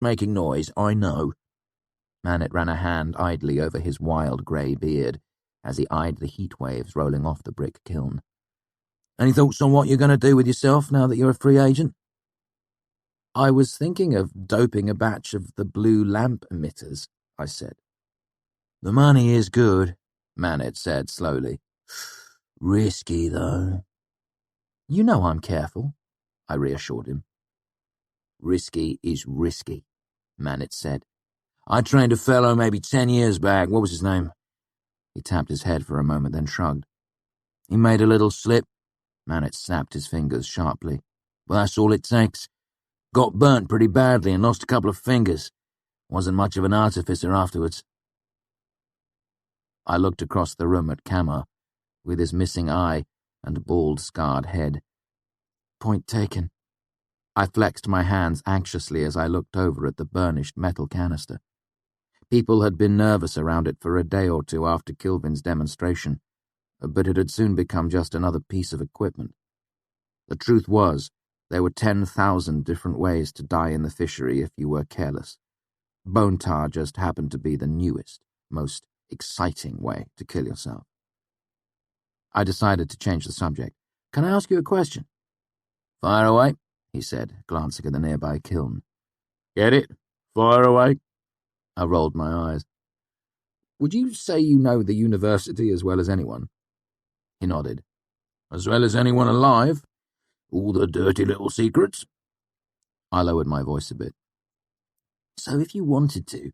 making noise, I know." Manet ran a hand idly over his wild grey beard as he eyed the heat waves rolling off the brick kiln. "Any thoughts on what you're going to do with yourself now that you're a free agent?" "I was thinking of doping a batch of the blue lamp emitters," I said. "The money is good," Manet said slowly. "Risky, though." "You know I'm careful," I reassured him. "Risky is risky," Manet said. "I trained a fellow maybe 10 years back. What was his name?" He tapped his head for a moment, then shrugged. "He made a little slip." Manet snapped his fingers sharply. "Well, that's all it takes. Got burnt pretty badly and lost a couple of fingers. Wasn't much of an artificer afterwards." I looked across the room at Kamar, with his missing eye and bald, scarred head. Point taken. I flexed my hands anxiously as I looked over at the burnished metal canister. People had been nervous around it for a day or two after Kilvin's demonstration, but it had soon become just another piece of equipment. The truth was, there were 10,000 different ways to die in the fishery if you were careless. Bone tar just happened to be the newest, most exciting way to kill yourself. I decided to change the subject. "Can I ask you a question?" "Fire away," he said, glancing at the nearby kiln. "Get it? Fire away." I rolled my eyes. "Would you say you know the university as well as anyone?" He nodded. "As well as anyone alive. All the dirty little secrets." I lowered my voice a bit. "So if you wanted to,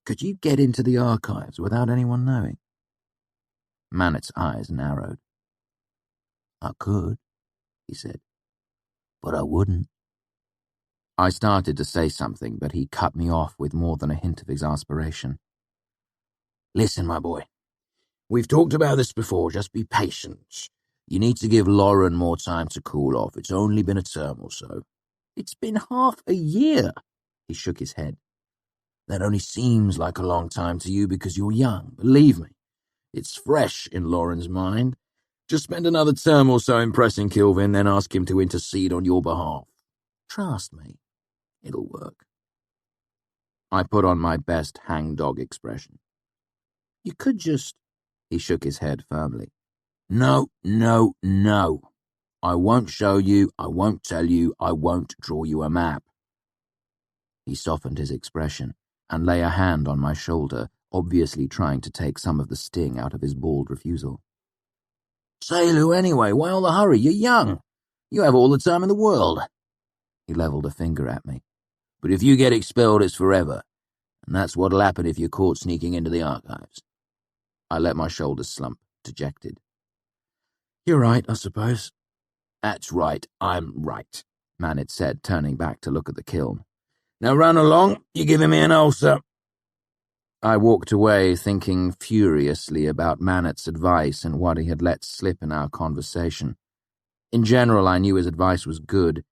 could you get into the archives without anyone knowing?" Manet's eyes narrowed. "I could," he said, "but I wouldn't." I started to say something, but he cut me off with more than a hint of exasperation. "Listen, my boy, we've talked about this before. Just be patient. You need to give Lauren more time to cool off. It's only been a term or so." "It's been half a year." He shook his head. "That only seems like a long time to you because you're young. Believe me, it's fresh in Lauren's mind. Just spend another term or so impressing Kilvin, then ask him to intercede on your behalf. Trust me, it'll work." I put on my best hangdog expression. "You could just—" He shook his head firmly. No. I won't show you, I won't tell you, I won't draw you a map." He softened his expression and lay a hand on my shoulder, obviously trying to take some of the sting out of his bald refusal. "Say who anyway? Why all the hurry? You're young. You have all the time in the world." He levelled a finger at me. "But if you get expelled, it's forever. And that's what'll happen if you're caught sneaking into the archives." I let my shoulders slump, dejected. "You're right, I suppose." "That's right, I'm right," Manet said, turning back to look at the kiln. "Now run along, you're giving me an ulcer." I walked away, thinking furiously about Manet's advice and what he had let slip in our conversation. In general, I knew his advice was good.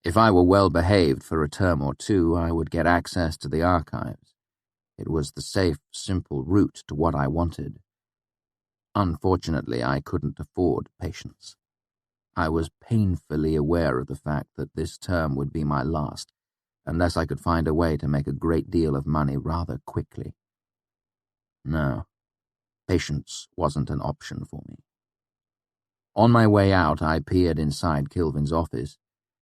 If I were well behaved for a term or two, I would get access to the archives. It was the safe, simple route to what I wanted. Unfortunately, I couldn't afford patience. I was painfully aware of the fact that this term would be my last, unless I could find a way to make a great deal of money rather quickly. No, patience wasn't an option for me. On my way out, I peered inside Kilvin's office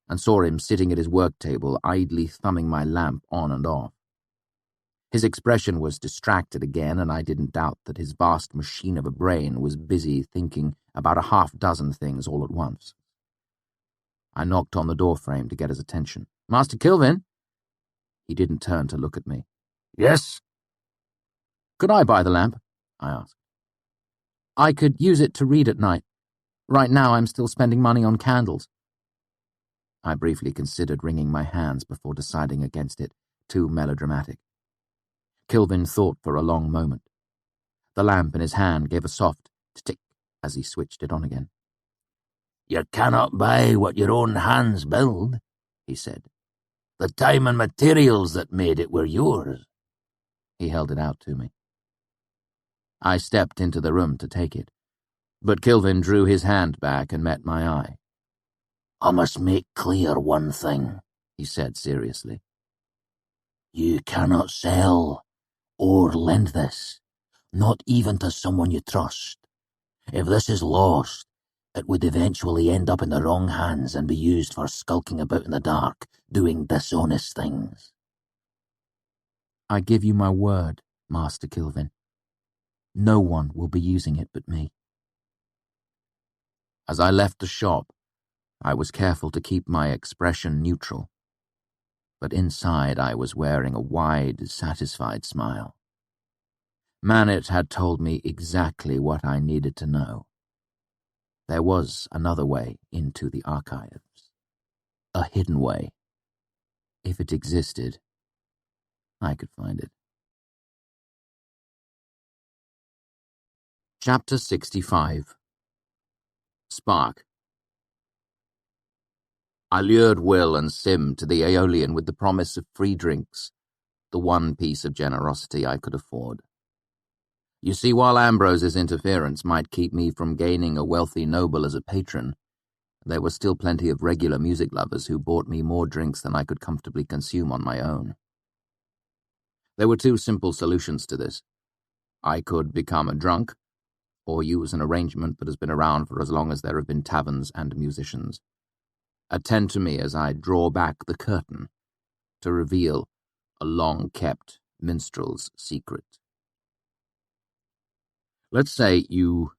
and saw him sitting at his work table, idly thumbing my lamp on and off. His expression was distracted again, and I didn't doubt that his vast machine of a brain was busy thinking about a half-dozen things all at once. I knocked on the doorframe to get his attention. "Master Kilvin?" He didn't turn to look at me. "Yes?" "Could I buy the lamp?" I asked. "I could use it to read at night. Right now I'm still spending money on candles." I briefly considered wringing my hands before deciding against it, too melodramatic. Kilvin thought for a long moment. The lamp in his hand gave a soft tick as he switched it on again. "You cannot buy what your own hands build," he said. "The time and materials that made it were yours." He held it out to me. I stepped into the room to take it, but Kilvin drew his hand back and met my eye. "I must make clear one thing," he said seriously. You cannot sell or lend this, not even to someone you trust. If this is lost, it would eventually end up in the wrong hands and be used for skulking about in the dark, doing dishonest things. I give you my word, Master Kilvin. No one will be using it but me. As I left the shop, I was careful to keep my expression neutral, but inside I was wearing a wide, satisfied smile. Manet had told me exactly what I needed to know. There was another way into the archives. A hidden way. If it existed, I could find it. Chapter 65. Spark. I lured Will and Sim to the Aeolian with the promise of free drinks, the one piece of generosity I could afford. You see, while Ambrose's interference might keep me from gaining a wealthy noble as a patron, there were still plenty of regular music lovers who bought me more drinks than I could comfortably consume on my own. There were two simple solutions to this. I could become a drunk, or use an arrangement that has been around for as long as there have been taverns and musicians. Attend to me as I draw back the curtain to reveal a long-kept minstrel's secret. Let's say you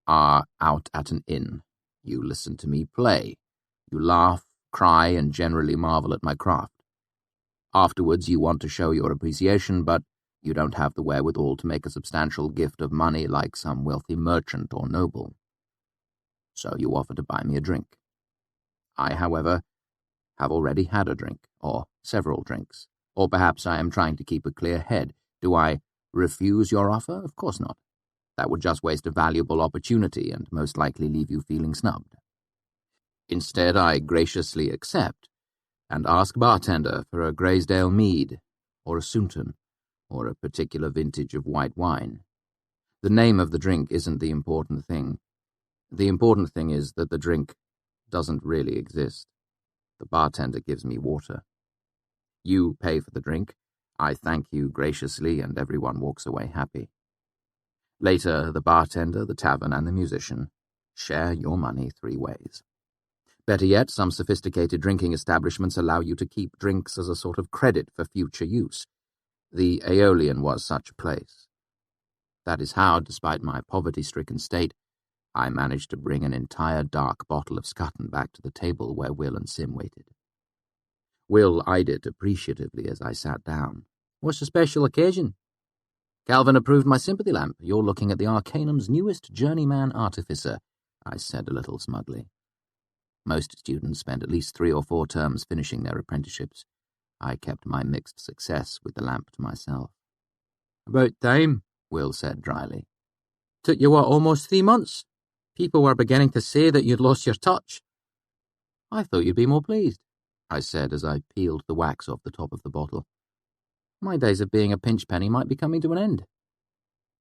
are out at an inn. You listen to me play. You laugh, cry, and generally marvel at my craft. Afterwards, you want to show your appreciation, but you don't have the wherewithal to make a substantial gift of money like some wealthy merchant or noble. So you offer to buy me a drink. I, however, have already had a drink, or several drinks, or perhaps I am trying to keep a clear head. Do I refuse your offer? Of course not. That would just waste a valuable opportunity and most likely leave you feeling snubbed. Instead, I graciously accept and ask bartender for a Greysdale mead, or a Soonton, or a particular vintage of white wine. The name of the drink isn't the important thing. The important thing is that the drink doesn't really exist. The bartender gives me water. You pay for the drink, I thank you graciously, and everyone walks away happy. Later, the bartender, the tavern, and the musician share your money 3 ways. Better yet, some sophisticated drinking establishments allow you to keep drinks as a sort of credit for future use. The Aeolian was such a place. That is how, despite my poverty-stricken state, I managed to bring an entire dark bottle of Scutton back to the table where Will and Sim waited. Will eyed it appreciatively as I sat down. What's a special occasion? Calvin approved my sympathy lamp. You're looking at the Arcanum's newest journeyman artificer, I said a little smugly. Most students spend at least 3 or 4 terms finishing their apprenticeships. I kept my mixed success with the lamp to myself. About time, Will said dryly. Took you, almost 3 months? People were beginning to say that you'd lost your touch. I thought you'd be more pleased, I said as I peeled the wax off the top of the bottle. My days of being a pinchpenny might be coming to an end.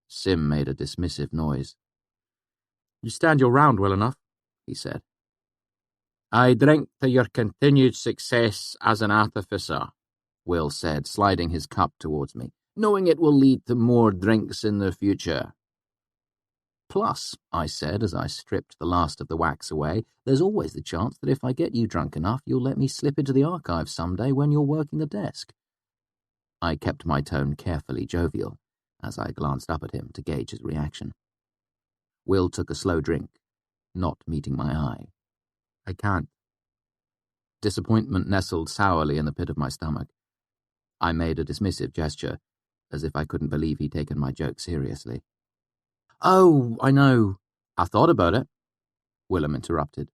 Sim made a dismissive noise. You stand your ground well enough, he said. I drink to your continued success as an artificer, Will said, sliding his cup towards me, knowing it will lead to more drinks in the future. Plus, I said as I stripped the last of the wax away, there's always the chance that if I get you drunk enough, you'll let me slip into the archives someday when you're working the desk. I kept my tone carefully jovial as I glanced up at him to gauge his reaction. Will took a slow drink, not meeting my eye. I can't. Disappointment nestled sourly in the pit of my stomach. I made a dismissive gesture, as if I couldn't believe he'd taken my joke seriously. Oh, I know. I thought about it, Willem interrupted.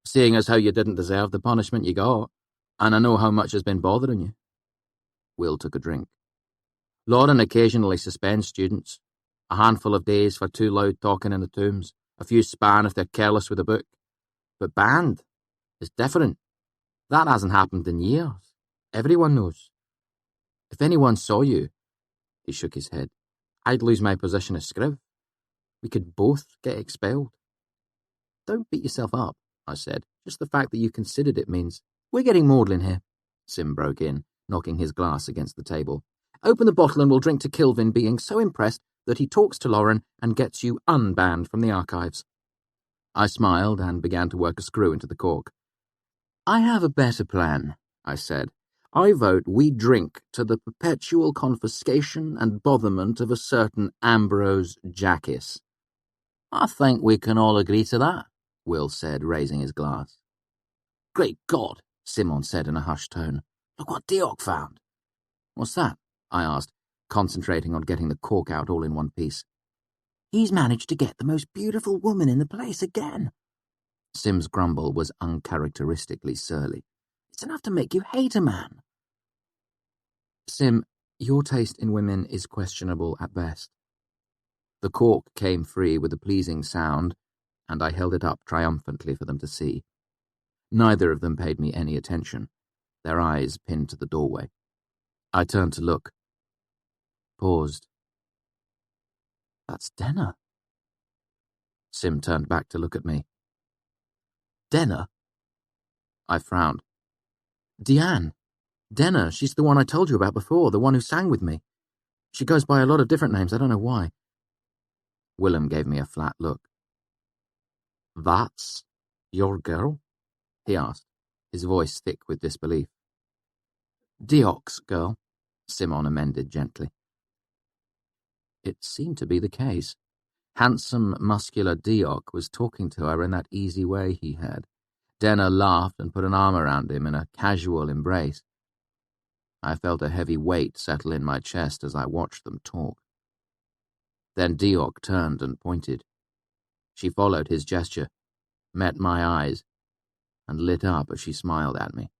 Seeing as how you didn't deserve the punishment you got, and I know how much has been bothering you. Will took a drink. Lauren occasionally suspends students. A handful of days for too loud talking in the tombs, a few span if they're careless with a book. But banned is different. That hasn't happened in years. Everyone knows. If anyone saw you, he shook his head, I'd lose my position as scriv. We could both get expelled. Don't beat yourself up, I said. Just the fact that you considered it means. We're getting maudlin here, Sim broke in, knocking his glass against the table. "Open the bottle and we'll drink to Kilvin being so impressed that he talks to Lauren and gets you unbanned from the archives." I smiled and began to work a screw into the cork. "I have a better plan," I said. "I vote we drink to the perpetual confiscation and botherment of a certain Ambrose Jackis." "I think we can all agree to that," Will said, raising his glass. "Great God," Simon said in a hushed tone. "Look what Deok found." "What's that?" I asked, concentrating on getting the cork out all in one piece. "He's managed to get the most beautiful woman in the place again." Sim's grumble was uncharacteristically surly. "It's enough to make you hate a man." "Sim, your taste in women is questionable at best." The cork came free with a pleasing sound, and I held it up triumphantly for them to see. Neither of them paid me any attention, their eyes pinned to the doorway. I turned to look. Paused. "That's Denna." Sim turned back to look at me. "Denna?" I frowned. "Deanne. Denna, she's the one I told you about before, the one who sang with me. She goes by a lot of different names, I don't know why." Willem gave me a flat look. "That's your girl?" he asked, his voice thick with disbelief. "Deok's girl," Simon amended gently. It seemed to be the case. Handsome, muscular Deok was talking to her in that easy way he had. Denna laughed and put an arm around him in a casual embrace. I felt a heavy weight settle in my chest as I watched them talk. Then Deok turned and pointed. She followed his gesture, met my eyes, and lit up as she smiled at me.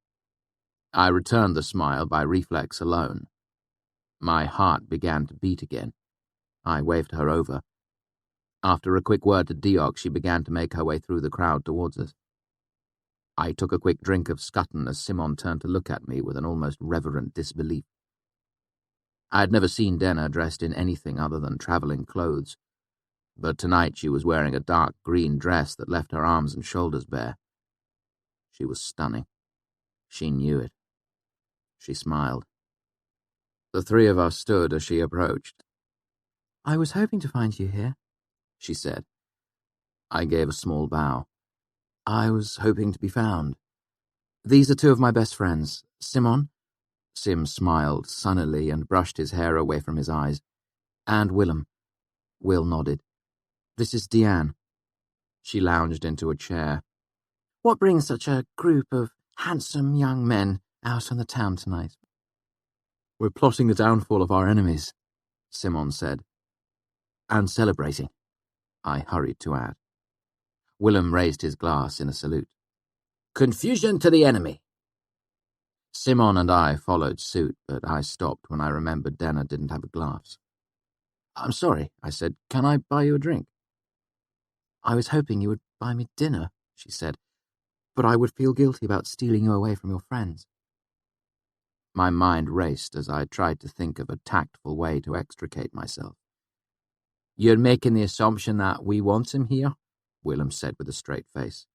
I returned the smile by reflex alone. My heart began to beat again. I waved her over. After a quick word to Deok, she began to make her way through the crowd towards us. I took a quick drink of Scutton as Simon turned to look at me with an almost reverent disbelief. I had never seen Denna dressed in anything other than travelling clothes, but tonight she was wearing a dark green dress that left her arms and shoulders bare. She was stunning. She knew it. She smiled. The three of us stood as she approached. "I was hoping to find you here," she said. I gave a small bow. "I was hoping to be found. These are two of my best friends. Simon," Sim smiled sunnily and brushed his hair away from his eyes, "and Willem." Will nodded. "This is Deanne." She lounged into a chair. "What brings such a group of handsome young men out on the town tonight?" "We're plotting the downfall of our enemies," Simon said. "And celebrating," I hurried to add. Willem raised his glass in a salute. "Confusion to the enemy." Simon and I followed suit, but I stopped when I remembered Denna didn't have a glass. "I'm sorry," I said. "Can I buy you a drink?" "I was hoping you would buy me dinner," she said, "but I would feel guilty about stealing you away from your friends." My mind raced as I tried to think of a tactful way to extricate myself. "You're making the assumption that we want him here?" Willem said with a straight face.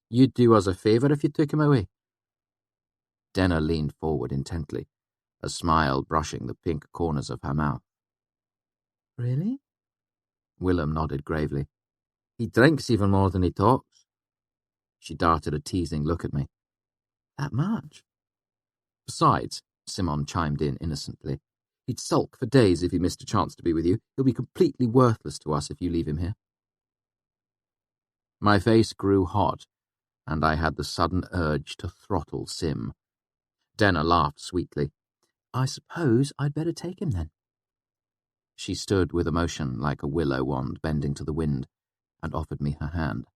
"You'd do us a favour if you took him away." Denna leaned forward intently, a smile brushing the pink corners of her mouth. "Really?" Willem nodded gravely. "He drinks even more than he talks." She darted a teasing look at me. "That much?" "Besides," Simon chimed in innocently, "he'd sulk for days if he missed a chance to be with you. He'll be completely worthless to us if you leave him here." My face grew hot, and I had the sudden urge to throttle Sim. Denna laughed sweetly. "I suppose I'd better take him then." She stood with emotion like a willow wand bending to the wind, and offered me her hand.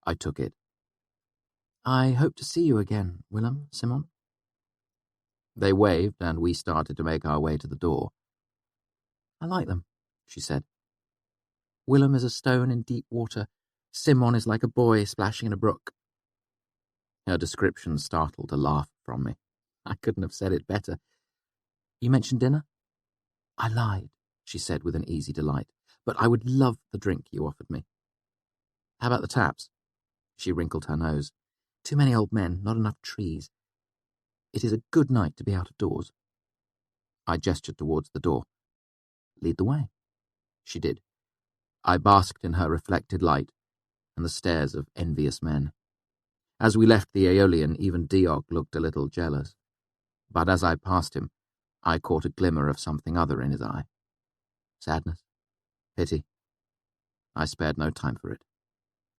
I took it. "I hope to see you again, Willem, Simon." They waved, and we started to make our way to the door. "I like them," she said. "Willem is a stone in deep water. Simon is like a boy splashing in a brook." Her description startled a laugh from me. I couldn't have said it better. "You mentioned dinner?" "I lied," she said with an easy delight, "but I would love the drink you offered me." "How about the taps?" She wrinkled her nose. "Too many old men, not enough trees." It is a good night to be out of doors. I gestured towards the door. Lead the way. She did. I basked in her reflected light and the stares of envious men. As we left the Aeolian, even Diok looked a little jealous. But as I passed him, I caught a glimmer of something other in his eye. Sadness? Pity? I spared no time for it.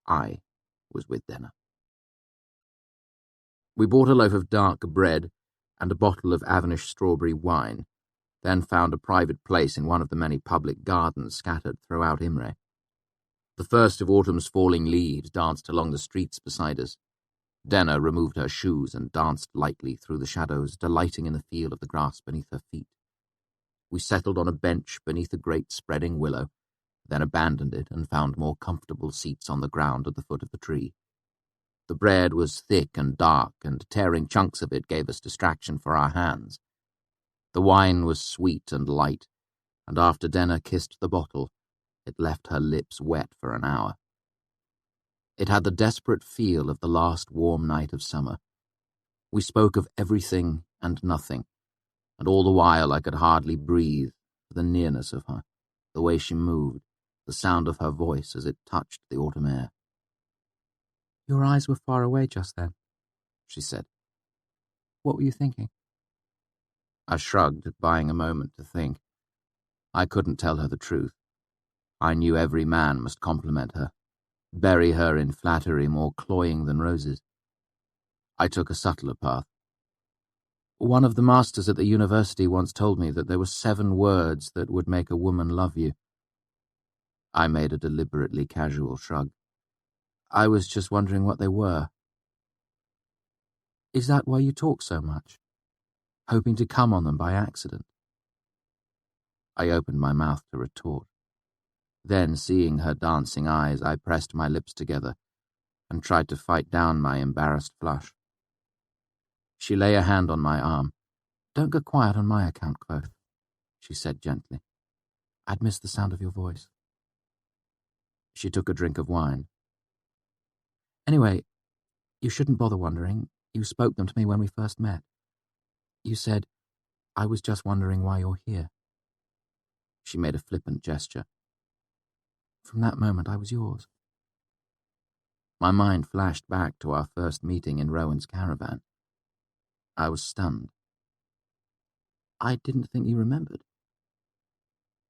I was with Denner. We bought a loaf of dark bread and a bottle of Avenish strawberry wine, then found a private place in one of the many public gardens scattered throughout Imre. The first of autumn's falling leaves danced along the streets beside us. Denner removed her shoes and danced lightly through the shadows, delighting in the feel of the grass beneath her feet. We settled on a bench beneath a great spreading willow, then abandoned it and found more comfortable seats on the ground at the foot of the tree. The bread was thick and dark, and tearing chunks of it gave us distraction for our hands. The wine was sweet and light, and after Denner kissed the bottle, it left her lips wet for an hour. It had the desperate feel of the last warm night of summer. We spoke of everything and nothing, and all the while I could hardly breathe for the nearness of her, the way she moved, the sound of her voice as it touched the autumn air. "Your eyes were far away just then," she said. "What were you thinking?" I shrugged, buying a moment to think. I couldn't tell her the truth. I knew every man must compliment her, bury her in flattery more cloying than roses. I took a subtler path. "One of the masters at the university once told me that there were 7 words that would make a woman love you." I made a deliberately casual shrug. "I was just wondering what they were." "Is that why you talk so much? Hoping to come on them by accident?" I opened my mouth to retort. Then, seeing her dancing eyes, I pressed my lips together and tried to fight down my embarrassed flush. She lay a hand on my arm. "Don't go quiet on my account, Kvothe," she said gently. "I'd miss the sound of your voice." She took a drink of wine. "Anyway, you shouldn't bother wondering. You spoke them to me when we first met. You said, 'I was just wondering why you're here.'" She made a flippant gesture. "From that moment I was yours." My mind flashed back to our first meeting in Rowan's caravan. I was stunned. "I didn't think you remembered."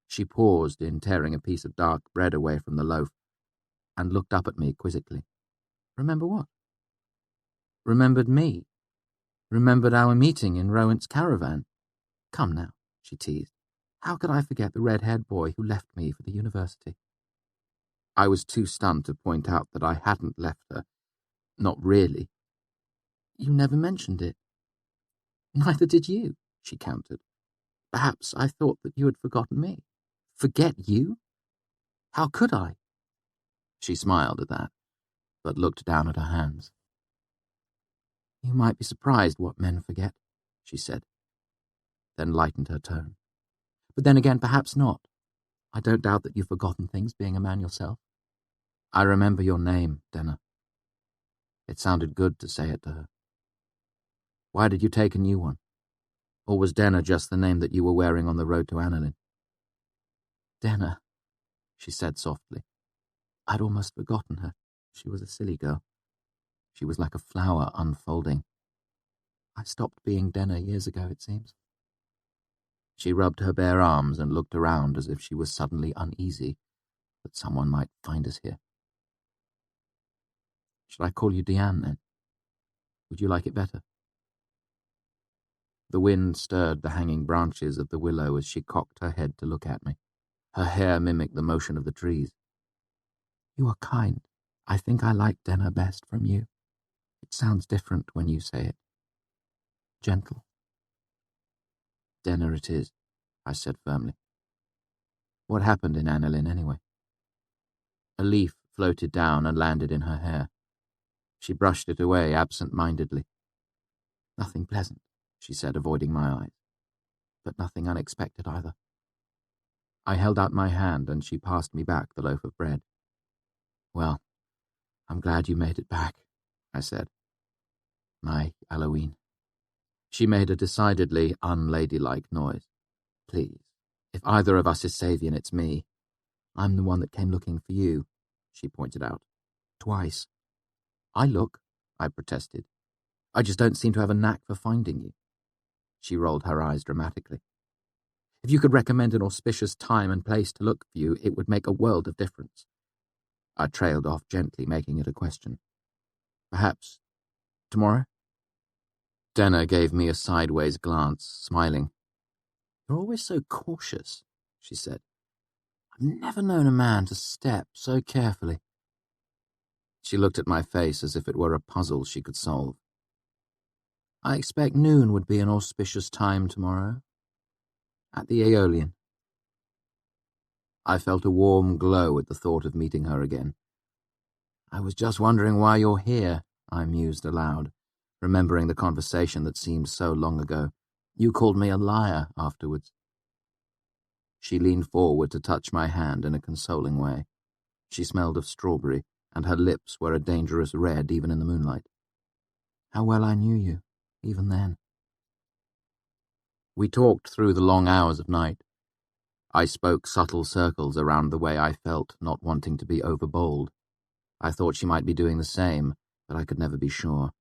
She paused in tearing a piece of dark bread away from the loaf and looked up at me quizzically. "Remember what?" "Remembered me. Remembered our meeting in Rowan's caravan. Come now," she teased. "How could I forget the red-haired boy who left me for the university?" I was too stunned to point out that I hadn't left her. Not really. "You never mentioned it." "Neither did you," she countered. "Perhaps I thought that you had forgotten me." "Forget you? How could I?" She smiled at that, but looked down at her hands. "You might be surprised what men forget," she said, then lightened her tone. "But then again, perhaps not. I don't doubt that you've forgotten things, being a man yourself." "I remember your name, Denner." It sounded good to say it to her. "Why did you take a new one? Or was Denner just the name that you were wearing on the road to Annalyn?" "Denner," she said softly. "I'd almost forgotten her. She was a silly girl. She was like a flower unfolding. I stopped being Denner years ago, it seems." She rubbed her bare arms and looked around as if she was suddenly uneasy that someone might find us here. "Should I call you Deanne, then? Would you like it better?" The wind stirred the hanging branches of the willow as she cocked her head to look at me. Her hair mimicked the motion of the trees. "You are kind. I think I like Denner best from you. It sounds different when you say it. Gentle." "Denner it is," I said firmly. "What happened in Annalyn, anyway?" A leaf floated down and landed in her hair. She brushed it away absent-mindedly. "Nothing pleasant," she said, avoiding my eyes. "But nothing unexpected either." I held out my hand and she passed me back the loaf of bread. "Well, I'm glad you made it back," I said. "My Halloween." She made a decidedly unladylike noise. Please, if either of us is Savian, it's me. I'm the one that came looking for you, she pointed out. Twice. I look, I protested. I just don't seem to have a knack for finding you. She rolled her eyes dramatically. If you could recommend an auspicious time and place to look for you, it would make a world of difference. I trailed off gently, making it a question. Perhaps tomorrow? Denner gave me a sideways glance, smiling. You're always so cautious, she said. I've never known a man to step so carefully. She looked at my face as if it were a puzzle she could solve. I expect noon would be an auspicious time tomorrow. At the Aeolian. I felt a warm glow at the thought of meeting her again. I was just wondering why you're here, I mused aloud, remembering the conversation that seemed so long ago. You called me a liar afterwards. She leaned forward to touch my hand in a consoling way. She smelled of strawberry, and her lips were a dangerous red even in the moonlight. How well I knew you, even then. We talked through the long hours of night. I spoke subtle circles around the way I felt, not wanting to be overbold. I thought she might be doing the same, but I could never be sure.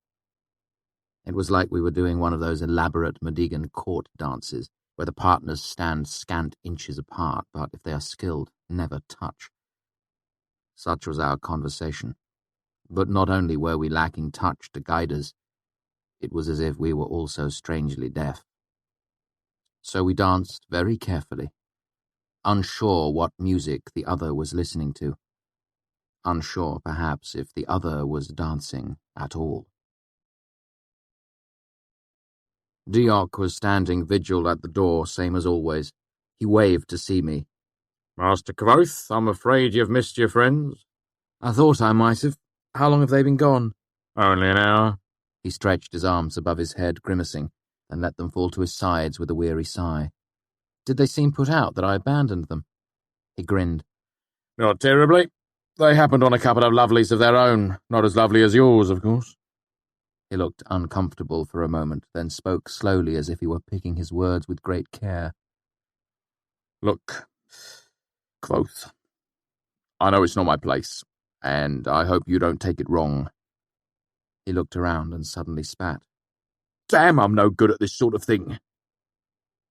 It was like we were doing one of those elaborate Medigan court dances, where the partners stand scant inches apart, but if they are skilled, never touch. Such was our conversation. But not only were we lacking touch to guide us, it was as if we were also strangely deaf. So we danced very carefully, unsure what music the other was listening to, unsure, perhaps, if the other was dancing at all. Deoch was standing vigil at the door, same as always. He waved to see me. Master Kvothe, I'm afraid you've missed your friends. I thought I might have. How long have they been gone? Only an hour. He stretched his arms above his head, grimacing, and let them fall to his sides with a weary sigh. Did they seem put out that I abandoned them? He grinned. Not terribly. They happened on a couple of lovelies of their own, not as lovely as yours, of course. He looked uncomfortable for a moment, then spoke slowly as if he were picking his words with great care. Look, Kvothe, I know it's not my place, and I hope you don't take it wrong. He looked around and suddenly spat. Damn, I'm no good at this sort of thing.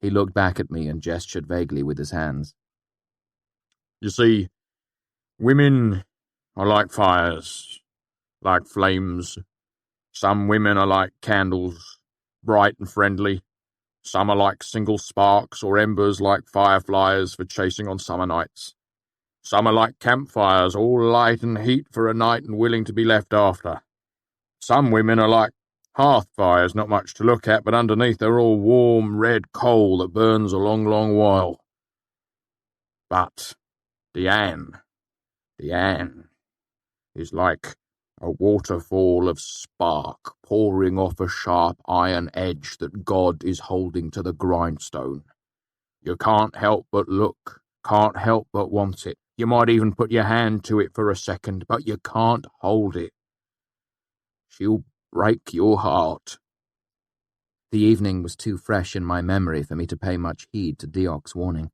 He looked back at me and gestured vaguely with his hands. You see, women are like fires, like flames. Some women are like candles, bright and friendly. Some are like single sparks or embers like fireflies for chasing on summer nights. Some are like campfires, all light and heat for a night and willing to be left after. Some women are like hearth fires, not much to look at, but underneath they're all warm red coal that burns a long, long while. But Diane is like a waterfall of spark pouring off a sharp iron edge that God is holding to the grindstone. You can't help but look, can't help but want it. You might even put your hand to it for a second, but you can't hold it. She'll break your heart. The evening was too fresh in my memory for me to pay much heed to Deoch's warning.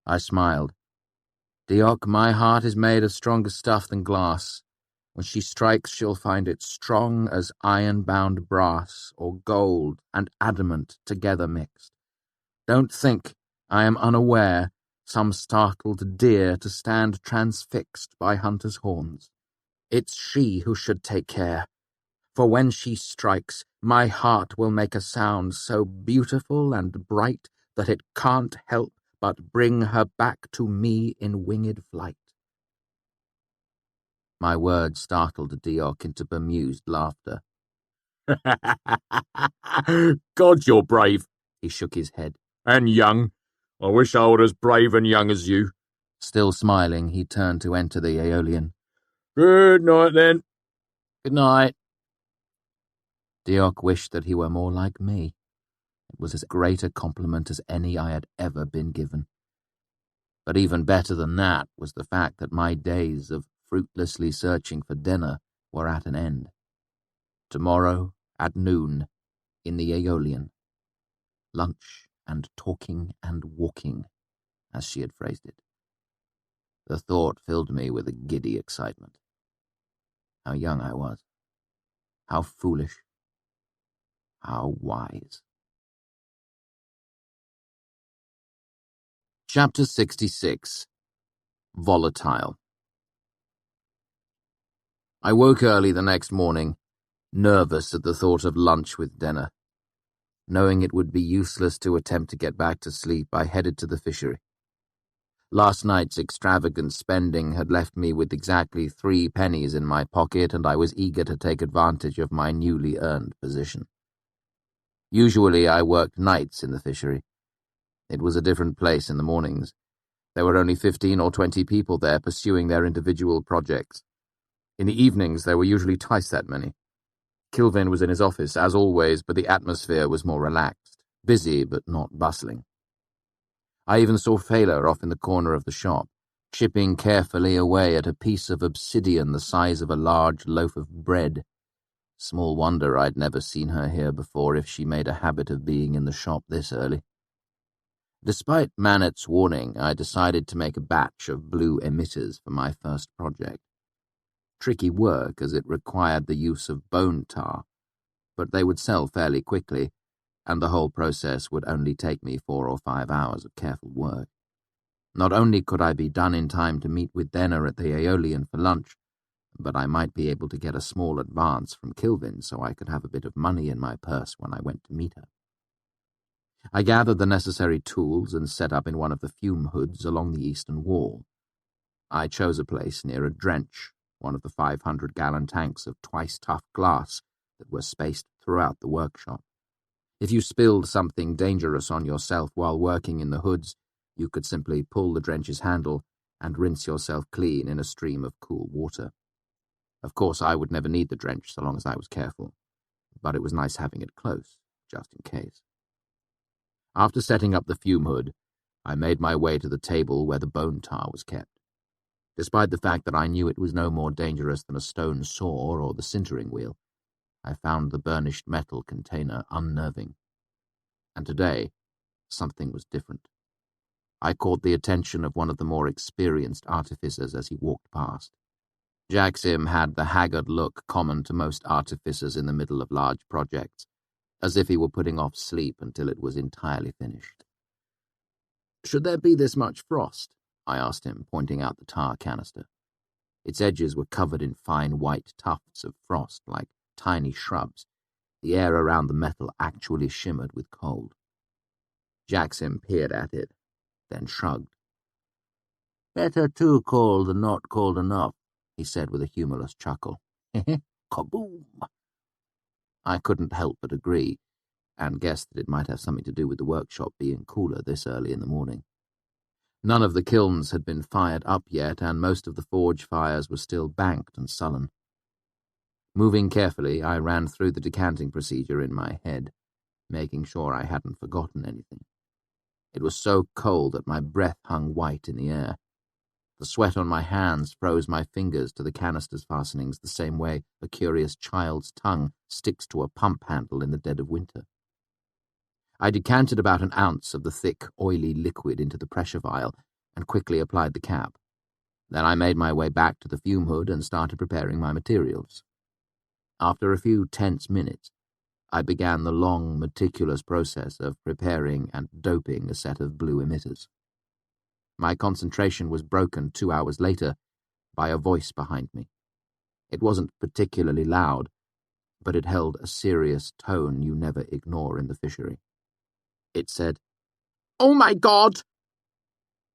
I smiled. Deoch, my heart is made of stronger stuff than glass. When she strikes, she'll find it strong as iron-bound brass or gold and adamant together mixed. Don't think I am unaware, some startled deer to stand transfixed by hunters' horns. It's she who should take care, for when she strikes, my heart will make a sound so beautiful and bright that it can't help but bring her back to me in winged flight. My words startled Deoch into bemused laughter. God, you're brave, he shook his head. And young. I wish I were as brave and young as you. Still smiling, he turned to enter the Aeolian. Good night, then. Good night. Deoch wished that he were more like me. It was as great a compliment as any I had ever been given. But even better than that was the fact that my days of fruitlessly searching for dinner were at an end. Tomorrow, at noon, in the Aeolian. Lunch and talking and walking, as she had phrased it. The thought filled me with a giddy excitement. How young I was. How foolish. How wise. Chapter 66. Volatile. I woke early the next morning, nervous at the thought of lunch with Denner. Knowing it would be useless to attempt to get back to sleep, I headed to the fishery. Last night's extravagant spending had left me with exactly 3 pennies in my pocket, and I was eager to take advantage of my newly earned position. Usually I worked nights in the fishery. It was a different place in the mornings. There were only 15 or 20 people there pursuing their individual projects. In the evenings there were usually twice that many. Kvothe was in his office, as always, but the atmosphere was more relaxed, busy but not bustling. I even saw Fela off in the corner of the shop, chipping carefully away at a piece of obsidian the size of a large loaf of bread. Small wonder I'd never seen her here before if she made a habit of being in the shop this early. Despite Manet's warning, I decided to make a batch of blue emitters for my first project. Tricky work, as it required the use of bone tar, but they would sell fairly quickly, and the whole process would only take me 4 or 5 hours of careful work. Not only could I be done in time to meet with Denner at the Aeolian for lunch, but I might be able to get a small advance from Kvothe so I could have a bit of money in my purse when I went to meet her. I gathered the necessary tools and set up in one of the fume hoods along the eastern wall. I chose a place near a drench, one of the 500-gallon tanks of twice-tough glass that were spaced throughout the workshop. If you spilled something dangerous on yourself while working in the hoods, you could simply pull the drench's handle and rinse yourself clean in a stream of cool water. Of course, I would never need the drench so long as I was careful, but it was nice having it close, just in case. After setting up the fume hood, I made my way to the table where the bone tar was kept. Despite the fact that I knew it was no more dangerous than a stone saw or the sintering wheel, I found the burnished metal container unnerving. And today, something was different. I caught the attention of one of the more experienced artificers as he walked past. Jacksim had the haggard look common to most artificers in the middle of large projects, as if he were putting off sleep until it was entirely finished. "Should there be this much frost?" I asked him, pointing out the tar canister. Its edges were covered in fine white tufts of frost, like tiny shrubs. The air around the metal actually shimmered with cold. Jacksim peered at it, then shrugged. "Better too cold than not cold enough," he said with a humorless chuckle. Kaboom! I couldn't help but agree, and guessed that it might have something to do with the workshop being cooler this early in the morning. None of the kilns had been fired up yet, and most of the forge fires were still banked and sullen. Moving carefully, I ran through the decanting procedure in my head, making sure I hadn't forgotten anything. It was so cold that my breath hung white in the air. The sweat on my hands froze my fingers to the canister's fastenings the same way a curious child's tongue sticks to a pump handle in the dead of winter. I decanted about an ounce of the thick, oily liquid into the pressure vial and quickly applied the cap. Then I made my way back to the fume hood and started preparing my materials. After a few tense minutes, I began the long, meticulous process of preparing and doping a set of blue emitters. My concentration was broken 2 hours later by a voice behind me. It wasn't particularly loud, but it held a serious tone you never ignore in the fishery. It said, "Oh my God!"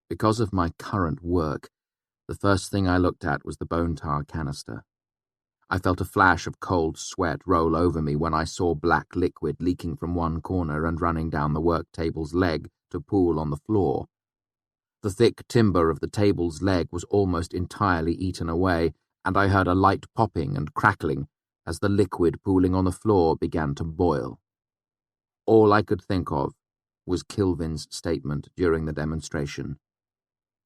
Because of my current work, the first thing I looked at was the bone tar canister. I felt a flash of cold sweat roll over me when I saw black liquid leaking from one corner and running down the work table's leg to pool on the floor. The thick timber of the table's leg was almost entirely eaten away, and I heard a light popping and crackling as the liquid pooling on the floor began to boil. All I could think of was Kvothe's statement during the demonstration.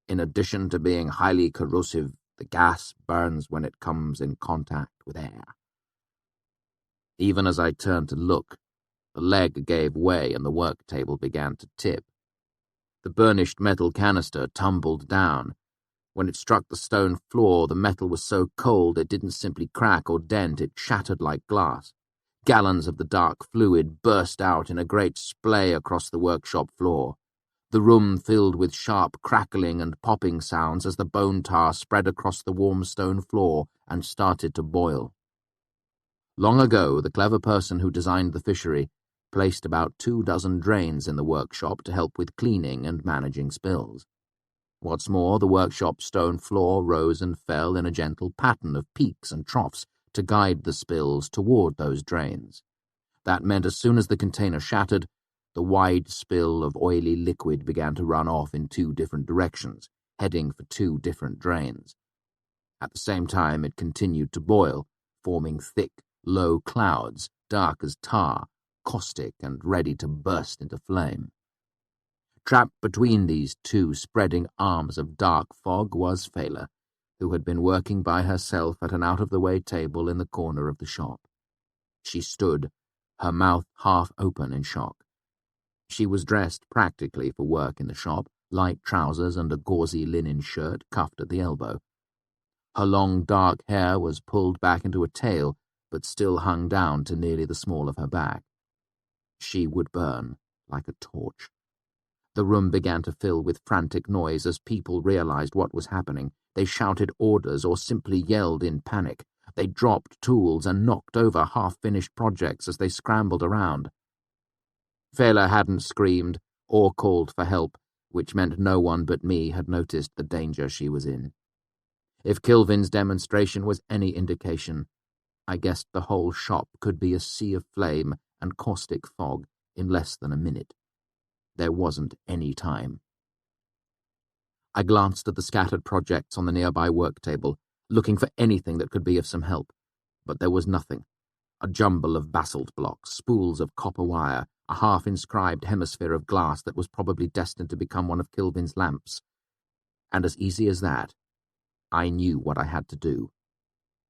In addition to being highly corrosive, the gas burns when it comes in contact with air. Even as I turned to look, The leg gave way and the work table began to tip. The burnished metal canister tumbled down. When it struck the stone floor, the metal was so cold it didn't simply crack or dent, it shattered like glass. Gallons of the dark fluid burst out in a great splay across the workshop floor. The room filled with sharp crackling and popping sounds as the bone tar spread across the warm stone floor and started to boil. Long ago, the clever person who designed the fishery placed about 24 drains in the workshop to help with cleaning and managing spills. What's more, the workshop stone floor rose and fell in a gentle pattern of peaks and troughs to guide the spills toward those drains. That meant as soon as the container shattered, the wide spill of oily liquid began to run off in 2 different directions, heading for 2 different drains. At the same time, it continued to boil, forming thick, low clouds, dark as tar, caustic and ready to burst into flame. Trapped between these 2 spreading arms of dark fog was Kvothe, who had been working by herself at an out-of-the-way table in the corner of the shop. She stood, her mouth half open in shock. She was dressed practically for work in the shop, light trousers and a gauzy linen shirt cuffed at the elbow. Her long dark hair was pulled back into a tail, but still hung down to nearly the small of her back. She would burn like a torch. The room began to fill with frantic noise as people realized what was happening. They shouted orders or simply yelled in panic. They dropped tools and knocked over half-finished projects as they scrambled around. Kvothe hadn't screamed or called for help, which meant no one but me had noticed the danger she was in. If Kilvin's demonstration was any indication, I guessed the whole shop could be a sea of flame and caustic fog in less than a minute. There wasn't any time. I glanced at the scattered projects on the nearby work table, looking for anything that could be of some help, but there was nothing. A jumble of basalt blocks, spools of copper wire, a half-inscribed hemisphere of glass that was probably destined to become one of Kilvin's lamps. And as easy as that, I knew what I had to do.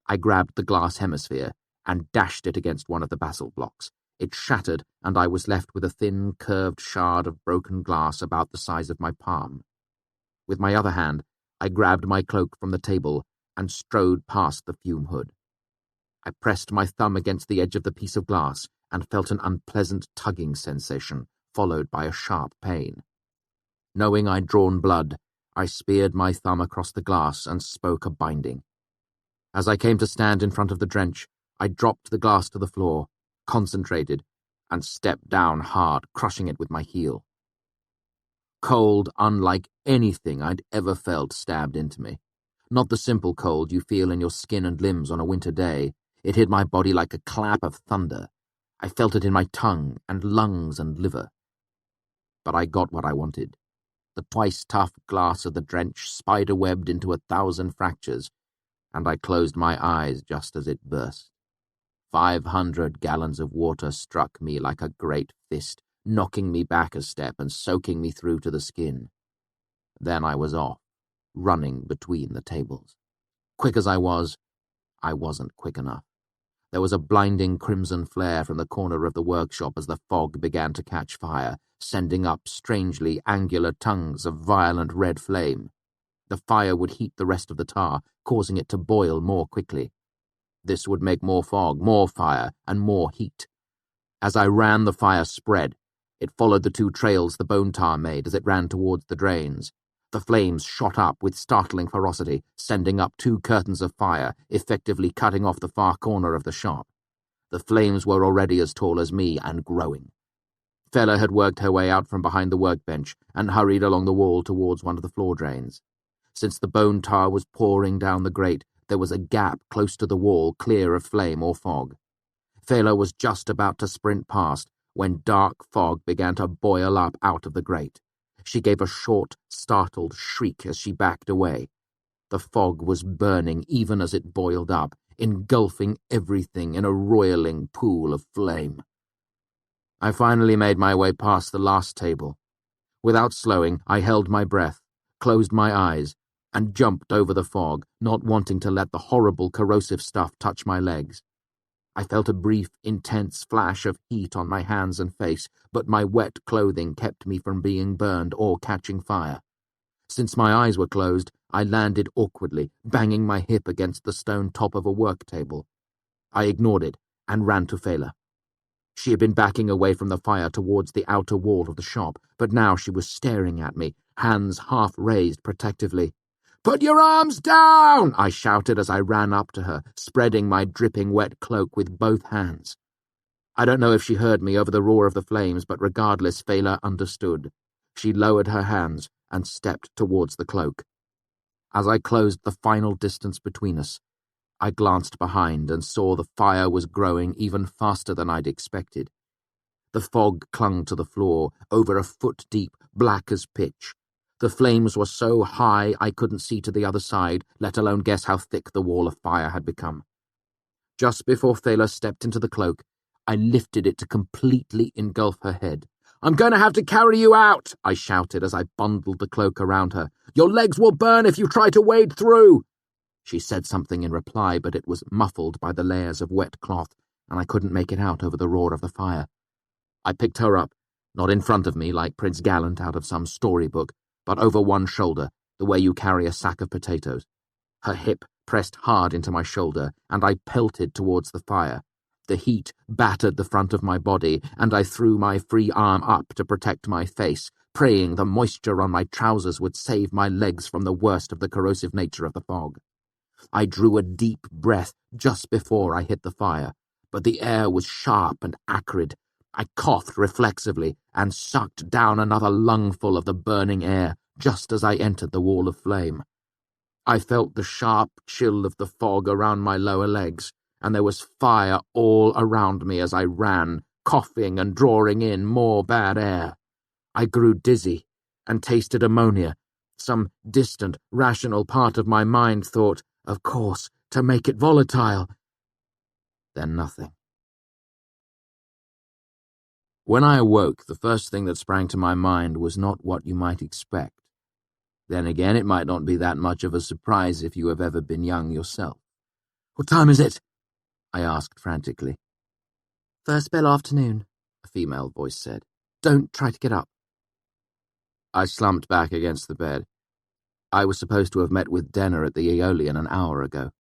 I grabbed the glass hemisphere and dashed it against one of the basalt blocks. It shattered, and I was left with a thin, curved shard of broken glass about the size of my palm. With my other hand, I grabbed my cloak from the table and strode past the fume hood. I pressed my thumb against the edge of the piece of glass and felt an unpleasant tugging sensation, followed by a sharp pain. Knowing I'd drawn blood, I speared my thumb across the glass and spoke a binding. As I came to stand in front of the drench, I dropped the glass to the floor, concentrated, and stepped down hard, crushing it with my heel. Cold, unlike anything I'd ever felt, stabbed into me. Not the simple cold you feel in your skin and limbs on a winter day. It hit my body like a clap of thunder. I felt it in my tongue and lungs and liver. But I got what I wanted. The twice-tough glass of the drench spider-webbed into 1,000 fractures, and I closed my eyes just as it burst. 500 gallons of water struck me like a great fist, knocking me back a step and soaking me through to the skin. Then I was off, running between the tables. Quick as I wasn't quick enough. There was a blinding crimson flare from the corner of the workshop as the fog began to catch fire, sending up strangely angular tongues of violent red flame. The fire would heat the rest of the tar, causing it to boil more quickly. This would make more fog, more fire, and more heat. As I ran, the fire spread. It followed the 2 trails the bone tar made as it ran towards the drains. The flames shot up with startling ferocity, sending up 2 curtains of fire, effectively cutting off the far corner of the shop. The flames were already as tall as me and growing. Kvothe had worked her way out from behind the workbench and hurried along the wall towards one of the floor drains. Since the bone tar was pouring down the grate, there was a gap close to the wall clear of flame or fog. Kvothe was just about to sprint past when dark fog began to boil up out of the grate. She gave a short, startled shriek as she backed away. The fog was burning even as it boiled up, engulfing everything in a roiling pool of flame. I finally made my way past the last table. Without slowing, I held my breath, closed my eyes, and jumped over the fog, not wanting to let the horrible corrosive stuff touch my legs. I felt a brief, intense flash of heat on my hands and face, but my wet clothing kept me from being burned or catching fire. Since my eyes were closed, I landed awkwardly, banging my hip against the stone top of a work table. I ignored it and ran to Fela. She had been backing away from the fire towards the outer wall of the shop, but now she was staring at me, hands half raised protectively. "Put your arms down!" I shouted as I ran up to her, spreading my dripping wet cloak with both hands. I don't know if she heard me over the roar of the flames, but regardless, Fela understood. She lowered her hands and stepped towards the cloak. As I closed the final distance between us, I glanced behind and saw the fire was growing even faster than I'd expected. The fog clung to the floor, over a foot deep, black as pitch. The flames were so high I couldn't see to the other side, let alone guess how thick the wall of fire had become. Just before Fela stepped into the cloak, I lifted it to completely engulf her head. "I'm going to have to carry you out," I shouted as I bundled the cloak around her. "Your legs will burn if you try to wade through." She said something in reply, but it was muffled by the layers of wet cloth, and I couldn't make it out over the roar of the fire. I picked her up, not in front of me like Prince Gallant out of some storybook, but over one shoulder, the way you carry a sack of potatoes. Her hip pressed hard into my shoulder, and I pelted towards the fire. The heat battered the front of my body, and I threw my free arm up to protect my face, praying the moisture on my trousers would save my legs from the worst of the corrosive nature of the fog. I drew a deep breath just before I hit the fire, but the air was sharp and acrid. I coughed reflexively and sucked down another lungful of the burning air just as I entered the wall of flame. I felt the sharp chill of the fog around my lower legs, and there was fire all around me as I ran, coughing and drawing in more bad air. I grew dizzy and tasted ammonia. Some distant, rational part of my mind thought, of course, to make it volatile. Then nothing. When I awoke, the first thing that sprang to my mind was not what you might expect. Then again, it might not be that much of a surprise if you have ever been young yourself. "What time is it?" I asked frantically. "First bell afternoon," a female voice said. "Don't try to get up." I slumped back against the bed. I was supposed to have met with Denner at the Aeolian an hour ago.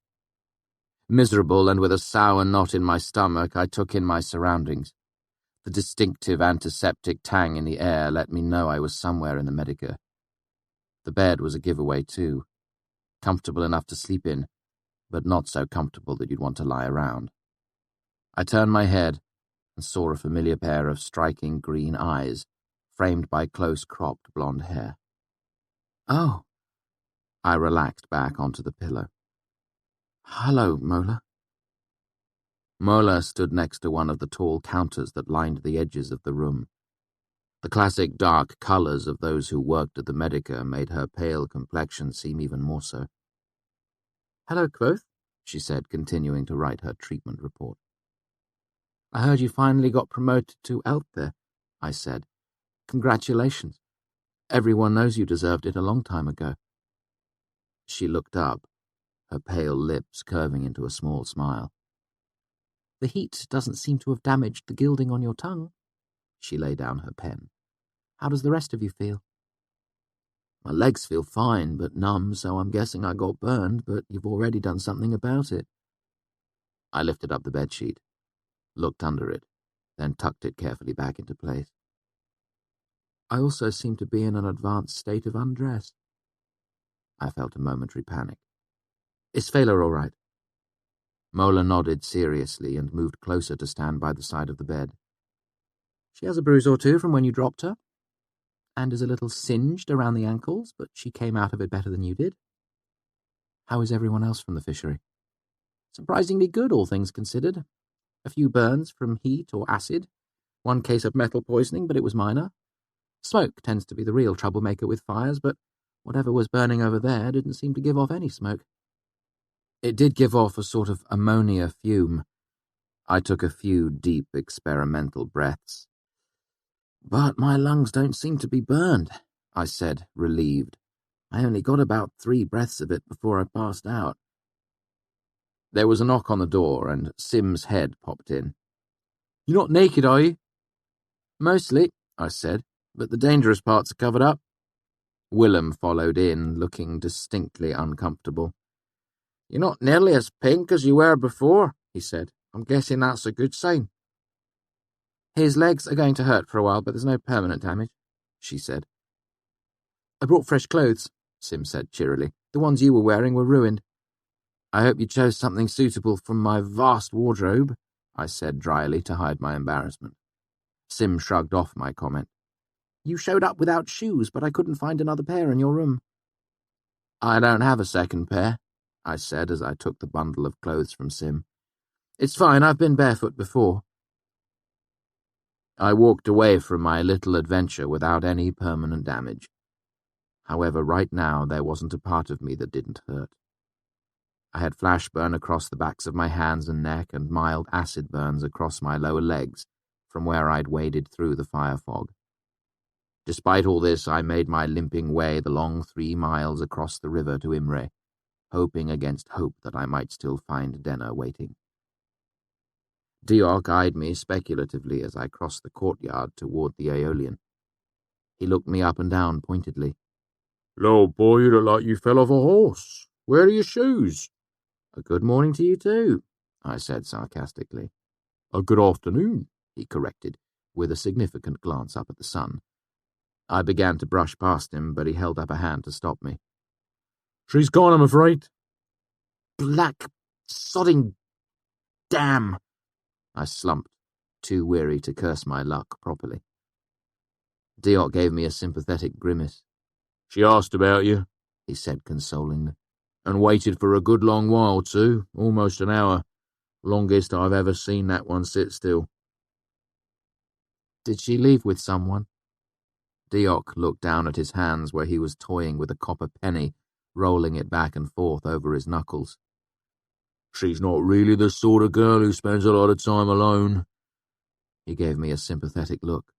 Miserable and with a sour knot in my stomach, I took in my surroundings. The distinctive antiseptic tang in the air let me know I was somewhere in the Medica. The bed was a giveaway too. Comfortable enough to sleep in, but not so comfortable that you'd want to lie around. I turned my head and saw a familiar pair of striking green eyes, framed by close-cropped blonde hair. "Oh." I relaxed back onto the pillow. "Hello, Mola." Mola stood next to one of the tall counters that lined the edges of the room. The classic dark colours of those who worked at the Medica made her pale complexion seem even more so. "Hello, Kvothe," she said, continuing to write her treatment report. "I heard you finally got promoted to Elthe," I said. "Congratulations. Everyone knows you deserved it a long time ago." She looked up, her pale lips curving into a small smile. "The heat doesn't seem to have damaged the gilding on your tongue." She laid down her pen. "How does the rest of you feel?" "My legs feel fine, but numb, so I'm guessing I got burned, but you've already done something about it." I lifted up the bedsheet, looked under it, then tucked it carefully back into place. "I also seem to be in an advanced state of undress." I felt a momentary panic. "Is Fela all right?" Mola nodded seriously and moved closer to stand by the side of the bed. "She has a bruise or two from when you dropped her, and is a little singed around the ankles, but she came out of it better than you did." "How is everyone else from the fishery?" "Surprisingly good, all things considered. A few burns from heat or acid, one case of metal poisoning, but it was minor. Smoke tends to be the real troublemaker with fires, but whatever was burning over there didn't seem to give off any smoke." "It did give off a sort of ammonia fume." I took a few deep experimental breaths. "But my lungs don't seem to be burned," I said, relieved. "I only got about 3 breaths of it before I passed out." There was a knock on the door, and Sim's head popped in. "You're not naked, are you?" "Mostly," I said, "but the dangerous parts are covered up." Willem followed in, looking distinctly uncomfortable. "You're not nearly as pink as you were before," he said. "I'm guessing that's a good sign." "His legs are going to hurt for a while, but there's no permanent damage," she said. "I brought fresh clothes," Sim said cheerily. "The ones you were wearing were ruined." "I hope you chose something suitable from my vast wardrobe," I said dryly to hide my embarrassment. Sim shrugged off my comment. "You showed up without shoes, but I couldn't find another pair in your room." "I don't have a second pair," I said as I took the bundle of clothes from Sim. "It's fine, I've been barefoot before." I walked away from my little adventure without any permanent damage. However, right now there wasn't a part of me that didn't hurt. I had flash burn across the backs of my hands and neck and mild acid burns across my lower legs from where I'd waded through the fire fog. Despite all this, I made my limping way the long 3 miles across the river to Imre, hoping against hope that I might still find Denner waiting. Diok eyed me speculatively as I crossed the courtyard toward the Aeolian. He looked me up and down pointedly. "Little boy, you look like you fell off a horse. Where are your shoes?" "A good morning to you too," I said sarcastically. "A good afternoon," he corrected, with a significant glance up at the sun. I began to brush past him, but he held up a hand to stop me. "She's gone, I'm afraid." "Black sodding damn," I slumped, too weary to curse my luck properly. Diok gave me a sympathetic grimace. "She asked about you," he said consolingly, "and waited for a good long while too, almost an hour. Longest I've ever seen that one sit still." "Did she leave with someone?" Diok looked down at his hands where he was toying with a copper penny, rolling it back and forth over his knuckles. "She's not really the sort of girl who spends a lot of time alone." He gave me a sympathetic look.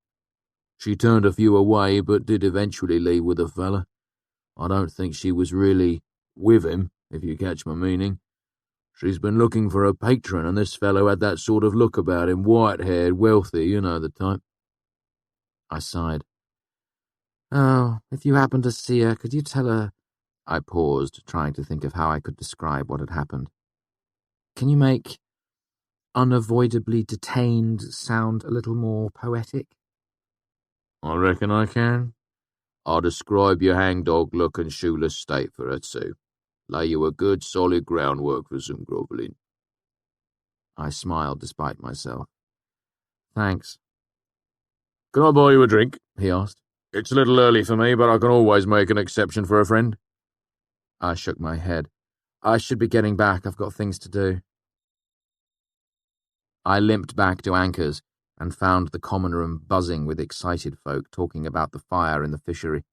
"She turned a few away, but did eventually leave with a fella. I don't think she was really with him, if you catch my meaning. She's been looking for a patron, and this fellow had that sort of look about him, white-haired, wealthy, you know the type." I sighed. "Oh, if you happen to see her, could you tell her—" I paused, trying to think of how I could describe what had happened. "Can you make unavoidably detained sound a little more poetic?" "I reckon I can. I'll describe your hangdog look and shoeless state for her too. Lay you a good solid groundwork for some grovelling." I smiled despite myself. "Thanks." "Can I buy you a drink?" he asked. "It's a little early for me, but I can always make an exception for a friend." I shook my head. "I should be getting back. I've got things to do." I limped back to Anchor's and found the common room buzzing with excited folk talking about the fire in the fishery.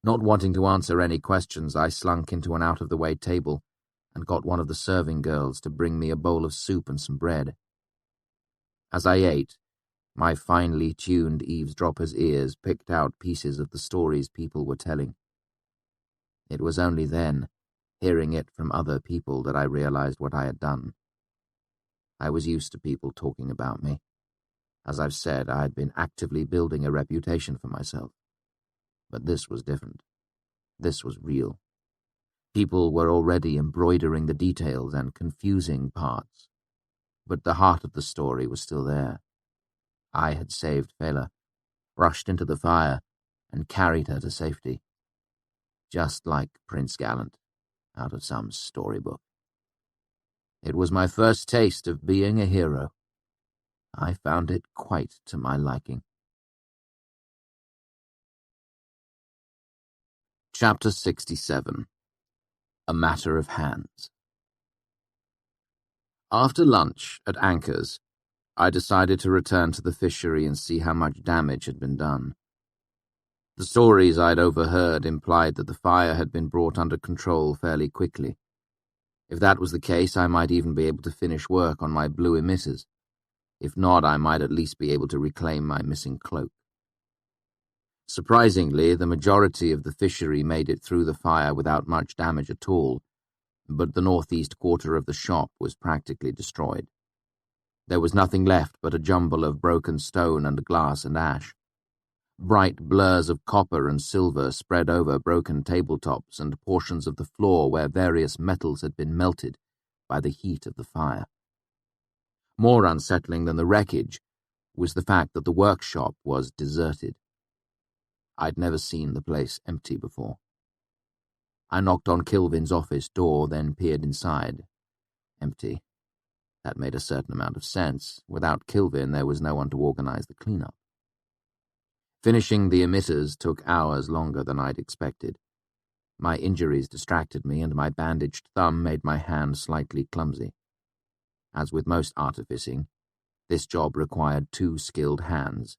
Not wanting to answer any questions, I slunk into an out-of-the-way table and got one of the serving girls to bring me a bowl of soup and some bread. As I ate, my finely tuned eavesdropper's ears picked out pieces of the stories people were telling. It was only then, hearing it from other people, that I realized what I had done. I was used to people talking about me. As I've said, I had been actively building a reputation for myself. But this was different. This was real. People were already embroidering the details and confusing parts. But the heart of the story was still there. I had saved Fela, rushed into the fire, and carried her to safety. Just like Prince Gallant, out of some storybook. It was my first taste of being a hero. I found it quite to my liking. Chapter 67. A Matter of Hands. After lunch at Anchor's, I decided to return to the fishery and see how much damage had been done. The stories I'd overheard implied that the fire had been brought under control fairly quickly. If that was the case, I might even be able to finish work on my blue emitters. If not, I might at least be able to reclaim my missing cloak. Surprisingly, the majority of the fishery made it through the fire without much damage at all, but the northeast quarter of the shop was practically destroyed. There was nothing left but a jumble of broken stone and glass and ash. Bright blurs of copper and silver spread over broken tabletops and portions of the floor where various metals had been melted by the heat of the fire. More unsettling than the wreckage was the fact that the workshop was deserted. I'd never seen the place empty before. I knocked on Kilvin's office door, then peered inside. Empty. That made a certain amount of sense. Without Kilvin, there was no one to organize the cleanup. Finishing the emitters took hours longer than I'd expected. My injuries distracted me, and my bandaged thumb made my hand slightly clumsy. As with most artificing, this job required 2 skilled hands.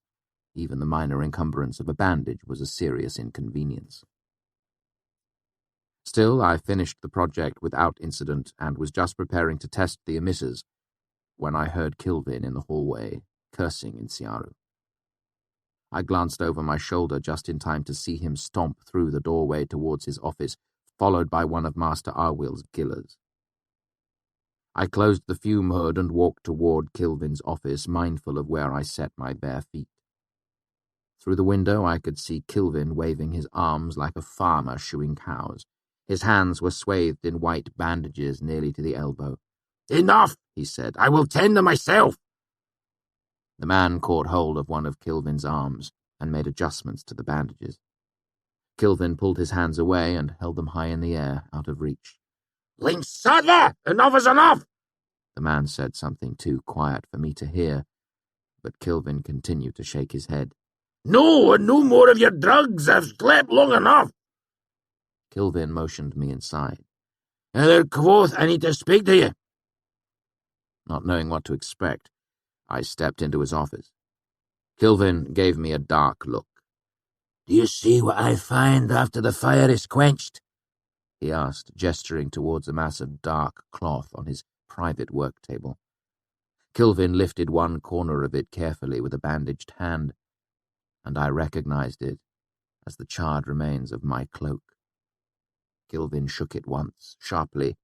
Even the minor encumbrance of a bandage was a serious inconvenience. Still, I finished the project without incident and was just preparing to test the emitters when I heard Kilvin in the hallway, cursing in Siaru. I glanced over my shoulder just in time to see him stomp through the doorway towards his office, followed by one of Master Arwill's gillers. I closed the fume hood and walked toward Kilvin's office, mindful of where I set my bare feet. Through the window I could see Kilvin waving his arms like a farmer shoeing cows. His hands were swathed in white bandages nearly to the elbow. "Enough," he said. "I will tend them myself." The man caught hold of one of Kilvin's arms and made adjustments to the bandages. Kilvin pulled his hands away and held them high in the air, out of reach. "Linksadler! Enough is enough!" The man said something too quiet for me to hear, but Kilvin continued to shake his head. "No, and no more of your drugs. I've slept long enough." Kilvin motioned me inside. "Kvothe, I need to speak to you." Not knowing what to expect, I stepped into his office. Kilvin gave me a dark look. "Do you see what I find after the fire is quenched?" he asked, gesturing towards a mass of dark cloth on his private work table. Kilvin lifted one corner of it carefully with a bandaged hand, and I recognized it as the charred remains of my cloak. Kilvin shook it once, sharply,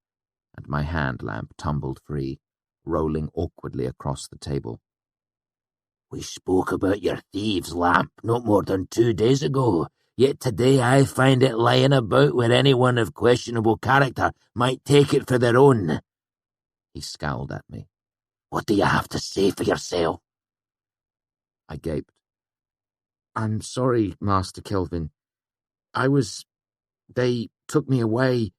and my hand lamp tumbled free, rolling awkwardly across the table. "We spoke about your thieves' lamp not more than 2 days ago, yet today I find it lying about where anyone of questionable character might take it for their own." He scowled at me. "What do you have to say for yourself?" I gaped. "I'm sorry, Master Kilvin. They took me away."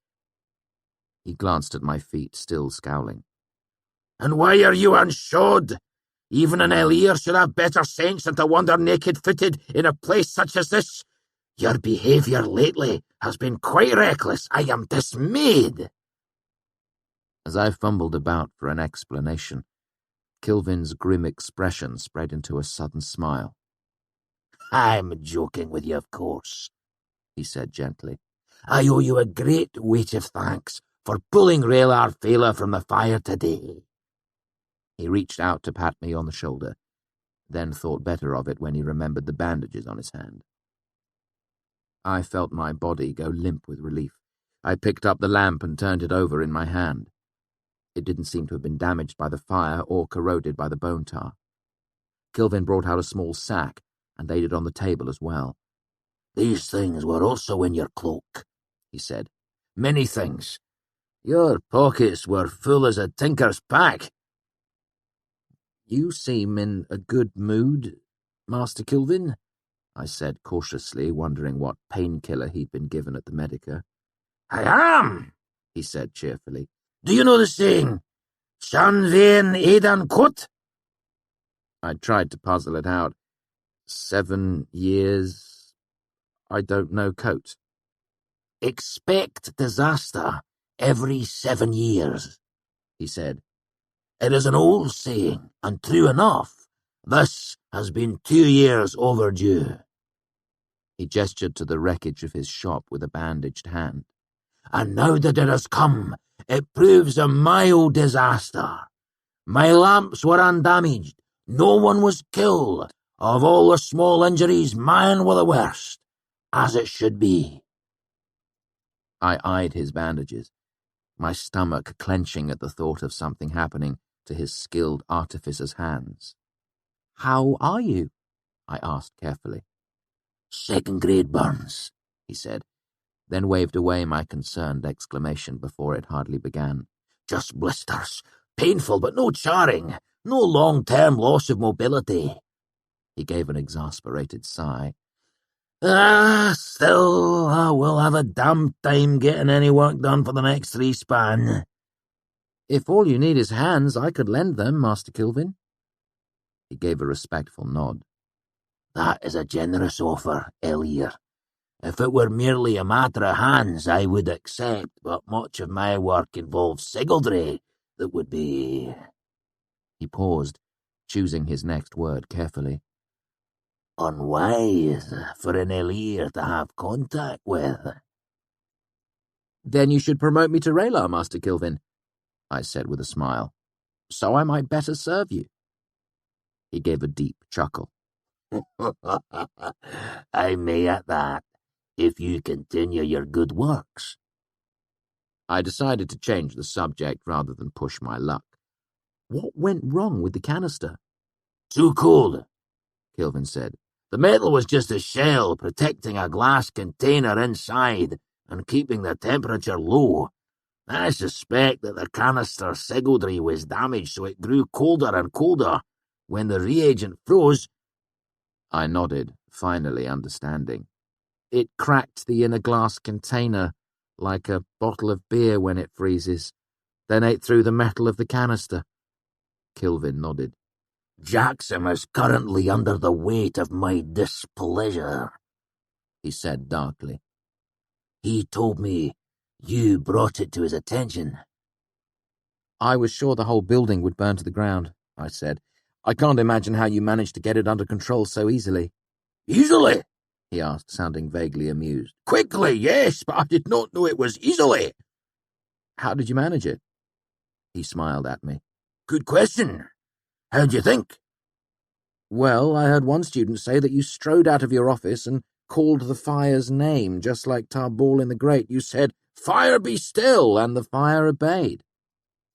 He glanced at my feet, still scowling. "And why are you unshod? Even an Elir should have better sense than to wander naked-footed in a place such as this. Your behaviour lately has been quite reckless. I am dismayed." As I fumbled about for an explanation, Kilvin's grim expression spread into a sudden smile. "I'm joking with you, of course," he said gently. "I owe you a great weight of thanks for pulling Raylar Fela from the fire today." He reached out to pat me on the shoulder, then thought better of it when he remembered the bandages on his hand. I felt my body go limp with relief. I picked up the lamp and turned it over in my hand. It didn't seem to have been damaged by the fire or corroded by the bone tar. Kilvin brought out a small sack and laid it on the table as well. "These things were also in your cloak," he said. "Many things. Your pockets were full as a tinker's pack." "You seem in a good mood, Master Kilvin," I said cautiously, wondering what painkiller he'd been given at the Medica. "I am," he said cheerfully. "Do you know the saying, Shan Vein Edan Kot?" I tried to puzzle it out. 7 years... I don't know coat. "Expect disaster every 7 years," he said. "It is an old saying, and true enough. This has been 2 years overdue." He gestured to the wreckage of his shop with a bandaged hand. "And now that it has come, it proves a mild disaster. My lamps were undamaged. No one was killed. Of all the small injuries, mine were the worst, as it should be." I eyed his bandages. my stomach clenching at the thought of something happening to his skilled artificer's hands. "How are you?" I asked carefully. "Second grade burns," he said, then waved away my concerned exclamation before it hardly began. "Just blisters. Painful, but no charring. No long-term loss of mobility." He gave an exasperated sigh. Still, I will have a damned time getting any work done for the next 3 span. "If all you need is hands, I could lend them, Master Kilvin." He gave a respectful nod. "That is a generous offer, Elir. If it were merely a matter of hands, I would accept, but much of my work involves sigildry that would be—" He paused, choosing his next word carefully. "Unwise for an Elir to have contact with." "Then you should promote me to Raylar, Master Kilvin," I said with a smile, "so I might better serve you." He gave a deep chuckle. "I may at that, if you continue your good works." I decided to change the subject rather than push my luck. What went wrong with the canister? "Too cold," Kilvin said. "The metal was just a shell protecting a glass container inside and keeping the temperature low. I suspect that the canister sigildry was damaged, so it grew colder and colder. When the reagent froze—" I nodded, finally understanding. "It cracked the inner glass container, like a bottle of beer when it freezes, then ate through the metal of the canister." Kilvin nodded. "Jackson is currently under the weight of my displeasure," he said darkly. "He told me you brought it to his attention." "I was sure the whole building would burn to the ground," I said. "I can't imagine how you managed to get it under control so easily." "Easily?" he asked, sounding vaguely amused. "Quickly, yes, but I did not know it was easily." "How did you manage it?" He smiled at me. "Good question. How do you think?" "Well, I heard one student say that you strode out of your office and called the fire's name, just like Tarball in the Great. You said, 'Fire, be still,' and the fire obeyed."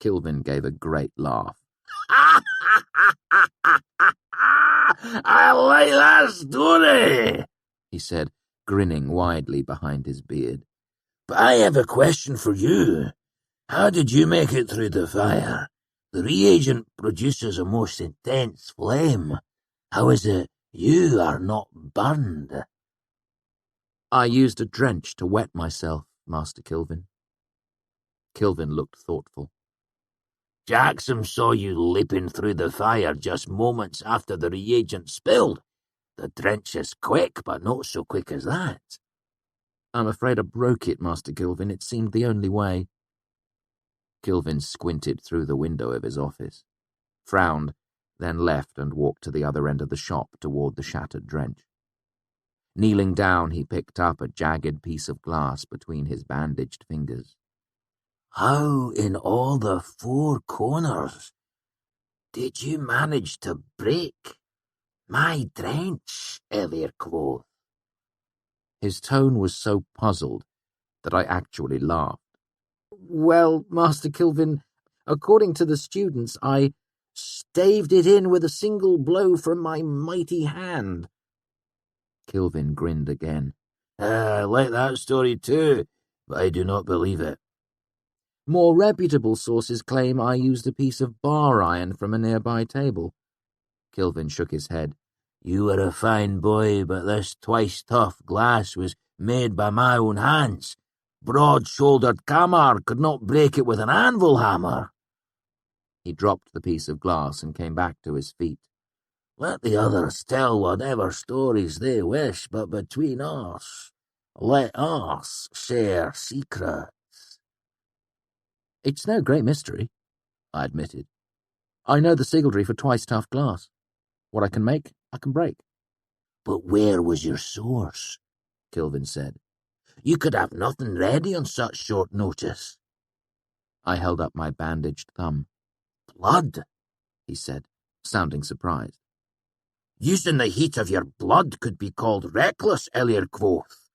Kilvin gave a great laugh. "I like that story," he said, grinning widely behind his beard. "But I have a question for you. How did you make it through the fire? The reagent produces a most intense flame. How is it you are not burned?" "I used a drench to wet myself, Master Kilvin." Kilvin looked thoughtful. "Jackson saw you leaping through the fire just moments after the reagent spilled. The drench is quick, but not so quick as that." "I'm afraid I broke it, Master Kilvin. It seemed the only way." Kilvin squinted through the window of his office, frowned, then left and walked to the other end of the shop toward the shattered drench. Kneeling down, he picked up a jagged piece of glass between his bandaged fingers. "How in all the 4 corners did you manage to break my drench, Elir Kvothe?" His tone was so puzzled that I actually laughed. "Well, Master Kilvin, according to the students, I staved it in with a single blow from my mighty hand." Kilvin grinned again. "I like that story too, but I do not believe it." "More reputable sources claim I used a piece of bar iron from a nearby table." Kilvin shook his head. "You were a fine boy, but this twice-tough glass was made by my own hands. Broad-shouldered Kamar could not break it with an anvil hammer." He dropped the piece of glass and came back to his feet. "Let the others tell whatever stories they wish, but between us, let us share secrets." "It's no great mystery," I admitted. "I know the sigildry for twice-tough glass. What I can make, I can break." "But where was your source?" Kilvin said. "You could have nothing ready on such short notice." I held up my bandaged thumb. "Blood," he said, sounding surprised. "Using the heat of your blood could be called reckless, Elir Kvothe.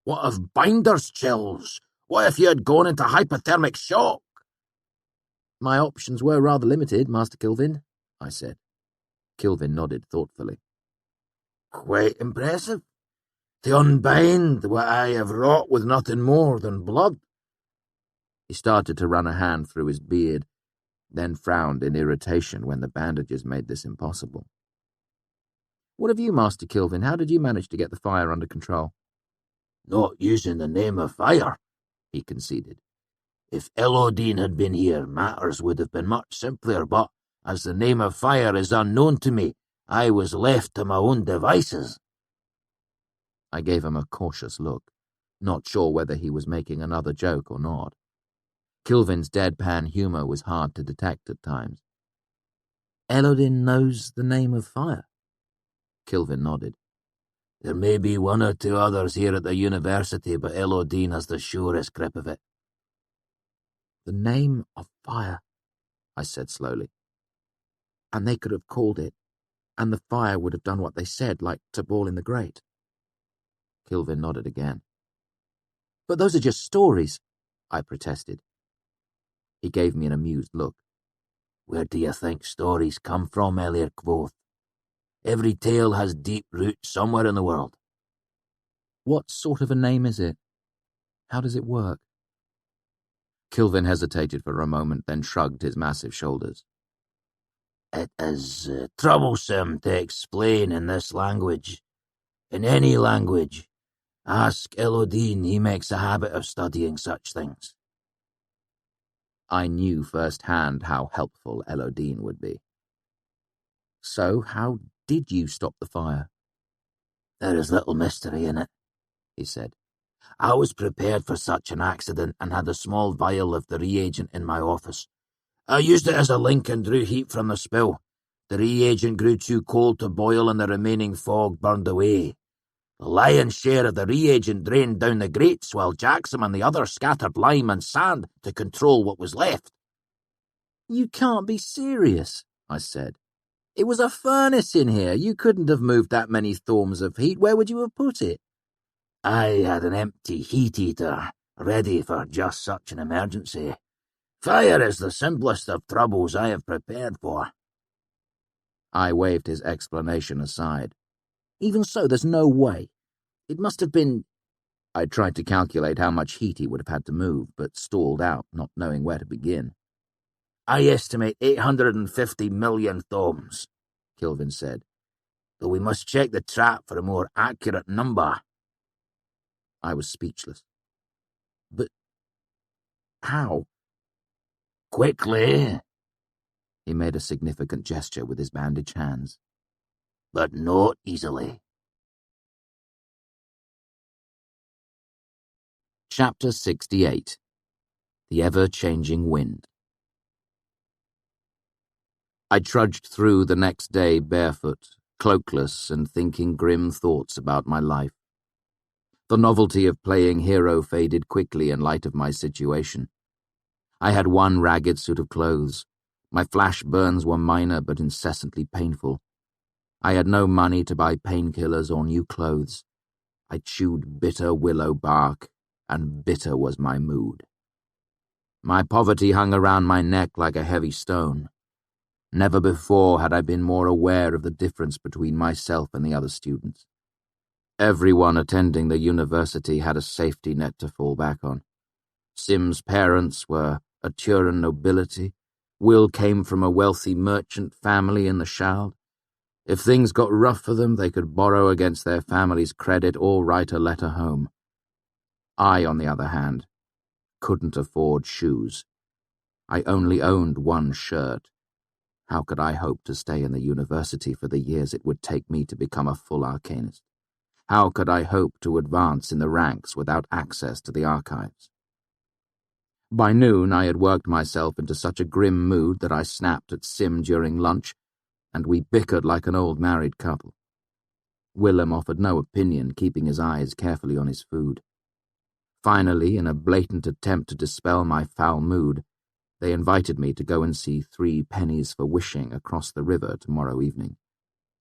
What of binder's chills, What if you had gone into hypothermic shock? My options were rather limited, Master Kilvin, I said. Kilvin nodded thoughtfully. Quite impressive. To unbind what I have wrought with nothing more than blood. He started to run a hand through his beard, then frowned in irritation when the bandages made this impossible. What of you, Master Kilvin? How did you manage to get the fire under control? Not using the name of fire, he conceded. If Elodine had been here, matters would have been much simpler, but as the name of fire is unknown to me, I was left to my own devices. I gave him a cautious look, not sure whether he was making another joke or not. Kilvin's deadpan humour was hard to detect at times. Elodin knows the name of fire? Kilvin nodded. There may be one or two others here at the university, but Elodine has the surest grip of it. The name of fire, I said slowly. And they could have called it, and the fire would have done what they said, like to ball in the grate. Kilvin nodded again. But those are just stories, I protested. He gave me an amused look. Where do you think stories come from, Elliot Kvothe? Every tale has deep roots somewhere in the world. What sort of a name is it? How does it work? Kilvin hesitated for a moment, then shrugged his massive shoulders. It is troublesome to explain in this language. In any language. Ask Elodine, he makes a habit of studying such things. I knew firsthand how helpful Elodine would be. So, how did you stop the fire? There is little mystery in it, he said. I was prepared for such an accident and had a small vial of the reagent in my office. I used it as a link and drew heat from the spill. The reagent grew too cold to boil and the remaining fog burned away. The lion's share of the reagent drained down the grates while Jackson and the others scattered lime and sand to control what was left. You can't be serious, I said. It was a furnace in here. You couldn't have moved that many thorns of heat. Where would you have put it? I had an empty heat eater, ready for just such an emergency. Fire is the simplest of troubles I have prepared for. I waved his explanation aside. Even so, there's no way. It must have been... I tried to calculate how much heat he would have had to move, but stalled out, not knowing where to begin. I estimate 850 million thoms, Kilvin said, though we must check the trap for a more accurate number. I was speechless. But how? Quickly. He made a significant gesture with his bandaged hands. But not easily. Chapter 68. The Ever-Changing Wind. I trudged through the next day barefoot, cloakless, and thinking grim thoughts about my life. The novelty of playing hero faded quickly in light of my situation. I had one ragged suit of clothes. My flash burns were minor but incessantly painful. I had no money to buy painkillers or new clothes. I chewed bitter willow bark, and bitter was my mood. My poverty hung around my neck like a heavy stone. Never before had I been more aware of the difference between myself and the other students. Everyone attending the university had a safety net to fall back on. Sim's parents were a Turan nobility. Will came from a wealthy merchant family in the Shald. If things got rough for them, they could borrow against their family's credit or write a letter home. I, on the other hand, couldn't afford shoes. I only owned one shirt. How could I hope to stay in the university for the years it would take me to become a full arcanist? How could I hope to advance in the ranks without access to the archives? By noon I had worked myself into such a grim mood that I snapped at Sim during lunch, and we bickered like an old married couple. Willem offered no opinion, keeping his eyes carefully on his food. Finally, in a blatant attempt to dispel my foul mood, they invited me to go and see 3 pennies for wishing across the river tomorrow evening.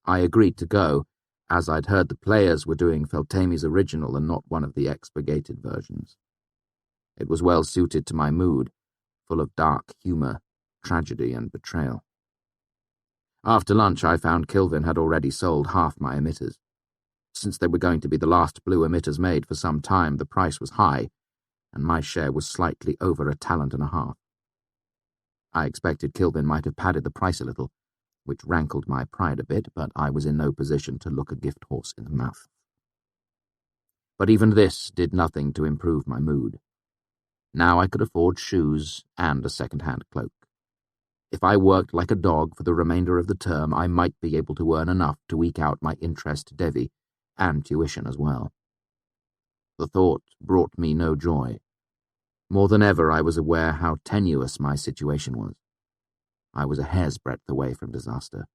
I agreed to go, as I'd heard the players were doing Feltami's original and not one of the expurgated versions. It was well suited to my mood, full of dark humour, tragedy and betrayal. After lunch, I found Kilvin had already sold half my emitters. Since they were going to be the last blue emitters made for some time, the price was high, and my share was slightly over $1.50. I expected Kilvin might have padded the price a little, which rankled my pride a bit, but I was in no position to look a gift horse in the mouth. But even this did nothing to improve my mood. Now I could afford shoes and a second-hand cloak. If I worked like a dog for the remainder of the term, I might be able to earn enough to eke out my interest to Devi and tuition as well. The thought brought me no joy. More than ever, I was aware how tenuous my situation was. I was a hair's breadth away from disaster.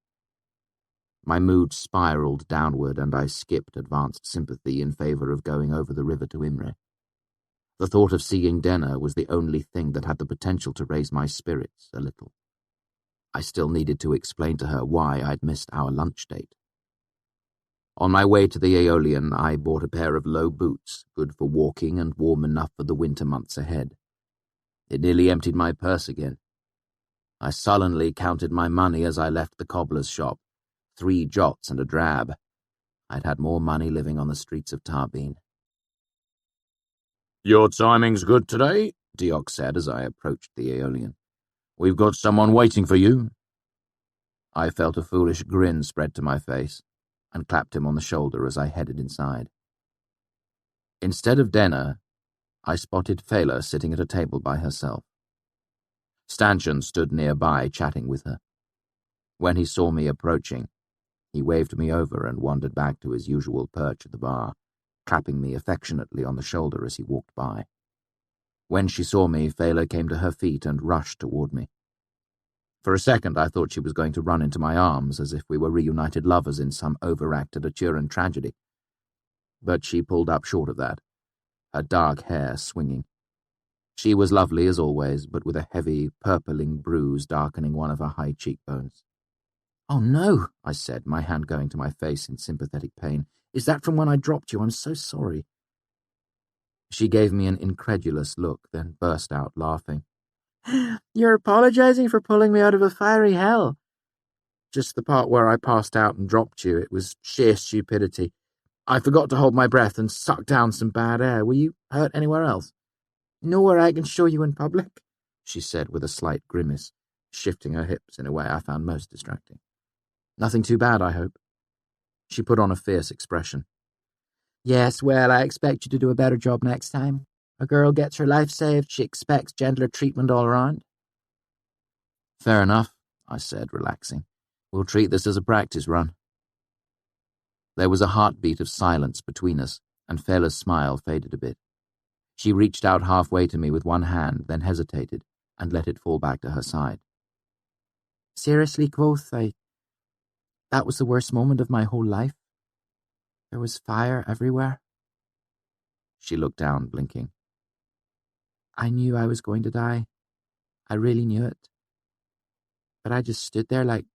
My mood spiraled downward, and I skipped advanced sympathy in favor of going over the river to Imre. The thought of seeing Denna was the only thing that had the potential to raise my spirits a little. I still needed to explain to her why I'd missed our lunch date. On my way to the Aeolian, I bought a pair of low boots, good for walking and warm enough for the winter months ahead. It nearly emptied my purse again. I sullenly counted my money as I left the cobbler's shop, 3 jots and a drab. I'd had more money living on the streets of Tarbeen. "Your timing's good today," Diok said as I approached the Aeolian. "We've got someone waiting for you." I felt a foolish grin spread to my face and clapped him on the shoulder as I headed inside. Instead of Denna, I spotted Fela sitting at a table by herself. Stanchion stood nearby, chatting with her. When he saw me approaching, he waved me over and wandered back to his usual perch at the bar, clapping me affectionately on the shoulder as he walked by. When she saw me, Fela came to her feet and rushed toward me. For a second, I thought she was going to run into my arms, as if we were reunited lovers in some overacted Aturan tragedy. But she pulled up short of that, her dark hair swinging. She was lovely as always, but with a heavy, purpling bruise darkening one of her high cheekbones. "Oh no," I said, my hand going to my face in sympathetic pain. "Is that from when I dropped you? I'm so sorry." She gave me an incredulous look, then burst out laughing. "You're apologizing for pulling me out of a fiery hell." "Just the part where I passed out and dropped you. It was sheer stupidity. I forgot to hold my breath and sucked down some bad air. Were you hurt anywhere else?" "Nowhere I can show you in public," she said with a slight grimace, shifting her hips in a way I found most distracting. "Nothing too bad, I hope?" She put on a fierce expression. "Yes, well, I expect you to do a better job next time. A girl gets her life saved, she expects gentler treatment all around." "Fair enough," I said, relaxing. "We'll treat this as a practice run." There was a heartbeat of silence between us, and Fela's smile faded a bit. She reached out halfway to me with one hand, then hesitated, and let it fall back to her side. "Seriously, Kvothe, that was the worst moment of my whole life. There was fire everywhere." She looked down, blinking. "I knew I was going to die. I really knew it. But I just stood there like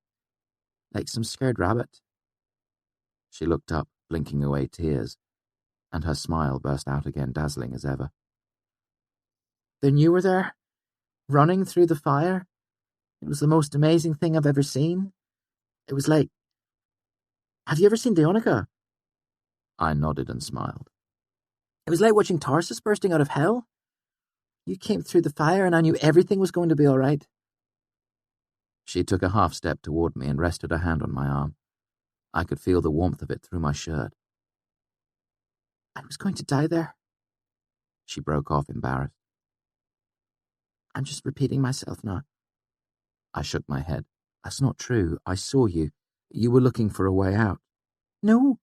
some scared rabbit." She looked up, blinking away tears, and her smile burst out again, dazzling as ever. "Then you were there, running through the fire. It was the most amazing thing I've ever seen. It was like... Have you ever seen Deonica?" I nodded and smiled. "It was like watching Tarsus bursting out of hell. You came through the fire and I knew everything was going to be all right." She took a half step toward me and rested a hand on my arm. I could feel the warmth of it through my shirt. "I was going to die there." She broke off, embarrassed. "I'm just repeating myself now." I shook my head. "That's not true. I saw you. You were looking for a way out." "No,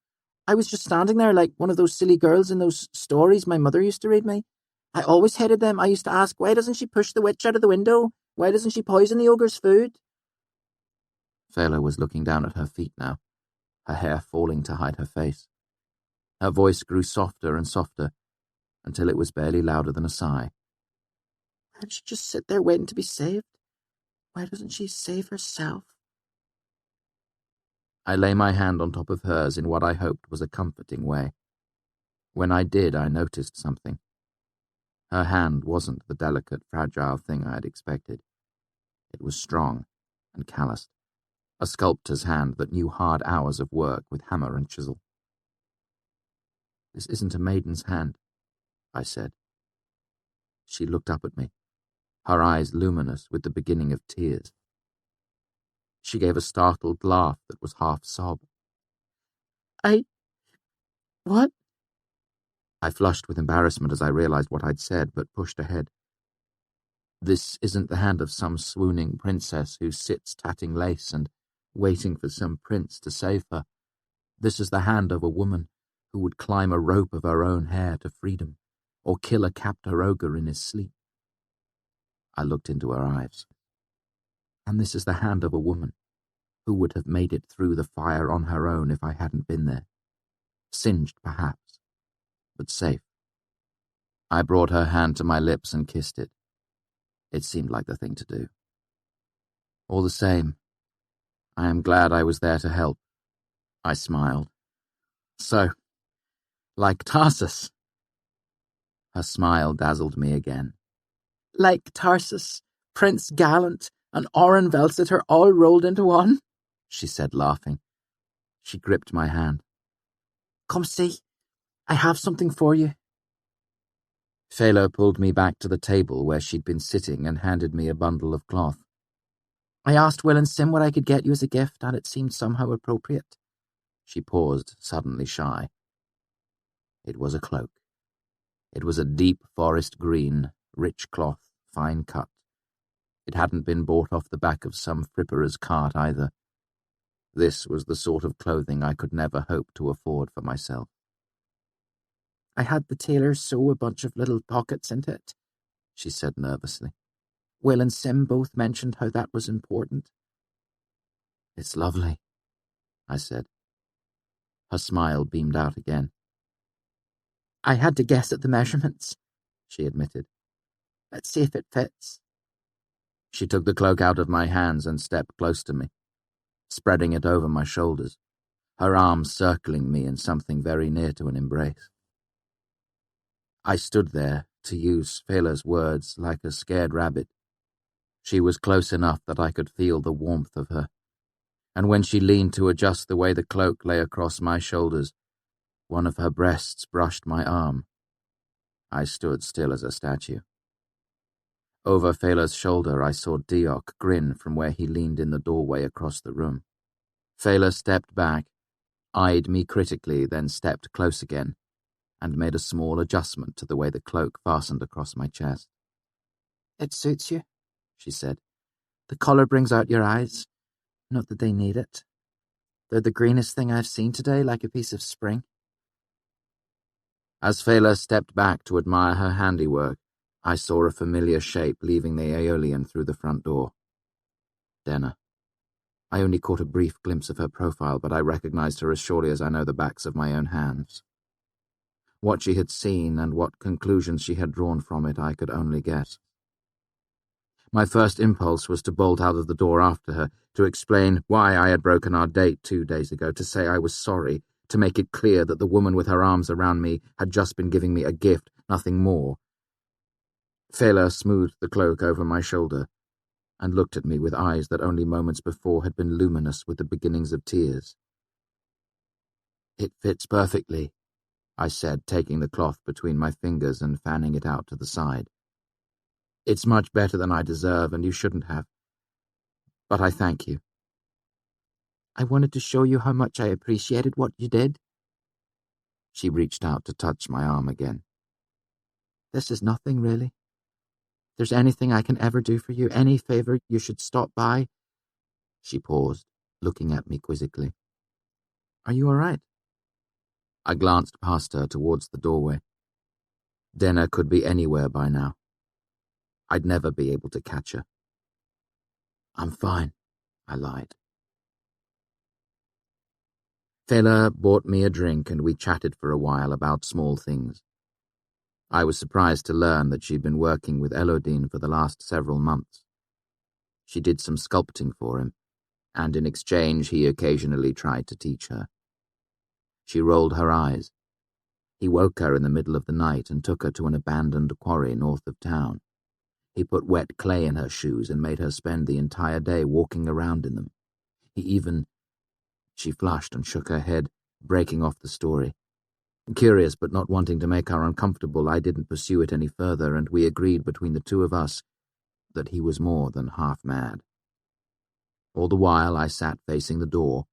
I was just standing there like one of those silly girls in those stories my mother used to read me. I always hated them. I used to ask, why doesn't she push the witch out of the window? Why doesn't she poison the ogre's food?" Fela was looking down at her feet now, her hair falling to hide her face. Her voice grew softer and softer, until it was barely louder than a sigh. "Why does she just sit there waiting to be saved? Why doesn't she save herself?" I lay my hand on top of hers in what I hoped was a comforting way. When I did, I noticed something. Her hand wasn't the delicate, fragile thing I had expected. It was strong and calloused, a sculptor's hand that knew hard hours of work with hammer and chisel. "This isn't a maiden's hand," I said. She looked up at me, her eyes luminous with the beginning of tears. She gave a startled laugh that was half sob. What?" I flushed with embarrassment as I realized what I'd said, but pushed ahead. "This isn't the hand of some swooning princess who sits tatting lace and waiting for some prince to save her. This is the hand of a woman who would climb a rope of her own hair to freedom, or kill a captor ogre in his sleep." I looked into her eyes. "And this is the hand of a woman who would have made it through the fire on her own if I hadn't been there. Singed, perhaps, but safe." I brought her hand to my lips and kissed it. It seemed like the thing to do. "All the same, I am glad I was there to help." I smiled. "So, like Tarsus?" Her smile dazzled me again. "Like Tarsus, Prince Gallant, and Orenvelseter all rolled into one?" she said, laughing. She gripped my hand. "Come see, I have something for you." Phalo pulled me back to the table where she'd been sitting and handed me a bundle of cloth. "I asked Will and Sim what I could get you as a gift, and it seemed somehow appropriate." She paused, suddenly shy. It was a cloak. It was a deep forest green, rich cloth, fine cut. It hadn't been bought off the back of some fripperer's cart either. This was the sort of clothing I could never hope to afford for myself. "I had the tailor sew a bunch of little pockets into it," she said nervously. "Will and Sim both mentioned how that was important." "It's lovely," I said. Her smile beamed out again. "I had to guess at the measurements," she admitted. "Let's see if it fits." She took the cloak out of my hands and stepped close to me, spreading it over my shoulders, her arms circling me in something very near to an embrace. I stood there, to use Phala's words, like a scared rabbit. She was close enough that I could feel the warmth of her, and when she leaned to adjust the way the cloak lay across my shoulders, one of her breasts brushed my arm. I stood still as a statue. Over Phala's shoulder I saw Diok grin from where he leaned in the doorway across the room. Phala stepped back, eyed me critically, then stepped close again, and made a small adjustment to the way the cloak fastened across my chest. "It suits you," she said. "The colour brings out your eyes. Not that they need it. They're the greenest thing I've seen today, like a piece of spring." As Phala stepped back to admire her handiwork, I saw a familiar shape leaving the Aeolian through the front door. Denna. I only caught a brief glimpse of her profile, but I recognized her as surely as I know the backs of my own hands. What she had seen and what conclusions she had drawn from it I could only guess. My first impulse was to bolt out of the door after her, to explain why I had broken our date 2 days ago, to say I was sorry, to make it clear that the woman with her arms around me had just been giving me a gift, nothing more. Phala smoothed the cloak over my shoulder and looked at me with eyes that only moments before had been luminous with the beginnings of tears. "It fits perfectly," I said, taking the cloth between my fingers and fanning it out to the side. "It's much better than I deserve, and you shouldn't have. But I thank you." "I wanted to show you how much I appreciated what you did." She reached out to touch my arm again. "This is nothing, really. If there's anything I can ever do for you, any favour, you should stop by." She paused, looking at me quizzically. "Are you all right?" I glanced past her towards the doorway. Denna could be anywhere by now. I'd never be able to catch her. "I'm fine," I lied. Phala bought me a drink and we chatted for a while about small things. I was surprised to learn that she'd been working with Elodine for the last several months. She did some sculpting for him, and in exchange he occasionally tried to teach her. She rolled her eyes. He woke her in the middle of the night and took her to an abandoned quarry north of town. He put wet clay in her shoes and made her spend the entire day walking around in them. She flushed and shook her head, breaking off the story. Curious but not wanting to make her uncomfortable, I didn't pursue it any further, and we agreed between the two of us that he was more than half mad. All the while I sat facing the door,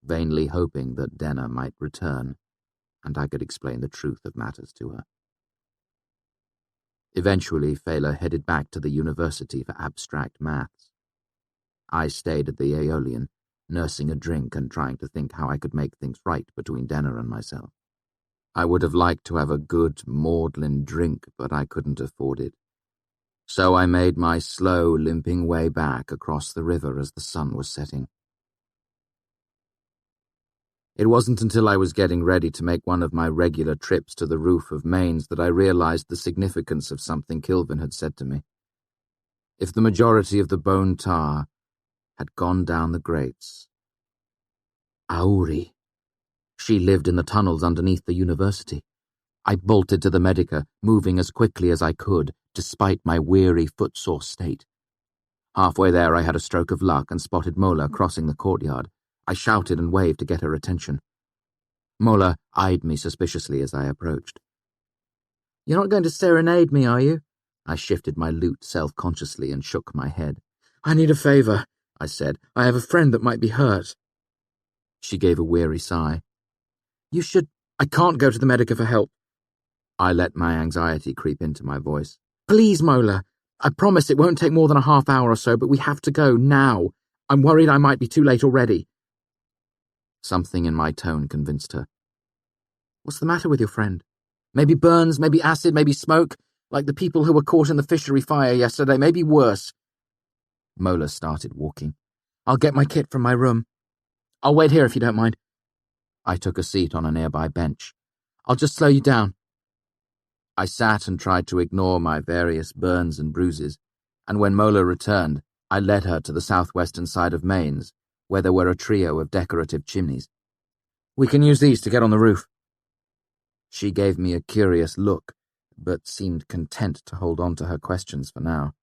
vainly hoping that Denner might return, and I could explain the truth of matters to her. Eventually, Fela headed back to the university for abstract maths. I stayed at the Aeolian, nursing a drink and trying to think how I could make things right between Denner and myself. I would have liked to have a good maudlin drink, but I couldn't afford it. So I made my slow, limping way back across the river as the sun was setting. It wasn't until I was getting ready to make one of my regular trips to the roof of Mainz that I realized the significance of something Kilvin had said to me. If the majority of the bone tar had gone down the grates. Auri. She lived in the tunnels underneath the university. I bolted to the Medica, moving as quickly as I could, despite my weary, footsore state. Halfway there I had a stroke of luck and spotted Mola crossing the courtyard. I shouted and waved to get her attention. Mola eyed me suspiciously as I approached. "You're not going to serenade me, are you?" I shifted my lute self-consciously and shook my head. "I need a favour," I said. "I have a friend that might be hurt." She gave a weary sigh. I can't go to the Medica for help." I let my anxiety creep into my voice. "Please, Mola. I promise it won't take more than a half hour or so, but we have to go, now. I'm worried I might be too late already." Something in my tone convinced her. "What's the matter with your friend? Maybe burns, maybe acid, maybe smoke, like the people who were caught in the fishery fire yesterday, maybe worse." Mola started walking. "I'll get my kit from my room. I'll wait here if you don't mind." I took a seat on a nearby bench. "I'll just slow you down." I sat and tried to ignore my various burns and bruises, and when Mola returned, I led her to the southwestern side of Mainz, where there were a trio of decorative chimneys. "We can use these to get on the roof." She gave me a curious look, but seemed content to hold on to her questions for now.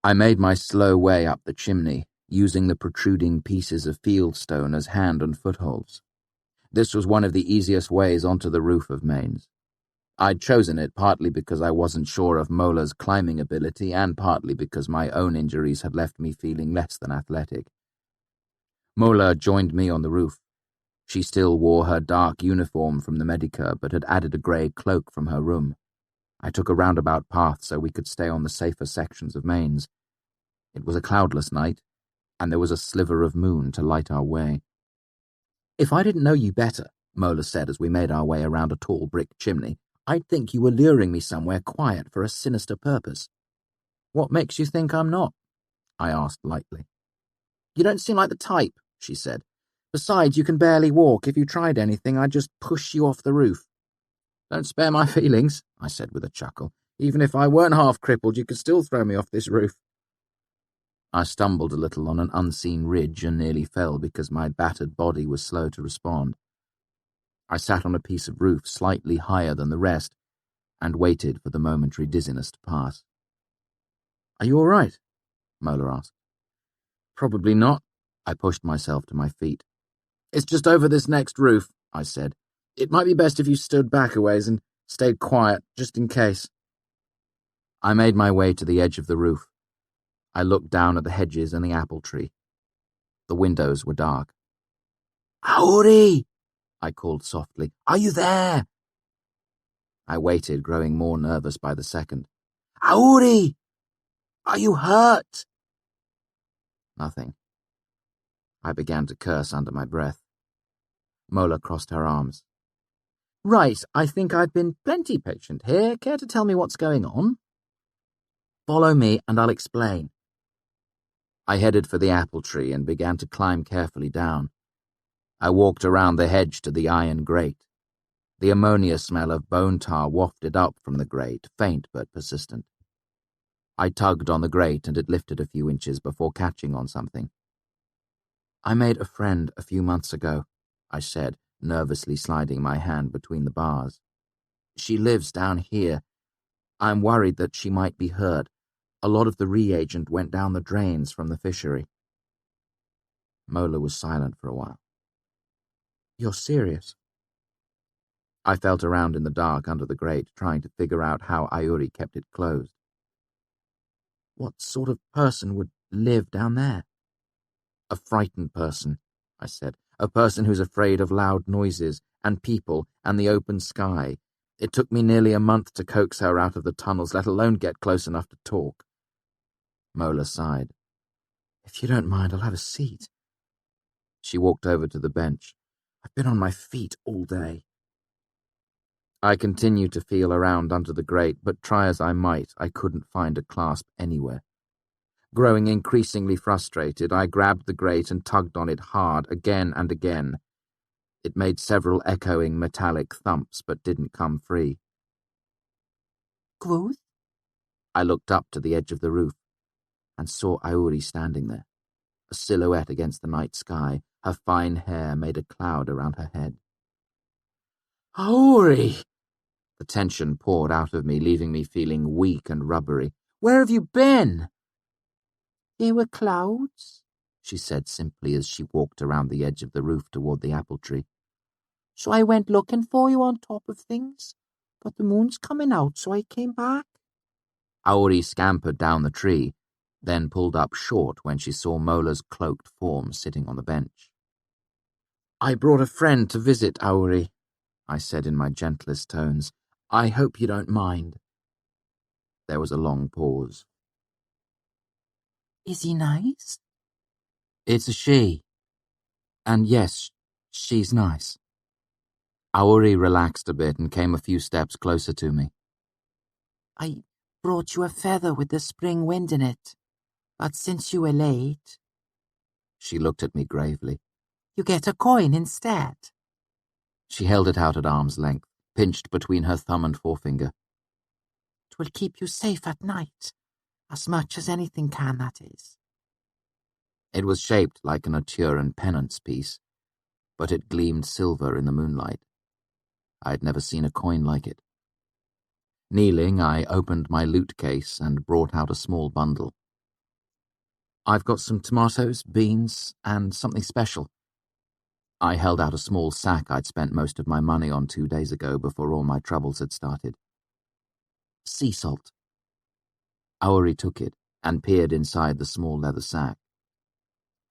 I made my slow way up the chimney, using the protruding pieces of fieldstone as hand and footholds. This was one of the easiest ways onto the roof of Mainz. I'd chosen it partly because I wasn't sure of Mola's climbing ability and partly because my own injuries had left me feeling less than athletic. Mola joined me on the roof. She still wore her dark uniform from the Medica, but had added a grey cloak from her room. I took a roundabout path so we could stay on the safer sections of Mainz. It was a cloudless night, and there was a sliver of moon to light our way. "If I didn't know you better," Mola said as we made our way around a tall brick chimney, "I'd think you were luring me somewhere quiet for a sinister purpose." "What makes you think I'm not?" I asked lightly. "You don't seem like the type," she said. "Besides, you can barely walk. If you tried anything, I'd just push you off the roof." "Don't spare my feelings," I said with a chuckle. "Even if I weren't half crippled, you could still throw me off this roof." I stumbled a little on an unseen ridge and nearly fell because my battered body was slow to respond. I sat on a piece of roof slightly higher than the rest and waited for the momentary dizziness to pass. "Are you all right?" Mola asked. "Probably not." I pushed myself to my feet. "It's just over this next roof," I said. "It might be best if you stood back a ways and stayed quiet, just in case." I made my way to the edge of the roof. I looked down at the hedges and the apple tree. The windows were dark. "Auri!" I called softly. "Are you there?" I waited, growing more nervous by the second. "Auri! Are you hurt?" Nothing. I began to curse under my breath. Mola crossed her arms. "Right, I think I've been plenty patient here. Care to tell me what's going on?" "Follow me and I'll explain." I headed for the apple tree and began to climb carefully down. I walked around the hedge to the iron grate. The ammonia smell of bone tar wafted up from the grate, faint but persistent. I tugged on the grate and it lifted a few inches before catching on something. "I made a friend a few months ago," I said, nervously sliding my hand between the bars. She lives down here. I'm worried that she might be hurt. A lot of the reagent went down the drains from the fishery. Mola was silent for a while. You're serious? I felt around in the dark under the grate, trying to figure out how Iuri kept it closed. What sort of person would live down there? A frightened person, I said. A person who's afraid of loud noises and people and the open sky. It took me nearly a month to coax her out of the tunnels, let alone get close enough to talk. Mola sighed. If you don't mind, I'll have a seat. She walked over to the bench. I've been on my feet all day. I continued to feel around under the grate, but try as I might, I couldn't find a clasp anywhere. Growing increasingly frustrated, I grabbed the grate and tugged on it hard again and again. It made several echoing metallic thumps, but didn't come free. Kvothe? I looked up to the edge of the roof and saw Iuri standing there, a silhouette against the night sky. Her fine hair made a cloud around her head. Iuri! The tension poured out of me, leaving me feeling weak and rubbery. Where have you been? There were clouds, she said simply as she walked around the edge of the roof toward the apple tree. So I went looking for you on top of things, but the moon's coming out, so I came back. Iuri scampered down the tree, then pulled up short when she saw Mola's cloaked form sitting on the bench. I brought a friend to visit, Iuri, I said in my gentlest tones. I hope you don't mind. There was a long pause. Is he nice? It's a she. And yes, she's nice. Iuri relaxed a bit and came a few steps closer to me. I brought you a feather with the spring wind in it, but since you were late... She looked at me gravely. You get a coin instead. She held it out at arm's length, pinched between her thumb and forefinger. It will keep you safe at night, as much as anything can, that is. It was shaped like an Aturan penance piece, but it gleamed silver in the moonlight. I had never seen a coin like it. Kneeling, I opened my loot case and brought out a small bundle. I've got some tomatoes, beans, and something special. I held out a small sack I'd spent most of my money on 2 days ago before all my troubles had started. Sea salt. Iuri took it and peered inside the small leather sack.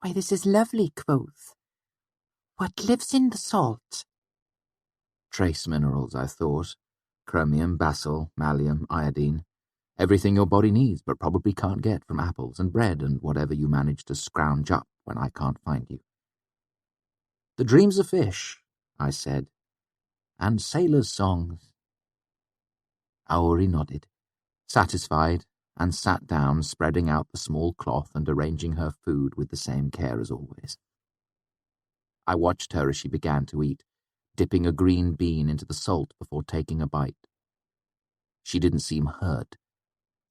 Why, this is lovely, Kvothe. What lives in the salt? Trace minerals, I thought. Chromium, basil, malleum, iodine. Everything your body needs but probably can't get from apples and bread and whatever you manage to scrounge up when I can't find you. The dreams of fish, I said, and sailors' songs. Iuri nodded, satisfied, and sat down, spreading out the small cloth and arranging her food with the same care as always. I watched her as she began to eat, dipping a green bean into the salt before taking a bite. She didn't seem hurt,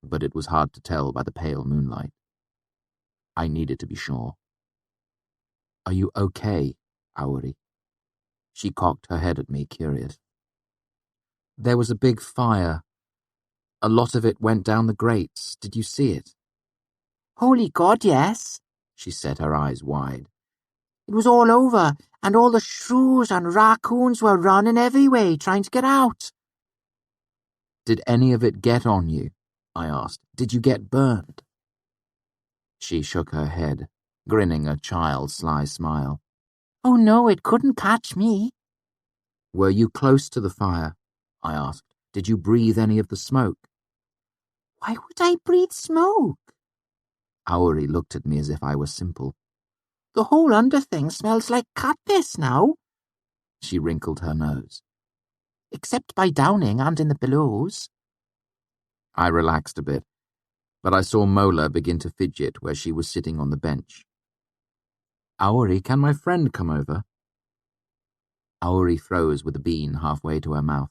but it was hard to tell by the pale moonlight. I needed to be sure. Are you okay, Iuri? She cocked her head at me, curious. There was a big fire. A lot of it went down the grates. Did you see it? Holy God, yes, she said, her eyes wide. It was all over, and all the shrews and raccoons were running every way, trying to get out. Did any of it get on you? I asked. Did you get burned? She shook her head, grinning a child's sly smile. Oh no, it couldn't catch me. Were you close to the fire? I asked. Did you breathe any of the smoke? Why would I breathe smoke? Iuri looked at me as if I were simple. The whole under thing smells like cat piss now. She wrinkled her nose. Except by downing and in the billows. I relaxed a bit, but I saw Mola begin to fidget where she was sitting on the bench. Iuri, can my friend come over? Iuri froze with a bean halfway to her mouth,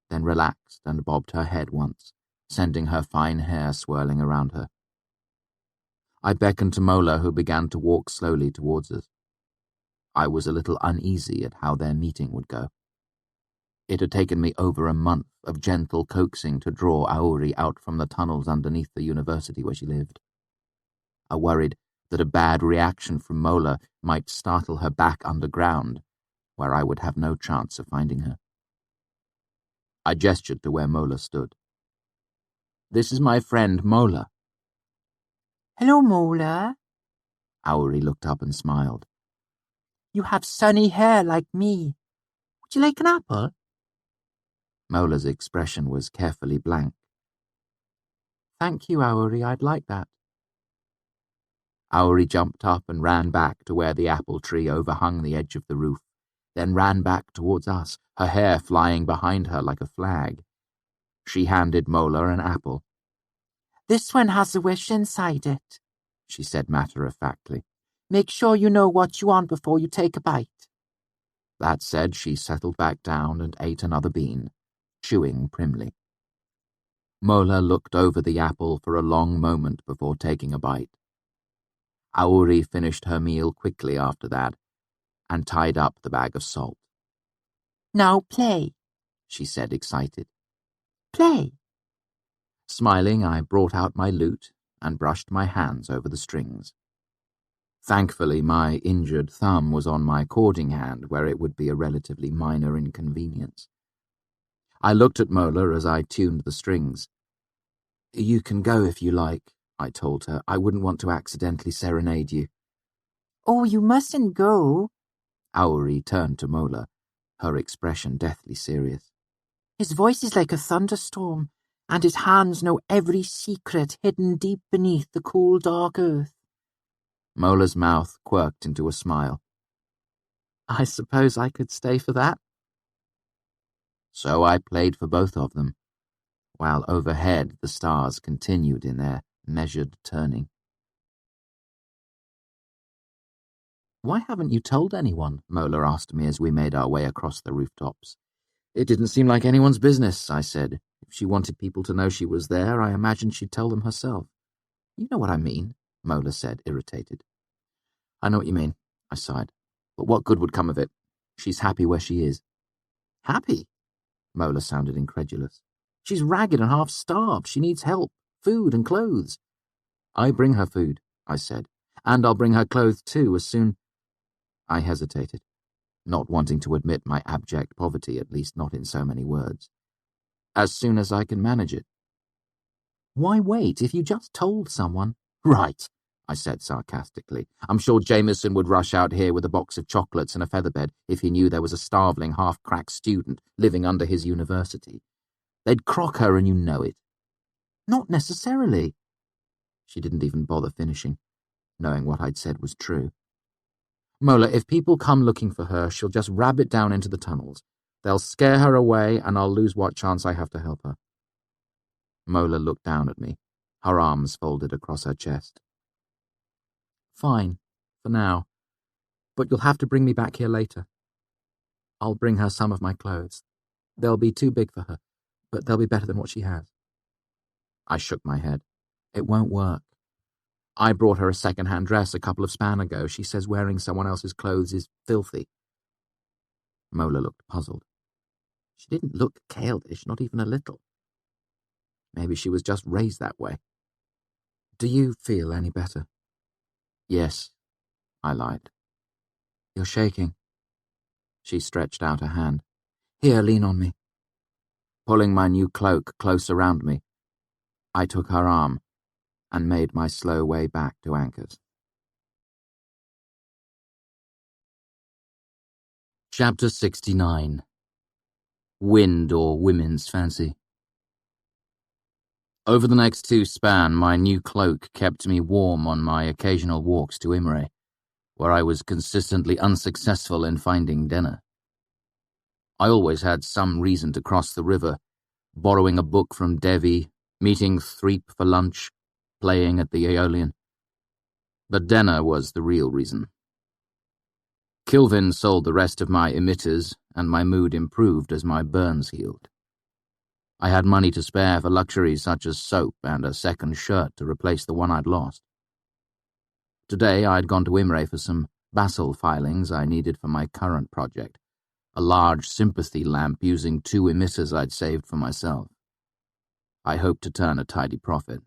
then relaxed and bobbed her head once, sending her fine hair swirling around her. I beckoned to Mola, who began to walk slowly towards us. I was a little uneasy at how their meeting would go. It had taken me over a month of gentle coaxing to draw Auri out from the tunnels underneath the university where she lived. I worried that a bad reaction from Mola might startle her back underground, where I would have no chance of finding her. I gestured to where Mola stood. "This is my friend Mola." "Hello, Mola." Auri looked up and smiled. "You have sunny hair like me. Would you like an apple?" Mola's expression was carefully blank. "Thank you, Auri, I'd like that." Auri jumped up and ran back to where the apple tree overhung the edge of the roof, then ran back towards us, her hair flying behind her like a flag. She handed Mola an apple. "This one has a wish inside it," she said matter-of-factly. "Make sure you know what you want before you take a bite." That said, she settled back down and ate another bean, chewing primly. Mola looked over the apple for a long moment before taking a bite. Auri finished her meal quickly after that and tied up the bag of salt. "Now play," she said, excited. "Play." Smiling, I brought out my lute and brushed my hands over the strings. Thankfully, my injured thumb was on my cording hand, where it would be a relatively minor inconvenience. I looked at Mola as I tuned the strings. "You can go if you like," I told her. "I wouldn't want to accidentally serenade you." "Oh, you mustn't go." Auri turned to Mola, her expression deathly serious. "His voice is like a thunderstorm, and his hands know every secret hidden deep beneath the cool, dark earth." Mola's mouth quirked into a smile. "I suppose I could stay for that?" So I played for both of them, while overhead the stars continued in their measured turning. "Why haven't you told anyone?" Mola asked me as we made our way across the rooftops. "It didn't seem like anyone's business," I said. "If she wanted people to know she was there, I imagined she'd tell them herself." "You know what I mean," Mola said, irritated. "I know what you mean," I sighed. "But what good would come of it? She's happy where she is." "Happy?" Mola sounded incredulous. "She's ragged and half-starved. She needs help, food and clothes." "I bring her food," I said, "and I'll bring her clothes too as soon—" I hesitated, not wanting to admit my abject poverty, at least not in so many words. "As soon as I can manage it." "Why wait if you just told someone?" "Right," I said sarcastically. "I'm sure Jameson would rush out here with a box of chocolates and a featherbed if he knew there was a starveling, half-cracked student living under his university. They'd crock her and you know it." "Not necessarily." She didn't even bother finishing, knowing what I'd said was true. "Mola, if people come looking for her, she'll just rabbit down into the tunnels. They'll scare her away and I'll lose what chance I have to help her." Mola looked down at me, her arms folded across her chest. "Fine, for now. But you'll have to bring me back here later. I'll bring her some of my clothes. They'll be too big for her, but they'll be better than what she has." I shook my head. "It won't work. I brought her a second-hand dress a couple of span ago. She says wearing someone else's clothes is filthy." Mola looked puzzled. She didn't look Kael'dish, not even a little. Maybe she was just raised that way. "Do you feel any better?" "Yes," I lied. "You're shaking." She stretched out a hand. "Here, lean on me." Pulling my new cloak close around me, I took her arm and made my slow way back to anchors. Chapter 69. Wind or Women's Fancy. Over the next 2 span, my new cloak kept me warm on my occasional walks to Imre, where I was consistently unsuccessful in finding dinner. I always had some reason to cross the river, borrowing a book from Devi, meeting Threep for lunch, playing at the Aeolian. But Denner was the real reason. Kilvin sold the rest of my emitters, and my mood improved as my burns healed. I had money to spare for luxuries such as soap and a second shirt to replace the one I'd lost. Today I'd gone to Imre for some Basel filings I needed for my current project, a large sympathy lamp using 2 emitters I'd saved for myself. I hoped to turn a tidy profit.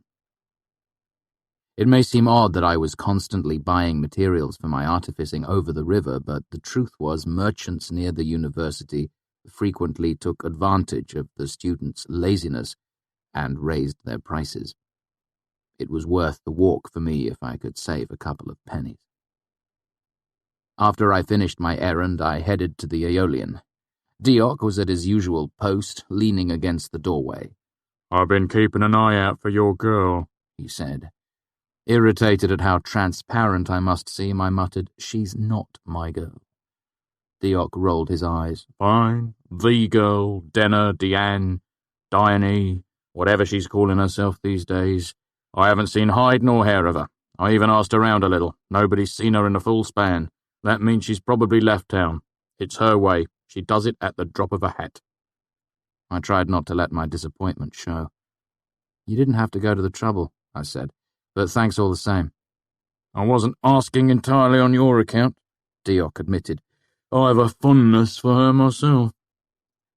It may seem odd that I was constantly buying materials for my artificing over the river, but the truth was merchants near the university frequently took advantage of the students' laziness and raised their prices. It was worth the walk for me if I could save a couple of pennies. After I finished my errand, I headed to the Aeolian. Deoc was at his usual post, leaning against the doorway. "I've been keeping an eye out for your girl," he said. Irritated at how transparent I must seem, I muttered, "She's not my girl." Deoc rolled his eyes. "Fine. The girl, Denna, Deanne, Diane, whatever she's calling herself these days. I haven't seen hide nor hair of her. I even asked around a little. Nobody's seen her in a full span. That means she's probably left town. It's her way. She does it at the drop of a hat." I tried not to let my disappointment show. "You didn't have to go to the trouble," I said, "but thanks all the same." "I wasn't asking entirely on your account," Deoc admitted. "I have a fondness for her myself."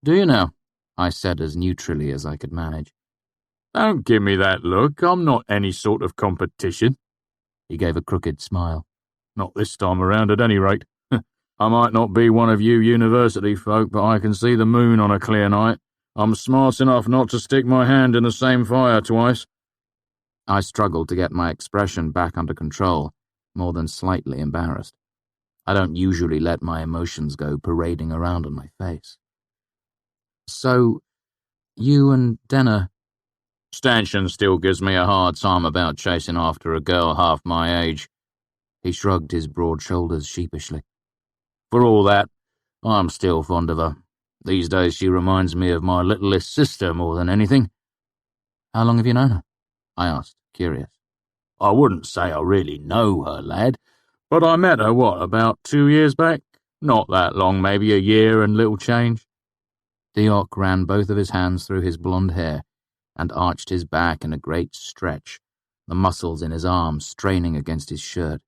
"Do you now?" I said as neutrally as I could manage. "Don't give me that look. I'm not any sort of competition." He gave a crooked smile. "Not this time around, at any rate. I might not be one of you university folk, but I can see the moon on a clear night. I'm smart enough not to stick my hand in the same fire twice." I struggled to get my expression back under control, more than slightly embarrassed. I don't usually let my emotions go parading around on my face. "So, you and Denna—" "Stanchion still gives me a hard time about chasing after a girl half my age." He shrugged his broad shoulders sheepishly. "For all that, I'm still fond of her. These days she reminds me of my littlest sister more than anything." "How long have you known her?" I asked, curious. "I wouldn't say I really know her, lad, but I met her, about 2 years back? Not that long, maybe a year and little change." Deoc ran both of his hands through his blonde hair and arched his back in a great stretch, the muscles in his arms straining against his shirt.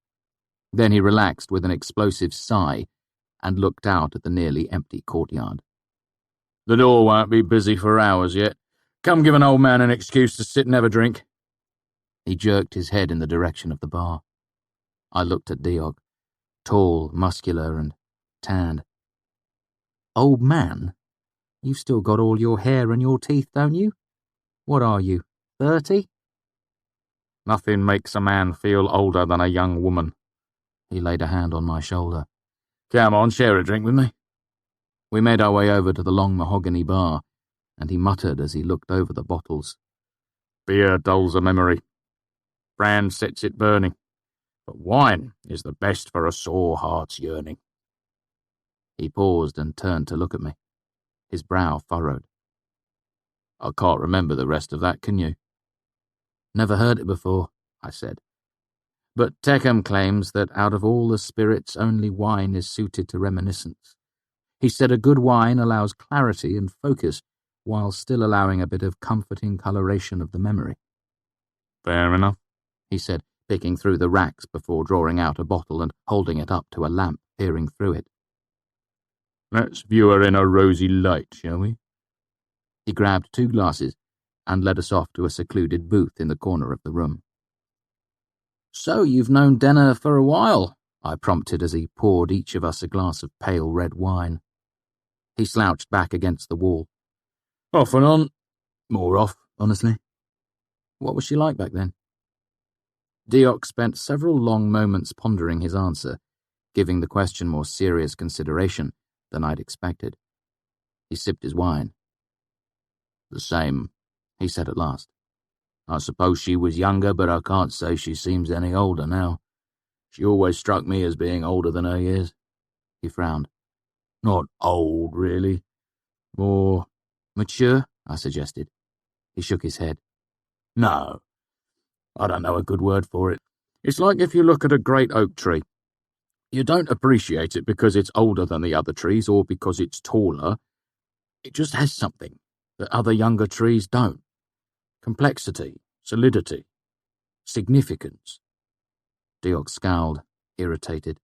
Then he relaxed with an explosive sigh and looked out at the nearly empty courtyard. "The door won't be busy for hours yet. Come give an old man an excuse to sit and have a drink." He jerked his head in the direction of the bar. I looked at Deoc, tall, muscular, and tanned. "Old man? You've still got all your hair and your teeth, don't you? What are you, 30? "Nothing makes a man feel older than a young woman." He laid a hand on my shoulder. "Come on, share a drink with me." We made our way over to the long mahogany bar, and he muttered as he looked over the bottles. "Beer dulls a memory. Brand sets it burning. But wine is the best for a sore heart's yearning." He paused and turned to look at me. His brow furrowed. "I can't remember the rest of that, can you?" "Never heard it before," I said. "But Teckham claims that out of all the spirits only wine is suited to reminiscence. He said a good wine allows clarity and focus while still allowing a bit of comforting coloration of the memory." "Fair enough," he said, picking through the racks before drawing out a bottle and holding it up to a lamp, peering through it. "Let's view her in a rosy light, shall we?" He grabbed 2 glasses and led us off to a secluded booth in the corner of the room. "So you've known Denna for a while," I prompted as he poured each of us a glass of pale red wine. He slouched back against the wall. "Off and on. More off, honestly." "What was she like back then?" Deoc spent several long moments pondering his answer, giving the question more serious consideration than I'd expected. He sipped his wine. "The same," he said at last. "I suppose she was younger, but I can't say she seems any older now. She always struck me as being older than her years." He frowned. "Not old, really. More mature," I suggested. He shook his head. "No, I don't know a good word for it. It's like if you look at a great oak tree. You don't appreciate it because it's older than the other trees or because it's taller. It just has something that other younger trees don't. Complexity, solidity, significance." Deoc scowled, irritated.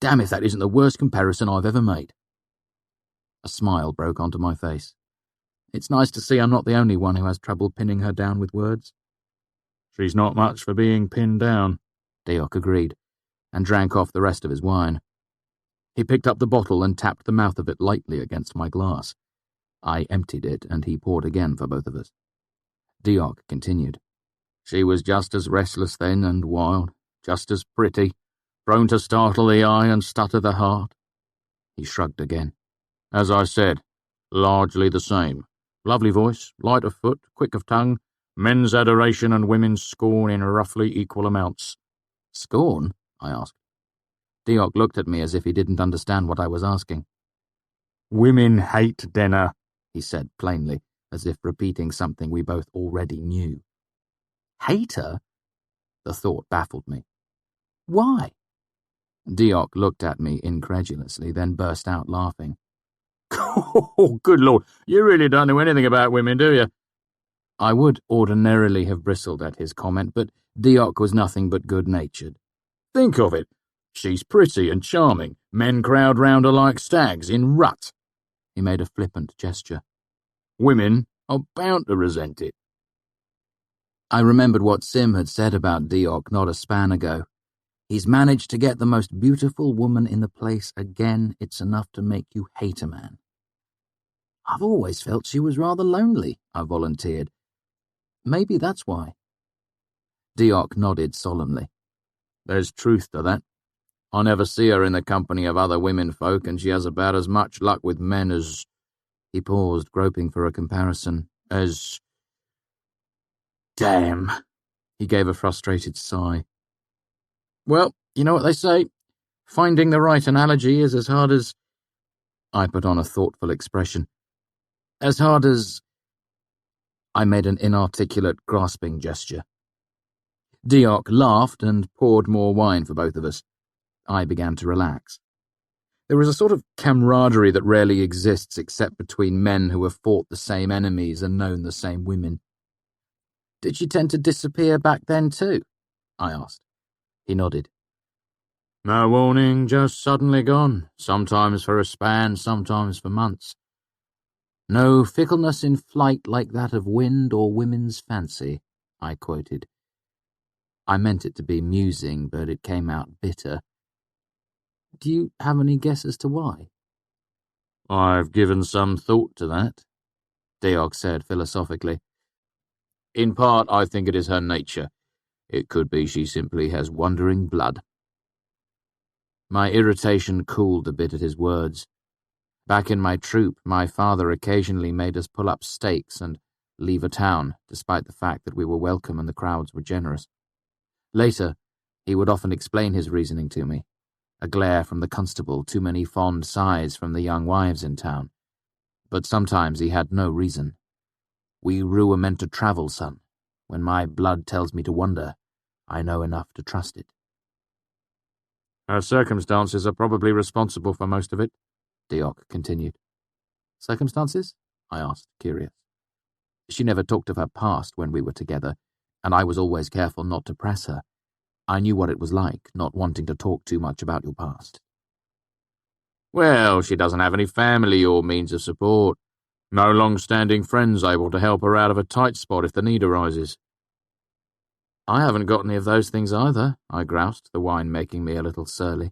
"Damn if that isn't the worst comparison I've ever made." A smile broke onto my face. It's nice to see I'm not the only one who has trouble pinning her down with words. She's not much for being pinned down, Deok agreed, and drank off the rest of his wine. He picked up the bottle and tapped the mouth of it lightly against my glass. I emptied it, and he poured again for both of us. Deok continued. She was just as restless then and wild, just as pretty, prone to startle the eye and stutter the heart. He shrugged again. As I said, largely the same. Lovely voice, light of foot, quick of tongue, men's adoration and women's scorn in roughly equal amounts. Scorn? I asked. Deok looked at me as if he didn't understand what I was asking. Women hate Denna, he said plainly, as if repeating something we both already knew. Hate her? The thought baffled me. Why? Deok looked at me incredulously, then burst out laughing. Oh, good Lord, you really don't know anything about women, do you? I would ordinarily have bristled at his comment, but Deok was nothing but good-natured. Think of it. She's pretty and charming. Men crowd round her like stags in rut. He made a flippant gesture. Women are bound to resent it. I remembered what Sim had said about Deok not a span ago. He's managed to get the most beautiful woman in the place again. It's enough to make you hate a man. I've always felt she was rather lonely, I volunteered. Maybe that's why. Deok nodded solemnly. There's truth to that. I never see her in the company of other women folk, and she has about as much luck with men as... He paused, groping for a comparison. As... Damn. He gave a frustrated sigh. Well, you know what they say. Finding the right analogy is as hard as... I put on a thoughtful expression. As hard as... I made an inarticulate, grasping gesture. Deok laughed and poured more wine for both of us. I began to relax. There was a sort of camaraderie that rarely exists except between men who have fought the same enemies and known the same women. Did she tend to disappear back then too? I asked. He nodded. No warning, just suddenly gone, sometimes for a span, sometimes for months. No fickleness in flight like that of wind or women's fancy, I quoted. I meant it to be musing, but it came out bitter. Do you have any guess as to why? I've given some thought to that, Deok said philosophically. In part, I think it is her nature. It could be she simply has wandering blood. My irritation cooled a bit at his words. Back in my troop, my father occasionally made us pull up stakes and leave a town, despite the fact that we were welcome and the crowds were generous. Later, he would often explain his reasoning to me. A glare from the constable, too many fond sighs from the young wives in town. But sometimes he had no reason. We Rue are meant to travel, son. When my blood tells me to wander, I know enough to trust it. Her circumstances are probably responsible for most of it, Deok continued. Circumstances? I asked, curious. She never talked of her past when we were together, and I was always careful not to press her. I knew what it was like, not wanting to talk too much about your past. Well, she doesn't have any family or means of support. No long-standing friends able to help her out of a tight spot if the need arises. I haven't got any of those things either, I groused, the wine making me a little surly.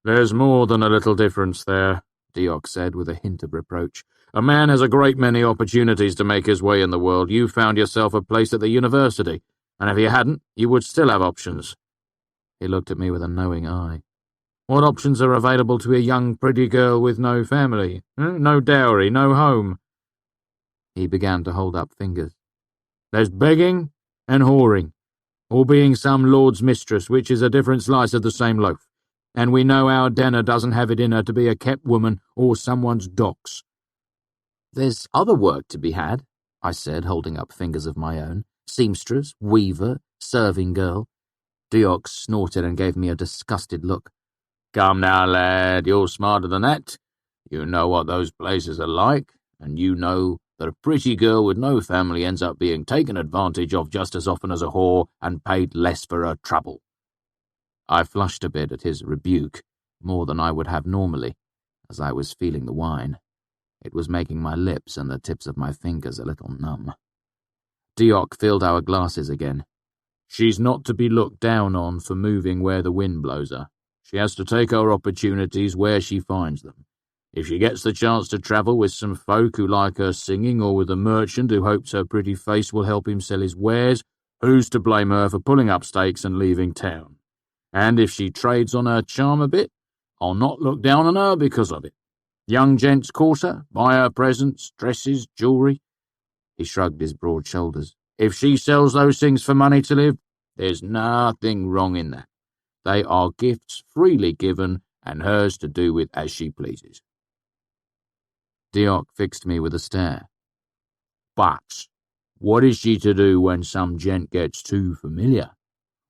There's more than a little difference there, Deok said with a hint of reproach. A man has a great many opportunities to make his way in the world. You found yourself a place at the university, and if you hadn't, you would still have options. He looked at me with a knowing eye. What options are available to a young, pretty girl with no family? No dowry, no home? He began to hold up fingers. There's begging and whoring, or being some lord's mistress, which is a different slice of the same loaf. And we know our Denna doesn't have it in her to be a kept woman or someone's dox. There's other work to be had, I said, holding up fingers of my own. Seamstress, weaver, serving girl. Deok snorted and gave me a disgusted look. Come now, lad, you're smarter than that. You know what those places are like, and you know that a pretty girl with no family ends up being taken advantage of just as often as a whore and paid less for her trouble. I flushed a bit at his rebuke, more than I would have normally. as I was feeling the wine. It was making my lips and the tips of my fingers a little numb. Deoch filled our glasses again. She's not to be looked down on for moving where the wind blows her. She has to take her opportunities where she finds them. If she gets the chance to travel with some folk who like her singing, or with a merchant who hopes her pretty face will help him sell his wares, who's to blame her for pulling up stakes and leaving town? And if she trades on her charm a bit, I'll not look down on her because of it. Young gents court her, buy her presents, dresses, jewellery. He shrugged his broad shoulders. If she sells those things for money to live, there's nothing wrong in that. They are gifts freely given and hers to do with as she pleases. Deoch fixed me with a stare. But what is she to do when some gent gets too familiar?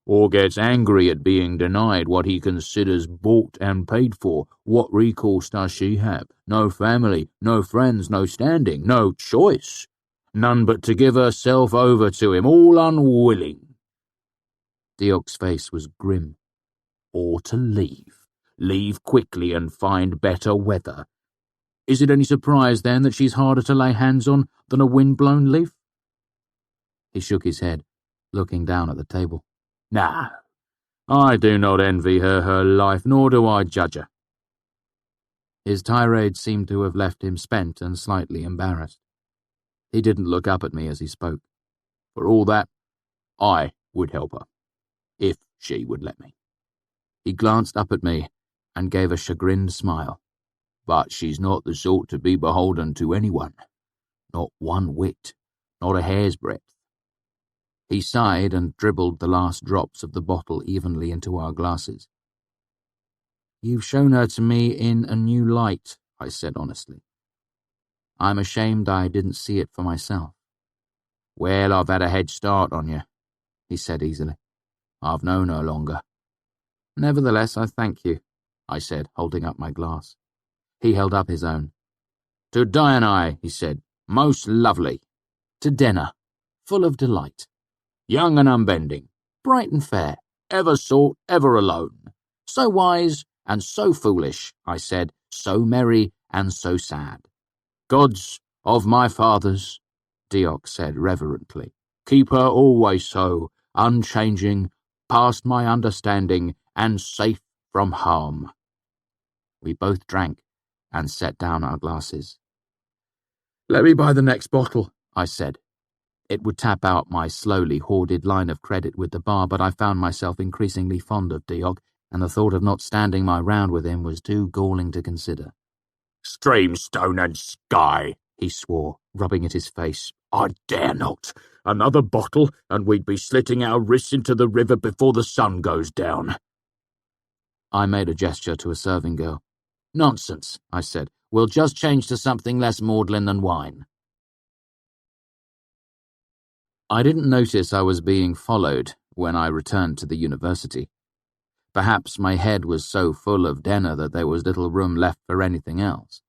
Or gets angry at being denied what he considers bought and paid for? What recourse does she have? No family, no friends, no standing, no choice. None but to give herself over to him, all unwilling. Deoch's face was grim. Or to leave. Leave quickly and find better weather. Is it any surprise, then, that she's harder to lay hands on than a wind-blown leaf? He shook his head, looking down at the table. No, I do not envy her life, nor do I judge her. His tirade seemed to have left him spent and slightly embarrassed. He didn't look up at me as he spoke. For all that, I would help her, if she would let me. He glanced up at me and gave a chagrined smile. But she's not the sort to be beholden to anyone. Not one whit, not a hair's breadth. He sighed and dribbled the last drops of the bottle evenly into our glasses. You've shown her to me in a new light, I said honestly. I'm ashamed I didn't see it for myself. Well, I've had a head start on you, he said easily. I've known her longer. Nevertheless, I thank you, I said, holding up my glass. He held up his own. To Diane, he said, most lovely. To Denner, full of delight. Young and unbending, bright and fair, ever sought, ever alone. So wise and so foolish, I said, so merry and so sad. Gods of my fathers, Deoch said reverently, keep her always so, unchanging, past my understanding, and safe from harm. We both drank and set down our glasses. Let me buy the next bottle, I said. It would tap out my slowly hoarded line of credit with the bar, but I found myself increasingly fond of Deoch, and the thought of not standing my round with him was too galling to consider. Stream, stone, and sky, he swore, rubbing at his face. I dare not. Another bottle, and we'd be slitting our wrists into the river before the sun goes down. I made a gesture to a serving girl. Nonsense, I said. We'll just change to something less maudlin than wine. I didn't notice I was being followed when I returned to the university. Perhaps my head was so full of Denner that there was little room left for anything else.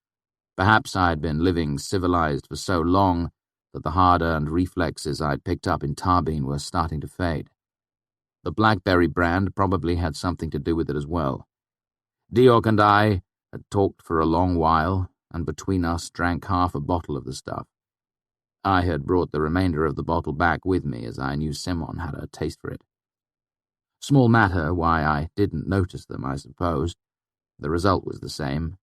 Perhaps I had been living civilized for so long that the hard-earned reflexes I'd picked up in Tarbine were starting to fade. The blackberry brand probably had something to do with it as well. Deoch and I had talked for a long while, and between us drank half a bottle of the stuff. I had brought the remainder of the bottle back with me, as I knew Simon had a taste for it. Small matter why I didn't notice them, I suppose. The result was the same.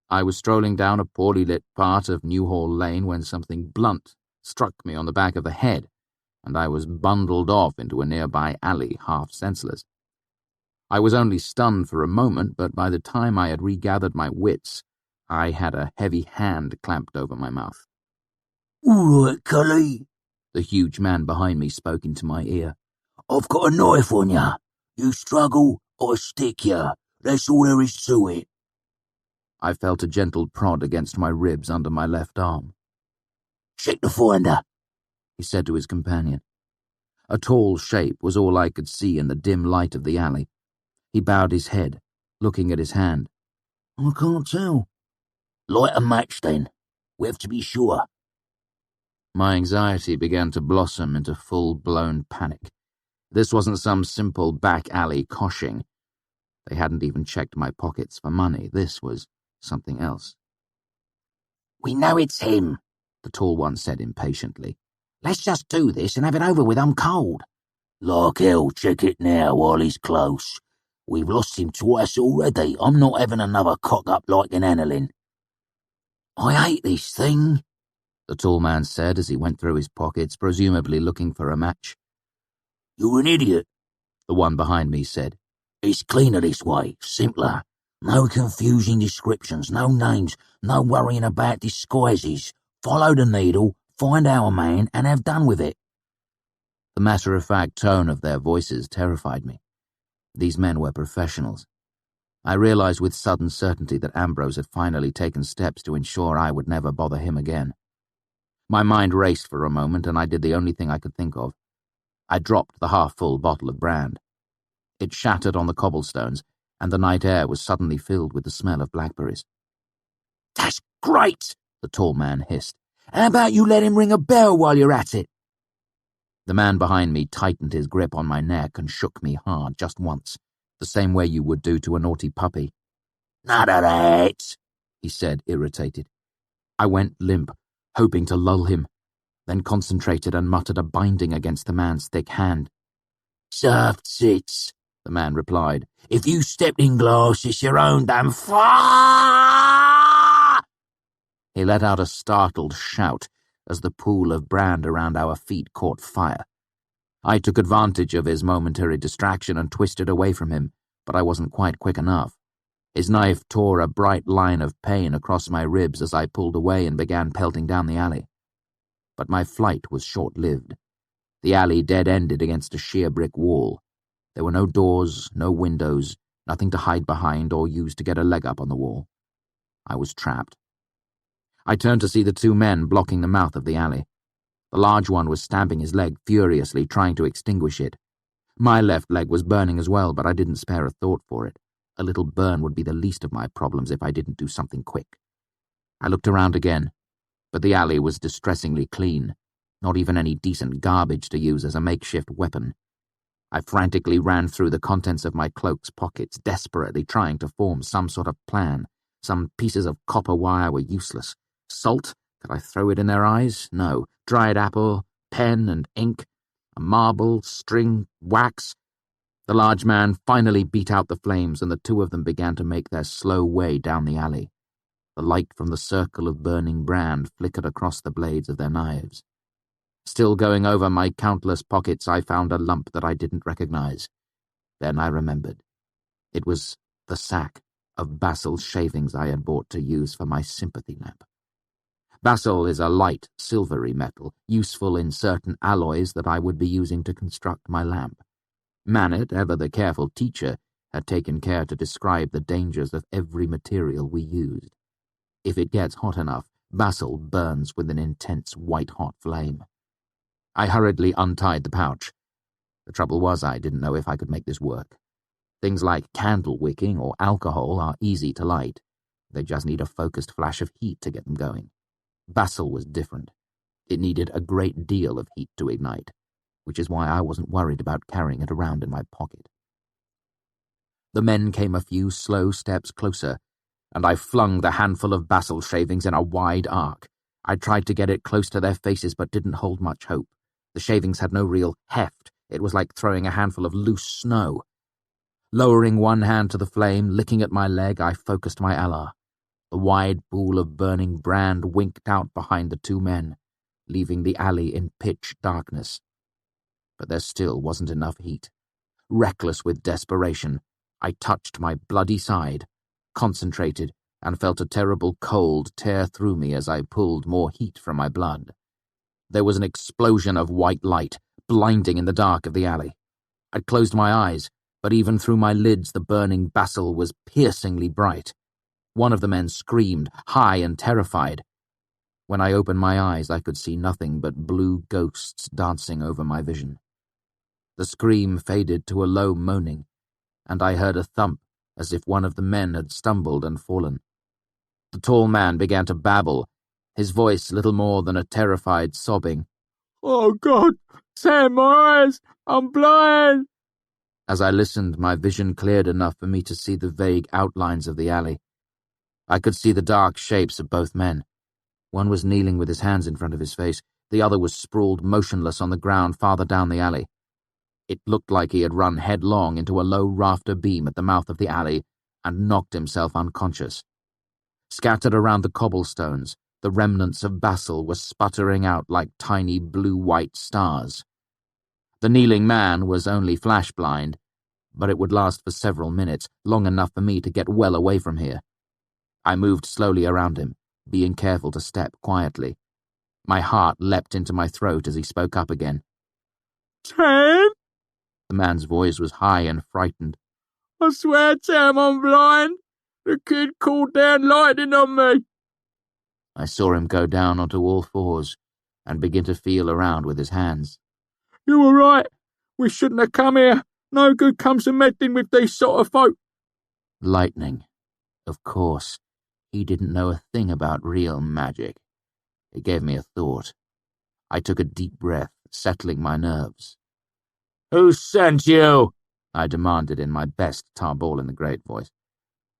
I was strolling down a poorly lit part of Newhall Lane when something blunt struck me on the back of the head, and I was bundled off into a nearby alley, half senseless. I was only stunned for a moment, but by the time I had regathered my wits, I had a heavy hand clamped over my mouth. All right, Cully, the huge man behind me spoke into my ear. I've got a knife on ya. You struggle, I stick ya. That's all there is to it. I felt a gentle prod against my ribs under my left arm. Check the finder, he said to his companion. A tall shape was all I could see in the dim light of the alley. He bowed his head, looking at his hand. I can't tell. Light a match, then. We have to be sure. My anxiety began to blossom into full-blown panic. This wasn't some simple back-alley coshing. They hadn't even checked my pockets for money. This was something else. "We know it's him," the tall one said impatiently. "Let's just do this and have it over with. I'm cold." "Like hell, check it now while he's close. We've lost him twice already. I'm not having another cock-up like an aniline." "I hate this thing," the tall man said as he went through his pockets, presumably looking for a match. "You're an idiot," the one behind me said. "It's cleaner this way, simpler. No confusing descriptions, no names, no worrying about disguises. Follow the needle, find our man, and have done with it." The matter-of-fact tone of their voices terrified me. These men were professionals. I realized with sudden certainty that Ambrose had finally taken steps to ensure I would never bother him again. My mind raced for a moment, and I did the only thing I could think of. I dropped the half-full bottle of brand. It shattered on the cobblestones, and the night air was suddenly filled with the smell of blackberries. "That's great," the tall man hissed. "How about you let him ring a bell while you're at it?" The man behind me tightened his grip on my neck and shook me hard just once, the same way you would do to a naughty puppy. "None of that," he said, irritated. I went limp, hoping to lull him, then concentrated and muttered a binding against the man's thick hand. "Soft sits," the man replied. "If you stepped in glass, it's your own damn fault." He let out a startled shout as the pool of brand around our feet caught fire. I took advantage of his momentary distraction and twisted away from him, but I wasn't quite quick enough. His knife tore a bright line of pain across my ribs as I pulled away and began pelting down the alley. But my flight was short-lived. The alley dead-ended against a sheer brick wall. There were no doors, no windows, nothing to hide behind or use to get a leg up on the wall. I was trapped. I turned to see the two men blocking the mouth of the alley. The large one was stamping his leg furiously, trying to extinguish it. My left leg was burning as well, but I didn't spare a thought for it. A little burn would be the least of my problems if I didn't do something quick. I looked around again, but the alley was distressingly clean, not even any decent garbage to use as a makeshift weapon. I frantically ran through the contents of my cloak's pockets, desperately trying to form some sort of plan. Some pieces of copper wire were useless. Salt? Could I throw it in their eyes? No. Dried apple, pen and ink, a marble, string, wax. The large man finally beat out the flames, and the two of them began to make their slow way down the alley. The light from the circle of burning brand flickered across the blades of their knives. Still going over my countless pockets, I found a lump that I didn't recognize. Then I remembered. It was the sack of basil shavings I had bought to use for my sympathy lamp. Basil is a light, silvery metal, useful in certain alloys that I would be using to construct my lamp. Manet, ever the careful teacher, had taken care to describe the dangers of every material we used. If it gets hot enough, basil burns with an intense white-hot flame. I hurriedly untied the pouch. The trouble was I didn't know if I could make this work. Things like candle wicking or alcohol are easy to light. They just need a focused flash of heat to get them going. Basil was different. It needed a great deal of heat to ignite, which is why I wasn't worried about carrying it around in my pocket. The men came a few slow steps closer, and I flung the handful of basil shavings in a wide arc. I tried to get it close to their faces but didn't hold much hope. The shavings had no real heft. It was like throwing a handful of loose snow. Lowering one hand to the flame, licking at my leg, I focused my alar. The wide pool of burning brand winked out behind the two men, leaving the alley in pitch darkness. But there still wasn't enough heat. Reckless with desperation, I touched my bloody side, concentrated, and felt a terrible cold tear through me as I pulled more heat from my blood. There was an explosion of white light, blinding in the dark of the alley. I'd closed my eyes, but even through my lids the burning basil was piercingly bright. One of the men screamed, high and terrified. When I opened my eyes, I could see nothing but blue ghosts dancing over my vision. The scream faded to a low moaning, and I heard a thump as if one of the men had stumbled and fallen. The tall man began to babble, his voice little more than a terrified sobbing. "Oh, God! Save my eyes! I'm blind!" As I listened, my vision cleared enough for me to see the vague outlines of the alley. I could see the dark shapes of both men. One was kneeling with his hands in front of his face. The other was sprawled motionless on the ground farther down the alley. It looked like he had run headlong into a low rafter beam at the mouth of the alley and knocked himself unconscious. Scattered around the cobblestones, the remnants of Basil were sputtering out like tiny blue-white stars. The kneeling man was only flash-blind, but it would last for several minutes, long enough for me to get well away from here. I moved slowly around him, being careful to step quietly. My heart leapt into my throat as he spoke up again. Tam? The man's voice was high and frightened. I swear, Tam, I'm blind. The kid called down lightning on me. I saw him go down onto all fours and begin to feel around with his hands. You were right. We shouldn't have come here. No good comes of meddling with these sort of folk. Lightning. Of course. He didn't know a thing about real magic. It gave me a thought. I took a deep breath, settling my nerves. Who sent you? I demanded in my best Tarball-in-the-Great voice.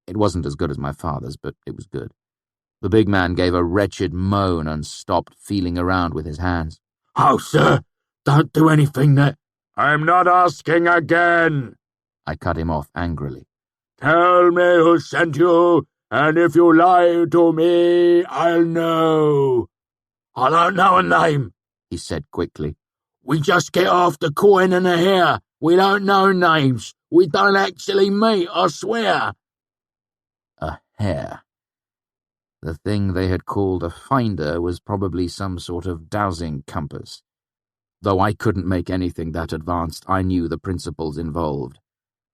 It wasn't as good as my father's, but it was good. The big man gave a wretched moan and stopped feeling around with his hands. Oh, sir, don't do anything that... I'm not asking again. I cut him off angrily. Tell me who sent you, and if you lie to me, I'll know. I don't know a name, he said quickly. We just get off the coin and the hair. We don't know names. We don't actually meet, I swear. A hair. The thing they had called a finder was probably some sort of dowsing compass. Though I couldn't make anything that advanced, I knew the principles involved.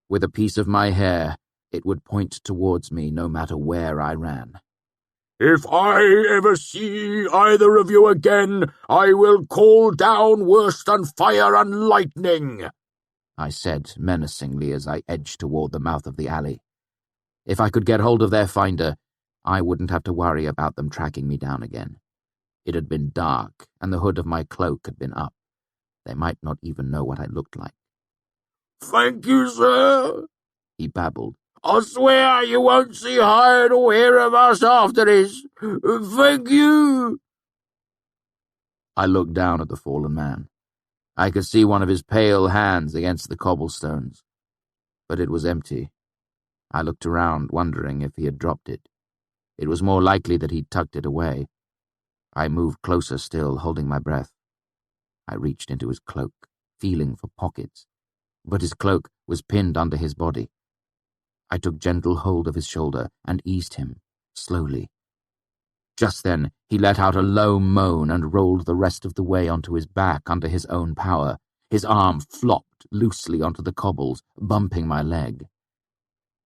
With a piece of my hair, it would point towards me no matter where I ran. If I ever see either of you again, I will call down worse than fire and lightning, I said menacingly as I edged toward the mouth of the alley. If I could get hold of their finder, I wouldn't have to worry about them tracking me down again. It had been dark, and the hood of my cloak had been up. They might not even know what I looked like. Thank you, sir, he babbled. I swear you won't see hide or hear of us after this. Thank you. I looked down at the fallen man. I could see one of his pale hands against the cobblestones, but it was empty. I looked around, wondering if he had dropped it. It was more likely that he'd tucked it away. I moved closer still, holding my breath. I reached into his cloak, feeling for pockets, but his cloak was pinned under his body. I took gentle hold of his shoulder and eased him, slowly. Just then, he let out a low moan and rolled the rest of the way onto his back under his own power. His arm flopped loosely onto the cobbles, bumping my leg.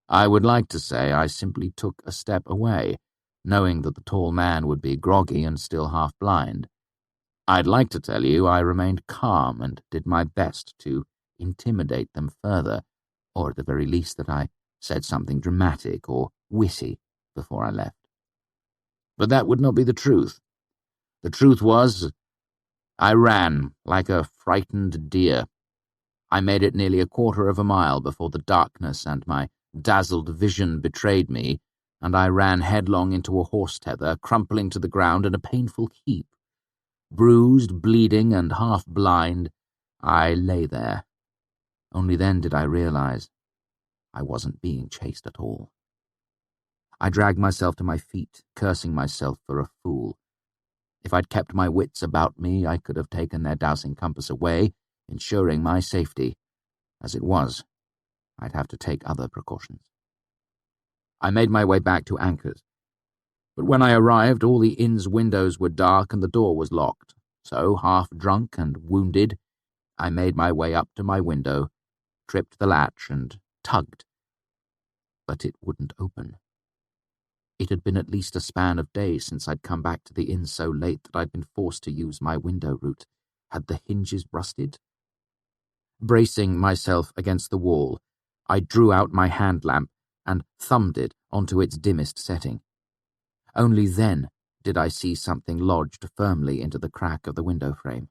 I would like to say I simply took a step away, knowing that the tall man would be groggy and still half blind. I'd like to tell you I remained calm and did my best to intimidate them further, or at the very least that I said something dramatic or witty before I left. But that would not be the truth. The truth was, I ran like a frightened deer. I made it nearly a quarter of a mile before the darkness and my dazzled vision betrayed me, and I ran headlong into a horse tether, crumpling to the ground in a painful heap. Bruised, bleeding, and half-blind, I lay there. Only then did I realize I wasn't being chased at all. I dragged myself to my feet, cursing myself for a fool. If I'd kept my wits about me, I could have taken their dowsing compass away, ensuring my safety. As it was, I'd have to take other precautions. I made my way back to Anchor's, but when I arrived, all the inn's windows were dark and the door was locked. So, half drunk and wounded, I made my way up to my window, tripped the latch and tugged. But it wouldn't open. It had been at least a span of days since I'd come back to the inn so late that I'd been forced to use my window route. Had the hinges rusted? Bracing myself against the wall, I drew out my hand lamp and thumbed it onto its dimmest setting. Only then did I see something lodged firmly into the crack of the window frame.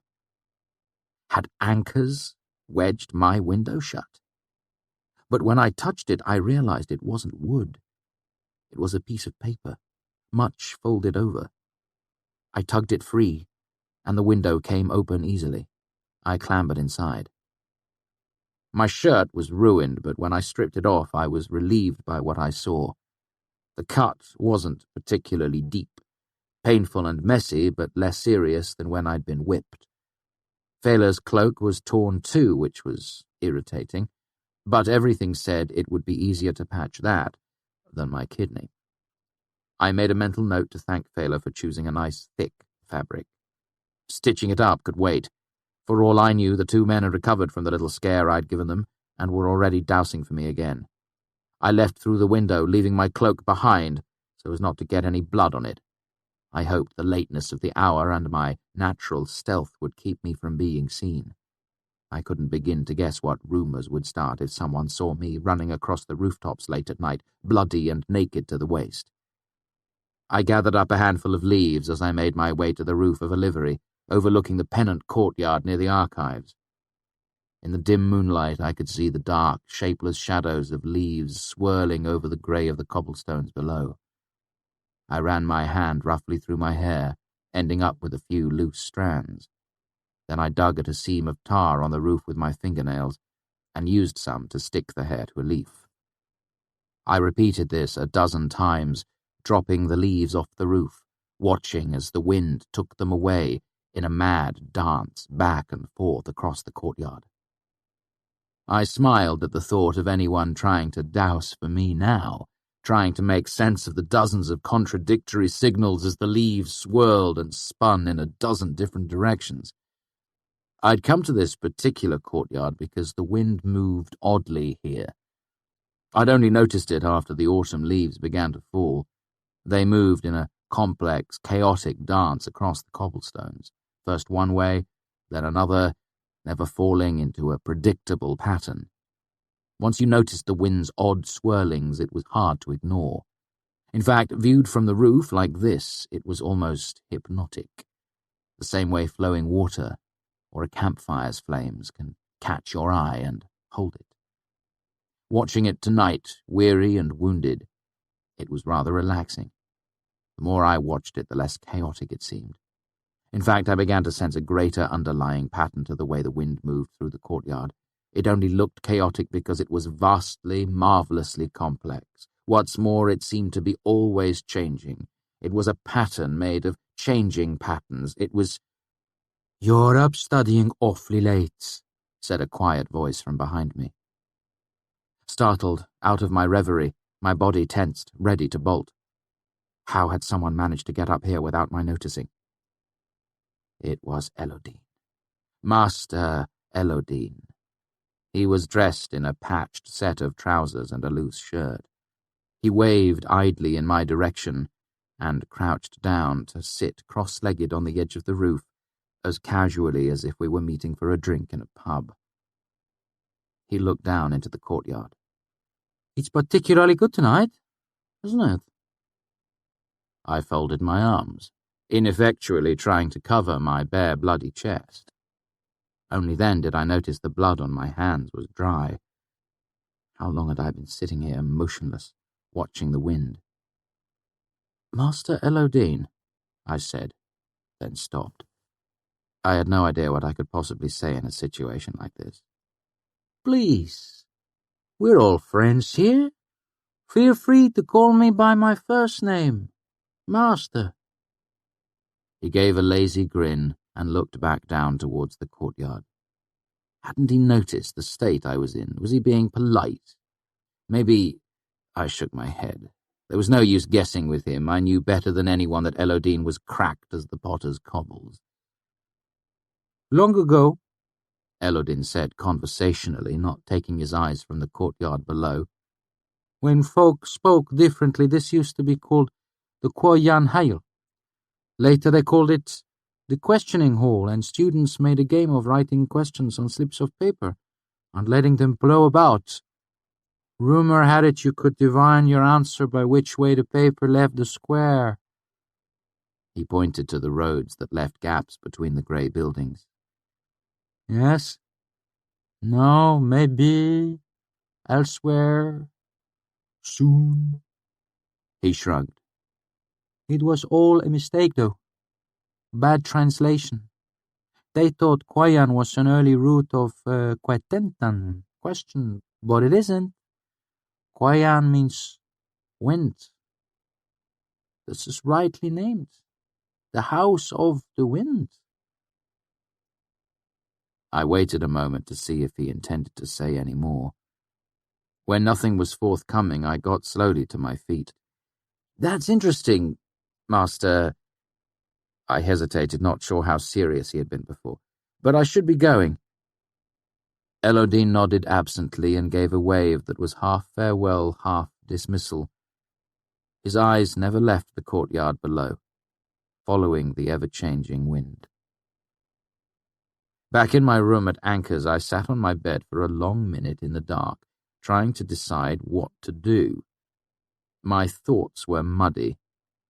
Had anchors wedged my window shut? But when I touched it, I realized it wasn't wood. It was a piece of paper, much folded over. I tugged it free, and the window came open easily. I clambered inside. My shirt was ruined, but when I stripped it off, I was relieved by what I saw. The cut wasn't particularly deep, painful and messy, but less serious than when I'd been whipped. Fela's cloak was torn too, which was irritating, but everything said it would be easier to patch that than my kidney. I made a mental note to thank Fela for choosing a nice, thick fabric. Stitching it up could wait. For all I knew, the two men had recovered from the little scare I'd given them and were already dousing for me again. I left through the window, leaving my cloak behind so as not to get any blood on it. I hoped the lateness of the hour and my natural stealth would keep me from being seen. I couldn't begin to guess what rumors would start if someone saw me running across the rooftops late at night, bloody and naked to the waist. I gathered up a handful of leaves as I made my way to the roof of a livery, overlooking the pennant courtyard near the archives. In the dim moonlight, I could see the dark, shapeless shadows of leaves swirling over the grey of the cobblestones below. I ran my hand roughly through my hair, ending up with a few loose strands. Then I dug at a seam of tar on the roof with my fingernails and used some to stick the hair to a leaf. I repeated this a dozen times, dropping the leaves off the roof, watching as the wind took them away in a mad dance back and forth across the courtyard. I smiled at the thought of anyone trying to douse for me now, trying to make sense of the dozens of contradictory signals as the leaves swirled and spun in a dozen different directions. I'd come to this particular courtyard because the wind moved oddly here. I'd only noticed it after the autumn leaves began to fall. They moved in a complex, chaotic dance across the cobblestones, first one way, then another, never falling into a predictable pattern. Once you noticed the wind's odd swirlings, it was hard to ignore. In fact, viewed from the roof like this, it was almost hypnotic, the same way flowing water or a campfire's flames can catch your eye and hold it. Watching it tonight, weary and wounded, it was rather relaxing. The more I watched it, the less chaotic it seemed. In fact, I began to sense a greater underlying pattern to the way the wind moved through the courtyard. It only looked chaotic because it was vastly, marvelously complex. What's more, it seemed to be always changing. It was a pattern made of changing patterns. It was— "You're up studying awfully late," said a quiet voice from behind me. Startled, out of my reverie, my body tensed, ready to bolt. How had someone managed to get up here without my noticing? It was Elodine. Master Elodine. He was dressed in a patched set of trousers and a loose shirt. He waved idly in my direction and crouched down to sit cross-legged on the edge of the roof, as casually as if we were meeting for a drink in a pub. He looked down into the courtyard. "It's particularly good tonight, isn't it?" I folded my arms, ineffectually trying to cover my bare, bloody chest. Only then did I notice the blood on my hands was dry. How long had I been sitting here, motionless, watching the wind? "Master Elodine," I said, then stopped. I had no idea what I could possibly say in a situation like this. "Please, we're all friends here. Feel free to call me by my first name, Master." He gave a lazy grin and looked back down towards the courtyard. Hadn't he noticed the state I was in? Was he being polite? Maybe— I shook my head. There was no use guessing with him. I knew better than anyone that Elodine was cracked as the potter's cobbles. "Long ago," Elodine said conversationally, not taking his eyes from the courtyard below, "when folk spoke differently, this used to be called the Quoyan Hail. Later they called it the Questioning Hall, and students made a game of writing questions on slips of paper and letting them blow about. Rumor had it you could divine your answer by which way the paper left the square." He pointed to the roads that left gaps between the grey buildings. "Yes? No, maybe. Elsewhere. Soon." He shrugged. It was all a mistake, though. Bad translation. They thought Kwayan was an early root of Kwetentan, question, but it isn't. Kwayan means wind. This is rightly named. The House of the Wind. I waited a moment to see if he intended to say any more. When nothing was forthcoming, I got slowly to my feet. That's interesting, Master. I hesitated, not sure how serious he had been before. But I should be going. Elodie nodded absently and gave a wave that was half farewell, half dismissal. His eyes never left the courtyard below, following the ever-changing wind. Back in my room at Anchor's, I sat on my bed for a long minute in the dark, trying to decide what to do. My thoughts were muddy.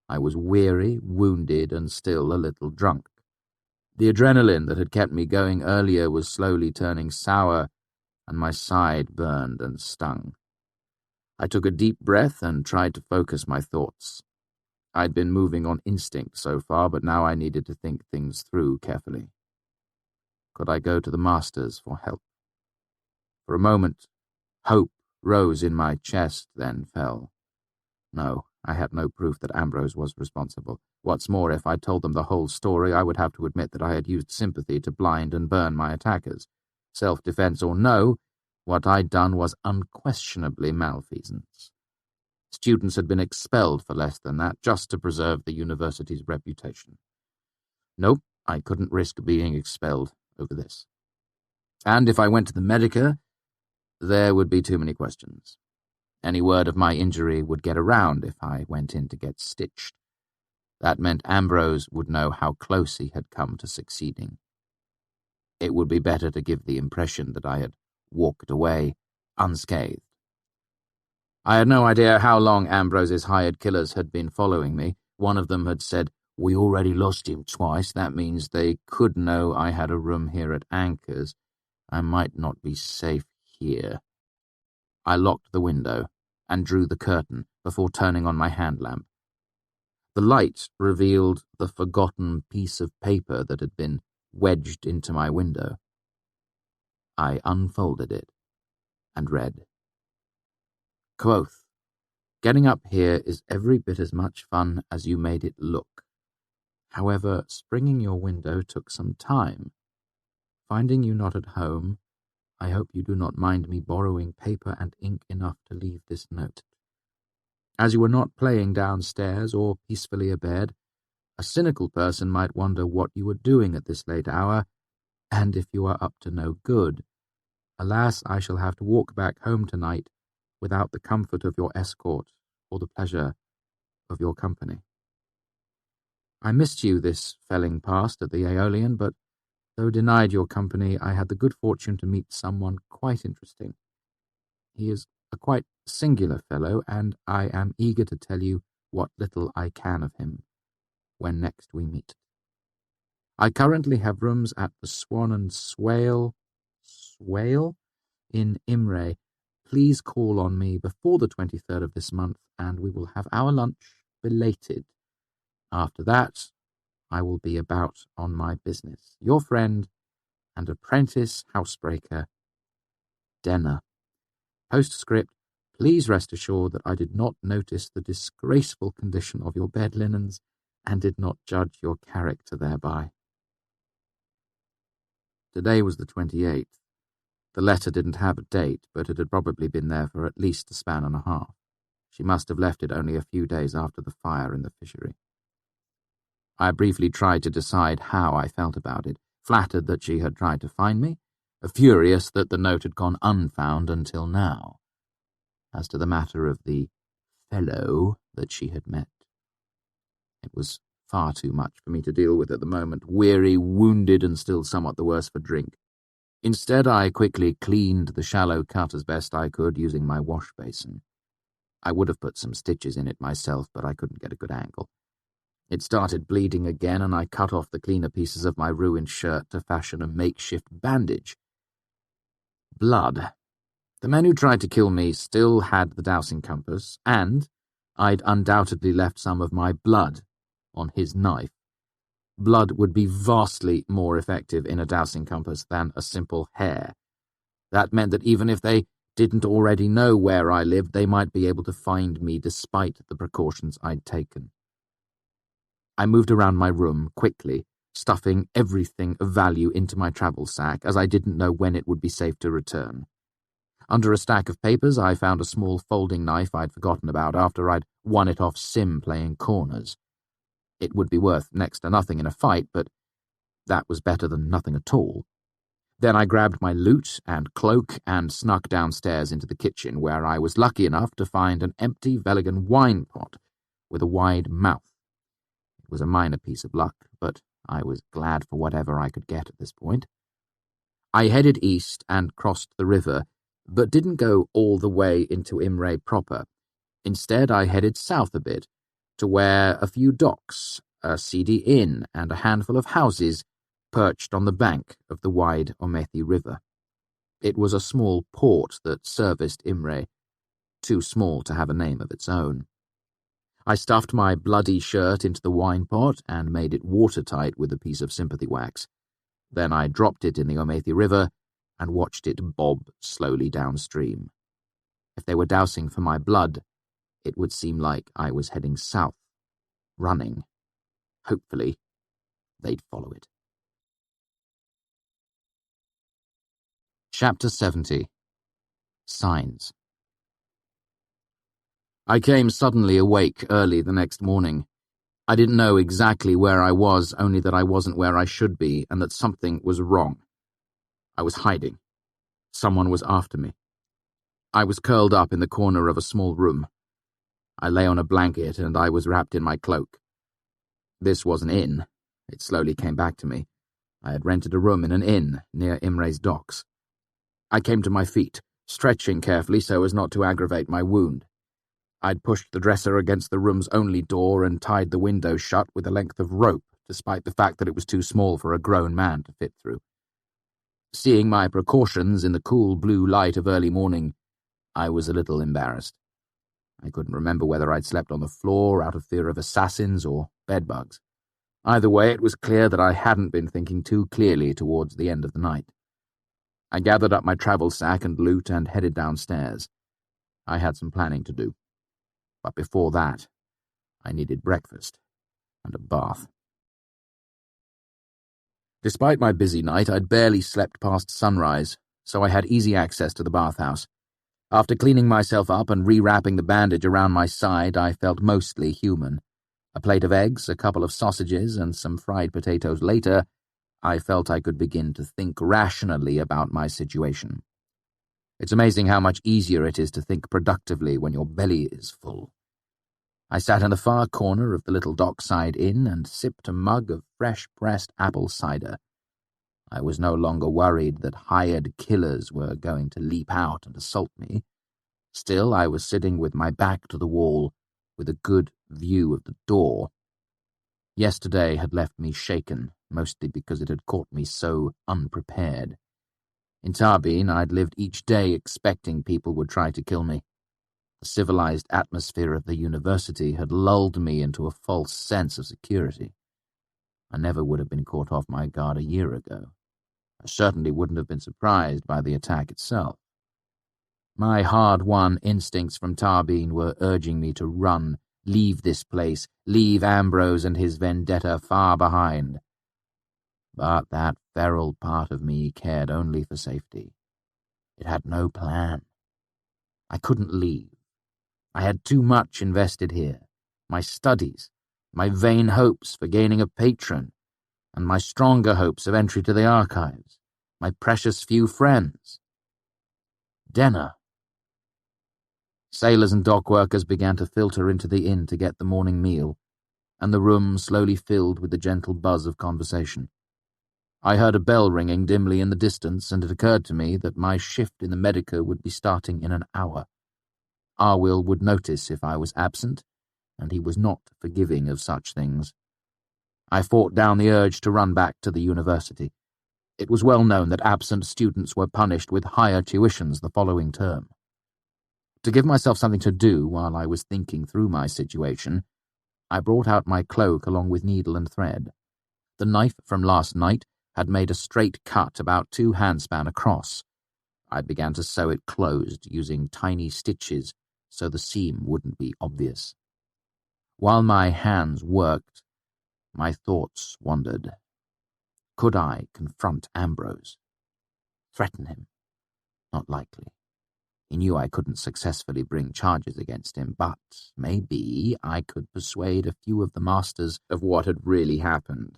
I was weary, wounded, and still a little drunk. The adrenaline that had kept me going earlier was slowly turning sour, and my side burned and stung. I took a deep breath and tried to focus my thoughts. I'd been moving on instinct so far, but now I needed to think things through carefully. Could I go to the masters for help? For a moment, hope rose in my chest, then fell. No, I had no proof that Ambrose was responsible. What's more, if I told them the whole story, I would have to admit that I had used sympathy to blind and burn my attackers. Self-defense or no, what I'd done was unquestionably malfeasance. Students had been expelled for less than that, just to preserve the university's reputation. Nope, I couldn't risk being expelled over this. And if I went to the Medica, there would be too many questions. Any word of my injury would get around if I went in to get stitched. That meant Ambrose would know how close he had come to succeeding. It would be better to give the impression that I had walked away unscathed. I had no idea how long Ambrose's hired killers had been following me. One of them had said, "We already lost him twice. That means they could know I had a room here at Anchor's. I might not be safe here." I locked the window and drew the curtain before turning on my hand lamp. The light revealed the forgotten piece of paper that had been wedged into my window. I unfolded it and read, "Kvothe, getting up here is every bit as much fun as you made it look. However, springing your window took some time. Finding you not at home, I hope you do not mind me borrowing paper and ink enough to leave this note. As you were not playing downstairs or peacefully abed, a cynical person might wonder what you were doing at this late hour, and if you are up to no good. Alas, I shall have to walk back home tonight without the comfort of your escort or the pleasure of your company. I missed you this felling past at the Aeolian, but though denied your company, I had the good fortune to meet someone quite interesting. He is a quite singular fellow, and I am eager to tell you what little I can of him when next we meet. I currently have rooms at the Swan and Swale in Imre. Please call on me before the 23rd of this month, and we will have our lunch belated. After that, I will be about on my business. Your friend and apprentice housebreaker, Denner. Postscript, please rest assured that I did not notice the disgraceful condition of your bed linens and did not judge your character thereby." Today was the 28th. The letter didn't have a date, but it had probably been there for at least a span and a half. She must have left it only a few days after the fire in the fishery. I briefly tried to decide how I felt about it, flattered that she had tried to find me, furious that the note had gone unfound until now. As to the matter of the fellow that she had met, it was far too much for me to deal with at the moment, weary, wounded, and still somewhat the worse for drink. Instead, I quickly cleaned the shallow cut as best I could using my wash basin. I would have put some stitches in it myself, but I couldn't get a good angle. It started bleeding again, and I cut off the cleaner pieces of my ruined shirt to fashion a makeshift bandage. Blood. The men who tried to kill me still had the dowsing compass, and, I'd undoubtedly left some of my blood on his knife. Blood would be vastly more effective in a dowsing compass than a simple hair. That meant that even if they didn't already know where I lived, they might be able to find me despite the precautions I'd taken. I moved around my room quickly, stuffing everything of value into my travel sack, as I didn't know when it would be safe to return. Under a stack of papers, I found a small folding knife I'd forgotten about after I'd won it off Sim playing corners. It would be worth next to nothing in a fight, but that was better than nothing at all. Then I grabbed my loot and cloak and snuck downstairs into the kitchen, where I was lucky enough to find an empty Veligan wine pot with a wide mouth. It was a minor piece of luck, but I was glad for whatever I could get at this point. I headed east and crossed the river, but didn't go all the way into Imre proper. Instead, I headed south a bit, to where a few docks, a seedy inn, and a handful of houses perched on the bank of the wide Omethi River. It was a small port that serviced Imre, too small to have a name of its own. I stuffed my bloody shirt into the wine pot and made it watertight with a piece of sympathy wax. Then I dropped it in the Omethi River and watched it bob slowly downstream. If they were dousing for my blood, it would seem like I was heading south, running. Hopefully, they'd follow it. Chapter 70. Signs. I came suddenly awake early the next morning. I didn't know exactly where I was, only that I wasn't where I should be and that something was wrong. I was hiding. Someone was after me. I was curled up in the corner of a small room. I lay on a blanket and I was wrapped in my cloak. This was an inn. It slowly came back to me. I had rented a room in an inn near Imre's docks. I came to my feet, stretching carefully so as not to aggravate my wound. I'd pushed the dresser against the room's only door and tied the window shut with a length of rope, despite the fact that it was too small for a grown man to fit through. Seeing my precautions in the cool blue light of early morning, I was a little embarrassed. I couldn't remember whether I'd slept on the floor out of fear of assassins or bedbugs. Either way, it was clear that I hadn't been thinking too clearly towards the end of the night. I gathered up my travel sack and loot and headed downstairs. I had some planning to do. But before that, I needed breakfast and a bath. Despite my busy night, I'd barely slept past sunrise, so I had easy access to the bathhouse. After cleaning myself up and rewrapping the bandage around my side, I felt mostly human. A plate of eggs, a couple of sausages, and some fried potatoes later, I felt I could begin to think rationally about my situation. It's amazing how much easier it is to think productively when your belly is full. I sat in the far corner of the little dockside inn and sipped a mug of fresh-pressed apple cider. I was no longer worried that hired killers were going to leap out and assault me. Still, I was sitting with my back to the wall, with a good view of the door. Yesterday had left me shaken, mostly because it had caught me so unprepared. In Tarbine, I'd lived each day expecting people would try to kill me. The civilized atmosphere of the university had lulled me into a false sense of security. I never would have been caught off my guard a year ago. I certainly wouldn't have been surprised by the attack itself. My hard-won instincts from Tarbine were urging me to run, leave this place, leave Ambrose and his vendetta far behind. But that feral part of me cared only for safety. It had no plan. I couldn't leave. I had too much invested here. My studies, my vain hopes for gaining a patron, and my stronger hopes of entry to the archives, my precious few friends. Dinner. Sailors and dock workers began to filter into the inn to get the morning meal, and the room slowly filled with the gentle buzz of conversation. I heard a bell ringing dimly in the distance, and it occurred to me that my shift in the Medica would be starting in an hour. Arwyll would notice if I was absent, and he was not forgiving of such things. I fought down the urge to run back to the university. It was well known that absent students were punished with higher tuitions the following term. To give myself something to do while I was thinking through my situation, I brought out my cloak along with needle and thread. The knife from last night had made a straight cut about 2 handspan across. I began to sew it closed, using tiny stitches so the seam wouldn't be obvious. While my hands worked, my thoughts wandered. Could I confront Ambrose? Threaten him? Not likely. He knew I couldn't successfully bring charges against him, but maybe I could persuade a few of the masters of what had really happened.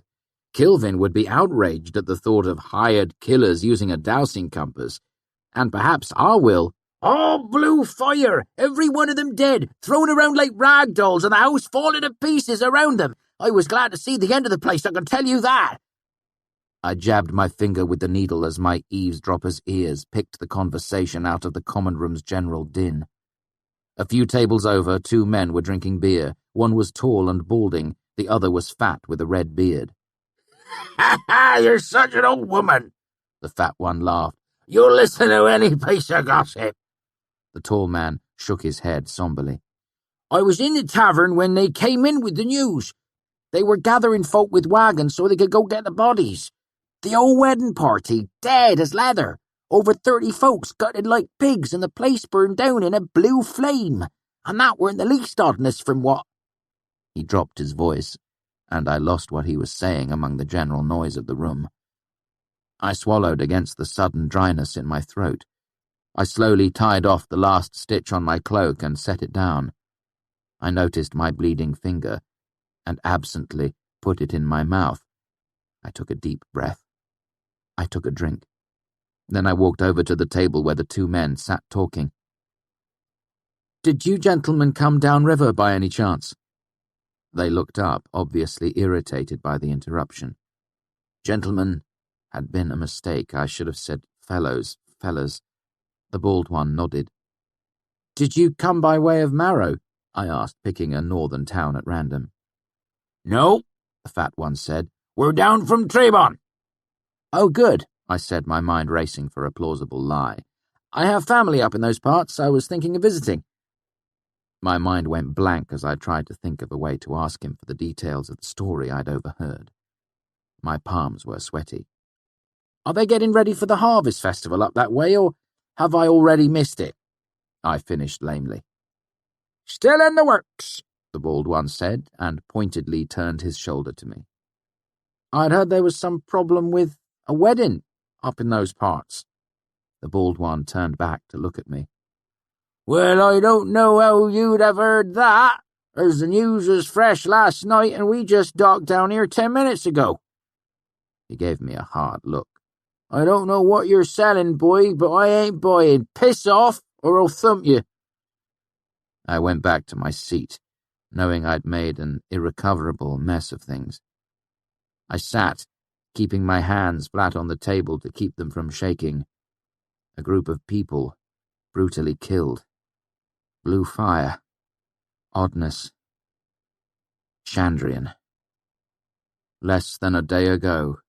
Kilvin would be outraged at the thought of hired killers using a dowsing compass, and perhaps I will. All blue fire! Every one of them dead, thrown around like rag dolls, and the house falling to pieces around them. I was glad to see the end of the place, I can tell you that. I jabbed my finger with the needle as my eavesdropper's ears picked the conversation out of the common room's general din. A few tables over, 2 men were drinking beer. One was tall and balding, the other was fat with a red beard. "Ha ha, you're such an old woman," the fat one laughed. "You'll listen to any piece of gossip." The tall man shook his head somberly. "I was in the tavern when they came in with the news. They were gathering folk with wagons so they could go get the bodies. The old wedding party, dead as leather. Over 30 folks gutted like pigs, and the place burned down in a blue flame. And that weren't the least oddness from what—" He dropped his voice, and I lost what he was saying among the general noise of the room. I swallowed against the sudden dryness in my throat. I slowly tied off the last stitch on my cloak and set it down. I noticed my bleeding finger, and absently put it in my mouth. I took a deep breath. I took a drink. Then I walked over to the table where the 2 men sat talking. "Did you gentlemen come downriver by any chance?" They looked up, obviously irritated by the interruption. Gentlemen had been a mistake. I should have said fellows. The bald one nodded. "Did you come by way of Marrow?" I asked, picking a northern town at random. "No," the fat one said. "We're down from Trebon." "Oh, good," I said, my mind racing for a plausible lie. "I have family up in those parts. I was thinking of visiting." My mind went blank as I tried to think of a way to ask him for the details of the story I'd overheard. My palms were sweaty. "Are they getting ready for the harvest festival up that way, or have I already missed it?" I finished lamely. "Still in the works," the bald one said, and pointedly turned his shoulder to me. "I'd heard there was some problem with a wedding up in those parts." The bald one turned back to look at me. "Well, I don't know how you'd have heard that, as the news was fresh last night and we just docked down here 10 minutes ago." He gave me a hard look. "I don't know what you're selling, boy, but I ain't buying. Piss off, or I'll thump you." I went back to my seat, knowing I'd made an irrecoverable mess of things. I sat, keeping my hands flat on the table to keep them from shaking. A group of people, brutally killed. Blue fire. Oddness. Chandrian. Less than a day ago,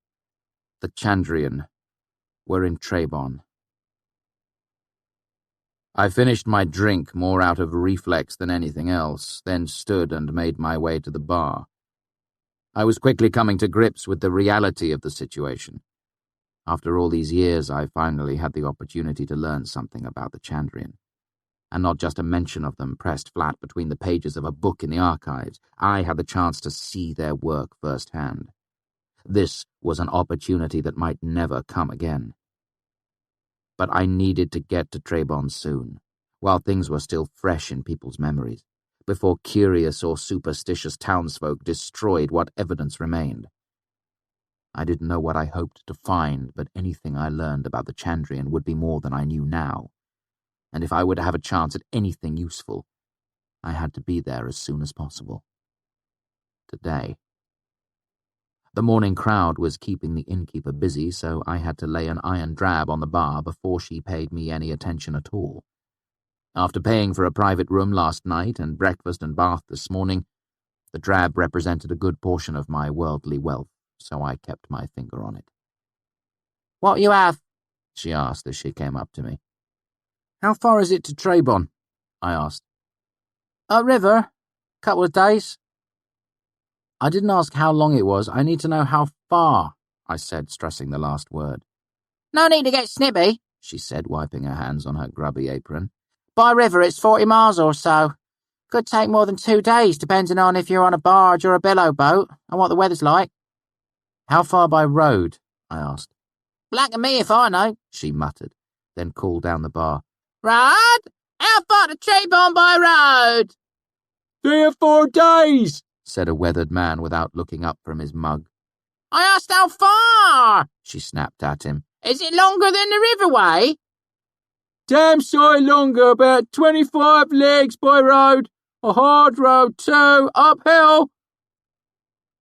the Chandrian were in Trebon. I finished my drink more out of reflex than anything else, then stood and made my way to the bar. I was quickly coming to grips with the reality of the situation. After all these years, I finally had the opportunity to learn something about the Chandrian. And not just a mention of them pressed flat between the pages of a book in the archives. I had the chance to see their work firsthand. This was an opportunity that might never come again. But I needed to get to Trebon soon, while things were still fresh in people's memories, before curious or superstitious townsfolk destroyed what evidence remained. I didn't know what I hoped to find, but anything I learned about the Chandrian would be more than I knew now. And if I were to have a chance at anything useful, I had to be there as soon as possible. Today. The morning crowd was keeping the innkeeper busy, so I had to lay an iron drab on the bar before she paid me any attention at all. After paying for a private room last night and breakfast and bath this morning, the drab represented a good portion of my worldly wealth, so I kept my finger on it. "What you have?" she asked as she came up to me. "How far is it to Trebon?" I asked. River. Couple of days. I didn't ask how long it was. I need to know how far, I said, stressing the last word. No need to get snippy, she said, wiping her hands on her grubby apron. By river it's 40 miles or so. Could take more than 2 days, depending on if you're on a barge or a billow boat, and what the weather's like. How far by road? I asked. Black and me if I know, she muttered, then called down the bar. Road? How far to Treeborn by road? 3 or 4 days, said a weathered man without looking up from his mug. I asked how far, she snapped at him. Is it longer than the riverway? Damn sight longer, about 25 leagues by road. A hard road too, uphill.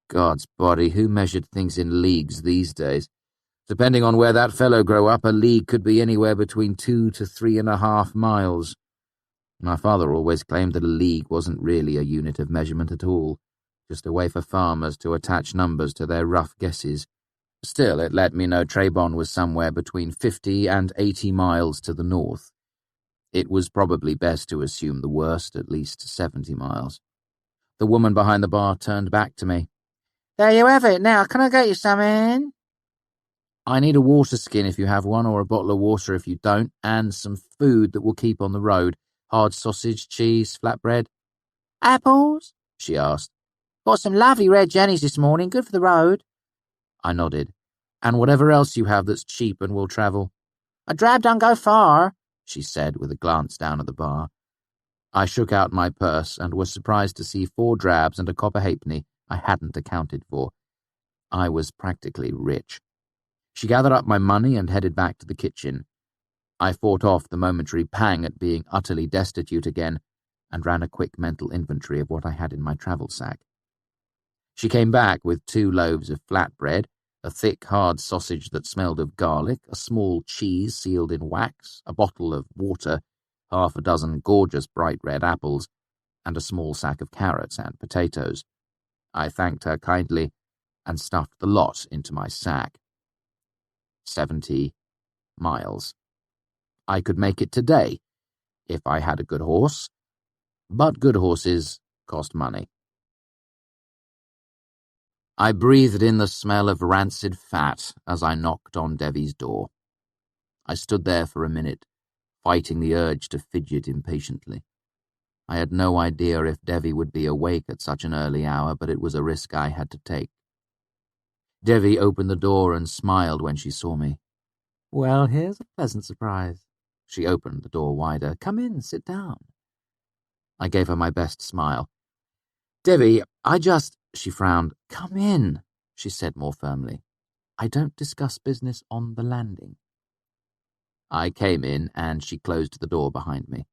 God's body, who measured things in leagues these days? Depending on where that fellow grew up, a league could be anywhere between 2 to 3.5 miles. My father always claimed that a league wasn't really a unit of measurement at all, just a way for farmers to attach numbers to their rough guesses. Still, it let me know Treeborn was somewhere between 50 and 80 miles to the north. It was probably best to assume the worst, at least 70 miles. The woman behind the bar turned back to me. There you have it. Now, can I get you something? I need a water skin if you have one, or a bottle of water if you don't, and some food that will keep on the road. Hard sausage, cheese, flatbread. Apples? She asked. Got some lovely red jennies this morning, good for the road. I nodded. And whatever else you have that's cheap and will travel. A drab don't go far, she said with a glance down at the bar. I shook out my purse and was surprised to see 4 drabs and a copper halfpenny I hadn't accounted for. I was practically rich. She gathered up my money and headed back to the kitchen. I fought off the momentary pang at being utterly destitute again and ran a quick mental inventory of what I had in my travel sack. She came back with 2 loaves of flatbread, a thick, hard sausage that smelled of garlic, a small cheese sealed in wax, a bottle of water, 6 gorgeous bright red apples, and a small sack of carrots and potatoes. I thanked her kindly and stuffed the lot into my sack. 70 miles. I could make it today, if I had a good horse, but good horses cost money. I breathed in the smell of rancid fat as I knocked on Devi's door. I stood there for a minute, fighting the urge to fidget impatiently. I had no idea if Devi would be awake at such an early hour, but it was a risk I had to take. Devi opened the door and smiled when she saw me. Well, here's a pleasant surprise. She opened the door wider. Come in, sit down. I gave her my best smile. Devi, she frowned. Come in, she said more firmly. I don't discuss business on the landing. I came in and she closed the door behind me.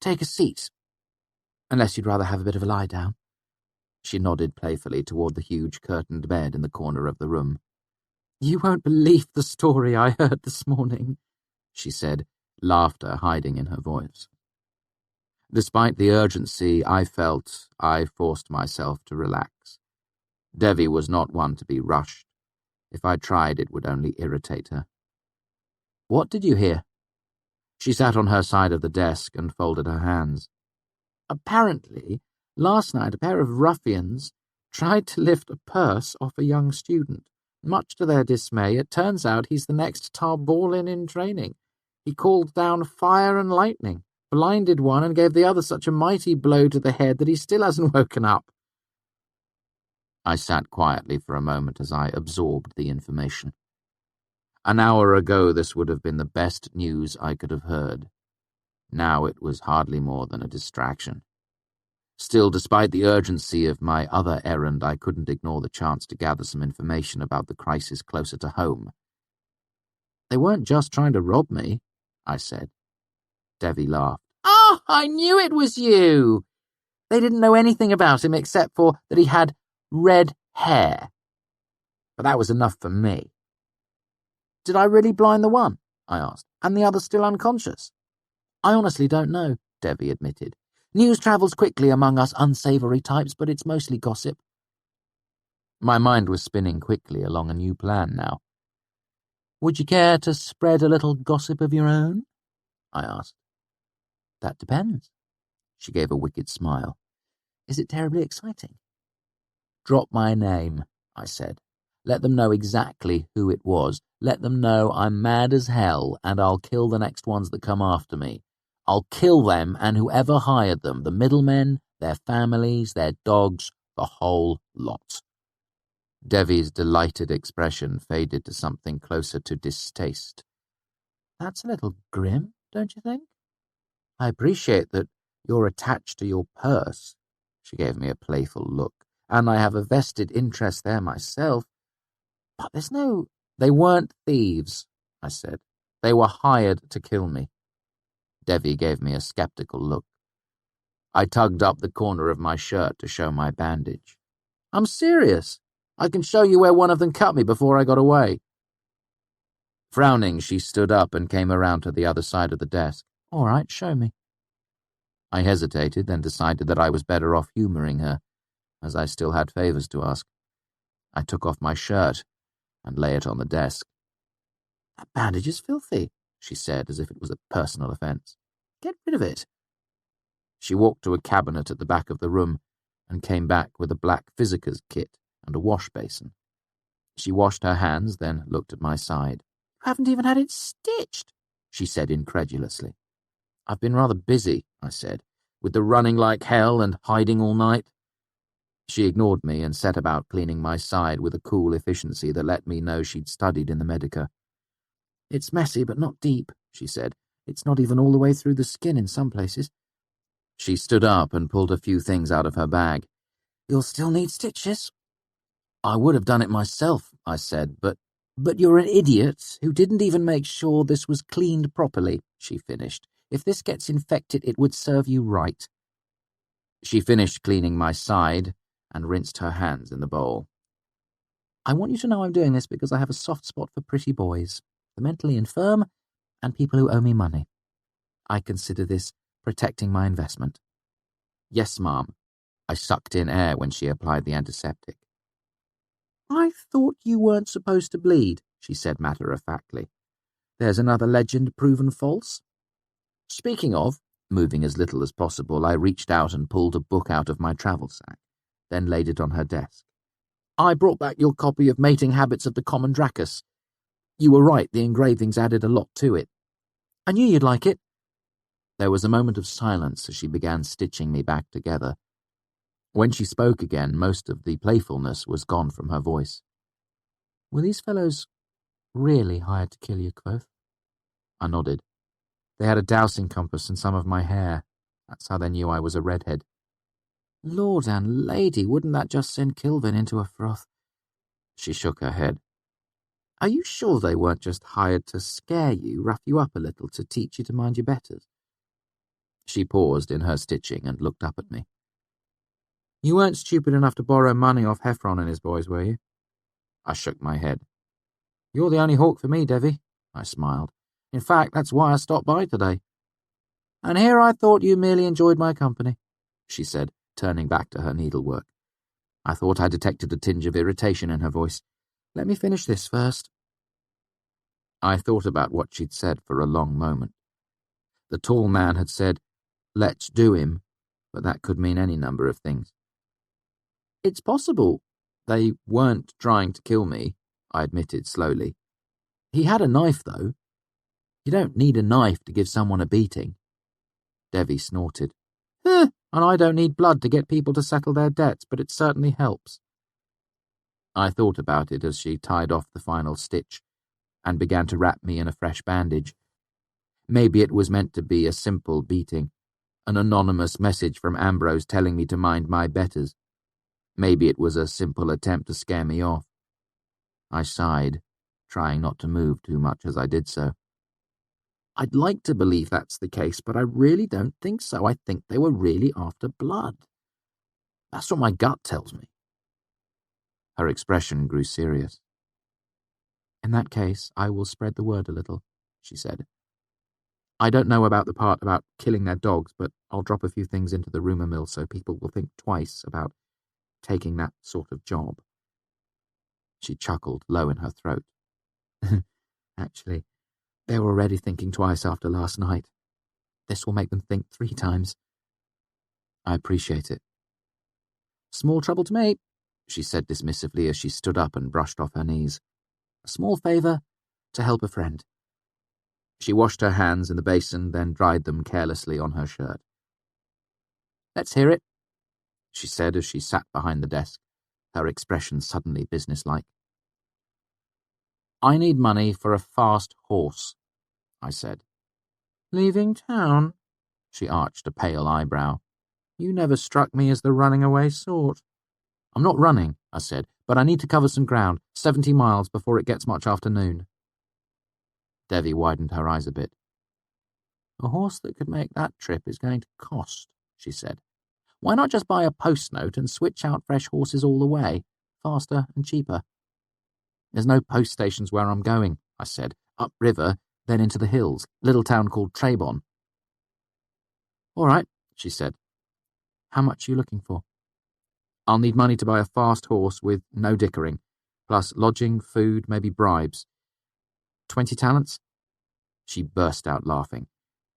Take a seat, unless you'd rather have a bit of a lie down. She nodded playfully toward the huge curtained bed in the corner of the room. You won't believe the story I heard this morning, she said, laughter hiding in her voice. Despite the urgency I felt, I forced myself to relax. Devi was not one to be rushed. If I tried, it would only irritate her. What did you hear? She sat on her side of the desk and folded her hands. Apparently, last night a pair of ruffians tried to lift a purse off a young student. Much to their dismay, it turns out he's the next Tarpaulin in training. He called down fire and lightning, blinded one and gave the other such a mighty blow to the head that he still hasn't woken up. I sat quietly for a moment as I absorbed the information. An hour ago this would have been the best news I could have heard. Now it was hardly more than a distraction. Still, despite the urgency of my other errand, I couldn't ignore the chance to gather some information about the crisis closer to home. They weren't just trying to rob me, I said. Devi laughed. Oh, I knew it was you! They didn't know anything about him except for that he had red hair. But that was enough for me. Did I really blind the one? I asked. And the other still unconscious? I honestly don't know, Devi admitted. News travels quickly among us unsavoury types, but it's mostly gossip. My mind was spinning quickly along a new plan now. Would you care to spread a little gossip of your own? I asked. That depends. She gave a wicked smile. Is it terribly exciting? Drop my name, I said. Let them know exactly who it was. Let them know I'm mad as hell and I'll kill the next ones that come after me. I'll kill them and whoever hired them, the middlemen, their families, their dogs, the whole lot. Devi's delighted expression faded to something closer to distaste. That's a little grim, don't you think? I appreciate that you're attached to your purse. She gave me a playful look. And I have a vested interest there myself. But They weren't thieves, I said. They were hired to kill me. Devi gave me a skeptical look. I tugged up the corner of my shirt to show my bandage. I'm serious. I can show you where one of them cut me before I got away. Frowning, she stood up and came around to the other side of the desk. All right, show me. I hesitated, then decided that I was better off humouring her, as I still had favours to ask. I took off my shirt and lay it on the desk. That bandage is filthy, she said, as if it was a personal offence. Get rid of it. She walked to a cabinet at the back of the room and came back with a black physicker's kit and a wash basin. She washed her hands, then looked at my side. You haven't even had it stitched, she said incredulously. I've been rather busy, I said, with the running like hell and hiding all night. She ignored me and set about cleaning my side with a cool efficiency that let me know she'd studied in the Medica. It's messy, but not deep, she said. It's not even all the way through the skin in some places. She stood up and pulled a few things out of her bag. You'll still need stitches. I would have done it myself, I said, but you're an idiot who didn't even make sure this was cleaned properly, she finished. If this gets infected, it would serve you right. She finished cleaning my side and rinsed her hands in the bowl. I want you to know I'm doing this because I have a soft spot for pretty boys, the mentally infirm, and people who owe me money. I consider this protecting my investment. Yes, Ma'am. I sucked in air when she applied the antiseptic. I thought you weren't supposed to bleed, she said matter-of-factly. There's another legend proven false. Speaking of, moving as little as possible, I reached out and pulled a book out of my travel sack, then laid it on her desk. I brought back your copy of Mating Habits of the Common Dracus. You were right, the engravings added a lot to it. I knew you'd like it. There was a moment of silence as she began stitching me back together. When she spoke again, most of the playfulness was gone from her voice. Were these fellows really hired to kill you, Kvothe? I nodded. They had a dowsing compass and some of my hair. That's how they knew I was a redhead. Lord and lady, wouldn't that just send Kilvin into a froth? She shook her head. Are you sure they weren't just hired to scare you, rough you up a little, to teach you to mind your betters? She paused in her stitching and looked up at me. You weren't stupid enough to borrow money off Heffron and his boys, were you? I shook my head. You're the only hawk for me, Devi, I smiled. In fact, that's why I stopped by today. And here I thought you merely enjoyed my company, she said, turning back to her needlework. I thought I detected a tinge of irritation in her voice. Let me finish this first. I thought about what she'd said for a long moment. The tall man had said, let's do him, but that could mean any number of things. It's possible they weren't trying to kill me, I admitted slowly. He had a knife, though. You don't need a knife to give someone a beating. Devi snorted. And I don't need blood to get people to settle their debts, but it certainly helps. I thought about it as she tied off the final stitch and began to wrap me in a fresh bandage. Maybe it was meant to be a simple beating, an anonymous message from Ambrose telling me to mind my betters. Maybe it was a simple attempt to scare me off. I sighed, trying not to move too much as I did so. I'd like to believe that's the case, but I really don't think so. I think they were really after blood. That's what my gut tells me. Her expression grew serious. In that case, I will spread the word a little, she said. I don't know about the part about killing their dogs, but I'll drop a few things into the rumour mill so people will think twice about taking that sort of job. She chuckled low in her throat. Actually, they were already thinking twice after last night. This will make them think 3 times. I appreciate it. Small trouble to me, she said dismissively as she stood up and brushed off her knees. A small favour to help a friend. She washed her hands in the basin, then dried them carelessly on her shirt. Let's hear it, she said as she sat behind the desk, her expression suddenly businesslike. I need money for a fast horse, I said. Leaving town? She arched a pale eyebrow. You never struck me as the running away sort. I'm not running, I said, but I need to cover some ground, 70 miles before it gets much after noon. Devi widened her eyes a bit. A horse that could make that trip is going to cost, she said. Why not just buy a post note and switch out fresh horses all the way, faster and cheaper? There's no post stations where I'm going, I said. Upriver, then into the hills, little town called Trebon. All right, she said. How much are you looking for? I'll need money to buy a fast horse with no dickering, plus lodging, food, maybe bribes. 20 talents? She burst out laughing,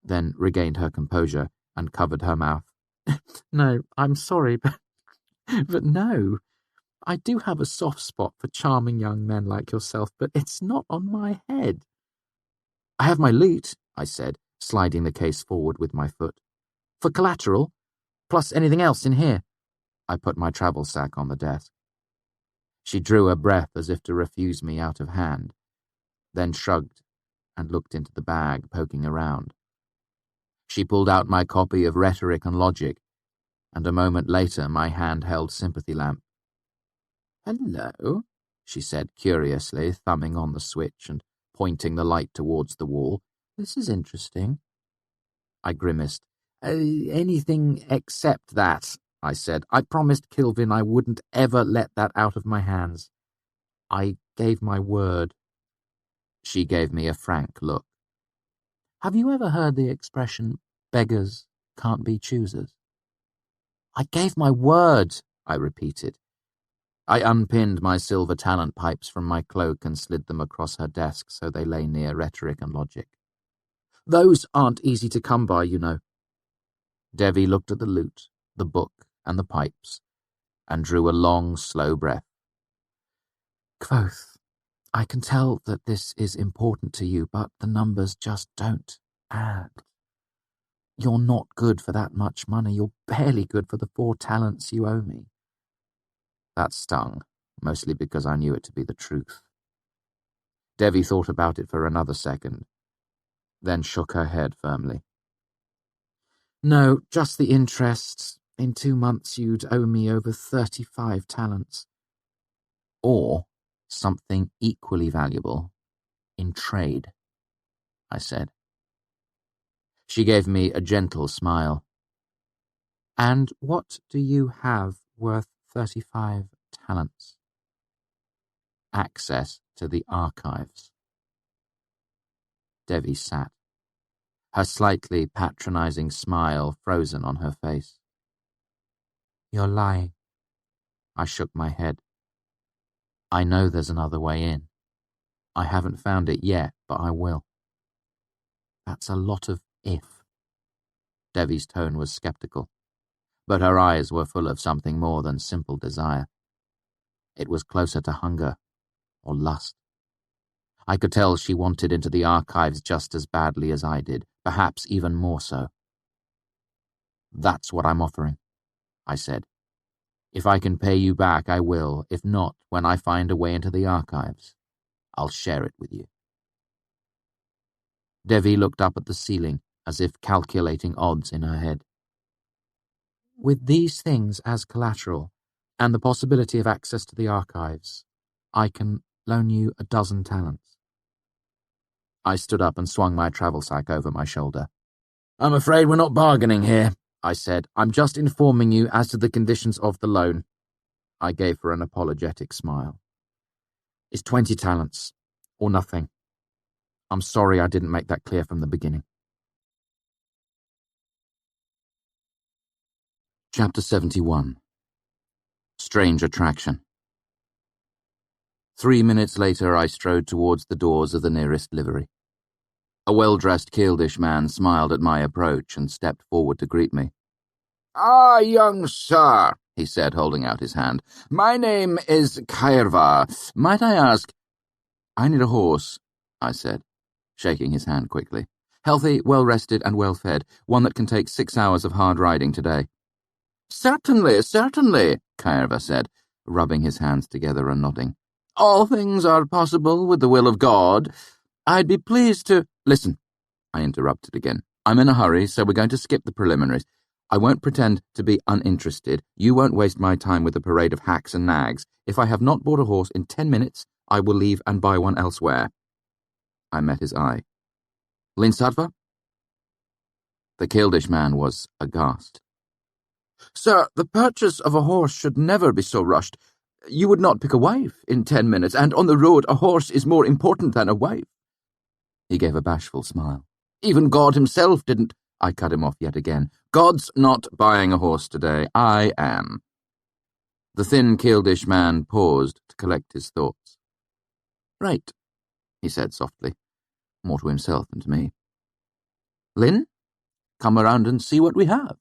then regained her composure and covered her mouth. No, I'm sorry, but no. I do have a soft spot for charming young men like yourself, but it's not on my head. I have my loot, I said, sliding the case forward with my foot. For collateral, plus anything else in here. I put my travel sack on the desk. She drew a breath as if to refuse me out of hand, then shrugged and looked into the bag, poking around. She pulled out my copy of Rhetoric and Logic, and a moment later my handheld sympathy lamp. Hello, she said curiously, thumbing on the switch and pointing the light towards the wall. This is interesting. I grimaced. Anything except that, I said. I promised Kilvin I wouldn't ever let that out of my hands. I gave my word. She gave me a frank look. Have you ever heard the expression, beggars can't be choosers? I gave my word, I repeated. I unpinned my silver talent pipes from my cloak and slid them across her desk so they lay near Rhetoric and Logic. Those aren't easy to come by, you know. Devi looked at the loot, the book, and the pipes, and drew a long, slow breath. Kvothe, I can tell that this is important to you, but the numbers just don't add. You're not good for that much money. You're barely good for the 4 talents you owe me. That stung, mostly because I knew it to be the truth. Devi thought about it for another second, then shook her head firmly. No, just the interest. In 2 months you'd owe me over 35 talents. Or something equally valuable in trade, I said. She gave me a gentle smile. And what do you have worth 35 talents? Access to the archives. Devi sat, her slightly patronizing smile frozen on her face. You're lying. I shook my head. I know there's another way in. I haven't found it yet, but I will. That's a lot of if. Devi's tone was skeptical, but her eyes were full of something more than simple desire. It was closer to hunger or lust. I could tell she wanted into the archives just as badly as I did, perhaps even more so. That's what I'm offering, I said. If I can pay you back, I will. If not, when I find a way into the archives, I'll share it with you. Devi looked up at the ceiling, as if calculating odds in her head. With these things as collateral, and the possibility of access to the archives, I can loan you 12 talents. I stood up and swung my travel sack over my shoulder. I'm afraid we're not bargaining here, I said. I'm just informing you as to the conditions of the loan. I gave her an apologetic smile. It's 20 talents, or nothing. I'm sorry I didn't make that clear from the beginning. Chapter 71. Strange Attraction. 3 minutes later I strode towards the doors of the nearest livery. A well-dressed Kieldish man smiled at my approach and stepped forward to greet me. "Ah, young sir," he said, holding out his hand. "My name is Kvothe. Might I ask—" "I need a horse," I said, shaking his hand quickly. "Healthy, well-rested and well-fed, one that can take 6 hours of hard riding today." "Certainly, certainly," Kvothe said, rubbing his hands together and nodding. "All things are possible with the will of God. I'd be pleased to—" "Listen," I interrupted again. "I'm in a hurry, so we're going to skip the preliminaries. I won't pretend to be uninterested. You won't waste my time with a parade of hacks and nags. If I have not bought a horse in 10 minutes, I will leave and buy one elsewhere." I met his eye. "Linsatva?" The Kieldish man was aghast. "Sir, the purchase of a horse should never be so rushed. You would not pick a wife in 10 minutes, and on the road a horse is more important than a wife." He gave a bashful smile. "Even God himself didn't—" I cut him off yet again. "God's not buying a horse today. I am." The thin Kieldish man paused to collect his thoughts. "Right," he said softly, more to himself than to me. "Lynn, come around and see what we have."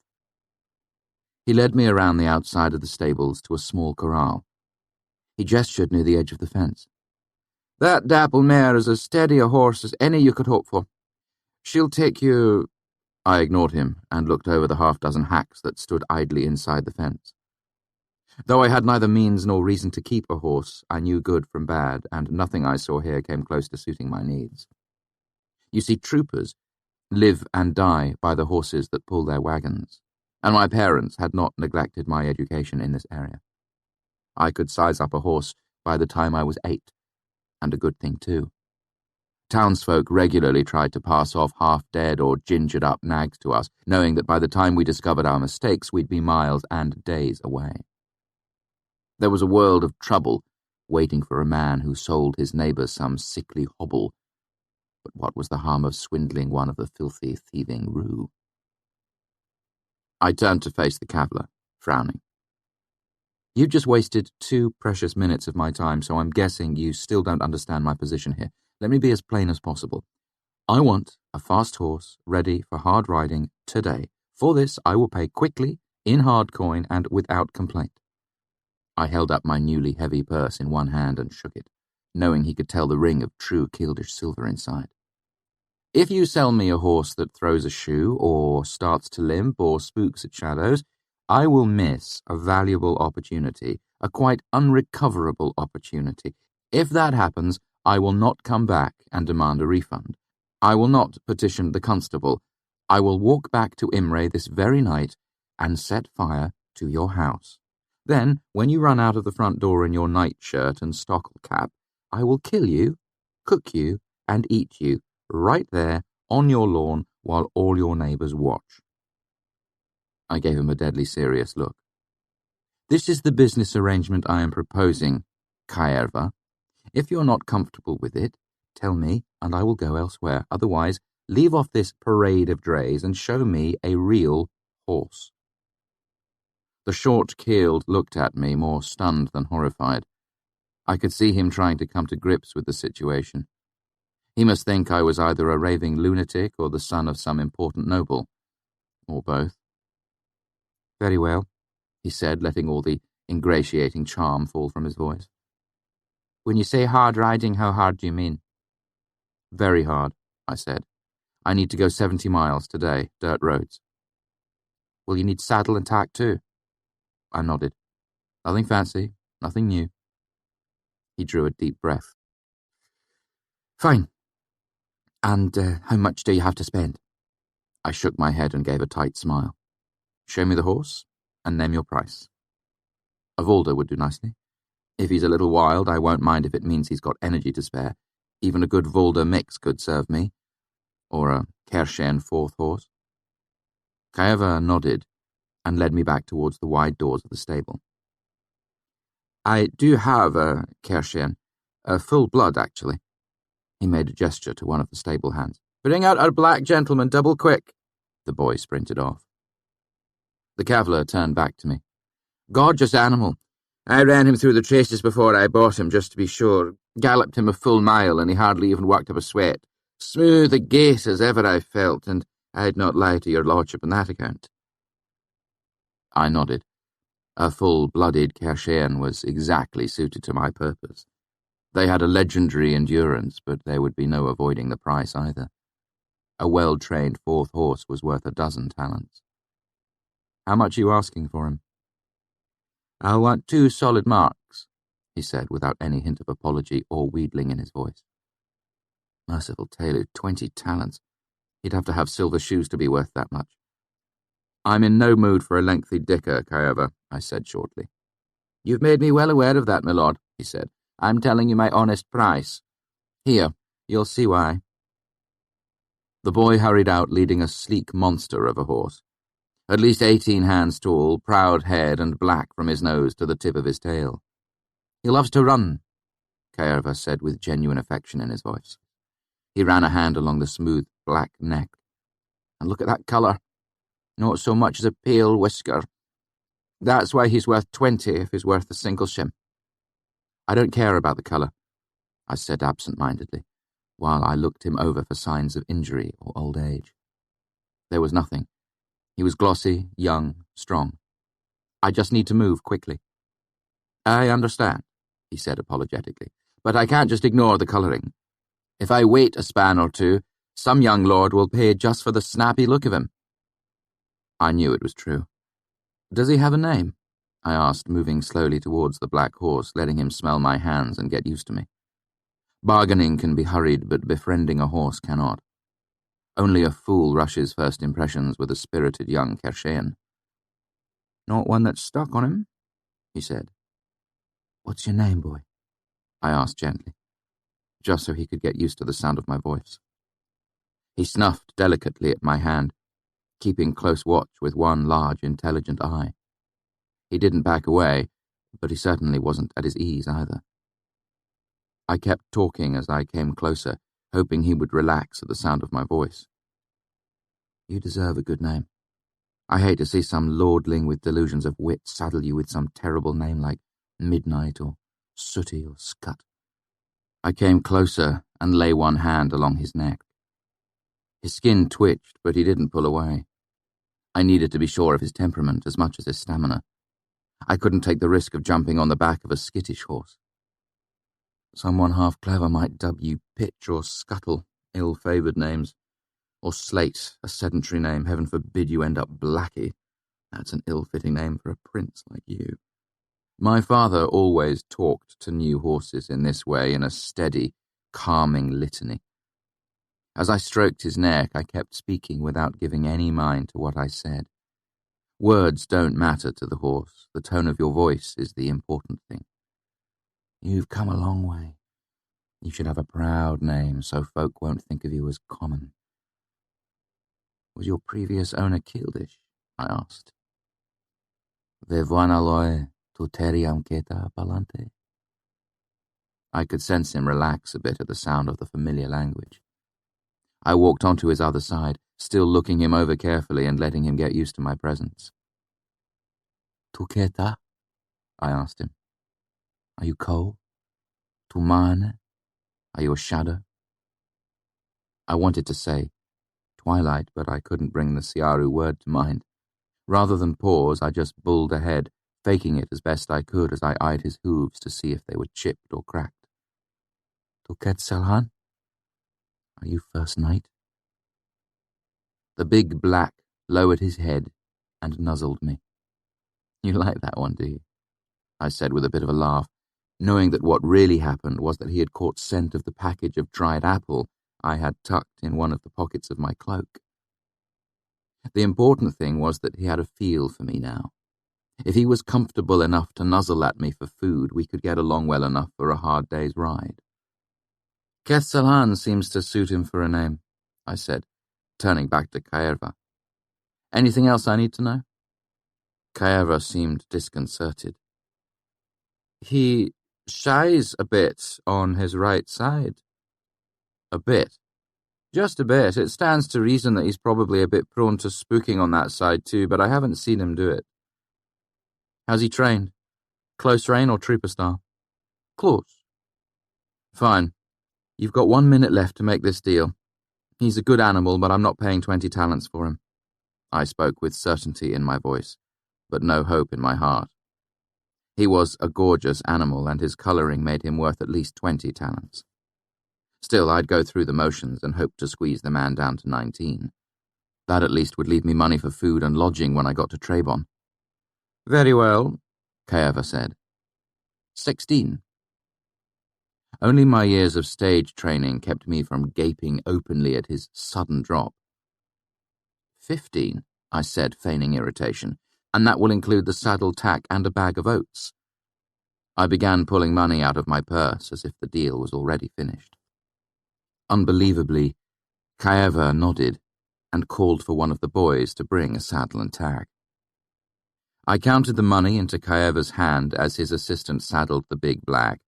He led me around the outside of the stables to a small corral. He gestured near the edge of the fence. "That dapple mare is as steady a horse as any you could hope for. She'll take you—" I ignored him and looked over the half-dozen hacks that stood idly inside the fence. Though I had neither means nor reason to keep a horse, I knew good from bad, and nothing I saw here came close to suiting my needs. You see, troopers live and die by the horses that pull their wagons, and my parents had not neglected my education in this area. I could size up a horse by the time I was 8, and a good thing too. Townsfolk regularly tried to pass off half-dead or gingered-up nags to us, knowing that by the time we discovered our mistakes, we'd be miles and days away. There was a world of trouble waiting for a man who sold his neighbour some sickly hobble, but what was the harm of swindling one of the filthy, thieving rue? I turned to face the caviller, frowning. "You've just wasted 2 precious minutes of my time, so I'm guessing you still don't understand my position here. Let me be as plain as possible. I want a fast horse ready for hard riding today. For this, I will pay quickly, in hard coin, and without complaint." I held up my newly heavy purse in one hand and shook it, knowing he could tell the ring of true Kieldish silver inside. "If you sell me a horse that throws a shoe, or starts to limp, or spooks at shadows, I will miss a valuable opportunity, a quite unrecoverable opportunity. If that happens, I will not come back and demand a refund. I will not petition the constable. I will walk back to Imre this very night and set fire to your house. Then, when you run out of the front door in your nightshirt and stockel cap, I will kill you, cook you, and eat you, right there on your lawn while all your neighbours watch." I gave him a deadly serious look. "This is the business arrangement I am proposing, Kvothe. If you're not comfortable with it, tell me and I will go elsewhere. Otherwise, leave off this parade of drays and show me a real horse." The short-keeled looked at me, more stunned than horrified. I could see him trying to come to grips with the situation. He must think I was either a raving lunatic or the son of some important noble, or both. "Very well," he said, letting all the ingratiating charm fall from his voice. "When you say hard riding, how hard do you mean?" "Very hard," I said. "I need to go 70 miles today, dirt roads." "Will you need saddle and tack too?" I nodded. "Nothing fancy, nothing new." He drew a deep breath. "Fine. And how much do you have to spend?" I shook my head and gave a tight smile. "Show me the horse, and name your price. A Kvothe would do nicely. If he's a little wild, I won't mind if it means he's got energy to spare. Even a good Kvothe mix could serve me. Or a Kershen 4th horse." Kvothe nodded and led me back towards the wide doors of the stable. "I do have a Kershen, a full blood, actually." He made a gesture to one of the stable hands. "Bring out our black gentleman, double quick." The boy sprinted off. The caviller turned back to me. "Gorgeous animal. I ran him through the traces before I bought him, just to be sure. Galloped him a full mile, and he hardly even worked up a sweat. Smooth a gait as ever I felt, and I'd not lie to your lordship on that account. I nodded. A full-blooded Kershayan was exactly suited to my purpose. They had a legendary endurance, but there would be no avoiding the price either. A well-trained fourth horse was worth a dozen talents. How much are you asking for him? I'll want 2 solid marks, he said, without any hint of apology or wheedling in his voice. Merciful Telu, 20 talents. He'd have to have silver shoes to be worth that much. I'm in no mood for a lengthy dicker, Kvothe, I said shortly. You've made me well aware of that, my lord, he said. I'm telling you my honest price. Here, you'll see why. The boy hurried out leading a sleek monster of a horse. At least 18 hands tall, proud-haired and black from his nose to the tip of his tail. He loves to run, Kvothe said with genuine affection in his voice. He ran a hand along the smooth black neck. And look at that colour. Not so much as a pale whisker. That's why he's worth 20 if he's worth a single shim. I don't care about the colour, I said absent-mindedly, while I looked him over for signs of injury or old age. There was nothing. He was glossy, young, strong. I just need to move quickly. I understand, he said apologetically, but I can't just ignore the colouring. If I wait a span or two, some young lord will pay just for the snappy look of him. I knew it was true. Does he have a name? I asked, moving slowly towards the black horse, letting him smell my hands and get used to me. Bargaining can be hurried, but befriending a horse cannot. Only a fool rushes first impressions with a spirited young Kershayan. Not one that's stuck on him, he said. What's your name, boy? I asked gently, just so he could get used to the sound of my voice. He snuffed delicately at my hand, keeping close watch with one large, intelligent eye. He didn't back away, but he certainly wasn't at his ease either. I kept talking as I came closer, hoping he would relax at the sound of my voice. You deserve a good name. I hate to see some lordling with delusions of wit saddle you with some terrible name like Midnight or Sooty or Scut. I came closer and lay one hand along his neck. His skin twitched, but he didn't pull away. I needed to be sure of his temperament as much as his stamina. I couldn't take the risk of jumping on the back of a skittish horse. Someone half clever might dub you Pitch or Scuttle, ill-favoured names. Or Slate, a sedentary name. Heaven forbid you end up Blackie. That's an ill-fitting name for a prince like you. My father always talked to new horses in this way, in a steady, calming litany. As I stroked his neck, I kept speaking without giving any mind to what I said. Words don't matter to the horse. The tone of your voice is the important thing. You've come a long way. You should have a proud name so folk won't think of you as common. Was your previous owner Kildish? I asked. Vevanaloy tuteriam keta palante. I could sense him relax a bit at the sound of the familiar language. I walked onto his other side, still looking him over carefully and letting him get used to my presence. Tuketa? I asked him. Are you cold? Tumane? Are you a shadow? I wanted to say twilight, but I couldn't bring the Siaru word to mind. Rather than pause, I just bulled ahead, faking it as best I could as I eyed his hooves to see if they were chipped or cracked. Tuket Salhan? Are you first night? The big black lowered his head and nuzzled me. You like that one, do you? I said with a bit of a laugh, knowing that what really happened was that he had caught scent of the package of dried apple I had tucked in one of the pockets of my cloak. The important thing was that he had a feel for me now. If he was comfortable enough to nuzzle at me for food, we could get along well enough for a hard day's ride. Ketsalan seems to suit him for a name, I said, turning back to Kvothe. Anything else I need to know? Kvothe seemed disconcerted. He shies a bit on his right side. A bit? Just a bit. It stands to reason that he's probably a bit prone to spooking on that side too, but I haven't seen him do it. How's he trained? Close rein or trooper style? Close. Fine. You've got 1 minute left to make this deal. He's a good animal, but I'm not paying 20 talents for him. I spoke with certainty in my voice, but no hope in my heart. He was a gorgeous animal, and his colouring made him worth at least 20 talents. Still, I'd go through the motions and hope to squeeze the man down to 19. That at least would leave me money for food and lodging when I got to Trebon. Very well, Kvothe said. 16. Only my years of stage training kept me from gaping openly at his sudden drop. 15, I said, feigning irritation, and that will include the saddle tack and a bag of oats. I began pulling money out of my purse as if the deal was already finished. Unbelievably, Kvothe nodded and called for one of the boys to bring a saddle and tag. I counted the money into Kvothe's hand as his assistant saddled the big black.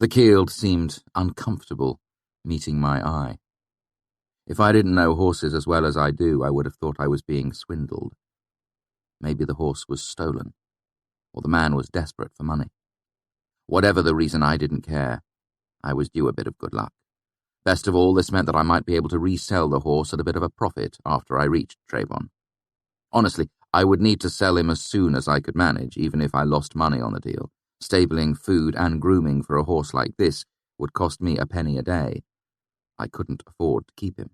The Keeld seemed uncomfortable, meeting my eye. If I didn't know horses as well as I do, I would have thought I was being swindled. Maybe the horse was stolen, or the man was desperate for money. Whatever the reason, I didn't care. I was due a bit of good luck. Best of all, this meant that I might be able to resell the horse at a bit of a profit after I reached Trebon. Honestly, I would need to sell him as soon as I could manage, even if I lost money on the deal. Stabling, food, and grooming for a horse like this would cost me a penny a day. I couldn't afford to keep him.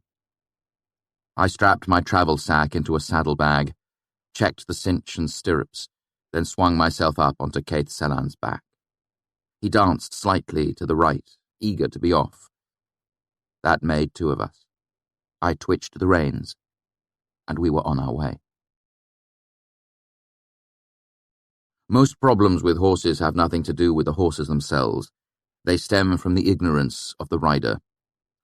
I strapped my travel sack into a saddlebag, checked the cinch and stirrups, then swung myself up onto Kvothe back. He danced slightly to the right, eager to be off. That made two of us. I twitched the reins, and we were on our way. Most problems with horses have nothing to do with the horses themselves. They stem from the ignorance of the rider.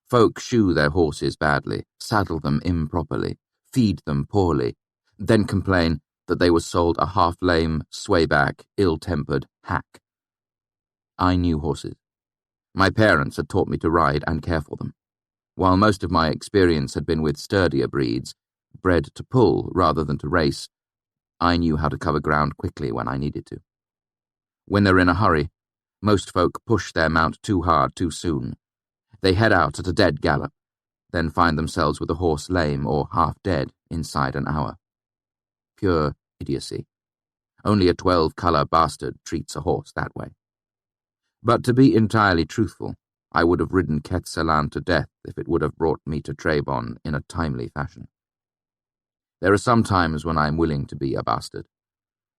Folk shoe their horses badly, saddle them improperly, feed them poorly, then complain that they were sold a half-lame, swayback, ill-tempered hack. I knew horses. My parents had taught me to ride and care for them. While most of my experience had been with sturdier breeds, bred to pull rather than to race, I knew how to cover ground quickly when I needed to. When they're in a hurry, most folk push their mount too hard too soon. They head out at a dead gallop, then find themselves with a horse lame or half dead inside an hour. Pure idiocy. Only a 12-colour bastard treats a horse that way. But to be entirely truthful, I would have ridden Kvothe to death if it would have brought me to Trebon in a timely fashion. There are some times when I am willing to be a bastard.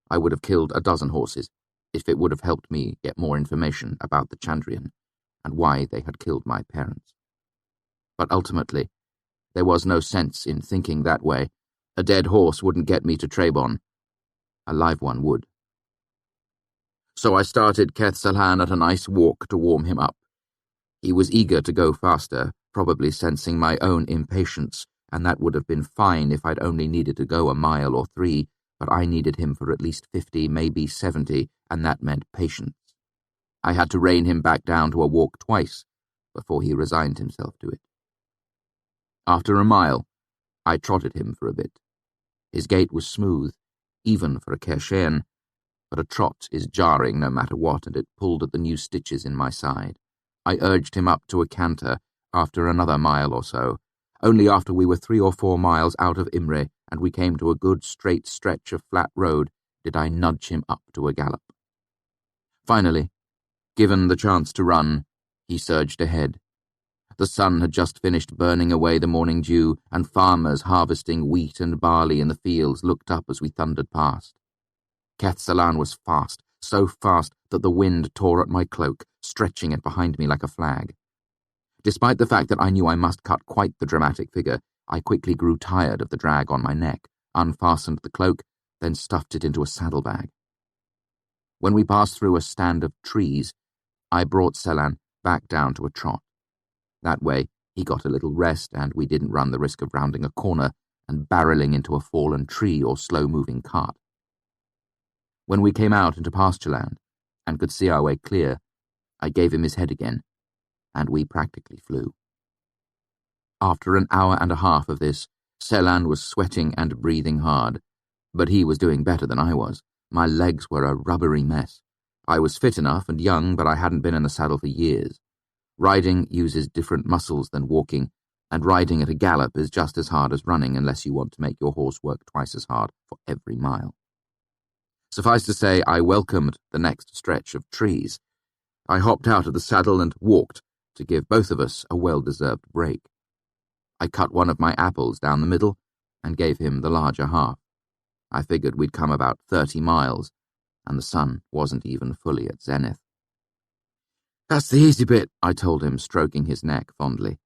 I would have killed a dozen horses if it would have helped me get more information about the Chandrian and why they had killed my parents. But ultimately, there was no sense in thinking that way. A dead horse wouldn't get me to Trebon. A live one would. So I started Kvothe at a nice walk to warm him up. He was eager to go faster, probably sensing my own impatience, and that would have been fine if I'd only needed to go a mile or 3, but I needed him for at least 50, maybe 70, and that meant patience. I had to rein him back down to a walk twice before he resigned himself to it. After a mile, I trotted him for a bit. His gait was smooth, even for a Kershayan, but a trot is jarring no matter what, and it pulled at the new stitches in my side. I urged him up to a canter after another mile or so. Only after we were 3 or 4 miles out of Imre and we came to a good straight stretch of flat road did I nudge him up to a gallop. Finally, given the chance to run, he surged ahead. The sun had just finished burning away the morning dew, and farmers harvesting wheat and barley in the fields looked up as we thundered past. Kvothe was fast, so fast that the wind tore at my cloak, stretching it behind me like a flag. Despite the fact that I knew I must cut quite the dramatic figure, I quickly grew tired of the drag on my neck, unfastened the cloak, then stuffed it into a saddlebag. When we passed through a stand of trees, I brought Selan back down to a trot. That way, he got a little rest and we didn't run the risk of rounding a corner and barreling into a fallen tree or slow-moving cart. When we came out into pastureland and could see our way clear, I gave him his head again, and we practically flew. After an hour and a half of this, Selan was sweating and breathing hard, but he was doing better than I was. My legs were a rubbery mess. I was fit enough and young, but I hadn't been in the saddle for years. Riding uses different muscles than walking, and riding at a gallop is just as hard as running unless you want to make your horse work twice as hard for every mile. Suffice to say, I welcomed the next stretch of trees. I hopped out of the saddle and walked to give both of us a well-deserved break. I cut one of my apples down the middle and gave him the larger half. I figured we'd come about 30 miles, and the sun wasn't even fully at zenith. "That's the easy bit," I told him, stroking his neck fondly.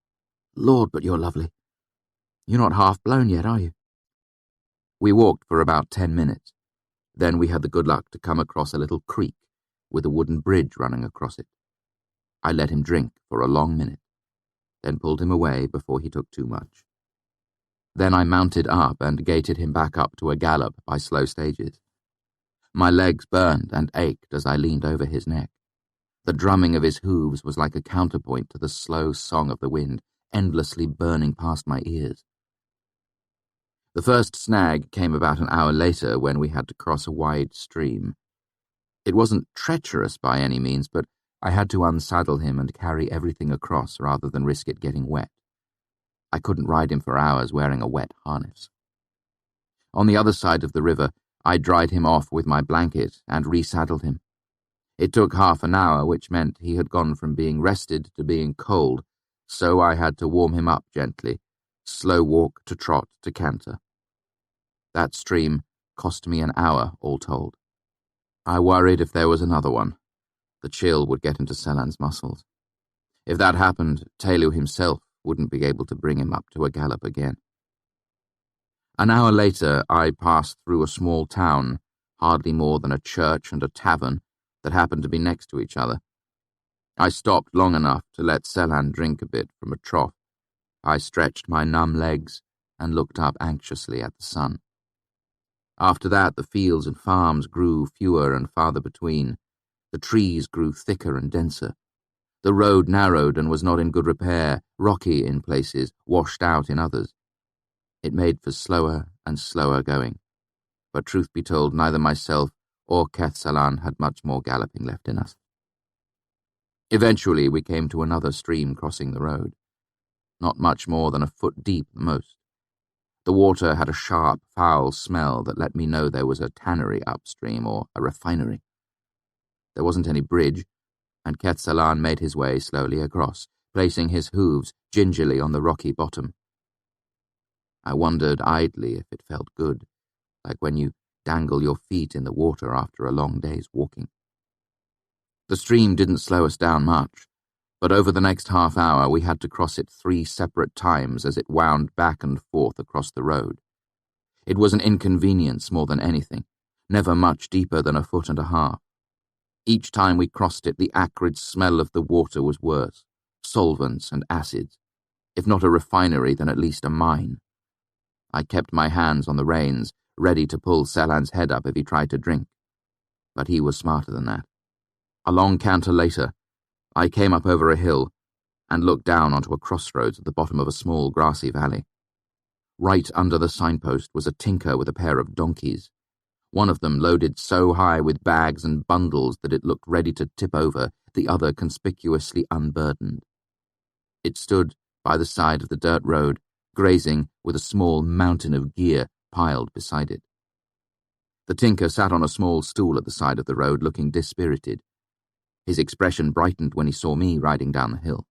"Lord, but you're lovely. You're not half blown yet, are you?" We walked for about 10 minutes. Then we had the good luck to come across a little creek with a wooden bridge running across it. I let him drink for a long minute, then pulled him away before he took too much. Then I mounted up and gated him back up to a gallop by slow stages. My legs burned and ached as I leaned over his neck. The drumming of his hooves was like a counterpoint to the slow song of the wind, endlessly burning past my ears. The first snag came about an hour later when we had to cross a wide stream. It wasn't treacherous by any means, but I had to unsaddle him and carry everything across rather than risk it getting wet. I couldn't ride him for hours wearing a wet harness. On the other side of the river, I dried him off with my blanket and resaddled him. It took half an hour, which meant he had gone from being rested to being cold, so I had to warm him up gently, slow walk to trot to canter. That stream cost me an hour, all told. I worried if there was another one. The chill would get into Selan's muscles. If that happened, Telu himself wouldn't be able to bring him up to a gallop again. An hour later, I passed through a small town, hardly more than a church and a tavern, that happened to be next to each other. I stopped long enough to let Selan drink a bit from a trough. I stretched my numb legs and looked up anxiously at the sun. After that, the fields and farms grew fewer and farther between. The trees grew thicker and denser. The road narrowed and was not in good repair, rocky in places, washed out in others. It made for slower and slower going, but truth be told, neither myself or Kvothe had much more galloping left in us. Eventually we came to another stream crossing the road, not much more than a foot deep at most. The water had a sharp, foul smell that let me know there was a tannery upstream or a refinery. There wasn't any bridge, and Kvothe made his way slowly across, placing his hooves gingerly on the rocky bottom. I wondered idly if it felt good, like when you dangle your feet in the water after a long day's walking. The stream didn't slow us down much, but over the next half hour we had to cross it 3 separate times as it wound back and forth across the road. It was an inconvenience more than anything, never much deeper than a foot and a half. Each time we crossed it, the acrid smell of the water was worse, solvents and acids. If not a refinery, then at least a mine. I kept my hands on the reins, ready to pull Selan's head up if he tried to drink. But he was smarter than that. A long canter later, I came up over a hill and looked down onto a crossroads at the bottom of a small grassy valley. Right under the signpost was a tinker with a pair of donkeys, one of them loaded so high with bags and bundles that it looked ready to tip over, the other conspicuously unburdened. It stood by the side of the dirt road, grazing with a small mountain of gear piled beside it. The tinker sat on a small stool at the side of the road, looking dispirited. His expression brightened when he saw me riding down the hill.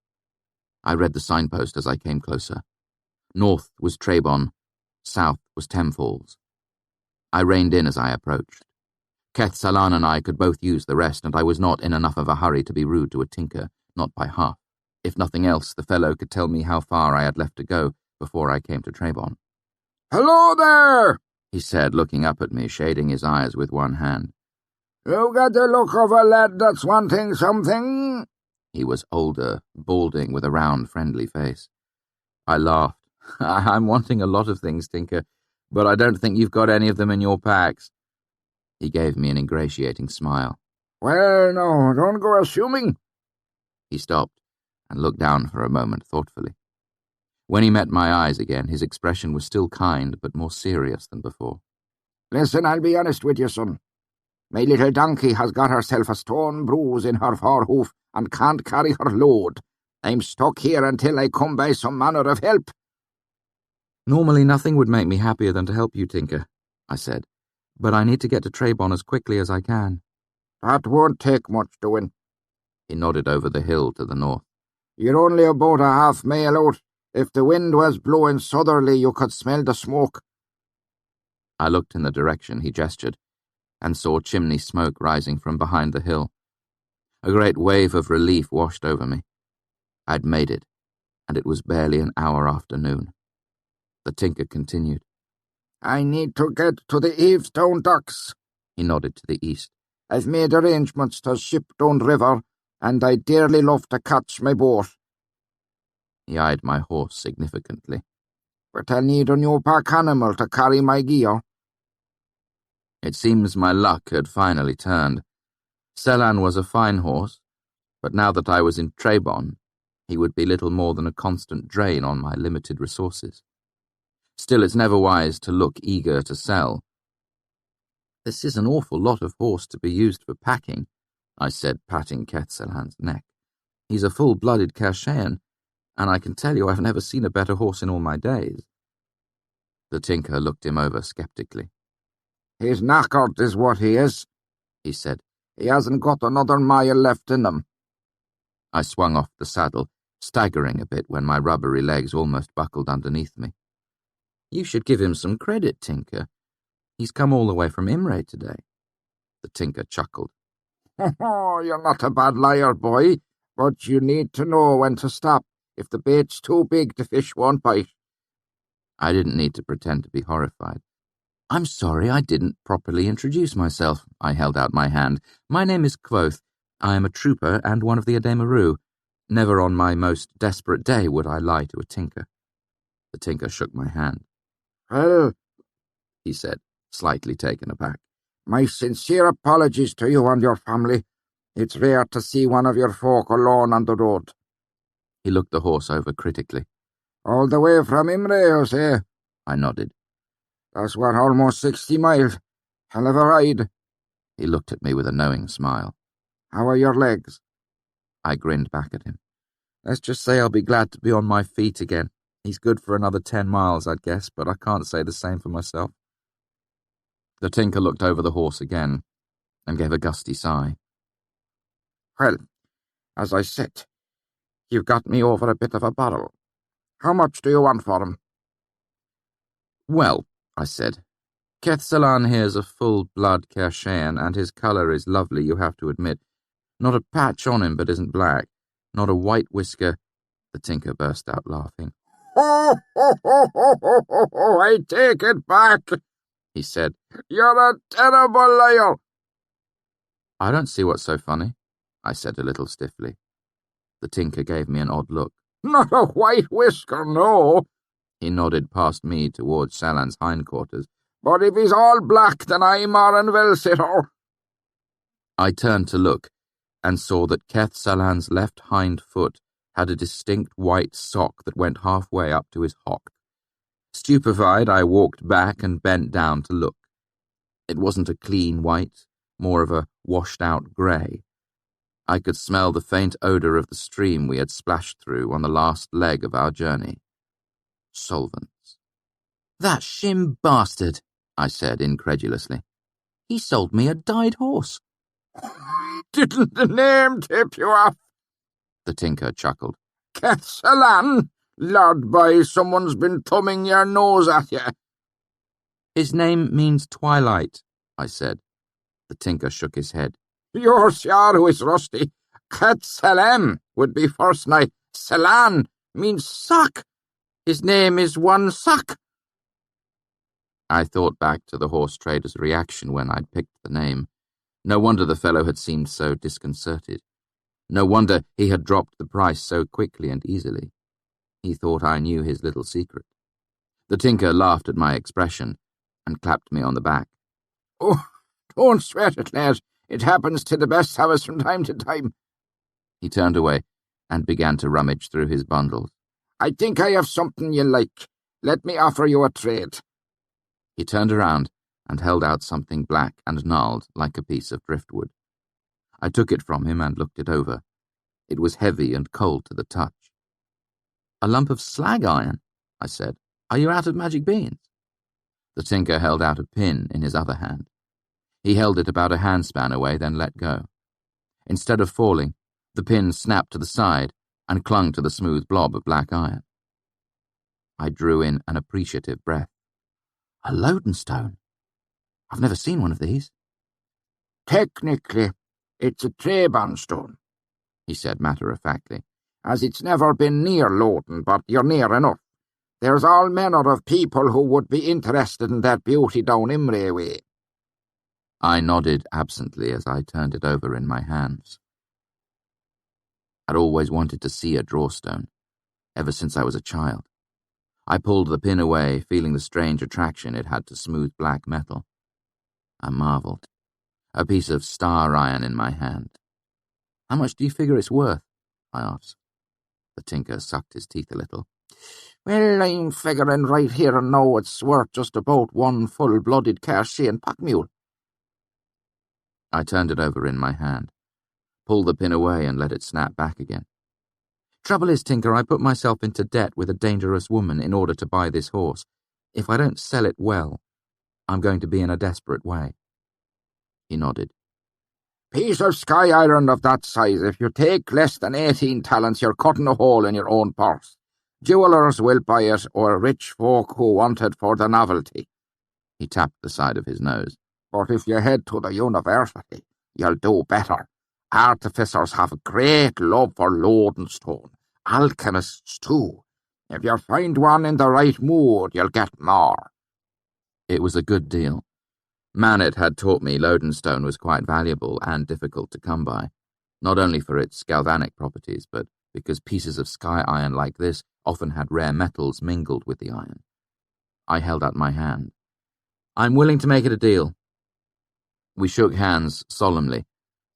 I read the signpost as I came closer. North was Trebon, south was Temfalls. I reined in as I approached. Kvothe and I could both use the rest, and I was not in enough of a hurry to be rude to a tinker, not by half. If nothing else, the fellow could tell me how far I had left to go before I came to Trebon. "Hello there," he said, looking up at me, shading his eyes with one hand. "You got the look of a lad that's wanting something." He was older, balding, with a round, friendly face. I laughed. "I'm wanting a lot of things, Tinker, but I don't think you've got any of them in your packs." He gave me an ingratiating smile. "Well, no, don't go assuming." He stopped and looked down for a moment thoughtfully. When he met my eyes again, his expression was still kind but more serious than before. "Listen, I'll be honest with you, son. My little donkey has got herself a stone bruise in her forehoof and can't carry her load. I'm stuck here until I come by some manner of help. Normally nothing would make me happier than to help you, Tinker, I said, but I need to get to Trebon as quickly as I can. That won't take much doing. He nodded over the hill to the north. You're only about a half-mile out. If the wind was blowing southerly, you could smell the smoke. I looked in the direction he gestured, and saw chimney smoke rising from behind the hill. A great wave of relief washed over me. I'd made it, and it was barely an hour after noon. The Tinker continued. I need to get to the Evestown docks. He nodded to the east. I've made arrangements to ship down river, and I'd dearly love to catch my boat. He eyed my horse significantly. But I'll need a new pack animal to carry my gear. It seems my luck had finally turned. Selan was a fine horse, but now that I was in Trebon, he would be little more than a constant drain on my limited resources. Still, it's never wise to look eager to sell. This is an awful lot of horse to be used for packing, I said, patting Kvothe neck. He's a full-blooded Kashayan, and I can tell you I've never seen a better horse in all my days. The Tinker looked him over skeptically. He's knackered is what he is, he said. He hasn't got another mile left in him. I swung off the saddle, staggering a bit when my rubbery legs almost buckled underneath me. You should give him some credit, Tinker. He's come all the way from Imre today. The Tinker chuckled. Oh, you're not a bad liar, boy, but you need to know when to stop. If the bait's too big, the fish won't bite. I didn't need to pretend to be horrified. I'm sorry I didn't properly introduce myself. I held out my hand. My name is Kvothe. I am a trooper and one of the Ademaru. Never on my most desperate day would I lie to a Tinker. The Tinker shook my hand. Well, he said, slightly taken aback. My sincere apologies to you and your family. It's rare to see one of your folk alone on the road. He looked the horse over critically. All the way from Imre, you say? I nodded. That's what, almost 60 miles. Hell of a ride. He looked at me with a knowing smile. How are your legs? I grinned back at him. Let's just say I'll be glad to be on my feet again. He's good for another 10 miles, I'd guess, but I can't say the same for myself. The Tinker looked over the horse again and gave a gusty sigh. Well, as I said, you've got me over a bit of a barrel. How much do you want for him? Well, I said, Kvothe here's a full-blood Kashayan, and his colour is lovely, you have to admit. Not a patch on him but isn't black. Not a white whisker. The Tinker burst out laughing. I take it back, he said. You're a terrible liar. I don't see what's so funny, I said a little stiffly. The Tinker gave me an odd look. Not a white whisker, no. He nodded past me towards Salan's hindquarters. But if he's all black, then I'm Aran Velsitor. I turned to look, and saw that Kvothe left hind foot had a distinct white sock that went halfway up to his hock. Stupefied, I walked back and bent down to look. It wasn't a clean white, more of a washed-out grey. I could smell the faint odour of the stream we had splashed through on the last leg of our journey. Solvents. That shim bastard, I said incredulously. He sold me a dyed horse. Didn't the name tip you off? The Tinker chuckled. Kvothe, Lord boy, someone's been thumbing your nose at you. His name means twilight, I said. The Tinker shook his head. You're sure who is rusty. Kvothe would be first night. Selan means sock. His name is one sock. I thought back to the horse trader's reaction when I'd picked the name. No wonder the fellow had seemed so disconcerted. No wonder he had dropped the price so quickly and easily. He thought I knew his little secret. The Tinker laughed at my expression and clapped me on the back. Oh, don't sweat it, lad. It happens to the best of us from time to time. He turned away and began to rummage through his bundles. I think I have something you like. Let me offer you a trade. He turned around and held out something black and gnarled like a piece of driftwood. I took it from him and looked it over. It was heavy and cold to the touch. "A lump of slag iron," I said. "Are you out of magic beans?" The tinker held out a pin in his other hand. He held it about a handspan away, then let go. Instead of falling, the pin snapped to the side and clung to the smooth blob of black iron. I drew in an appreciative breath. "A lodenstone. I've never seen one of these." "Technically, it's a Treban stone," he said matter-of-factly, "as it's never been near Loden, but you're near enough. There's all manner of people who would be interested in that beauty down Imre way." I nodded absently as I turned it over in my hands. I'd always wanted to see a drawstone, ever since I was a child. I pulled the pin away, feeling the strange attraction it had to smooth black metal. I marveled. A piece of star iron in my hand. "How much do you figure it's worth?" I asked. The tinker sucked his teeth a little. "Well, I'm figuring right here and now it's worth just about one full-blooded Carsian pack mule." I turned it over in my hand, pulled the pin away and let it snap back again. "Trouble is, Tinker, I put myself into debt with a dangerous woman in order to buy this horse. If I don't sell it well, I'm going to be in a desperate way." He nodded. "Piece of sky iron of that size, if you take less than 18 talents, you're cutting a hole in your own purse. Jewellers will buy it, or rich folk who want it for the novelty." He tapped the side of his nose. "But if you head to the university, you'll do better. Artificers have a great love for lodenstone. Alchemists too. If you find one in the right mood, you'll get more." It was a good deal. Manet had taught me lodenstone was quite valuable and difficult to come by, not only for its galvanic properties, but because pieces of sky iron like this often had rare metals mingled with the iron. I held out my hand. "I'm willing to make it a deal." We shook hands solemnly.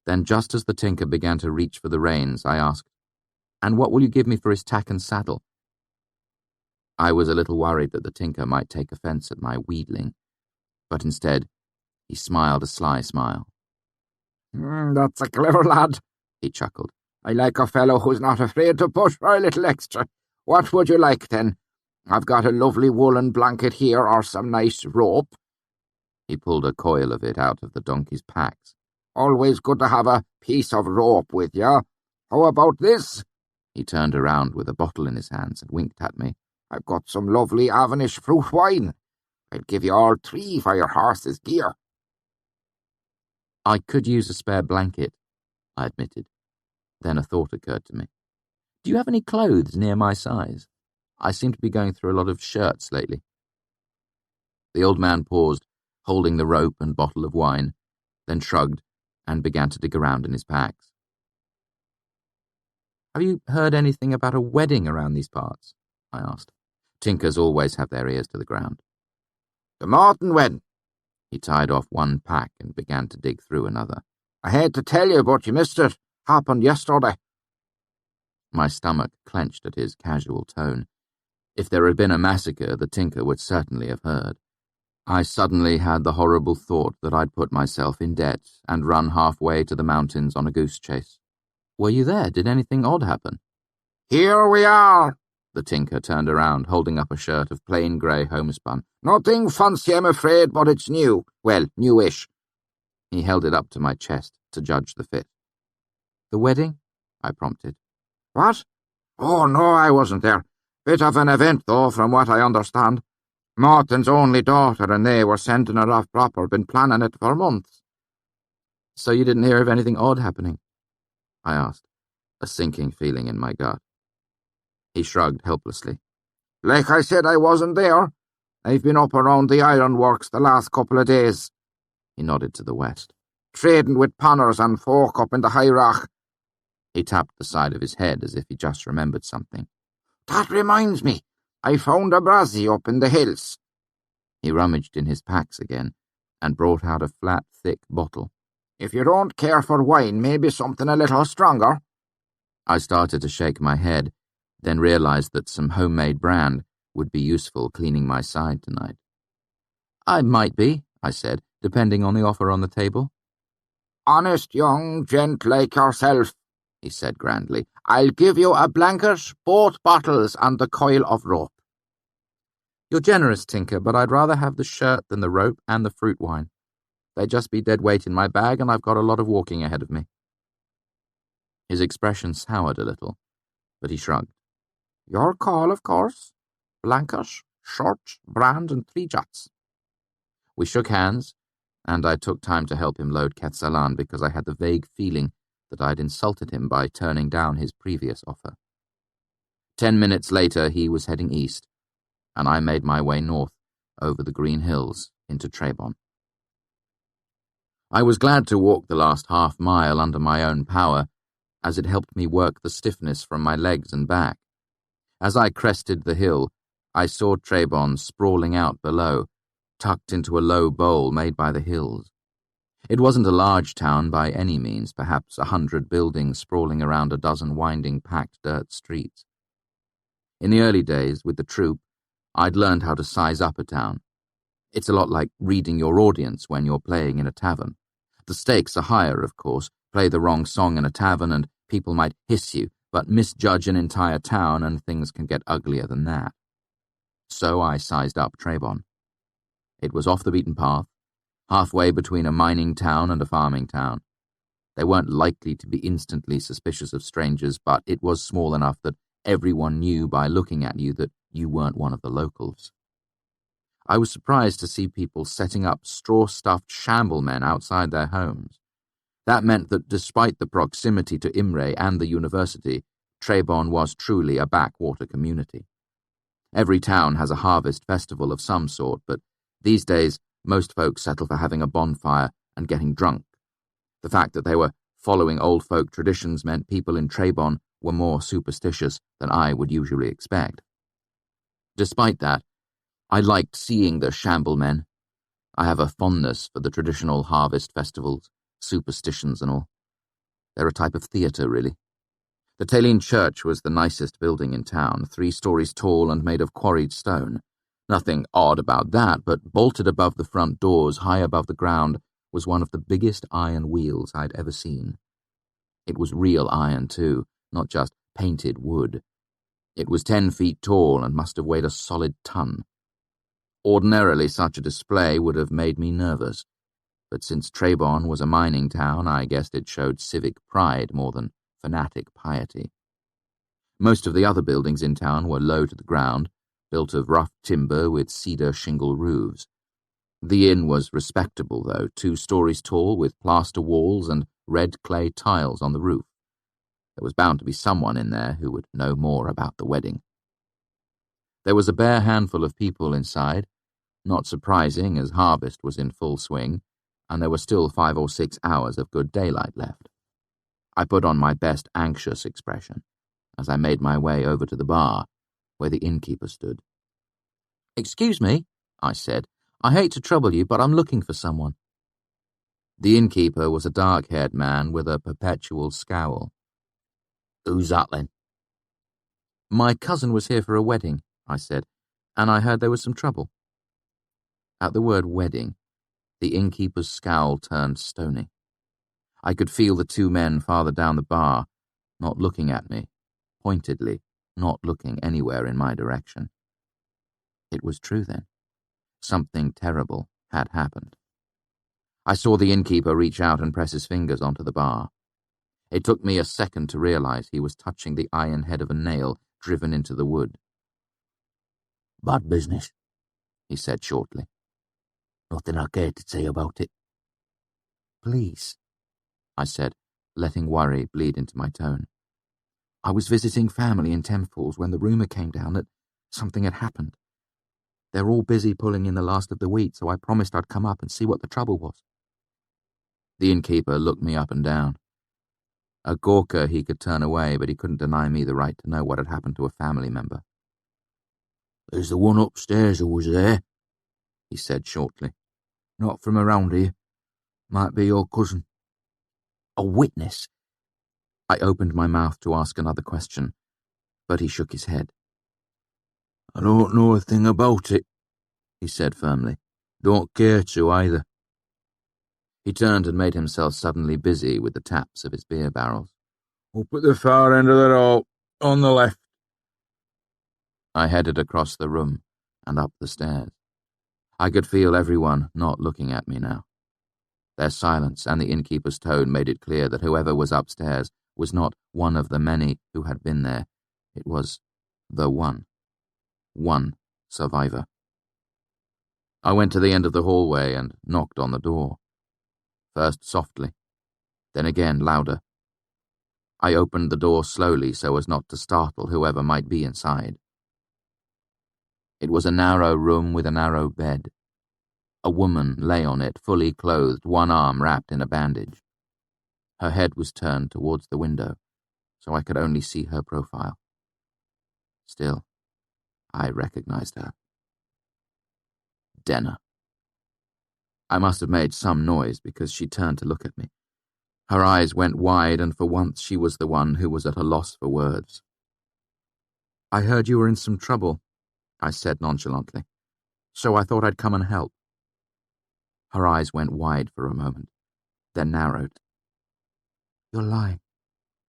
Then, just as the tinker began to reach for the reins, I asked, "And what will you give me for his tack and saddle?" I was a little worried that the tinker might take offence at my wheedling, but instead, he smiled a sly smile. "That's a clever lad," he chuckled. "I like a fellow who's not afraid to push for a little extra. What would you like, then? I've got a lovely woolen blanket here, or some nice rope." He pulled a coil of it out of the donkey's packs. "Always good to have a piece of rope with you. How about this?" He turned around with a bottle in his hands and winked at me. "I've got some lovely Avenish fruit wine. I'd give you all 3 for your horse's gear." "I could use a spare blanket," I admitted. Then a thought occurred to me. "Do you have any clothes near my size? I seem to be going through a lot of shirts lately." The old man paused, holding the rope and bottle of wine, then shrugged and began to dig around in his packs. "Have you heard anything about a wedding around these parts?" I asked. Tinkers always have their ears to the ground. "The Martin wedding." He tied off one pack and began to dig through another. "I hate to tell you, but you missed it. Happened yesterday." My stomach clenched at his casual tone. If there had been a massacre, the tinker would certainly have heard. I suddenly had the horrible thought that I'd put myself in debt and run halfway to the mountains on a goose chase. "Were you there? Did anything odd happen?" "Here we are." The tinker turned around, holding up a shirt of plain grey homespun. "Nothing fancy, I'm afraid, but it's new. Well, newish." He held it up to my chest to judge the fit. "The wedding?" I prompted. "What? Oh, no, I wasn't there. Bit of an event, though, from what I understand. Martin's only daughter, and they were sending her off proper, been planning it for months." "So you didn't hear of anything odd happening?" I asked, a sinking feeling in my gut. He shrugged helplessly. "Like I said, I wasn't there. I've been up around the ironworks the last couple of days." He nodded to the west. "Trading with panners and folk up in the High Rock." He tapped the side of his head as if he just remembered something. "That reminds me. I found a brassy up in the hills." He rummaged in his packs again and brought out a flat, thick bottle. "If you don't care for wine, maybe something a little stronger." I started to shake my head, then realized that some homemade brand would be useful cleaning my side tonight. "I might be," I said, "depending on the offer on the table." "Honest young gent like yourself," he said grandly. "I'll give you a blanket, both bottles, and the coil of rope." You're generous, Tinker, but I'd rather have the shirt than the rope and the fruit wine. They'd just be dead weight in my bag, and I've got a lot of walking ahead of me. His expression soured a little, but he shrugged. "Your call, of course. Blanket, shirt, brand, and 3 jats." We shook hands, and I took time to help him load Quetzalán because I had the vague feeling that I'd insulted him by turning down his previous offer. 10 minutes later, he was heading east, and I made my way north over the green hills into Trebon. I was glad to walk the last half mile under my own power, as it helped me work the stiffness from my legs and back. As I crested the hill, I saw Trebon sprawling out below, tucked into a low bowl made by the hills. It wasn't a large town by any means, perhaps 100 buildings sprawling around a dozen winding, packed dirt streets. In the early days, with the troupe, I'd learned how to size up a town. It's a lot like reading your audience when you're playing in a tavern. The stakes are higher, of course. Play the wrong song in a tavern and people might hiss you, but misjudge an entire town and things can get uglier than that. So I sized up Trebon. It was off the beaten path, halfway between a mining town and a farming town. They weren't likely to be instantly suspicious of strangers, but it was small enough that everyone knew by looking at you that you weren't one of the locals. I was surprised to see people setting up straw-stuffed shamblemen outside their homes. That meant that despite the proximity to Imre and the university, Trebon was truly a backwater community. Every town has a harvest festival of some sort, but these days most folks settle for having a bonfire and getting drunk. The fact that they were following old folk traditions meant people in Trebon were more superstitious than I would usually expect. Despite that, I liked seeing the shamblemen. I have a fondness for the traditional harvest festivals, superstitions and all. They're a type of theatre, really. The Taline Church was the nicest building in town, 3 stories tall and made of quarried stone. Nothing odd about that, but bolted above the front doors, high above the ground, was one of the biggest iron wheels I'd ever seen. It was real iron, too, not just painted wood. It was 10 feet tall and must have weighed a solid ton. Ordinarily, such a display would have made me nervous, but since Trebon was a mining town, I guessed it showed civic pride more than fanatic piety. Most of the other buildings in town were low to the ground, built of rough timber with cedar shingle roofs. The inn was respectable, though, 2 stories tall with plaster walls and red clay tiles on the roof. There was bound to be someone in there who would know more about the wedding. There was a bare handful of people inside, not surprising as harvest was in full swing, and there were still 5 or 6 hours of good daylight left. I put on my best anxious expression as I made my way over to the bar, where the innkeeper stood. "Excuse me," I said. "I hate to trouble you, but I'm looking for someone." The innkeeper was a dark-haired man with a perpetual scowl. "Who's that, then?" "My cousin was here for a wedding," I said, "and I heard there was some trouble." At the word wedding, the innkeeper's scowl turned stony. I could feel the 2 men farther down the bar, not looking at me, pointedly, not looking anywhere in my direction. It was true then. Something terrible had happened. I saw the innkeeper reach out and press his fingers onto the bar. It took me a second to realize he was touching the iron head of a nail driven into the wood. "Bad business," he said shortly. "Nothing I care to say about it." "Please," I said, letting worry bleed into my tone. "I was visiting family in Thames when the rumour came down that something had happened. They're all busy pulling in the last of the wheat, so I promised I'd come up and see what the trouble was." The innkeeper looked me up and down. A gawker he could turn away, but he couldn't deny me the right to know what had happened to a family member. "There's the one upstairs who was there," he said shortly. "Not from around here. Might be your cousin." "A witness?" I opened my mouth to ask another question, but he shook his head. "I don't know a thing about it," he said firmly. "Don't care to either." He turned and made himself suddenly busy with the taps of his beer barrels. Up at the far end of the hall, on the left. I headed across the room and up the stairs. I could feel everyone not looking at me now. Their silence and the innkeeper's tone made it clear that whoever was upstairs was not one of the many who had been there. It was the one survivor. I went to the end of the hallway and knocked on the door. First softly, then again louder. I opened the door slowly so as not to startle whoever might be inside. It was a narrow room with a narrow bed. A woman lay on it, fully clothed, one arm wrapped in a bandage. Her head was turned towards the window, so I could only see her profile. Still, I recognized her. Denna. I must have made some noise because she turned to look at me. Her eyes went wide, and for once she was the one who was at a loss for words. "I heard you were in some trouble," I said nonchalantly, "so I thought I'd come and help." Her eyes went wide for a moment, then narrowed. "You're lying,"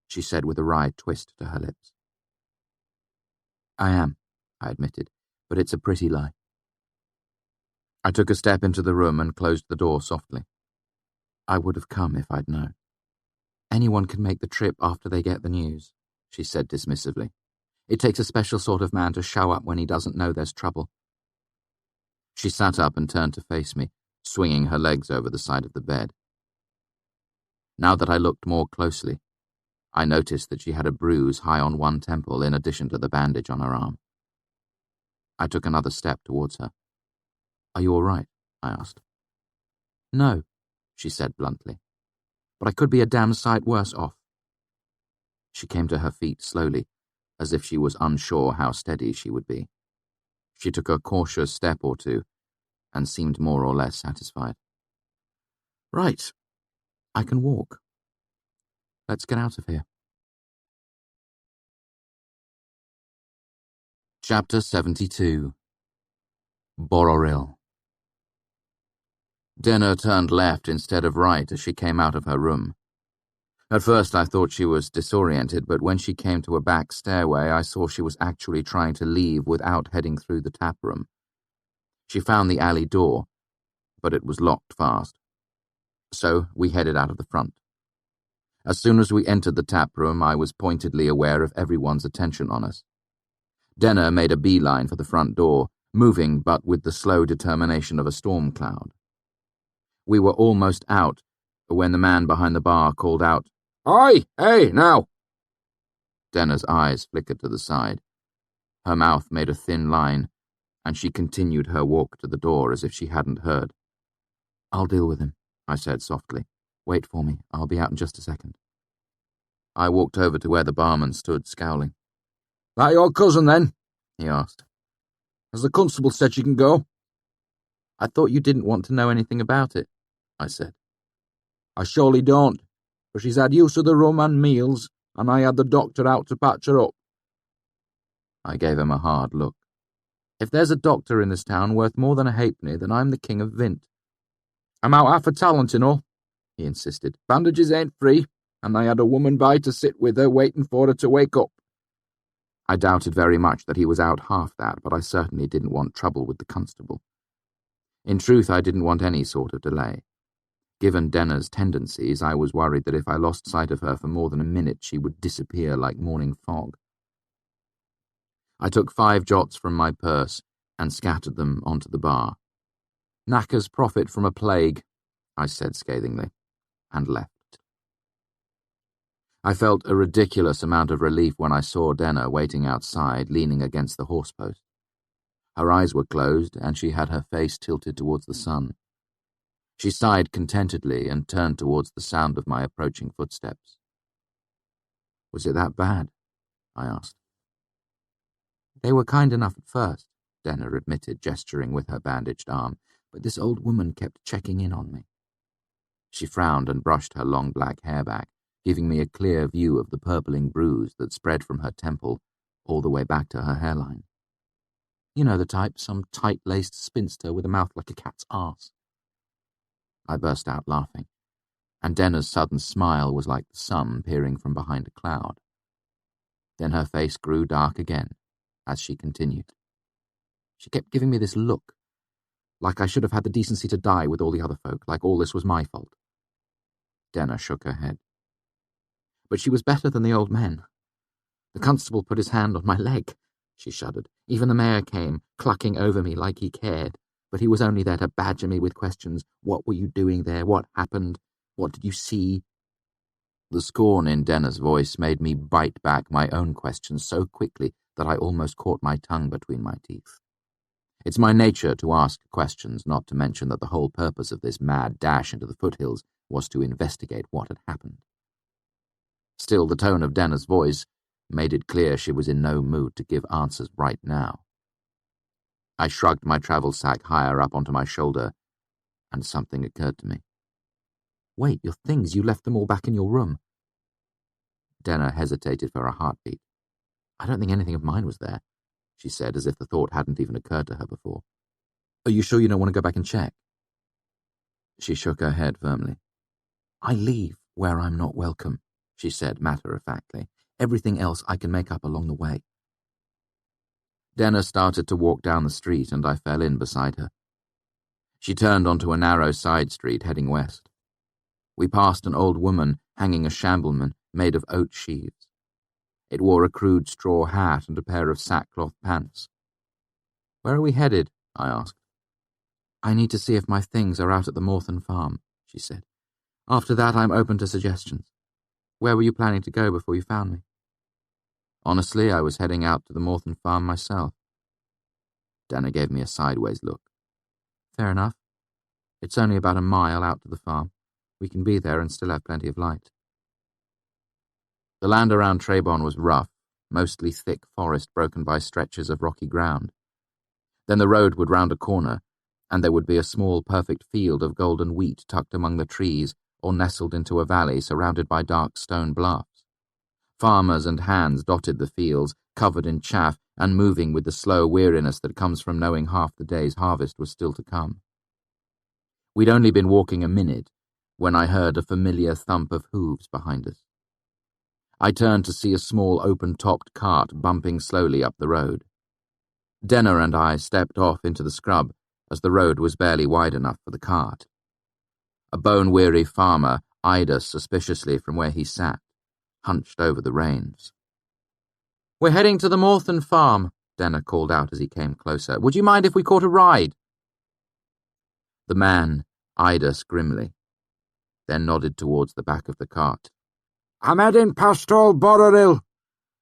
she said with a wry twist to her lips. "I am," I admitted, "but it's a pretty lie." I took a step into the room and closed the door softly. "I would have come if I'd known." "Anyone can make the trip after they get the news," she said dismissively. "It takes a special sort of man to show up when he doesn't know there's trouble." She sat up and turned to face me, swinging her legs over the side of the bed. Now that I looked more closely, I noticed that she had a bruise high on one temple in addition to the bandage on her arm. I took another step towards her. "Are you all right?" I asked. "No," she said bluntly, "but I could be a damn sight worse off." She came to her feet slowly, as if she was unsure how steady she would be. She took a cautious step or two and seemed more or less satisfied. "Right, I can walk. Let's get out of here." Chapter 72. Bororil. Denna turned left instead of right as she came out of her room. At first I thought she was disoriented, but when she came to a back stairway I saw she was actually trying to leave without heading through the tap room. She found the alley door, but it was locked fast. So we headed out of the front. As soon as we entered the tap room, I was pointedly aware of everyone's attention on us. Denna made a beeline for the front door, moving but with the slow determination of a storm cloud. We were almost out when the man behind the bar called out, "Oi, hey, now!" Denna's eyes flickered to the side. Her mouth made a thin line, and she continued her walk to the door as if she hadn't heard. "I'll deal with him," I said softly. "Wait for me. I'll be out in just a second." I walked over to where the barman stood, scowling. "That your cousin, then?" he asked. "Has the constable said she can go?" "I thought you didn't want to know anything about it," I said. "I surely don't, for she's had use of the room and meals, and I had the doctor out to patch her up." I gave him a hard look. "If there's a doctor in this town worth more than a halfpenny, then I'm the king of Vint." "I'm out half a talent and all," he insisted. "Bandages ain't free, and I had a woman by to sit with her waiting for her to wake up." I doubted very much that he was out half that, but I certainly didn't want trouble with the constable. In truth, I didn't want any sort of delay. Given Denna's tendencies, I was worried that if I lost sight of her for more than a minute, she would disappear like morning fog. I took 5 jots from my purse and scattered them onto the bar. "Knackers profit from a plague," I said scathingly, and left. I felt a ridiculous amount of relief when I saw Denna waiting outside, leaning against the horse-post. Her eyes were closed, and she had her face tilted towards the sun. She sighed contentedly and turned towards the sound of my approaching footsteps. "Was it that bad?" I asked. "They were kind enough at first," Denna admitted, gesturing with her bandaged arm, "but this old woman kept checking in on me." She frowned and brushed her long black hair back, giving me a clear view of the purpling bruise that spread from her temple all the way back to her hairline. "You know the type, some tight-laced spinster with a mouth like a cat's arse." I burst out laughing. and Denna's sudden smile was like the sun peering from behind a cloud. Then her face grew dark again as she continued. She kept giving me this look, like I should have had the decency to die with all the other folk, like all this was my fault. Denna shook her head. But she was better than the old men. The constable put his hand on my leg. She shuddered. Even the mayor came, clucking over me like he cared, but he was only there to badger me with questions. What were you doing there? What happened? What did you see? The scorn in Denna's voice made me bite back my own questions so quickly that I almost caught my tongue between my teeth. It's my nature to ask questions, not to mention that the whole purpose of this mad dash into the foothills was to investigate what had happened. Still, the tone of Denna's voice made it clear she was in no mood to give answers right now. I shrugged my travel sack higher up onto my shoulder, and something occurred to me. Wait, your things, you left them all back in your room. Denna hesitated for a heartbeat. I don't think anything of mine was there, she said, as if the thought hadn't even occurred to her before. Are you sure you don't want to go back and check? She shook her head firmly. I leave where I'm not welcome, she said matter-of-factly. Everything else I can make up along the way. Denna started to walk down the street, and I fell in beside her. She turned onto a narrow side street heading west. We passed an old woman hanging a shambleman made of oat sheaves. It wore a crude straw hat and a pair of sackcloth pants. Where are we headed? I asked. I need to see if my things are out at the Morthon farm, she said. After that, I'm open to suggestions. Where were you planning to go before you found me? Honestly, I was heading out to the Morthon farm myself. Denna gave me a sideways look. Fair enough. It's only about a mile out to the farm. We can be there and still have plenty of light. The land around Trebon was rough, mostly thick forest broken by stretches of rocky ground. Then the road would round a corner, and there would be a small, perfect field of golden wheat tucked among the trees or nestled into a valley surrounded by dark stone bluffs. Farmers and hands dotted the fields, covered in chaff and moving with the slow weariness that comes from knowing half the day's harvest was still to come. We'd only been walking a minute when I heard a familiar thump of hooves behind us. I turned to see a small open-topped cart bumping slowly up the road. Denna and I stepped off into the scrub as the road was barely wide enough for the cart. A bone-weary farmer eyed us suspiciously from where he sat, hunched over the reins. We're heading to the Morthon farm, Denna called out as he came closer. Would you mind if we caught a ride? The man eyed us grimly, then nodded towards the back of the cart. I'm heading past Old Borrerill.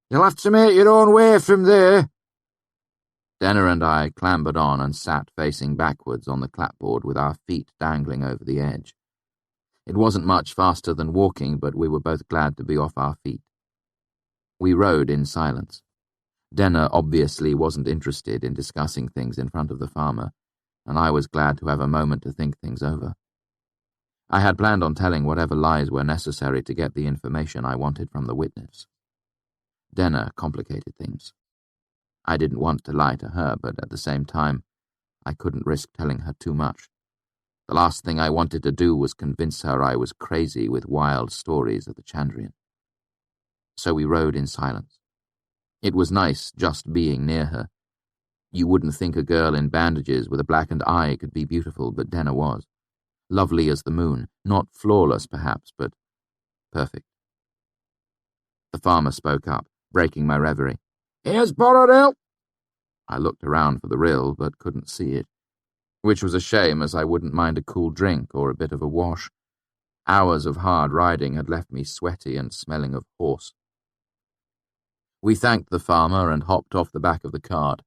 You'll have to make your own way from there. Denna and I clambered on and sat facing backwards on the clapboard with our feet dangling over the edge. It wasn't much faster than walking, but we were both glad to be off our feet. We rode in silence. Denna obviously wasn't interested in discussing things in front of the farmer, and I was glad to have a moment to think things over. I had planned on telling whatever lies were necessary to get the information I wanted from the witness. Denna complicated things. I didn't want to lie to her, but at the same time, I couldn't risk telling her too much. The last thing I wanted to do was convince her I was crazy with wild stories of the Chandrian. So we rode in silence. It was nice just being near her. You wouldn't think a girl in bandages with a blackened eye could be beautiful, but Denna was. Lovely as the moon, not flawless perhaps, but perfect. The farmer spoke up, breaking my reverie. Here's Borrerill. I looked around for the rill, but couldn't see it, which was a shame, as I wouldn't mind a cool drink or a bit of a wash. Hours of hard riding had left me sweaty and smelling of horse. We thanked the farmer and hopped off the back of the cart.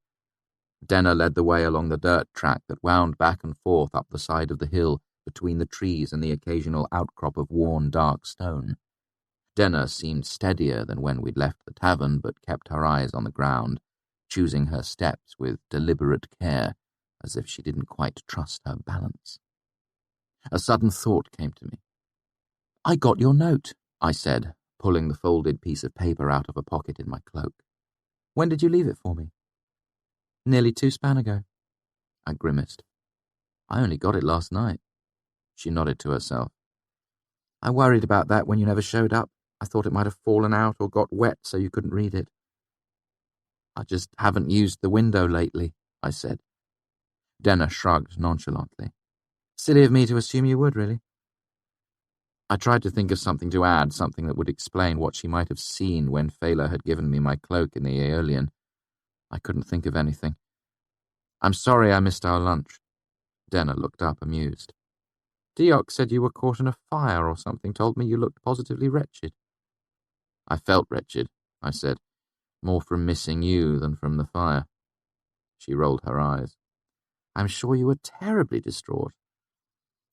Denna led the way along the dirt track that wound back and forth up the side of the hill between the trees and the occasional outcrop of worn dark stone. Denna seemed steadier than when we'd left the tavern, but kept her eyes on the ground, choosing her steps with deliberate care, as if she didn't quite trust her balance. A sudden thought came to me. I got your note, I said, pulling the folded piece of paper out of a pocket in my cloak. When did you leave it for me? Nearly 2 span ago. I grimaced. I only got it last night. She nodded to herself. I worried about that when you never showed up. I thought it might have fallen out or got wet so you couldn't read it. I just haven't used the window lately, I said. Denner shrugged nonchalantly. Silly of me to assume you would, really. I tried to think of something to add, something that would explain what she might have seen when Fela had given me my cloak in the Aeolian. I couldn't think of anything. I'm sorry I missed our lunch. Denner looked up, amused. Diok said you were caught in a fire or something, told me you looked positively wretched. I felt wretched, I said, more from missing you than from the fire. She rolled her eyes. I'm sure you were terribly distraught.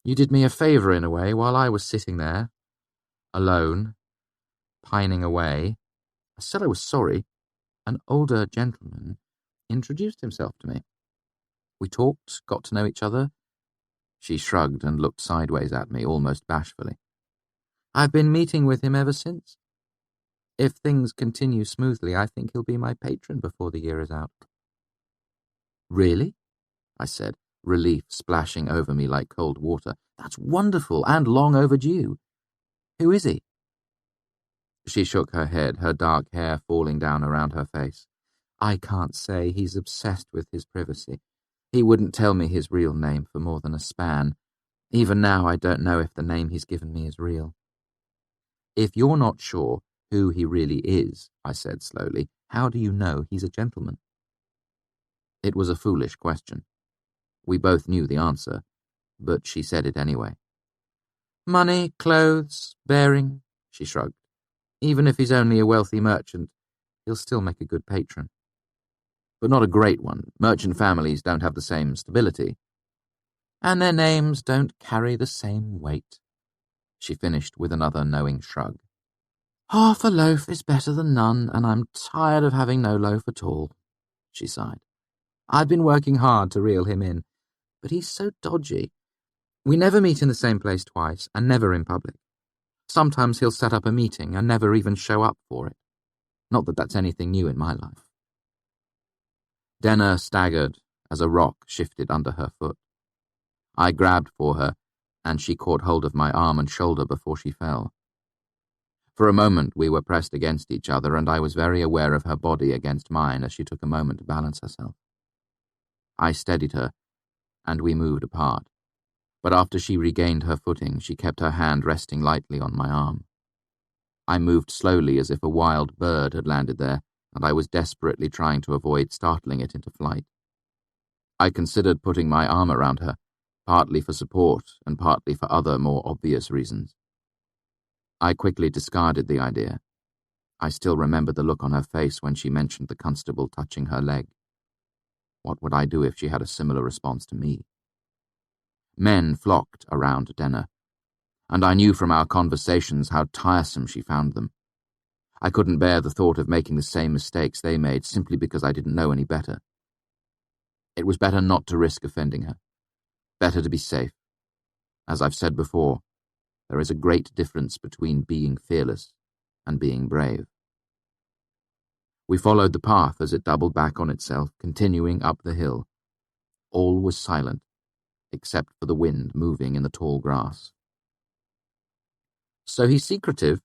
You did me a favour in a way while I was sitting there, alone, pining away. I said I was sorry. An older gentleman introduced himself to me. We talked, got to know each other. She shrugged and looked sideways at me, almost bashfully. I've been meeting with him ever since. If things continue smoothly, I think he'll be my patron before the year is out. Really? I said, relief splashing over me like cold water. That's wonderful and long overdue. Who is he? She shook her head, her dark hair falling down around her face. I can't say. He's obsessed with his privacy. He wouldn't tell me his real name for more than a span. Even now, I don't know if the name he's given me is real. If you're not sure who he really is, I said slowly, how do you know he's a gentleman? It was a foolish question. We both knew the answer, but she said it anyway. Money, clothes, bearing, she shrugged. Even if he's only a wealthy merchant, he'll still make a good patron. But not a great one. Merchant families don't have the same stability. And their names don't carry the same weight. She finished with another knowing shrug. Half a loaf is better than none, and I'm tired of having no loaf at all, she sighed. I've been working hard to reel him in, but he's so dodgy. We never meet in the same place twice, and never in public. Sometimes he'll set up a meeting and never even show up for it. Not that that's anything new in my life. Denner staggered as a rock shifted under her foot. I grabbed for her, and she caught hold of my arm and shoulder before she fell. For a moment we were pressed against each other, and I was very aware of her body against mine as she took a moment to balance herself. I steadied her, and we moved apart. But after she regained her footing, she kept her hand resting lightly on my arm. I moved slowly as if a wild bird had landed there, and I was desperately trying to avoid startling it into flight. I considered putting my arm around her, partly for support and partly for other, more obvious reasons. I quickly discarded the idea. I still remembered the look on her face when she mentioned the constable touching her leg. What would I do if she had a similar response to me? Men flocked around Denner, and I knew from our conversations how tiresome she found them. I couldn't bear the thought of making the same mistakes they made simply because I didn't know any better. It was better not to risk offending her. Better to be safe. As I've said before, there is a great difference between being fearless and being brave. We followed the path as it doubled back on itself, continuing up the hill. All was silent, except for the wind moving in the tall grass. So he's secretive?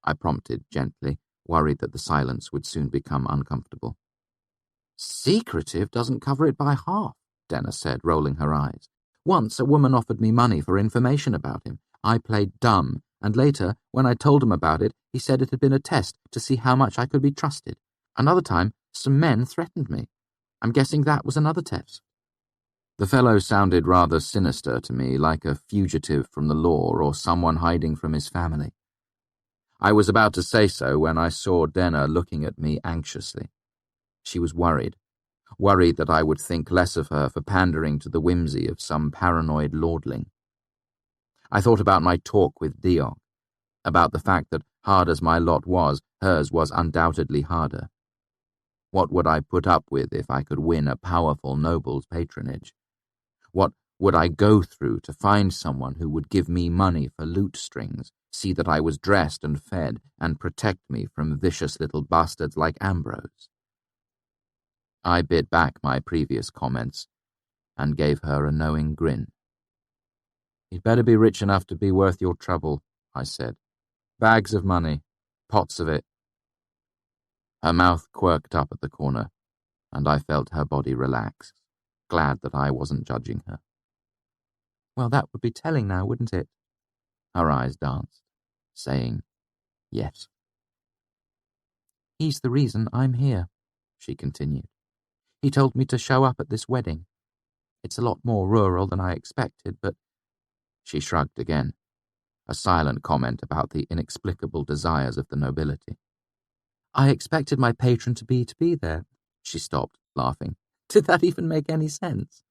I prompted gently, worried that the silence would soon become uncomfortable. Secretive doesn't cover it by half, Denner said, rolling her eyes. Once a woman offered me money for information about him. I played dumb, and later, when I told him about it, he said it had been a test to see how much I could be trusted. Another time, some men threatened me. I'm guessing that was another test. The fellow sounded rather sinister to me, like a fugitive from the law or someone hiding from his family. I was about to say so when I saw Denner looking at me anxiously. She was worried that I would think less of her for pandering to the whimsy of some paranoid lordling. I thought about my talk with Diok, about the fact that, hard as my lot was, hers was undoubtedly harder. What would I put up with if I could win a powerful noble's patronage? What would I go through to find someone who would give me money for lute strings, see that I was dressed and fed, and protect me from vicious little bastards like Ambrose? I bit back my previous comments and gave her a knowing grin. He'd better be rich enough to be worth your trouble, I said. Bags of money. Pots of it. Her mouth quirked up at the corner, and I felt her body relax, glad that I wasn't judging her. Well, that would be telling now, wouldn't it? Her eyes danced, saying, yes. He's the reason I'm here, she continued. He told me to show up at this wedding. It's a lot more rural than I expected, but... She shrugged again, a silent comment about the inexplicable desires of the nobility. I expected my patron to be there. She stopped, laughing. Did that even make any sense?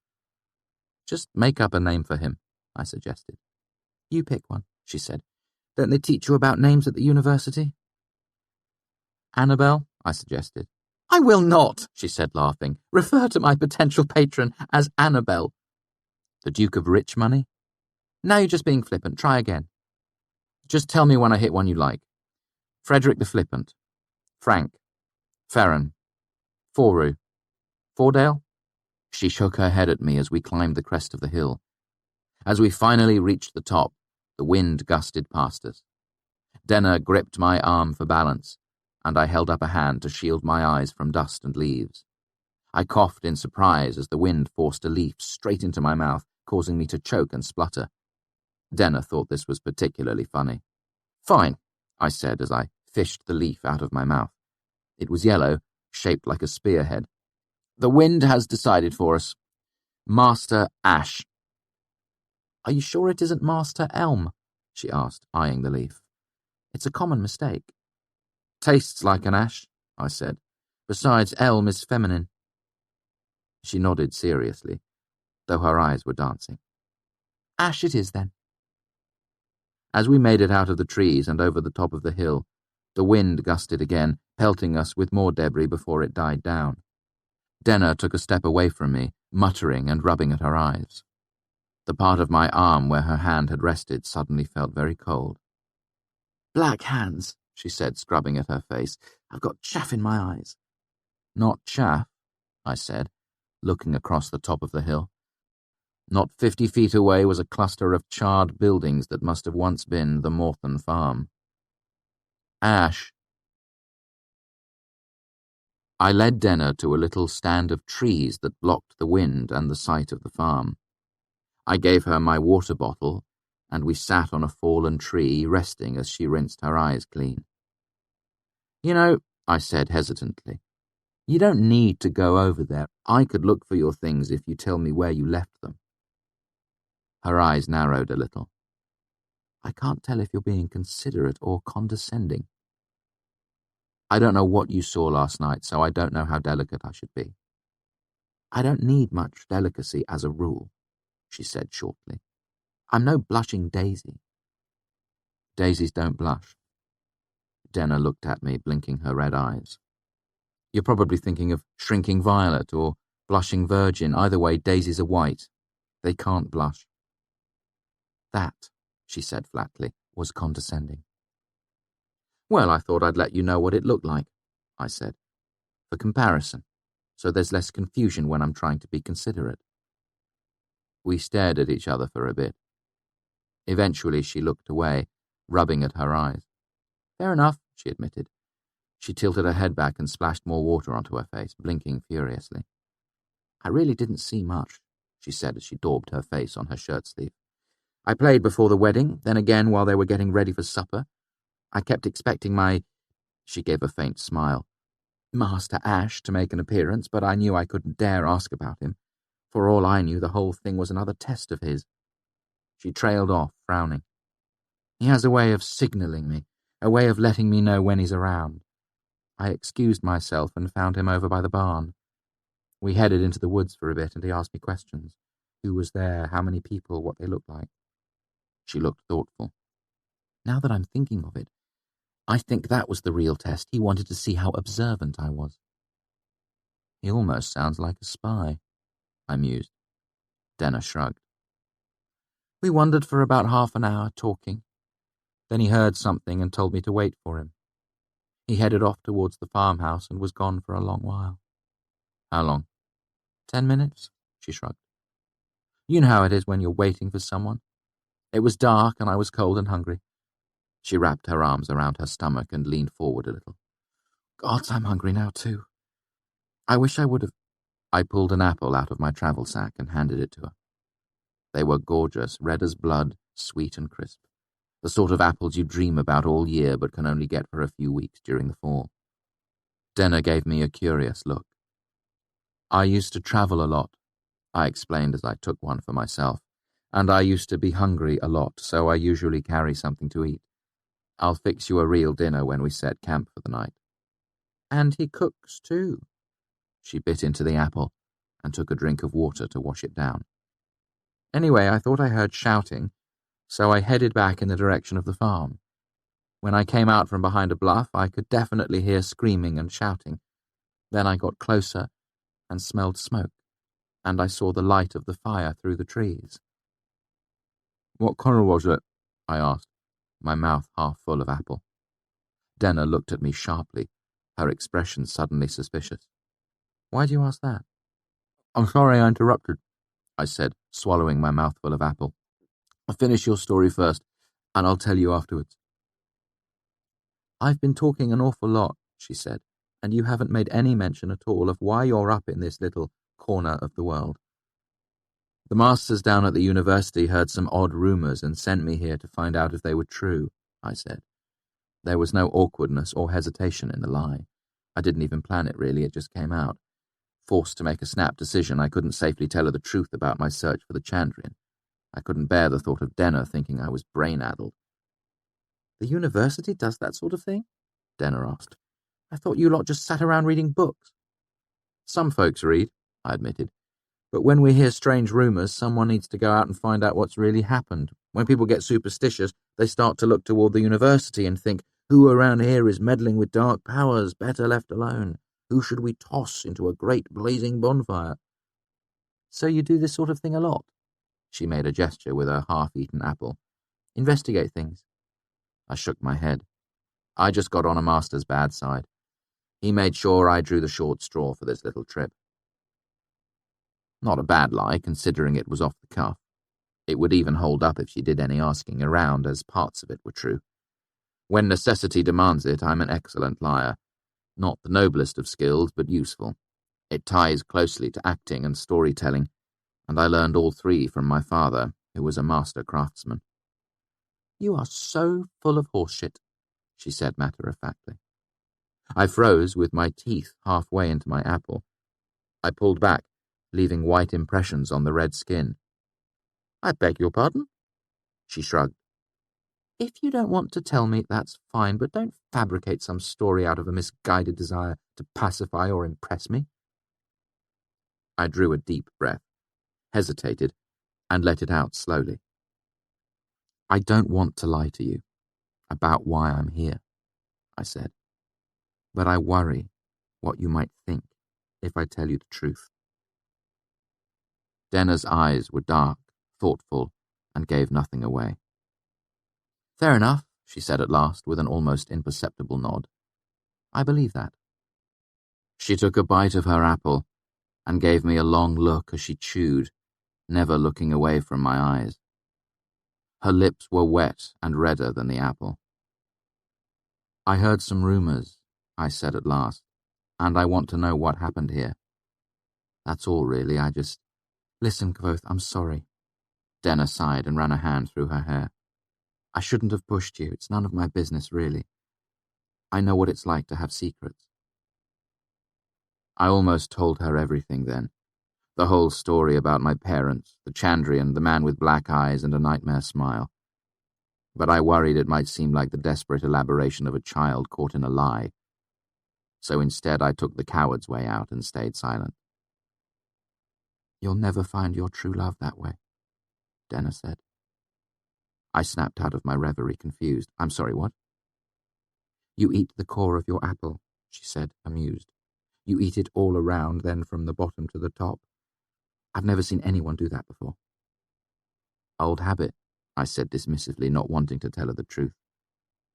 Just make up a name for him, I suggested. You pick one, she said. Don't they teach you about names at the university? Annabelle, I suggested. I will not, she said, laughing. Refer to my potential patron as Annabelle. The Duke of Rich Money? Now you're just being flippant. Try again. Just tell me when I hit one you like. Frederick the Flippant. Frank. Ferran. Foru. Fordale? She shook her head at me as we climbed the crest of the hill. As we finally reached the top, the wind gusted past us. Denner gripped my arm for balance, and I held up a hand to shield my eyes from dust and leaves. I coughed in surprise as the wind forced a leaf straight into my mouth, causing me to choke and splutter. Denner thought this was particularly funny. Fine, I said as I fished the leaf out of my mouth. It was yellow, shaped like a spearhead. The wind has decided for us. Master Ash. Are you sure it isn't Master Elm? She asked, eyeing the leaf. It's a common mistake. Tastes like an ash, I said. Besides, elm is feminine. She nodded seriously, though her eyes were dancing. Ash it is, then. As we made it out of the trees and over the top of the hill, the wind gusted again, pelting us with more debris before it died down. Denner took a step away from me, muttering and rubbing at her eyes. The part of my arm where her hand had rested suddenly felt very cold. Black hands, she said, scrubbing at her face. I've got chaff in my eyes. Not chaff, I said, looking across the top of the hill. Not 50 feet away was a cluster of charred buildings that must have once been the Morthon farm. Ash. I led Denner to a little stand of trees that blocked the wind and the sight of the farm. I gave her my water bottle, and we sat on a fallen tree, resting as she rinsed her eyes clean. You know, I said hesitantly, you don't need to go over there. I could look for your things if you tell me where you left them. Her eyes narrowed a little. I can't tell if you're being considerate or condescending. I don't know what you saw last night, so I don't know how delicate I should be. I don't need much delicacy as a rule, she said shortly. I'm no blushing daisy. Daisies don't blush. Denner looked at me, blinking her red eyes. You're probably thinking of shrinking violet or blushing virgin. Either way, daisies are white. They can't blush. That, she said flatly, was condescending. Well, I thought I'd let you know what it looked like, I said, for comparison, so there's less confusion when I'm trying to be considerate. We stared at each other for a bit. Eventually she looked away, rubbing at her eyes. Fair enough, she admitted. She tilted her head back and splashed more water onto her face, blinking furiously. I really didn't see much, she said as she daubed her face on her shirt sleeve. I played before the wedding, then again while they were getting ready for supper. I kept expecting she gave a faint smile, Master Ash to make an appearance, but I knew I couldn't dare ask about him. For all I knew, the whole thing was another test of his. She trailed off, frowning. He has a way of signalling me, a way of letting me know when he's around. I excused myself and found him over by the barn. We headed into the woods for a bit, and he asked me questions. Who was there, how many people, what they looked like. She looked thoughtful. Now that I'm thinking of it, I think that was the real test. He wanted to see how observant I was. He almost sounds like a spy, I mused. Denner shrugged. We wandered for about half an hour, talking. Then he heard something and told me to wait for him. He headed off towards the farmhouse and was gone for a long while. How long? 10 minutes, she shrugged. You know how it is when you're waiting for someone. It was dark and I was cold and hungry. She wrapped her arms around her stomach and leaned forward a little. Gods, I'm hungry now too. I wish I would have. I pulled an apple out of my travel sack and handed it to her. They were gorgeous, red as blood, sweet and crisp. The sort of apples you dream about all year but can only get for a few weeks during the fall. Denner gave me a curious look. I used to travel a lot, I explained as I took one for myself, and I used to be hungry a lot, so I usually carry something to eat. I'll fix you a real dinner when we set camp for the night. And he cooks too. She bit into the apple and took a drink of water to wash it down. Anyway, I thought I heard shouting, so I headed back in the direction of the farm. When I came out from behind a bluff, I could definitely hear screaming and shouting. Then I got closer and smelled smoke, and I saw the light of the fire through the trees. What colour was it? I asked, my mouth half full of apple. Denner looked at me sharply, her expression suddenly suspicious. Why do you ask that? I'm sorry I interrupted, I said, swallowing my mouthful of apple. Finish your story first, and I'll tell you afterwards. I've been talking an awful lot, she said, and you haven't made any mention at all of why you're up in this little corner of the world. The masters down at the university heard some odd rumours and sent me here to find out if they were true, I said. There was no awkwardness or hesitation in the lie. I didn't even plan it really, it just came out. Forced to make a snap decision, I couldn't safely tell her the truth about my search for the Chandrian. I couldn't bear the thought of Denner thinking I was brain-addled. The university does that sort of thing? Denner asked. I thought you lot just sat around reading books. Some folks read, I admitted. But when we hear strange rumours, someone needs to go out and find out what's really happened. When people get superstitious, they start to look toward the university and think, who around here is meddling with dark powers, better left alone? Who should we toss into a great blazing bonfire? So you do this sort of thing a lot? She made a gesture with her half-eaten apple. Investigate things. I shook my head. I just got on a master's bad side. He made sure I drew the short straw for this little trip. Not a bad lie, considering it was off the cuff. It would even hold up if she did any asking around, as parts of it were true. When necessity demands it, I'm an excellent liar. Not the noblest of skills, but useful. It ties closely to acting and storytelling, and I learned all three from my father, who was a master craftsman. You are so full of horseshit, she said matter-of-factly. I froze with my teeth halfway into my apple. I pulled back, leaving white impressions on the red skin. I beg your pardon? She shrugged. If you don't want to tell me, that's fine, but don't fabricate some story out of a misguided desire to pacify or impress me. I drew a deep breath, hesitated, and let it out slowly. I don't want to lie to you about why I'm here, I said, but I worry what you might think if I tell you the truth. Denner's eyes were dark, thoughtful, and gave nothing away. Fair enough, she said at last, with an almost imperceptible nod. I believe that. She took a bite of her apple and gave me a long look as she chewed, never looking away from my eyes. Her lips were wet and redder than the apple. I heard some rumours, I said at last, and I want to know what happened here. That's all, really. Listen, Kvothe, I'm sorry. Denner sighed and ran a hand through her hair. I shouldn't have pushed you. It's none of my business, really. I know what it's like to have secrets. I almost told her everything then. The whole story about my parents, the Chandrian, the man with black eyes and a nightmare smile. But I worried it might seem like the desperate elaboration of a child caught in a lie. So instead I took the coward's way out and stayed silent. You'll never find your true love that way, Denner said. I snapped out of my reverie, confused. I'm sorry, what? You eat the core of your apple, she said, amused. You eat it all around, then from the bottom to the top. I've never seen anyone do that before. Old habit, I said dismissively, not wanting to tell her the truth.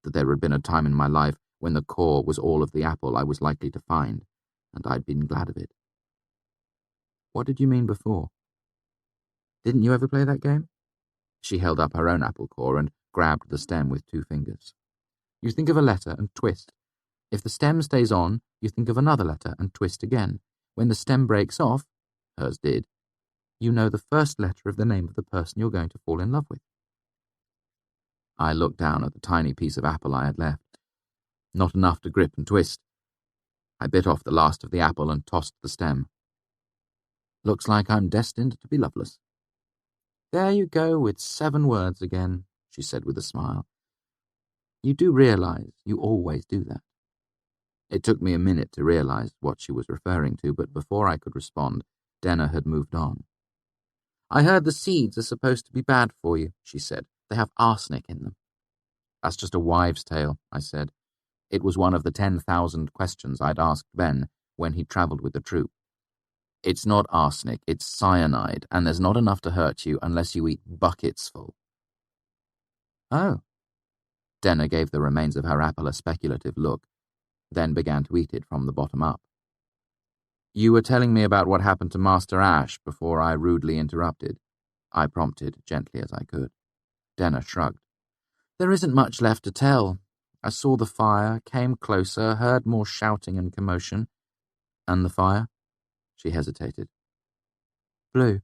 That there had been a time in my life when the core was all of the apple I was likely to find, and I'd been glad of it. What did you mean before? Didn't you ever play that game? She held up her own apple core and grabbed the stem with 2 fingers. You think of a letter and twist. If the stem stays on, you think of another letter and twist again. When the stem breaks off, hers did, you know the first letter of the name of the person you're going to fall in love with. I looked down at the tiny piece of apple I had left. Not enough to grip and twist. I bit off the last of the apple and tossed the stem. Looks like I'm destined to be loveless. There you go with 7 words again, she said with a smile. You do realize you always do that. It took me a minute to realize what she was referring to, but before I could respond, Denna had moved on. I heard the seeds are supposed to be bad for you, she said. They have arsenic in them. That's just a wives' tale, I said. It was one of the 10,000 questions I'd asked Ben when he travelled with the troop. It's not arsenic, it's cyanide, and there's not enough to hurt you unless you eat buckets full. Oh. Denna gave the remains of her apple a speculative look, then began to eat it from the bottom up. You were telling me about what happened to Master Ash before I rudely interrupted. I prompted, gently as I could. Denna shrugged. There isn't much left to tell. I saw the fire, came closer, heard more shouting and commotion. And the fire? She hesitated. Blue.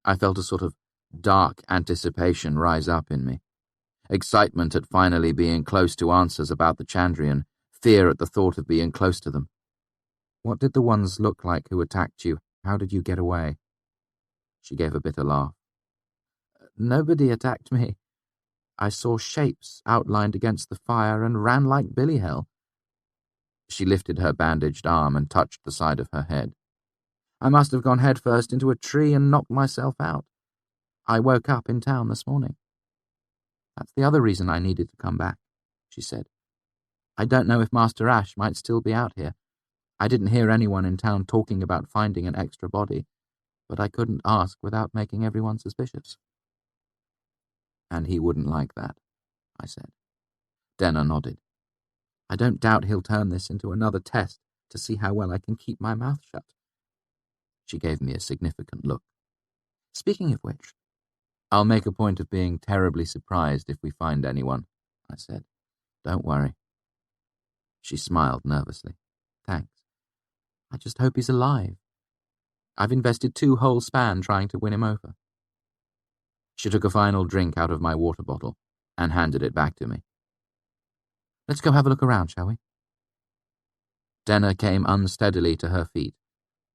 I felt a sort of dark anticipation rise up in me. Excitement at finally being close to answers about the Chandrian, fear at the thought of being close to them. What did the ones look like who attacked you? How did you get away? She gave a bitter laugh. Nobody attacked me. I saw shapes outlined against the fire and ran like Billy Hell. She lifted her bandaged arm and touched the side of her head. I must have gone headfirst into a tree and knocked myself out. I woke up in town this morning. That's the other reason I needed to come back, she said. I don't know if Master Ash might still be out here. I didn't hear anyone in town talking about finding an extra body, but I couldn't ask without making everyone suspicious. And he wouldn't like that, I said. Denna nodded. I don't doubt he'll turn this into another test to see how well I can keep my mouth shut. She gave me a significant look. Speaking of which, I'll make a point of being terribly surprised if we find anyone, I said. Don't worry. She smiled nervously. Thanks. I just hope he's alive. I've invested 2 whole span trying to win him over. She took a final drink out of my water bottle and handed it back to me. Let's go have a look around, shall we? Denna came unsteadily to her feet,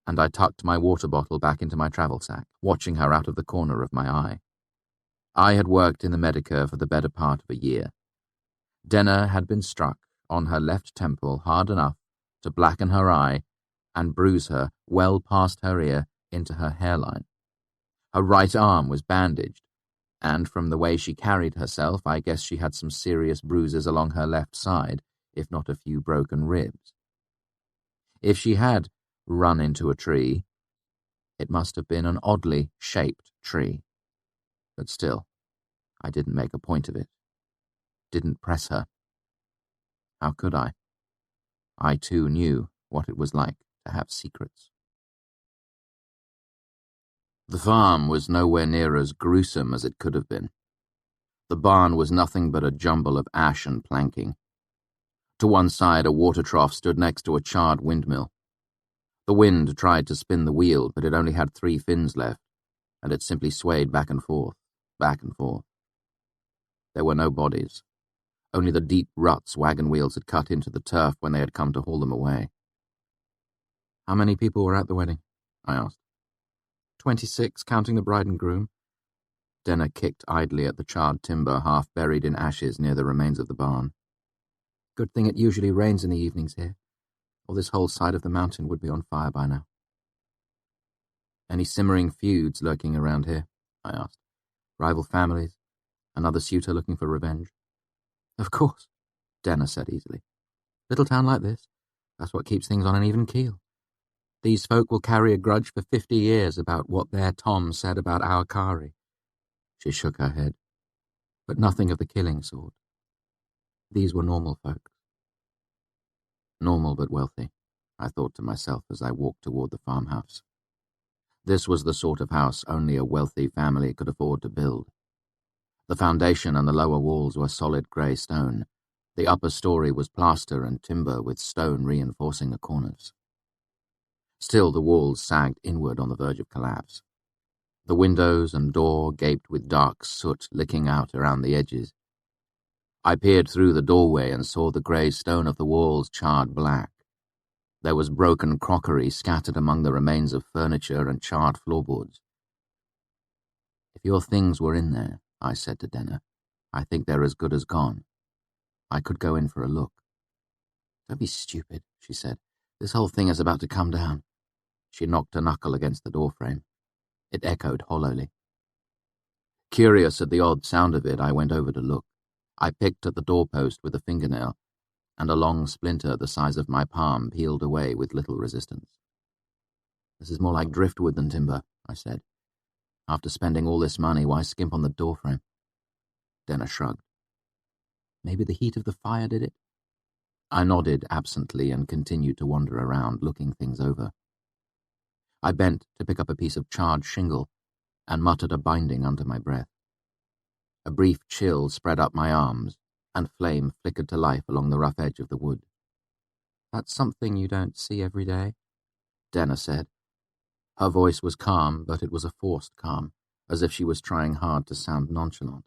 and I tucked my water bottle back into my travel sack, watching her out of the corner of my eye. I had worked in the Medica for the better part of a year. Denna had been struck on her left temple hard enough to blacken her eye and bruise her well past her ear into her hairline. Her right arm was bandaged, and from the way she carried herself, I guess she had some serious bruises along her left side, if not a few broken ribs. If she had run into a tree, it must have been an oddly shaped tree. But still, I didn't make a point of it. Didn't press her. How could I? I too knew what it was like to have secrets. The farm was nowhere near as gruesome as it could have been. The barn was nothing but a jumble of ash and planking. To one side, a water trough stood next to a charred windmill. The wind tried to spin the wheel, but it only had 3 fins left, and it simply swayed back and forth, back and forth. There were no bodies, only the deep ruts wagon wheels had cut into the turf when they had come to haul them away. How many people were at the wedding? I asked. 26, counting the bride and groom. Denna kicked idly at the charred timber half buried in ashes near the remains of the barn. Good thing it usually rains in the evenings here, or this whole side of the mountain would be on fire by now. Any simmering feuds lurking around here? I asked. Rival families? Another suitor looking for revenge? Of course, Denna said easily. Little town like this, that's what keeps things on an even keel. These folk will carry a grudge for 50 years about what their Tom said about our Kari. She shook her head, but nothing of the killing sort. These were normal folk. Normal but wealthy, I thought to myself as I walked toward the farmhouse. This was the sort of house only a wealthy family could afford to build. The foundation and the lower walls were solid grey stone. The upper story was plaster and timber with stone reinforcing the corners. Still, the walls sagged inward on the verge of collapse. The windows and door gaped with dark soot licking out around the edges. I peered through the doorway and saw the grey stone of the walls charred black. There was broken crockery scattered among the remains of furniture and charred floorboards. "If your things were in there," I said to Denner, "I think they're as good as gone. I could go in for a look." "Don't be stupid," she said. "This whole thing is about to come down." She knocked a knuckle against the doorframe. It echoed hollowly. Curious at the odd sound of it, I went over to look. I picked at the doorpost with a fingernail, and a long splinter the size of my palm peeled away with little resistance. "This is more like driftwood than timber," I said. "After spending all this money, why skimp on the doorframe?" Denner shrugged. "Maybe the heat of the fire did it?" I nodded absently and continued to wander around, looking things over. I bent to pick up a piece of charred shingle and muttered a binding under my breath. A brief chill spread up my arms, and flame flickered to life along the rough edge of the wood. "That's something you don't see every day," Denner said. Her voice was calm, but it was a forced calm, as if she was trying hard to sound nonchalant.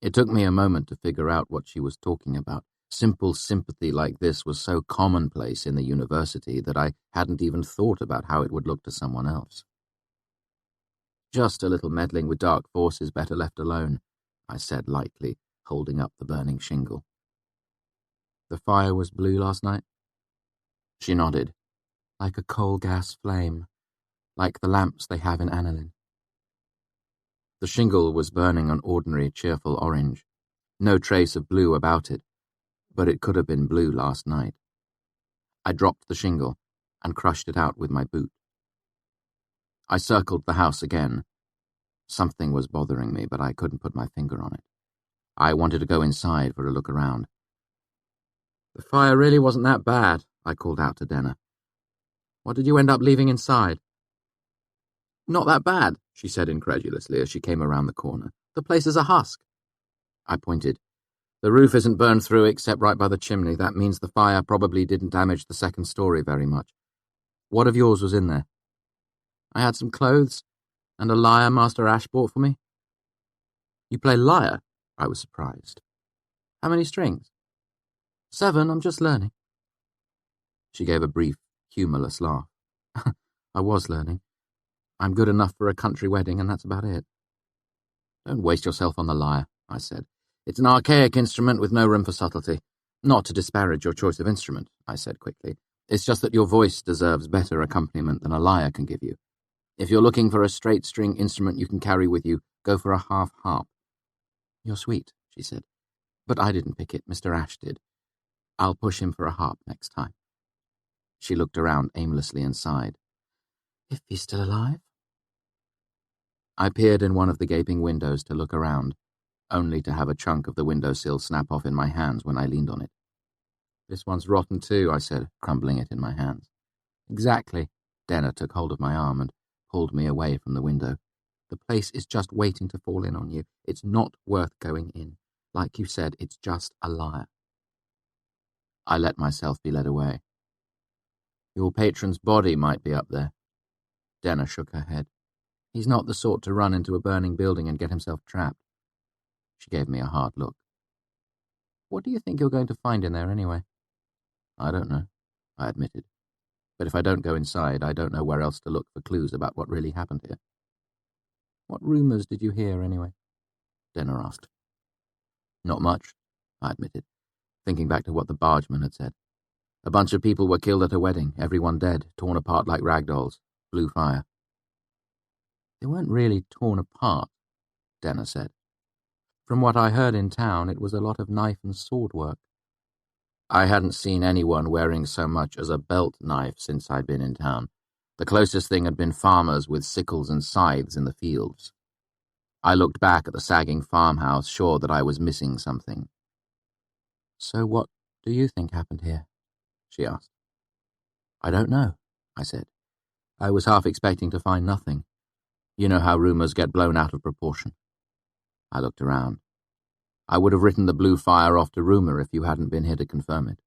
It took me a moment to figure out what she was talking about. Simple sympathy like this was so commonplace in the university that I hadn't even thought about how it would look to someone else. "Just a little meddling with dark forces better left alone," I said lightly, holding up the burning shingle. "The fire was blue last night?" She nodded. "Like a coal gas flame, like the lamps they have in Annalyn." The shingle was burning an ordinary, cheerful orange. No trace of blue about it, but it could have been blue last night. I dropped the shingle and crushed it out with my boot. I circled the house again. Something was bothering me, but I couldn't put my finger on it. I wanted to go inside for a look around. "The fire really wasn't that bad," I called out to Denner. "What did you end up leaving inside?" "Not that bad," she said incredulously as she came around the corner. "The place is a husk." I pointed. "The roof isn't burned through except right by the chimney. That means the fire probably didn't damage the second story very much. What of yours was in there?" "I had some clothes and a lyre Master Ash bought for me." "You play lyre?" I was surprised. "How many strings?" "7, I'm just learning." She gave a brief, humourless laugh. "I was learning. I'm good enough for a country wedding, and that's about it." "Don't waste yourself on the lyre," I said. "It's an archaic instrument with no room for subtlety. Not to disparage your choice of instrument," I said quickly. "It's just that your voice deserves better accompaniment than a lyre can give you. If you're looking for a straight-string instrument you can carry with you, go for a half-harp." "You're sweet," she said. "But I didn't pick it, Mr. Ash did. I'll push him for a harp next time." She looked around aimlessly and sighed. "If he's still alive." I peered in one of the gaping windows to look around, only to have a chunk of the windowsill snap off in my hands when I leaned on it. "This one's rotten too," I said, crumbling it in my hands. "Exactly." Denner took hold of my arm and pulled me away from the window. "The place is just waiting to fall in on you. It's not worth going in. Like you said, it's just a lyre." I let myself be led away. "Your patron's body might be up there." Denner shook her head. "He's not the sort to run into a burning building and get himself trapped." She gave me a hard look. "What do you think you're going to find in there anyway?" "I don't know," I admitted. "But if I don't go inside, I don't know where else to look for clues about what really happened here." "What rumours did you hear anyway?" Denner asked. "Not much," I admitted, thinking back to what the bargeman had said. "A bunch of people were killed at a wedding, everyone dead, torn apart like rag dolls. Blue fire." "They weren't really torn apart," Denner said. "From what I heard in town, it was a lot of knife and sword work." I hadn't seen anyone wearing so much as a belt knife since I'd been in town. The closest thing had been farmers with sickles and scythes in the fields. I looked back at the sagging farmhouse, sure that I was missing something. "So what do you think happened here?" she asked. "I don't know," I said. "I was half expecting to find nothing. You know how rumours get blown out of proportion." I looked around. I would have written the blue fire off to rumour if you hadn't been here to confirm it.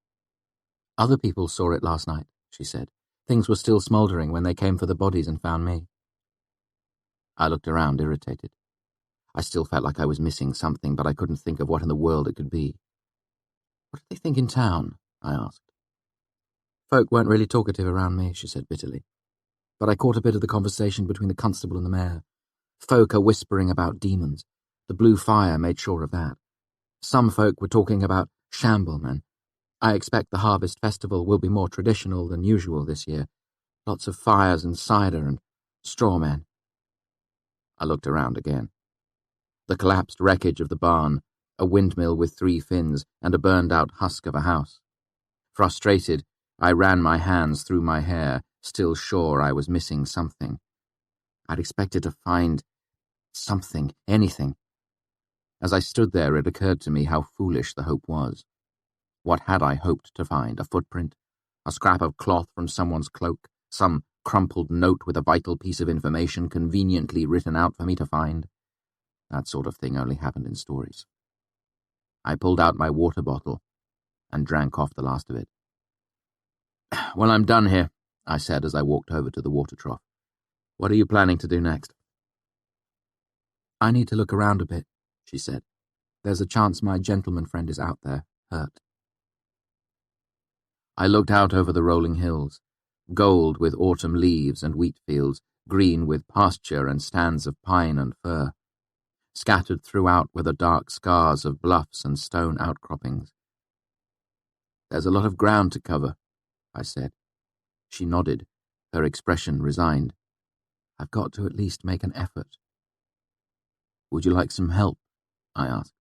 Other people saw it last night, she said. Things were still smouldering when they came for the bodies and found me. I looked around, irritated. I still felt like I was missing something, but I couldn't think of what in the world it could be. What did they think in town? I asked. Folk weren't really talkative around me, she said bitterly. But I caught a bit of the conversation between the constable and the mayor. Folk are whispering about demons. The blue fire made sure of that. Some folk were talking about shamblemen. I expect the harvest festival will be more traditional than usual this year. Lots of fires and cider and straw men. I looked around again. The collapsed wreckage of the barn, a windmill with 3 fins, and a burned-out husk of a house. Frustrated, I ran my hands through my hair, still sure I was missing something. I'd expected to find something, anything. As I stood there, it occurred to me how foolish the hope was. What had I hoped to find? A footprint? A scrap of cloth from someone's cloak? Some crumpled note with a vital piece of information conveniently written out for me to find? That sort of thing only happened in stories. I pulled out my water bottle and drank off the last of it. Well, I'm done here, I said as I walked over to the water trough. What are you planning to do next? I need to look around a bit, she said. There's a chance my gentleman friend is out there, hurt. I looked out over the rolling hills, gold with autumn leaves and wheat fields, green with pasture and stands of pine and fir. Scattered throughout were the dark scars of bluffs and stone outcroppings. There's a lot of ground to cover, I said. She nodded, her expression resigned. I've got to at least make an effort. Would you like some help? I asked.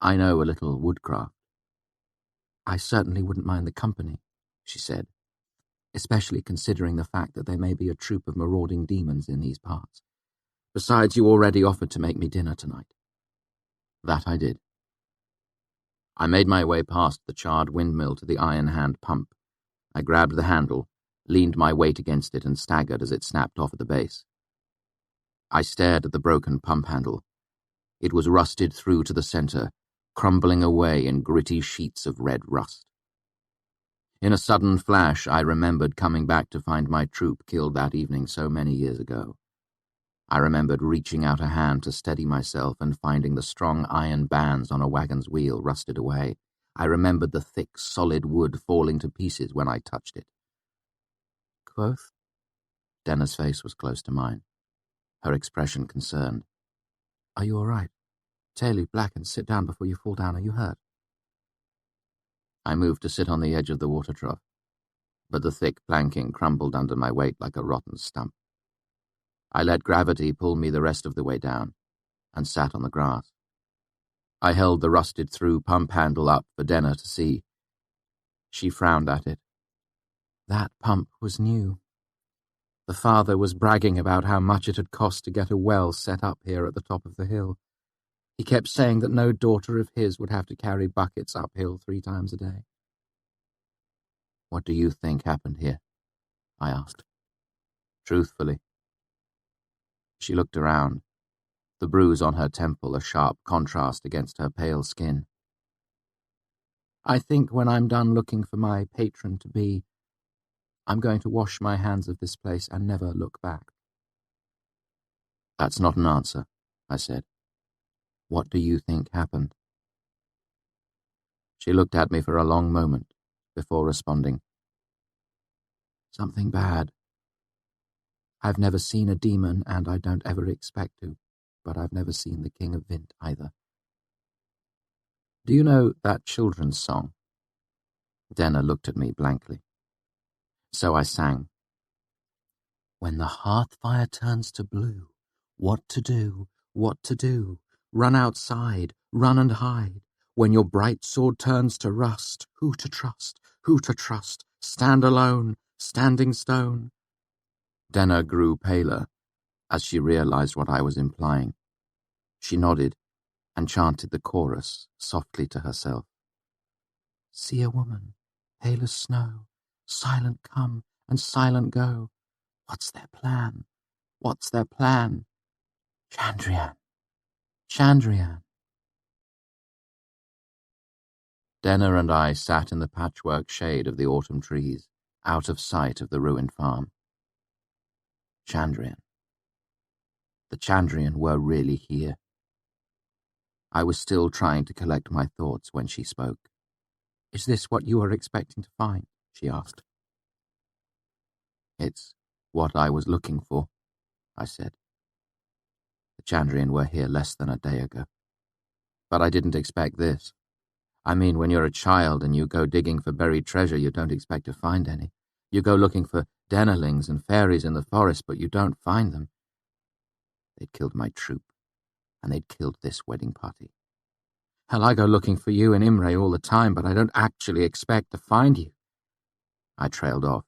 I know a little woodcraft. I certainly wouldn't mind the company, she said, especially considering the fact that there may be a troop of marauding demons in these parts. Besides, you already offered to make me dinner tonight. That I did. I made my way past the charred windmill to the iron hand pump. I grabbed the handle, leaned my weight against it and staggered as it snapped off at the base. I stared at the broken pump handle. It was rusted through to the center, crumbling away in gritty sheets of red rust. In a sudden flash, I remembered coming back to find my troop killed that evening so many years ago. I remembered reaching out a hand to steady myself and finding the strong iron bands on a wagon's wheel rusted away. I remembered the thick, solid wood falling to pieces when I touched it. Kvothe? Denna's face was close to mine, her expression concerned. Are you all right? Tail you black and sit down before you fall down. Are you hurt? I moved to sit on the edge of the water trough, but the thick planking crumbled under my weight like a rotten stump. I let gravity pull me the rest of the way down, and sat on the grass. I held the rusted-through pump handle up for Denna to see. She frowned at it. That pump was new. The father was bragging about how much it had cost to get a well set up here at the top of the hill. He kept saying that no daughter of his would have to carry buckets uphill 3 times a day. What do you think happened here? I asked. Truthfully. She looked around, the bruise on her temple a sharp contrast against her pale skin. I think when I'm done looking for my patron-to-be, I'm going to wash my hands of this place and never look back. That's not an answer, I said. What do you think happened? She looked at me for a long moment before responding. Something bad. I've never seen a demon, and I don't ever expect to, but I've never seen the King of Vint either. Do you know that children's song? Denna looked at me blankly. So I sang. When the hearth fire turns to blue, what to do, what to do? Run outside, run and hide. When your bright sword turns to rust, who to trust, who to trust? Stand alone, standing stone. Denna grew paler as she realized what I was implying. She nodded and chanted the chorus softly to herself. See a woman, pale as snow, silent come and silent go. What's their plan? What's their plan? Chandrian, Chandrian. Denner and I sat in the patchwork shade of the autumn trees, out of sight of the ruined farm. Chandrian. The Chandrian were really here. I was still trying to collect my thoughts when she spoke. Is this what you were expecting to find? She asked. It's what I was looking for, I said. The Chandrian were here less than a day ago. But I didn't expect this. I mean, when you're a child and you go digging for buried treasure, you don't expect to find any. You go looking for dennerlings and fairies in the forest, but you don't find them. They'd killed my troop, and they'd killed this wedding party. Hell, I go looking for you and Imre all the time, but I don't actually expect to find you. I trailed off,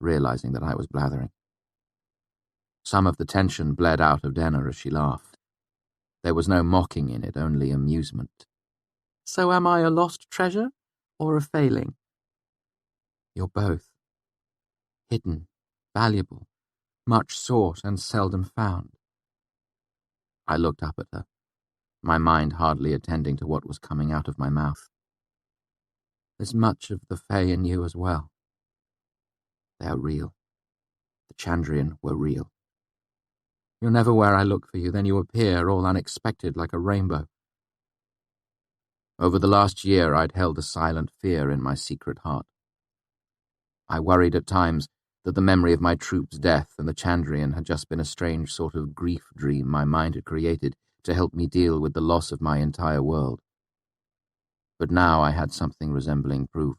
realizing that I was blathering. Some of the tension bled out of Denner as she laughed. There was no mocking in it, only amusement. So am I a lost treasure or a failing? You're both. Hidden, valuable, much sought and seldom found. I looked up at her, my mind hardly attending to what was coming out of my mouth. There's much of the Fae in you as well. They are real. The Chandrian were real. You're never where I look for you, then you appear all unexpected like a rainbow. Over the last year, I'd held a silent fear in my secret heart. I worried at times that the memory of my troop's death and the Chandrian had just been a strange sort of grief dream my mind had created to help me deal with the loss of my entire world. But now I had something resembling proof.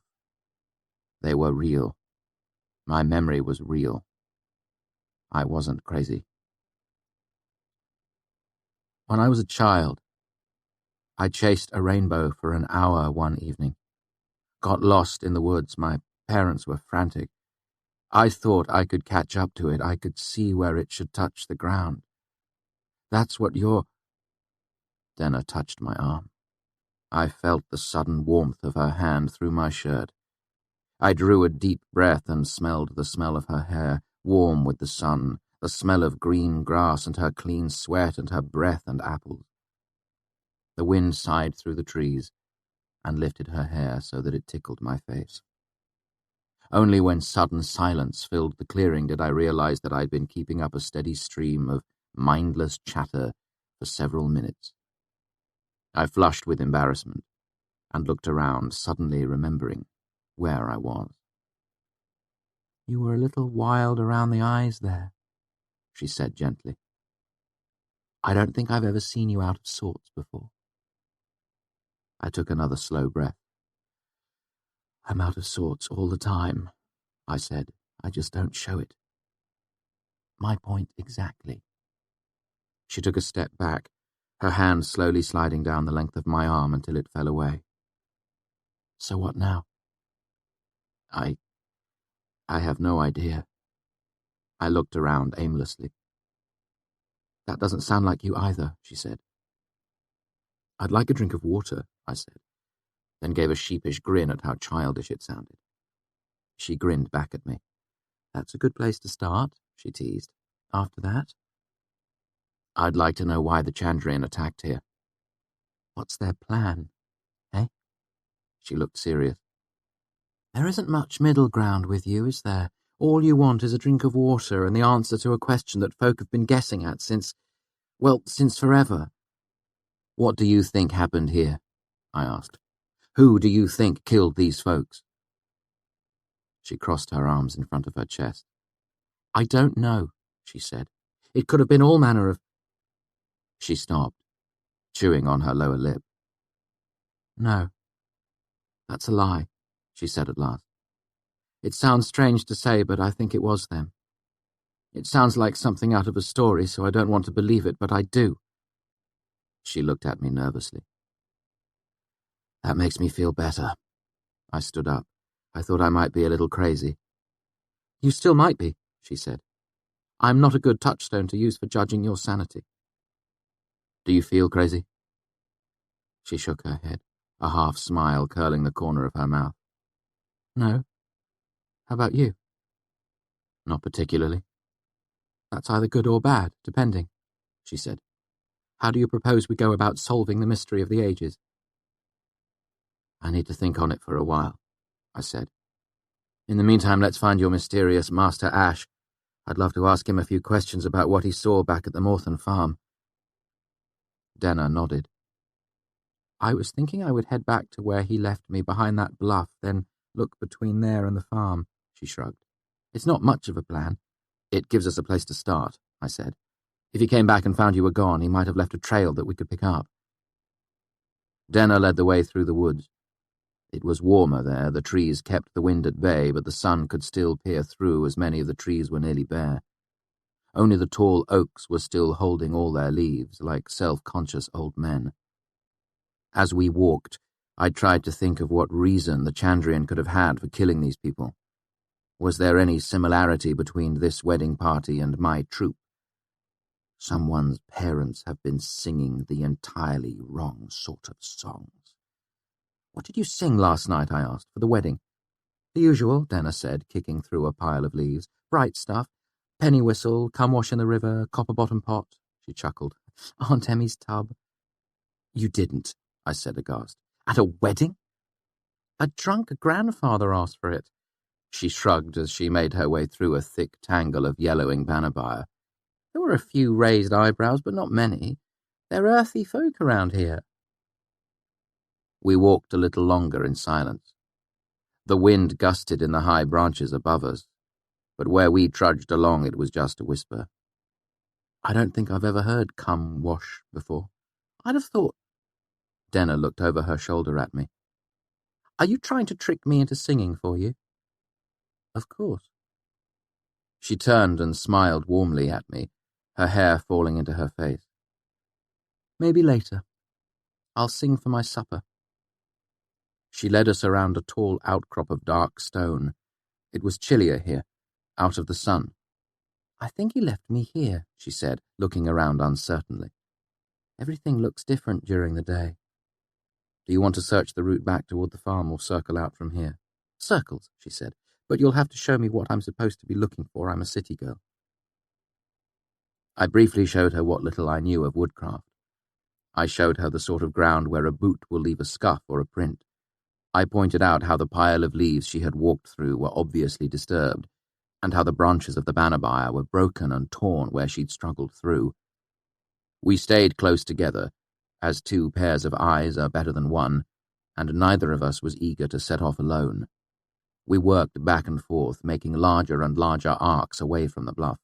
They were real. My memory was real. I wasn't crazy. When I was a child, I chased a rainbow for an hour one evening. Got lost in the woods. My parents were frantic. I thought I could catch up to it. I could see where it should touch the ground. That's what you're... Denner touched my arm. I felt the sudden warmth of her hand through my shirt. I drew a deep breath and smelled the smell of her hair, warm with the sun, the smell of green grass and her clean sweat and her breath and apples. The wind sighed through the trees and lifted her hair so that it tickled my face. Only when sudden silence filled the clearing did I realize that I'd been keeping up a steady stream of mindless chatter for several minutes. I flushed with embarrassment and looked around, suddenly remembering where I was. You were a little wild around the eyes there, she said gently. I don't think I've ever seen you out of sorts before. I took another slow breath. I'm out of sorts all the time, I said. I just don't show it. My point exactly. She took a step back, her hand slowly sliding down the length of my arm until it fell away. So what now? I have no idea. I looked around aimlessly. That doesn't sound like you either, she said. I'd like a drink of water, I said, then gave a sheepish grin at how childish it sounded. She grinned back at me. That's a good place to start, she teased. After that? I'd like to know why the Chandrian attacked here. What's their plan, eh? She looked serious. There isn't much middle ground with you, is there? All you want is a drink of water and the answer to a question that folk have been guessing at since forever. What do you think happened here? I asked. Who do you think killed these folks? She crossed her arms in front of her chest. I don't know, she said. It could have been all manner of... She stopped, chewing on her lower lip. No, that's a lie, she said at last. It sounds strange to say, but I think it was them. It sounds like something out of a story, so I don't want to believe it, but I do. She looked at me nervously. That makes me feel better. I stood up. I thought I might be a little crazy. You still might be, she said. I'm not a good touchstone to use for judging your sanity. Do you feel crazy? She shook her head, a half smile curling the corner of her mouth. No. How about you? Not particularly. That's either good or bad, depending, she said. How do you propose we go about solving the mystery of the ages? I need to think on it for a while, I said. In the meantime, let's find your mysterious Master Ash. I'd love to ask him a few questions about what he saw back at the Morton farm. Denner nodded. I was thinking I would head back to where he left me behind that bluff, then look between there and the farm, she shrugged. It's not much of a plan. It gives us a place to start, I said. If he came back and found you were gone, he might have left a trail that we could pick up. Denner led the way through the woods. It was warmer there, the trees kept the wind at bay, but the sun could still peer through as many of the trees were nearly bare. Only the tall oaks were still holding all their leaves, like self-conscious old men. As we walked, I tried to think of what reason the Chandrian could have had for killing these people. Was there any similarity between this wedding party and my troop? Someone's parents have been singing the entirely wrong sort of songs. What did you sing last night, I asked, for the wedding? The usual, Denner said, kicking through a pile of leaves. Bright stuff. Penny whistle, come wash in the river, copper-bottom pot. She chuckled. Aunt Emmy's tub. You didn't, I said aghast. At a wedding? A drunk grandfather asked for it. She shrugged as she made her way through a thick tangle of yellowing bannerbire. There were a few raised eyebrows, but not many. They're earthy folk around here. We walked a little longer in silence. The wind gusted in the high branches above us, but where we trudged along it was just a whisper. I don't think I've ever heard "come wash" before. I'd have thought... Denner looked over her shoulder at me. Are you trying to trick me into singing for you? Of course. She turned and smiled warmly at me, her hair falling into her face. Maybe later. I'll sing for my supper. She led us around a tall outcrop of dark stone. It was chillier here, out of the sun. I think he left me here, she said, looking around uncertainly. Everything looks different during the day. Do you want to search the route back toward the farm or circle out from here? Circles, she said, but you'll have to show me what I'm supposed to be looking for. I'm a city girl. I briefly showed her what little I knew of woodcraft. I showed her the sort of ground where a boot will leave a scuff or a print. I pointed out how the pile of leaves she had walked through were obviously disturbed, and how the branches of the bannerbire were broken and torn where she'd struggled through. We stayed close together, as two pairs of eyes are better than one, and neither of us was eager to set off alone. We worked back and forth, making larger and larger arcs away from the bluff.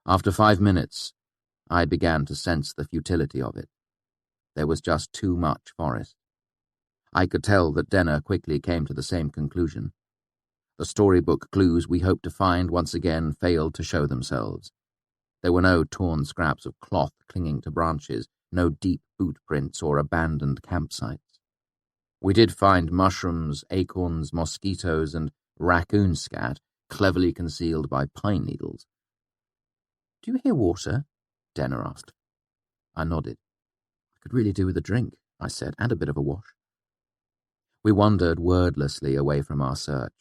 After 5 minutes, I began to sense the futility of it. There was just too much forest. I could tell that Denner quickly came to the same conclusion. The storybook clues we hoped to find once again failed to show themselves. There were no torn scraps of cloth clinging to branches, no deep boot prints or abandoned campsites. We did find mushrooms, acorns, mosquitoes, and raccoon scat cleverly concealed by pine needles. Do you hear water? Denner asked. I nodded. I could really do with a drink, I said, and a bit of a wash. We wandered wordlessly away from our search,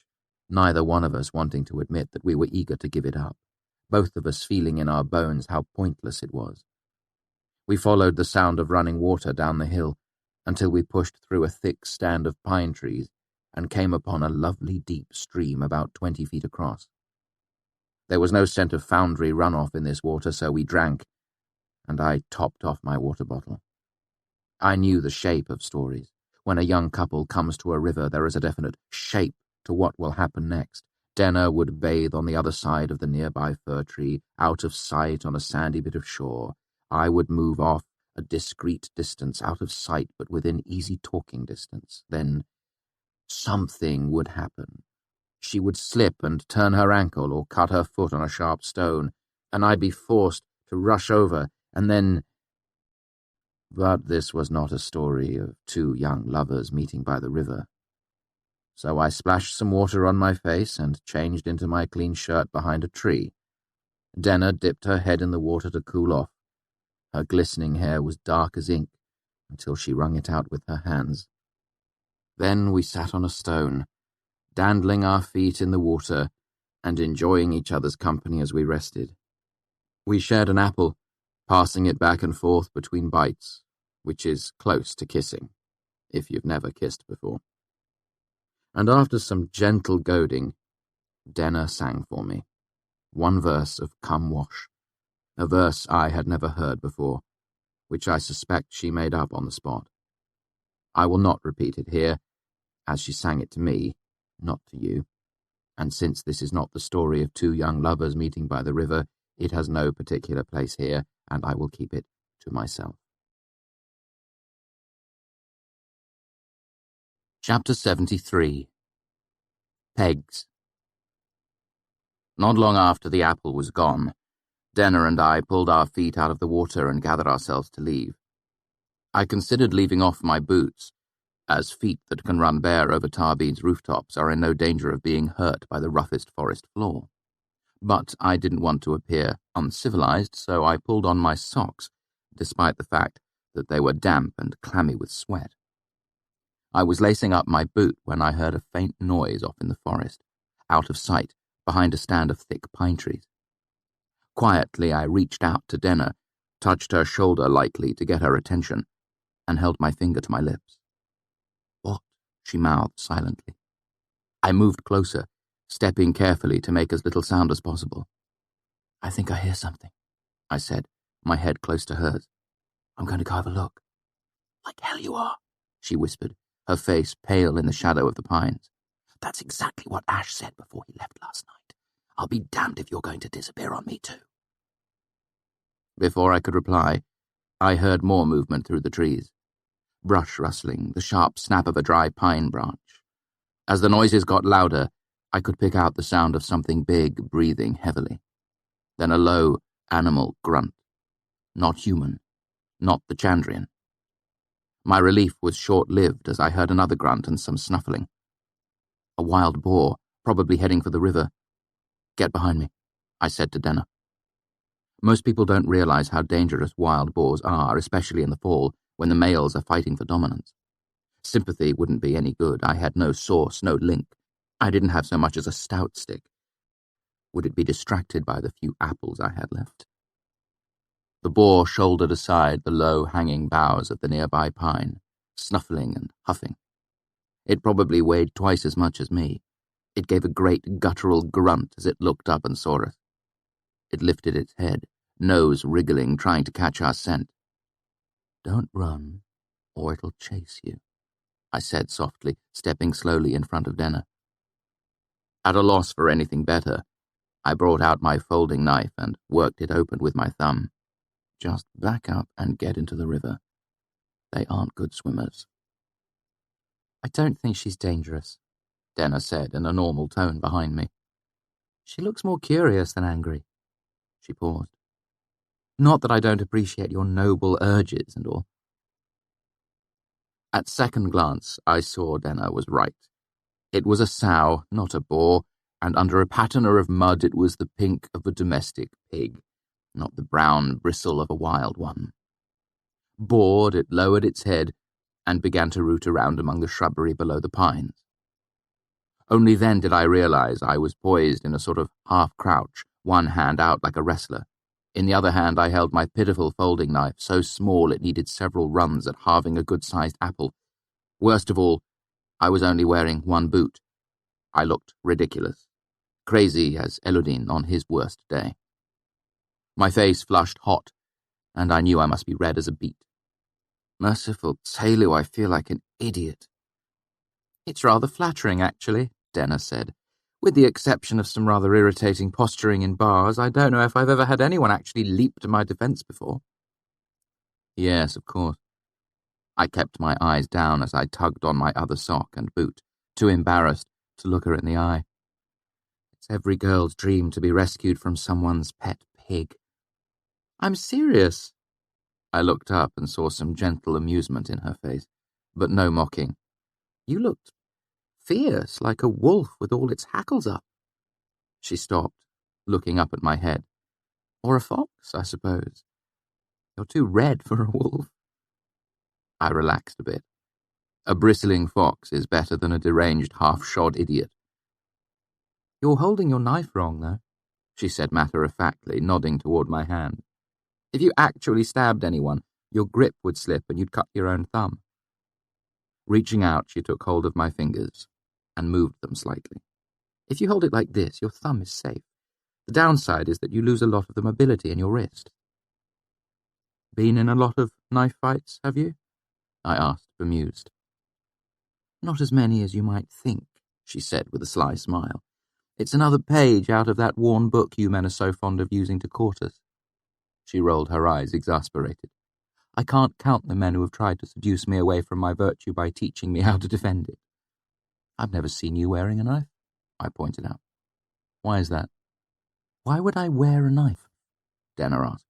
neither one of us wanting to admit that we were eager to give it up, both of us feeling in our bones how pointless it was. We followed the sound of running water down the hill until we pushed through a thick stand of pine trees and came upon a lovely deep stream about 20 feet across. There was no scent of foundry runoff in this water, so we drank, and I topped off my water bottle. I knew the shape of stories. When a young couple comes to a river, there is a definite shape to what will happen next. Denner would bathe on the other side of the nearby fir tree, out of sight on a sandy bit of shore. I would move off a discreet distance, out of sight but within easy talking distance. Then something would happen. She would slip and turn her ankle or cut her foot on a sharp stone, and I'd be forced to rush over, and then... But this was not a story of two young lovers meeting by the river. So I splashed some water on my face and changed into my clean shirt behind a tree. Denner dipped her head in the water to cool off. Her glistening hair was dark as ink until she wrung it out with her hands. Then we sat on a stone, dandling our feet in the water and enjoying each other's company as we rested. We shared an apple, passing it back and forth between bites, which is close to kissing, if you've never kissed before. And after some gentle goading, Denna sang for me, one verse of Come Wash, a verse I had never heard before, which I suspect she made up on the spot. I will not repeat it here, as she sang it to me, not to you, and since this is not the story of two young lovers meeting by the river, it has no particular place here, and I will keep it to myself. Chapter 73. Pegs. Not long after the apple was gone, Denna and I pulled our feet out of the water and gathered ourselves to leave. I considered leaving off my boots, as feet that can run bare over Tarbean's rooftops are in no danger of being hurt by the roughest forest floor. But I didn't want to appear uncivilized, so I pulled on my socks, despite the fact that they were damp and clammy with sweat. I was lacing up my boot when I heard a faint noise off in the forest, out of sight, behind a stand of thick pine trees. Quietly I reached out to Denna, touched her shoulder lightly to get her attention, and held my finger to my lips. "What?" she mouthed silently. I moved closer, stepping carefully to make as little sound as possible. "I think I hear something," I said, my head close to hers. "I'm going to go have a look." "Like hell you are," she whispered, her face pale in the shadow of the pines. "That's exactly what Ash said before he left last night. I'll be damned if you're going to disappear on me too." Before I could reply, I heard more movement through the trees. Brush rustling, the sharp snap of a dry pine branch. As the noises got louder, I could pick out the sound of something big breathing heavily. Then a low, animal grunt. Not human. Not the Chandrian. My relief was short-lived as I heard another grunt and some snuffling. A wild boar, probably heading for the river. "Get behind me," I said to Denna. Most people don't realize how dangerous wild boars are, especially in the fall, when the males are fighting for dominance. Sympathy wouldn't be any good. I had no source, no link. I didn't have so much as a stout stick. Would it be distracted by the few apples I had left? The boar shouldered aside the low, hanging boughs of the nearby pine, snuffling and huffing. It probably weighed twice as much as me. It gave a great guttural grunt as it looked up and saw us. It lifted its head, nose wriggling, trying to catch our scent. "Don't run, or it'll chase you," I said softly, stepping slowly in front of Denna. At a loss for anything better, I brought out my folding knife and worked it open with my thumb. "Just back up and get into the river. They aren't good swimmers." "I don't think she's dangerous," Denna said in a normal tone behind me. "She looks more curious than angry." She paused. "Not that I don't appreciate your noble urges and all." At second glance, I saw Denna was right. It was a sow, not a boar, and under a patina of mud it was the pink of a domestic pig, not the brown bristle of a wild one. Bored, it lowered its head and began to root around among the shrubbery below the pines. Only then did I realize I was poised in a sort of half-crouch, one hand out like a wrestler. In the other hand I held my pitiful folding knife, so small it needed several runs at halving a good-sized apple. Worst of all, I was only wearing one boot. I looked ridiculous, crazy as Elodin on his worst day. My face flushed hot, and I knew I must be red as a beet. Merciful Telu, I feel like an idiot. "It's rather flattering, actually," Denna said. "With the exception of some rather irritating posturing in bars, I don't know if I've ever had anyone actually leap to my defense before." Yes, of course. I kept my eyes down as I tugged on my other sock and boot, too embarrassed to look her in the eye. It's every girl's dream to be rescued from someone's pet pig. "I'm serious." I looked up and saw some gentle amusement in her face, but no mocking. "You looked fierce, like a wolf with all its hackles up." She stopped, looking up at my head. "Or a fox, I suppose. You're too red for a wolf." I relaxed a bit. A bristling fox is better than a deranged, half-shod idiot. "You're holding your knife wrong, though," she said matter-of-factly, nodding toward my hand. If you actually stabbed anyone, your grip would slip and you'd cut your own thumb. Reaching out, she took hold of my fingers and moved them slightly. If you hold it like this, your thumb is safe. The downside is that you lose a lot of the mobility in your wrist. Been in a lot of knife fights, have you? I asked, bemused. Not as many as you might think, she said with a sly smile. It's another page out of that worn book you men are so fond of using to court us. She rolled her eyes, exasperated. I can't count the men who have tried to seduce me away from my virtue by teaching me how to defend it. I've never seen you wearing a knife, I pointed out. Why is that? Why would I wear a knife? Denner asked.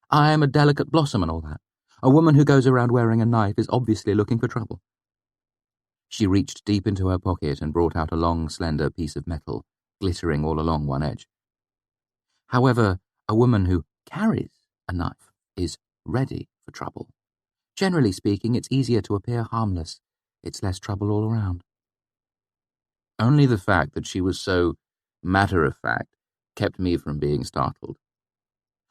I am a delicate blossom and all that. A woman who goes around wearing a knife is obviously looking for trouble. She reached deep into her pocket and brought out a long, slender piece of metal, glittering all along one edge. However, a woman who carries a knife is ready for trouble. Generally speaking, it's easier to appear harmless. It's less trouble all around. Only the fact that she was so matter-of-fact kept me from being startled.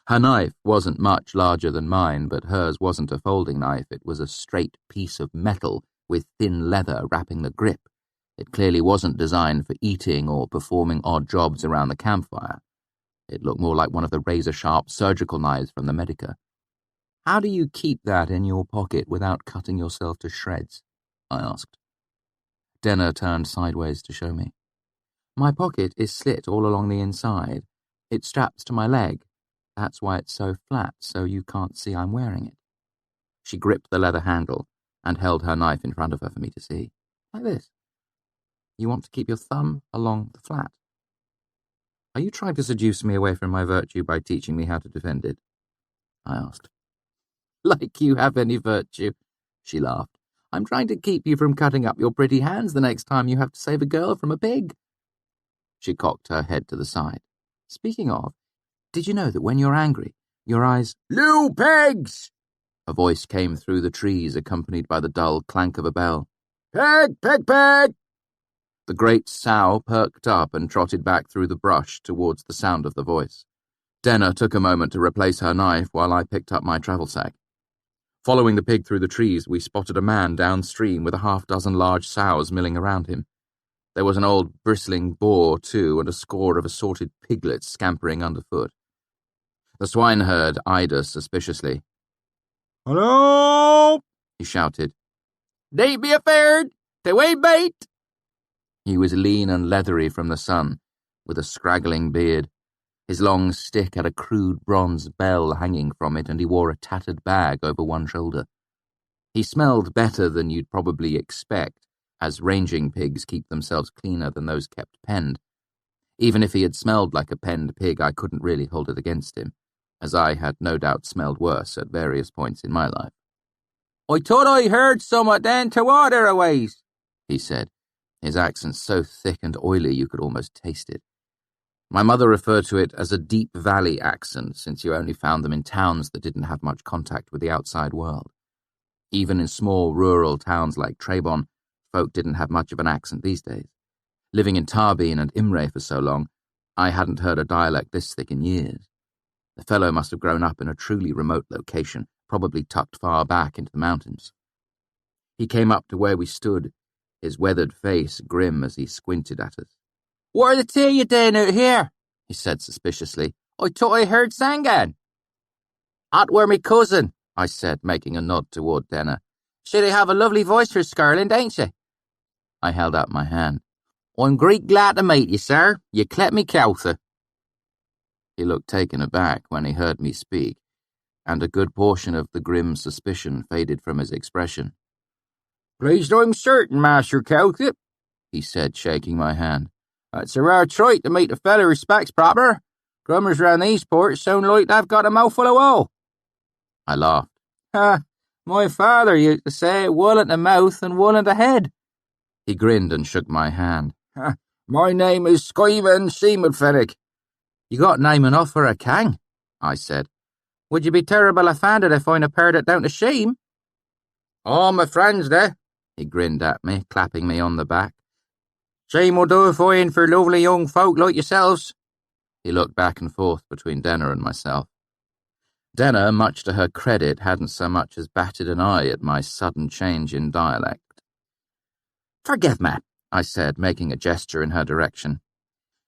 Her knife wasn't much larger than mine, but hers wasn't a folding knife. It was a straight piece of metal with thin leather wrapping the grip. It clearly wasn't designed for eating or performing odd jobs around the campfire. It looked more like one of the razor-sharp surgical knives from the Medica. How do you keep that in your pocket without cutting yourself to shreds? I asked. Denner turned sideways to show me. My pocket is slit all along the inside. It straps to my leg. That's why it's so flat, so you can't see I'm wearing it. She gripped the leather handle and held her knife in front of her for me to see. Like this. You want to keep your thumb along the flat. Are you trying to seduce me away from my virtue by teaching me how to defend it? I asked. Like you have any virtue, she laughed. I'm trying to keep you from cutting up your pretty hands the next time you have to save a girl from a pig. She cocked her head to the side. Speaking of, did you know that when you're angry, your eyes— Lou Pegs! A voice came through the trees, accompanied by the dull clank of a bell. Peg, peg, peg! The great sow perked up and trotted back through the brush towards the sound of the voice. Denner took a moment to replace her knife while I picked up my travel sack. Following the pig through the trees, we spotted a man downstream with a half-dozen large sows milling around him. There was an old bristling boar, too, and a score of assorted piglets scampering underfoot. The swineherd eyed us suspiciously. "Hello!" he shouted. "They be afeard! They way bait!" He was lean and leathery from the sun, with a scraggling beard. His long stick had a crude bronze bell hanging from it, and he wore a tattered bag over one shoulder. He smelled better than you'd probably expect, as ranging pigs keep themselves cleaner than those kept penned. Even if he had smelled like a penned pig, I couldn't really hold it against him, as I had no doubt smelled worse at various points in my life. "I thought I heard summat then to water a ways," he said, his accent so thick and oily you could almost taste it. My mother referred to it as a deep valley accent, since you only found them in towns that didn't have much contact with the outside world. Even in small rural towns like Trebon, folk didn't have much of an accent these days. Living in Tarbeen and Imre for so long, I hadn't heard a dialect this thick in years. The fellow must have grown up in a truly remote location, probably tucked far back into the mountains. He came up to where we stood, his weathered face grim as he squinted at us. "What are the two of you doing out here?" he said suspiciously. "I thought I heard Sangan." "That were me cousin," I said, making a nod toward Denner. "She have a lovely voice for skirling, ain't she?" I held out my hand. "I'm great glad to meet you, sir. You clept me Kvothe." He looked taken aback when he heard me speak, and a good portion of the grim suspicion faded from his expression. "Pleased I'm certain, Master Kvothe," he said, shaking my hand. "It's a rare treat to meet a fellow respects proper. Drummers round these parts sound like they've got a mouthful of wool." I laughed. My father used to say wool in the mouth and wool in the head." He grinned and shook my hand. "My name is Skyman Seamanfennick." "You got name enough for a king," I said. "Would you be terrible offended if I pared it down to shame?" "Oh, my friends there," he grinned at me, clapping me on the back. "Shame will do if I ain't for lovely young folk like yourselves." He looked back and forth between Denner and myself. Denna, much to her credit, hadn't so much as batted an eye at my sudden change in dialect. "Forgive me," I said, making a gesture in her direction.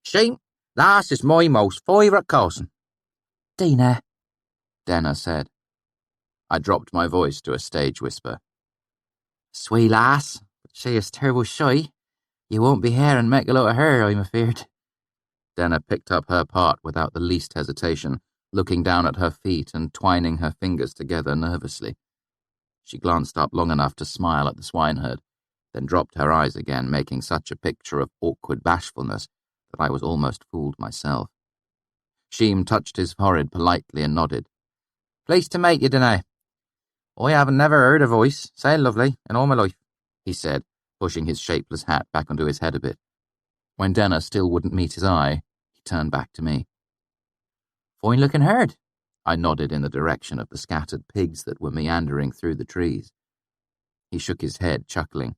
"Shame, that is my most favourite cousin." Dana, Denna said. I dropped my voice to a stage whisper. sweet lass, but she is terrible shy. You won't be hearing make a lot of her, I'm afeard. Denna picked up her part without the least hesitation, looking down at her feet and twining her fingers together nervously. She glanced up long enough to smile at the swineherd, then dropped her eyes again, making such a picture of awkward bashfulness that I was almost fooled myself. Sheem touched his forehead politely and nodded. "Pleased to meet you, Dana. I haven't never heard a voice so lovely in all my life," he said, pushing his shapeless hat back onto his head a bit. When Denna still wouldn't meet his eye, he turned back to me. "Fine-looking herd." I nodded in the direction of the scattered pigs that were meandering through the trees. He shook his head, chuckling.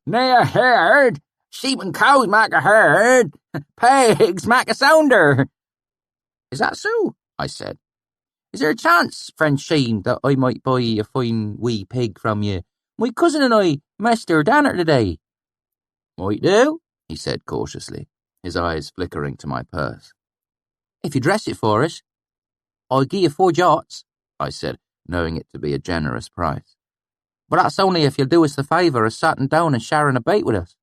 "Nay a herd. Sheep and cows make a herd. Pigs make a sounder." "Is that so?" I said. "Is there a chance, friend Shane, that I might buy a fine wee pig from you? My cousin and I messed our dinner today." "Might do," he said cautiously, his eyes flickering to my purse. "If you dress it for us, I'll give you 4 jots," I said, knowing it to be a generous price. "But that's only if you'll do us the favour of sitting down and sharing a bite with us."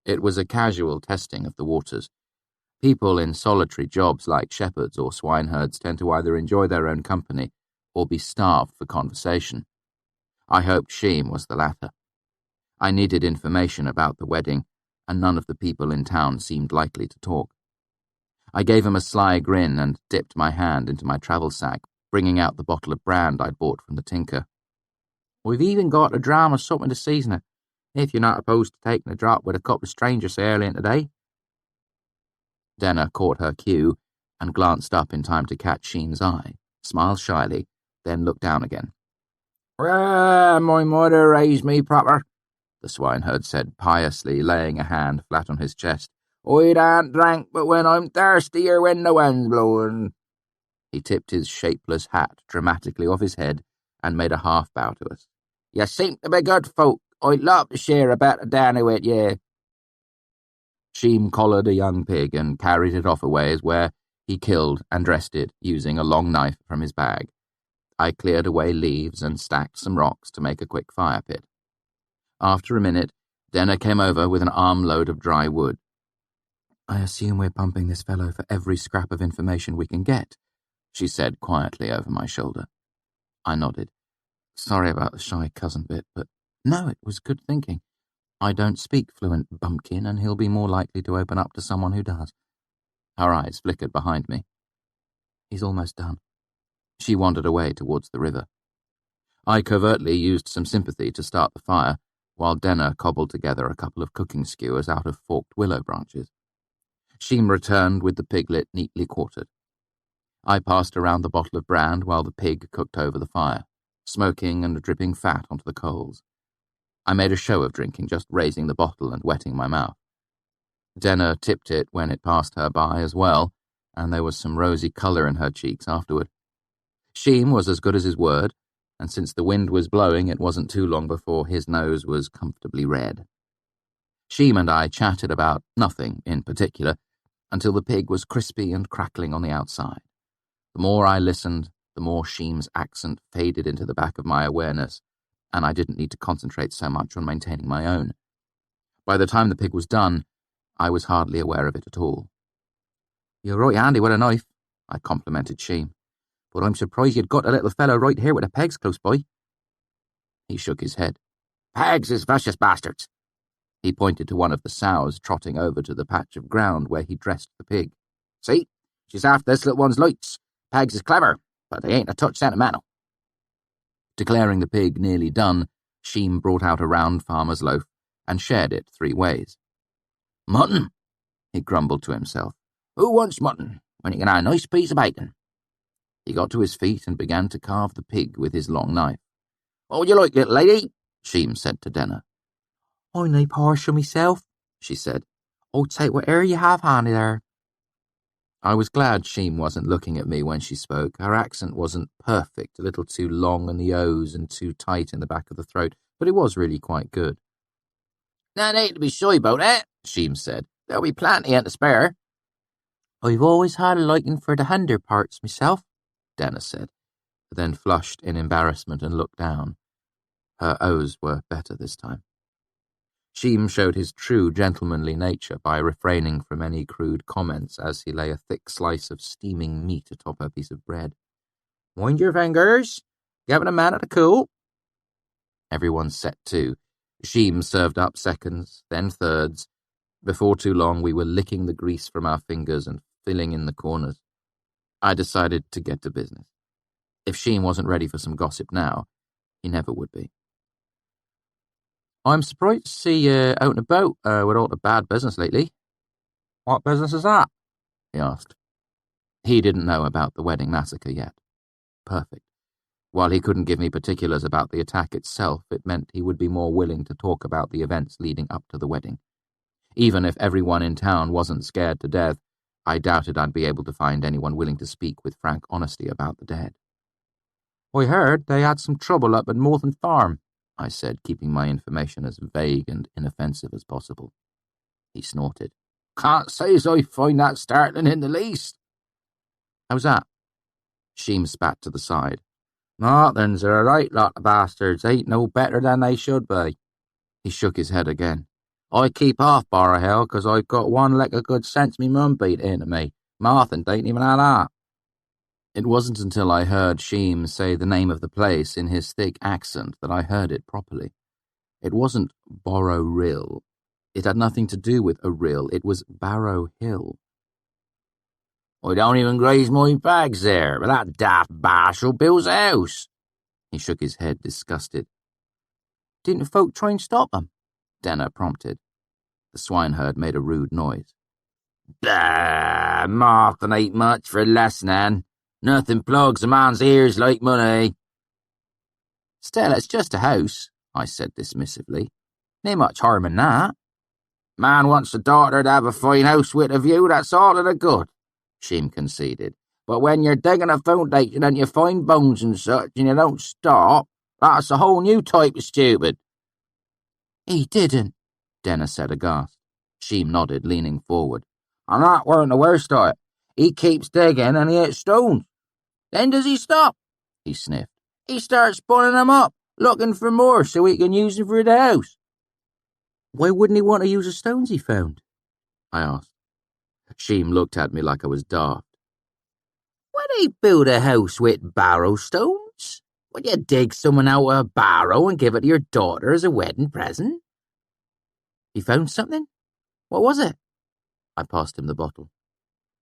It was a casual testing of the waters. People in solitary jobs like shepherds or swineherds tend to either enjoy their own company or be starved for conversation. I hoped Sheem was the latter. I needed information about the wedding, and none of the people in town seemed likely to talk. I gave him a sly grin and dipped my hand into my travel sack, bringing out the bottle of brand I'd bought from the tinker. "We've even got a dram of something to season it, if you're not opposed to taking a drop with a couple of strangers so early in the day." Denna caught her cue and glanced up in time to catch Sheem's eye, smiled shyly, then looked down again. My mother raised me proper," the swineherd said piously, laying a hand flat on his chest. "I don't drink but when I'm thirsty or when the wind's blowing." He tipped his shapeless hat dramatically off his head and made a half bow to us. "You seem to be good folk. I'd love to share a bit of Danny with you." Sheem collared a young pig and carried it off a ways, where he killed and dressed it using a long knife from his bag. I cleared away leaves and stacked some rocks to make a quick fire pit. After a minute, Denna came over with an armload of dry wood. "I assume we're pumping this fellow for every scrap of information we can get," she said quietly over my shoulder. I nodded. "Sorry about the shy cousin bit, but no, it was good thinking. I don't speak fluent bumpkin, and he'll be more likely to open up to someone who does." Her eyes flickered behind me. "He's almost done." She wandered away towards the river. I covertly used some sympathy to start the fire, while Denna cobbled together a couple of cooking skewers out of forked willow branches. Sheem returned with the piglet neatly quartered. I passed around the bottle of brand while the pig cooked over the fire, smoking and dripping fat onto the coals. I made a show of drinking, just raising the bottle and wetting my mouth. Denna tipped it when it passed her by as well, and there was some rosy colour in her cheeks afterward. Sheem was as good as his word, and since the wind was blowing, it wasn't too long before his nose was comfortably red. Sheem and I chatted about nothing in particular until the pig was crispy and crackling on the outside. The more I listened, the more Sheem's accent faded into the back of my awareness, and I didn't need to concentrate so much on maintaining my own. By the time the pig was done, I was hardly aware of it at all. "You're right handy with a knife," I complimented Sheem, "but I'm surprised you'd got a little fellow right here with the pegs close by." He shook his head. "Pigs is vicious bastards." He pointed to one of the sows trotting over to the patch of ground where he dressed the pig. "See, she's after this little one's lights. Pigs is clever, but they ain't a touch sentimental." Declaring the pig nearly done, Sheem brought out a round farmer's loaf and shared it 3 ways. "Mutton," he grumbled to himself. "Who wants mutton when you can have a nice piece of bacon?" He got to his feet and began to carve the pig with his long knife. "What would you like, little lady?" Sheem said to Denna. "I'm nae partial myself," she said. "I'll take whatever you have handy there." I was glad Sheem wasn't looking at me when she spoke. Her accent wasn't perfect, a little too long in the O's and too tight in the back of the throat, but it was really quite good. "No need to be shy about that," Sheem said. "There'll be plenty and to spare." "I've always had a liking for the hinder parts myself," Dennis said, then flushed in embarrassment and looked down. Her O's were better this time. Sheem showed his true gentlemanly nature by refraining from any crude comments as he lay a thick slice of steaming meat atop her piece of bread. "Mind your fingers. Giving a man at a cool." Everyone set to. Sheem served up seconds, then thirds. Before too long, we were licking the grease from our fingers and filling in the corners. I decided to get to business. If Sheem wasn't ready for some gossip now, he never would be. "I'm surprised to see you out and about with all the bad business lately." "What business is that?" he asked. He didn't know about the wedding massacre yet. Perfect. While he couldn't give me particulars about the attack itself, it meant he would be more willing to talk about the events leading up to the wedding. Even if everyone in town wasn't scared to death, I doubted I'd be able to find anyone willing to speak with frank honesty about the dead. "I heard they had some trouble up at Morton Farm," I said, keeping my information as vague and inoffensive as possible. He snorted. "Can't say as I find that startling in the least." "How's that?" Sheem spat to the side. "Northern's are a right lot of bastards, ain't no better than they should be." He shook his head again. "I keep off Borough Hill 'cause I've got one lick of good sense me mum beat into me. Marthin ain't even had that." It wasn't until I heard Sheem say the name of the place in his thick accent that I heard it properly. It wasn't Borrow Rill. It had nothing to do with a rill. It was Barrow Hill. "I don't even graze my bags there, but that daft Marshall builds a house." He shook his head, disgusted. "Didn't folk try and stop them?" Denner prompted. The swineherd made a rude noise. "Bah, Marthin ain't much for less than. Nothing plugs a man's ears like money." "Still, it's just a house," I said dismissively. "Nae much harm in that." "Man wants a daughter to have a fine house with a view, that's all to the good," Sheem conceded. "But when you're digging a foundation and you find bones and such and you don't stop, that's a whole new type of stupid." "He didn't," Denner said aghast. Sheem nodded, leaning forward. "And that weren't the worst of it. He keeps digging and he hits stones. Then does he stop?" He sniffed. "He starts pulling them up, looking for more so he can use them for the house." "Why wouldn't he want to use the stones he found?" I asked. Sheem looked at me like I was daft. "Would he build a house with barrow stones? Would you dig someone out of a barrow and give it to your daughter as a wedding present?" "He found something? What was it?" I passed him the bottle.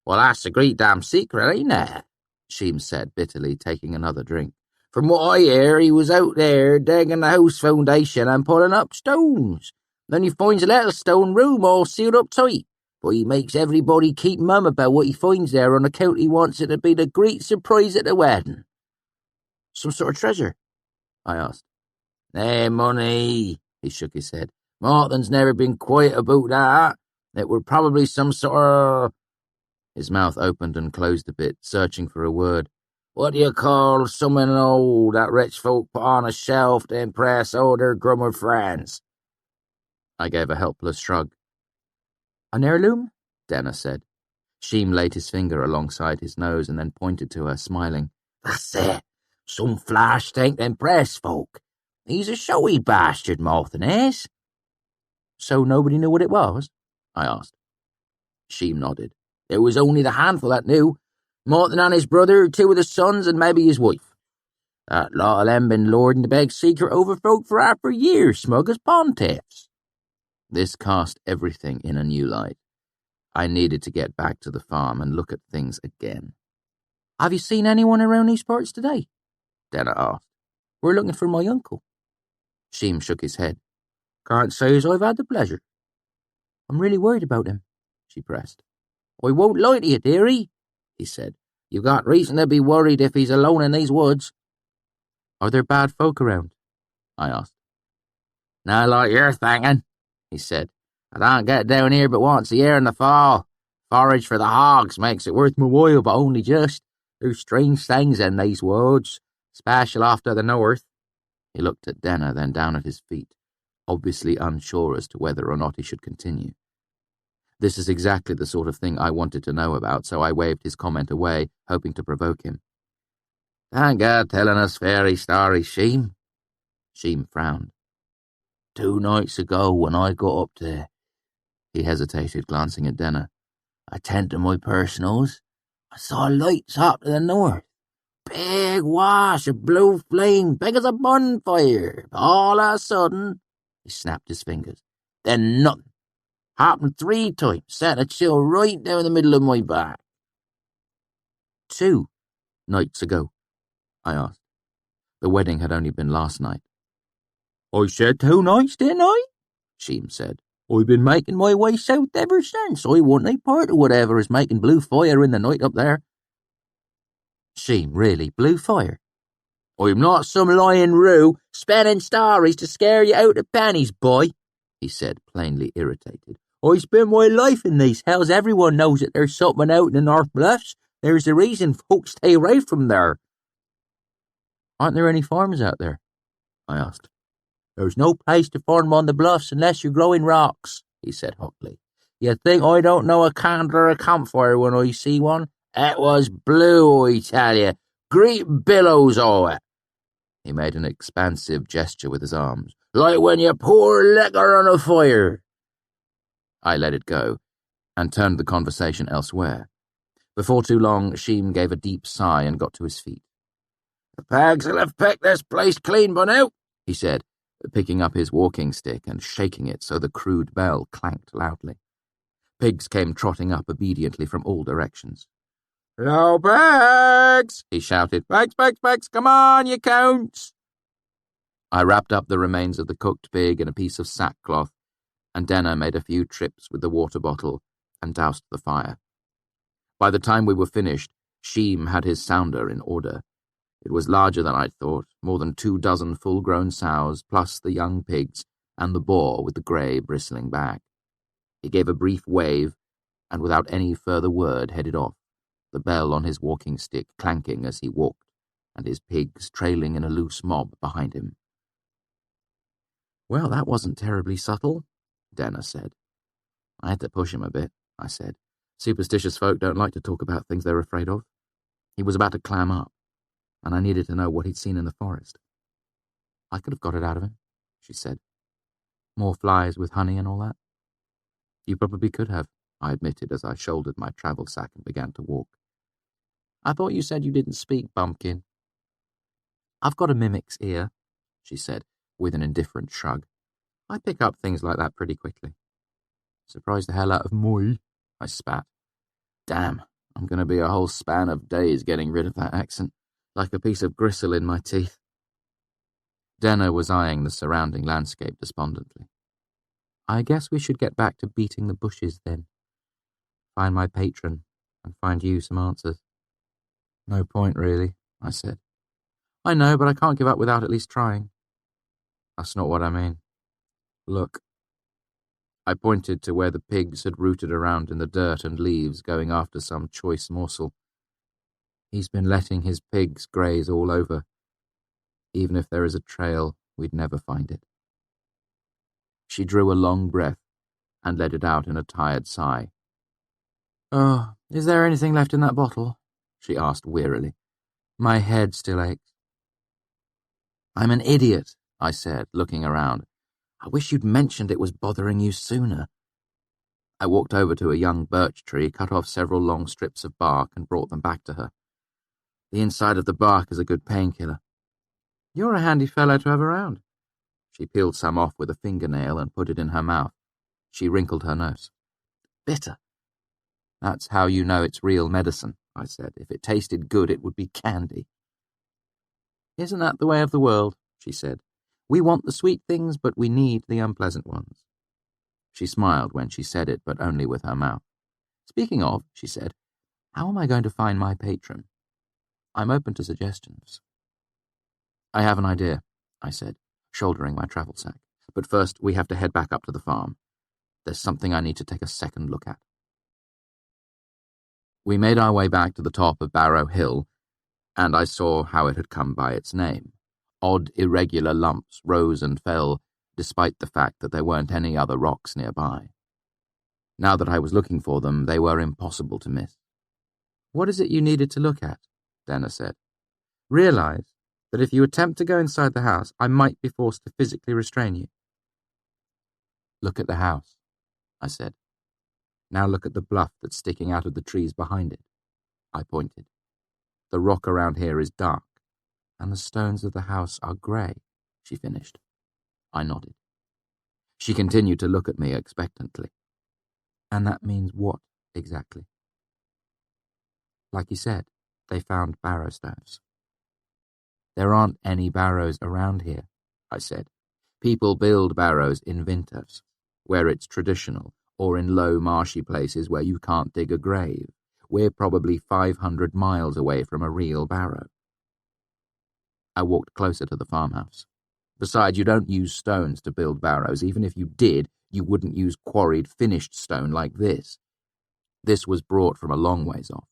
"Well, that's a great damn secret, ain't it?" Sheem said bitterly, taking another drink. "From what I hear, he was out there digging the house foundation and pulling up stones. Then he finds a little stone room all sealed up tight. But he makes everybody keep mum about what he finds there on account he wants it to be the great surprise at the wedding." "Some sort of treasure?" I asked. Money," he shook his head. "Martin's never been quiet about that. It were probably some sort of—" His mouth opened and closed a bit, searching for a word. "What do you call something old that rich folk put on a shelf to impress all their grummer friends?" I gave a helpless shrug. "An heirloom?" Denner said. Sheem laid his finger alongside his nose and then pointed to her, smiling. "That's it. Some flash thing to impress folk. He's a showy bastard, Martin is." "So nobody knew what it was?" I asked. Sheem nodded. "There was only the handful that knew. Martin and his brother, two of the sons, and maybe his wife. That lot of them been lording the big secret over folk for half a year, smug as pontiffs." This cast everything in a new light. I needed to get back to the farm and look at things again. "Have you seen anyone around these parts today?" Denner asked. "We're looking for my uncle." Sheem shook his head. "Can't say as I've had the pleasure." "I'm really worried about him," she pressed. "I won't lie to you, dearie," he said. "You've got reason to be worried if he's alone in these woods." "Are there bad folk around?" I asked. "Not like you're thinking," he said. "I don't get down here but once a year in the fall. Forage for the hogs makes it worth my while, but only just. There's strange things in these woods, special after the north." He looked at Denner, then down at his feet, obviously unsure as to whether or not he should continue. This is exactly the sort of thing I wanted to know about, so I waved his comment away, hoping to provoke him. "Thank God telling us fairy stories, Sheem." Sheem frowned. 2 nights ago, when I got up to—" He hesitated, glancing at Denner. "I tended my personals, I saw lights up to the north. Big wash of blue flame, big as a bonfire. All of a sudden," he snapped his fingers, "then nothing. Happened 3 times, sent a chill right down the middle of my back." 2 nights ago?" I asked. The wedding had only been last night. "I said 2 nights, didn't I?" Sheem said. "I've been making my way south ever since. I want a part of whatever is making blue fire in the night up there." "Sheem, really? Blue fire?" "I'm not some lying roo, spinning stories to scare you out of pennies, boy," he said, plainly irritated. "I spend my life in these hells. Everyone knows that there's something out in the North Bluffs. There's a reason folks stay away from there." "Aren't there any farms out there?" I asked. "There's no place to farm on the bluffs unless you're growing rocks," he said hotly. "You think I don't know a candle or a campfire when I see one? It was blue, I tell you. Great billows of it." He made an expansive gesture with his arms. "Like when you pour liquor on a fire." I let it go, and turned the conversation elsewhere. Before too long, Sheem gave a deep sigh and got to his feet. "The pigs will have picked this place clean by now," he said, picking up his walking stick and shaking it so the crude bell clanked loudly. Pigs came trotting up obediently from all directions. "Hello, pigs!" he shouted. "Pigs, pigs, pigs, come on, you counts!" I wrapped up the remains of the cooked pig in a piece of sackcloth, and Denner made a few trips with the water bottle and doused the fire. By the time we were finished, Sheem had his sounder in order. It was larger than I'd thought, more than 24 full-grown sows, plus the young pigs, and the boar with the grey, bristling back. He gave a brief wave, and without any further word headed off, the bell on his walking stick clanking as he walked, and his pigs trailing in a loose mob behind him. "Well, that wasn't terribly subtle," Denner said. "I had to push him a bit," I said. "Superstitious folk don't like to talk about things they're afraid of." He was about to clam up, and I needed to know what he'd seen in the forest. "I could have got it out of him," she said. "More flies with honey and all that?" "You probably could have," I admitted as I shouldered my travel sack and began to walk. "I thought you said you didn't speak, bumpkin." "I've got a mimic's ear," she said, with an indifferent shrug. "I pick up things like that pretty quickly." "Surprised the hell out of moi," I spat. "Damn, I'm going to be a whole span of days getting rid of that accent, like a piece of gristle in my teeth." Denner was eyeing the surrounding landscape despondently. "I guess we should get back to beating the bushes then. Find my patron, and find you some answers." "No point, really," I said. "I know, but I can't give up without at least trying." "That's not what I mean. Look." I pointed to where the pigs had rooted around in the dirt and leaves, going after some choice morsel. "He's been letting his pigs graze all over. Even if there is a trail, we'd never find it." She drew a long breath and let it out in a tired sigh. "Oh, is there anything left in that bottle?" she asked wearily. "My head still aches." "I'm an idiot," I said, looking around. "I wish you'd mentioned it was bothering you sooner." I walked over to a young birch tree, cut off several long strips of bark, and brought them back to her. "The inside of the bark is a good painkiller." "You're a handy fellow to have around." She peeled some off with a fingernail and put it in her mouth. She wrinkled her nose. "Bitter." "That's how you know it's real medicine," I said. "If it tasted good, it would be candy." "Isn't that the way of the world?" she said. "We want the sweet things, but we need the unpleasant ones." She smiled when she said it, but only with her mouth. "Speaking of," she said, "how am I going to find my patron? I'm open to suggestions." "I have an idea," I said, shouldering my travel sack. "But first we have to head back up to the farm. There's something I need to take a second look at." We made our way back to the top of Barrow Hill, and I saw how it had come by its name. Odd, irregular lumps rose and fell, despite the fact that there weren't any other rocks nearby. Now that I was looking for them, they were impossible to miss. "What is it you needed to look at?" Denner said. "Realize that if you attempt to go inside the house, I might be forced to physically restrain you." "Look at the house," I said. "Now look at the bluff that's sticking out of the trees behind it." I pointed. "The rock around here is dark, and the stones of the house are grey," she finished. I nodded. She continued to look at me expectantly. "And that means what, exactly?" "Like you said, they found barrow stones." "There aren't any barrows around here," I said. "People build barrows in winters, where it's traditional, or in low marshy places where you can't dig a grave. We're probably 500 miles away from a real barrow." I walked closer to the farmhouse. "Besides, you don't use stones to build barrows. Even if you did, you wouldn't use quarried finished stone like this. This was brought from a long ways off."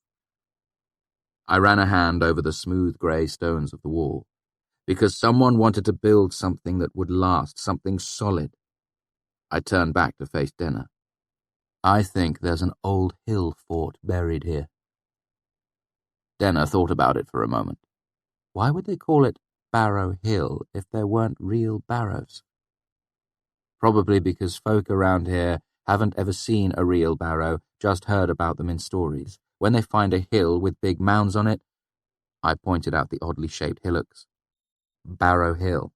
I ran a hand over the smooth grey stones of the wall, because someone wanted to build something that would last, something solid. I turned back to face Denner. "I think there's an old hill fort buried here." Denner thought about it for a moment. "Why would they call it Barrow Hill if there weren't real barrows?" "Probably because folk around here haven't ever seen a real barrow, just heard about them in stories. When they find a hill with big mounds on it," I pointed out the oddly shaped hillocks. "Barrow Hill."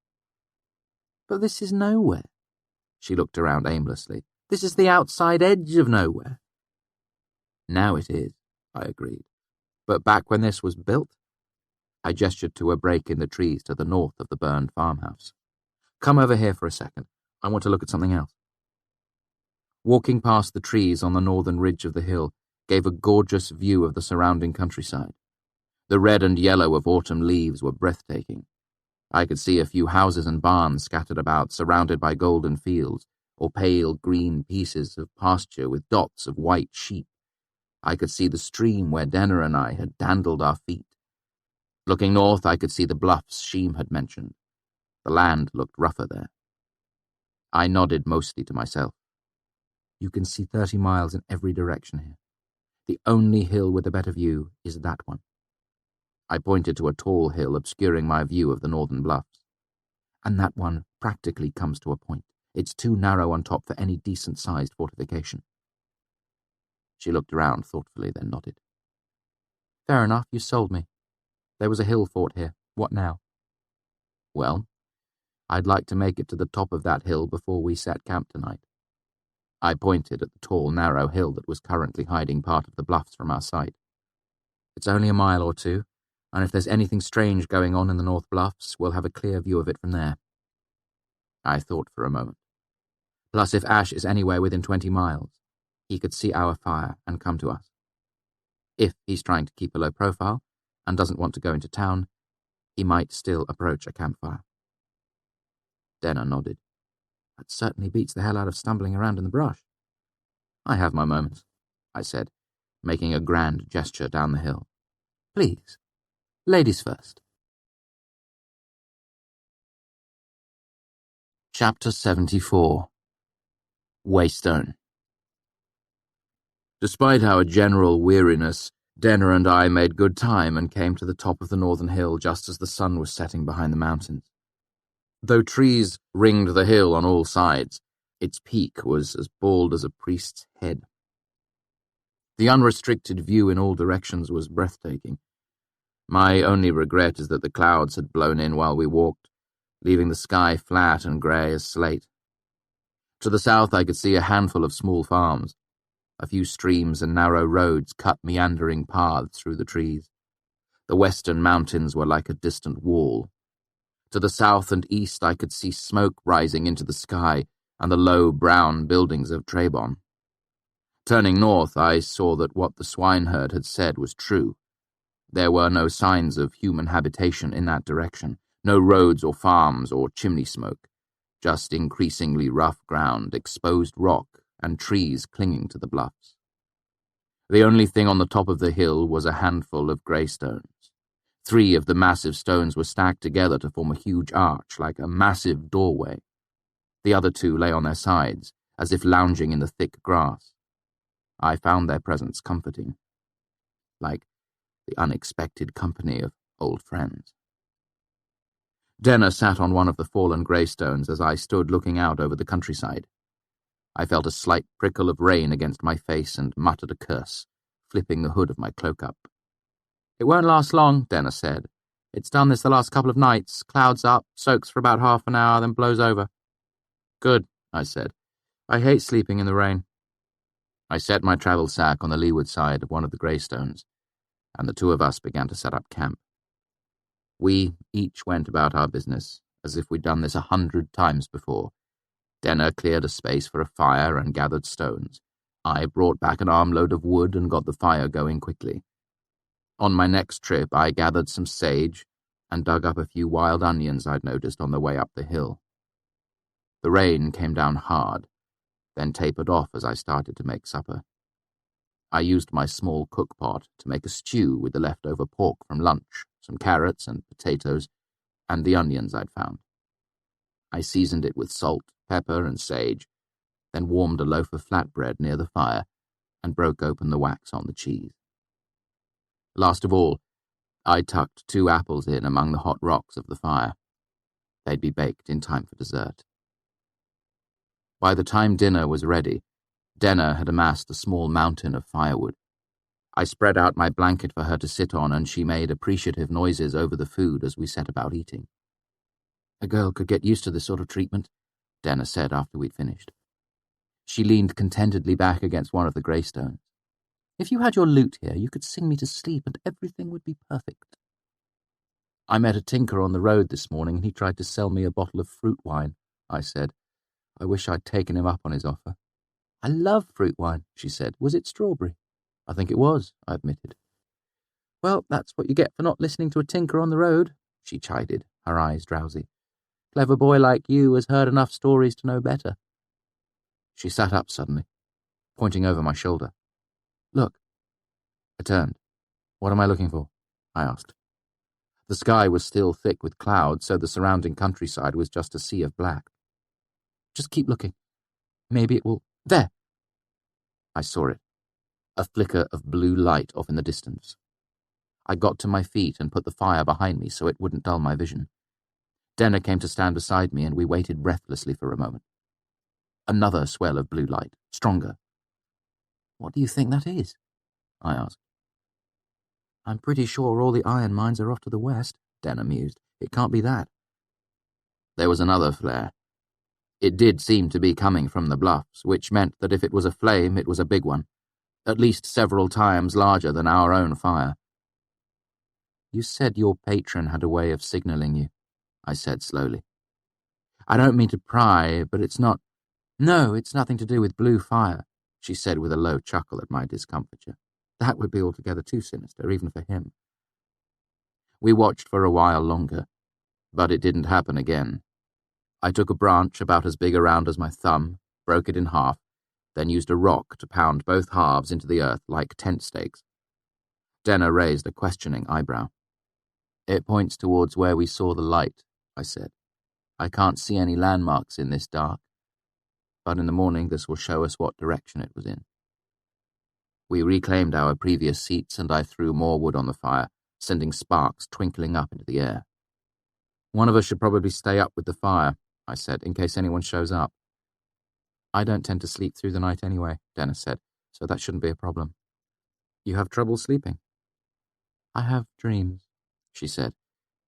"But this is nowhere." She looked around aimlessly. "This is the outside edge of nowhere." "Now it is," I agreed. "But back when this was built," I gestured to a break in the trees to the north of the burned farmhouse. "Come over here for a second. I want to look at something else." Walking past the trees on the northern ridge of the hill gave a gorgeous view of the surrounding countryside. The red and yellow of autumn leaves were breathtaking. I could see a few houses and barns scattered about, surrounded by golden fields, or pale green pieces of pasture with dots of white sheep. I could see the stream where Denner and I had dandled our feet. Looking north, I could see the bluffs Sheem had mentioned. The land looked rougher there. I nodded mostly to myself. "You can see 30 miles in every direction here. The only hill with a better view is that one." I pointed to a tall hill obscuring my view of the northern bluffs. "And that one practically comes to a point. It's too narrow on top for any decent-sized fortification." She looked around thoughtfully, then nodded. "Fair enough, you sold me. There was a hill fort here. What now?" "Well, I'd like to make it to the top of that hill before we set camp tonight." I pointed at the tall, narrow hill that was currently hiding part of the bluffs from our sight. "It's only a mile or two, and if there's anything strange going on in the North Bluffs, we'll have a clear view of it from there." I thought for a moment. "Plus, if Ash is anywhere within 20 miles, he could see our fire and come to us. If he's trying to keep a low profile and doesn't want to go into town, he might still approach a campfire." Denner nodded. "That certainly beats the hell out of stumbling around in the brush." "I have my moments," I said, making a grand gesture down the hill. "Please, ladies first." Chapter 74. Waystone. Despite our general weariness, Denner and I made good time and came to the top of the northern hill just as the sun was setting behind the mountains. Though trees ringed the hill on all sides, its peak was as bald as a priest's head. The unrestricted view in all directions was breathtaking. My only regret is that the clouds had blown in while we walked, leaving the sky flat and grey as slate. To the south I could see a handful of small farms. A few streams and narrow roads cut meandering paths through the trees. The western mountains were like a distant wall. To the south and east I could see smoke rising into the sky and the low brown buildings of Trebon. Turning north, I saw that what the swineherd had said was true. There were no signs of human habitation in that direction, no roads or farms or chimney smoke, just increasingly rough ground, exposed rock, and trees clinging to the bluffs. The only thing on the top of the hill was a handful of grey stones. 3 of the massive stones were stacked together to form a huge arch, like a massive doorway. The other 2 lay on their sides, as if lounging in the thick grass. I found their presence comforting, like the unexpected company of old friends. Denner sat on one of the fallen greystones as I stood looking out over the countryside. I felt a slight prickle of rain against my face and muttered a curse, flipping the hood of my cloak up. "It won't last long," Denner said. "It's done this the last couple of nights. Clouds up, soaks for about half an hour, then blows over." "Good," I said. "I hate sleeping in the rain." I set my travel sack on the leeward side of one of the greystones, and the 2 of us began to set up camp. We each went about our business, as if we'd done this 100 times before. Denner cleared a space for a fire and gathered stones. I brought back an armload of wood and got the fire going quickly. On my next trip, I gathered some sage and dug up a few wild onions I'd noticed on the way up the hill. The rain came down hard, then tapered off as I started to make supper. I used my small cookpot to make a stew with the leftover pork from lunch, some carrots and potatoes, and the onions I'd found. I seasoned it with salt, pepper, and sage, then warmed a loaf of flatbread near the fire and broke open the wax on the cheese. Last of all, I tucked 2 apples in among the hot rocks of the fire. They'd be baked in time for dessert. By the time dinner was ready, Denner had amassed a small mountain of firewood. I spread out my blanket for her to sit on, and she made appreciative noises over the food as we set about eating. "A girl could get used to this sort of treatment," Denner said after we'd finished. She leaned contentedly back against one of the greystones. "If you had your lute here, you could sing me to sleep and everything would be perfect." "I met a tinker on the road this morning and he tried to sell me a bottle of fruit wine," I said. I wish I'd taken him up on his offer. "I love fruit wine," she said. "Was it strawberry?" "I think it was," I admitted. "Well, that's what you get for not listening to a tinker on the road," she chided, her eyes drowsy. "Clever boy like you has heard enough stories to know better." She sat up suddenly, pointing over my shoulder. "Look." I turned. "What am I looking for?" I asked. The sky was still thick with clouds, so the surrounding countryside was just a sea of black. "Just keep looking. Maybe it will— There!" I saw it, a flicker of blue light off in the distance. I got to my feet and put the fire behind me so it wouldn't dull my vision. Denner came to stand beside me and we waited breathlessly for a moment. Another swell of blue light, stronger. "What do you think that is?" I asked. "I'm pretty sure all the iron mines are off to the west," Denner mused. "It can't be that." There was another flare. It did seem to be coming from the bluffs, which meant that if it was a flame, it was a big one, at least several times larger than our own fire. "You said your patron had a way of signalling you," I said slowly. "I don't mean to pry, but it's not— No, it's nothing to do with blue fire," she said with a low chuckle at my discomfiture. "That would be altogether too sinister, even for him." We watched for a while longer, but it didn't happen again. I took a branch about as big around as my thumb, broke it in half, then used a rock to pound both halves into the earth like tent stakes. Denner raised a questioning eyebrow. "It points towards where we saw the light," I said. "I can't see any landmarks in this dark, but in the morning this will show us what direction it was in." We reclaimed our previous seats and I threw more wood on the fire, sending sparks twinkling up into the air. "One of us should probably stay up with the fire," I said, "in case anyone shows up." "I don't tend to sleep through the night anyway," Denner said, "so that shouldn't be a problem." "You have trouble sleeping?" "I have dreams," she said,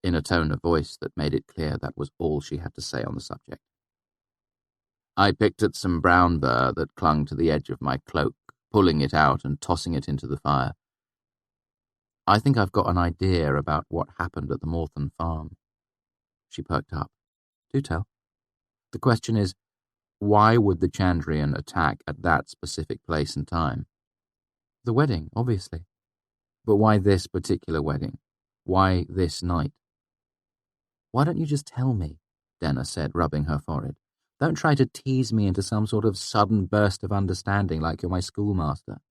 in a tone of voice that made it clear that was all she had to say on the subject. I picked at some brown burr that clung to the edge of my cloak, pulling it out and tossing it into the fire. "I think I've got an idea about what happened at the Morthon farm." She perked up. "Do tell." "The question is, why would the Chandrian attack at that specific place and time?" "The wedding, obviously." "But why this particular wedding? Why this night?" "Why don't you just tell me?" Denner said, rubbing her forehead. "Don't try to tease me into some sort of sudden burst of understanding like you're my schoolmaster."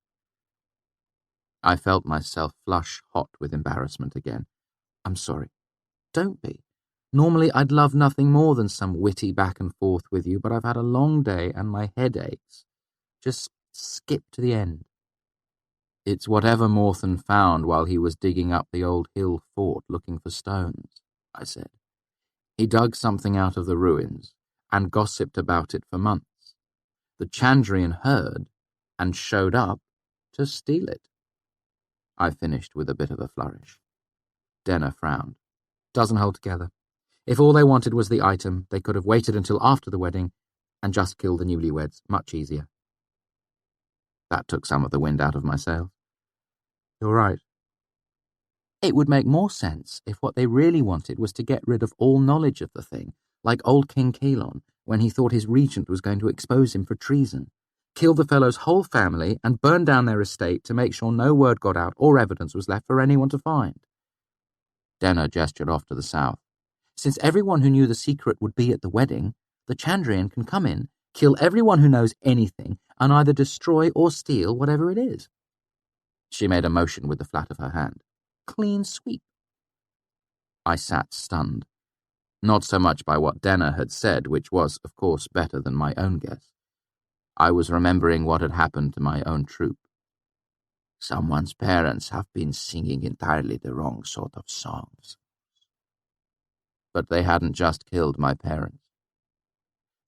I felt myself flush hot with embarrassment again. I'm sorry. Don't be. Normally I'd love nothing more than some witty back and forth with you, but I've had a long day and my head aches. Just skip to the end. It's whatever Morton found while he was digging up the old hill fort looking for stones, I said. He dug something out of the ruins and gossiped about it for months. The Chandrian heard and showed up to steal it. I finished with a bit of a flourish. Denner frowned. Doesn't hold together. If all they wanted was the item, they could have waited until after the wedding and just killed the newlyweds. Much easier. That took some of the wind out of my sails. You're right. It would make more sense if what they really wanted was to get rid of all knowledge of the thing, like old King Kalon, when he thought his regent was going to expose him for treason. Kill the fellow's whole family and burn down their estate to make sure no word got out or evidence was left for anyone to find. Denner gestured off to the south. Since everyone who knew the secret would be at the wedding, the Chandrian can come in, kill everyone who knows anything, and either destroy or steal whatever it is. She made a motion with the flat of her hand. Clean sweep. I sat stunned, not so much by what Denner had said, which was, of course, better than my own guess. I was remembering what had happened to my own troop. Someone's parents have been singing entirely the wrong sort of songs. But they hadn't just killed my parents.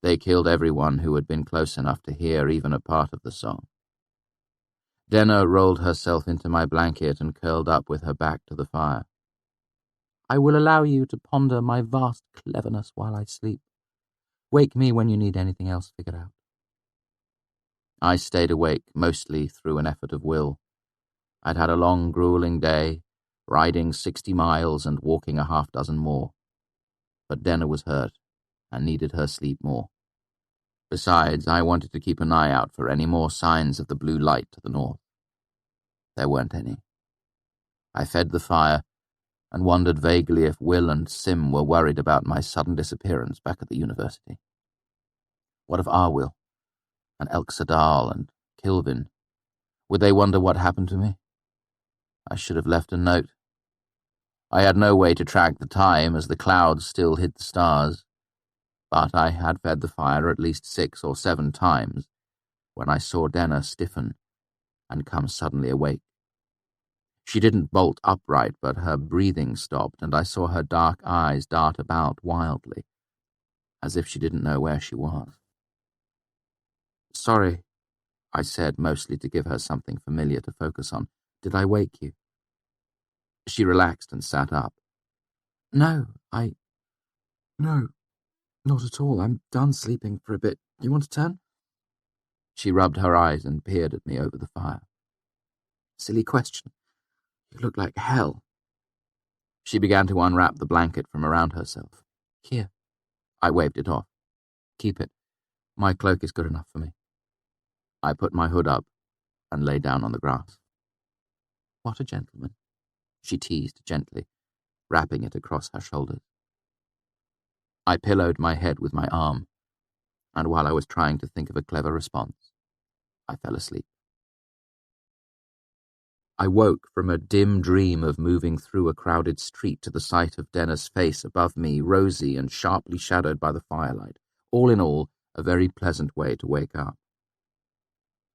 They killed everyone who had been close enough to hear even a part of the song. Denner rolled herself into my blanket and curled up with her back to the fire. I will allow you to ponder my vast cleverness while I sleep. Wake me when you need anything else figured out. I stayed awake, mostly through an effort of will. I'd had a long, grueling day, riding 60 miles and walking a half-dozen more. But Denner was hurt and needed her sleep more. Besides, I wanted to keep an eye out for any more signs of the blue light to the north. There weren't any. I fed the fire and wondered vaguely if Will and Sim were worried about my sudden disappearance back at the university. What of Arwyll and Elk Sadal and Kilvin? Would they wonder what happened to me? I should have left a note. I had no way to track the time as the clouds still hid the stars, but I had fed the fire at least 6 or 7 times when I saw Denner stiffen and come suddenly awake. She didn't bolt upright, but her breathing stopped, and I saw her dark eyes dart about wildly, as if she didn't know where she was. Sorry, I said, mostly to give her something familiar to focus on. Did I wake you? She relaxed and sat up. No, not at all. I'm done sleeping for a bit. You want to turn? She rubbed her eyes and peered at me over the fire. Silly question. You look like hell. She began to unwrap the blanket from around herself. Here. I waved it off. Keep it. My cloak is good enough for me. I put my hood up and lay down on the grass. What a gentleman, she teased gently, wrapping it across her shoulders. I pillowed my head with my arm, and while I was trying to think of a clever response, I fell asleep. I woke from a dim dream of moving through a crowded street to the sight of Denner's face above me, rosy and sharply shadowed by the firelight. All in all, a very pleasant way to wake up.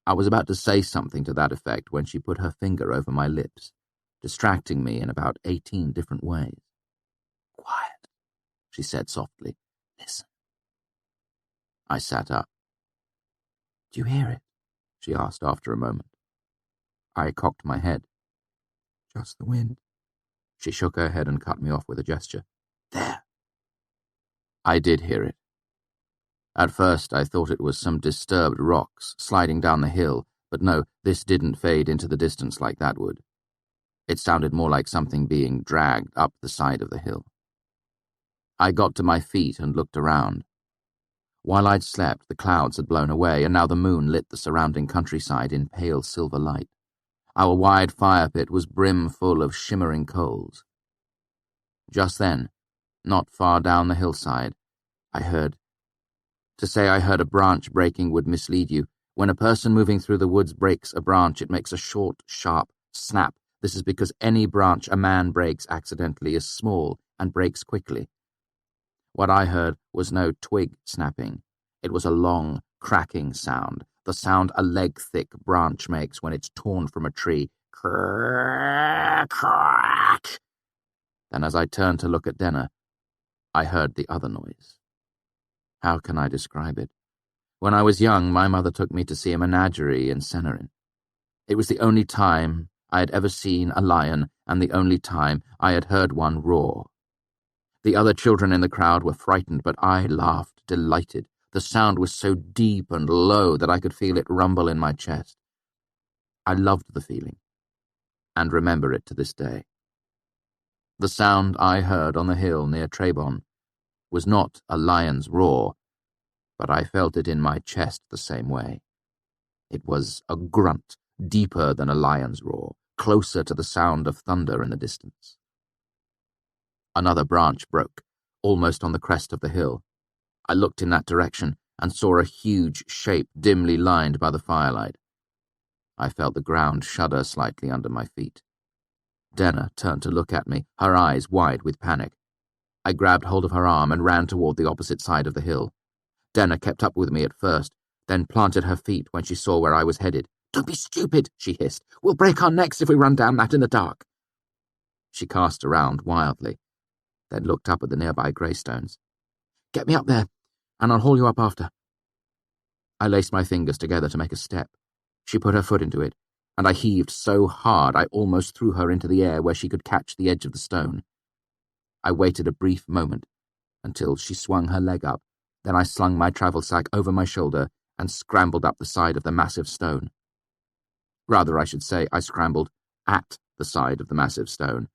I was about to say something to that effect when she put her finger over my lips, distracting me in about 18 different ways. Quiet, she said softly. Listen. I sat up. Do you hear it? She asked after a moment. I cocked my head. Just the wind. She shook her head and cut me off with a gesture. There. I did hear it. At first I thought it was some disturbed rocks sliding down the hill, but no, this didn't fade into the distance like that would. It sounded more like something being dragged up the side of the hill. I got to my feet and looked around. While I'd slept, the clouds had blown away, and now the moon lit the surrounding countryside in pale silver light. Our wide fire pit was brim full of shimmering coals. Just then, not far down the hillside, I heard. To say I heard a branch breaking would mislead you. When a person moving through the woods breaks a branch, it makes a short, sharp, Snap. This is because any branch a man breaks accidentally is small and breaks quickly. What I heard was no twig snapping. It was a long, cracking sound, the sound a leg-thick branch makes when it's torn from a tree. Crack, crack. Then as I turned to look at Denner, I heard the other noise. How can I describe it? When I was young, my mother took me to see a menagerie in Senerin. It was the only time I had ever seen a lion and the only time I had heard one roar. The other children in the crowd were frightened, but I laughed, delighted. The sound was so deep and low that I could feel it rumble in my chest. I loved the feeling, and remember it to this day. The sound I heard on the hill near Trebon was not a lion's roar, but I felt it in my chest the same way. It was a grunt, deeper than a lion's roar, closer to the sound of thunder in the distance. Another branch broke, almost on the crest of the hill. I looked in that direction and saw a huge shape dimly lined by the firelight. I felt the ground shudder slightly under my feet. Denner turned to look at me, her eyes wide with panic. I grabbed hold of her arm and ran toward the opposite side of the hill. Denner kept up with me at first, then planted her feet when she saw where I was headed. "Don't be stupid," she hissed. "We'll break our necks if we run down that in the dark." She cast around wildly, then looked up at the nearby greystones. "Get me up there, and I'll haul you up after." I laced my fingers together to make a step. She put her foot into it, and I heaved so hard I almost threw her into the air where she could catch the edge of the stone. I waited a brief moment until she swung her leg up, then I slung my travel sack over my shoulder and scrambled up the side of the massive stone. Rather, I should say, I scrambled at the side of the massive stone.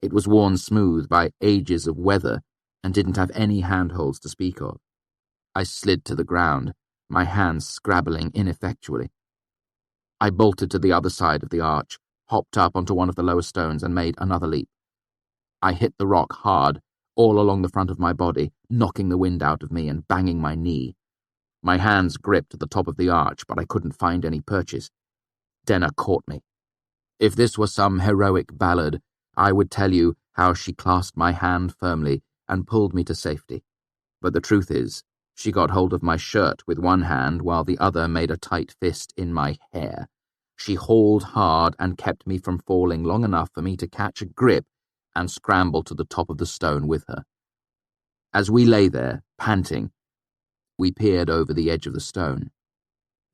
It was worn smooth by ages of weather and didn't have any handholds to speak of. I slid to the ground, my hands scrabbling ineffectually. I bolted to the other side of the arch, hopped up onto one of the lower stones and made another leap. I hit the rock hard, all along the front of my body, knocking the wind out of me and banging my knee. My hands gripped at the top of the arch, but I couldn't find any purchase. Denner caught me. If this was some heroic ballad, I would tell you how she clasped my hand firmly and pulled me to safety. But the truth is, she got hold of my shirt with one hand while the other made a tight fist in my hair. She hauled hard and kept me from falling long enough for me to catch a grip and scramble to the top of the stone with her. As we lay there, panting, we peered over the edge of the stone.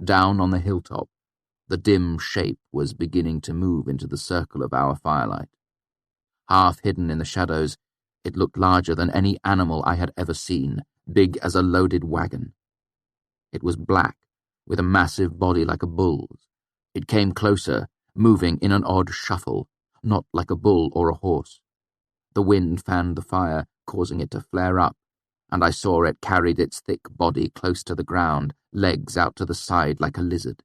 Down on the hilltop, the dim shape was beginning to move into the circle of our firelight. Half hidden in the shadows, it looked larger than any animal I had ever seen, big as a loaded wagon. It was black, with a massive body like a bull's. It came closer, moving in an odd shuffle, not like a bull or a horse. The wind fanned the fire, causing it to flare up, and I saw it carried its thick body close to the ground, legs out to the side like a lizard.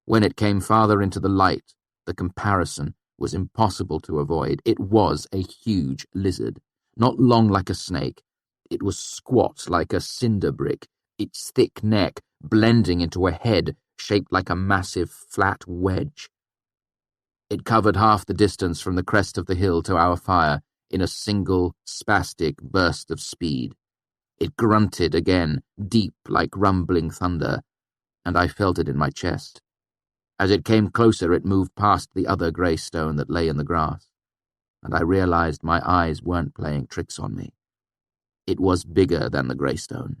When it came farther into the light, the comparison was impossible to avoid. It was a huge lizard, not long like a snake. It was squat like a cinder brick, its thick neck blending into a head shaped like a massive flat wedge. It covered half the distance from the crest of the hill to our fire in a single, spastic burst of speed. It grunted again, deep like rumbling thunder, and I felt it in my chest. As it came closer, it moved past the other grey stone that lay in the grass, and I realized my eyes weren't playing tricks on me. It was bigger than the grey stone.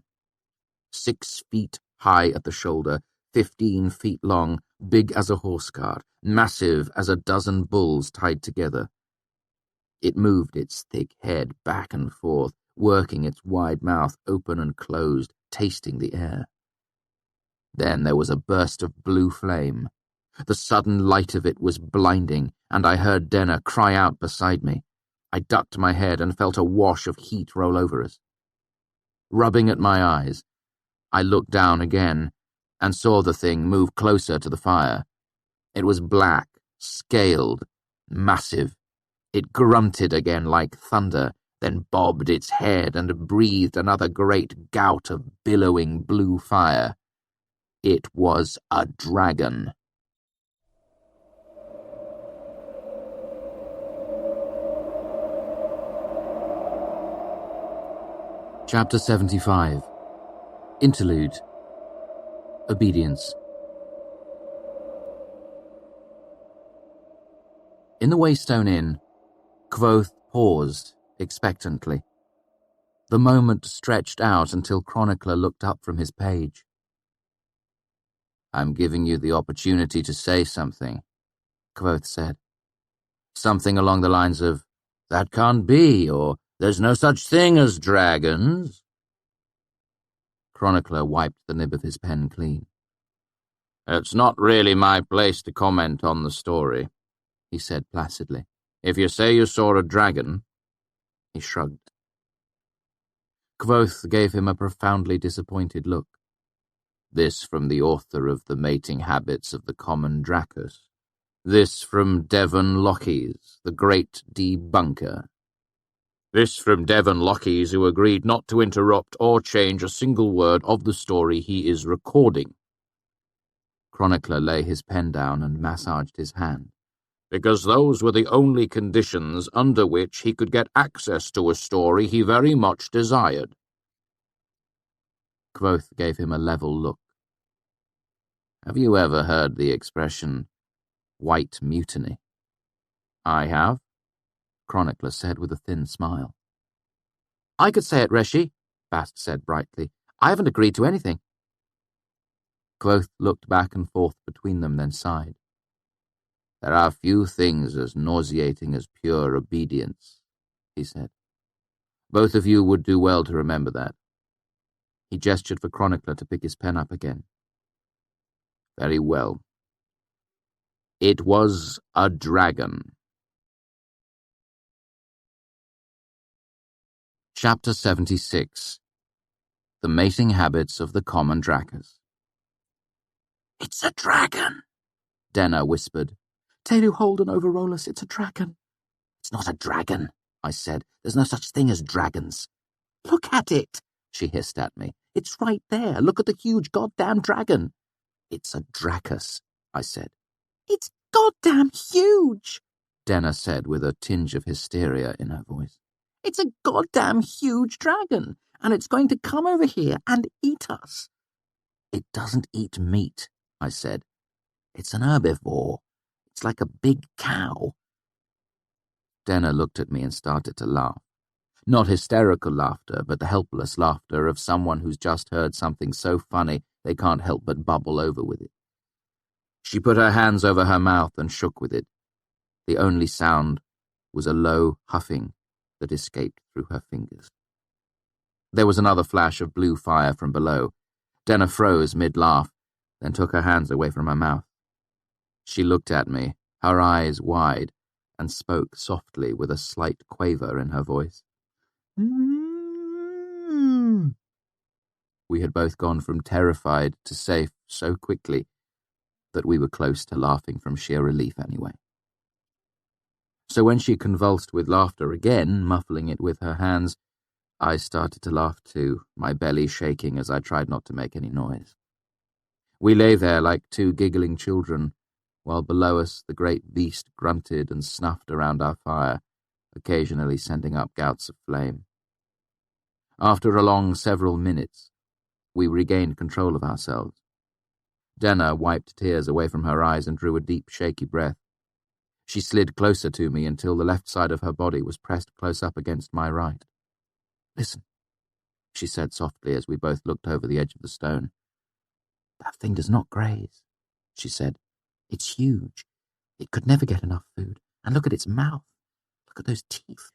6 feet high at the shoulder, 15 feet long, big as a horse cart, massive as a dozen bulls tied together. It moved its thick head back and forth, working its wide mouth open and closed, tasting the air. Then there was a burst of blue flame. The sudden light of it was blinding, and I heard Denner cry out beside me. I ducked my head and felt a wash of heat roll over us. Rubbing at my eyes, I looked down again and saw the thing move closer to the fire. It was black, scaled, massive. It grunted again like thunder, then bobbed its head and breathed another great gout of billowing blue fire. It was a dragon. Chapter 75. Interlude. Obedience. In the Waystone Inn, Kvothe paused expectantly. The moment stretched out until Chronicler looked up from his page. "I'm giving you the opportunity to say something," Kvothe said. "Something along the lines of, 'That can't be,' or 'There's no such thing as dragons.'" Chronicler wiped the nib of his pen clean. "It's not really my place to comment on the story," he said placidly. "If you say you saw a dragon—" He shrugged. Kvothe gave him a profoundly disappointed look. "This from the author of The Mating Habits of the Common Dracus. This from Devon Lockheys, the great debunker. This from Devon Lockheys, who agreed not to interrupt or change a single word of the story he is recording." Chronicler lay his pen down and massaged his hand. "Because those were the only conditions under which he could get access to a story he very much desired." Kvothe gave him a level look. "Have you ever heard the expression, white mutiny?" "I have," Chronicler said with a thin smile. "I could say it, Reshi," Bast said brightly. "I haven't agreed to anything." Kvothe looked back and forth between them, then sighed. "There are few things as nauseating as pure obedience," he said. "Both of you would do well to remember that." He gestured for Chronicler to pick his pen up again. "Very well. It was a dragon." Chapter 76. The Mating Habits of the Common Dracus. "It's a dragon," Denna whispered. Telu Holden over Rolus, it's a dragon. "It's not a dragon," I said. "There's no such thing as dragons." Look at it, she hissed at me. "It's right there. Look at the huge goddamn dragon." "It's a dracus," I said. It's goddamn huge, Denna said with a tinge of hysteria in her voice. It's a goddamn huge dragon, and it's going to come over here and eat us. "It doesn't eat meat," I said. "It's an herbivore. It's like a big cow." Denna looked at me and started to laugh. Not hysterical laughter, but the helpless laughter of someone who's just heard something so funny they can't help but bubble over with it. She put her hands over her mouth and shook with it. The only sound was a low huffing that escaped through her fingers. There was another flash of blue fire from below. Denna froze mid-laugh, then took her hands away from her mouth. She looked at me, her eyes wide, and spoke softly with a slight quaver in her voice. Mm. We had both gone from terrified to safe so quickly that we were close to laughing from sheer relief anyway. So when she convulsed with laughter again, muffling it with her hands, I started to laugh too, my belly shaking as I tried not to make any noise. We lay there like two giggling children, while below us the great beast grunted and snuffed around our fire, occasionally sending up gouts of flame. After a long several minutes, we regained control of ourselves. Denna wiped tears away from her eyes and drew a deep, shaky breath. She slid closer to me until the left side of her body was pressed close up against my right. "Listen," she said softly as we both looked over the edge of the stone. "That thing does not graze," she said. "It's huge. It could never get enough food. And look at its mouth. Look at those teeth."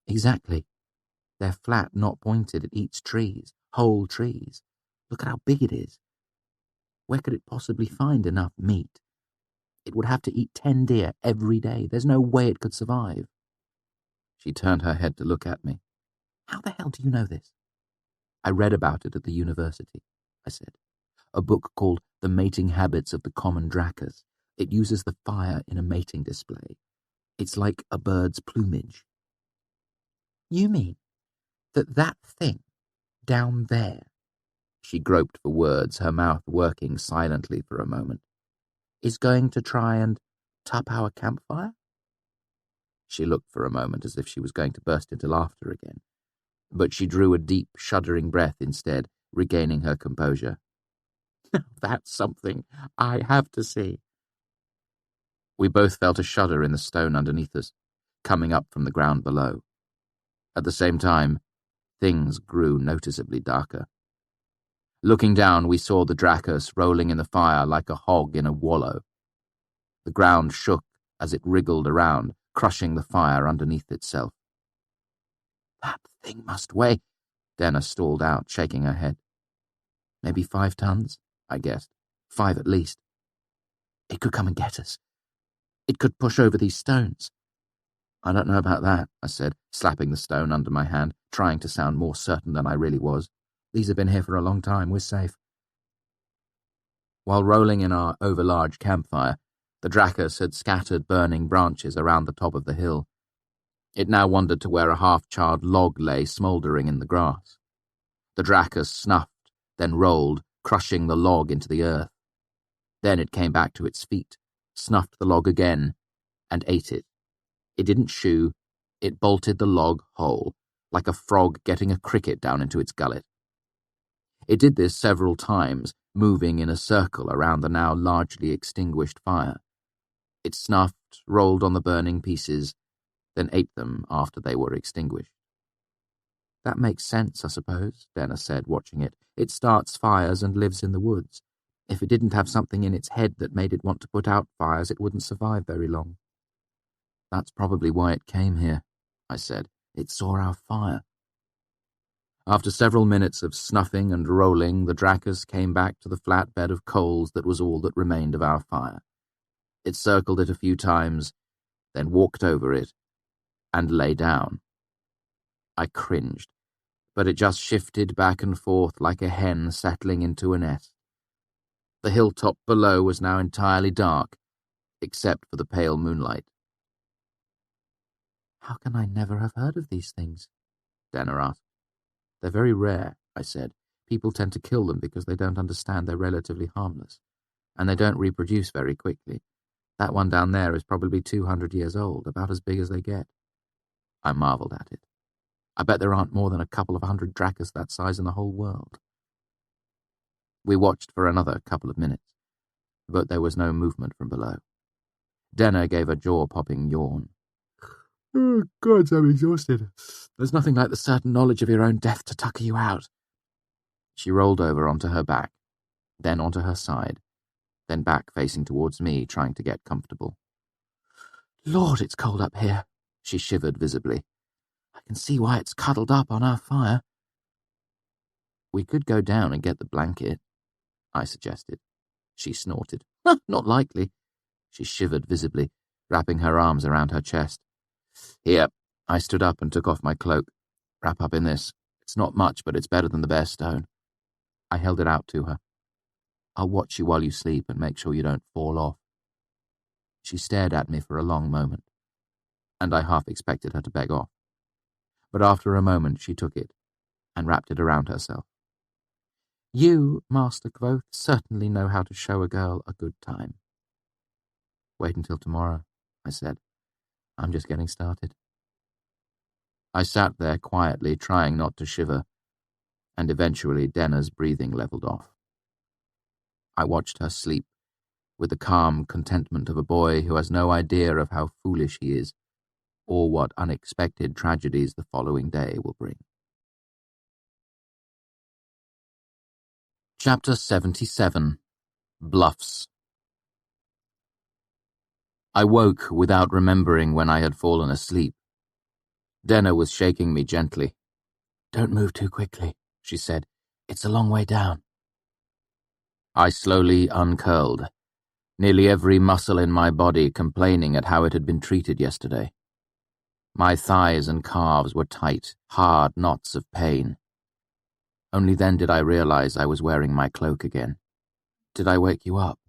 "Exactly. They're flat, not pointed. It eats trees, whole trees. Look at how big it is. Where could it possibly find enough meat? It would have to eat 10 deer every day. There's no way it could survive." She turned her head to look at me. "How the hell do you know this?" "I read about it at the university," I said. "A book called The Mating Habits of the Common Dracus. It uses the fire in a mating display. It's like a bird's plumage." "You mean that thing down there," she groped for words, her mouth working silently for a moment, "is going to try and top our campfire?" She looked for a moment as if she was going to burst into laughter again. but she drew a deep, shuddering breath instead, regaining her composure. That's something I have to see. We both felt a shudder in the stone underneath us, coming up from the ground below. At the same time, things grew noticeably darker. Looking down, we saw the Dracus rolling in the fire like a hog in a wallow. The ground shook as it wriggled around, crushing the fire underneath itself. That thing must weigh, Denna stalled out, shaking her head. Maybe 5 tons, I guessed. 5 at least. It could come and get us. It could push over these stones. I don't know about that, I said, slapping the stone under my hand, trying to sound more certain than I really was. These have been here for a long time. We're safe. While rolling in our overlarge campfire, the Dracus had scattered burning branches around the top of the hill. It now wandered to where a half-charred log lay smouldering in the grass. The Dracus snuffed, then rolled, crushing the log into the earth. Then it came back to its feet, snuffed the log again, and ate it. It didn't chew, it bolted the log whole, like a frog getting a cricket down into its gullet. It did this several times, moving in a circle around the now largely extinguished fire. It snuffed, rolled on the burning pieces, then ate them after they were extinguished. That makes sense, I suppose, Denna said, watching it. It starts fires and lives in the woods. If it didn't have something in its head that made it want to put out fires, it wouldn't survive very long. That's probably why it came here, I said. It saw our fire. After several minutes of snuffing and rolling, the Dracus came back to the flat bed of coals that was all that remained of our fire. It circled it a few times, then walked over it, and lay down. I cringed, but it just shifted back and forth like a hen settling into a nest. The hilltop below was now entirely dark, except for the pale moonlight. How can I never have heard of these things? Denna asked. They're very rare, I said. People tend to kill them because they don't understand they're relatively harmless, and they don't reproduce very quickly. That one down there is probably 200 years old, about as big as they get. I marveled at it. I bet there aren't more than a couple of 100 Dracus that size in the whole world. We watched for another couple of minutes, but there was no movement from below. Denna gave a jaw-popping yawn. Oh, God, I'm exhausted. There's nothing like the certain knowledge of your own death to tucker you out. She rolled over onto her back, then onto her side, then back facing towards me, trying to get comfortable. Lord, it's cold up here, she shivered visibly. I can see why it's cuddled up on our fire. We could go down and get the blanket, I suggested. She snorted. Not likely. She shivered visibly, wrapping her arms around her chest. Here, I stood up and took off my cloak. Wrap up in this. It's not much, but it's better than the bare stone. I held it out to her. I'll watch you while you sleep and make sure you don't fall off. She stared at me for a long moment, and I half expected her to beg off. But after a moment she took it and wrapped it around herself. You, Master Kvothe, certainly know how to show a girl a good time. Wait until tomorrow, I said. I'm just getting started. I sat there quietly, trying not to shiver, and eventually Denna's breathing leveled off. I watched her sleep, with the calm contentment of a boy who has no idea of how foolish he is, or what unexpected tragedies the following day will bring. Chapter 77. Bluffs. I woke without remembering when I had fallen asleep. Denna was shaking me gently. Don't move too quickly, she said. It's a long way down. I slowly uncurled, nearly every muscle in my body complaining at how it had been treated yesterday. My thighs and calves were tight, hard knots of pain. Only then did I realize I was wearing my cloak again. Did I wake you up?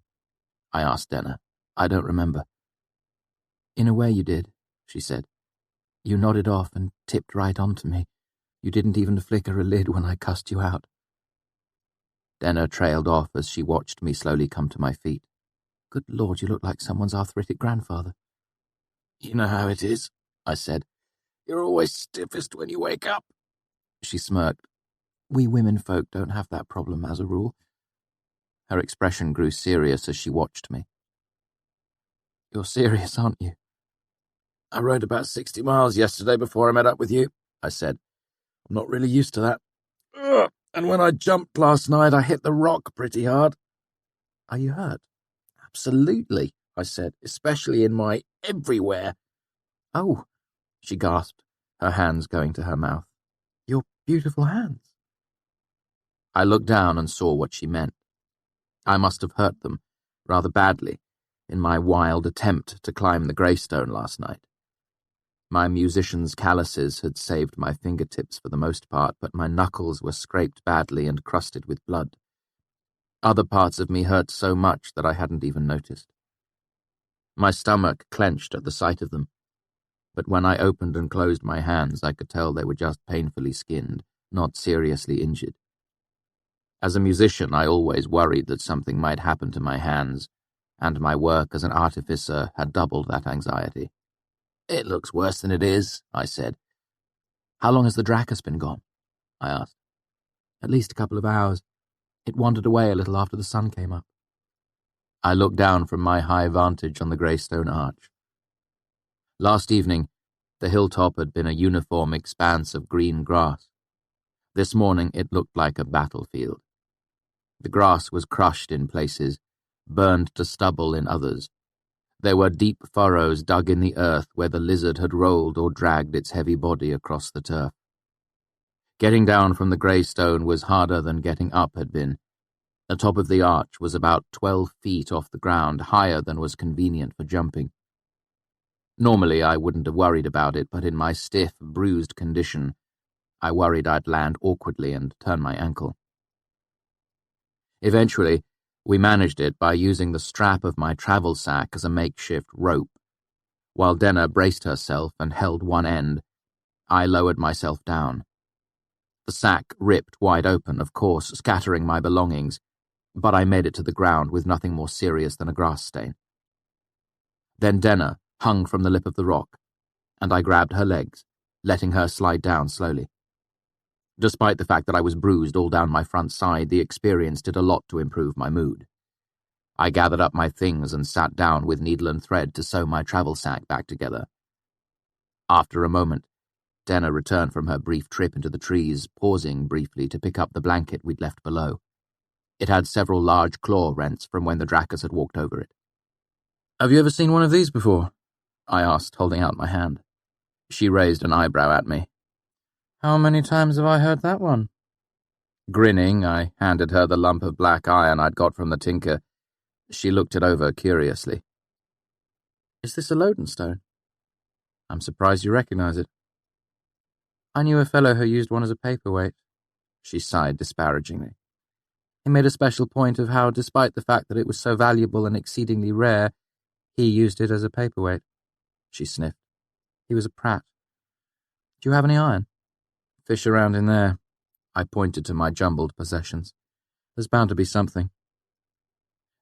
I asked Denna. I don't remember. In a way you did, she said. You nodded off and tipped right onto me. You didn't even flicker a lid when I cussed you out. Denna trailed off as she watched me slowly come to my feet. Good Lord, you look like someone's arthritic grandfather. You know how it is, I said. You're always stiffest when you wake up. She smirked. We women folk don't have that problem as a rule. Her expression grew serious as she watched me. You're serious, aren't you? I rode about 60 miles yesterday before I met up with you, I said. I'm not really used to that. Ugh. And when I jumped last night, I hit the rock pretty hard. Are you hurt? Absolutely, I said, especially in my everywhere. Oh, she gasped, her hands going to her mouth. Your beautiful hands. I looked down and saw what she meant. I must have hurt them, rather badly, in my wild attempt to climb the greystone last night. My musician's calluses had saved my fingertips for the most part, but my knuckles were scraped badly and crusted with blood. Other parts of me hurt so much that I hadn't even noticed. My stomach clenched at the sight of them, but when I opened and closed my hands, I could tell they were just painfully skinned, not seriously injured. As a musician, I always worried that something might happen to my hands, and my work as an artificer had doubled that anxiety. It looks worse than it is, I said. How long has the Dracus been gone? I asked. At least a couple of hours. It wandered away a little after the sun came up. I looked down from my high vantage on the greystone arch. Last evening, the hilltop had been a uniform expanse of green grass. This morning it looked like a battlefield. The grass was crushed in places, burned to stubble in others. There were deep furrows dug in the earth where the lizard had rolled or dragged its heavy body across the turf. Getting down from the greystone was harder than getting up had been. The top of the arch was about 12 feet off the ground, higher than was convenient for jumping. Normally I wouldn't have worried about it, but in my stiff, bruised condition, I worried I'd land awkwardly and turn my ankle. Eventually, we managed it by using the strap of my travel sack as a makeshift rope. While Denna braced herself and held one end, I lowered myself down. The sack ripped wide open, of course, scattering my belongings, but I made it to the ground with nothing more serious than a grass stain. Then Denna hung from the lip of the rock, and I grabbed her legs, letting her slide down slowly. Despite the fact that I was bruised all down my front side, the experience did a lot to improve my mood. I gathered up my things and sat down with needle and thread to sew my travel sack back together. After a moment, Denna returned from her brief trip into the trees, pausing briefly to pick up the blanket we'd left below. It had several large claw rents from when the Dracus had walked over it. Have you ever seen one of these before? I asked, holding out my hand. She raised an eyebrow at me. How many times have I heard that one? Grinning, I handed her the lump of black iron I'd got from the tinker. She looked it over curiously. Is this a Lodenstone? I'm surprised you recognize it. I knew a fellow who used one as a paperweight. She sighed disparagingly. He made a special point of how, despite the fact that it was so valuable and exceedingly rare, he used it as a paperweight. She sniffed. He was a prat. Do you have any iron? Fish around in there. I pointed to my jumbled possessions. There's bound to be something.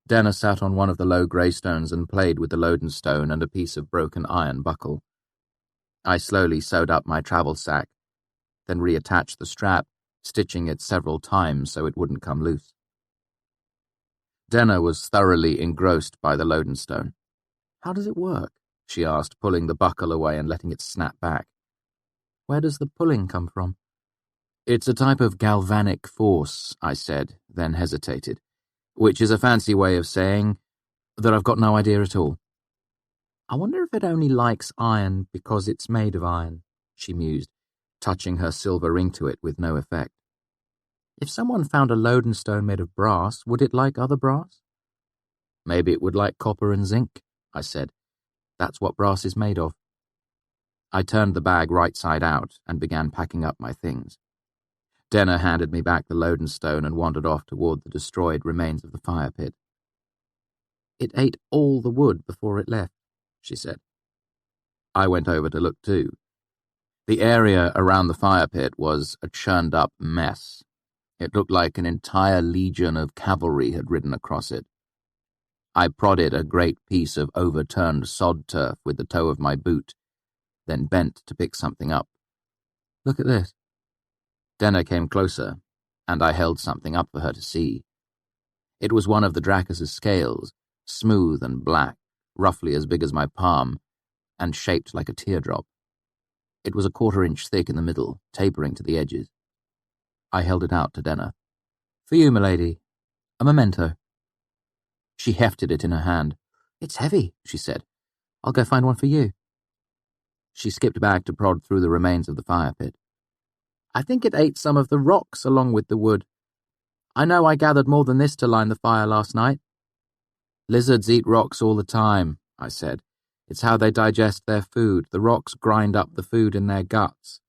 Denna sat on one of the low greystones and played with the Lodenstone and a piece of broken iron buckle. I slowly sewed up my travel sack, then reattached the strap, stitching it several times so it wouldn't come loose. Denna was thoroughly engrossed by the Lodenstone. How does it work? She asked, pulling the buckle away and letting it snap back. Where does the pulling come from? It's a type of galvanic force, I said, then hesitated, which is a fancy way of saying that I've got no idea at all. I wonder if it only likes iron because it's made of iron, she mused, touching her silver ring to it with no effect. If someone found a Lodenstone made of brass, would it like other brass? Maybe it would like copper and zinc, I said. That's what brass is made of. I turned the bag right side out and began packing up my things. Denna handed me back the Lodenstone and wandered off toward the destroyed remains of the fire pit. It ate all the wood before it left, she said. I went over to look too. The area around the fire pit was a churned-up mess. It looked like an entire legion of cavalry had ridden across it. I prodded a great piece of overturned sod turf with the toe of my boot, then bent to pick something up. Look at this. Denna came closer, and I held something up for her to see. It was one of the Dracus's scales, smooth and black, roughly as big as my palm, and shaped like a teardrop. It was a 1/4 inch thick in the middle, tapering to the edges. I held it out to Denna. For you, milady. A memento. She hefted it in her hand. It's heavy, she said. I'll go find one for you. She skipped back to prod through the remains of the fire pit. I think it ate some of the rocks along with the wood. I know I gathered more than this to line the fire last night. Lizards eat rocks all the time, I said. It's how they digest their food. The rocks grind up the food in their guts.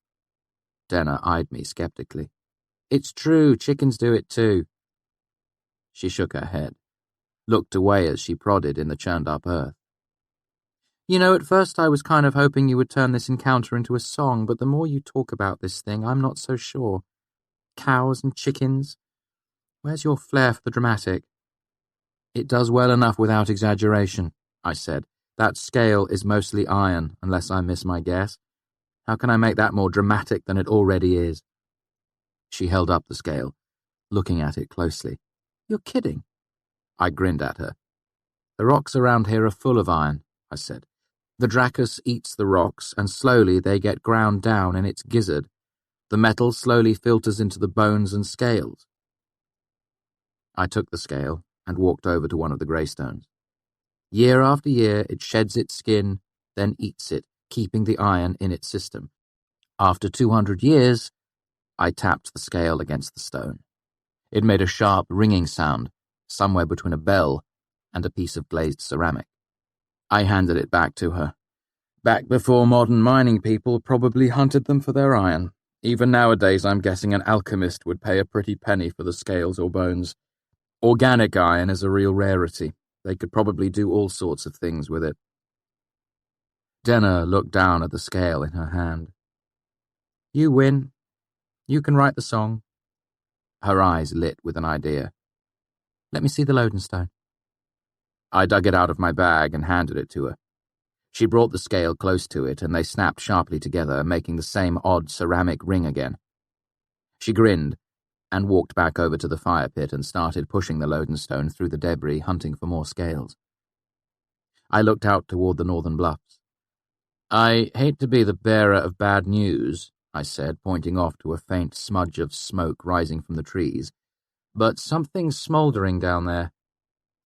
Denna eyed me skeptically. It's true, chickens do it too. She shook her head, looked away as she prodded in the churned-up earth. You know, at first I was kind of hoping you would turn this encounter into a song, but the more you talk about this thing, I'm not so sure. Cows and chickens. Where's your flair for the dramatic? It does well enough without exaggeration, I said. That scale is mostly iron, unless I miss my guess. How can I make that more dramatic than it already is? She held up the scale, looking at it closely. You're kidding. I grinned at her. The rocks around here are full of iron, I said. The Dracus eats the rocks, and slowly they get ground down in its gizzard. The metal slowly filters into the bones and scales. I took the scale and walked over to one of the greystones. Year after year it sheds its skin, then eats it, keeping the iron in its system. After 200 years, I tapped the scale against the stone. It made a sharp ringing sound, somewhere between a bell and a piece of glazed ceramic. I handed it back to her. Back before modern mining people probably hunted them for their iron. Even nowadays I'm guessing an alchemist would pay a pretty penny for the scales or bones. Organic iron is a real rarity. They could probably do all sorts of things with it. Denna looked down at the scale in her hand. You win. You can write the song. Her eyes lit with an idea. Let me see the Lodenstone. I dug it out of my bag and handed it to her. She brought the scale close to it, and they snapped sharply together, making the same odd ceramic ring again. She grinned and walked back over to the fire pit and started pushing the Lodenstone through the debris, hunting for more scales. I looked out toward the northern bluffs. I hate to be the bearer of bad news, I said, pointing off to a faint smudge of smoke rising from the trees, but something's smouldering down there.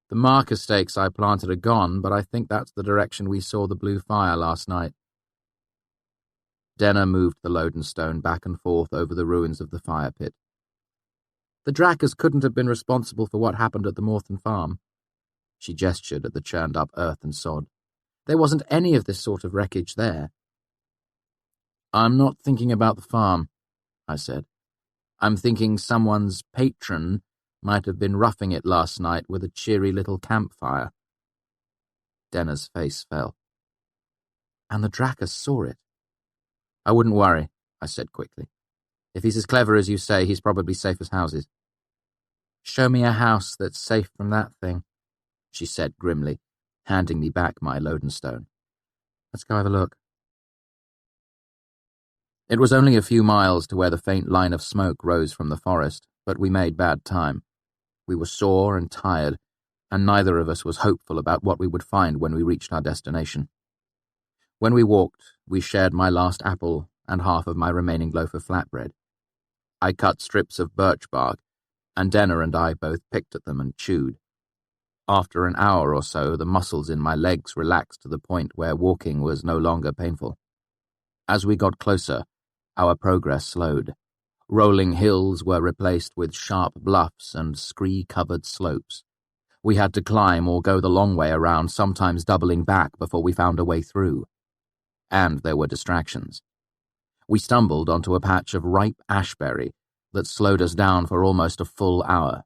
The marker stakes I planted are gone, but I think that's the direction we saw the blue fire last night. Denna moved the Lodenstone back and forth over the ruins of the fire pit. The Dracus couldn't have been responsible for what happened at the Morton farm. She gestured at the churned-up earth and sod. There wasn't any of this sort of wreckage there. I'm not thinking about the farm, I said. I'm thinking someone's patron might have been roughing it last night with a cheery little campfire. Denna's face fell. And the Dracus saw it. I wouldn't worry, I said quickly. If he's as clever as you say, he's probably safe as houses. Show me a house that's safe from that thing, she said grimly, handing me back my Lodenstone. Let's go have a look. It was only a few miles to where the faint line of smoke rose from the forest, but we made bad time. We were sore and tired, and neither of us was hopeful about what we would find when we reached our destination. When we walked, we shared my last apple and half of my remaining loaf of flatbread. I cut strips of birch bark, and Denna and I both picked at them and chewed. After an hour or so, the muscles in my legs relaxed to the point where walking was no longer painful. As we got closer, our progress slowed. Rolling hills were replaced with sharp bluffs and scree-covered slopes. We had to climb or go the long way around, sometimes doubling back before we found a way through. And there were distractions. We stumbled onto a patch of ripe ashberry that slowed us down for almost a full hour.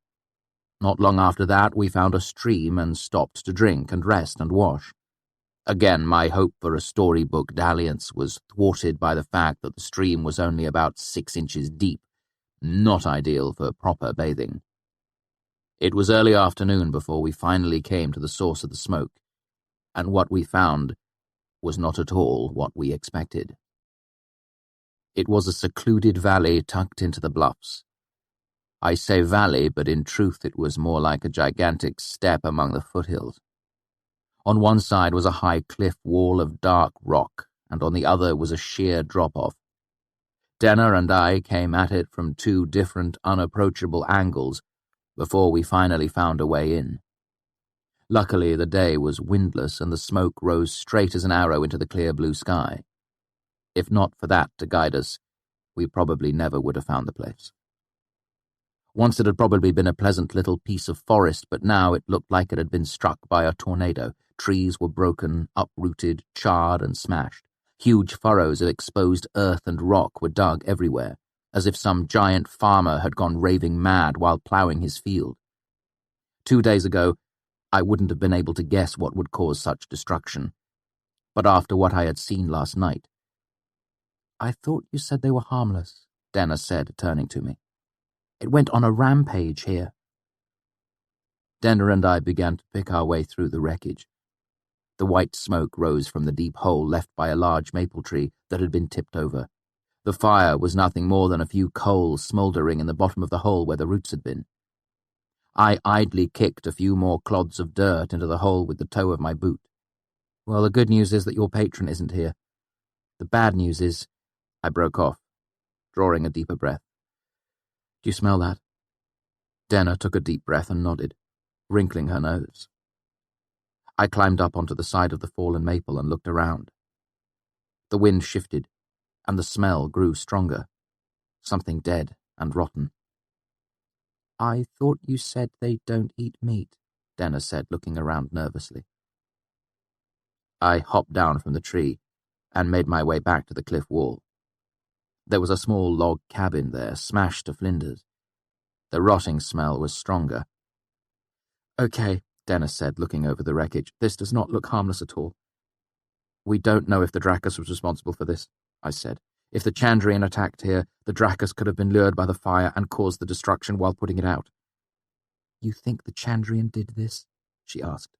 Not long after that, we found a stream and stopped to drink and rest and wash. Again, my hope for a storybook dalliance was thwarted by the fact that the stream was only about 6 inches deep, not ideal for proper bathing. It was early afternoon before we finally came to the source of the smoke, and what we found was not at all what we expected. It was a secluded valley tucked into the bluffs. I say valley, but in truth it was more like a gigantic steppe among the foothills. On one side was a high cliff wall of dark rock, and on the other was a sheer drop-off. Denner and I came at it from two different, unapproachable angles before we finally found a way in. Luckily, the day was windless and the smoke rose straight as an arrow into the clear blue sky. If not for that to guide us, we probably never would have found the place. Once it had probably been a pleasant little piece of forest, but now it looked like it had been struck by a tornado. Trees were broken, uprooted, charred and smashed. Huge furrows of exposed earth and rock were dug everywhere, as if some giant farmer had gone raving mad while ploughing his field. 2 days ago, I wouldn't have been able to guess what would cause such destruction. But after what I had seen last night— "I thought you said they were harmless," Denner said, turning to me. "It went on a rampage here." Denner and I began to pick our way through the wreckage. The white smoke rose from the deep hole left by a large maple tree that had been tipped over. The fire was nothing more than a few coals smouldering in the bottom of the hole where the roots had been. I idly kicked a few more clods of dirt into the hole with the toe of my boot. "Well, the good news is that your patron isn't here. The bad news is—" I broke off, drawing a deeper breath. "Do you smell that?" Denner took a deep breath and nodded, wrinkling her nose. I climbed up onto the side of the fallen maple and looked around. The wind shifted, and the smell grew stronger. Something dead and rotten. "I thought you said they don't eat meat," Denner said, looking around nervously. I hopped down from the tree and made my way back to the cliff wall. There was a small log cabin there, smashed to flinders. The rotting smell was stronger. "Okay," Denner said, looking over the wreckage. "This does not look harmless at all." "We don't know if the Drakkos was responsible for this," I said. "If the Chandrian attacked here, the Drakkos could have been lured by the fire and caused the destruction while putting it out." "You think the Chandrian did this?" she asked.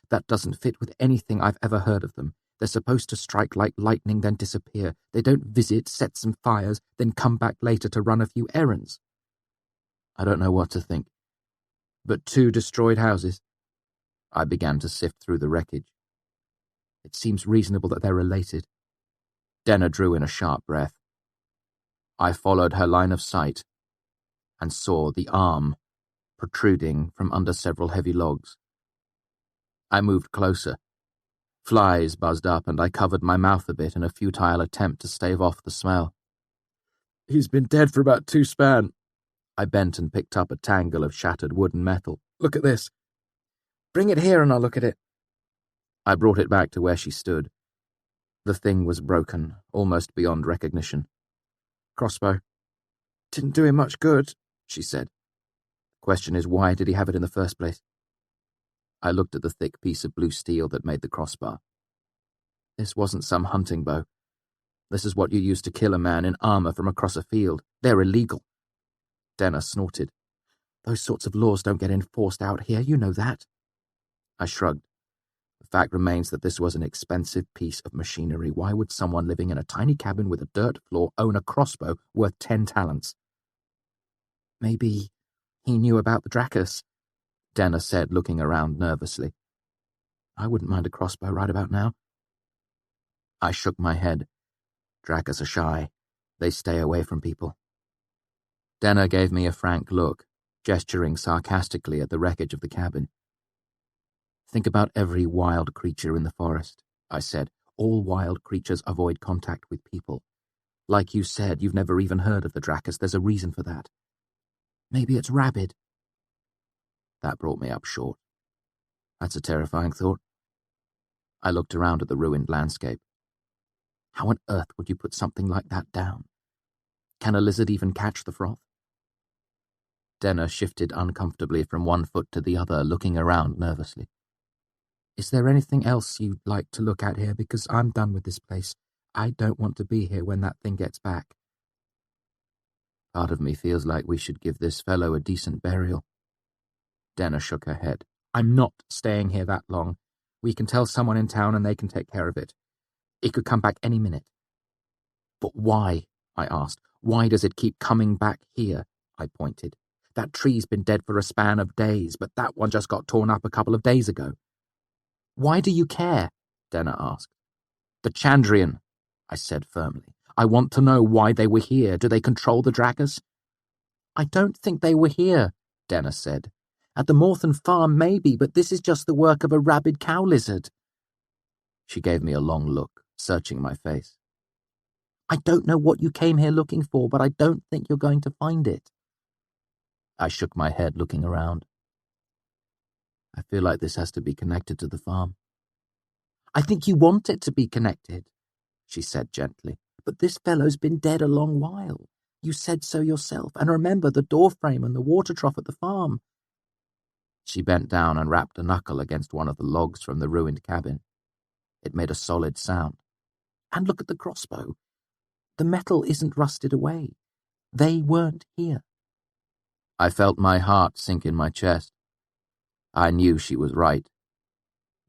"That doesn't fit with anything I've ever heard of them. They're supposed to strike like lightning, then disappear. They don't visit, set some fires, then come back later to run a few errands." "I don't know what to think. But 2 destroyed houses." I began to sift through the wreckage. "It seems reasonable that they're related." Denner drew in a sharp breath. I followed her line of sight and saw the arm protruding from under several heavy logs. I moved closer. Flies buzzed up and I covered my mouth a bit in a futile attempt to stave off the smell. "He's been dead for about 2 span. I bent and picked up a tangle of shattered wood and metal. "Look at this." "Bring it here and I'll look at it." I brought it back to where she stood. The thing was broken, almost beyond recognition. "Crossbow. Didn't do him much good," she said. "The question is, why did he have it in the first place?" I looked at the thick piece of blue steel that made the crossbar. "This wasn't some hunting bow. This is what you use to kill a man in armor from across a field. They're illegal." Denner snorted. "Those sorts of laws don't get enforced out here, you know that." I shrugged. The fact remains that this was an expensive piece of machinery. Why would someone living in a tiny cabin with a dirt floor own a crossbow worth 10 talents? "Maybe he knew about the Drakkos," Denner said, looking around nervously. "I wouldn't mind a crossbow right about now." I shook my head. Drakkos are shy. They stay away from people. Denner gave me a frank look, gesturing sarcastically at the wreckage of the cabin. "Think about every wild creature in the forest," I said. "All wild creatures avoid contact with people. Like you said, you've never even heard of the Drakkos. There's a reason for that. Maybe it's rabid." That brought me up short. That's a terrifying thought. I looked around at the ruined landscape. How on earth would you put something like that down? Can a lizard even catch the froth? Denner shifted uncomfortably from one foot to the other, looking around nervously. "Is there anything else you'd like to look at here? Because I'm done with this place. I don't want to be here when that thing gets back." "Part of me feels like we should give this fellow a decent burial." Denner shook her head. "I'm not staying here that long. We can tell someone in town and they can take care of it. It could come back any minute." "But why?" I asked. Why does it keep coming back here? I pointed. That tree's been dead for a span of days, but that one just got torn up a couple of days ago. Why do you care? Denner asked. The Chandrian, I said firmly. I want to know why they were here. Do they control the Drakkars? I don't think they were here, Denner said. At the Morthen farm, maybe, but this is just the work of a rabid cow lizard. She gave me a long look, searching my face. I don't know what you came here looking for, but I don't think you're going to find it. I shook my head, looking around. I feel like this has to be connected to the farm. I think you want it to be connected, she said gently, but this fellow's been dead a long while. You said so yourself, and remember the doorframe and the water trough at the farm. She bent down and rapped a knuckle against one of the logs from the ruined cabin. It made a solid sound. And look at the crossbow. The metal isn't rusted away. They weren't here. I felt my heart sink in my chest. I knew she was right.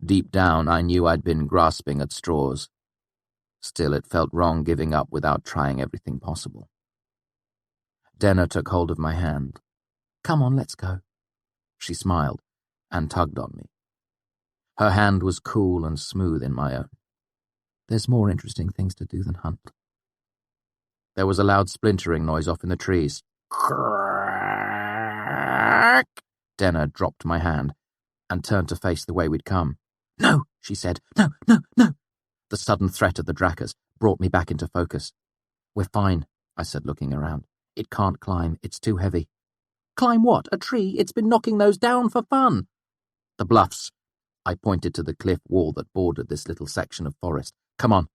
Deep down, I knew I'd been grasping at straws. Still, it felt wrong giving up without trying everything possible. Denner took hold of my hand. Come on, let's go. She smiled and tugged on me. Her hand was cool and smooth in my own. There's more interesting things to do than hunt. There was a loud splintering noise off in the trees. Crack! Denner dropped my hand and turned to face the way we'd come. No, she said. No, no, no. The sudden threat of the Drakkars brought me back into focus. We're fine, I said, looking around. It can't climb. It's too heavy. Climb what? A tree? It's been knocking those down for fun. The bluffs. I pointed to the cliff wall that bordered this little section of forest. Come on.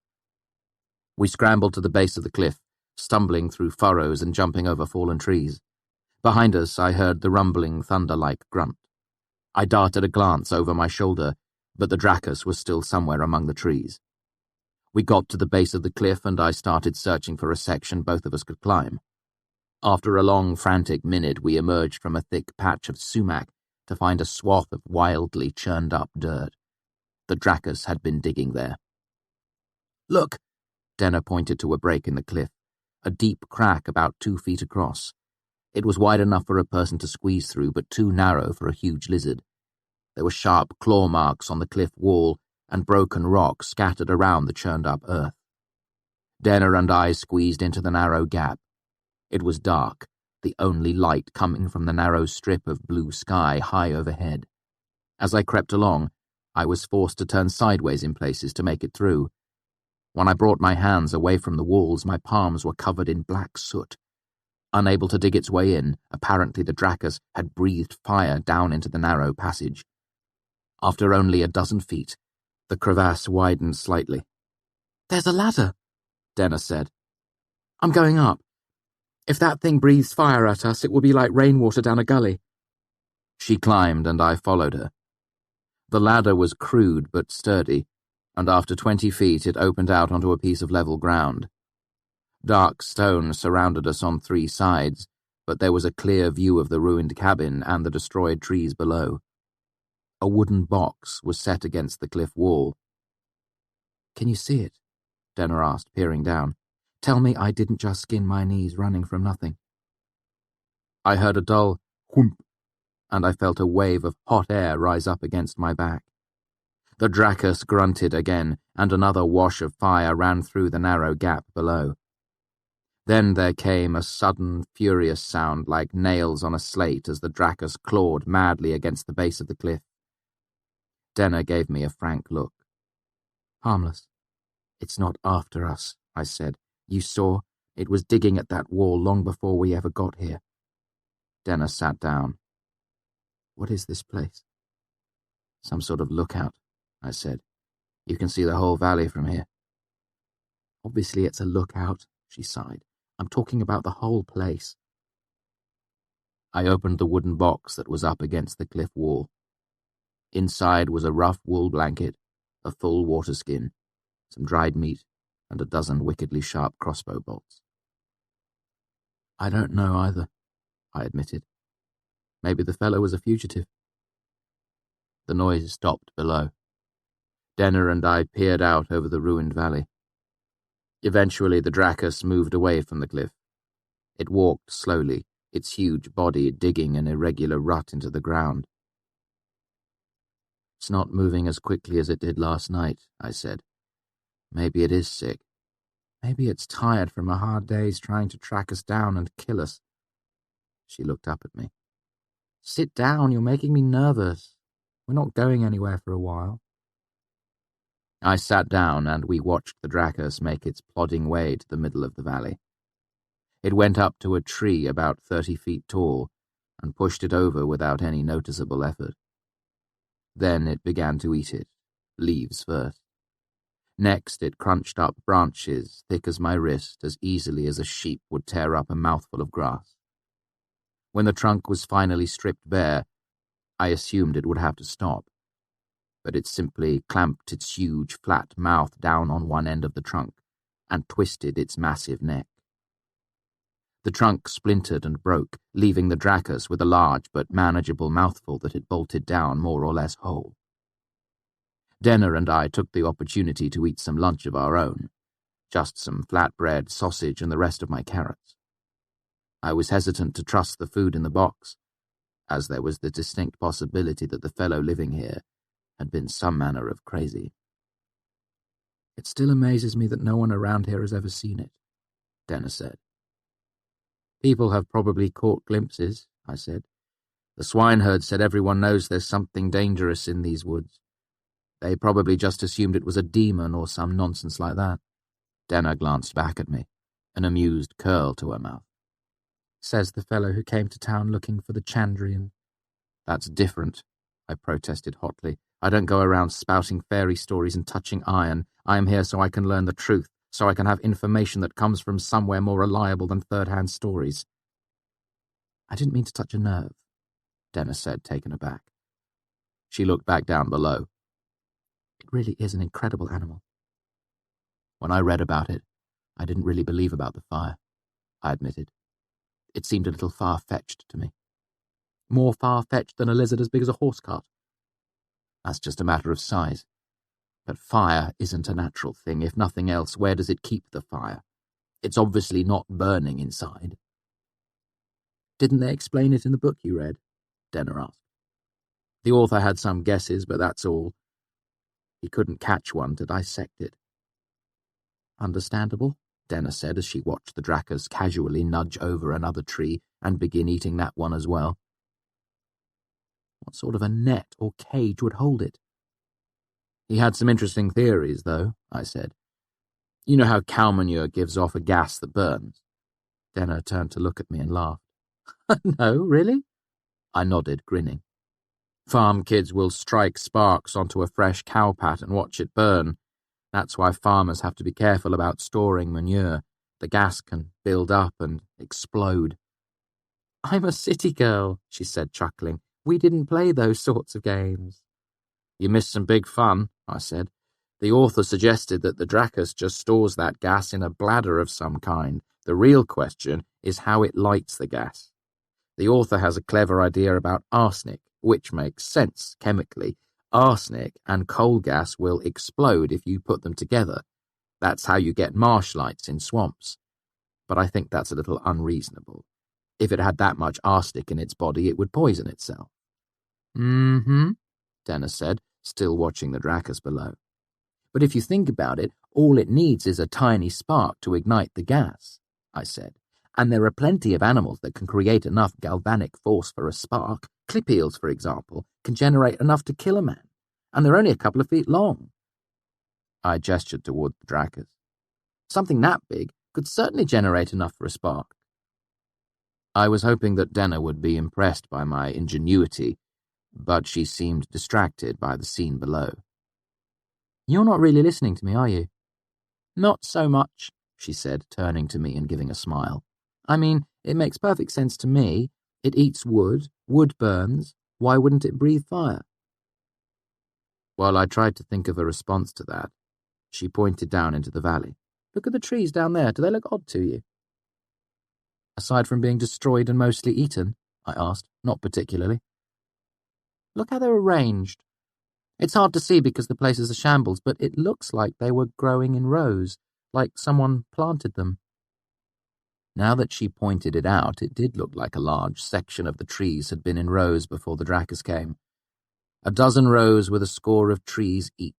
We scrambled to the base of the cliff, stumbling through furrows and jumping over fallen trees. Behind us, I heard the rumbling, thunder-like grunt. I darted a glance over my shoulder, but the Drakkars was still somewhere among the trees. We got to the base of the cliff, and I started searching for a section both of us could climb. After a long, frantic minute, we emerged from a thick patch of sumac to find a swath of wildly churned-up dirt. The Drakkars had been digging there. Look! Denner pointed to a break in the cliff, a deep crack about 2 feet across. It was wide enough for a person to squeeze through, but too narrow for a huge lizard. There were sharp claw marks on the cliff wall and broken rock scattered around the churned-up earth. Denner and I squeezed into the narrow gap. It was dark, the only light coming from the narrow strip of blue sky high overhead. As I crept along, I was forced to turn sideways in places to make it through. When I brought my hands away from the walls, my palms were covered in black soot. Unable to dig its way in, apparently the Drakkars had breathed fire down into the narrow passage. After only a dozen feet, the crevasse widened slightly. There's a ladder, Denner said. I'm going up. If that thing breathes fire at us, it will be like rainwater down a gully. She climbed, and I followed her. The ladder was crude but sturdy, and after 20 feet it opened out onto a piece of level ground. Dark stone surrounded us on 3 sides, but there was a clear view of the ruined cabin and the destroyed trees below. A wooden box was set against the cliff wall. Can you see it? Denner asked, peering down. Tell me I didn't just skin my knees running from nothing. I heard a dull whoomp, and I felt a wave of hot air rise up against my back. The Drakkars grunted again, and another wash of fire ran through the narrow gap below. Then there came a sudden, furious sound like nails on a slate as the Drakkars clawed madly against the base of the cliff. Denner gave me a frank look. Harmless. It's not after us, I said. You saw, it was digging at that wall long before we ever got here. Denner sat down. What is this place? Some sort of lookout, I said. You can see the whole valley from here. Obviously it's a lookout, she sighed. I'm talking about the whole place. I opened the wooden box that was up against the cliff wall. Inside was a rough wool blanket, a full water skin, some dried meat, and a dozen wickedly sharp crossbow bolts. I don't know either, I admitted. Maybe the fellow was a fugitive. The noise stopped below. Denner and I peered out over the ruined valley. Eventually the Dracus moved away from the cliff. It walked slowly, its huge body digging an irregular rut into the ground. "It's not moving as quickly as it did last night," I said. "Maybe it is sick. Maybe it's tired from a hard day's trying to track us down and kill us." She looked up at me. "Sit down, you're making me nervous. We're not going anywhere for a while." I sat down and we watched the Dracus make its plodding way to the middle of the valley. It went up to a tree about 30 feet tall and pushed it over without any noticeable effort. Then it began to eat it, leaves first. Next it crunched up branches thick as my wrist as easily as a sheep would tear up a mouthful of grass. When the trunk was finally stripped bare, I assumed it would have to stop, but it simply clamped its huge flat mouth down on one end of the trunk and twisted its massive neck. The trunk splintered and broke, leaving the Dracus with a large but manageable mouthful that it bolted down more or less whole. Denner and I took the opportunity to eat some lunch of our own, just some flatbread, sausage, and the rest of my carrots. I was hesitant to trust the food in the box, as there was the distinct possibility that the fellow living here had been some manner of crazy. "It still amazes me that no one around here has ever seen it," Denner said. "People have probably caught glimpses," I said. "The swineherd said everyone knows there's something dangerous in these woods. They probably just assumed it was a demon or some nonsense like that." Denner glanced back at me, an amused curl to her mouth. "Says the fellow who came to town looking for the Chandrian." "That's different," I protested hotly. "I don't go around spouting fairy stories and touching iron. I am here so I can learn the truth, so I can have information that comes from somewhere more reliable than third-hand stories." "I didn't mean to touch a nerve," Denner said, taken aback. She looked back down below. "It really is an incredible animal." "When I read about it, I didn't really believe about the fire," I admitted. "It seemed a little far-fetched to me." "More far-fetched than a lizard as big as a horse cart?" "That's just a matter of size. But fire isn't a natural thing. If nothing else, where does it keep the fire? It's obviously not burning inside." "Didn't they explain it in the book you read?" Denner asked. "The author had some guesses, but that's all. He couldn't catch one to dissect it." "Understandable," Denner said as she watched the Dracus casually nudge over another tree and begin eating that one as well. "What sort of a net or cage would hold it?" "He had some interesting theories, though," I said. "You know how cow manure gives off a gas that burns?" Denner turned to look at me and laughed. "No, really?" I nodded, grinning. "Farm kids will strike sparks onto a fresh cow pat and watch it burn. That's why farmers have to be careful about storing manure. The gas can build up and explode." "I'm a city girl," she said, chuckling. "We didn't play those sorts of games." "You missed some big fun," I said. "The author suggested that the Dracus just stores that gas in a bladder of some kind. The real question is how it lights the gas. The author has a clever idea about arsenic, which makes sense chemically. Arsenic and coal gas will explode if you put them together. That's how you get marsh lights in swamps. But I think that's a little unreasonable. If it had that much arsenic in its body, it would poison itself." "Mm-hmm," Denner said, still watching the Dracus below. "But if you think about it, all it needs is a tiny spark to ignite the gas," I said. "And there are plenty of animals that can create enough galvanic force for a spark. Clip eels, for example, can generate enough to kill a man, and they're only a couple of feet long." I gestured toward the Dracus. "Something that big could certainly generate enough for a spark." I was hoping that Denner would be impressed by my ingenuity, but she seemed distracted by the scene below. "You're not really listening to me, are you?" "Not so much," she said, turning to me and giving a smile. "I mean, it makes perfect sense to me. It eats wood, wood burns. Why wouldn't it breathe fire?" While I tried to think of a response to that, she pointed down into the valley. "Look at the trees down there. Do they look odd to you?" "Aside from being destroyed and mostly eaten?" I asked. "Not particularly." "Look how they're arranged. It's hard to see because the place is a shambles, but it looks like they were growing in rows, like someone planted them. Now that she pointed it out, it did look like a large section of the trees had been in rows before the Drakkars came. A dozen rows with a score of trees each.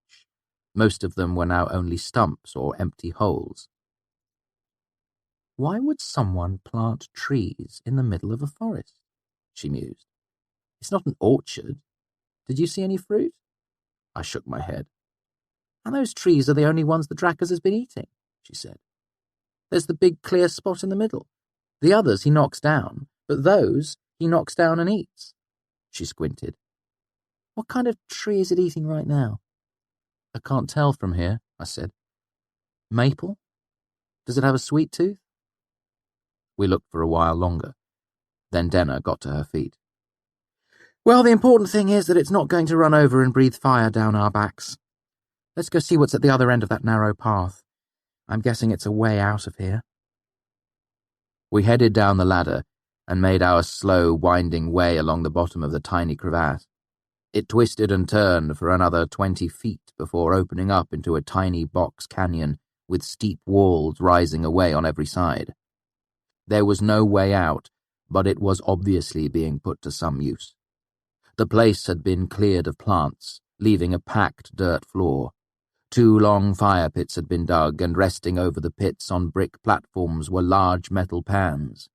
Most of them were now only stumps or empty holes. Why would someone plant trees in the middle of a forest? She mused. It's not an orchard. Did you see any fruit? I shook my head. And those trees are the only ones the Drakkars has been eating, she said. There's the big clear spot in the middle. The others he knocks down, but those he knocks down and eats. She squinted. What kind of tree is it eating right now? I can't tell from here, I said. Maple? Does it have a sweet tooth? We looked for a while longer. Then Denna got to her feet. Well, the important thing is that it's not going to run over and breathe fire down our backs. Let's go see what's at the other end of that narrow path. I'm guessing it's a way out of here. We headed down the ladder and made our slow, winding way along the bottom of the tiny crevasse. It twisted and turned for another 20 feet before opening up into a tiny box canyon with steep walls rising away on every side. There was no way out, but it was obviously being put to some use. The place had been cleared of plants, leaving a packed dirt floor. 2 long fire pits had been dug, and resting over the pits on brick platforms were large metal pans.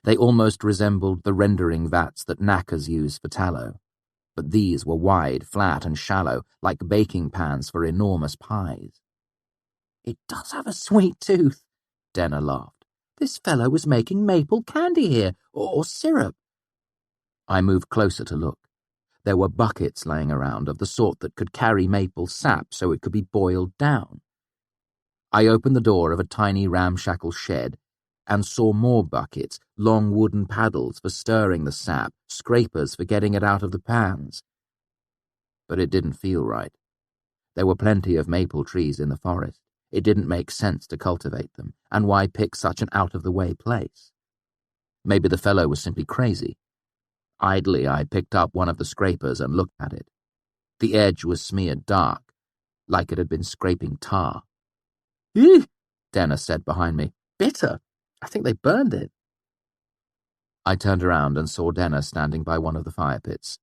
They almost resembled the rendering vats that knackers use for tallow. But these were wide, flat, and shallow, like baking pans for enormous pies. It does have a sweet tooth, Denna laughed. This fellow was making maple candy here, or syrup. I moved closer to look. There were buckets laying around of the sort that could carry maple sap so it could be boiled down. I opened the door of a tiny ramshackle shed and saw more buckets, long wooden paddles for stirring the sap, scrapers for getting it out of the pans. But it didn't feel right. There were plenty of maple trees in the forest. It didn't make sense to cultivate them, and why pick such an out-of-the-way place? Maybe the fellow was simply crazy. Idly, I picked up one of the scrapers and looked at it. The edge was smeared dark, like it had been scraping tar. "Ew," Denna said behind me. "Bitter. I think they burned it." I turned around and saw Denna standing by one of the fire pits.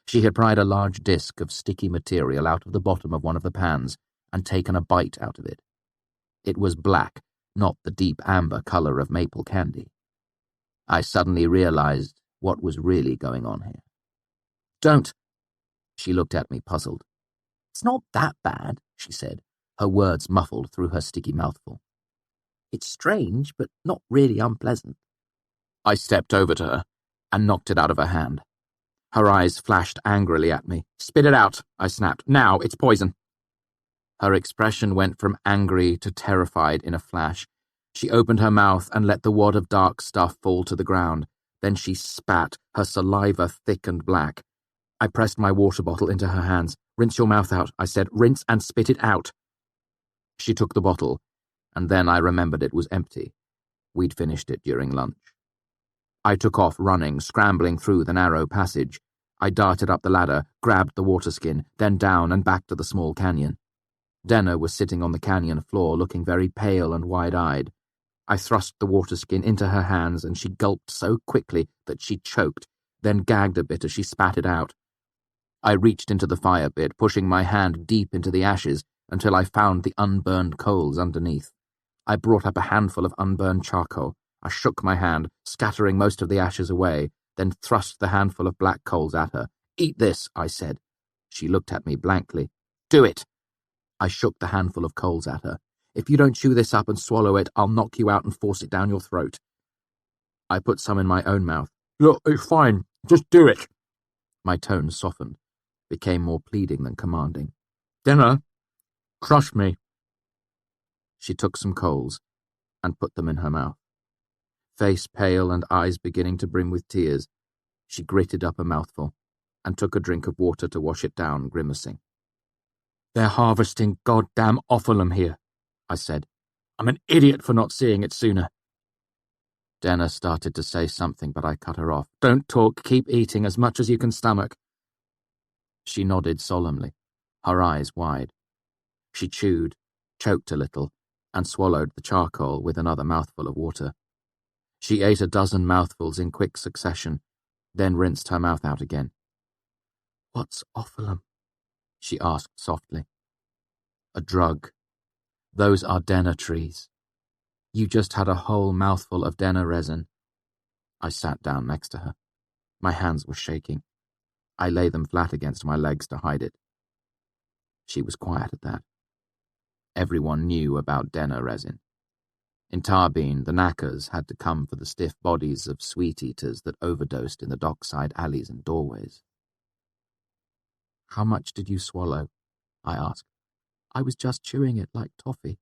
She had pried a large disk of sticky material out of the bottom of one of the pans and taken a bite out of it. It was black, not the deep amber color of maple candy. I suddenly realized what was really going on here. "Don't." She looked at me, puzzled. "It's not that bad," she said, her words muffled through her sticky mouthful. "It's strange, but not really unpleasant." I stepped over to her and knocked it out of her hand. Her eyes flashed angrily at me. "Spit it out," I snapped. "Now, it's poison." Her expression went from angry to terrified in a flash. She opened her mouth and let the wad of dark stuff fall to the ground. Then she spat, her saliva thick and black. I pressed my water bottle into her hands. "Rinse your mouth out," I said. "Rinse and spit it out." She took the bottle, and then I remembered it was empty. We'd finished it during lunch. I took off running, scrambling through the narrow passage. I darted up the ladder, grabbed the water skin, then down and back to the small canyon. Denna was sitting on the canyon floor, looking very pale and wide-eyed. I thrust the water skin into her hands, and she gulped so quickly that she choked, then gagged a bit as she spat it out. I reached into the fire pit, pushing my hand deep into the ashes until I found the unburned coals underneath. I brought up a handful of unburned charcoal. I shook my hand, scattering most of the ashes away, then thrust the handful of black coals at her. "Eat this," I said. She looked at me blankly. "Do it." I shook the handful of coals at her. "If you don't chew this up and swallow it, I'll knock you out and force it down your throat." I put some in my own mouth. "Look, it's fine. Just do it." My tone softened, became more pleading than commanding. "Denna, crush me." She took some coals and put them in her mouth. Face pale and eyes beginning to brim with tears, she gritted up a mouthful and took a drink of water to wash it down, grimacing. "They're harvesting goddamn offalum here," I said. "I'm an idiot for not seeing it sooner." Denna started to say something, but I cut her off. "Don't talk, keep eating as much as you can stomach." She nodded solemnly, her eyes wide. She chewed, choked a little, and swallowed the charcoal with another mouthful of water. She ate a dozen mouthfuls in quick succession, then rinsed her mouth out again. "What's ophalum?" she asked softly. "A drug. Those are denner trees. You just had a whole mouthful of denner resin." I sat down next to her. My hands were shaking. I lay them flat against my legs to hide it. She was quiet at that. Everyone knew about denner resin. In Tarbeen, the knackers had to come for the stiff bodies of sweet-eaters that overdosed in the dockside alleys and doorways. "How much did you swallow?" I asked. "I was just chewing it like toffee."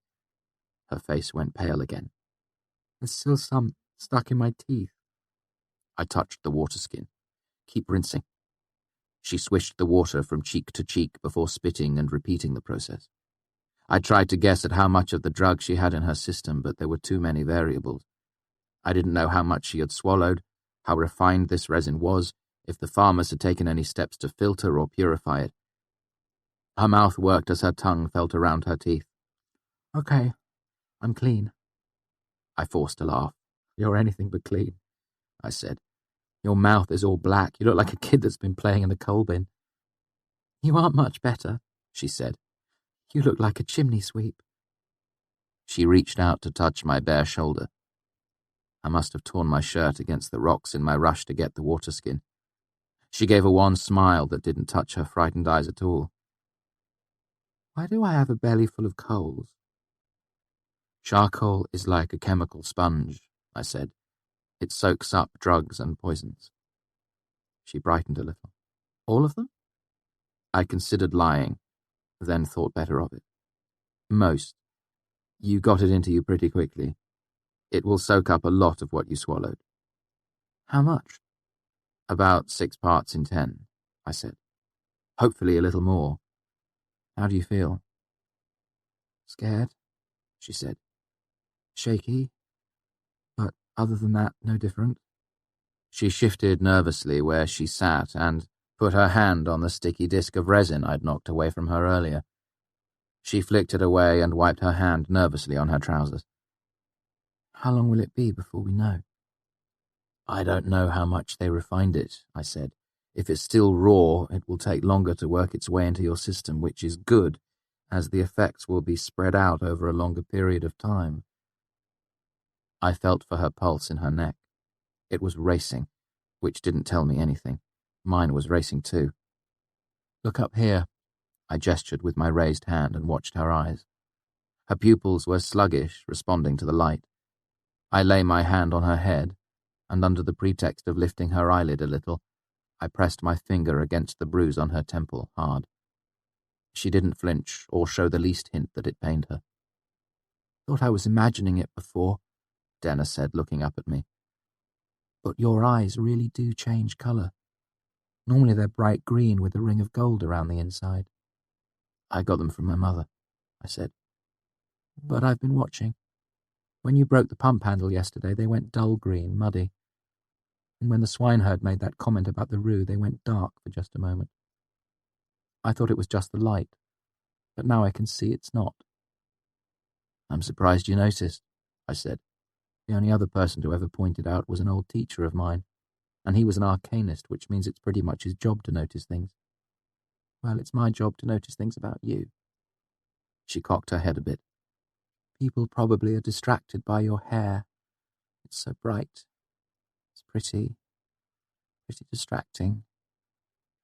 Her face went pale again. "There's still some stuck in my teeth." I touched the water skin. "Keep rinsing." She swished the water from cheek to cheek before spitting and repeating the process. I tried to guess at how much of the drug she had in her system, but there were too many variables. I didn't know how much she had swallowed, how refined this resin was, if the farmers had taken any steps to filter or purify it. Her mouth worked as her tongue felt around her teeth. "Okay, I'm clean." I forced a laugh. "You're anything but clean," I said. "Your mouth is all black. You look like a kid that's been playing in the coal bin." "You aren't much better," she said. "You look like a chimney sweep." She reached out to touch my bare shoulder. I must have torn my shirt against the rocks in my rush to get the water skin. She gave a wan smile that didn't touch her frightened eyes at all. "Why do I have a belly full of coals?" "Charcoal is like a chemical sponge," I said. "It soaks up drugs and poisons." She brightened a little. "All of them?" I considered lying, then thought better of it. "Most. You got it into you pretty quickly. It will soak up a lot of what you swallowed." "How much?" "About 6 parts in 10, I said. "Hopefully a little more. How do you feel?" "Scared," she said. "Shaky. But other than that, no different." She shifted nervously where she sat and put her hand on the sticky disc of resin I'd knocked away from her earlier. She flicked it away and wiped her hand nervously on her trousers. "How long will it be before we know?" "I don't know how much they refined it," I said. "If it's still raw, it will take longer to work its way into your system, which is good, as the effects will be spread out over a longer period of time." I felt for her pulse in her neck. It was racing, which didn't tell me anything. Mine was racing too. "Look up here." I gestured with my raised hand and watched her eyes. Her pupils were sluggish, responding to the light. I lay my hand on her head, and under the pretext of lifting her eyelid a little, I pressed my finger against the bruise on her temple hard. She didn't flinch or show the least hint that it pained her. "Thought I was imagining it before," Denna said, looking up at me. "But your eyes really do change colour. Normally they're bright green with a ring of gold around the inside." "I got them from my mother," I said. "But I've been watching. When you broke the pump handle yesterday, they went dull green, muddy. And when the swineherd made that comment about the rue, they went dark for just a moment. I thought it was just the light, but now I can see it's not." "I'm surprised you noticed," I said. The only other person to ever point it out was an old teacher of mine, and he was an arcanist, which means it's pretty much his job to notice things. Well, it's my job to notice things about you." She cocked her head a bit. "People probably are distracted by your hair. It's so bright. It's pretty distracting.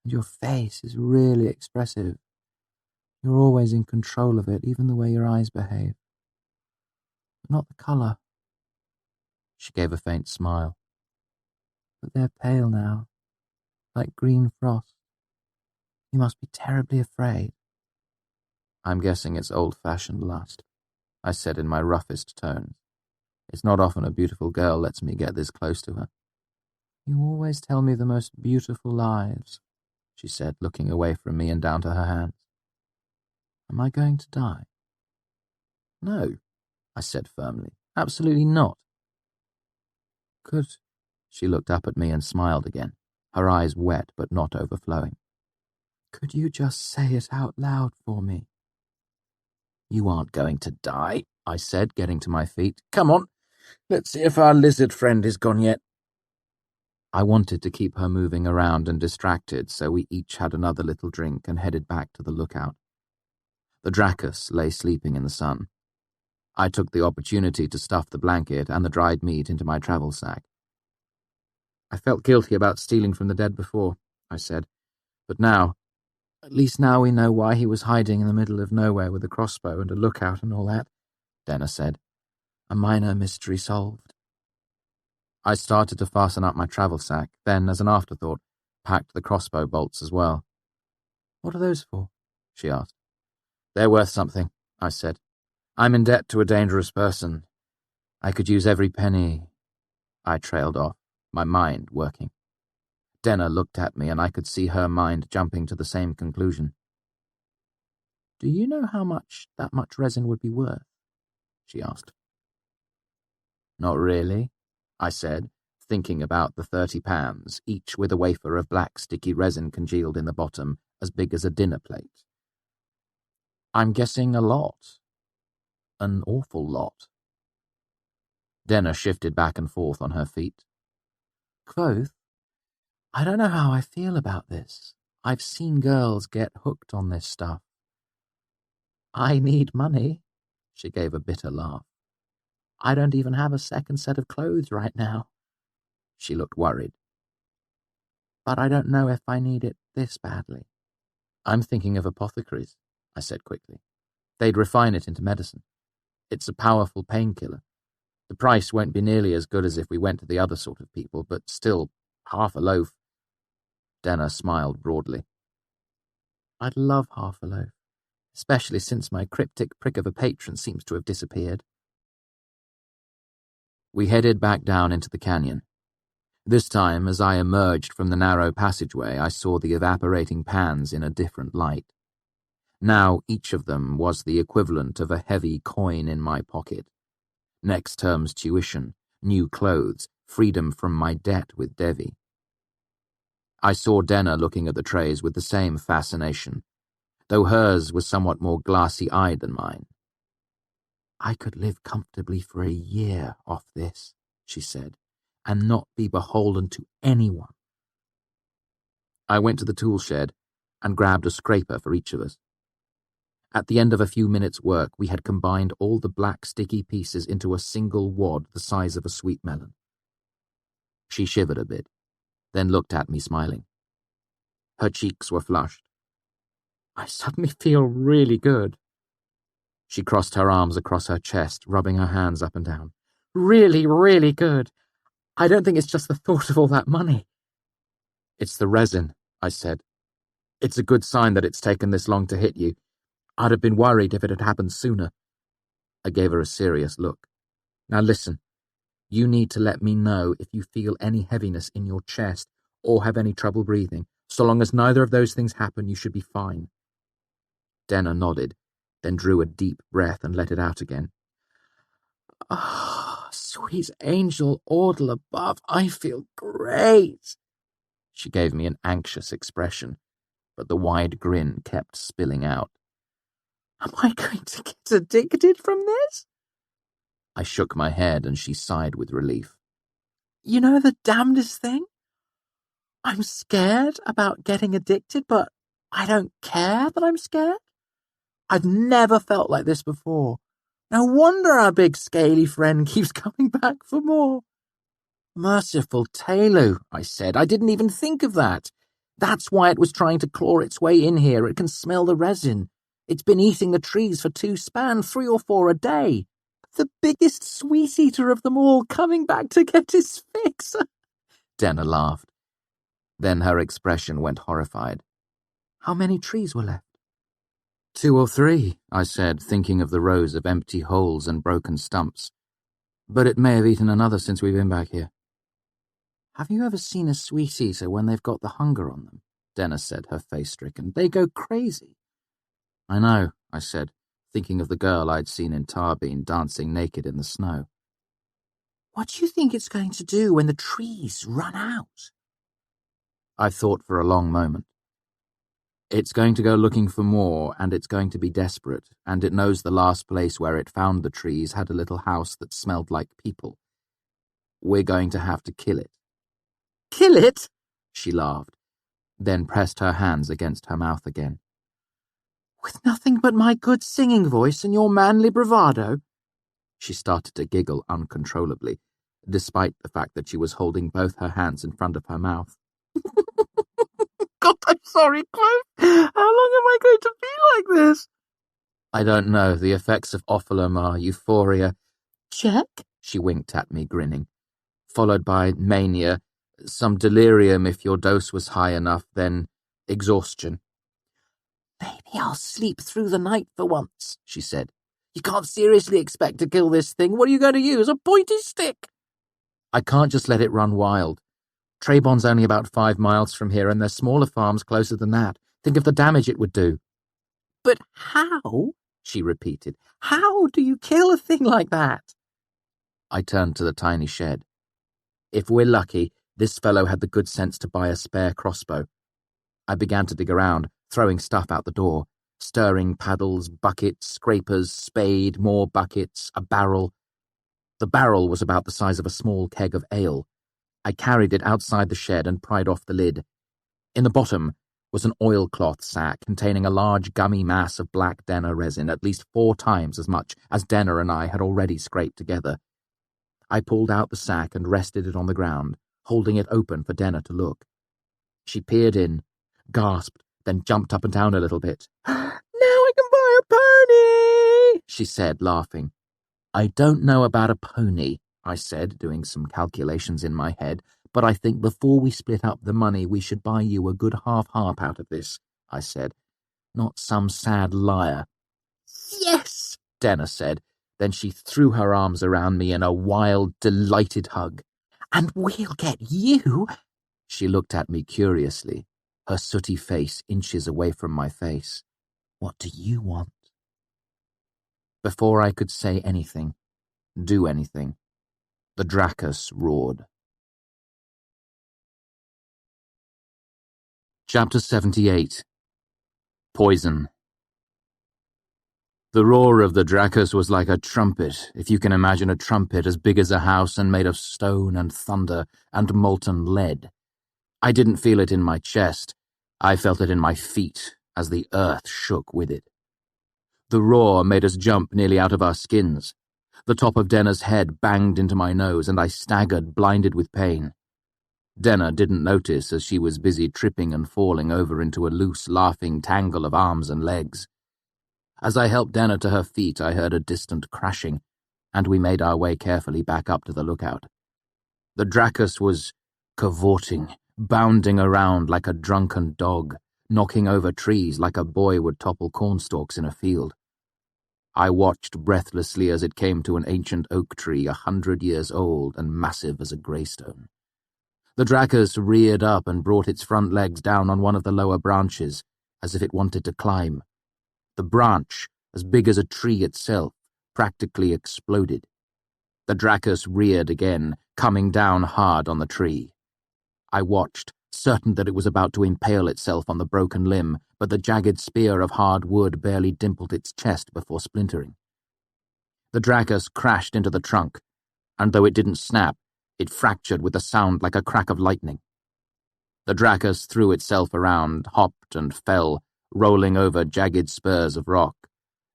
And your face is really expressive. You're always in control of it, even the way your eyes behave. But not the colour." She gave a faint smile. "But they're pale now, like green frost. You must be terribly afraid." "I'm guessing it's old-fashioned lust," I said in my roughest tones. "It's not often a beautiful girl lets me get this close to her." "You always tell me the most beautiful lies," she said, looking away from me and down to her hands. "Am I going to die?" "No," I said firmly. "Absolutely not." "Could—" She looked up at me and smiled again, her eyes wet but not overflowing. "Could you just say it out loud for me?" "You aren't going to die," I said, getting to my feet. Come on, let's see if our lizard friend is gone yet. I wanted to keep her moving around and distracted, so we each had another little drink and headed back to the lookout. The Dracus lay sleeping in the sun. I took the opportunity to stuff the blanket and the dried meat into my travel sack. I felt guilty about stealing from the dead before, I said, but now, At least now we know why he was hiding in the middle of nowhere with a crossbow and a lookout and all that, Denna said. A minor mystery solved. I started to fasten up my travel sack, then, as an afterthought, packed the crossbow bolts as well. What are those for? She asked. They're worth something, I said. I'm in debt to a dangerous person. I could use every penny. I trailed off, my mind working. Denna looked at me and I could see her mind jumping to the same conclusion. Do you know how much that much resin would be worth? She asked. Not really, I said, thinking about the 30 pans, each with a wafer of black sticky resin congealed in the bottom, as big as a dinner plate. I'm guessing a lot. An awful lot. Denna shifted back and forth on her feet. Kvothe, I don't know how I feel about this. I've seen girls get hooked on this stuff. I need money. She gave a bitter laugh. I don't even have a second set of clothes right now. She looked worried. But I don't know if I need it this badly. I'm thinking of apothecaries, I said quickly. They'd refine it into medicine. It's a powerful painkiller. The price won't be nearly as good as if we went to the other sort of people, but still, half a loaf. Denna smiled broadly. I'd love half a loaf, especially since my cryptic prick of a patron seems to have disappeared. We headed back down into the canyon. This time, as I emerged from the narrow passageway, I saw the evaporating pans in a different light. Now each of them was the equivalent of a heavy coin in my pocket. Next term's tuition, new clothes, freedom from my debt with Devi. I saw Denna looking at the trays with the same fascination, though hers was somewhat more glassy-eyed than mine. I could live comfortably for a year off this, she said, and not be beholden to anyone. I went to the tool shed and grabbed a scraper for each of us. At the end of a few minutes' work, we had combined all the black sticky pieces into a single wad the size of a sweet melon. She shivered a bit, then looked at me smiling. Her cheeks were flushed. I suddenly feel really good. She crossed her arms across her chest, rubbing her hands up and down. Really, really good. I don't think it's just the thought of all that money. It's the resin, I said. It's a good sign that it's taken this long to hit you. I'd have been worried if it had happened sooner. I gave her a serious look. Now listen, you need to let me know if you feel any heaviness in your chest or have any trouble breathing. So long as neither of those things happen, you should be fine. Denna nodded, then drew a deep breath and let it out again. Ah, sweet angel Audle above, I feel great. She gave me an anxious expression, but the wide grin kept spilling out. Am I going to get addicted from this? I shook my head and she sighed with relief. You know the damnedest thing? I'm scared about getting addicted, but I don't care that I'm scared. I've never felt like this before. No wonder our big scaly friend keeps coming back for more. Merciful Telu, I said. I didn't even think of that. That's why it was trying to claw its way in here. It can smell the resin. It's been eating the trees for 2 span, 3 or 4 a day. The biggest sweet eater of them all coming back to get his fix. Denna laughed. Then her expression went horrified. How many trees were left? 2 or 3, I said, thinking of the rows of empty holes and broken stumps. But it may have eaten another since we've been back here. Have you ever seen a sweet eater when they've got the hunger on them? Denna said, her face stricken. They go crazy. I know, I said, thinking of the girl I'd seen in Tarbean dancing naked in the snow. What do you think it's going to do when the trees run out? I thought for a long moment. It's going to go looking for more, and it's going to be desperate, and it knows the last place where it found the trees had a little house that smelled like people. We're going to have to kill it." "Kill it?" She laughed, then pressed her hands against her mouth again. "With nothing but my good singing voice and your manly bravado?" She started to giggle uncontrollably, despite the fact that she was holding both her hands in front of her mouth. "God, I'm sorry, Kvothe. How long am I going to be like this?" "I don't know. The effects of ophilim are euphoria." "Check?" She winked at me, grinning. "Followed by mania, some delirium if your dose was high enough, then exhaustion." "Maybe I'll sleep through the night for once," she said. "You can't seriously expect to kill this thing. What are you going to use, a pointy stick?" "I can't just let it run wild. Trebon's only about 5 miles from here, and there's smaller farms closer than that. Think of the damage it would do." "But how?" she repeated. "How do you kill a thing like that?" I turned to the tiny shed. If we're lucky, this fellow had the good sense to buy a spare crossbow. I began to dig around, throwing stuff out the door, stirring paddles, buckets, scrapers, spade, more buckets, a barrel. The barrel was about the size of a small keg of ale. I carried it outside the shed and pried off the lid. In the bottom was an oilcloth sack containing a large gummy mass of black denner resin, at least 4 times as much as Denner and I had already scraped together. I pulled out the sack and rested it on the ground, holding it open for Denner to look. She peered in, gasped, then jumped up and down a little bit. "Now I can buy a pony," she said, laughing. "I don't know about a pony," I said, doing some calculations in my head, "but I think before we split up the money we should buy you a good half-harp out of this," I said. "Not some sad liar." "Yes," Denner said. Then she threw her arms around me in a wild, delighted hug. "And we'll get you." She looked at me curiously, her sooty face inches away from my face. "What do you want?" Before I could say anything, do anything, the Dracus roared. Chapter 78. Poison. The roar of the Dracus was like a trumpet, if you can imagine a trumpet as big as a house and made of stone and thunder and molten lead. I didn't feel it in my chest. I felt it in my feet as the earth shook with it. The roar made us jump nearly out of our skins. The top of Denner's head banged into my nose, and I staggered, blinded with pain. Denner didn't notice as she was busy tripping and falling over into a loose, laughing tangle of arms and legs. As I helped Denner to her feet, I heard a distant crashing, and we made our way carefully back up to the lookout. The Dracus was cavorting, bounding around like a drunken dog, knocking over trees like a boy would topple cornstalks in a field. I watched breathlessly as it came to an ancient oak tree 100 years old and massive as a greystone. The Dracus reared up and brought its front legs down on one of the lower branches, as if it wanted to climb. The branch, as big as a tree itself, practically exploded. The Dracus reared again, coming down hard on the tree. I watched, certain that it was about to impale itself on the broken limb, but the jagged spear of hard wood barely dimpled its chest before splintering. The Dracus crashed into the trunk, and though it didn't snap, it fractured with a sound like a crack of lightning. The Dracus threw itself around, hopped and fell, rolling over jagged spurs of rock.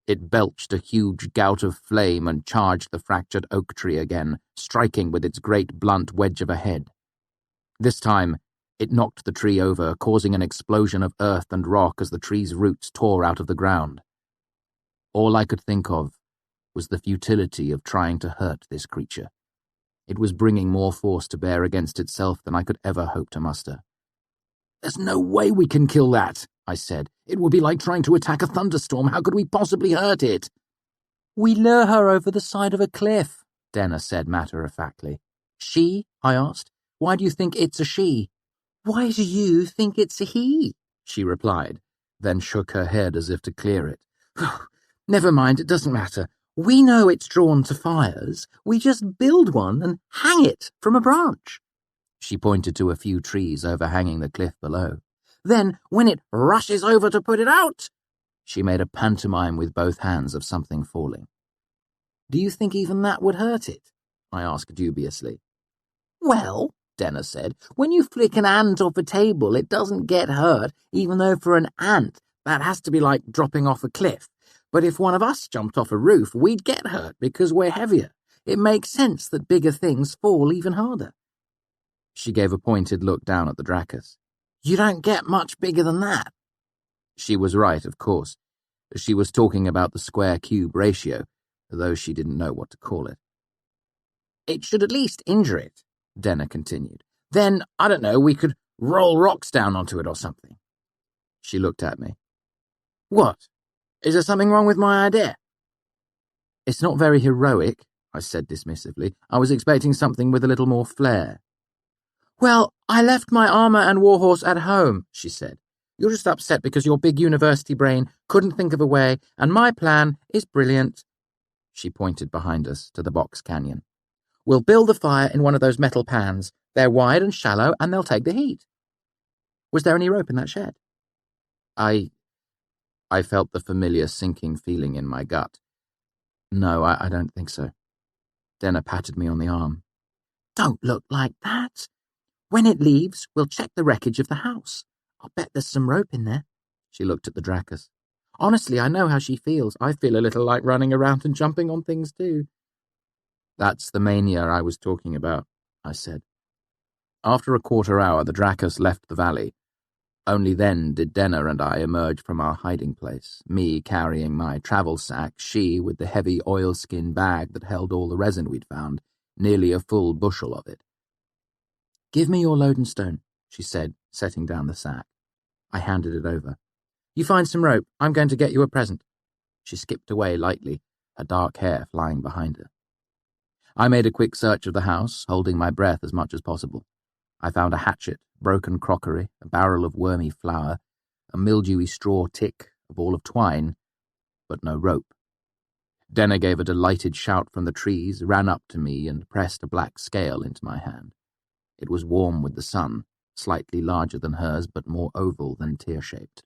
It belched a huge gout of flame and charged the fractured oak tree again, striking with its great blunt wedge of a head. This time, it knocked the tree over, causing an explosion of earth and rock as the tree's roots tore out of the ground. All I could think of was the futility of trying to hurt this creature. It was bringing more force to bear against itself than I could ever hope to muster. "There's no way we can kill that," I said. "It would be like trying to attack a thunderstorm. How could we possibly hurt it?" "We lure her over the side of a cliff," Denner said matter-of-factly. "She?" I asked. "Why do you think it's a she?" "Why do you think it's a he?" she replied, then shook her head as if to clear it. "Never mind, it doesn't matter. We know it's drawn to fires. We just build one and hang it from a branch." She pointed to a few trees overhanging the cliff below. Then, when it rushes over to put it out—" She made a pantomime with both hands of something falling. "Do you think even that would hurt it?" I asked dubiously. "Well," Denner said, "when you flick an ant off a table, it doesn't get hurt, even though for an ant, that has to be like dropping off a cliff. But if one of us jumped off a roof, we'd get hurt because we're heavier. It makes sense that bigger things fall even harder." She gave a pointed look down at the Dracus. "You don't get much bigger than that." She was right, of course. She was talking about the square-cube ratio, though she didn't know what to call it. "It should at least injure it," Denner continued. "Then, I don't know, we could roll rocks down onto it or something." She looked at me. "What? Is there something wrong with my idea?" "It's not very heroic," I said dismissively. "I was expecting something with a little more flair." "Well, I left my armor and warhorse at home," she said. "You're just upset because your big university brain couldn't think of a way, and my plan is brilliant." She pointed behind us to the box canyon. "We'll build the fire in one of those metal pans. They're wide and shallow, and they'll take the heat." "Was there any rope in that shed?" I felt the familiar sinking feeling in my gut. "No, I don't think so." Denner patted me on the arm. "Don't look like that. When it leaves, we'll check the wreckage of the house. I'll bet there's some rope in there." She looked at the Dracus. "Honestly, I know how she feels. I feel a little like running around and jumping on things too." "That's the mania I was talking about," I said. After a quarter hour, the Dracus left the valley. Only then did Denner and I emerge from our hiding place, me carrying my travel sack, she with the heavy oilskin bag that held all the resin we'd found, nearly a full bushel of it. "Give me your load and stone," she said, setting down the sack. I handed it over. "You find some rope. I'm going to get you a present." She skipped away lightly, her dark hair flying behind her. I made a quick search of the house, holding my breath as much as possible. I found a hatchet, broken crockery, a barrel of wormy flour, a mildewy straw tick, a ball of twine, but no rope. Denner gave a delighted shout from the trees, ran up to me, and pressed a black scale into my hand. It was warm with the sun, slightly larger than hers, but more oval than tear-shaped.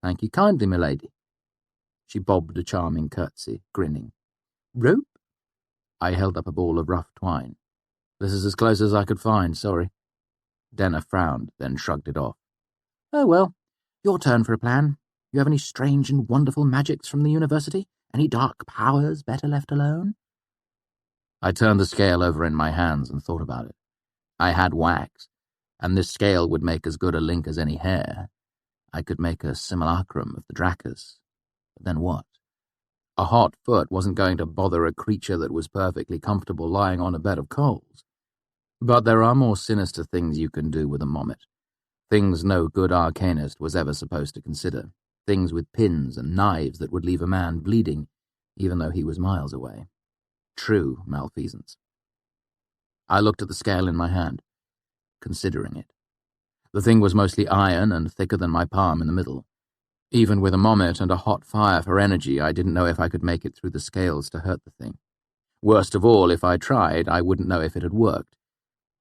"Thank you kindly, milady." She bobbed a charming curtsy, grinning. "Rope?" I held up a ball of rough twine. "This is as close as I could find, sorry." Denner frowned, then shrugged it off. "Oh well, your turn for a plan. You have any strange and wonderful magics from the university? Any dark powers better left alone?" I turned the scale over in my hands and thought about it. I had wax, and this scale would make as good a link as any hair. I could make a simulacrum of the Dracus. But then what? A hot foot wasn't going to bother a creature that was perfectly comfortable lying on a bed of coals. But there are more sinister things you can do with a mommet. Things no good arcanist was ever supposed to consider. Things with pins and knives that would leave a man bleeding, even though he was miles away. True malfeasance. I looked at the scale in my hand, considering it. The thing was mostly iron and thicker than my palm in the middle. Even with a mommet and a hot fire for energy, I didn't know if I could make it through the scales to hurt the thing. Worst of all, if I tried, I wouldn't know if it had worked.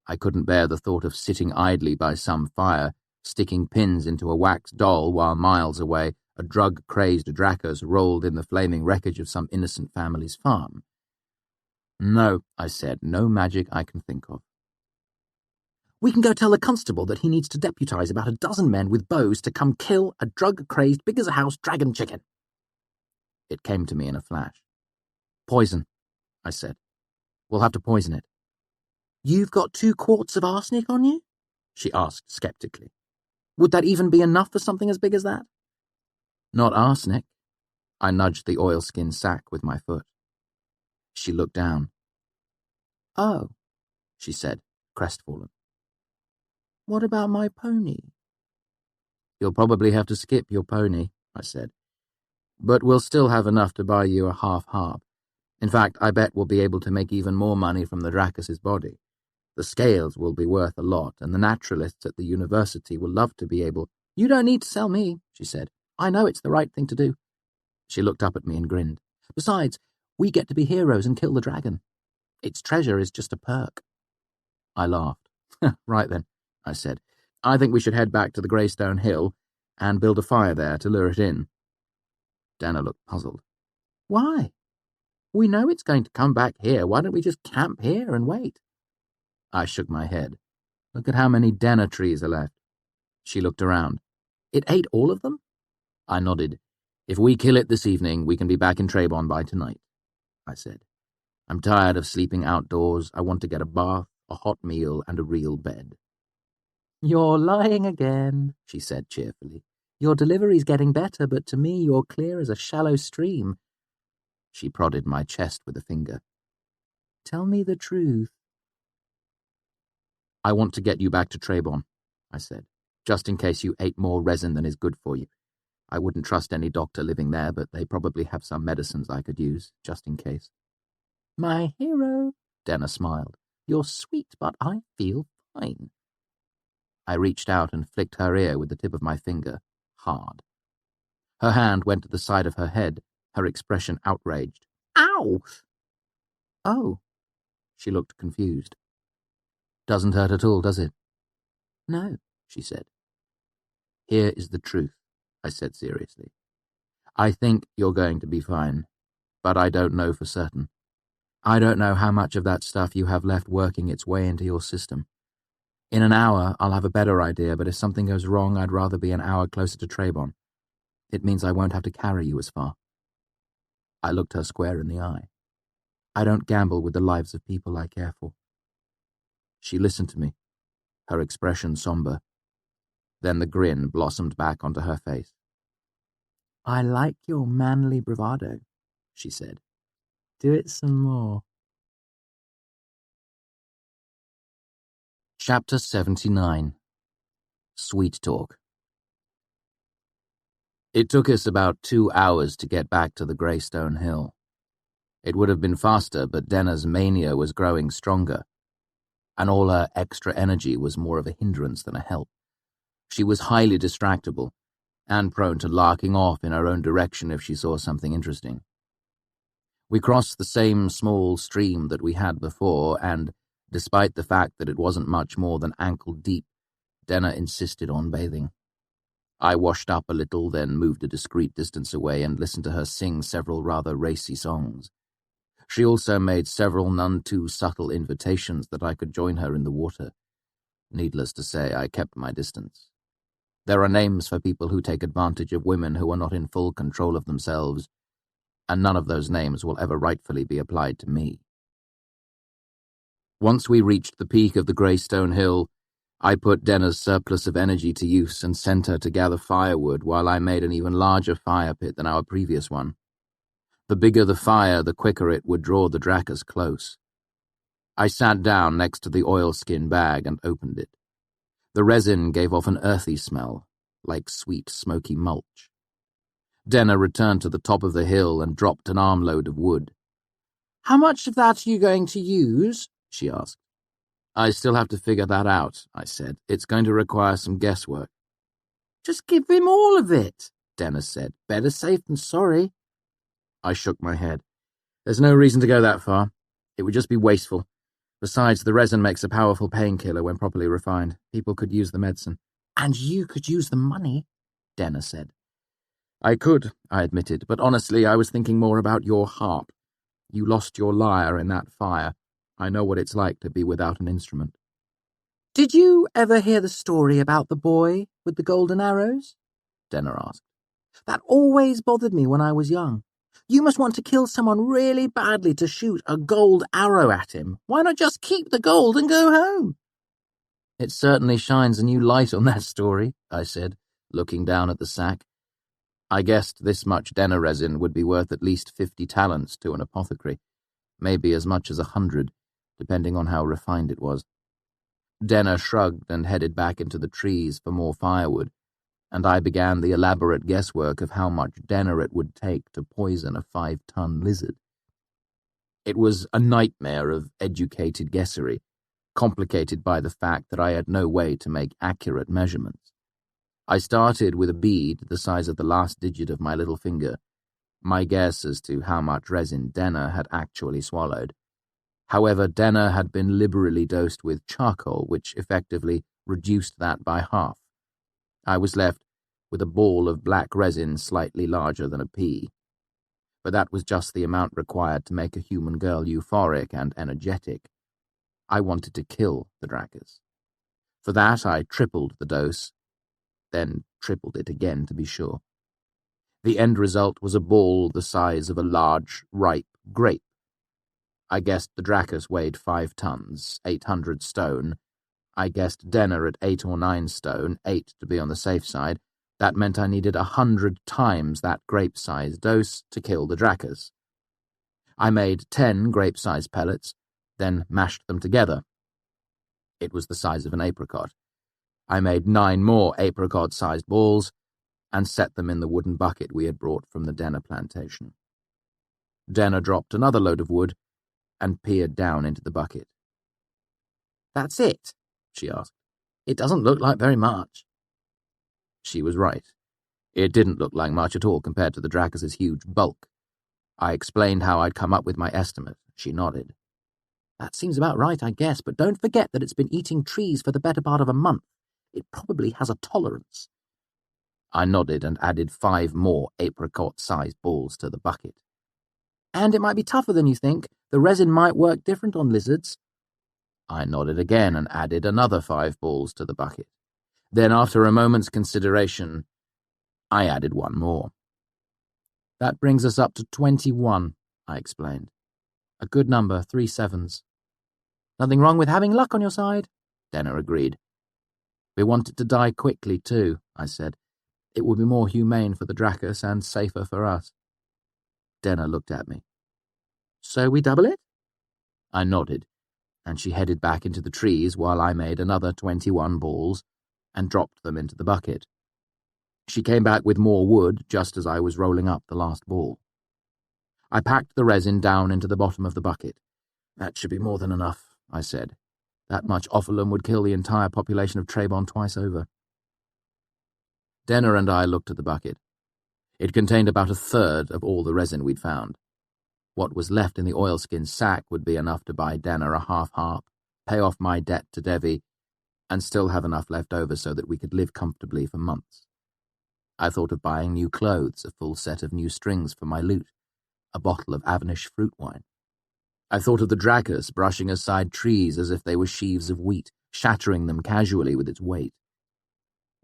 I couldn't bear the thought of sitting idly by some fire, sticking pins into a wax doll while miles away a drug-crazed Dracus rolled in the flaming wreckage of some innocent family's farm. "No," I said, "no magic I can think of." "We can go tell the constable that he needs to deputize about a dozen men with bows to come kill a drug-crazed, big-as-a-house dragon chicken." It came to me in a flash. "Poison," I said. "We'll have to poison it." "You've got 2 quarts of arsenic on you?" she asked skeptically. "Would that even be enough for something as big as that?" "Not arsenic." I nudged the oilskin sack with my foot. She looked down. "Oh," she said, crestfallen. "What about my pony?" "You'll probably have to skip your pony," I said. "But we'll still have enough to buy you a half-harp. In fact, I bet we'll be able to make even more money from the Dracus's body. The scales will be worth a lot, and the naturalists at the university will love to be able—" "You don't need to sell me," she said. "I know it's the right thing to do." She looked up at me and grinned. "Besides, we get to be heroes and kill the dragon. Its treasure is just a perk." I laughed. "Right then," I said. I think we should head back to the Greystone Hill and build a fire there to lure it in. Denner looked puzzled. Why? We know it's going to come back here. Why don't we just camp here and wait? I shook my head. Look at how many Denner trees are left. She looked around. It ate all of them? I nodded. If we kill it this evening, we can be back in Trebon by tonight, I said. I'm tired of sleeping outdoors. I want to get a bath, a hot meal, and a real bed. You're lying again, she said cheerfully. Your delivery's getting better, but to me you're clear as a shallow stream. She prodded my chest with a finger. Tell me the truth. I want to get you back to Trebon, I said, just in case you ate more resin than is good for you. I wouldn't trust any doctor living there, but they probably have some medicines I could use, just in case. My hero, Denner smiled. You're sweet, but I feel fine. I reached out and flicked her ear with the tip of my finger, hard. Her hand went to the side of her head, her expression outraged. Ow! Oh. She looked confused. Doesn't hurt at all, does it? No, she said. Here is the truth, I said seriously. I think you're going to be fine, but I don't know for certain. I don't know how much of that stuff you have left working its way into your system. In an hour, I'll have a better idea, but if something goes wrong, I'd rather be an hour closer to Trebon. It means I won't have to carry you as far. I looked her square in the eye. I don't gamble with the lives of people I care for. She listened to me, her expression somber. Then the grin blossomed back onto her face. I like your manly bravado, she said. Do it some more. Chapter 79. Sweet Talk. It took us about 2 hours to get back to the Greystone Hill. It would have been faster, but Denner's mania was growing stronger, and all her extra energy was more of a hindrance than a help. She was highly distractible, and prone to larking off in her own direction if she saw something interesting. We crossed the same small stream that we had before, and, despite the fact that it wasn't much more than ankle deep, Denner insisted on bathing. I washed up a little, then moved a discreet distance away and listened to her sing several rather racy songs. She also made several none too subtle invitations that I could join her in the water. Needless to say, I kept my distance. There are names for people who take advantage of women who are not in full control of themselves, and none of those names will ever rightfully be applied to me. Once we reached the peak of the Greystone Hill, I put Denner's surplus of energy to use and sent her to gather firewood while I made an even larger fire pit than our previous one. The bigger the fire, the quicker it would draw the drakkars close. I sat down next to the oilskin bag and opened it. The resin gave off an earthy smell, like sweet, smoky mulch. Denner returned to the top of the hill and dropped an armload of wood. How much of that are you going to use? She asked. I still have to figure that out, I said. It's going to require some guesswork. Just give him all of it, Denner said. Better safe than sorry. I shook my head. There's no reason to go that far. It would just be wasteful. Besides, the resin makes a powerful painkiller when properly refined. People could use the medicine. And you could use the money, Denner said. I could, I admitted, but honestly, I was thinking more about your harp. You lost your lyre in that fire. I know what it's like to be without an instrument. Did you ever hear the story about the boy with the golden arrows? Denner asked. That always bothered me when I was young. You must want to kill someone really badly to shoot a gold arrow at him. Why not just keep the gold and go home? It certainly shines a new light on that story, I said, looking down at the sack. I guessed this much Denner resin would be worth at least 50 talents to an apothecary, maybe as much as 100, depending on how refined it was. Denner shrugged and headed back into the trees for more firewood, and I began the elaborate guesswork of how much Denner it would take to poison a 5-ton lizard. It was a nightmare of educated guessery, complicated by the fact that I had no way to make accurate measurements. I started with a bead the size of the last digit of my little finger, my guess as to how much resin Denner had actually swallowed. However, Denner had been liberally dosed with charcoal, which effectively reduced that by half. I was left with a ball of black resin slightly larger than a pea. But that was just the amount required to make a human girl euphoric and energetic. I wanted to kill the Drakkars. For that, I tripled the dose, then tripled it again to be sure. The end result was a ball the size of a large, ripe grape. I guessed the Drakkars weighed 5 tons, 800 stone. I guessed Denner at 8 or 9 stone, 8 to be on the safe side. That meant I needed 100 times that grape-sized dose to kill the Drakkars. I made 10 grape-sized pellets, then mashed them together. It was the size of an apricot. I made 9 more apricot-sized balls and set them in the wooden bucket we had brought from the Denner plantation. Denner dropped another load of wood and peered down into the bucket. "That's it?" she asked. "It doesn't look like very much." She was right. It didn't look like much at all compared to the Drakkars' huge bulk. I explained how I'd come up with my estimate. She nodded. "That seems about right, I guess, but don't forget that it's been eating trees for the better part of a month. It probably has a tolerance." I nodded and added 5 more apricot-sized balls to the bucket. "And it might be tougher than you think. The resin might work different on lizards." I nodded again and added another 5 balls to the bucket. Then, after a moment's consideration, I added 1 more. "That brings us up to 21, I explained. "A good number, 3 sevens. "Nothing wrong with having luck on your side," Denner agreed. "We want it to die quickly, too," I said. "It would be more humane for the Drakkars and safer for us." Denner looked at me. "So we double it?" I nodded, and she headed back into the trees while I made another 21 balls and dropped them into the bucket. She came back with more wood just as I was rolling up the last ball. I packed the resin down into the bottom of the bucket. "That should be more than enough," I said. "That much ophalum would kill the entire population of Trebon twice over." Denner and I looked at the bucket. It contained about 1/3 of all the resin we'd found. What was left in the oilskin sack would be enough to buy Denner a half harp, pay off my debt to Devi, and still have enough left over so that we could live comfortably for months. I thought of buying new clothes, a full set of new strings for my lute, a bottle of Avanish fruit wine. I thought of the Drakkars brushing aside trees as if they were sheaves of wheat, shattering them casually with its weight.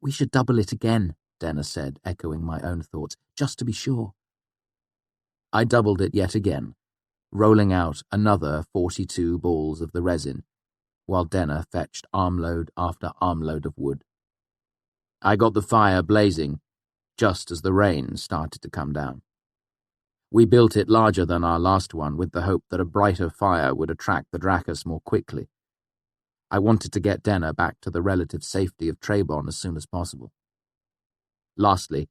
"We should double it again," Denner said, echoing my own thoughts, "just to be sure." I doubled it yet again, rolling out another 42 balls of the resin, while Denner fetched armload after armload of wood. I got the fire blazing just as the rain started to come down. We built it larger than our last one with the hope that a brighter fire would attract the Drakkars more quickly. I wanted to get Denner back to the relative safety of Trebon as soon as possible. Lastly,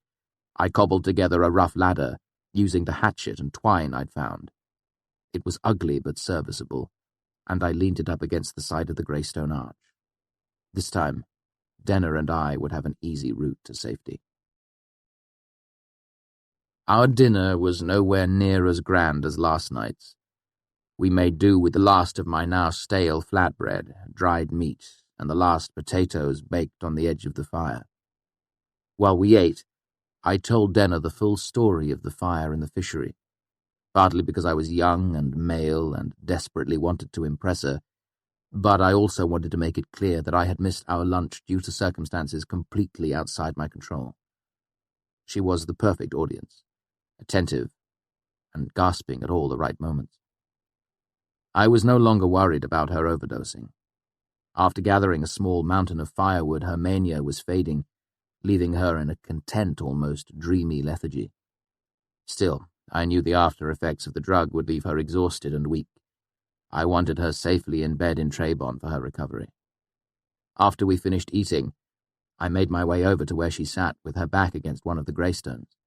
I cobbled together a rough ladder using the hatchet and twine I'd found. It was ugly but serviceable, and I leaned it up against the side of the Greystone Arch. This time, Denner and I would have an easy route to safety. Our dinner was nowhere near as grand as last night's. We made do with the last of my now stale flatbread, dried meat, and the last potatoes baked on the edge of the fire. While we ate, I told Denner the full story of the fire in the fishery, partly because I was young and male and desperately wanted to impress her, but I also wanted to make it clear that I had missed our lunch due to circumstances completely outside my control. She was the perfect audience, attentive and gasping at all the right moments. I was no longer worried about her overdosing. After gathering a small mountain of firewood, her mania was fading, leaving her in a content, almost dreamy lethargy. Still, I knew the after effects of the drug would leave her exhausted and weak. I wanted her safely in bed in Trebon for her recovery. After we finished eating, I made my way over to where she sat with her back against one of the greystones.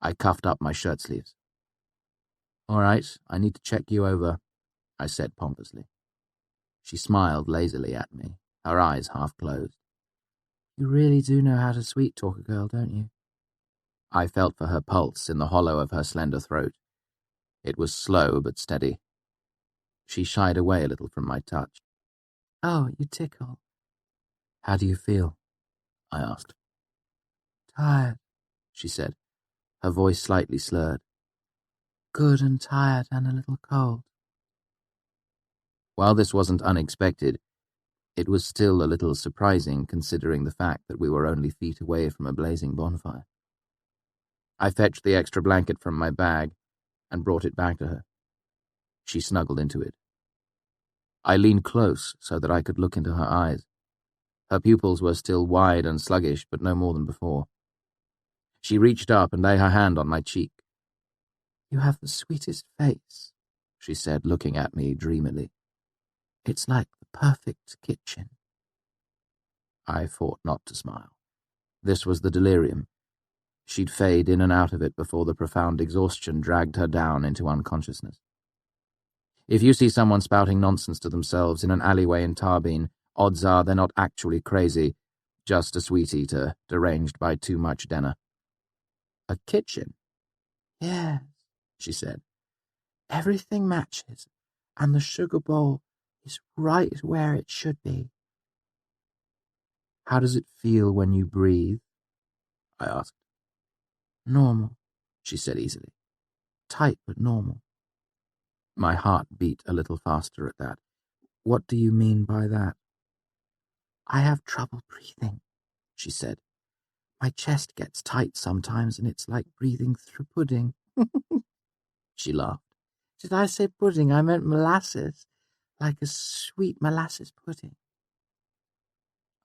I cuffed up my shirt sleeves. "All right, I need to check you over," I said pompously. She smiled lazily at me, her eyes half closed. "You really do know how to sweet-talk a girl, don't you?" I felt for her pulse in the hollow of her slender throat. It was slow but steady. She shied away a little from my touch. "Oh, you tickle." How do you feel? I asked. Tired, She said, her voice slightly slurred. good and tired and a little cold. While this wasn't unexpected, it was still a little surprising considering the fact that we were only feet away from a blazing bonfire. I fetched the extra blanket from my bag and brought it back to her. She snuggled into it. I leaned close so that I could look into her eyes. Her pupils were still wide and sluggish, but no more than before. She reached up and lay her hand on my cheek. You have the sweetest face, she said, looking at me dreamily. It's like the perfect kitchen. I fought not to smile. This was the delirium. She'd fade in and out of it before the profound exhaustion dragged her down into unconsciousness. If you see someone spouting nonsense to themselves in an alleyway in Tarbine, odds are they're not actually crazy, just a sweet-eater deranged by too much dinner. A kitchen? Yes, she said. Everything matches, and the sugar bowl is right where it should be. How does it feel when you breathe? I asked. Normal, she said easily. Tight but normal. My heart beat a little faster at that. What do you mean by that? I have trouble breathing, she said. My chest gets tight sometimes and it's like breathing through pudding. She laughed. Did I say pudding? I meant molasses, like a sweet molasses pudding.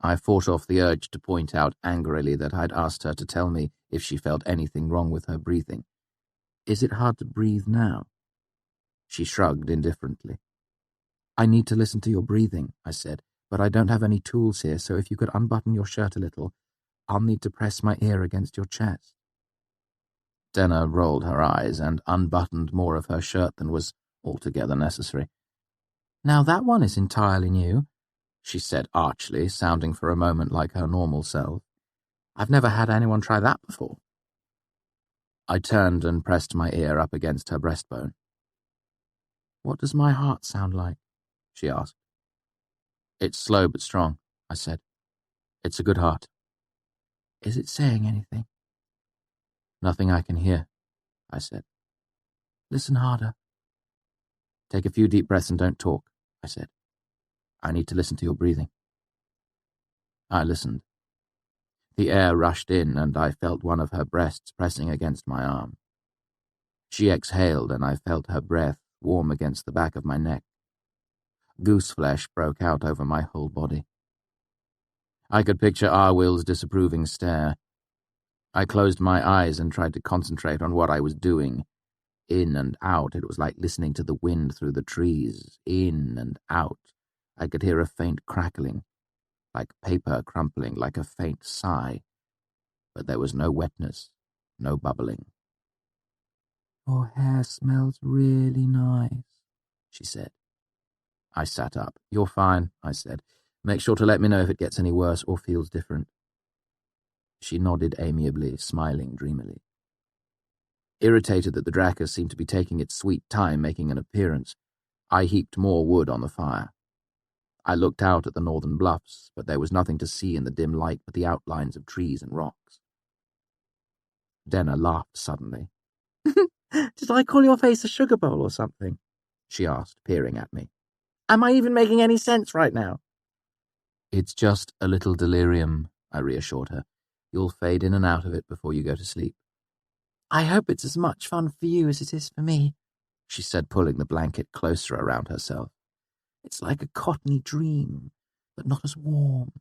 I fought off the urge to point out angrily that I'd asked her to tell me if she felt anything wrong with her breathing. Is it hard to breathe now? She shrugged indifferently. I need to listen to your breathing, I said, but I don't have any tools here, so if you could unbutton your shirt a little, I'll need to press my ear against your chest. Denna rolled her eyes and unbuttoned more of her shirt than was altogether necessary. Now that one is entirely new, she said archly, sounding for a moment like her normal self. I've never had anyone try that before. I turned and pressed my ear up against her breastbone. What does my heart sound like? She asked. It's slow but strong, I said. It's a good heart. Is it saying anything? Nothing I can hear, I said. Listen harder. Take a few deep breaths and don't talk, I said. I need to listen to your breathing. I listened. The air rushed in and I felt one of her breasts pressing against my arm. She exhaled and I felt her breath warm against the back of my neck. Goose flesh broke out over my whole body. I could picture Arwill's disapproving stare. I closed my eyes and tried to concentrate on what I was doing. In and out, it was like listening to the wind through the trees. In and out. I could hear a faint crackling, like paper crumpling, like a faint sigh. But there was no wetness, no bubbling. Your hair smells really nice, she said. I sat up. You're fine, I said. Make sure to let me know if it gets any worse or feels different. She nodded amiably, smiling dreamily. Irritated that the Drakkar seemed to be taking its sweet time making an appearance, I heaped more wood on the fire. I looked out at the northern bluffs, but there was nothing to see in the dim light but the outlines of trees and rocks. Denna laughed suddenly. Did I call your face a sugar bowl or something? She asked, peering at me. Am I even making any sense right now? It's just a little delirium, I reassured her. You'll fade in and out of it before you go to sleep. I hope it's as much fun for you as it is for me, she said, pulling the blanket closer around herself. It's like a cottony dream, but not as warm.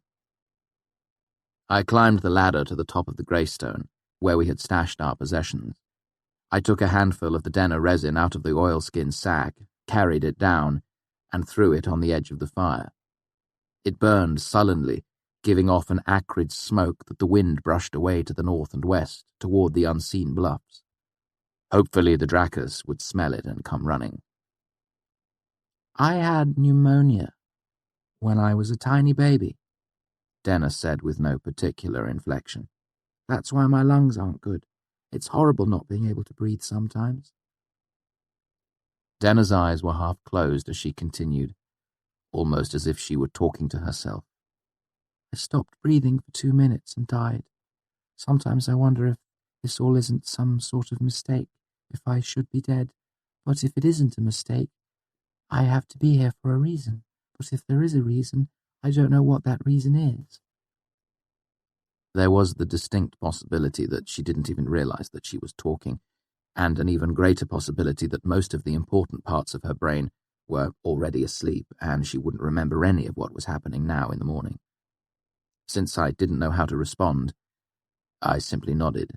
I climbed the ladder to the top of the greystone, where we had stashed our possessions. I took a handful of the Denna resin out of the oilskin sack, carried it down, and threw it on the edge of the fire. It burned sullenly, giving off an acrid smoke that the wind brushed away to the north and west, toward the unseen bluffs. Hopefully the Drakkars would smell it and come running. I had pneumonia when I was a tiny baby, Denna said with no particular inflection. That's why my lungs aren't good. It's horrible not being able to breathe sometimes. Denna's eyes were half closed as she continued, almost as if she were talking to herself. stopped breathing for 2 minutes and died. Sometimes I wonder if this all isn't some sort of mistake, if I should be dead. But if it isn't a mistake, I have to be here for a reason. But if there is a reason, I don't know what that reason is. There was the distinct possibility that she didn't even realize that she was talking, and an even greater possibility that most of the important parts of her brain were already asleep and she wouldn't remember any of what was happening now in the morning. Since I didn't know how to respond, I simply nodded.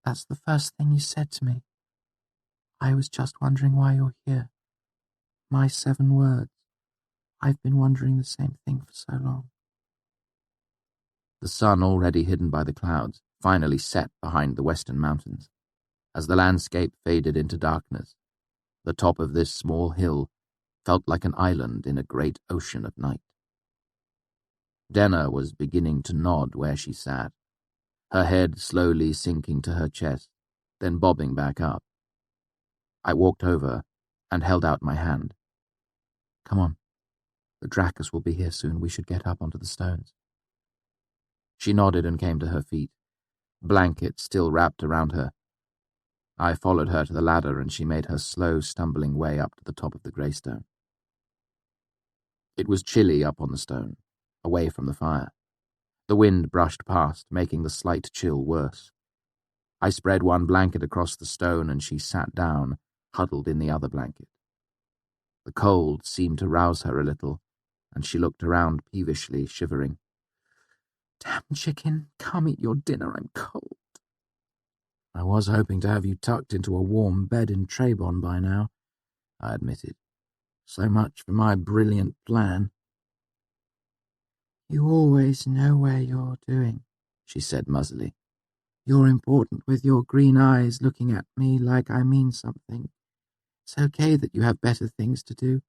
That's the first thing you said to me. I was just wondering why you're here. My 7 words. I've been wondering the same thing for so long. The sun, already hidden by the clouds, finally set behind the western mountains. As the landscape faded into darkness, the top of this small hill felt like an island in a great ocean of night. Denna was beginning to nod where she sat, her head slowly sinking to her chest, then bobbing back up. I walked over and held out my hand. Come on. The Drakkos will be here soon. We should get up onto the stones. She nodded and came to her feet, blanket still wrapped around her. I followed her to the ladder and she made her slow, stumbling way up to the top of the greystone. It was chilly up on the stone, away from the fire. The wind brushed past, making the slight chill worse. I spread one blanket across the stone and she sat down, huddled in the other blanket. The cold seemed to rouse her a little, and she looked around peevishly, shivering. Damn chicken, come eat your dinner, I'm cold. I was hoping to have you tucked into a warm bed in Trebon by now, I admitted. So much for my brilliant plan. You always know where you're doing, she said muzzily. You're important with your green eyes looking at me like I mean something. It's okay that you have better things to do.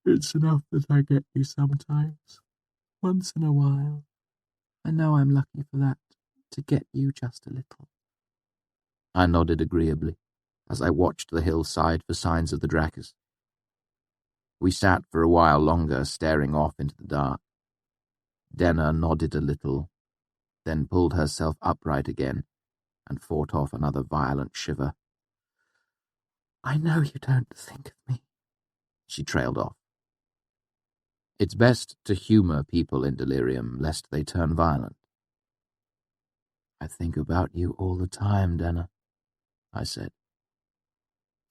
It's enough that I get you sometimes. Once in a while. I know I'm lucky for that, to get you just a little. I nodded agreeably as I watched the hillside for signs of the Drakkos. We sat for a while longer, staring off into the dark. Denna nodded a little, then pulled herself upright again and fought off another violent shiver. I know you don't think of me, she trailed off. It's best to humour people in delirium, lest they turn violent. I think about you all the time, Denna, I said.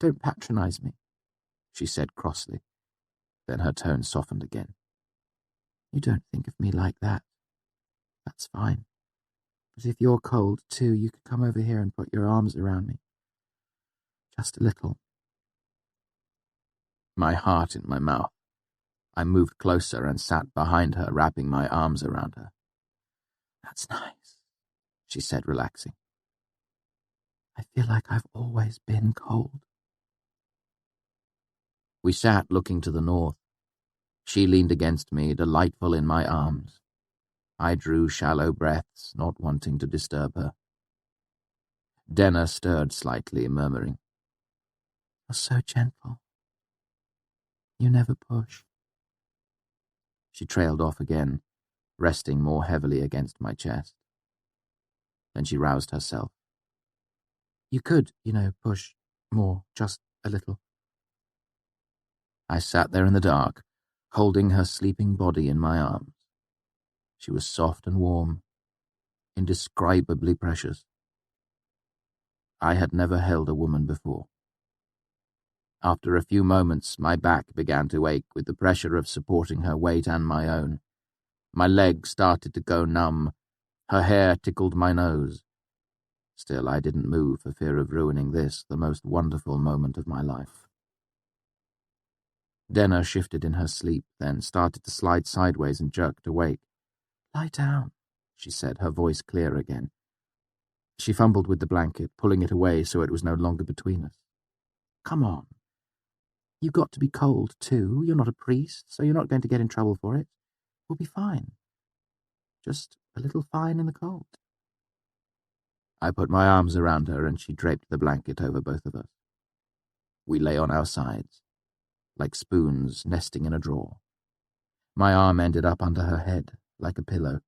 Don't patronize me, she said crossly. Then her tone softened again. You don't think of me like that. That's fine. But if you're cold, too, you could come over here and put your arms around me. Just a little. My heart in my mouth. I moved closer and sat behind her, wrapping my arms around her. That's nice, she said, relaxing. I feel like I've always been cold. We sat looking to the north. She leaned against me, delightful in my arms. I drew shallow breaths, not wanting to disturb her. Denna stirred slightly, murmuring, You're so gentle. You never push. She trailed off again, resting more heavily against my chest. Then she roused herself. You could, push more, just a little. I sat there in the dark, holding her sleeping body in my arms. She was soft and warm, indescribably precious. I had never held a woman before. After a few moments, my back began to ache with the pressure of supporting her weight and my own. My legs started to go numb. Her hair tickled my nose. Still, I didn't move for fear of ruining this, the most wonderful moment of my life. Denna shifted in her sleep, then started to slide sideways and jerked awake. Lie down, she said, her voice clear again. She fumbled with the blanket, pulling it away so it was no longer between us. Come on. You got to be cold, too. You're not a priest, so you're not going to get in trouble for it. We'll be fine. Just a little fine in the cold. I put my arms around her and she draped the blanket over both of us. We lay on our sides, like spoons nesting in a drawer. My arm ended up under her head, like a pillow.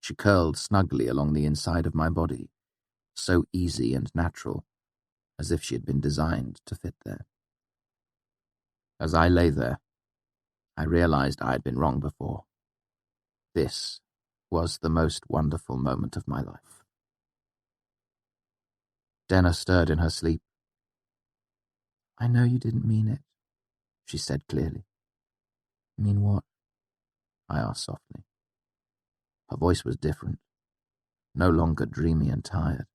She curled snugly along the inside of my body, so easy and natural, as if she had been designed to fit there. As I lay there, I realized I had been wrong before. This was the most wonderful moment of my life. Denna stirred in her sleep. "I know you didn't mean it," she said clearly. "Mean what?" I asked softly. Her voice was different, no longer dreamy and tired.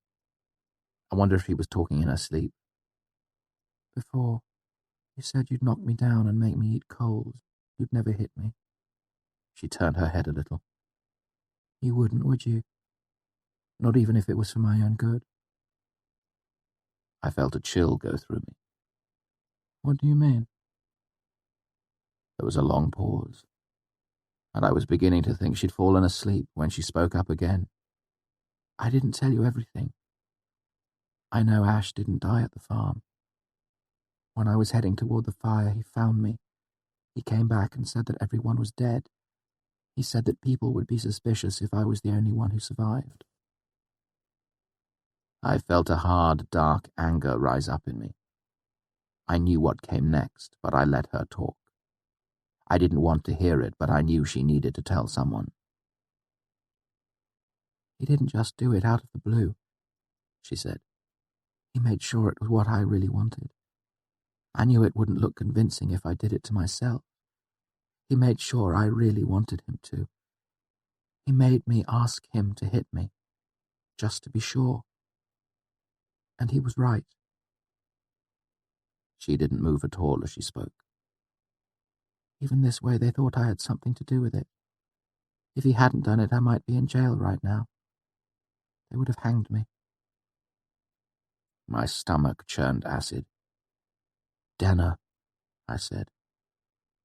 I wonder if she was talking in her sleep. "Before, you said you'd knock me down and make me eat coals. You'd never hit me." She turned her head a little. "You wouldn't, would you? Not even if it was for my own good?" I felt a chill go through me. "What do you mean?" There was a long pause, and I was beginning to think she'd fallen asleep when she spoke up again. "I didn't tell you everything. I know Ash didn't die at the farm. When I was heading toward the fire, he found me. He came back and said that everyone was dead. He said that people would be suspicious if I was the only one who survived." I felt a hard, dark anger rise up in me. I knew what came next, but I let her talk. I didn't want to hear it, but I knew she needed to tell someone. "He didn't just do it out of the blue," she said. "He made sure it was what I really wanted. I knew it wouldn't look convincing if I did it to myself. He made sure I really wanted him to. He made me ask him to hit me, just to be sure. And he was right." She didn't move at all as she spoke. "Even this way they thought I had something to do with it. If he hadn't done it, I might be in jail right now. They would have hanged me." My stomach churned acid. "Denna," I said,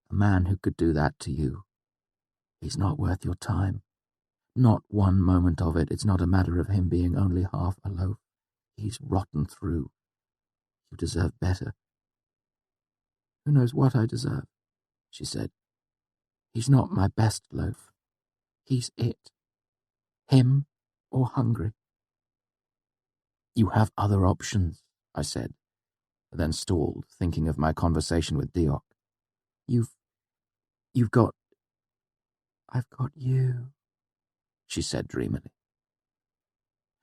"a man who could do that to you, he's not worth your time. Not one moment of it. It's not a matter of him being only half a loaf. He's rotten through. You deserve better." "Who knows what I deserve?" she said. "He's not my best loaf. He's it. Him or hungry." "You have other options," I said, then stalled, thinking of my conversation with Diok. You've got... "I've got you," she said dreamily.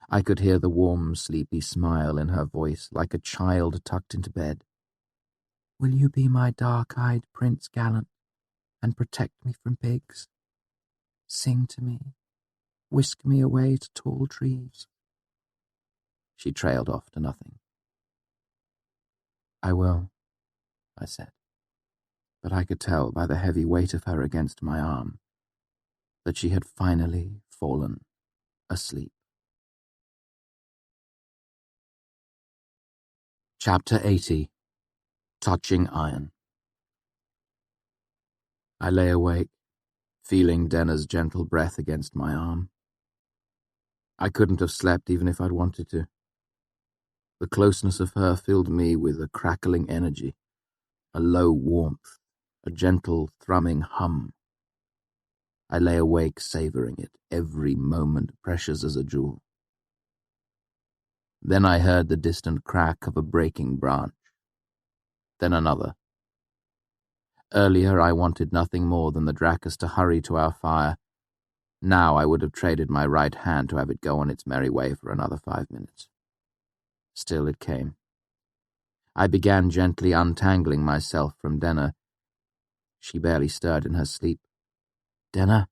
I could hear the warm, sleepy smile in her voice, like a child tucked into bed. "Will you be my dark-eyed prince gallant and protect me from pigs? Sing to me, whisk me away to tall trees." She trailed off to nothing. "I will," I said, but I could tell by the heavy weight of her against my arm that she had finally fallen asleep. Chapter 80. Touching Iron. I lay awake, feeling Denna's gentle breath against my arm. I couldn't have slept even if I'd wanted to. The closeness of her filled me with a crackling energy, a low warmth, a gentle thrumming hum. I lay awake savoring it, every moment precious as a jewel. Then I heard the distant crack of a breaking branch. Then another. Earlier I wanted nothing more than the Drakkars to hurry to our fire. Now I would have traded my right hand to have it go on its merry way for another 5 minutes. Still it came. I began gently untangling myself from Denna. She barely stirred in her sleep. "Denna?"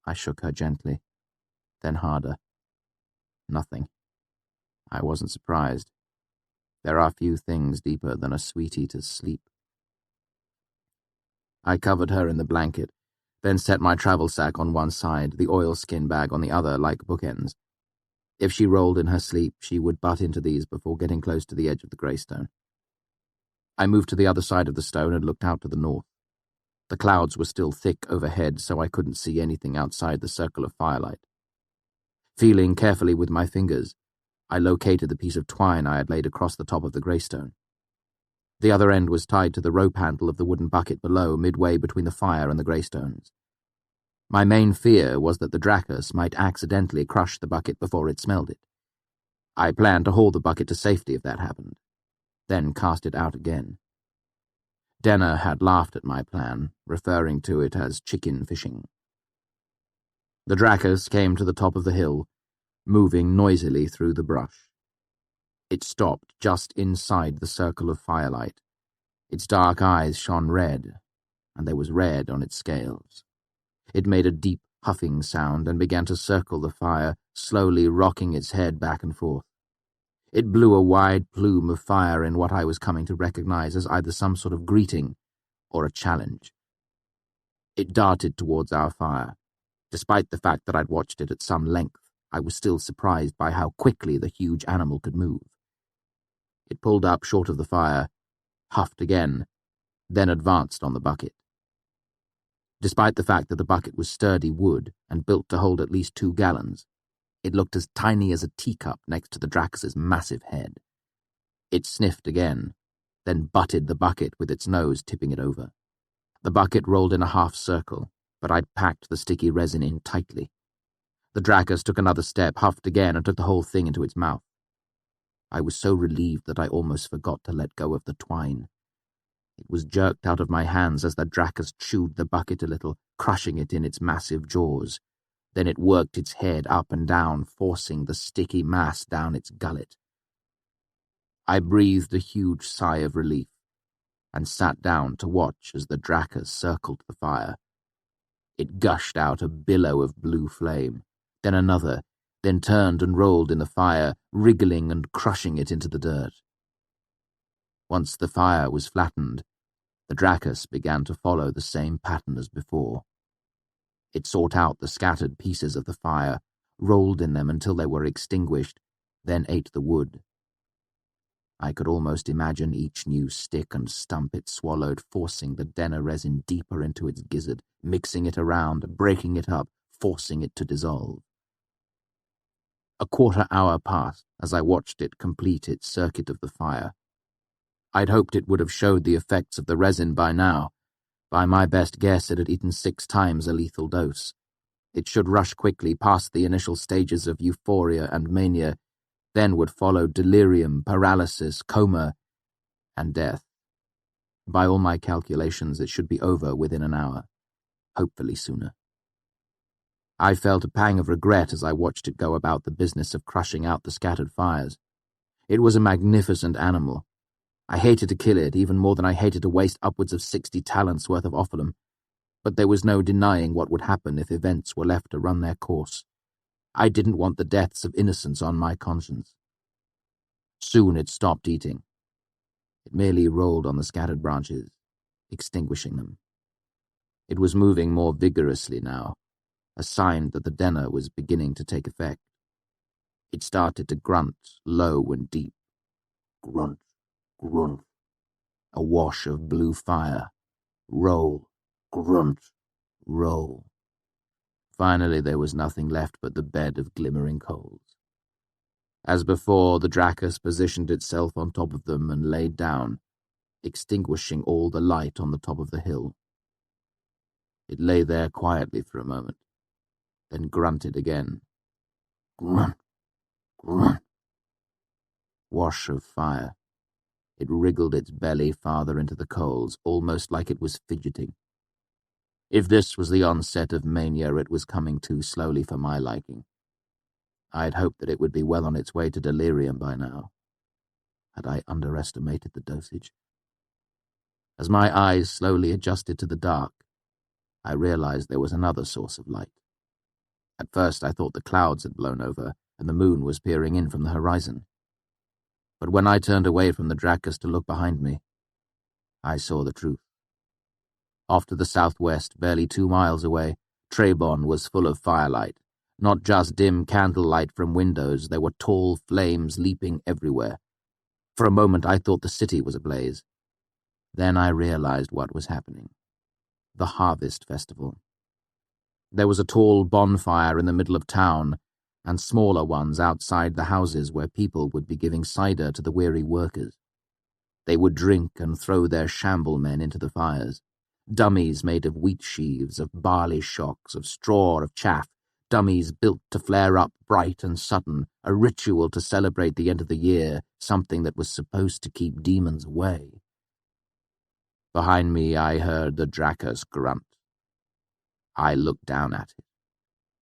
I shook her gently, then harder. Nothing. I wasn't surprised. There are few things deeper than a sweet-eater's sleep. I covered her in the blanket, then set my travel sack on one side, the oilskin bag on the other like bookends. If she rolled in her sleep, she would butt into these before getting close to the edge of the greystone. I moved to the other side of the stone and looked out to the north. The clouds were still thick overhead, so I couldn't see anything outside the circle of firelight. Feeling carefully with my fingers, I located the piece of twine I had laid across the top of the greystone. The other end was tied to the rope handle of the wooden bucket below, midway between the fire and the greystones. My main fear was that the Dracus might accidentally crush the bucket before it smelled it. I planned to haul the bucket to safety if that happened, then cast it out again. Denner had laughed at my plan, referring to it as chicken fishing. The Dracus came to the top of the hill, moving noisily through the brush. It stopped just inside the circle of firelight. Its dark eyes shone red, and there was red on its scales. It made a deep huffing sound and began to circle the fire, slowly rocking its head back and forth. It blew a wide plume of fire in what I was coming to recognize as either some sort of greeting or a challenge. It darted towards our fire. Despite the fact that I'd watched it at some length, I was still surprised by how quickly the huge animal could move. It pulled up short of the fire, huffed again, then advanced on the bucket. Despite the fact that the bucket was sturdy wood and built to hold at least 2 gallons, it looked as tiny as a teacup next to the Dracus's massive head. It sniffed again, then butted the bucket with its nose, tipping it over. The bucket rolled in a half circle, but I'd packed the sticky resin in tightly. The Dracus took another step, huffed again, and took the whole thing into its mouth. I was so relieved that I almost forgot to let go of the twine. It was jerked out of my hands as the Dracus chewed the bucket a little, crushing it in its massive jaws. Then it worked its head up and down, forcing the sticky mass down its gullet. I breathed a huge sigh of relief and sat down to watch as the Dracus circled the fire. It gushed out a billow of blue flame, then another, then turned and rolled in the fire, wriggling and crushing it into the dirt. Once the fire was flattened, the Dracus began to follow the same pattern as before. It sought out the scattered pieces of the fire, rolled in them until they were extinguished, then ate the wood. I could almost imagine each new stick and stump it swallowed forcing the Denner resin deeper into its gizzard, mixing it around, breaking it up, forcing it to dissolve. A quarter-hour passed as I watched it complete its circuit of the fire. I'd hoped it would have showed the effects of the resin by now. By my best guess, it had eaten 6 times a lethal dose. It should rush quickly past the initial stages of euphoria and mania, then would follow delirium, paralysis, coma, and death. By all my calculations, it should be over within an hour, hopefully sooner. I felt a pang of regret as I watched it go about the business of crushing out the scattered fires. It was a magnificent animal. I hated to kill it even more than I hated to waste upwards of 60 talents worth of offalum, but there was no denying what would happen if events were left to run their course. I didn't want the deaths of innocents on my conscience. Soon it stopped eating. It merely rolled on the scattered branches, extinguishing them. It was moving more vigorously now, a sign that the Denner was beginning to take effect. It started to grunt, low and deep. Grunt, grunt. A wash of blue fire. Roll, grunt, roll. Finally there was nothing left but the bed of glimmering coals. As before, the Dracus positioned itself on top of them and laid down, extinguishing all the light on the top of the hill. It lay there quietly for a moment, then grunted again. Grunt, grunt. Wash of fire. It wriggled its belly farther into the coals, almost like it was fidgeting. If this was the onset of mania, it was coming too slowly for my liking. I'd hoped that it would be well on its way to delirium by now. Had I underestimated the dosage? As my eyes slowly adjusted to the dark, I realized there was another source of light. At first I thought the clouds had blown over and the moon was peering in from the horizon. But when I turned away from the Dracus to look behind me, I saw the truth. Off to the southwest, barely 2 miles away, Trebon was full of firelight. Not just dim candlelight from windows, there were tall flames leaping everywhere. For a moment I thought the city was ablaze. Then I realized what was happening. The Harvest Festival. There was a tall bonfire in the middle of town, and smaller ones outside the houses where people would be giving cider to the weary workers. They would drink and throw their shamble men into the fires. dummies made of wheat sheaves, of barley shocks, of straw, of chaff, dummies built to flare up bright and sudden, a ritual to celebrate the end of the year, something that was supposed to keep demons away. Behind me I heard the Drakkos grunt. I looked down at it.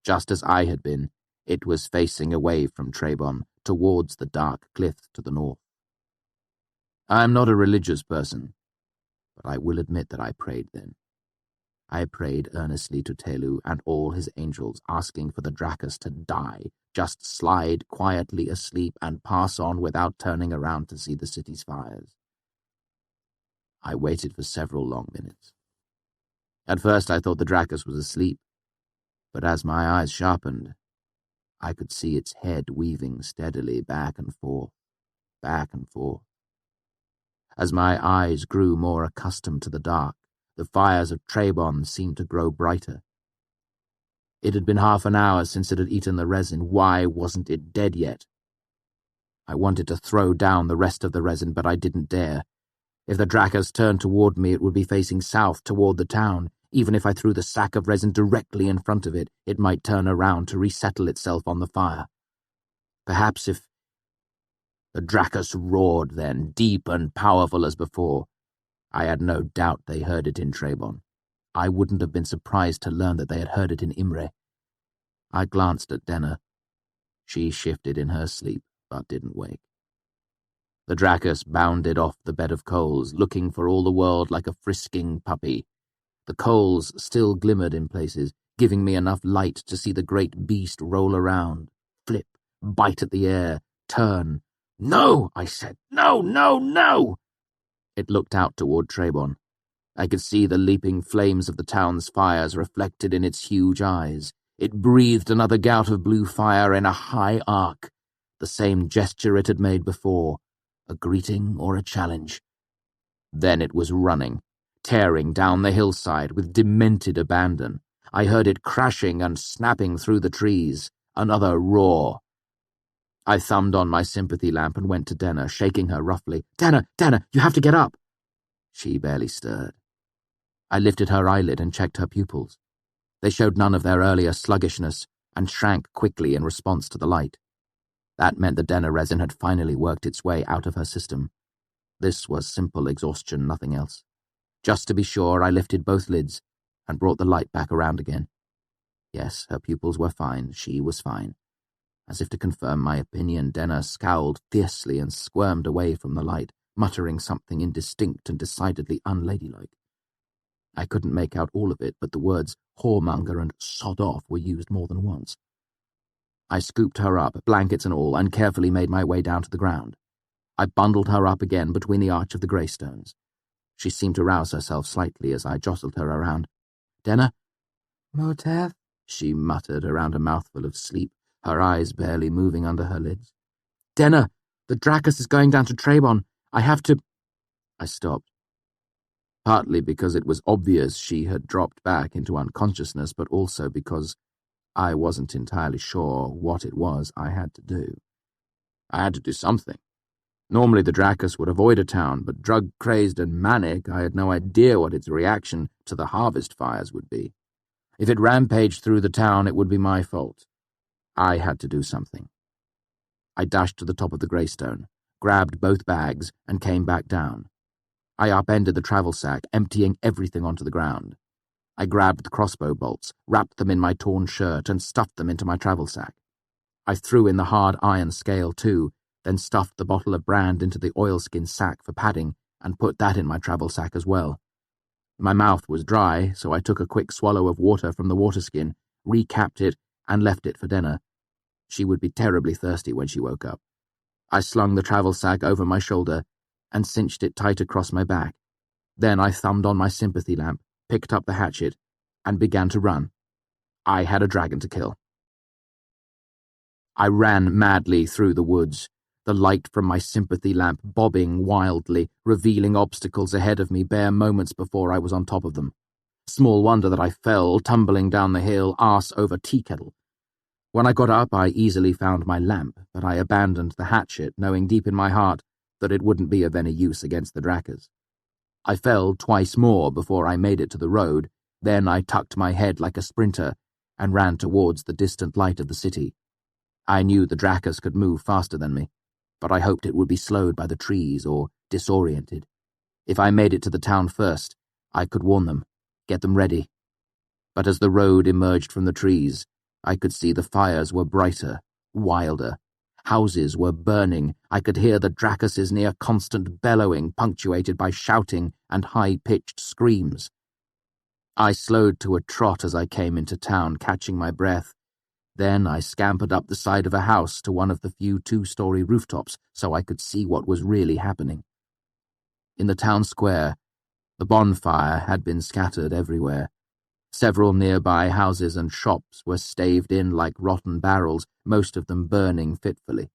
Just as I had been, it was facing away from Trebon, towards the dark cliff to the north. I am not a religious person, but I will admit that I prayed then. I prayed earnestly to Telu and all his angels, asking for the Drakkos to die, just slide quietly asleep and pass on without turning around to see the city's fires. I waited for several long minutes. At first I thought the Drakkos was asleep, but as my eyes sharpened, I could see its head weaving steadily back and forth, back and forth. As my eyes grew more accustomed to the dark, the fires of Trebon seemed to grow brighter. It had been half an hour since it had eaten the resin. Why wasn't it dead yet? I wanted to throw down the rest of the resin, but I didn't dare. If the Drakkos turned toward me, it would be facing south toward the town. Even if I threw the sack of resin directly in front of it, it might turn around to resettle itself on the fire. Perhaps if the Drakkos roared then, deep and powerful as before. I had no doubt they heard it in Trebon. I wouldn't have been surprised to learn that they had heard it in Imre. I glanced at Denna. She shifted in her sleep, but didn't wake. The Drakkos bounded off the bed of coals, looking for all the world like a frisking puppy. The coals still glimmered in places, giving me enough light to see the great beast roll around, flip, bite at the air, turn. "No," I said. "No, no, no!" It looked out toward Trebon. I could see the leaping flames of the town's fires reflected in its huge eyes. It breathed another gout of blue fire in a high arc, the same gesture it had made before, a greeting or a challenge. Then it was running, tearing down the hillside with demented abandon. I heard it crashing and snapping through the trees. Another roar. I thumbed on my sympathy lamp and went to Denna, shaking her roughly. "Denna, you have to get up!" She barely stirred. I lifted her eyelid and checked her pupils. They showed none of their earlier sluggishness and shrank quickly in response to the light. That meant the Denna resin had finally worked its way out of her system. This was simple exhaustion, nothing else. Just to be sure, I lifted both lids and brought the light back around again. Yes, her pupils were fine. She was fine. As if to confirm my opinion, Denna scowled fiercely and squirmed away from the light, muttering something indistinct and decidedly unladylike. I couldn't make out all of it, but the words whoremonger and sod off were used more than once. I scooped her up, blankets and all, and carefully made my way down to the ground. I bundled her up again between the arch of the greystones. She seemed to rouse herself slightly as I jostled her around. "Denna?" Moteth? She muttered around a mouthful of sleep, her eyes barely moving under her lids. "Denna, the Drakkos is going down to Trebon. I have to—" I stopped. Partly because it was obvious she had dropped back into unconsciousness, but also because I wasn't entirely sure what it was I had to do. I had to do something. Normally the Drakkos would avoid a town, but drug-crazed and manic, I had no idea what its reaction to the harvest fires would be. If it rampaged through the town, it would be my fault. I had to do something. I dashed to the top of the greystone, grabbed both bags, and came back down. I upended the travel sack, emptying everything onto the ground. I grabbed the crossbow bolts, wrapped them in my torn shirt, and stuffed them into my travel sack. I threw in the hard iron scale, too, then stuffed the bottle of brand into the oilskin sack for padding, and put that in my travel sack as well. My mouth was dry, so I took a quick swallow of water from the waterskin, recapped it, and left it for dinner. She would be terribly thirsty when she woke up. I slung the travel sack over my shoulder and cinched it tight across my back. Then I thumbed on my sympathy lamp, picked up the hatchet, and began to run. I had a dragon to kill. I ran madly through the woods, the light from my sympathy lamp bobbing wildly, revealing obstacles ahead of me bare moments before I was on top of them. Small wonder that I fell, tumbling down the hill, arse over tea kettle. When I got up, I easily found my lamp, but I abandoned the hatchet, knowing deep in my heart that it wouldn't be of any use against the Drakkos. I fell twice more before I made it to the road. Then I tucked my head like a sprinter and ran towards the distant light of the city. I knew the Dracus could move faster than me, but I hoped it would be slowed by the trees or disoriented. If I made it to the town first, I could warn them, get them ready. But as the road emerged from the trees, I could see the fires were brighter, wilder. Houses were burning. I could hear the Dracus's near constant bellowing, punctuated by shouting and high-pitched screams. I slowed to a trot as I came into town, catching my breath. Then I scampered up the side of a house to one of the few two-story rooftops so I could see what was really happening. In the town square, the bonfire had been scattered everywhere. Several nearby houses and shops were staved in like rotten barrels, most of them burning fitfully.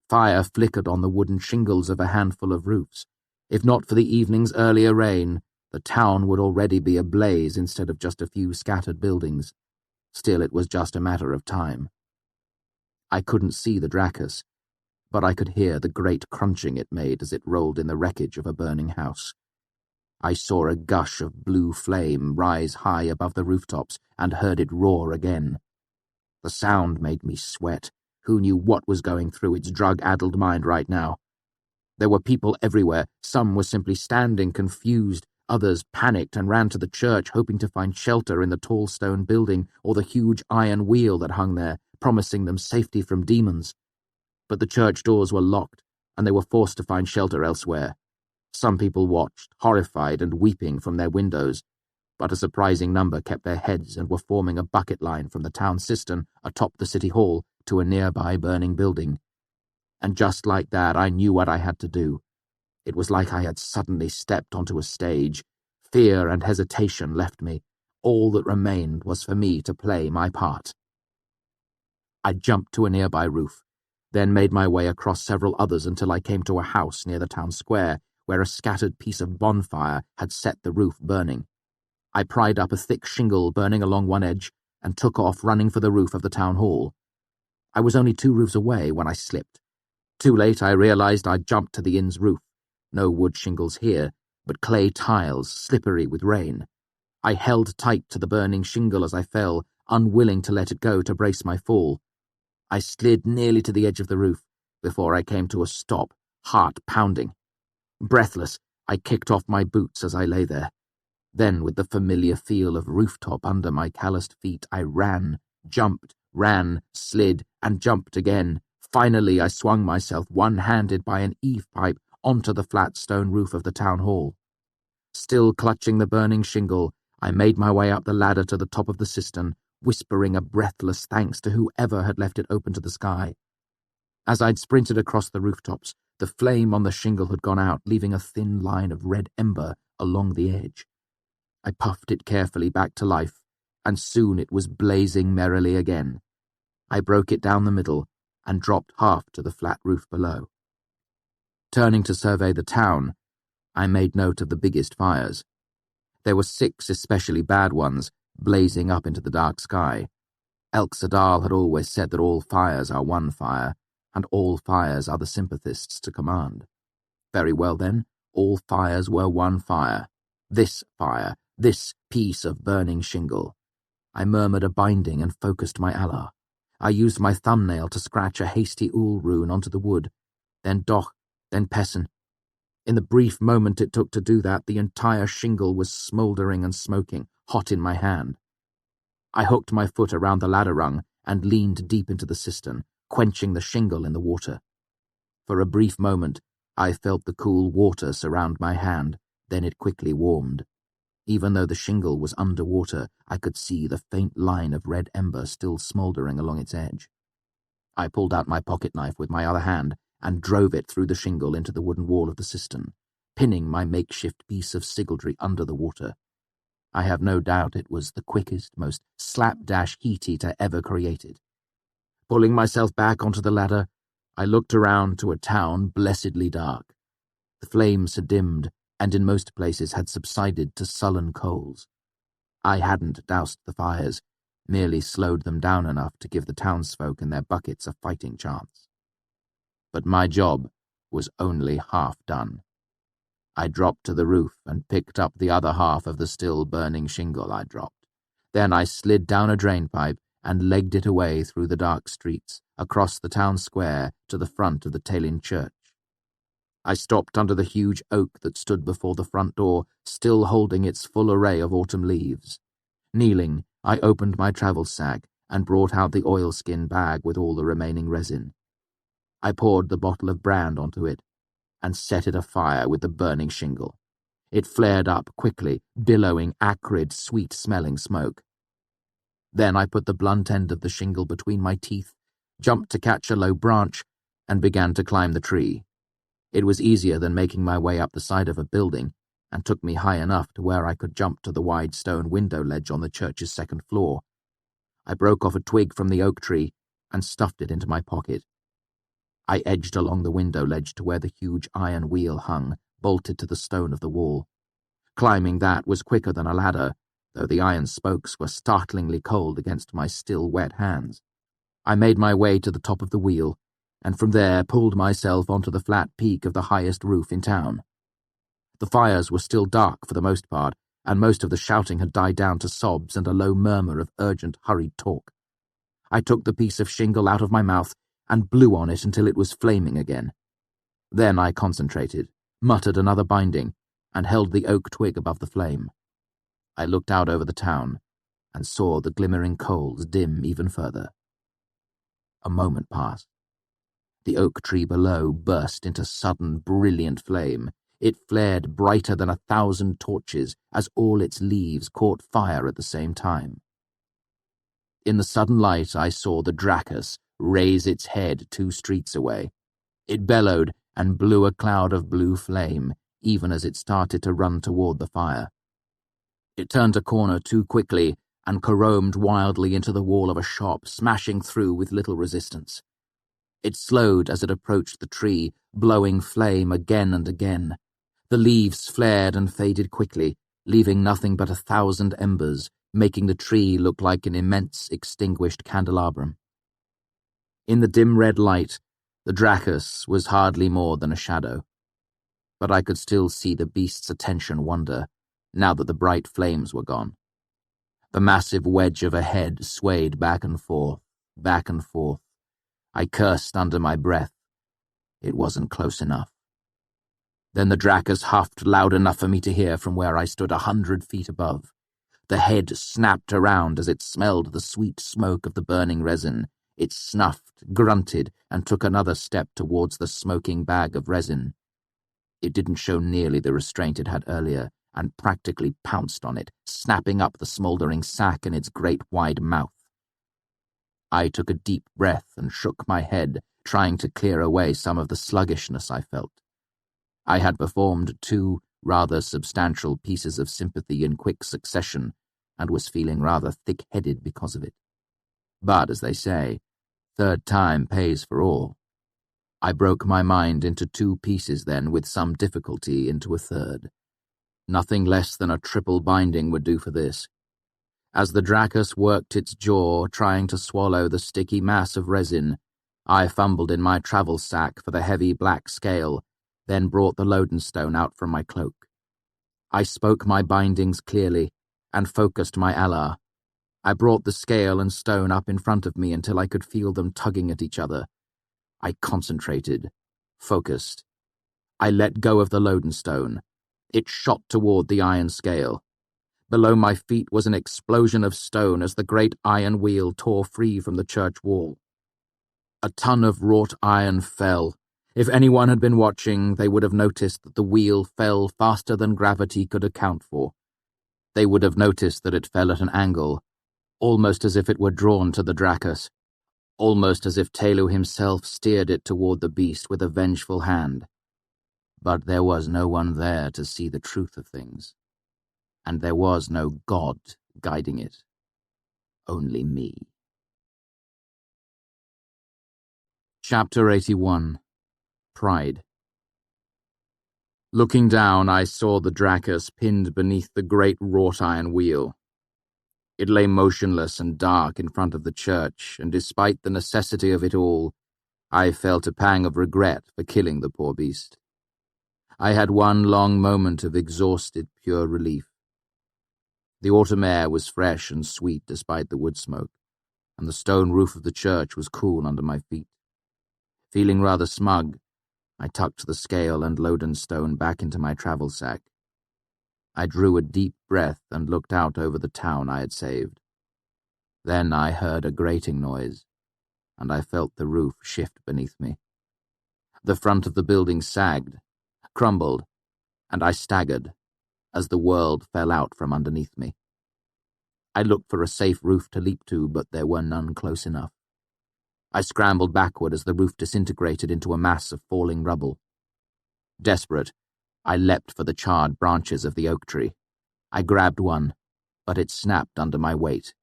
Fire flickered on the wooden shingles of a handful of roofs. If not for the evening's earlier rain, the town would already be ablaze instead of just a few scattered buildings. Still, it was just a matter of time. I couldn't see the Dracus, but I could hear the great crunching it made as it rolled in the wreckage of a burning house. I saw a gush of blue flame rise high above the rooftops and heard it roar again. The sound made me sweat. Who knew what was going through its drug-addled mind right now? There were people everywhere. Some were simply standing confused. Others panicked and ran to the church, hoping to find shelter in the tall stone building or the huge iron wheel that hung there, promising them safety from demons. But the church doors were locked, and they were forced to find shelter elsewhere. Some people watched, horrified and weeping from their windows, but a surprising number kept their heads and were forming a bucket line from the town cistern atop the city hall to a nearby burning building. And just like that, I knew what I had to do. It was like I had suddenly stepped onto a stage. Fear and hesitation left me. All that remained was for me to play my part. I jumped to a nearby roof, then made my way across several others until I came to a house near the town square, where a scattered piece of bonfire had set the roof burning. I pried up a thick shingle burning along one edge and took off running for the roof of the town hall. I was only 2 roofs away when I slipped. Too late, I realized I'd jumped to the inn's roof. No wood shingles here, but clay tiles, slippery with rain. I held tight to the burning shingle as I fell, unwilling to let it go to brace my fall. I slid nearly to the edge of the roof before I came to a stop, heart pounding. Breathless, I kicked off my boots as I lay there. Then, with the familiar feel of rooftop under my calloused feet, I ran, jumped, ran, slid, and jumped again. Finally, I swung myself one-handed by an eave pipe onto the flat stone roof of the town hall. Still clutching the burning shingle, I made my way up the ladder to the top of the cistern, whispering a breathless thanks to whoever had left it open to the sky. As I'd sprinted across the rooftops, the flame on the shingle had gone out, leaving a thin line of red ember along the edge. I puffed it carefully back to life, and soon it was blazing merrily again. I broke it down the middle and dropped half to the flat roof below. Turning to survey the town, I made note of the biggest fires. There were 6 especially bad ones, blazing up into the dark sky. Elk Sadal had always said that all fires are one fire, and all fires are the sympathists to command. Very well then, all fires were one fire. This fire, this piece of burning shingle. I murmured a binding and focused my Allah. I used my thumbnail to scratch a hasty Ul rune onto the wood, then Doch, then Pessen. In the brief moment it took to do that, the entire shingle was smouldering and smoking, hot in my hand. I hooked my foot around the ladder rung and leaned deep into the cistern, quenching the shingle in the water. For a brief moment, I felt the cool water surround my hand, then it quickly warmed. Even though the shingle was under water, I could see the faint line of red ember still smouldering along its edge. I pulled out my pocket knife with my other hand and drove it through the shingle into the wooden wall of the cistern, pinning my makeshift piece of sigildry under the water. I have no doubt it was the quickest, most slapdash heat-eater ever created. Pulling myself back onto the ladder, I looked around to a town blessedly dark. The flames had dimmed, and in most places had subsided to sullen coals. I hadn't doused the fires, merely slowed them down enough to give the townsfolk and their buckets a fighting chance. But my job was only half done. I dropped to the roof and picked up the other half of the still burning shingle I dropped. Then I slid down a drainpipe and legged it away through the dark streets, across the town square to the front of the Tailin church. I stopped under the huge oak that stood before the front door, still holding its full array of autumn leaves. Kneeling, I opened my travel sack and brought out the oilskin bag with all the remaining resin. I poured the bottle of brand onto it and set it afire with the burning shingle. It flared up quickly, billowing acrid, sweet-smelling smoke. Then I put the blunt end of the shingle between my teeth, jumped to catch a low branch, and began to climb the tree. It was easier than making my way up the side of a building, and took me high enough to where I could jump to the wide stone window ledge on the church's second floor. I broke off a twig from the oak tree and stuffed it into my pocket. I edged along the window ledge to where the huge iron wheel hung, bolted to the stone of the wall. Climbing that was quicker than a ladder, though the iron spokes were startlingly cold against my still wet hands. I made my way to the top of the wheel, and from there pulled myself onto the flat peak of the highest roof in town. The fires were still dark for the most part, and most of the shouting had died down to sobs and a low murmur of urgent, hurried talk. I took the piece of shingle out of my mouth and blew on it until it was flaming again. Then I concentrated, muttered another binding, and held the oak twig above the flame. I looked out over the town and saw the glimmering coals dim even further. A moment passed. The oak tree below burst into sudden, brilliant flame. It flared brighter than 1,000 torches as all its leaves caught fire at the same time. In the sudden light, I saw the Dracus raise its head 2 streets away. It bellowed and blew a cloud of blue flame, even as it started to run toward the fire. It turned a corner too quickly and caromed wildly into the wall of a shop, smashing through with little resistance. It slowed as it approached the tree, blowing flame again and again. The leaves flared and faded quickly, leaving nothing but 1,000 embers, making the tree look like an immense extinguished candelabrum. In the dim red light, the Dracus was hardly more than a shadow, but I could still see the beast's attention wander, now that the bright flames were gone. The massive wedge of a head swayed back and forth, back and forth. I cursed under my breath. It wasn't close enough. Then the Dracus huffed loud enough for me to hear from where I stood 100 feet above. The head snapped around as it smelled the sweet smoke of the burning resin. It snuffed, grunted, and took another step towards the smoking bag of resin. It didn't show nearly the restraint it had earlier, and practically pounced on it, snapping up the smouldering sack in its great wide mouth. I took a deep breath and shook my head, trying to clear away some of the sluggishness I felt. I had performed 2 rather substantial pieces of sympathy in quick succession, and was feeling rather thick-headed because of it. But, as they say, 3rd time pays for all. I broke my mind into 2 pieces then, with some difficulty into a 3rd. Nothing less than a triple binding would do for this. As the Dracus worked its jaw, trying to swallow the sticky mass of resin, I fumbled in my travel sack for the heavy black scale, then brought the lodenstone out from my cloak. I spoke my bindings clearly, and focused my Allah. I brought the scale and stone up in front of me until I could feel them tugging at each other. I concentrated, focused. I let go of the lodenstone. It shot toward the iron scale. Below my feet was an explosion of stone as the great iron wheel tore free from the church wall. A ton of wrought iron fell. If anyone had been watching, they would have noticed that the wheel fell faster than gravity could account for. They would have noticed that it fell at an angle, almost as if it were drawn to the Dracus, almost as if Telu himself steered it toward the beast with a vengeful hand. But there was no one there to see the truth of things, and there was no God guiding it. Only me. Chapter 81. Pride. Looking down, I saw the Dracus pinned beneath the great wrought iron wheel. It lay motionless and dark in front of the church, and despite the necessity of it all, I felt a pang of regret for killing the poor beast. I had one long moment of exhausted, pure relief. The autumn air was fresh and sweet despite the wood smoke, and the stone roof of the church was cool under my feet. Feeling rather smug, I tucked the scale and lodenstone back into my travel sack. I drew a deep breath and looked out over the town I had saved. Then I heard a grating noise, and I felt the roof shift beneath me. The front of the building sagged, crumbled, and I staggered as the world fell out from underneath me. I looked for a safe roof to leap to, but there were none close enough. I scrambled backward as the roof disintegrated into a mass of falling rubble. Desperate, I leapt for the charred branches of the oak tree. I grabbed one, but it snapped under my weight.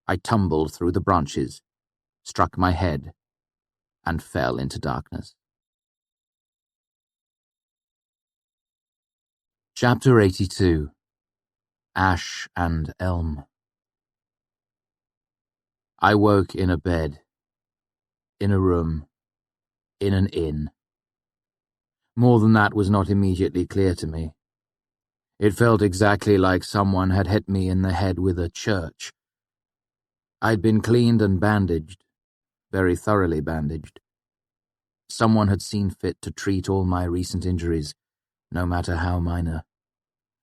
I tumbled through the branches, struck my head, and fell into darkness. Chapter 82. Ash and Elm. I woke in a bed, in a room, in an inn. More than that was not immediately clear to me. It felt exactly like someone had hit me in the head with a church. I'd been cleaned and bandaged, very thoroughly bandaged. Someone had seen fit to treat all my recent injuries, no matter how minor.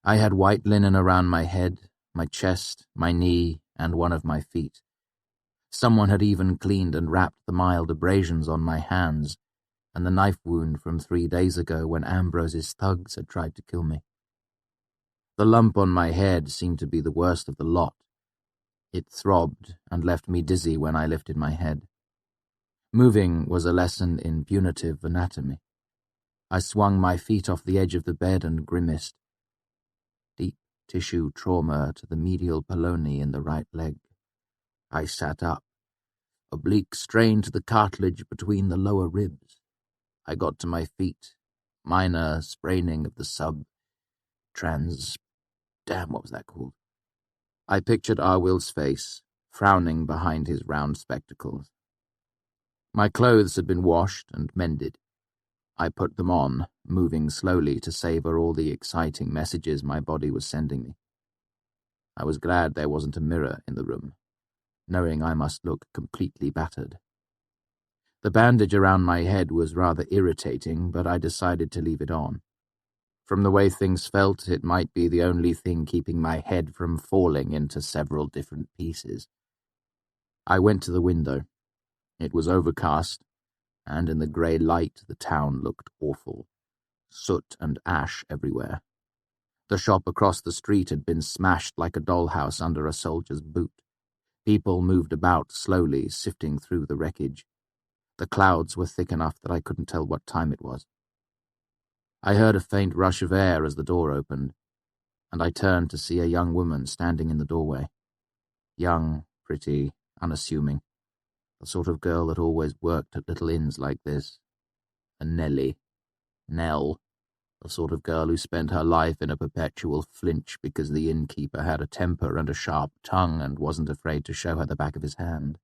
I had white linen around my head, my chest, my knee, and one of my feet. Someone had even cleaned and wrapped the mild abrasions on my hands, and the knife wound from 3 days ago when Ambrose's thugs had tried to kill me. The lump on my head seemed to be the worst of the lot. It throbbed and left me dizzy when I lifted my head. Moving was a lesson in punitive anatomy. I swung my feet off the edge of the bed and grimaced. Deep tissue trauma to the medial polony in the right leg. I sat up. Oblique strain to the cartilage between the lower ribs. I got to my feet. Minor spraining of the what was that called? I pictured Arwill's face, frowning behind his round spectacles. My clothes had been washed and mended. I put them on, moving slowly to savor all the exciting messages my body was sending me. I was glad there wasn't a mirror in the room, knowing I must look completely battered. The bandage around my head was rather irritating, but I decided to leave it on. From the way things felt, it might be the only thing keeping my head from falling into several different pieces. I went to the window. It was overcast, and in the grey light the town looked awful. Soot and ash everywhere. The shop across the street had been smashed like a dollhouse under a soldier's boot. People moved about slowly, sifting through the wreckage. The clouds were thick enough that I couldn't tell what time it was. I heard a faint rush of air as the door opened, and I turned to see a young woman standing in the doorway. Young, pretty, unassuming. The sort of girl that always worked at little inns like this. A Nellie. Nell. The sort of girl who spent her life in a perpetual flinch because the innkeeper had a temper and a sharp tongue and wasn't afraid to show her the back of his hand.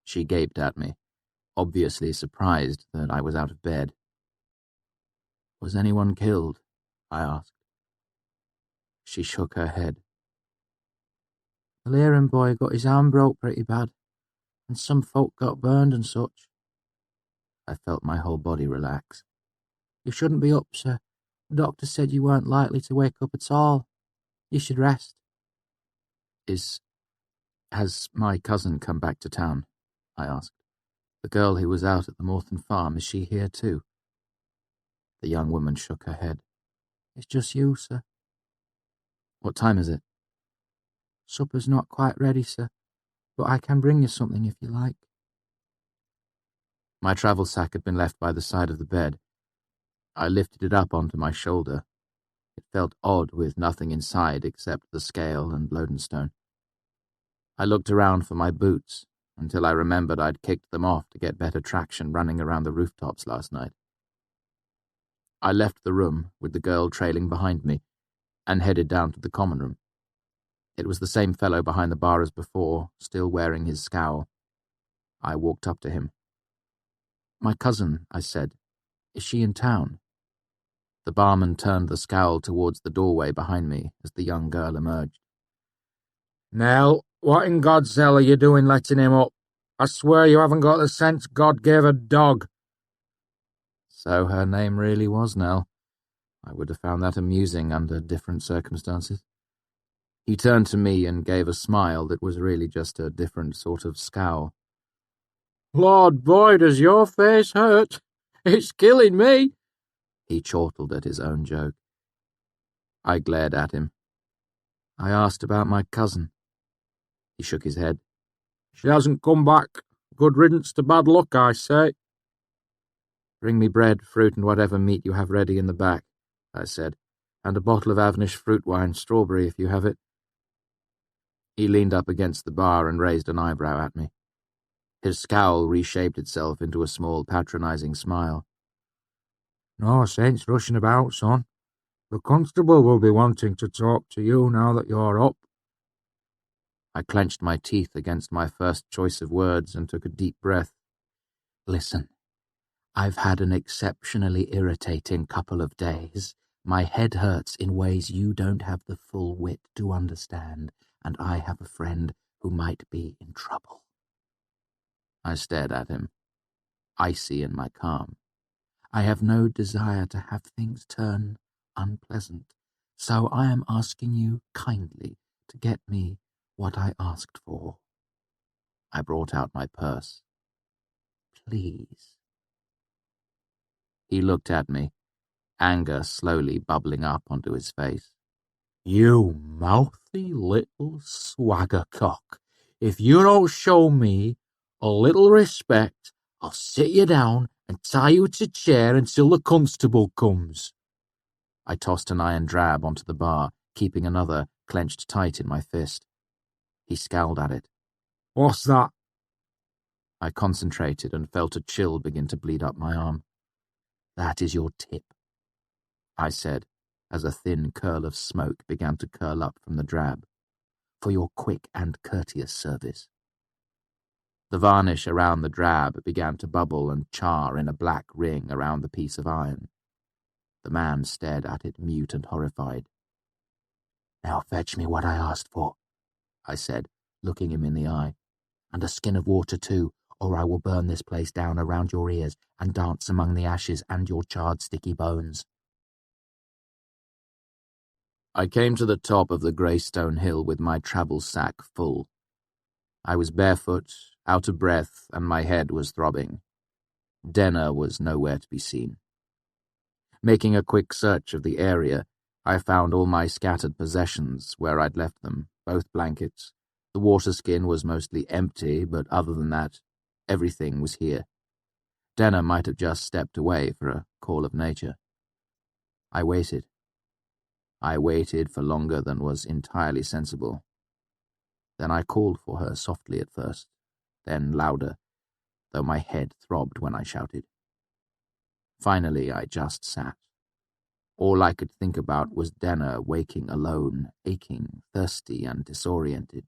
She gaped at me, obviously surprised that I was out of bed. "Was anyone killed?" I asked. She shook her head. "The Leran boy got his arm broke pretty bad, and some folk got burned and such." I felt my whole body relax. "You shouldn't be up, sir. The doctor said you weren't likely to wake up at all. You should rest." Has my cousin come back to town?" I asked. "The girl who was out at the Morton farm, is she here too?" The young woman shook her head. "It's just you, sir." "What time is it?" "Supper's not quite ready, sir, but I can bring you something if you like." My travel sack had been left by the side of the bed. I lifted it up onto my shoulder. It felt odd with nothing inside except the scale and lodenstone. I looked around for my boots until I remembered I'd kicked them off to get better traction running around the rooftops last night. I left the room with the girl trailing behind me and headed down to the common room. It was the same fellow behind the bar as before, still wearing his scowl. I walked up to him. "My cousin," I said. "Is she in town?" The barman turned the scowl towards the doorway behind me as the young girl emerged. Nell, what in God's hell are you doing letting him up? I swear you haven't got the sense God gave a dog. So her name really was Nell. I would have found that amusing under different circumstances. He turned to me and gave a smile that was really just a different sort of scowl. Lord boy, does your face hurt? It's killing me. He chortled at his own joke. I glared at him. I asked about my cousin. He shook his head. She hasn't come back. Good riddance to bad luck, I say. Bring me bread, fruit, and whatever meat you have ready in the back, I said, and a bottle of Avnish fruit wine, strawberry if you have it. He leaned up against the bar and raised an eyebrow at me. His scowl reshaped itself into a small, patronizing smile. No sense rushing about, son. The constable will be wanting to talk to you now that you're up. I clenched my teeth against my first choice of words and took a deep breath. Listen, I've had an exceptionally irritating couple of days. My head hurts in ways you don't have the full wit to understand, and I have a friend who might be in trouble. I stared at him, icy in my calm. I have no desire to have things turn unpleasant, so I am asking you kindly to get me what I asked for. I brought out my purse. Please. He looked at me, anger slowly bubbling up onto his face. You mouthy little swaggercock. If you don't show me a little respect, I'll sit you down and tie you to a chair until the constable comes. I tossed an iron drab onto the bar, keeping another clenched tight in my fist. He scowled at it. What's that? I concentrated and felt a chill begin to bleed up my arm. That is your tip, I said, as a thin curl of smoke began to curl up from the drab, for your quick and courteous service. The varnish around the drab began to bubble and char in a black ring around the piece of iron. The man stared at it, mute and horrified. Now fetch me what I asked for, I said, looking him in the eye. And a skin of water too, or I will burn this place down around your ears and dance among the ashes and your charred sticky bones. I came to the top of the grey stone hill with my travel sack full. I was barefoot, out of breath, and my head was throbbing. Denner was nowhere to be seen. Making a quick search of the area, I found all my scattered possessions where I'd left them, both blankets. The water skin was mostly empty, but other than that, everything was here. Denner might have just stepped away for a call of nature. I waited. I waited for longer than was entirely sensible. Then I called for her softly at first, then louder, though my head throbbed when I shouted. Finally, I just sat. All I could think about was Denner waking alone, aching, thirsty, and disoriented.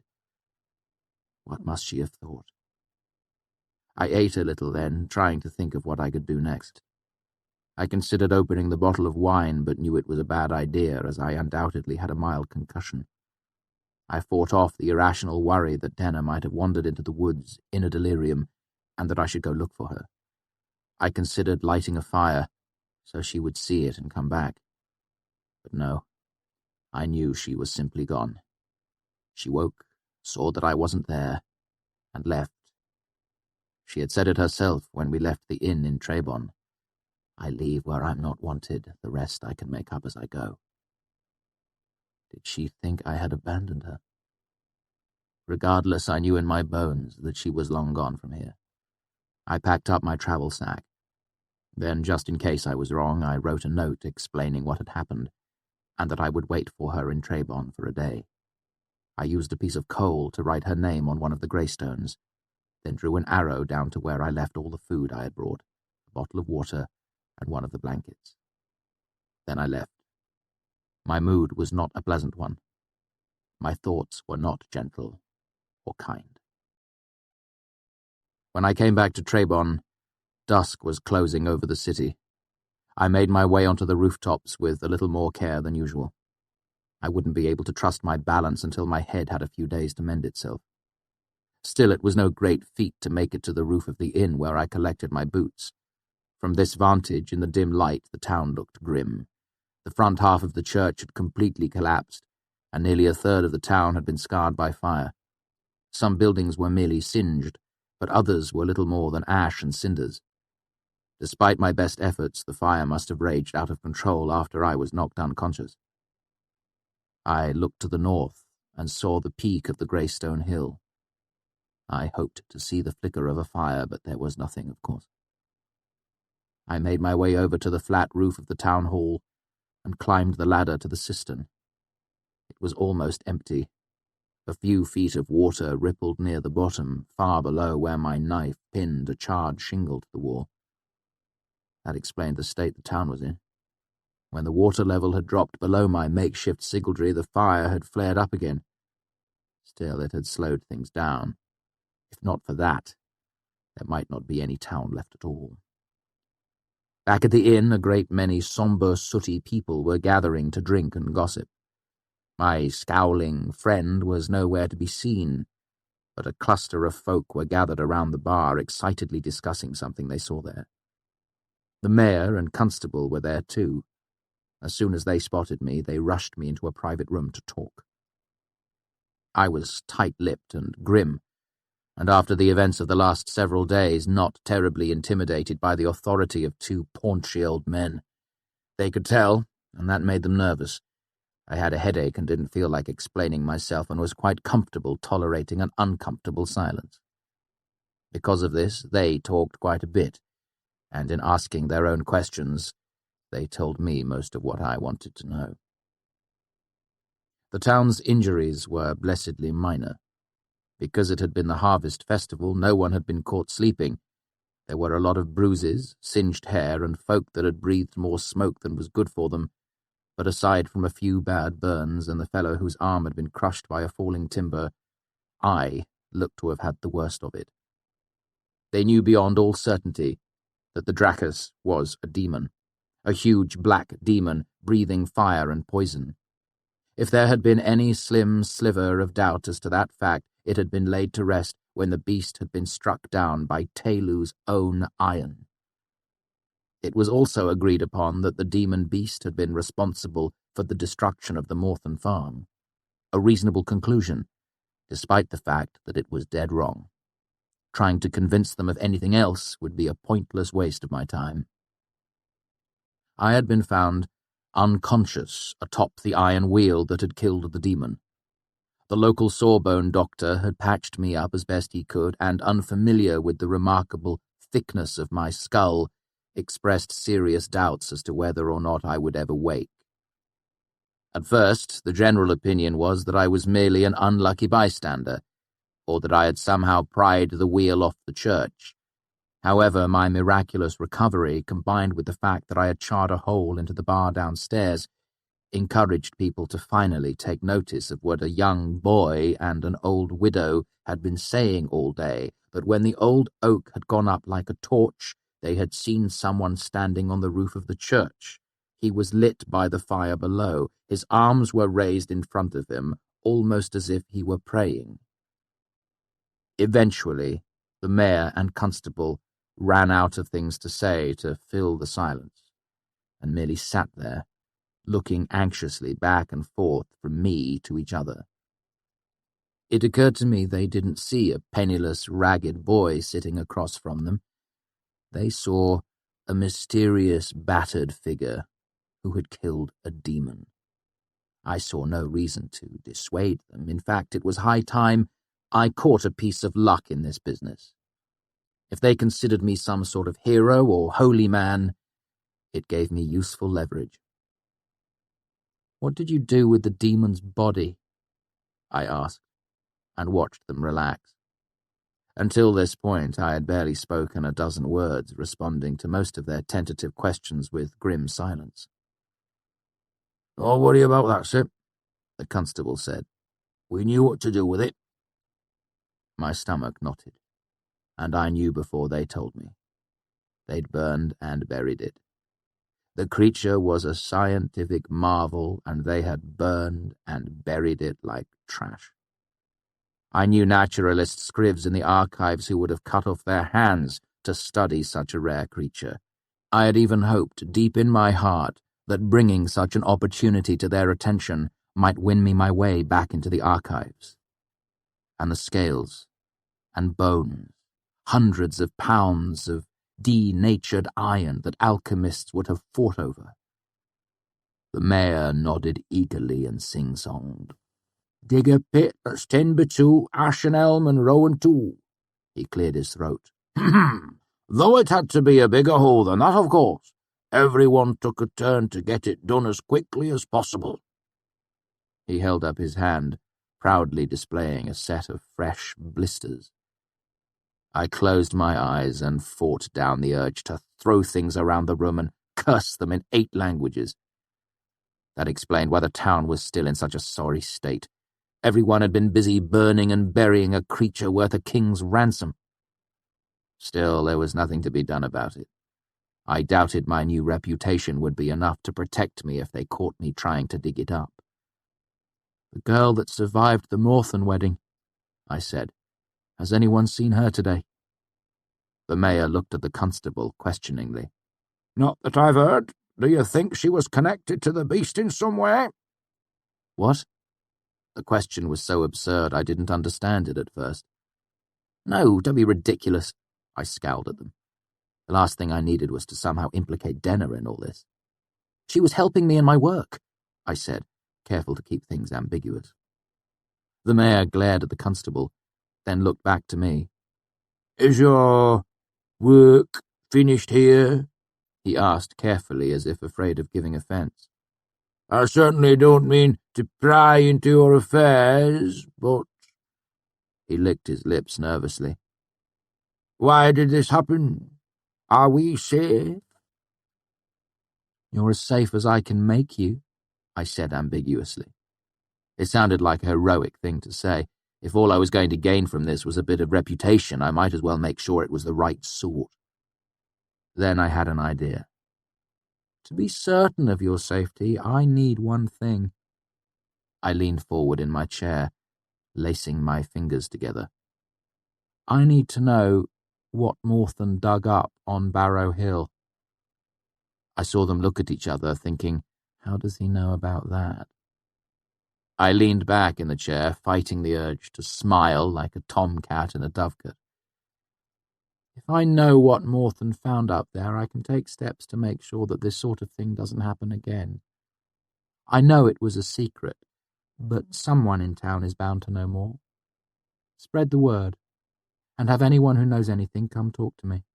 What must she have thought? I ate a little then, trying to think of what I could do next. I considered opening the bottle of wine, but knew it was a bad idea, as I undoubtedly had a mild concussion. I fought off the irrational worry that Denner might have wandered into the woods in a delirium, and that I should go look for her. I considered lighting a fire, so she would see it and come back. But no, I knew she was simply gone. She woke, saw that I wasn't there, and left. She had said it herself when we left the inn in Trebon. I leave where I'm not wanted, the rest I can make up as I go. Did she think I had abandoned her? Regardless, I knew in my bones that she was long gone from here. I packed up my travel sack. Then, just in case I was wrong, I wrote a note explaining what had happened, and that I would wait for her in Trebon for a day. I used a piece of coal to write her name on one of the greystones, then drew an arrow down to where I left all the food I had brought, a bottle of water, and one of the blankets. Then I left. My mood was not a pleasant one. My thoughts were not gentle or kind. When I came back to Trebon, dusk was closing over the city. I made my way onto the rooftops with a little more care than usual. I wouldn't be able to trust my balance until my head had a few days to mend itself. Still, it was no great feat to make it to the roof of the inn where I collected my boots. From this vantage, in the dim light, the town looked grim. The front half of the church had completely collapsed, and nearly a third of the town had been scarred by fire. Some buildings were merely singed, but others were little more than ash and cinders. Despite my best efforts, the fire must have raged out of control after I was knocked unconscious. I looked to the north and saw the peak of the Greystone Hill. I hoped to see the flicker of a fire, but there was nothing, of course. I made my way over to the flat roof of the town hall and climbed the ladder to the cistern. It was almost empty. A few feet of water rippled near the bottom, far below where my knife pinned a charred shingle to the wall. That explained the state the town was in. When the water level had dropped below my makeshift sigildry, the fire had flared up again. Still, it had slowed things down. If not for that, there might not be any town left at all. Back at the inn, a great many sombre, sooty people were gathering to drink and gossip. My scowling friend was nowhere to be seen, but a cluster of folk were gathered around the bar, excitedly discussing something they saw there. The mayor and constable were there too. As soon as they spotted me, they rushed me into a private room to talk. I was tight-lipped and grim, and after the events of the last several days, not terribly intimidated by the authority of two paunchy old men. They could tell, and that made them nervous. I had a headache and didn't feel like explaining myself, and was quite comfortable tolerating an uncomfortable silence. Because of this, they talked quite a bit, and in asking their own questions, they told me most of what I wanted to know. The town's injuries were blessedly minor. Because it had been the harvest festival, no one had been caught sleeping. There were a lot of bruises, singed hair, and folk that had breathed more smoke than was good for them, but aside from a few bad burns and the fellow whose arm had been crushed by a falling timber, I looked to have had the worst of it. They knew beyond all certainty that the Dracus was a demon, a huge black demon breathing fire and poison. If there had been any slim sliver of doubt as to that fact, it had been laid to rest when the beast had been struck down by Telu's own iron. It was also agreed upon that the demon beast had been responsible for the destruction of the Morthen farm, a reasonable conclusion, despite the fact that it was dead wrong. Trying to convince them of anything else would be a pointless waste of my time. I had been found unconscious atop the iron wheel that had killed the demon. The local sawbone doctor had patched me up as best he could, and, unfamiliar with the remarkable thickness of my skull, expressed serious doubts as to whether or not I would ever wake. At first, the general opinion was that I was merely an unlucky bystander, or that I had somehow pried the wheel off the church. However, my miraculous recovery, combined with the fact that I had charred a hole into the bar downstairs, encouraged people to finally take notice of what a young boy and an old widow had been saying all day, that when the old oak had gone up like a torch, they had seen someone standing on the roof of the church. He was lit by the fire below. His arms were raised in front of him, almost as if he were praying. Eventually, the mayor and constable ran out of things to say to fill the silence, and merely sat there, looking anxiously back and forth from me to each other. It occurred to me they didn't see a penniless, ragged boy sitting across from them. They saw a mysterious, battered figure who had killed a demon. I saw no reason to dissuade them. In fact, it was high time I caught a piece of luck in this business. If they considered me some sort of hero or holy man, it gave me useful leverage. "What did you do with the demon's body?" I asked, and watched them relax. Until this point, I had barely spoken a dozen words, responding to most of their tentative questions with grim silence. "Don't worry about that, sir," the constable said. "We knew what to do with it." My stomach knotted, and I knew before they told me. They'd burned and buried it. The creature was a scientific marvel, and they had burned and buried it like trash. I knew naturalist scribs in the archives who would have cut off their hands to study such a rare creature. I had even hoped, deep in my heart, that bringing such an opportunity to their attention might win me my way back into the archives. And the scales, and bones, hundreds of pounds of denatured iron that alchemists would have fought over. The mayor nodded eagerly and sing-songed. "Dig a pit that's 10 by 2, ash and elm and rowan too." He cleared his throat. "Though it had to be a bigger hole than that, of course. Everyone took a turn to get it done as quickly as possible." He held up his hand, proudly displaying a set of fresh blisters. I closed my eyes and fought down the urge to throw things around the room and curse them in 8 languages. That explained why the town was still in such a sorry state. Everyone had been busy burning and burying a creature worth a king's ransom. Still, there was nothing to be done about it. I doubted my new reputation would be enough to protect me if they caught me trying to dig it up. "The girl that survived the Morthon wedding," I said. "Has anyone seen her today?" The mayor looked at the constable questioningly. "Not that I've heard. Do you think she was connected to the beast in some way?" "What?" The question was so absurd I didn't understand it at first. "No, don't be ridiculous," I scowled at them. The last thing I needed was to somehow implicate Denner in all this. "She was helping me in my work," I said, careful to keep things ambiguous. The mayor glared at the constable, then looked back to me. "Is your work finished here?" he asked carefully, as if afraid of giving offence. "I certainly don't mean to pry into your affairs, but—" He licked his lips nervously. "Why did this happen? Are we safe?" "You're as safe as I can make you," I said ambiguously. It sounded like a heroic thing to say. If all I was going to gain from this was a bit of reputation, I might as well make sure it was the right sort. Then I had an idea. "To be certain of your safety, I need one thing." I leaned forward in my chair, lacing my fingers together. "I need to know what Morthon dug up on Barrow Hill." I saw them look at each other, thinking, how does he know about that? I leaned back in the chair, fighting the urge to smile like a tomcat in a dovecote. "If I know what Morthon found up there, I can take steps to make sure that this sort of thing doesn't happen again. I know it was a secret, but someone in town is bound to know more. Spread the word, and have anyone who knows anything come talk to me."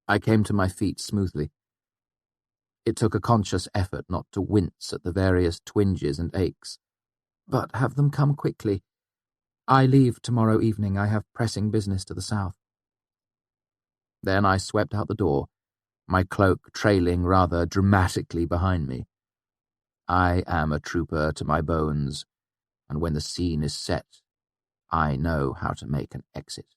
I came to my feet smoothly. It took a conscious effort not to wince at the various twinges and aches. "But have them come quickly. I leave tomorrow evening. I have pressing business to the south." Then I swept out the door, my cloak trailing rather dramatically behind me. I am a trooper to my bones, and when the scene is set, I know how to make an exit.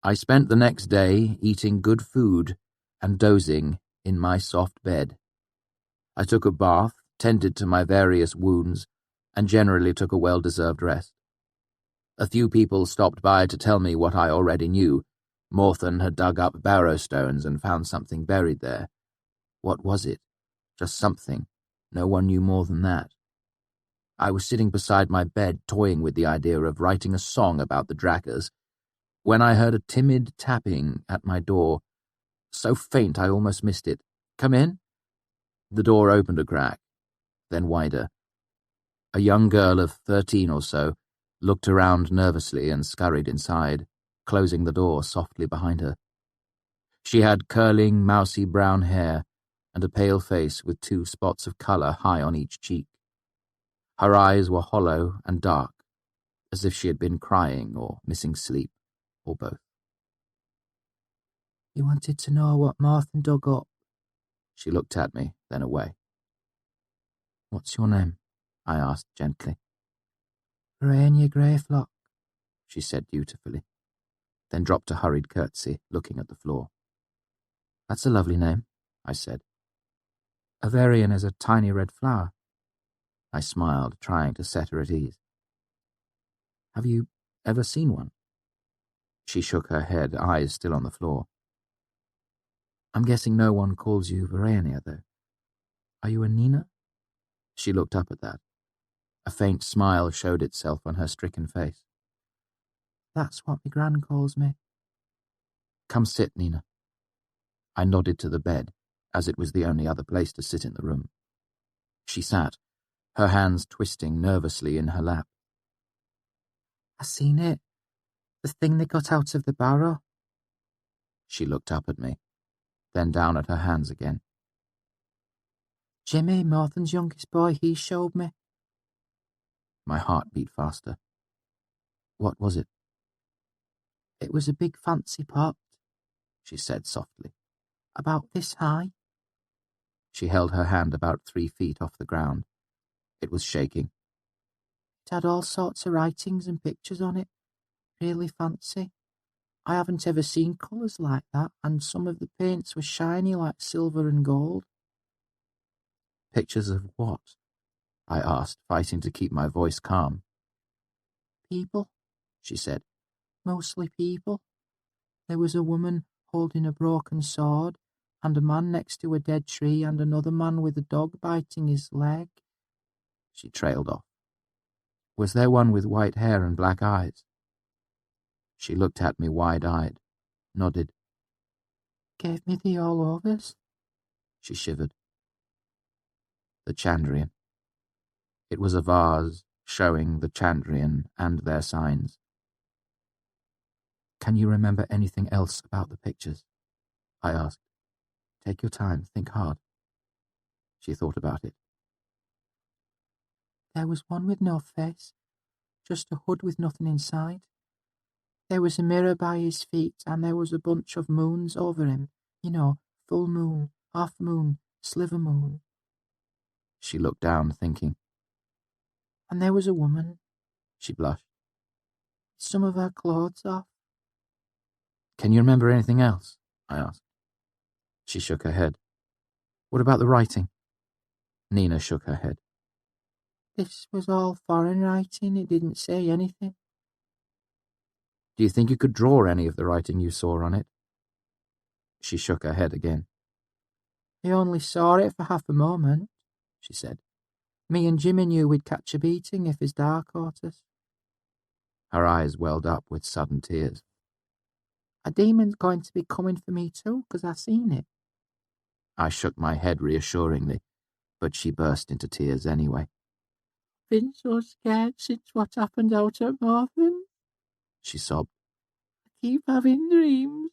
I spent the next day eating good food and dozing in my soft bed. I took a bath, tended to my various wounds, and generally took a well-deserved rest. A few people stopped by to tell me what I already knew. Morthon had dug up barrow stones and found something buried there. What was it? Just something. No one knew more than that. I was sitting beside my bed, toying with the idea of writing a song about the Drakkars, when I heard a timid tapping at my door, so faint I almost missed it. "Come in?" The door opened a crack, then wider. A young girl of 13 or so looked around nervously and scurried inside, closing the door softly behind her. She had curling, mousy brown hair and a pale face with 2 spots of colour high on each cheek. Her eyes were hollow and dark, as if she had been crying or missing sleep, or both. "You wanted to know what Morthon dug up?" She looked at me, then away. "What's your name?" I asked gently. "Rainia Greyflock," she said dutifully, then dropped a hurried curtsy, looking at the floor. That's a lovely name, I said. Avarian is a tiny red flower. I smiled, trying to set her at ease. Have you ever seen one? She shook her head, eyes still on the floor. I'm guessing no one calls you Verania, though. Are you a Nina? She looked up at that. A faint smile showed itself on her stricken face. That's what my gran calls me. Come sit, Nina. I nodded to the bed, as it was the only other place to sit in the room. She sat, her hands twisting nervously in her lap. I seen it. The thing they got out of the barrow. She looked up at me, then down at her hands again. Jimmy, Morthen's youngest boy, he showed me. My heart beat faster. What was it? It was a big fancy pot, she said softly. About this high. She held her hand about 3 feet off the ground. It was shaking. It had all sorts of writings and pictures on it. Really fancy. I haven't ever seen colours like that, and some of the paints were shiny like silver and gold. Pictures of what? I asked, fighting to keep my voice calm. People, she said. Mostly people. There was a woman holding a broken sword, and a man next to a dead tree, and another man with a dog biting his leg. She trailed off. Was there one with white hair and black eyes? She looked at me wide-eyed, nodded. Gave me the all-overs. She shivered. The Chandrian. It was a vase showing the Chandrian and their signs. Can you remember anything else about the pictures? I asked. Take your time, think hard. She thought about it. There was one with no face, just a hood with nothing inside. There was a mirror by his feet, and there was a bunch of moons over him. You know, full moon, half moon, sliver moon. She looked down, thinking. And there was a woman. She blushed. Some of her clothes off. Can you remember anything else? I asked. She shook her head. What about the writing? Nina shook her head. This was all foreign writing. It didn't say anything. Do you think you could draw any of the writing you saw on it? She shook her head again. I only saw it for half a moment, she said. Me and Jimmy knew we'd catch a beating if his dad caught us. Her eyes welled up with sudden tears. A demon's going to be coming for me too, 'cause I seen it. I shook my head reassuringly, but she burst into tears anyway. Been so scared since what happened out at Morthen, she sobbed. I keep having dreams.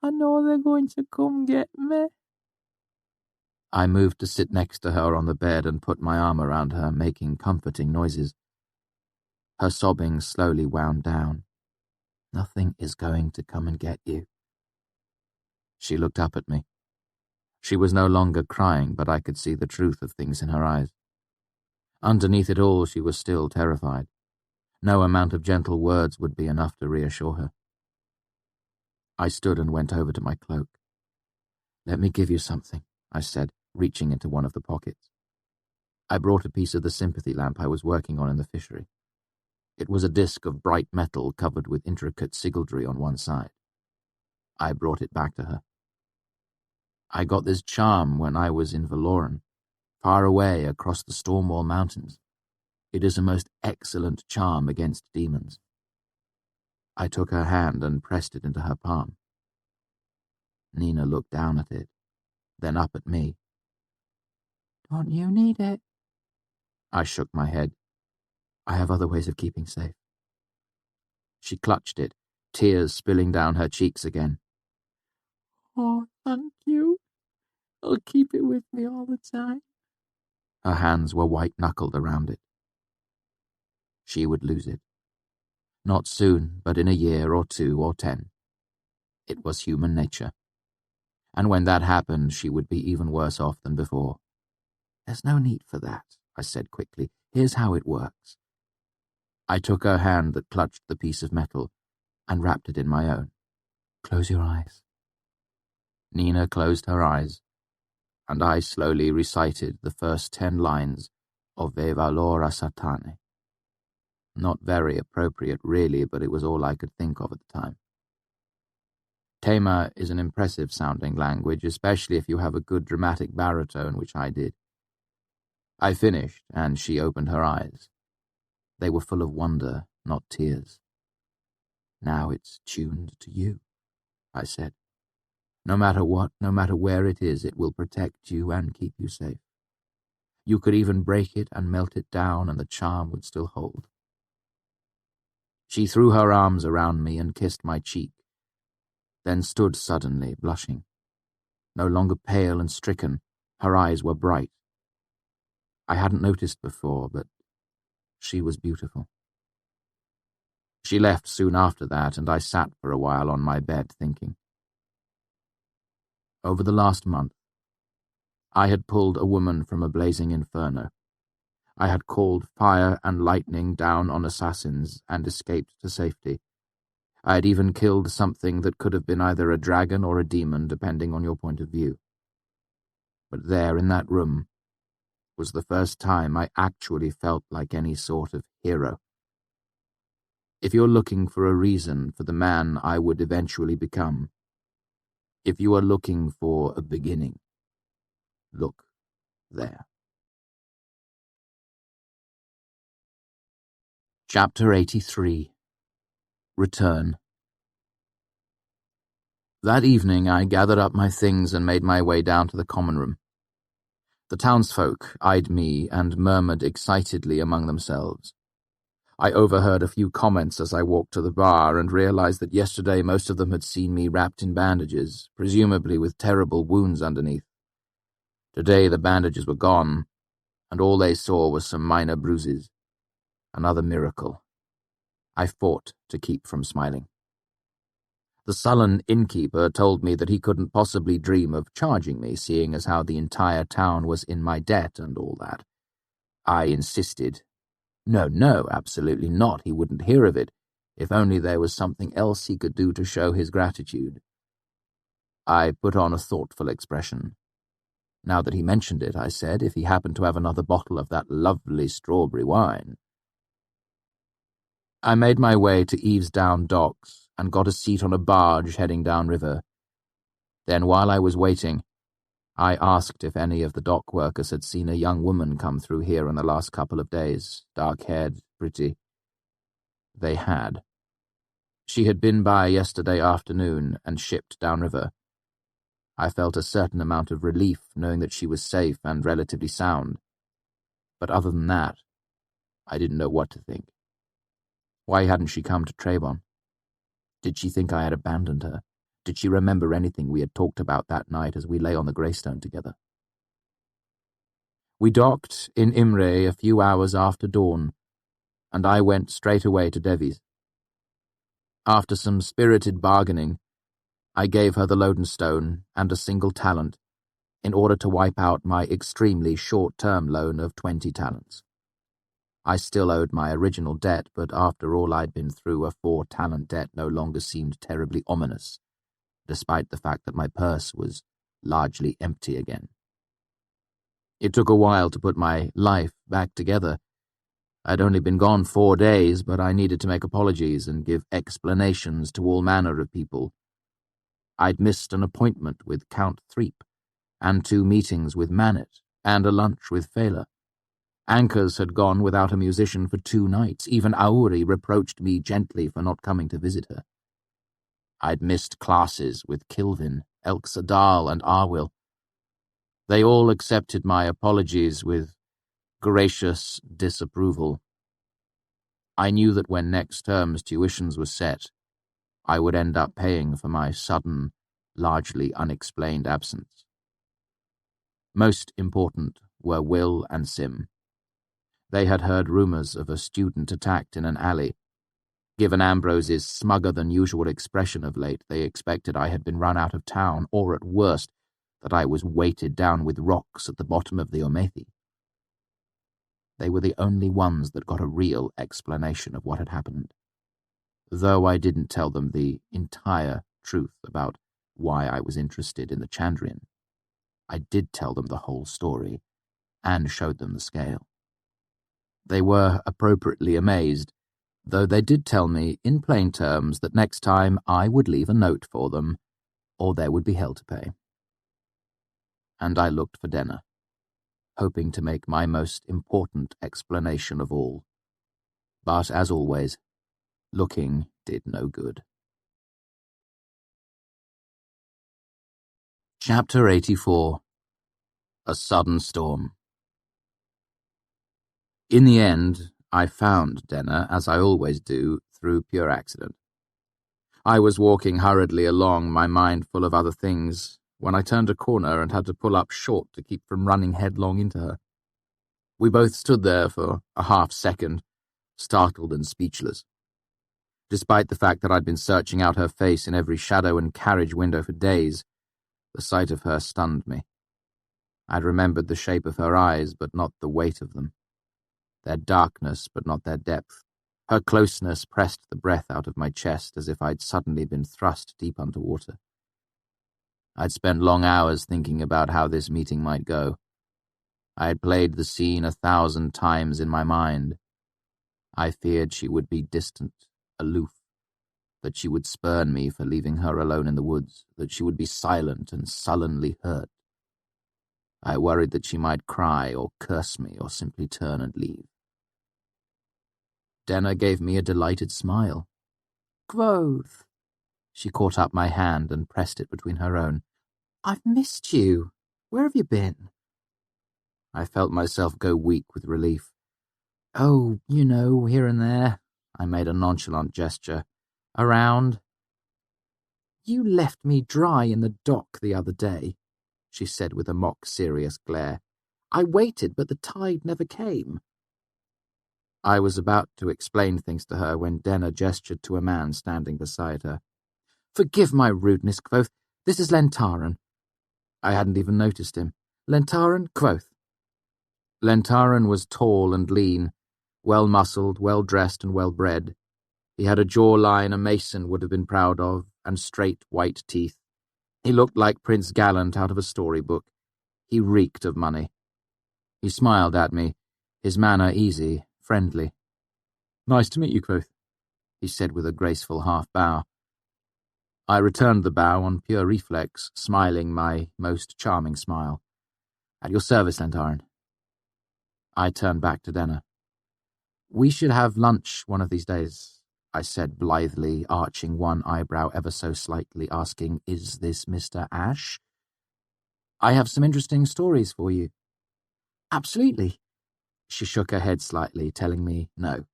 I know they're going to come get me. I moved to sit next to her on the bed and put my arm around her, making comforting noises. Her sobbing slowly wound down. Nothing is going to come and get you. She looked up at me. She was no longer crying, but I could see the truth of things in her eyes. Underneath it all, she was still terrified. No amount of gentle words would be enough to reassure her. I stood and went over to my cloak. Let me give you something, I said, reaching into one of the pockets. I brought a piece of the sympathy lamp I was working on in the fishery. It was a disc of bright metal covered with intricate sigildry on one side. I brought it back to her. I got this charm when I was in Valoran, far away across the Stormwall Mountains. It is a most excellent charm against demons. I took her hand and pressed it into her palm. Nina looked down at it, then up at me. Don't you need it? I shook my head. I have other ways of keeping safe. She clutched it, tears spilling down her cheeks again. Oh, thank you. I'll keep it with me all the time. Her hands were white-knuckled around it. She would lose it. Not soon, but in a year or 2 or 10. It was human nature. And when that happened, she would be even worse off than before. There's no need for that, I said quickly. Here's how it works. I took her hand that clutched the piece of metal and wrapped it in my own. Close your eyes. Nina closed her eyes, and I slowly recited the first 10 lines of Ve Valora Satane. Not very appropriate, really, but it was all I could think of at the time. Tema is an impressive-sounding language, especially if you have a good dramatic baritone, which I did. I finished, and she opened her eyes. They were full of wonder, not tears. "Now it's tuned to you," I said. "No matter what, no matter where it is, it will protect you and keep you safe. You could even break it and melt it down, and the charm would still hold." She threw her arms around me and kissed my cheek, then stood suddenly, blushing. No longer pale and stricken, her eyes were bright. I hadn't noticed before, but she was beautiful. She left soon after that, and I sat for a while on my bed thinking. Over the last month, I had pulled a woman from a blazing inferno. I had called fire and lightning down on assassins and escaped to safety. I had even killed something that could have been either a dragon or a demon, depending on your point of view. But there, in that room, was the first time I actually felt like any sort of hero. If you're looking for a reason for the man I would eventually become, if you are looking for a beginning, look there. Chapter 83. Return. That evening I gathered up my things and made my way down to the common room. The townsfolk eyed me and murmured excitedly among themselves. I overheard a few comments as I walked to the bar and realized that yesterday most of them had seen me wrapped in bandages, presumably with terrible wounds underneath. Today the bandages were gone, and all they saw was some minor bruises. Another miracle. I fought to keep from smiling. The sullen innkeeper told me that he couldn't possibly dream of charging me, seeing as how the entire town was in my debt and all that. I insisted. No, absolutely not. He wouldn't hear of it, if only there was something else he could do to show his gratitude. I put on a thoughtful expression. Now that he mentioned it, I said, if he happened to have another bottle of that lovely strawberry wine. I made my way to Eavesdown docks and got a seat on a barge heading downriver. Then, while I was waiting, I asked if any of the dock workers had seen a young woman come through here in the last couple of days, dark-haired, pretty. They had. She had been by yesterday afternoon and shipped downriver. I felt a certain amount of relief knowing that she was safe and relatively sound. But other than that, I didn't know what to think. Why hadn't she come to Trebon? Did she think I had abandoned her? Did she remember anything we had talked about that night as we lay on the greystone together? We docked in Imre a few hours after dawn, and I went straight away to Devi's. After some spirited bargaining, I gave her the Lodenstone and a single talent in order to wipe out my extremely short-term loan of 20 talents. I still owed my original debt, but after all I'd been through, a 4-talent debt no longer seemed terribly ominous, despite the fact that my purse was largely empty again. It took a while to put my life back together. I'd only been gone 4 days, but I needed to make apologies and give explanations to all manner of people. I'd missed an appointment with Count Threep, and 2 meetings with Manet, and a lunch with Fela. Anchors had gone without a musician for 2 nights. Even Auri reproached me gently for not coming to visit her. I'd missed classes with Kilvin, Elk Sadal, and Arwyll. They all accepted my apologies with gracious disapproval. I knew that when next term's tuitions were set, I would end up paying for my sudden, largely unexplained absence. Most important were Will and Sim. They had heard rumors of a student attacked in an alley. Given Ambrose's smugger-than-usual expression of late, they expected I had been run out of town, or at worst, that I was weighted down with rocks at the bottom of the Omethi. They were the only ones that got a real explanation of what had happened, though I didn't tell them the entire truth about why I was interested in the Chandrian. I did tell them the whole story, and showed them the scale. They were appropriately amazed, though they did tell me, in plain terms, that next time I would leave a note for them, or there would be hell to pay. And I looked for Denner, hoping to make my most important explanation of all. But, as always, looking did no good. Chapter 84. A Sudden Storm. In the end, I found Denner, as I always do, through pure accident. I was walking hurriedly along, my mind full of other things, when I turned a corner and had to pull up short to keep from running headlong into her. We both stood there for a half-second, startled and speechless. Despite the fact that I'd been searching out her face in every shadow and carriage window for days, the sight of her stunned me. I'd remembered the shape of her eyes, but not the weight of them. Their darkness, but not their depth. Her closeness pressed the breath out of my chest as if I'd suddenly been thrust deep under water. I'd spent long hours thinking about how this meeting might go. I had played the scene 1,000 times in my mind. I feared she would be distant, aloof, that she would spurn me for leaving her alone in the woods, that she would be silent and sullenly hurt. I worried that she might cry or curse me or simply turn and leave. Denner gave me a delighted smile. "Kvothe." She caught up my hand and pressed it between her own. "I've missed you. Where have you been?" I felt myself go weak with relief. "Oh, here and there." I made a nonchalant gesture. "Around." "You left me dry in the dock the other day," she said with a mock-serious glare. "I waited, but the tide never came." I was about to explain things to her when Denner gestured to a man standing beside her. "Forgive my rudeness, Kvothe. This is Lentaran." I hadn't even noticed him. "Lentaran, Kvothe." Lentaran was tall and lean, well-muscled, well-dressed and well-bred. He had a jawline a mason would have been proud of, and straight white teeth. He looked like Prince Gallant out of a storybook. He reeked of money. He smiled at me, his manner easy, friendly. "Nice to meet you, Kvothe," he said with a graceful half-bow. I returned the bow on pure reflex, smiling my most charming smile. "At your service, Lentaran." I turned back to Denner. "We should have lunch one of these days," I said blithely, arching one eyebrow ever so slightly, asking, "Is this Mr. Ash?" "I have some interesting stories for you." "Absolutely." She shook her head slightly, telling me no.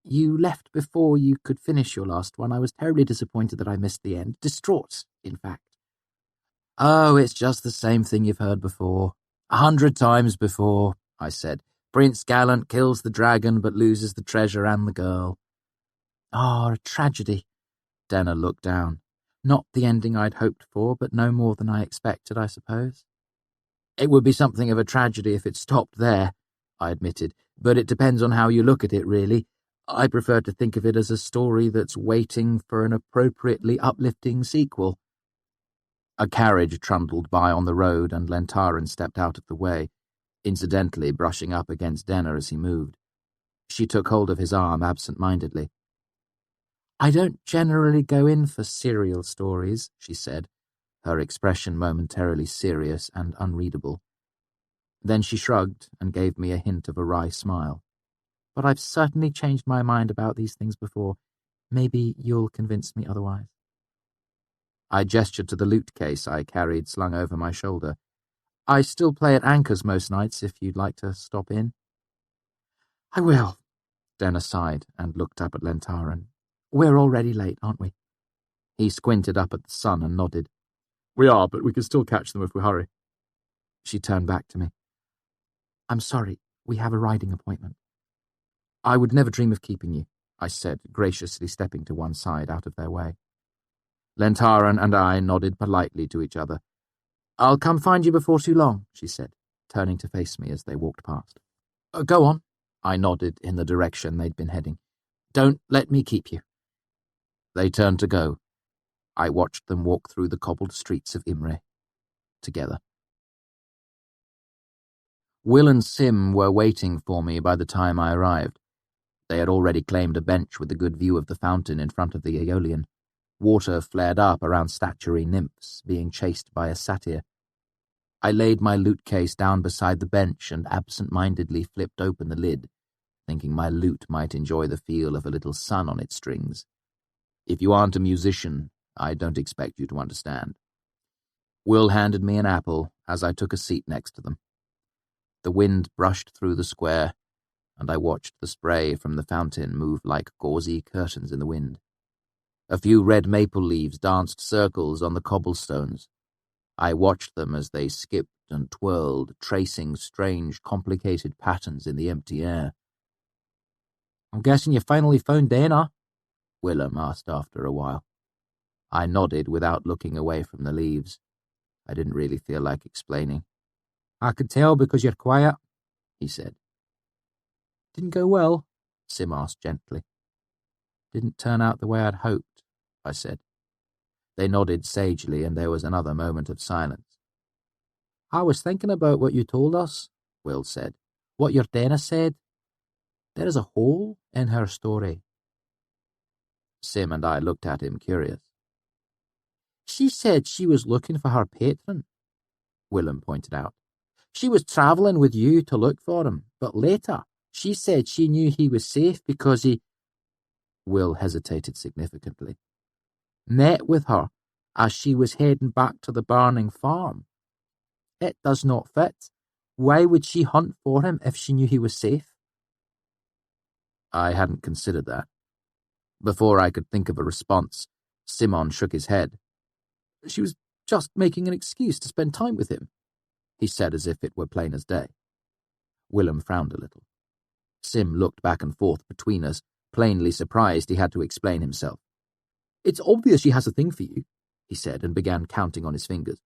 "You left before you could finish your last one. I was terribly disappointed that I missed the end. Distraught, in fact." "Oh, it's just the same thing you've heard before. 100 times before," I said. "Prince Gallant kills the dragon but loses the treasure and the girl." "Ah, a tragedy." Denner looked down. "Not the ending I'd hoped for, but no more than I expected, I suppose." "It would be something of a tragedy if it stopped there," I admitted, "but it depends on how you look at it, really. I prefer to think of it as a story that's waiting for an appropriately uplifting sequel." A carriage trundled by on the road and Lentaran stepped out of the way, incidentally brushing up against Denner as he moved. She took hold of his arm absent-mindedly. "I don't generally go in for serial stories," she said, her expression momentarily serious and unreadable. Then she shrugged and gave me a hint of a wry smile. "But I've certainly changed my mind about these things before. Maybe you'll convince me otherwise." I gestured to the lute case I carried slung over my shoulder. "I still play at Anchors most nights if you'd like to stop in." "I will." Denner sighed and looked up at Lentaran. "We're already late, aren't we?" He squinted up at the sun and nodded. "We are, but we can still catch them if we hurry." She turned back to me. "I'm sorry, we have a riding appointment." "I would never dream of keeping you," I said, graciously stepping to one side out of their way. Lentaran and I nodded politely to each other. "I'll come find you before too long," she said, turning to face me as they walked past. Go on," I nodded in the direction they'd been heading. "Don't let me keep you." They turned to go. I watched them walk through the cobbled streets of Imre, together. Will and Sim were waiting for me by the time I arrived. They had already claimed a bench with a good view of the fountain in front of the Aeolian. Water flared up around statuary nymphs being chased by a satyr. I laid my lute case down beside the bench and absent-mindedly flipped open the lid, thinking my lute might enjoy the feel of a little sun on its strings. If you aren't a musician, I don't expect you to understand. Will handed me an apple as I took a seat next to them. The wind brushed through the square, and I watched the spray from the fountain move like gauzy curtains in the wind. A few red maple leaves danced circles on the cobblestones. I watched them as they skipped and twirled, tracing strange, complicated patterns in the empty air. "I'm guessing you finally found Dana?" Willem asked after a while. I nodded without looking away from the leaves. I didn't really feel like explaining. "I could tell because you're quiet," he said. "Didn't go well?" Sim asked gently. "Didn't turn out the way I'd hoped," I said. They nodded sagely, and there was another moment of silence. "I was thinking about what you told us," Will said. "What your Dana said. There is a hole in her story." Sim and I looked at him, curious. "She said she was looking for her patron," Willem pointed out. "She was travelling with you to look for him, but later she said she knew he was safe because he—" Will hesitated significantly. "Met with her as she was heading back to the burning farm. It does not fit. Why would she hunt for him if she knew he was safe?" I hadn't considered that. Before I could think of a response, Simon shook his head. "She was just making an excuse to spend time with him," he said as if it were plain as day. Willem frowned a little. Sim looked back and forth between us, plainly surprised he had to explain himself. "It's obvious she has a thing for you," he said, and began counting on his fingers.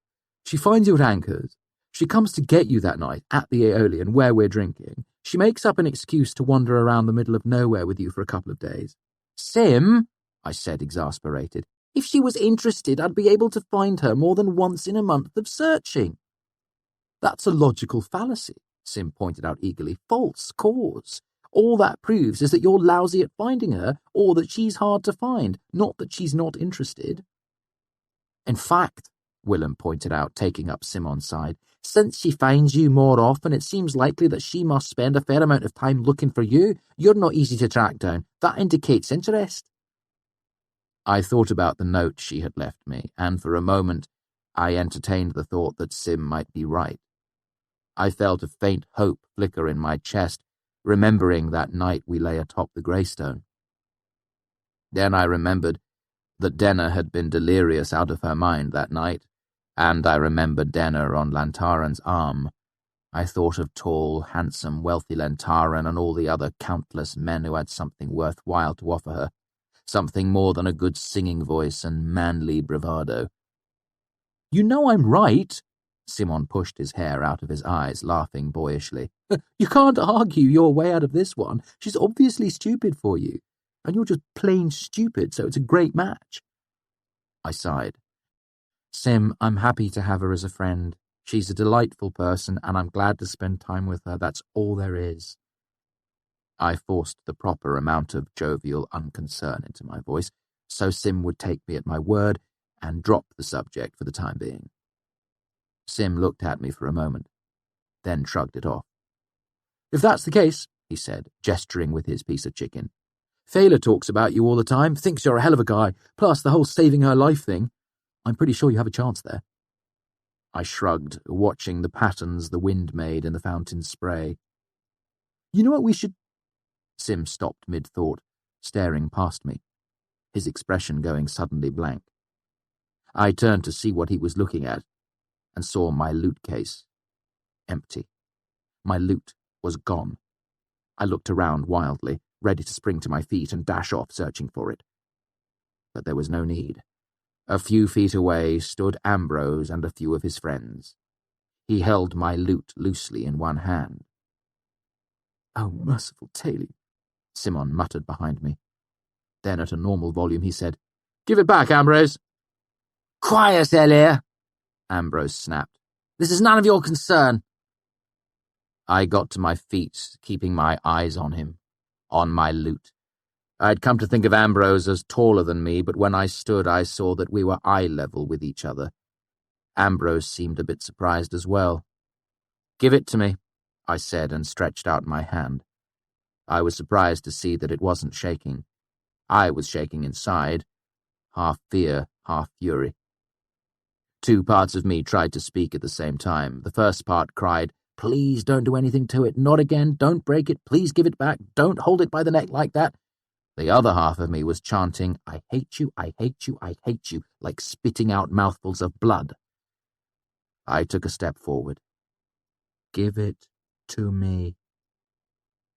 "She finds you at Anchor's. She comes to get you that night at the Aeolian where we're drinking. She makes up an excuse to wander around the middle of nowhere with you for a couple of days." "Sim," I said, exasperated, "if she was interested, I'd be able to find her more than once in a month of searching." "That's a logical fallacy," Sim pointed out eagerly. "False cause. All that proves is that you're lousy at finding her, or that she's hard to find, not that she's not interested." "In fact," Willem pointed out, taking up Simon's side, "since she finds you more often, it seems likely that she must spend a fair amount of time looking for you. You're not easy to track down. That indicates interest." I thought about the note she had left me, and for a moment I entertained the thought that Sim might be right. I felt a faint hope flicker in my chest, remembering that night we lay atop the greystone. Then I remembered that Denna had been delirious out of her mind that night, and I remembered Denna on Lantaran's arm. I thought of tall, handsome, wealthy Lantaran and all the other countless men who had something worthwhile to offer her, something more than a good singing voice and manly bravado. "You know I'm right." Simon pushed his hair out of his eyes, laughing boyishly. "You can't argue your way out of this one. She's obviously stupid for you, and you're just plain stupid, so it's a great match." I sighed. "Sim, I'm happy to have her as a friend. She's a delightful person, and I'm glad to spend time with her. That's all there is." I forced the proper amount of jovial unconcern into my voice, so Sim would take me at my word and drop the subject for the time being. Sim looked at me for a moment, then shrugged it off. "If that's the case," he said, gesturing with his piece of chicken, "Fela talks about you all the time, thinks you're a hell of a guy, plus the whole saving her life thing. I'm pretty sure you have a chance there." I shrugged, watching the patterns the wind made in the fountain's spray. "You know what we should—" Sim stopped mid-thought, staring past me, his expression going suddenly blank. I turned to see what he was looking at, and saw my lute case. Empty. My lute was gone. I looked around wildly, ready to spring to my feet and dash off searching for it. But there was no need. A few feet away stood Ambrose and a few of his friends. He held my lute loosely in one hand. "Oh, merciful Taily," Simon muttered behind me. Then at a normal volume he said, "Give it back, Ambrose." Quiet, Elia, Ambrose snapped. This is none of your concern. I got to my feet, keeping my eyes on him, on my lute. I'd come to think of Ambrose as taller than me, but when I stood I saw that we were eye level with each other. Ambrose seemed a bit surprised as well. Give it to me, I said, and stretched out my hand. I was surprised to see that it wasn't shaking. I was shaking inside, half fear, half fury. Two parts of me tried to speak at the same time. The first part cried, "Please don't do anything to it, not again, don't break it, please give it back, don't hold it by the neck like that." The other half of me was chanting, "I hate you, I hate you, I hate you," like spitting out mouthfuls of blood. I took a step forward. "Give it to me."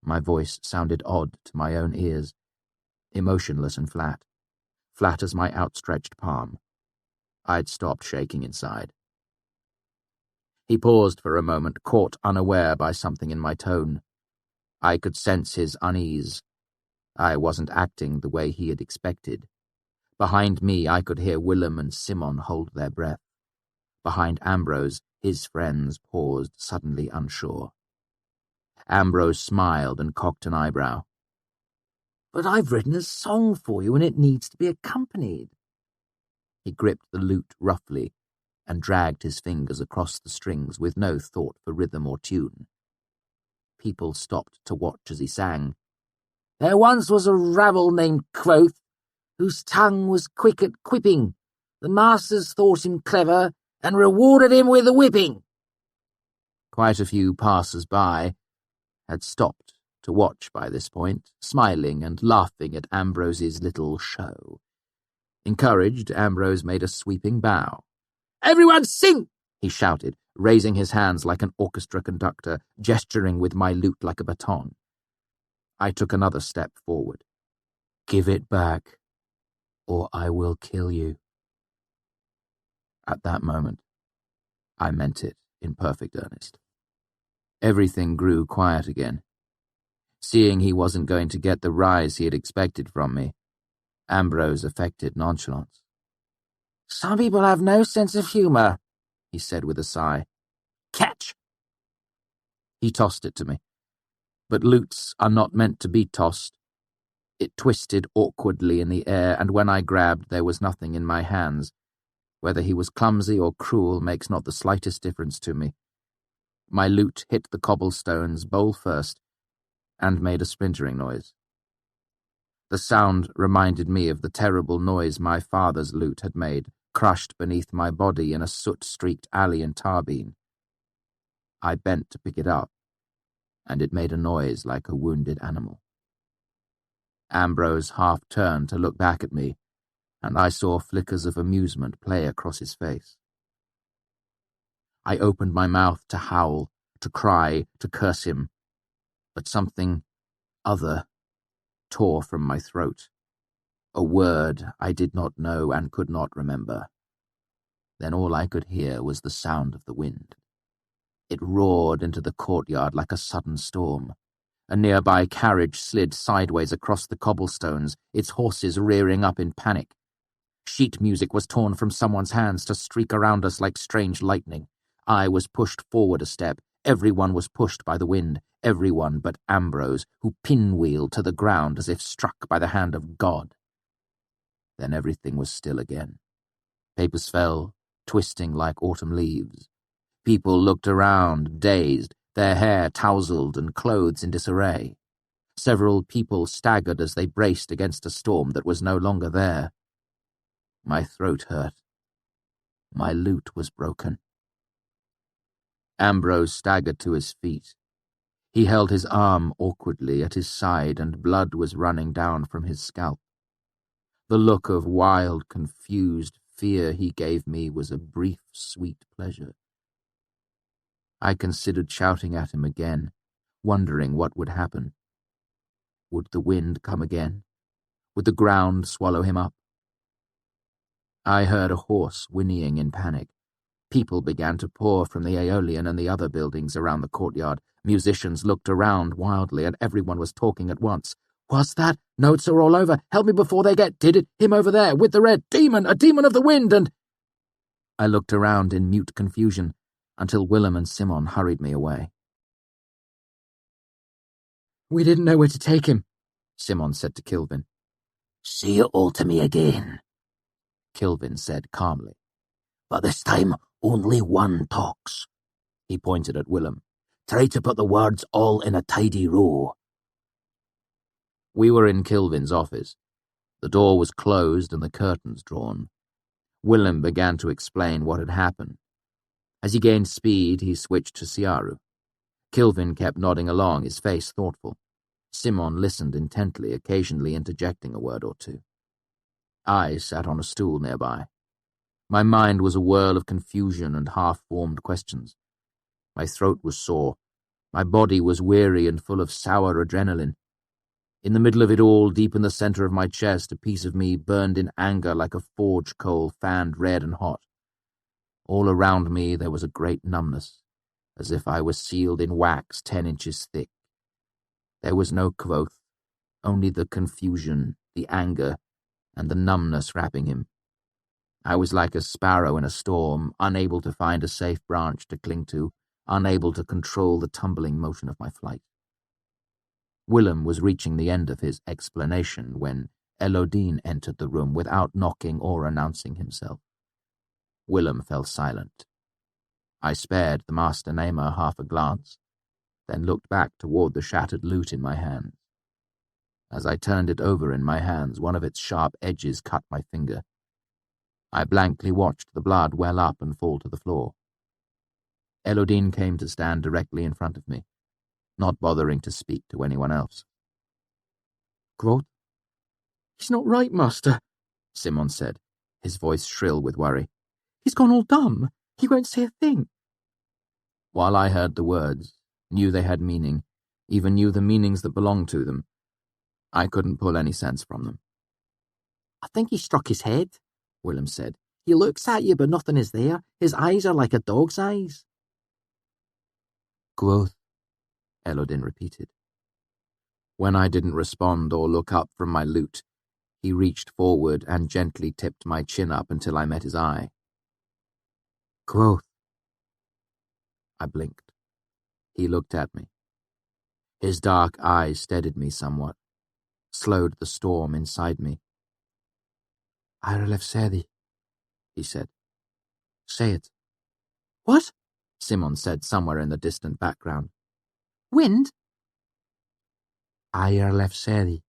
My voice sounded odd to my own ears, emotionless and flat as my outstretched palm. I'd stopped shaking inside. He paused for a moment, caught unaware by something in my tone. I could sense his unease. I wasn't acting the way he had expected. Behind me, I could hear Willem and Simon hold their breath. Behind Ambrose, his friends paused, suddenly unsure. Ambrose smiled and cocked an eyebrow. "But I've written a song for you, and it needs to be accompanied." He gripped the lute roughly and dragged his fingers across the strings with no thought for rhythm or tune. People stopped to watch as he sang. "There once was a rabble named Kvothe, whose tongue was quick at quipping. The masters thought him clever and rewarded him with a whipping." Quite a few passers-by had stopped to watch by this point, smiling and laughing at Ambrose's little show. Encouraged, Ambrose made a sweeping bow. "Everyone sing!" he shouted, raising his hands like an orchestra conductor, gesturing with my lute like a baton. I took another step forward. "Give it back, or I will kill you." At that moment, I meant it in perfect earnest. Everything grew quiet again. Seeing he wasn't going to get the rise he had expected from me, Ambrose affected nonchalance. "Some people have no sense of humour," he said with a sigh. "Catch!" He tossed it to me. But lutes are not meant to be tossed. It twisted awkwardly in the air, and when I grabbed, there was nothing in my hands. Whether he was clumsy or cruel makes not the slightest difference to me. My lute hit the cobblestones, bowl first, and made a splintering noise. The sound reminded me of the terrible noise my father's lute had made, crushed beneath my body in a soot-streaked alley in Tarbeen. I bent to pick it up, and it made a noise like a wounded animal. Ambrose half turned to look back at me, and I saw flickers of amusement play across his face. I opened my mouth to howl, to cry, to curse him, but something other tore from my throat, a word I did not know and could not remember. Then all I could hear was the sound of the wind. It roared into the courtyard like a sudden storm. A nearby carriage slid sideways across the cobblestones, its horses rearing up in panic. Sheet music was torn from someone's hands to streak around us like strange lightning. I was pushed forward a step. Everyone was pushed by the wind, everyone but Ambrose, who pinwheeled to the ground as if struck by the hand of God. Then everything was still again. Papers fell, twisting like autumn leaves. People looked around, dazed, their hair tousled and clothes in disarray. Several people staggered as they braced against a storm that was no longer there. My throat hurt. My lute was broken. Ambrose staggered to his feet. He held his arm awkwardly at his side, and blood was running down from his scalp. The look of wild, confused fear he gave me was a brief, sweet pleasure. I considered shouting at him again, wondering what would happen. Would the wind come again? Would the ground swallow him up? I heard a horse whinnying in panic. People began to pour from the Aeolian and the other buildings around the courtyard. Musicians looked around wildly, and everyone was talking at once. "What's that? Notes are all over. Help me before they get... Did it? Him over there, with the red... Demon! A demon of the wind!" And I looked around in mute confusion until Willem and Simon hurried me away. We didn't know where to take him, Simon said to Kilvin. Say it all to me again, Kilvin said calmly. but this time only one talks. He pointed at Willem. Try to put the words all in a tidy row. We were in Kilvin's office. The door was closed and the curtains drawn. Willem began to explain what had happened. As he gained speed, he switched to Siaru. Kilvin kept nodding along, his face thoughtful. Simon listened intently, occasionally interjecting a word or two. I sat on a stool nearby. My mind was a whirl of confusion and half-formed questions. My throat was sore. My body was weary and full of sour adrenaline. In the middle of it all, deep in the center of my chest, a piece of me burned in anger like a forge coal fanned red and hot. All around me there was a great numbness, as if I was sealed in wax 10 inches thick. There was no Kvothe, only the confusion, the anger, and the numbness wrapping him. I was like a sparrow in a storm, unable to find a safe branch to cling to, unable to control the tumbling motion of my flight. Willem was reaching the end of his explanation when Elodine entered the room without knocking or announcing himself. Willem fell silent. I spared the master namer half a glance, then looked back toward the shattered lute in my hand. As I turned it over in my hands, one of its sharp edges cut my finger. I blankly watched the blood well up and fall to the floor. Elodine came to stand directly in front of me, not bothering to speak to anyone else. Kvothe? He's not right, Master, Simon said, his voice shrill with worry. He's gone all dumb. He won't say a thing. While I heard the words, knew they had meaning, even knew the meanings that belonged to them, I couldn't pull any sense from them. I think he struck his head, Willem said. He looks at you, but nothing is there. His eyes are like a dog's eyes. Kvothe, Elodine repeated. When I didn't respond or look up from my lute, he reached forward and gently tipped my chin up until I met his eye. Kvothe. I blinked. He looked at me. His dark eyes steadied me somewhat, slowed the storm inside me. Irelefsedi, he said. Say it. What? Simon said somewhere in the distant background. Wind? Irelefsedi,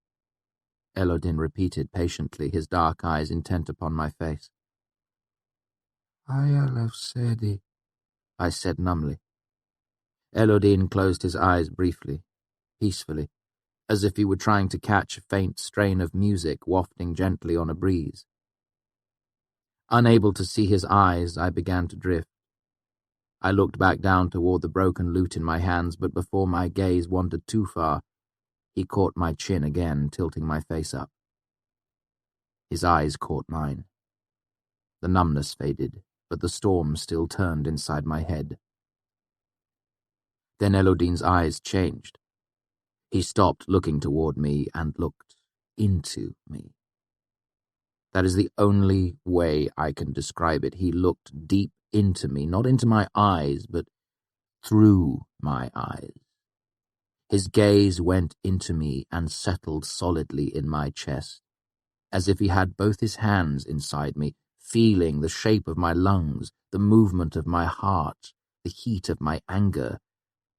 Elodine repeated patiently, his dark eyes intent upon my face. Irelefsedi, I said numbly. Elodine closed his eyes briefly, peacefully, as if he were trying to catch a faint strain of music wafting gently on a breeze. Unable to see his eyes, I began to drift. I looked back down toward the broken lute in my hands, but before my gaze wandered too far, he caught my chin again, tilting my face up. His eyes caught mine. The numbness faded, but the storm still turned inside my head. Then Elodine's eyes changed. He stopped looking toward me and looked into me. That is the only way I can describe it. He looked deep into me, not into my eyes, but through my eyes. His gaze went into me and settled solidly in my chest, as if he had both his hands inside me, feeling the shape of my lungs, the movement of my heart, the heat of my anger,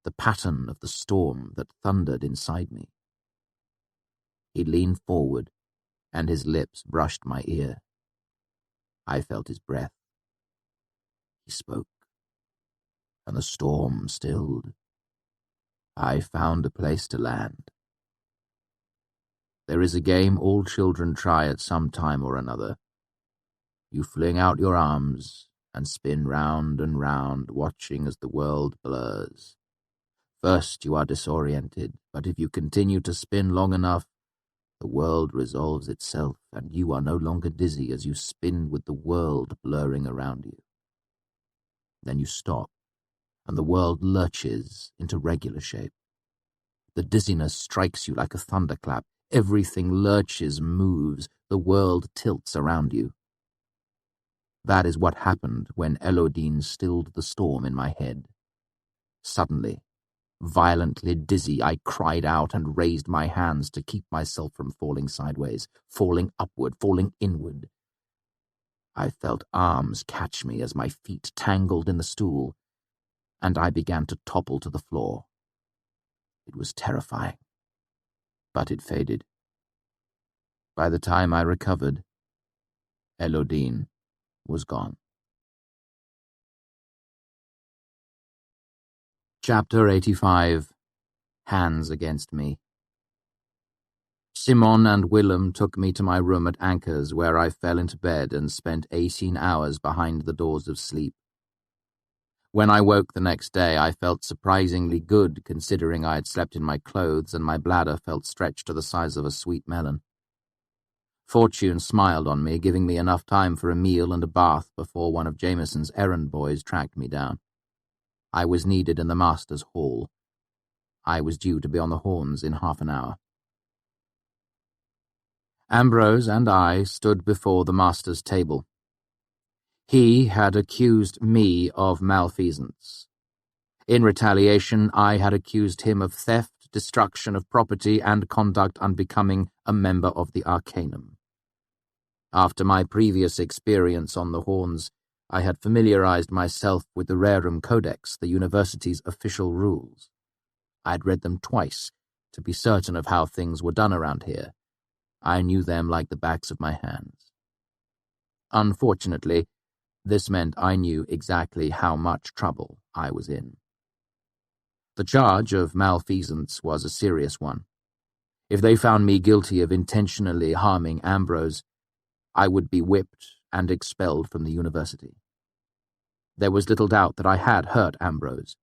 the pattern of the storm that thundered inside me. He leaned forward, and his lips brushed my ear. I felt his breath. He spoke, and the storm stilled. I found a place to land. There is a game all children try at some time or another. You fling out your arms and spin round and round, watching as the world blurs. First you are disoriented, but if you continue to spin long enough, the world resolves itself, and you are no longer dizzy as you spin with the world blurring around you. Then you stop, and the world lurches into regular shape. The dizziness strikes you like a thunderclap. Everything lurches, moves, the world tilts around you. That is what happened when Elodine stilled the storm in my head. Suddenly, violently dizzy, I cried out and raised my hands to keep myself from falling sideways, falling upward, falling inward. I felt arms catch me as my feet tangled in the stool, and I began to topple to the floor. It was terrifying, but it faded. By the time I recovered, Elodine was gone. Chapter 85. Hands Against Me. Simon and Willem took me to my room at Anchor's, where I fell into bed and spent 18 hours behind the doors of sleep. When I woke the next day, I felt surprisingly good, considering I had slept in my clothes and my bladder felt stretched to the size of a sweet melon. Fortune smiled on me, giving me enough time for a meal and a bath before one of Jameson's errand boys tracked me down. I was needed in the master's hall. I was due to be on the horns in half an hour. Ambrose and I stood before the master's table. He had accused me of malfeasance. In retaliation, I had accused him of theft, destruction of property, and conduct unbecoming a member of the Arcanum. After my previous experience on the horns, I had familiarized myself with the Rerum Codex, the university's official rules. I had read them twice to be certain of how things were done around here. I knew them like the backs of my hands. Unfortunately, this meant I knew exactly how much trouble I was in. The charge of malfeasance was a serious one. If they found me guilty of intentionally harming Ambrose, I would be whipped and expelled from the university. There was little doubt that I had hurt Ambrose.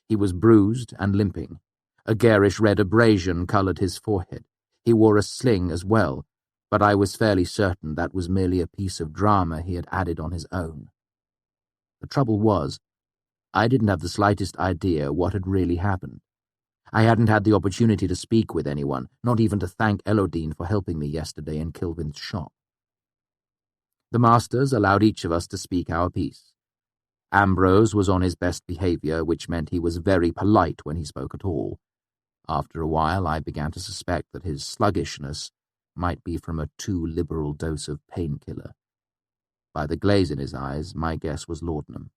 He was bruised and limping. A garish red abrasion colored his forehead. He wore a sling as well, but I was fairly certain that was merely a piece of drama he had added on his own. The trouble was, I didn't have the slightest idea what had really happened. I hadn't had the opportunity to speak with anyone, not even to thank Elodine for helping me yesterday in Kilvin's shop. The masters allowed each of us to speak our piece. Ambrose was on his best behavior, which meant he was very polite when he spoke at all. After a while, I began to suspect that his sluggishness might be from a too liberal dose of painkiller. By the glaze in his eyes, my guess was laudanum.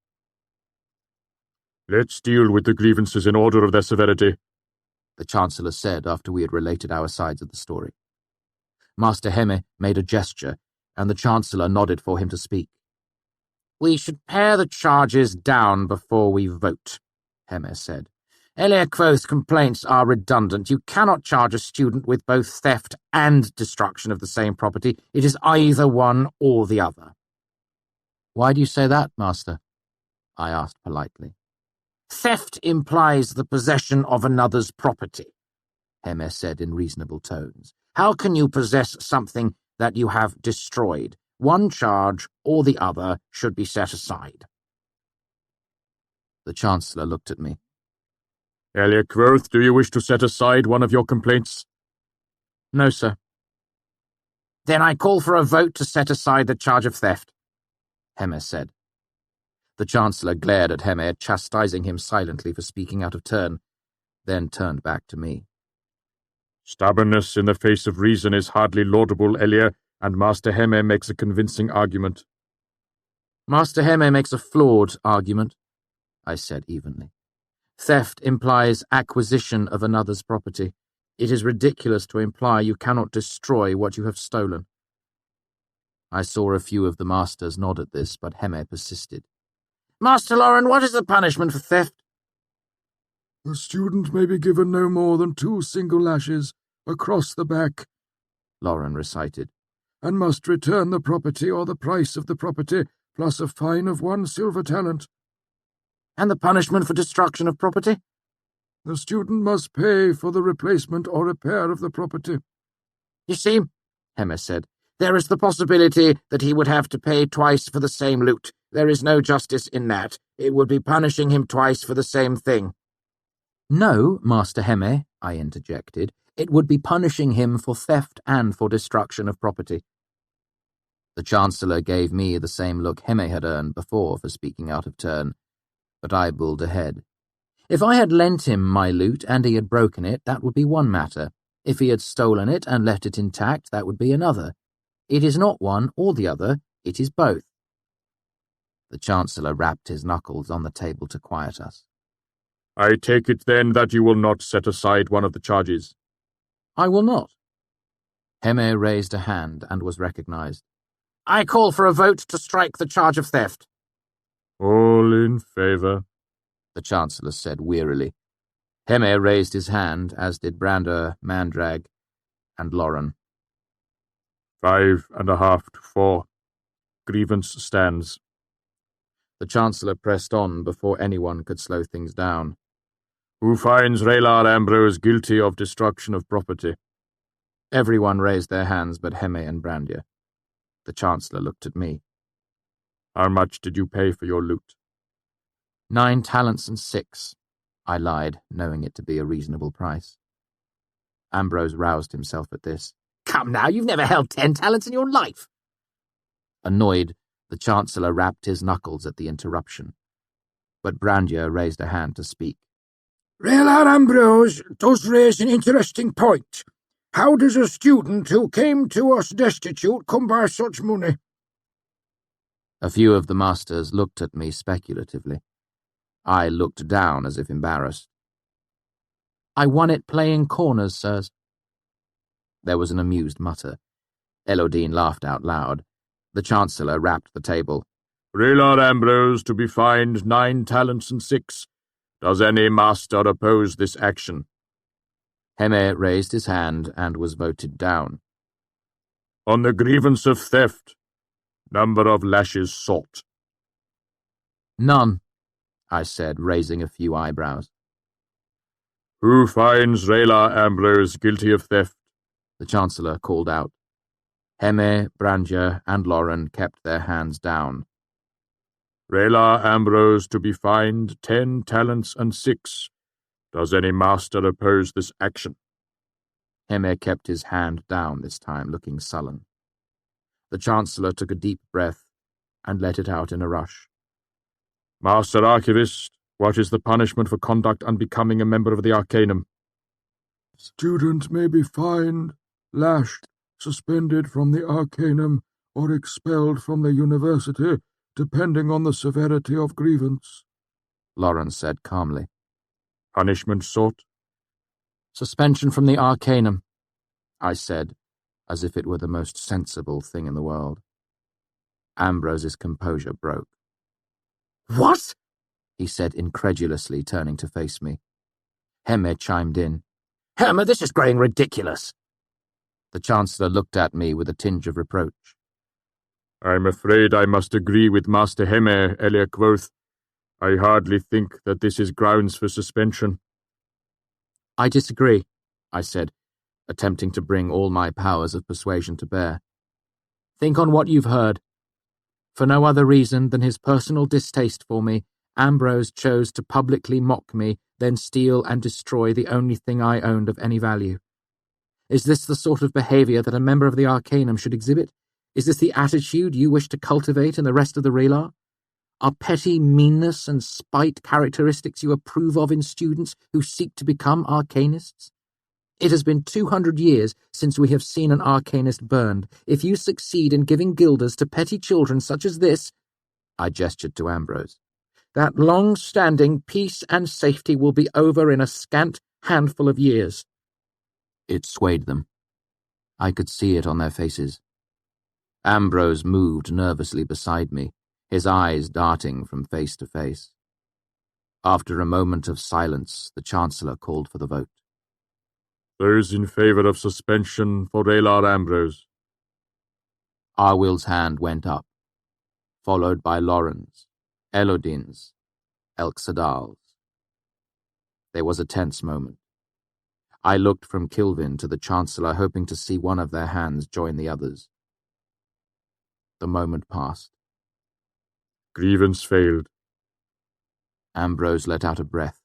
"Let's deal with the grievances in order of their severity," the Chancellor said after we had related our sides of the story. Master Hemme made a gesture, and the Chancellor nodded for him to speak. "We should pare the charges down before we vote," Hemme said. "Elia Kvothe's complaints are redundant. You cannot charge a student with both theft and destruction of the same property. It is either one or the other." "Why do you say that, Master?" I asked politely. "Theft implies the possession of another's property," Hemme said in reasonable tones. "How can you possess something that you have destroyed? One charge or the other should be set aside." The Chancellor looked at me. "Elia Kvothe, do you wish to set aside one of your complaints?" "No, sir." "Then I call for a vote to set aside the charge of theft," Hemme said. The Chancellor glared at Hemme, chastising him silently for speaking out of turn, then turned back to me. "Stubbornness in the face of reason is hardly laudable, Elia, and Master Hemme makes a convincing argument." "Master Hemme makes a flawed argument," I said evenly. "Theft implies acquisition of another's property. It is ridiculous to imply you cannot destroy what you have stolen." I saw a few of the masters nod at this, but Hemme persisted. "Master Lauren, what is the punishment for theft?" "The student may be given no more than 2 single lashes across the back," Lauren recited, "and must return the property or the price of the property, plus a fine of 1 silver talent." "And the punishment for destruction of property?" "The student must pay for the replacement or repair of the property." "You see," Hemme said, "there is the possibility that he would have to pay twice for the same loot. There is no justice in that. It would be punishing him twice for the same thing." "No, Master Hemme," I interjected. "It would be punishing him for theft and for destruction of property." The Chancellor gave me the same look Heme had earned before for speaking out of turn, but I bulled ahead. If I had lent him my loot and he had broken it, that would be one matter. If he had stolen it and left it intact, that would be another. It is not one or the other, it is both. The Chancellor rapped his knuckles on the table to quiet us. I take it then that you will not set aside one of the charges. I will not. Heme raised a hand and was recognized. I call for a vote to strike the charge of theft. All in favor, the Chancellor said wearily. Heme raised his hand, as did Brander, Mandrag, and Lauren. 5.5 to 4. Grievance stands. The Chancellor pressed on before anyone could slow things down. Who finds Raylar Ambrose guilty of destruction of property? Everyone raised their hands but Heme and Brandir. The Chancellor looked at me. How much did you pay for your loot? 9 talents and 6, I lied, knowing it to be a reasonable price. Ambrose roused himself at this. Come now, you've never held 10 talents in your life. Annoyed, the Chancellor rapped his knuckles at the interruption. But Brandir raised a hand to speak. Raylar Ambrose does raise an interesting point. How does a student who came to us destitute come by such money? A few of the masters looked at me speculatively. I looked down as if embarrassed. I won it playing corners, sirs. There was an amused mutter. Elodine laughed out loud. The Chancellor rapped the table. Raylar Ambrose to be fined 9 talents and 6. Does any master oppose this action? Heme raised his hand and was voted down. On the grievance of theft, number of lashes sought. None, I said, raising a few eyebrows. Who finds Raylar Ambrose guilty of theft? The Chancellor called out. Heme, Brandir, and Lauren kept their hands down. Raylar Ambrose to be fined 10 talents and 6. Does any master oppose this action? Heme kept his hand down this time, looking sullen. The Chancellor took a deep breath and let it out in a rush. Master Archivist, what is the punishment for conduct unbecoming a member of the Arcanum? Student may be fined, lashed, suspended from the Arcanum, or expelled from the university, depending on the severity of grievance, Lauren said calmly. Punishment sought? Suspension from the Arcanum, I said, as if it were the most sensible thing in the world. Ambrose's composure broke. What? He said incredulously, turning to face me. Heme chimed in. Heme, this is growing ridiculous. The Chancellor looked at me with a tinge of reproach. I'm afraid I must agree with Master Heme, Elia Kvothe. I hardly think that this is grounds for suspension. I disagree, I said, attempting to bring all my powers of persuasion to bear. Think on what you've heard. For no other reason than his personal distaste for me, Ambrose chose to publicly mock me, then steal and destroy the only thing I owned of any value. Is this the sort of behavior that a member of the Arcanum should exhibit? Is this the attitude you wish to cultivate in the rest of the Raylar? Are petty meanness and spite characteristics you approve of in students who seek to become arcanists? It has been 200 years since we have seen an arcanist burned. If you succeed in giving guilders to petty children such as this, I gestured to Ambrose, that long-standing peace and safety will be over in a scant handful of years. It swayed them. I could see it on their faces. Ambrose moved nervously beside me, his eyes darting from face to face. After a moment of silence, the Chancellor called for the vote. Those in favour of suspension for Raylar Ambrose. Arwill's hand went up, followed by Lauren's, Elodine's, Elxadal's. There was a tense moment. I looked from Kilvin to the Chancellor, hoping to see one of their hands join the others. The moment passed. Grievance failed. Ambrose let out a breath.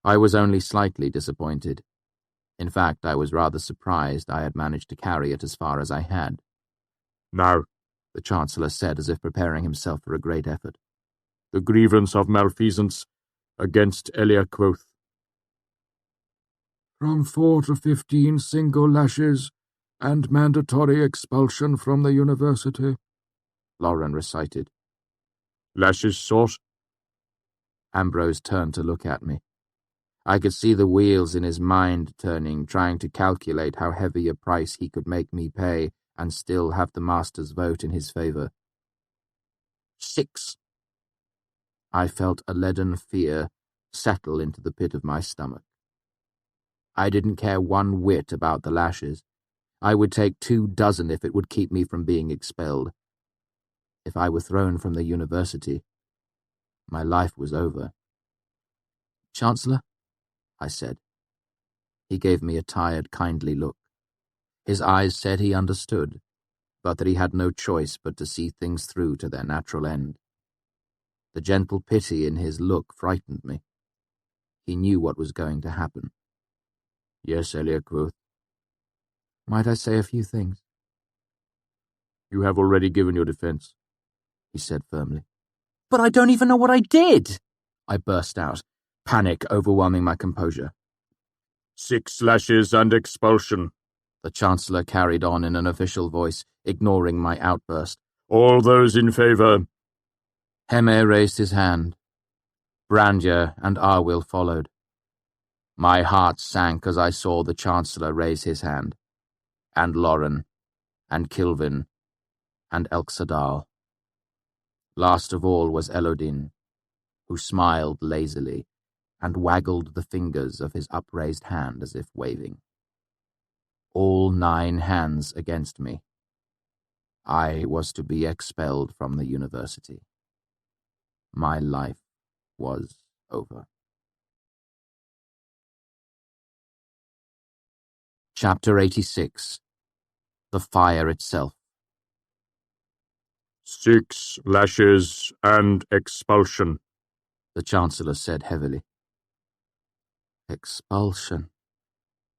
I was only slightly disappointed. In fact, I was rather surprised I had managed to carry it as far as I had. Now, the Chancellor said as if preparing himself for a great effort. The grievance of malfeasance against Elia Kvothe. From 4 to 15 single lashes and mandatory expulsion from the university, Lauren recited. Lashes sought. Ambrose turned to look at me. I could see the wheels in his mind turning, trying to calculate how heavy a price he could make me pay and still have the master's vote in his favour. 6. I felt a leaden fear settle into the pit of my stomach. I didn't care one whit about the lashes. I would take 24 if it would keep me from being expelled. If I were thrown from the university, my life was over. Chancellor, I said. He gave me a tired, kindly look. His eyes said he understood, but that he had no choice but to see things through to their natural end. The gentle pity in his look frightened me. He knew what was going to happen. Yes, Elia Kvothe. Might I say a few things? You have already given your defence, he said firmly. But I don't even know what I did, I burst out, panic overwhelming my composure. 6 lashes and expulsion, the Chancellor carried on in an official voice, ignoring my outburst. All those in favour. Heme raised his hand. Brandir and Arwyll followed. My heart sank as I saw the Chancellor raise his hand, and Lauren, and Kilvin, and Elxadal. Last of all was Elodin, who smiled lazily and waggled the fingers of his upraised hand as if waving. All 9 hands against me. I was to be expelled from the university. My life was over. Chapter 86. The Fire Itself. 6 lashes and expulsion, the Chancellor said heavily. Expulsion.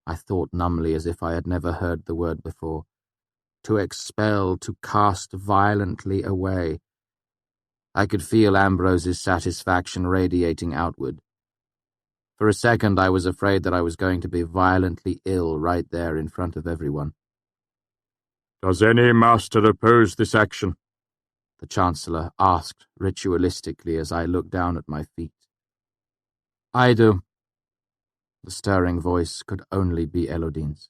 I thought numbly as if I had never heard the word before. To expel, to cast violently away. I could feel Ambrose's satisfaction radiating outward. For a second I was afraid that I was going to be violently ill right there in front of everyone. Does any master oppose this action? The Chancellor asked ritualistically as I looked down at my feet. I do. The stirring voice could only be Elodin's.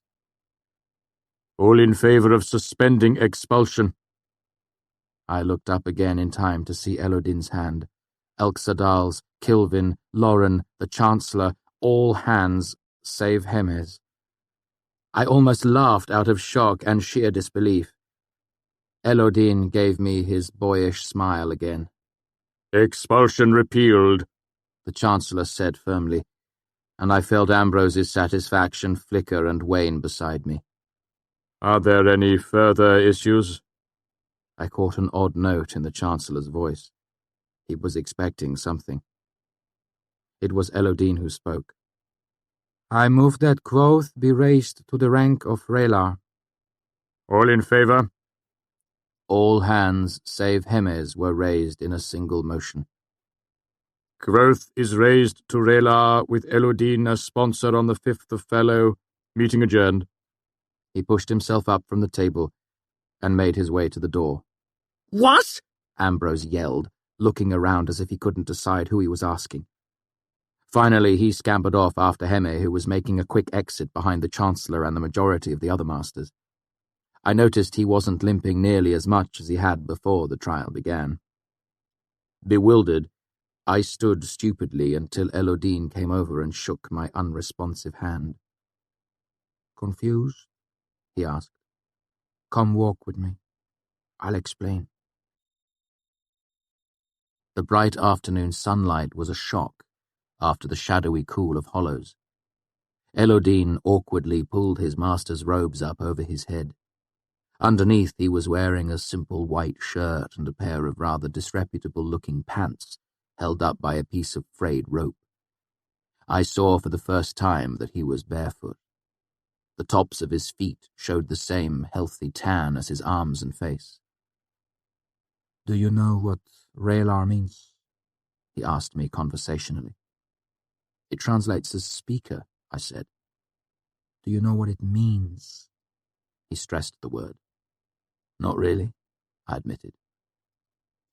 All in favour of suspending expulsion. I looked up again in time to see Elodin's hand. Elxadal's, Kilvin, Lauren, the Chancellor, all hands save Heme's. I almost laughed out of shock and sheer disbelief. Elodin gave me his boyish smile again. Expulsion repealed, the Chancellor said firmly, and I felt Ambrose's satisfaction flicker and wane beside me. Are there any further issues? I caught an odd note in the Chancellor's voice. He was expecting something. It was Elodin who spoke. I move that Kvothe be raised to the rank of R'hllor. All in favour? All hands save Heme's were raised in a single motion. Kvothe is raised to R'hllor with Elodin as sponsor on the 5th of Fellow. Meeting adjourned. He pushed himself up from the table and made his way to the door. What? Ambrose yelled, looking around as if he couldn't decide who he was asking. Finally, he scampered off after Heme, who was making a quick exit behind the Chancellor and the majority of the other masters. I noticed he wasn't limping nearly as much as he had before the trial began. Bewildered, I stood stupidly until Elodin came over and shook my unresponsive hand. Confused? He asked. Come walk with me. I'll explain. The bright afternoon sunlight was a shock after the shadowy cool of hollows. Elodin awkwardly pulled his master's robes up over his head. Underneath he was wearing a simple white shirt and a pair of rather disreputable-looking pants held up by a piece of frayed rope. I saw for the first time that he was barefoot. The tops of his feet showed the same healthy tan as his arms and face. Do you know what Raylar means? He asked me conversationally. It translates as speaker, I said. Do you know what it means? He stressed the word. Not really, I admitted.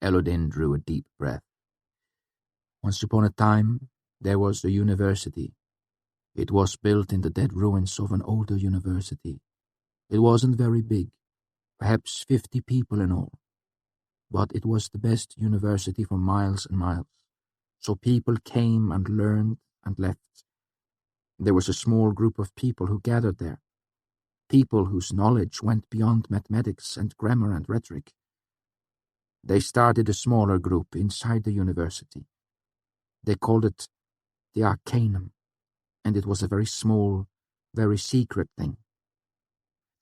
Elodin drew a deep breath. Once upon a time, there was a university. It was built in the dead ruins of an older university. It wasn't very big, perhaps 50 people in all. But it was the best university for miles and miles. So people came and learned and left. There was a small group of people who gathered there. People whose knowledge went beyond mathematics and grammar and rhetoric. They started a smaller group inside the university. They called it the Arcanum, and it was a very small, very secret thing.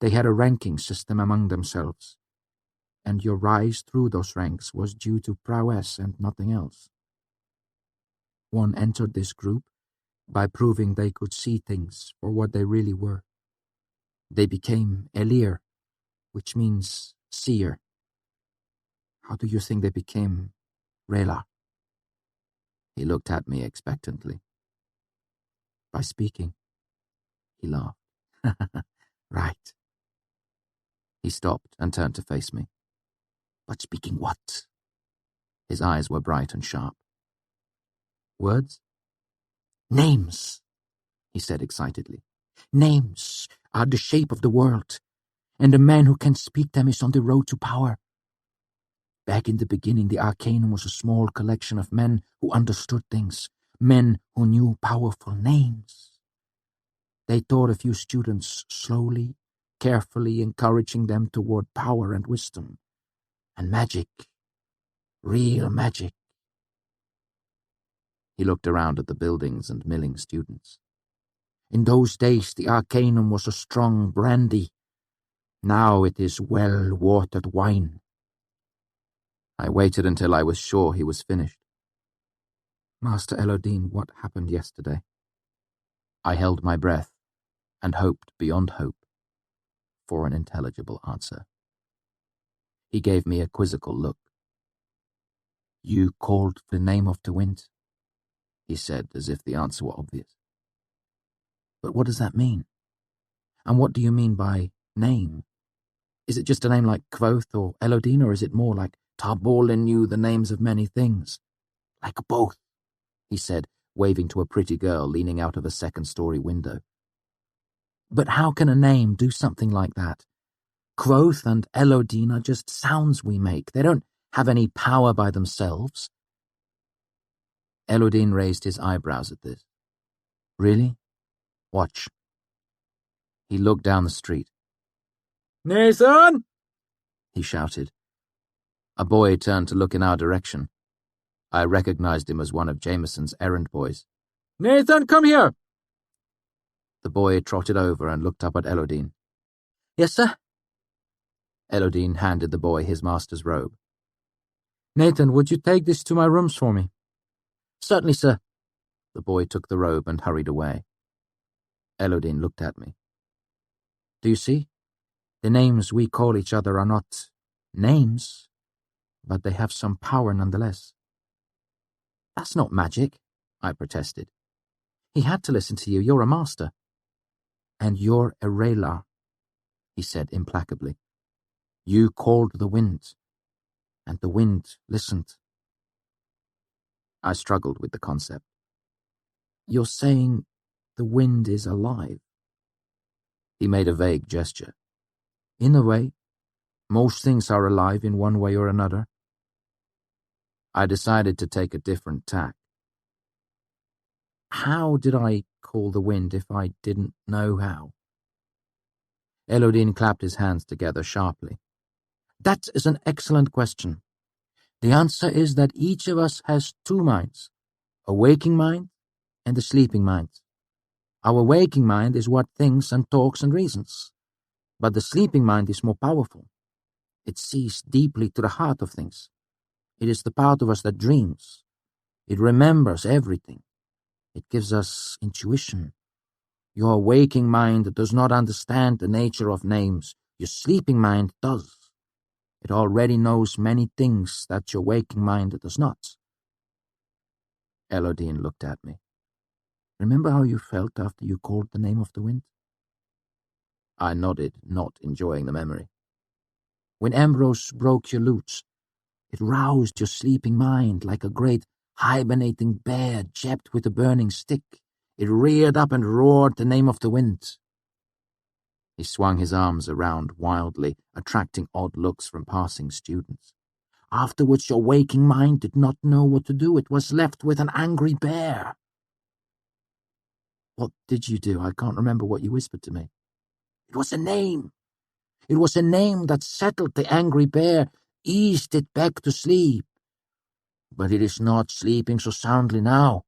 They had a ranking system among themselves, and your rise through those ranks was due to prowess and nothing else. One entered this group by proving they could see things for what they really were. They became Elir, which means seer. How do you think they became Raylar? He looked at me expectantly. By speaking. He laughed. Right. He stopped and turned to face me. But speaking what? His eyes were bright and sharp. Words? Names, he said excitedly. Names are the shape of the world, and the man who can speak them is on the road to power. Back in the beginning, the Arcanum was a small collection of men who understood things, men who knew powerful names. They taught a few students slowly, carefully, encouraging them toward power and wisdom, and magic, real magic. He looked around at the buildings and milling students. In those days, the Arcanum was a strong brandy. Now it is well-watered wine. I waited until I was sure he was finished. Master Elodin, what happened yesterday? I held my breath and hoped beyond hope for an intelligible answer. He gave me a quizzical look. You called the name of the wind, he said, as if the answer were obvious. But what does that mean? And what do you mean by name? Is it just a name like Kvothe or Elodin, or is it more like Tarborlin knew the names of many things? Like both, he said, waving to a pretty girl leaning out of a second-story window. But how can a name do something like that? Kvothe and Elodin are just sounds we make. They don't have any power by themselves. Elodin raised his eyebrows at this. Really? Watch. He looked down the street. Nathan! He shouted. A boy turned to look in our direction. I recognized him as one of Jameson's errand boys. Nathan, come here! The boy trotted over and looked up at Elodin. Yes, sir? Elodin handed the boy his master's robe. Nathan, would you take this to my rooms for me? Certainly, sir. The boy took the robe and hurried away. Elodin looked at me. Do you see? The names we call each other are not names, but they have some power nonetheless. That's not magic, I protested. He had to listen to you. You're a master. And you're a Raylar, he said implacably. You called the wind, and the wind listened. I struggled with the concept. You're saying the wind is alive? He made a vague gesture. In a way, most things are alive in one way or another. I decided to take a different tack. How did I call the wind if I didn't know how? Elodin clapped his hands together sharply. That is an excellent question. The answer is that each of us has two minds, a waking mind and a sleeping mind. Our waking mind is what thinks and talks and reasons, but the sleeping mind is more powerful. It sees deeply to the heart of things. It is the part of us that dreams. It remembers everything. It gives us intuition. Your waking mind does not understand the nature of names. Your sleeping mind does. It already knows many things that your waking mind does not. Elodine looked at me. Remember how you felt after you called the name of the wind? I nodded, not enjoying the memory. When Ambrose broke your lute, it roused your sleeping mind like a great hibernating bear jabbed with a burning stick. It reared up and roared the name of the wind. He swung his arms around wildly, attracting odd looks from passing students. Afterwards, your waking mind did not know what to do. It was left with an angry bear. What did you do? I can't remember what you whispered to me. It was a name. It was a name that settled the angry bear, eased it back to sleep. But it is not sleeping so soundly now.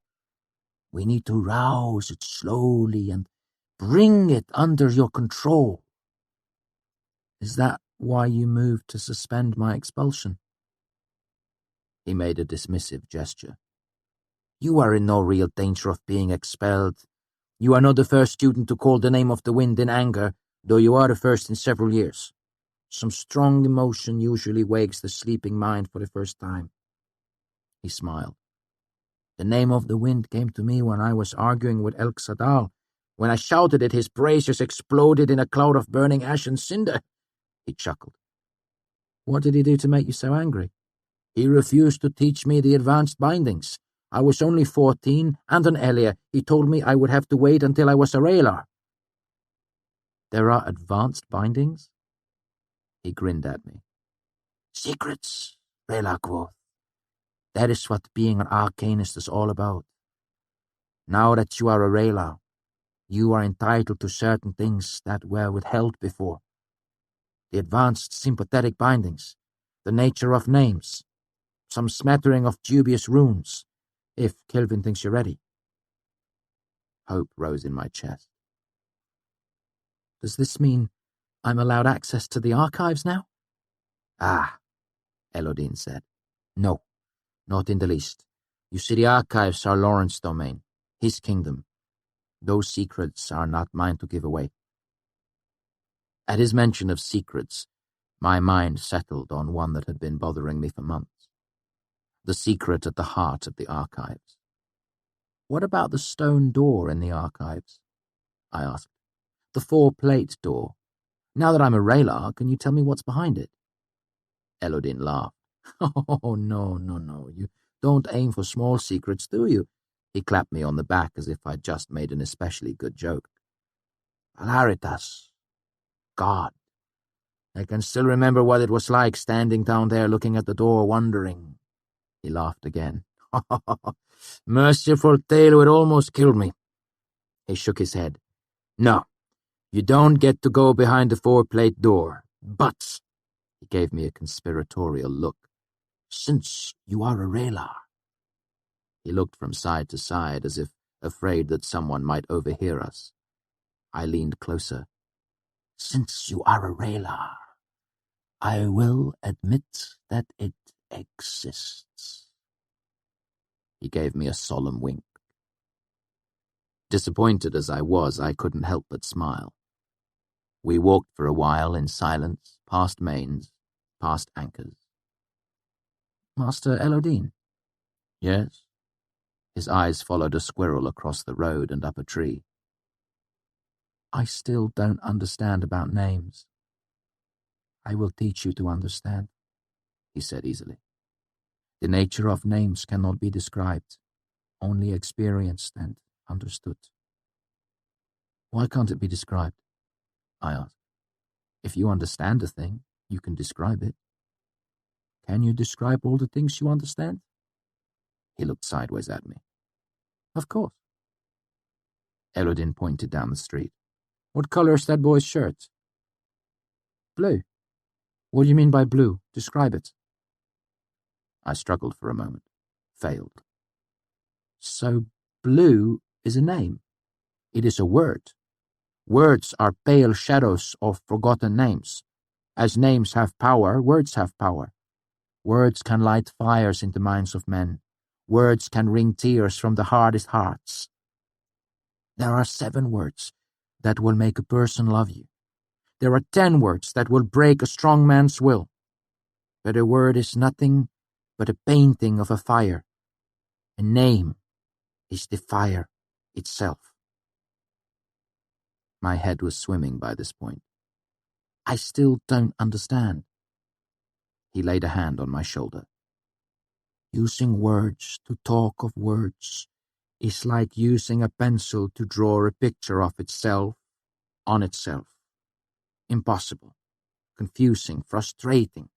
We need to rouse it slowly and bring it under your control. Is that why you moved to suspend my expulsion? He made a dismissive gesture. You are in no real danger of being expelled. You are not the first student to call the name of the wind in anger, though you are the first in several years. Some strong emotion usually wakes the sleeping mind for the first time. He smiled. The name of the wind came to me when I was arguing with Elk Sadal. When I shouted it, his braziers exploded in a cloud of burning ash and cinder. He chuckled. What did he do to make you so angry? He refused to teach me the advanced bindings. I was only 14 and an Elia. He told me I would have to wait until I was a Raylar. There are advanced bindings? He grinned at me. Secrets, Raylar Kvothe. That is what being an arcanist is all about. Now that you are a Raylar, you are entitled to certain things that were withheld before. The advanced sympathetic bindings, the nature of names, some smattering of dubious runes, if Kelvin thinks you're ready. Hope rose in my chest. Does this mean I'm allowed access to the archives now? Ah, Elodine said. No, not in the least. You see, the archives are Lawrence's domain, his kingdom. Those secrets are not mine to give away. At his mention of secrets, my mind settled on one that had been bothering me for months. The secret at the heart of the archives. What about the stone door in the archives? I asked. The 4-plate door. Now that I'm a Raylar, can you tell me what's behind it? Elodine laughed. Oh, no. You don't aim for small secrets, do you? He clapped me on the back as if I'd just made an especially good joke. Valaritas. God. I can still remember what it was like standing down there looking at the door, wondering. He laughed again. Merciful tale, it almost killed me. He shook his head. No, you don't get to go behind the 4-plate door, but, he gave me a conspiratorial look, since you are a Raylar. He looked from side to side as if afraid that someone might overhear us. I leaned closer. Since you are a Raylar, I will admit that it exists. He gave me a solemn wink. Disappointed as I was, I couldn't help but smile. We walked for a while in silence, past mains, past anchors. Master Elodine? Yes? His eyes followed a squirrel across the road and up a tree. I still don't understand about names. I will teach you to understand, he said easily. The nature of names cannot be described, only experienced and understood. Why can't it be described? I asked. If you understand a thing, you can describe it. Can you describe all the things you understand? He looked sideways at me. Of course. Elodine pointed down the street. What color is that boy's shirt? Blue. What do you mean by blue? Describe it. I struggled for a moment. Failed. So blue is a name. It is a word. Words are pale shadows of forgotten names. As names have power, words have power. Words can light fires in the minds of men. Words can wring tears from the hardest hearts. There are 7 words that will make a person love you. There are 10 words that will break a strong man's will. but a word is nothing but a painting of a fire. A name is the fire itself. My head was swimming by this point. I still don't understand. He laid a hand on my shoulder. Using words to talk of words is like using a pencil to draw a picture of itself on itself. Impossible, confusing, frustrating.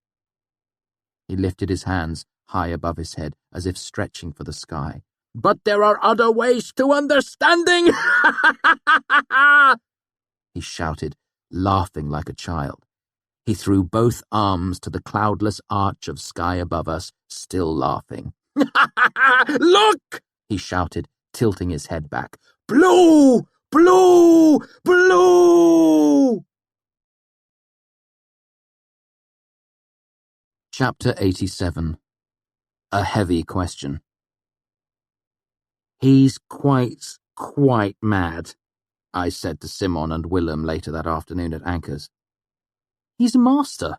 He lifted his hands high above his head as if stretching for the sky. But there are other ways to understanding! He shouted, laughing like a child. He threw both arms to the cloudless arch of sky above us, still laughing. Look! He shouted, tilting his head back. Blue! Blue! Blue! Chapter 87. A Heavy Question. He's quite mad, I said to Simon and Willem later that afternoon at Anchor's. He's a master,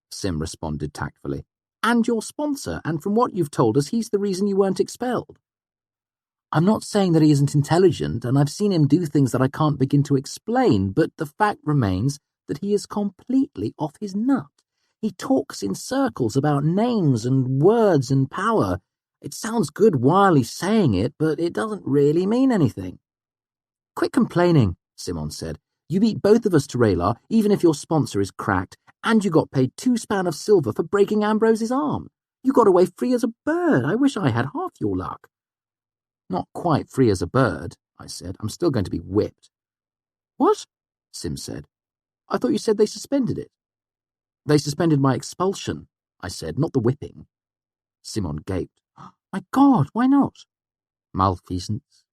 Sim responded tactfully, and your sponsor, and from what you've told us, he's the reason you weren't expelled. I'm not saying that he isn't intelligent, and I've seen him do things that I can't begin to explain, but the fact remains that he is completely off his nut. He talks in circles about names and words and power. It sounds good while he's saying it, but it doesn't really mean anything. Quit complaining, Simon said. You beat both of us to Raylar, even if your sponsor is cracked, and you got paid 2 span of silver for breaking Ambrose's arm. You got away free as a bird. I wish I had half your luck. Not quite free as a bird, I said. I'm still going to be whipped. What? Sim said. I thought you said they suspended it. They suspended my expulsion, I said, not the whipping. Simon gaped. My God, why not? Malfeasance,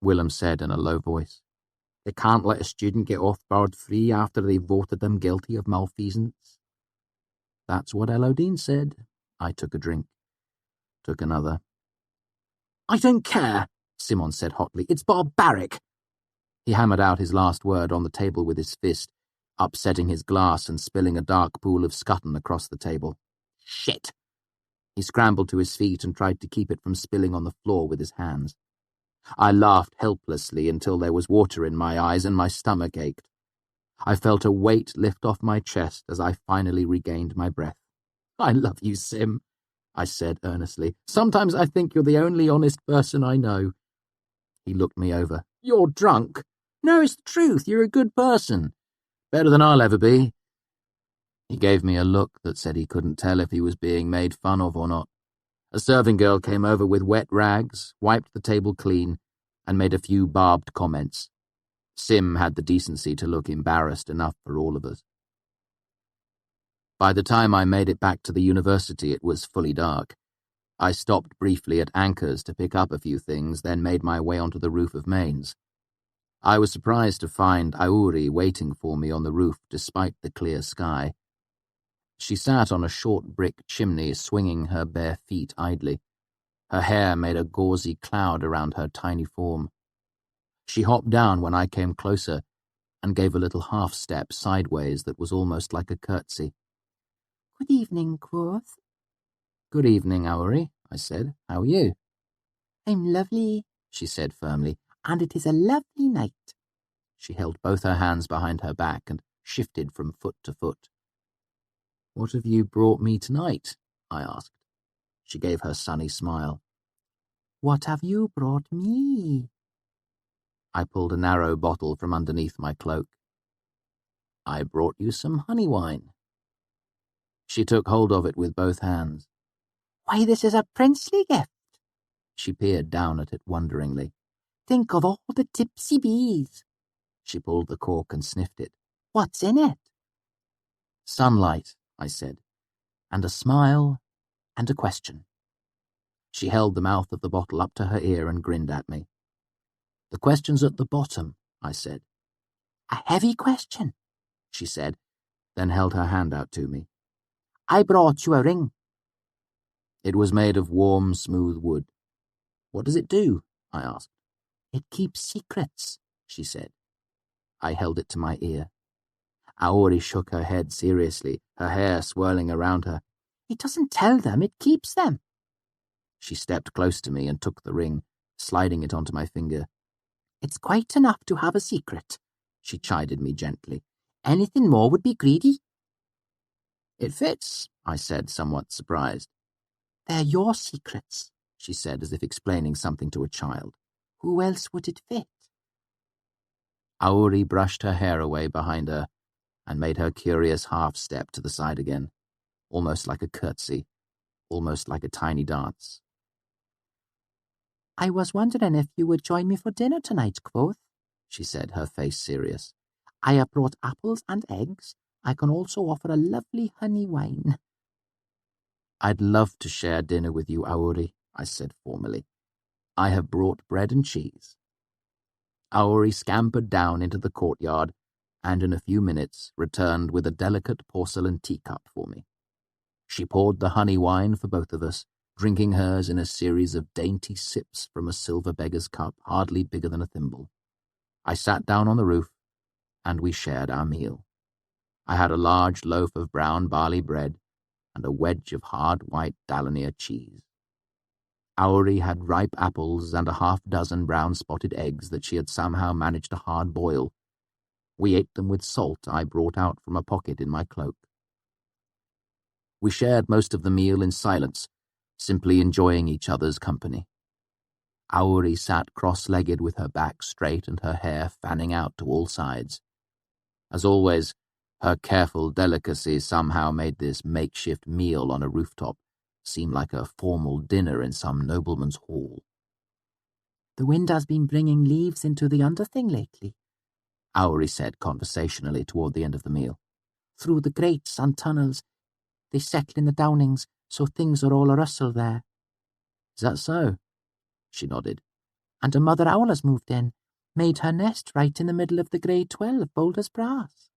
Willem said in a low voice. They can't let a student get off board free after they've voted them guilty of malfeasance. That's what Elodine said. I took a drink. Took another. I don't care, Simon said hotly. It's barbaric. He hammered out his last word on the table with his fist, upsetting his glass and spilling a dark pool of scuttle across the table. Shit! He scrambled to his feet and tried to keep it from spilling on the floor with his hands. I laughed helplessly until there was water in my eyes and my stomach ached. I felt a weight lift off my chest as I finally regained my breath. I love you, Sim, I said earnestly. Sometimes I think you're the only honest person I know. He looked me over. You're drunk. No, it's the truth. You're a good person. Better than I'll ever be. He gave me a look that said he couldn't tell if he was being made fun of or not. A serving girl came over with wet rags, wiped the table clean, and made a few barbed comments. Sim had the decency to look embarrassed enough for all of us. By the time I made it back to the university, it was fully dark. I stopped briefly at Anchor's to pick up a few things, then made my way onto the roof of Maine's. I was surprised to find Auri waiting for me on the roof despite the clear sky. She sat on a short brick chimney, swinging her bare feet idly. Her hair made a gauzy cloud around her tiny form. She hopped down when I came closer and gave a little half-step sideways that was almost like a curtsy. Good evening, Kvothe. Good evening, Auri, I said. How are you? I'm lovely, she said firmly, and it is a lovely night. She held both her hands behind her back and shifted from foot to foot. What have you brought me tonight? I asked. She gave her sunny smile. What have you brought me? I pulled a narrow bottle from underneath my cloak. I brought you some honey wine. She took hold of it with both hands. Why, this is a princely gift. She peered down at it wonderingly. Think of all the tipsy bees. She pulled the cork and sniffed it. What's in it? Sunlight, I said, and a smile and a question. She held the mouth of the bottle up to her ear and grinned at me. The question's at the bottom, I said. A heavy question, she said, then held her hand out to me. I brought you a ring. It was made of warm, smooth wood. What does it do? I asked. It keeps secrets, she said. I held it to my ear. Aori shook her head seriously, her hair swirling around her. It doesn't tell them, it keeps them. She stepped close to me and took the ring, sliding it onto my finger. It's quite enough to have a secret, she chided me gently. Anything more would be greedy. It fits, I said, somewhat surprised. They're your secrets, she said, as if explaining something to a child. Who else would it fit? Auri brushed her hair away behind her and made her curious half-step to the side again, almost like a curtsy, almost like a tiny dance. I was wondering if you would join me for dinner tonight, Kvothe, she said, her face serious. I have brought apples and eggs. I can also offer a lovely honey wine. I'd love to share dinner with you, Auri, I said formally. I have brought bread and cheese. Auri scampered down into the courtyard and in a few minutes returned with a delicate porcelain teacup for me. She poured the honey wine for both of us, drinking hers in a series of dainty sips from a silver beggar's cup hardly bigger than a thimble. I sat down on the roof, and we shared our meal. I had a large loaf of brown barley bread and a wedge of hard white Dallaneer cheese. Auri had ripe apples and a half-dozen brown-spotted eggs that she had somehow managed to hard-boil. We ate them with salt I brought out from a pocket in my cloak. We shared most of the meal in silence, simply enjoying each other's company. Auri sat cross-legged with her back straight and her hair fanning out to all sides. As always, her careful delicacy somehow made this makeshift meal on a rooftop seem like a formal dinner in some nobleman's hall. The wind has been bringing leaves into the underthing lately, Auri said conversationally toward the end of the meal. Through the grates and tunnels. They settle in the downings, so things are all a-rustle there. Is that so? She nodded. And a mother owl has moved in, made her nest right in the middle of the grade 12, bold as brass.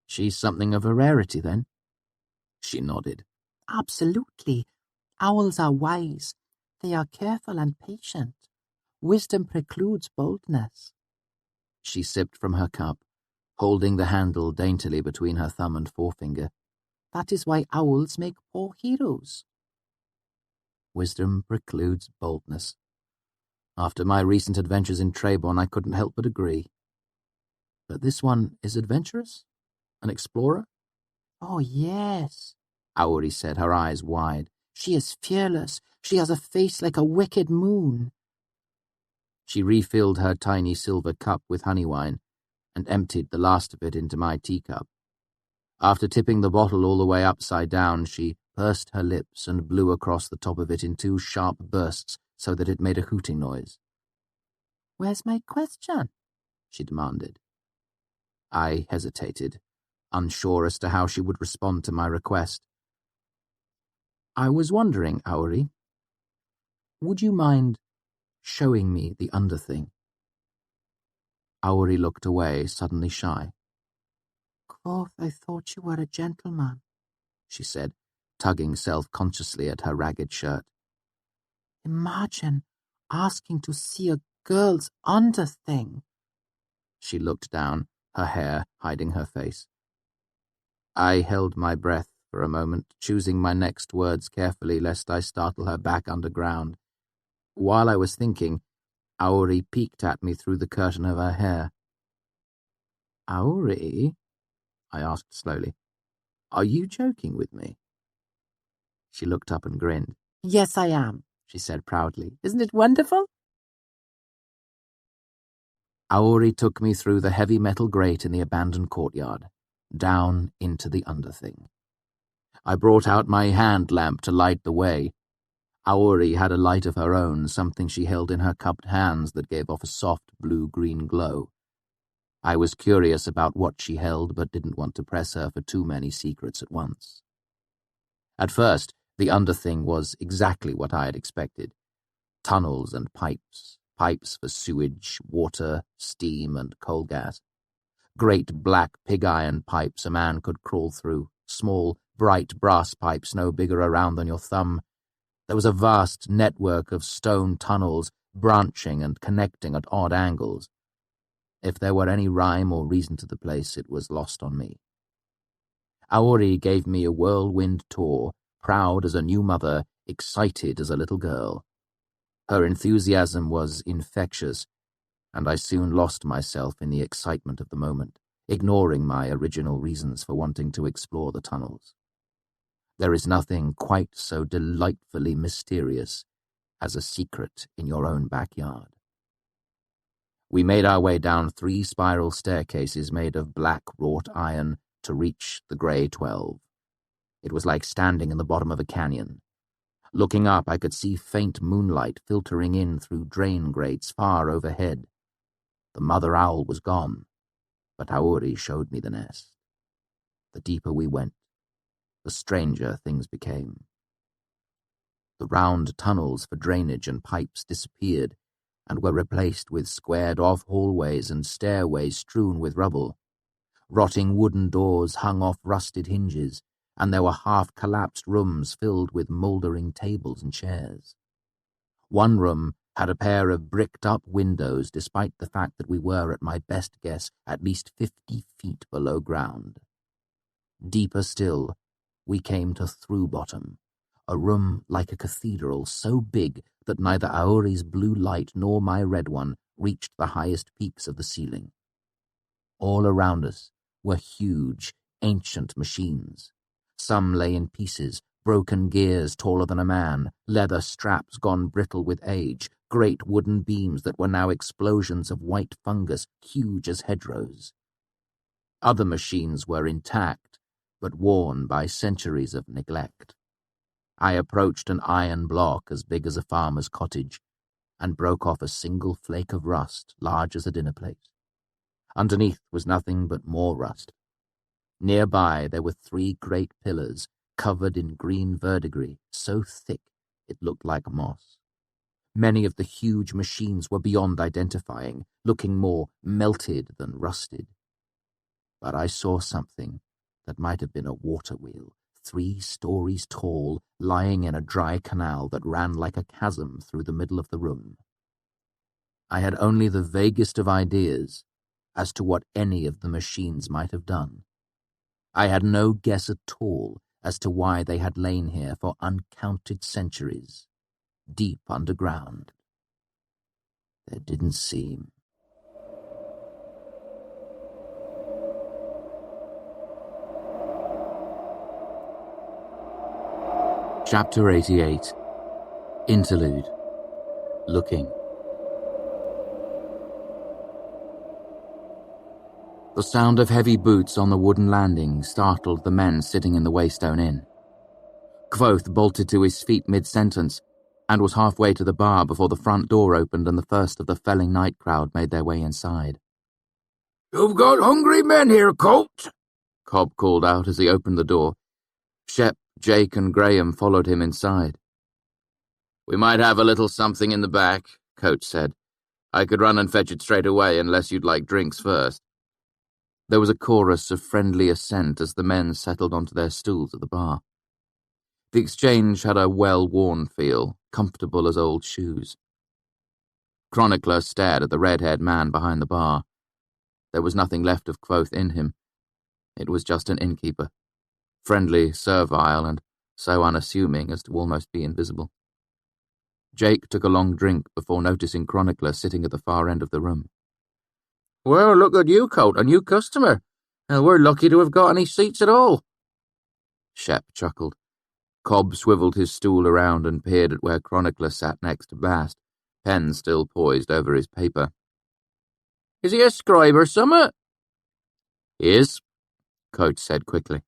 She's something of a rarity, then? She nodded. Absolutely. Owls are wise. They are careful and patient. Wisdom precludes boldness. She sipped from her cup, holding the handle daintily between her thumb and forefinger. That is why owls make poor heroes. Wisdom precludes boldness. After my recent adventures in Trebon, I couldn't help but agree. But this one is adventurous? An explorer? Oh, yes, Auri said, her eyes wide. She is fearless. She has a face like a wicked moon. She refilled her tiny silver cup with honey wine and emptied the last of it into my teacup. After tipping the bottle all the way upside down, she pursed her lips and blew across the top of it in 2 sharp bursts so that it made a hooting noise. Where's my question? She demanded. I hesitated, unsure as to how she would respond to my request. I was wondering, Auri, would you mind showing me the underthing? Auri looked away, suddenly shy. Kvothe, I thought you were a gentleman, she said, tugging self-consciously at her ragged shirt. Imagine asking to see a girl's underthing. She looked down, her hair hiding her face. I held my breath for a moment, choosing my next words carefully lest I startle her back underground. While I was thinking, Auri peeked at me through the curtain of her hair. Auri? I asked slowly. Are you joking with me? She looked up and grinned. Yes, I am, she said proudly. Isn't it wonderful? Auri took me through the heavy metal grate in the abandoned courtyard, down into the underthing. I brought out my hand lamp to light the way. Auri had a light of her own, something she held in her cupped hands that gave off a soft blue-green glow. I was curious about what she held, but didn't want to press her for too many secrets at once. At first, the underthing was exactly what I had expected. Tunnels and pipes for sewage, water, steam, and coal gas. Great black pig-iron pipes a man could crawl through, small, bright brass pipes no bigger around than your thumb. There was a vast network of stone tunnels branching and connecting at odd angles. If there were any rhyme or reason to the place, it was lost on me. Aori gave me a whirlwind tour, proud as a new mother, excited as a little girl. Her enthusiasm was infectious, and I soon lost myself in the excitement of the moment, ignoring my original reasons for wanting to explore the tunnels. There is nothing quite so delightfully mysterious as a secret in your own backyard. We made our way down 3 spiral staircases made of black wrought iron to reach the Grey 12. It was like standing in the bottom of a canyon. Looking up, I could see faint moonlight filtering in through drain grates far overhead. The mother owl was gone, but Aori showed me the nest. The deeper we went, the stranger things became. The round tunnels for drainage and pipes disappeared and were replaced with squared-off hallways and stairways strewn with rubble. Rotting wooden doors hung off rusted hinges, and there were half-collapsed rooms filled with mouldering tables and chairs. One room had a pair of bricked-up windows, despite the fact that we were, at my best guess, at least 50 feet below ground. Deeper still, we came to Through Bottom, a room like a cathedral so big that neither Aori's blue light nor my red one reached the highest peaks of the ceiling. All around us were huge, ancient machines. Some lay in pieces, broken gears taller than a man, leather straps gone brittle with age, great wooden beams that were now explosions of white fungus, huge as hedgerows. Other machines were intact, but worn by centuries of neglect. I approached an iron block as big as a farmer's cottage and broke off a single flake of rust large as a dinner plate. Underneath was nothing but more rust. Nearby there were 3 great pillars covered in green verdigris, so thick it looked like moss. Many of the huge machines were beyond identifying, looking more melted than rusted. But I saw something that might have been a water wheel, 3 stories tall, lying in a dry canal that ran like a chasm through the middle of the room. I had only the vaguest of ideas as to what any of the machines might have done. I had no guess at all as to why they had lain here for uncounted centuries, deep underground. There didn't seem. Chapter 88. Interlude. Looking. The sound of heavy boots on the wooden landing startled the men sitting in the Waystone Inn. Kvothe bolted to his feet mid-sentence and was halfway to the bar before the front door opened and the first of the felling night crowd made their way inside. "You've got hungry men here, Colt," Cobb called out as he opened the door. Shep, Jake, and Graham followed him inside. "We might have a little something in the back," Coach said. "I could run and fetch it straight away unless you'd like drinks first." There was a chorus of friendly assent as the men settled onto their stools at the bar. The exchange had a well-worn feel, comfortable as old shoes. Chronicler stared at the red-haired man behind the bar. There was nothing left of Kvothe in him. It was just an innkeeper, friendly, servile, and so unassuming as to almost be invisible. Jake took a long drink before noticing Chronicler sitting at the far end of the room. "Well, look at you, Colt, a new customer. We're lucky to have got any seats at all." Shep chuckled. Cobb swiveled his stool around and peered at where Chronicler sat next to Bast, pen still poised over his paper. "Is he a scribe or summat?" "He is," Coach said quickly.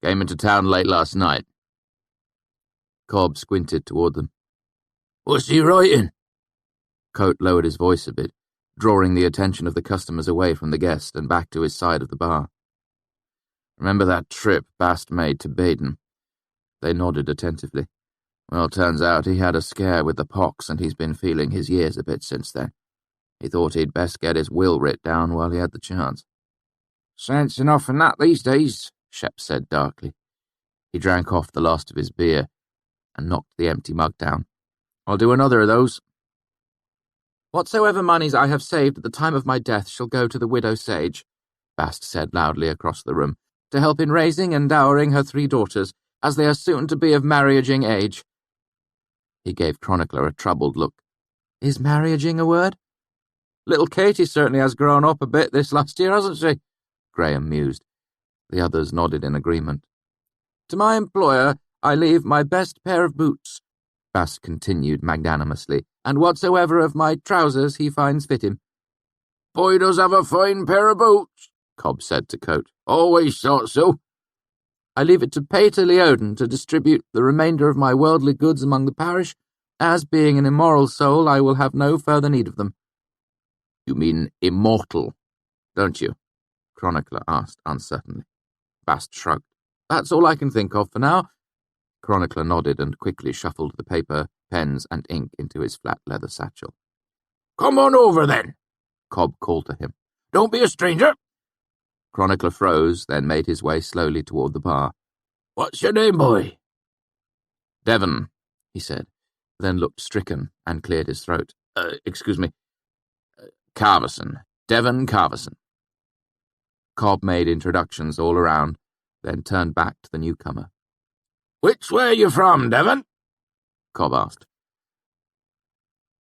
"Came into town late last night." Cobb squinted toward them. "What's he writing?" Coat lowered his voice a bit, drawing the attention of the customers away from the guest and back to his side of the bar. "Remember that trip Bast made to Baden?" They nodded attentively. "Well, turns out he had a scare with the pox and he's been feeling his years a bit since then. He thought he'd best get his will writ down while he had the chance." "Sense enough in that these days," Shep said darkly. He drank off the last of his beer and knocked the empty mug down. "I'll do another of those." "Whatsoever moneys I have saved at the time of my death shall go to the widow Sage," Bast said loudly across the room. to help in raising and dowering her 3 daughters, as they are soon to be of marriaging age." He gave Chronicler a troubled look. "Is marriaging a word?" "Little Katie certainly has grown up a bit this last year, hasn't she?" Graham mused. The others nodded in agreement. "To my employer I leave my best pair of boots," Bast continued magnanimously, "and whatsoever of my trousers he finds fitting." "Boy does have a fine pair of boots," Cobb said to Coate. "Always thought so." "I leave it to Pater Leoden to distribute the remainder of my worldly goods among the parish, as being an immoral soul I will have no further need of them." "You mean immortal, don't you?" Chronicler asked uncertainly. Bast shrugged. "That's all I can think of for now." Chronicler nodded and quickly shuffled the paper, pens, and ink into his flat leather satchel. "Come on over, then," Cobb called to him. "Don't be a stranger." Chronicler froze, then made his way slowly toward the bar. "What's your name, boy?" "Devon," he said, then looked stricken and cleared his throat. Excuse me. Carverson. Devon Carverson." Cobb made introductions all around, then turned back to the newcomer. "Which way are you from, Devon?" Cobb asked.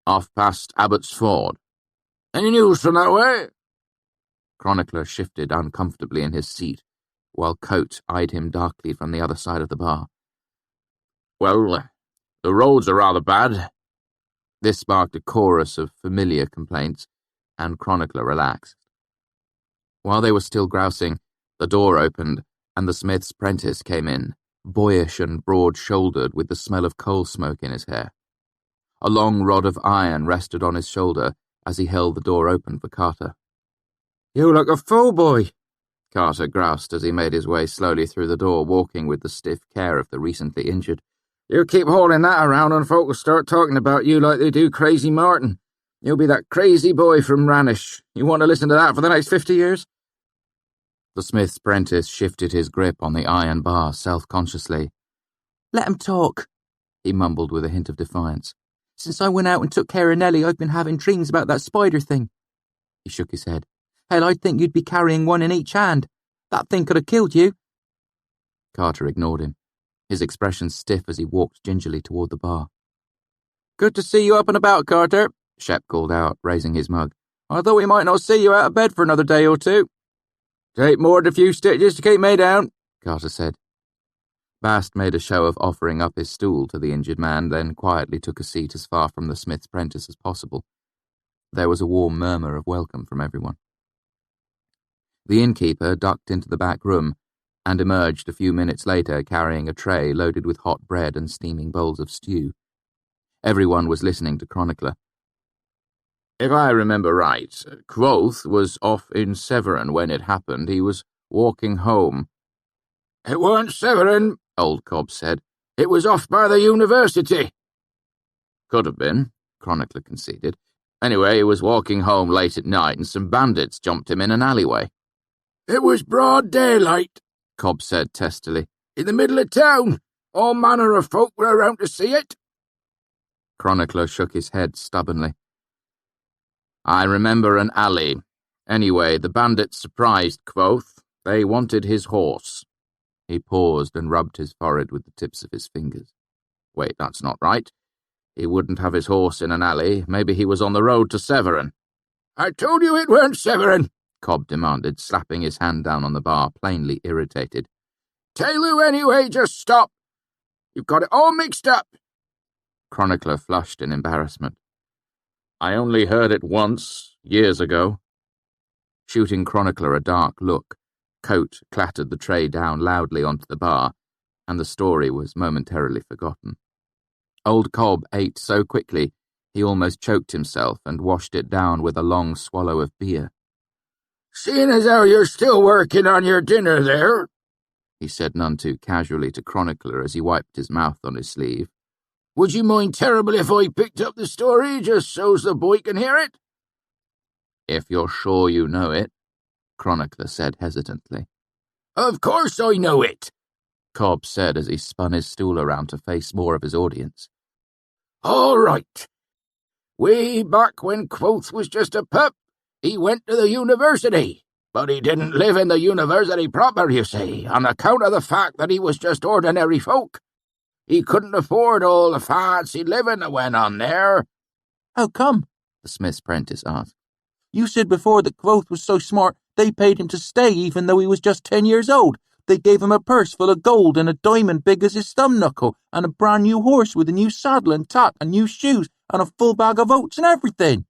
"Off past Abbott's Ford. Any news from that way?" Chronicler shifted uncomfortably in his seat, while Coate eyed him darkly from the other side of the bar. "Well, the roads are rather bad." This sparked a chorus of familiar complaints, and Chronicler relaxed. While they were still grousing, the door opened, and the smith's prentice came in, boyish and broad-shouldered with the smell of coal smoke in his hair. A long rod of iron rested on his shoulder as he held the door open for Carter. "You look a fool, boy," Carter groused as he made his way slowly through the door, walking with the stiff care of the recently injured. "You keep hauling that around and folk will start talking about you like they do Crazy Martin. You'll be that crazy boy from Ranish. You want to listen to that for the next 50 years? The smith's prentice shifted his grip on the iron bar self-consciously. "Let 'em talk," he mumbled with a hint of defiance. "Since I went out and took care of Nellie, I've been having dreams about that spider thing." He shook his head. "Hell, I'd think you'd be carrying one in each hand. That thing could have killed you." Carter ignored him, his expression stiff as he walked gingerly toward the bar. "Good to see you up and about, Carter," Shep called out, raising his mug. "I thought we might not see you out of bed for another day or 2. "Take more than a few stitches to keep me down," Carter said. Bast made a show of offering up his stool to the injured man, then quietly took a seat as far from the smith's prentice as possible. There was a warm murmur of welcome from everyone. The innkeeper ducked into the back room and emerged a few minutes later carrying a tray loaded with hot bread and steaming bowls of stew. Everyone was listening to Chronicler. "If I remember right, Kvothe was off in Severn when it happened. He was walking home." "It weren't Severn," old Cobb said. "It was off by the university." "Could have been," Chronicler conceded. "Anyway, he was walking home late at night and some bandits jumped him in an alleyway." "It was broad daylight," Cobb said testily. "In the middle of town. All manner of folk were around to see it." Chronicler shook his head stubbornly. "I remember an alley. Anyway, the bandits surprised Kvothe. They wanted his horse." He paused and rubbed his forehead with the tips of his fingers. "Wait, that's not right. He wouldn't have his horse in an alley. Maybe he was on the road to Severn." "I told you it weren't Severn," Cobb demanded, slapping his hand down on the bar, plainly irritated. "Tell you anyway, just stop. You've got it all mixed up." Chronicler flushed in embarrassment. "I only heard it once, years ago." Shooting Chronicler a dark look, Coate clattered the tray down loudly onto the bar, and the story was momentarily forgotten. Old Cobb ate so quickly he almost choked himself and washed it down with a long swallow of beer. "Seeing as how you're still working on your dinner there," he said none too casually to Chronicler as he wiped his mouth on his sleeve, "would you mind terrible if I picked up the story just so's the boy can hear it?" "If you're sure you know it," Chronicler said hesitantly. "Of course I know it," Cobb said as he spun his stool around to face more of his audience. "All right. Way back when Kvothe was just a pup, he went to the university. But he didn't live in the university proper, you see, on account of the fact that he was just ordinary folk. He couldn't afford all the fancy living that went on there. How come? The smith's apprentice asked. You said before that Kvothe was so smart they paid him to stay even though he was just 10 years old. They gave him a purse full of gold and a diamond big as his thumb knuckle and a brand new horse with a new saddle and tack and new shoes and a full bag of oats and everything.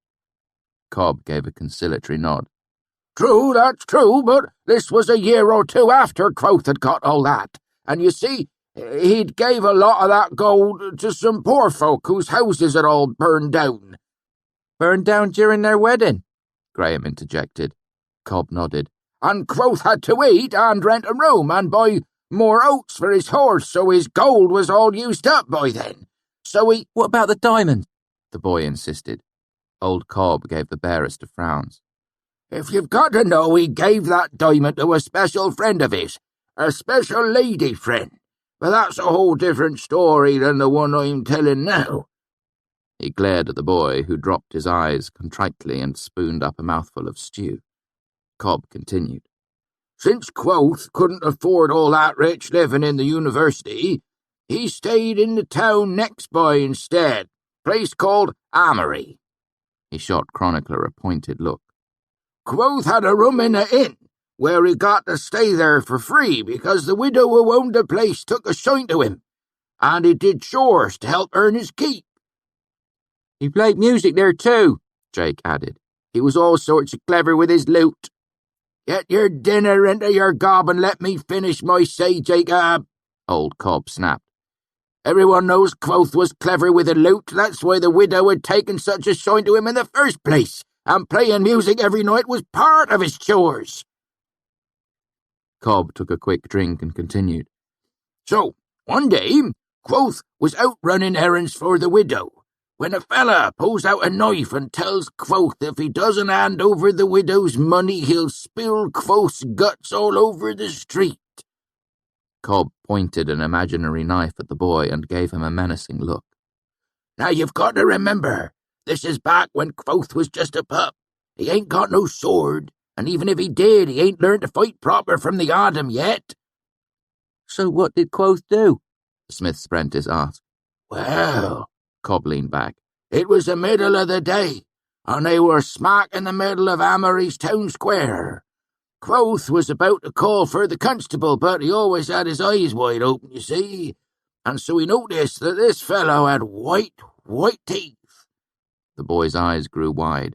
Cobb gave a conciliatory nod. True, that's true, but this was a year or two after Kvothe had got all that. And you see, he'd gave a lot of that gold to some poor folk whose houses had all burned down. Burned down during their wedding? Graham interjected. Cobb nodded. And Kvothe had to eat and rent a room and buy more oats for his horse, so his gold was all used up by then. So he— What about the diamond? The boy insisted. Old Cobb gave the barest of frowns. If you've got to know, he gave that diamond to a special friend of his, a special lady friend. But that's a whole different story than the one I'm telling now. He glared at the boy, who dropped his eyes contritely and spooned up a mouthful of stew. Cobb continued. Since Kvothe couldn't afford all that rich living in the university, he stayed in the town next by instead, place called Amory. He shot Chronicler a pointed look. Kvothe had a room in an inn, where he got to stay there for free because the widow who owned the place took a shine to him, and he did chores to help earn his keep. He played music there too, Jake added. He was all sorts of clever with his lute. Get your dinner into your gob and let me finish my say, Jacob, Old Cobb snapped. Everyone knows Kvothe was clever with a lute. That's why the widow had taken such a shine to him in the first place, and playing music every night was part of his chores. Cobb took a quick drink and continued. So, one day, Kvothe was out running errands for the widow, when a fella pulls out a knife and tells Kvothe if he doesn't hand over the widow's money, he'll spill Kvothe's guts all over the street. Cobb pointed an imaginary knife at the boy and gave him a menacing look. Now you've got to remember, this is back when Kvothe was just a pup. He ain't got no sword, and even if he did, he ain't learned to fight proper from the autumn yet. So what did Kvothe do? The smith's apprentice asked. Well, Cobb leaned back. It was the middle of the day, and they were smack in the middle of Amory's town square. Kvothe was about to call for the constable, but he always had his eyes wide open, you see, and so he noticed that this fellow had white teeth. The boy's eyes grew wide.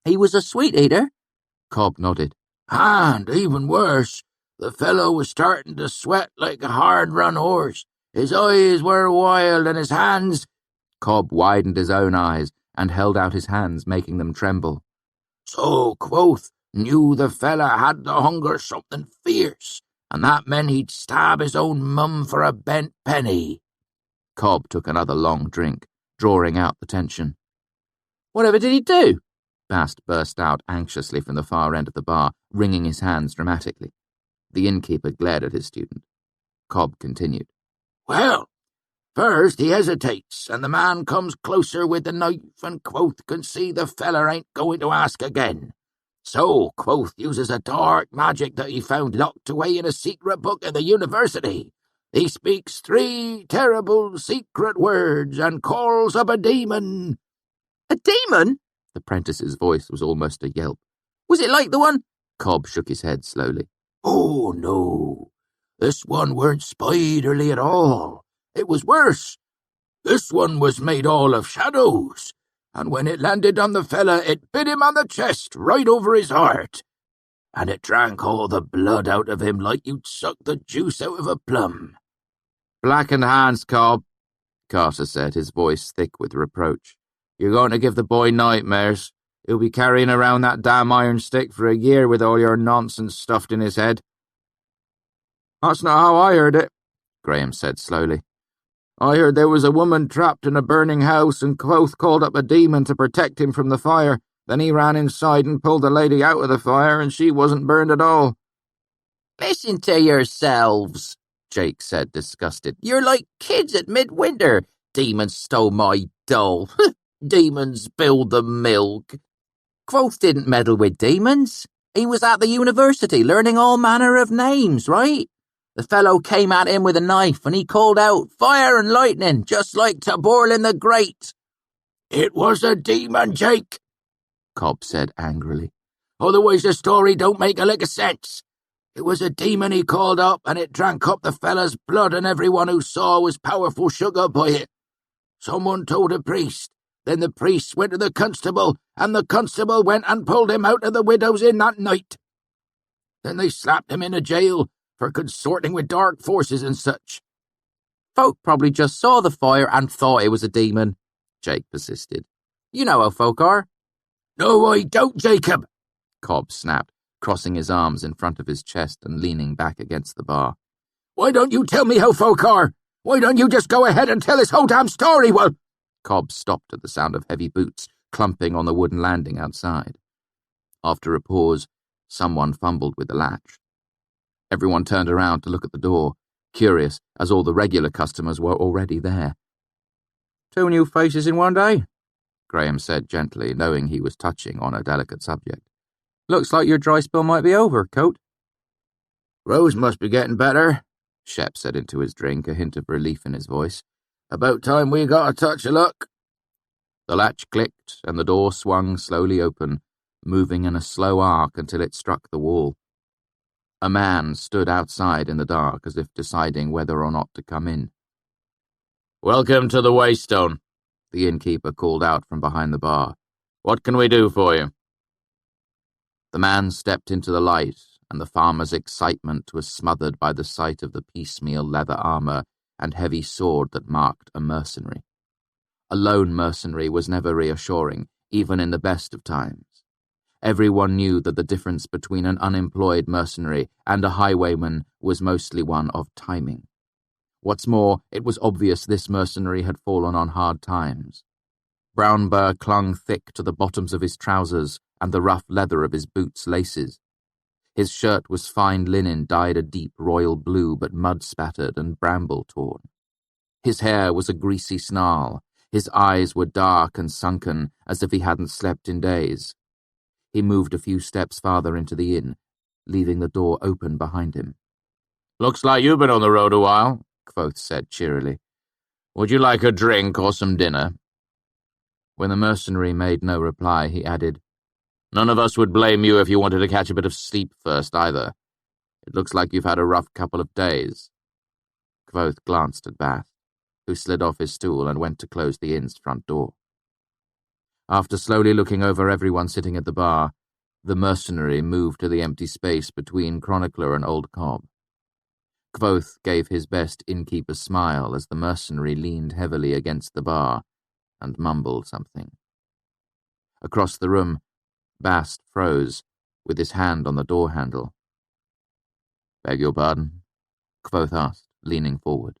He was a sweet-eater? Cobb nodded. And, even worse, the fellow was starting to sweat like a hard-run horse. His eyes were wild, and his hands— Cobb widened his own eyes and held out his hands, making them tremble. So Kvothe knew the fella had to hunger something fierce, and that meant he'd stab his own mum for a bent penny. Cobb took another long drink, drawing out the tension. Whatever did he do? Bast burst out anxiously from the far end of the bar, wringing his hands dramatically. The innkeeper glared at his student. Cobb continued. Well, first he hesitates, and the man comes closer with the knife, and Kvothe can see the feller ain't going to ask again. So Kvothe uses a dark magic that he found locked away in a secret book at the university. He speaks 3 terrible secret words and calls up a demon. A demon? The apprentice's voice was almost a yelp. Was it like the one? Cobb shook his head slowly. Oh, no. This one weren't spiderly at all. It was worse. This one was made all of shadows, and when it landed on the fella, it bit him on the chest, right over his heart. And it drank all the blood out of him like you'd suck the juice out of a plum. Blackened hands, Cobb, Carter said, his voice thick with reproach. You're going to give the boy nightmares. He'll be carrying around that damn iron stick for a year with all your nonsense stuffed in his head. That's not how I heard it, Graham said slowly. I heard there was a woman trapped in a burning house, and Kvothe called up a demon to protect him from the fire. Then he ran inside and pulled the lady out of the fire, and she wasn't burned at all. Listen to yourselves, Jake said, disgusted. You're like kids at midwinter. Demons stole my doll. Demons spilled the milk. Kvothe didn't meddle with demons. He was at the university learning all manner of names, right? The fellow came at him with a knife and he called out, 'Fire and lightning, just like Taborlin the Great.'" "It was a demon, Jake," Cobb said angrily. "Otherwise the story don't make a lick of sense. It was a demon he called up, and it drank up the fella's blood, and everyone who saw was powerful shook by it. Someone told a priest, then the priest went to the constable, and the constable went and pulled him out of the widow's inn that night. Then they slapped him into jail for consorting with dark forces and such." "Folk probably just saw the fire and thought it was a demon," Jake persisted. "You know how folk are." "No, I don't, Jacob," Cobb snapped, crossing his arms in front of his chest and leaning back against the bar. "Why don't you tell me how folk are? Why don't you just go ahead and tell this whole damn story?" "Well," Cobb stopped at the sound of heavy boots clumping on the wooden landing outside. After a pause, someone fumbled with the latch. Everyone turned around to look at the door, curious, as all the regular customers were already there. "2 new faces in one day," Graham said gently, knowing he was touching on a delicate subject. "Looks like your dry spell might be over, Coat." "Rose must be getting better," Shep said into his drink, a hint of relief in his voice. "About time we got a touch of luck." The latch clicked and the door swung slowly open, moving in a slow arc until it struck the wall. A man stood outside in the dark as if deciding whether or not to come in. "Welcome to the Waystone," the innkeeper called out from behind the bar. "What can we do for you?" The man stepped into the light, and the farmer's excitement was smothered by the sight of the piecemeal leather armor and heavy sword that marked a mercenary. A lone mercenary was never reassuring, even in the best of times. Everyone knew that the difference between an unemployed mercenary and a highwayman was mostly one of timing. What's more, it was obvious this mercenary had fallen on hard times. Brown burr clung thick to the bottoms of his trousers and the rough leather of his boots' laces. His shirt was fine linen dyed a deep royal blue but mud-spattered and bramble-torn. His hair was a greasy snarl. His eyes were dark and sunken, as if he hadn't slept in days. He moved a few steps farther into the inn, leaving the door open behind him. "Looks like you've been on the road a while," Kvothe said cheerily. "Would you like a drink or some dinner?" When the mercenary made no reply, he added, "None of us would blame you if you wanted to catch a bit of sleep first, either. It looks like you've had a rough couple of days." Kvothe glanced at Bath, who slid off his stool and went to close the inn's front door. After slowly looking over everyone sitting at the bar, the mercenary moved to the empty space between chronicler and old Cobb. Kvothe gave his best innkeeper smile as the mercenary leaned heavily against the bar and mumbled something. Across the room, Bast froze, with his hand on the door handle. "Beg your pardon?" Kvothe asked, leaning forward.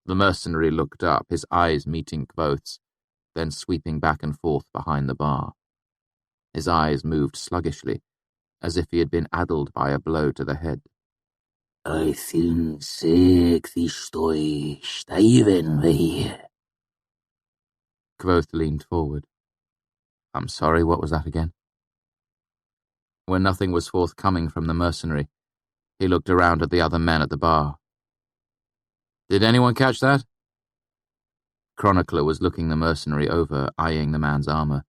The mercenary looked up, his eyes meeting Kvothe's, then sweeping back and forth behind the bar. His eyes moved sluggishly, as if he had been addled by a blow to the head. "I think sick the stoi stiven we." Kvothe leaned forward. "I'm sorry, what was that again?" When nothing was forthcoming from the mercenary, he looked around at the other men at the bar. "Did anyone catch that?" Chronicler was looking the mercenary over, eyeing the man's armor,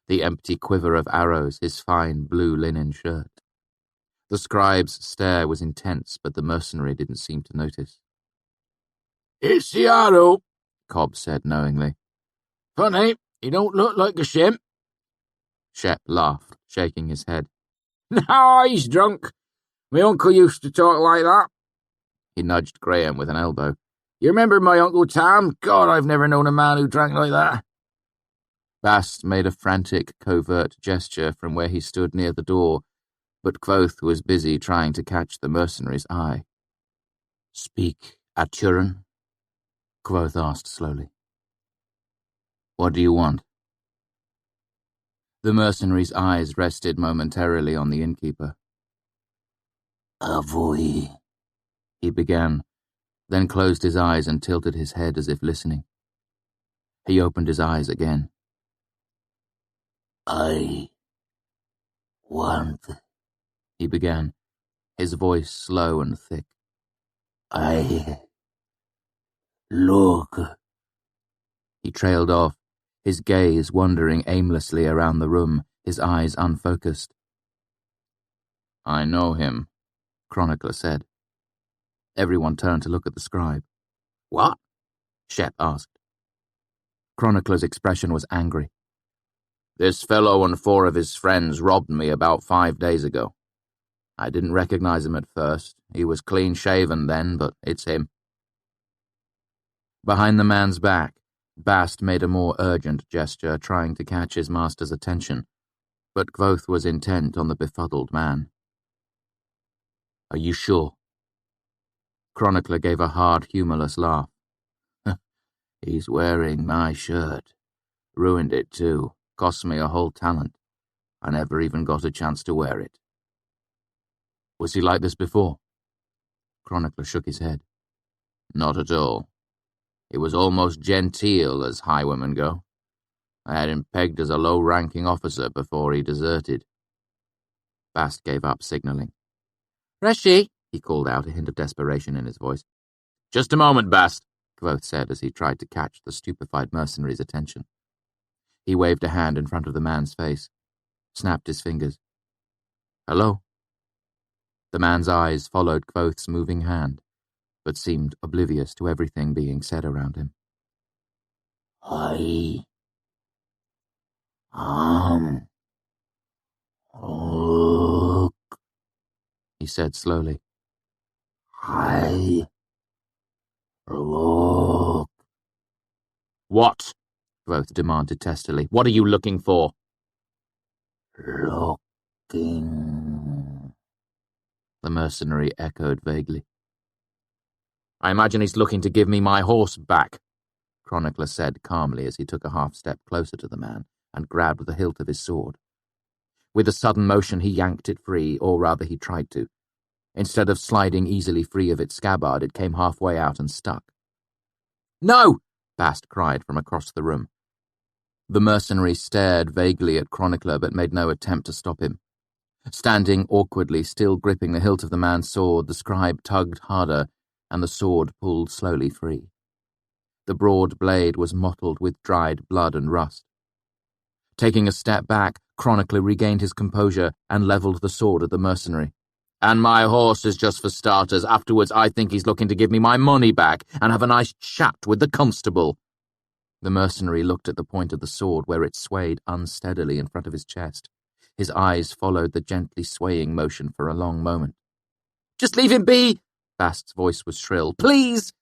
the empty quiver of arrows, his fine blue linen shirt. The scribe's stare was intense, but the mercenary didn't seem to notice. "It's the arrow," Cobb said knowingly. "Funny, he don't look like a shimp." Shep laughed, shaking his head. "No, he's drunk. My uncle used to talk like that." He nudged Graham with an elbow. "You remember my Uncle Tam? God, I've never known a man who drank like that." Bast made a frantic, covert gesture from where he stood near the door, but Kvothe was busy trying to catch the mercenary's eye. "Speak, Aturan?" Kvothe asked slowly. "What do you want?" The mercenary's eyes rested momentarily on the innkeeper. "Avoy," he began, then closed his eyes and tilted his head as if listening. He opened his eyes again. "I Want, he began, his voice slow and thick. Look. He trailed off, his gaze wandering aimlessly around the room, his eyes unfocused. I know him, Chronicler said. Everyone turned to look at the scribe. What? Shep asked. Chronicler's expression was angry. This fellow and 4 of his friends robbed me about 5 days ago. I didn't recognize him at first. He was clean-shaven then, but it's him. Behind the man's back, Bast made a more urgent gesture, trying to catch his master's attention, but Kvothe was intent on the befuddled man. Are you sure? Chronicler gave a hard, humorless laugh. He's wearing my shirt. Ruined it too. Cost me a whole talent. I never even got a chance to wear it. Was he like this before? Chronicler shook his head. Not at all. He was almost genteel, as highwaymen go. I had him pegged as a low-ranking officer before he deserted. Bast gave up, signalling. Reshi, he called out, a hint of desperation in his voice. Just a moment, Bast, Kvothe said as he tried to catch the stupefied mercenary's attention. He waved a hand in front of the man's face, snapped his fingers. Hello? The man's eyes followed Kvothe's moving hand, but seemed oblivious to everything being said around him. Look, he said slowly. Look. What? Kvothe demanded testily. What are you looking for? Looking. The mercenary echoed vaguely. I imagine he's looking to give me my horse back, Chronicler said calmly as he took a half-step closer to the man and grabbed the hilt of his sword. With a sudden motion he yanked it free, or rather he tried to. Instead of sliding easily free of its scabbard, it came halfway out and stuck. No! Bast cried from across the room. The mercenary stared vaguely at Chronicler but made no attempt to stop him. Standing awkwardly, still gripping the hilt of the man's sword, the scribe tugged harder, and the sword pulled slowly free. The broad blade was mottled with dried blood and rust. Taking a step back, Chronicler regained his composure and levelled the sword at the mercenary. And my horse is just for starters. Afterwards, I think he's looking to give me my money back and have a nice chat with the constable. The mercenary looked at the point of the sword where it swayed unsteadily in front of his chest. His eyes followed the gently swaying motion for a long moment. Just leave him be! Bast's voice was shrill. Please!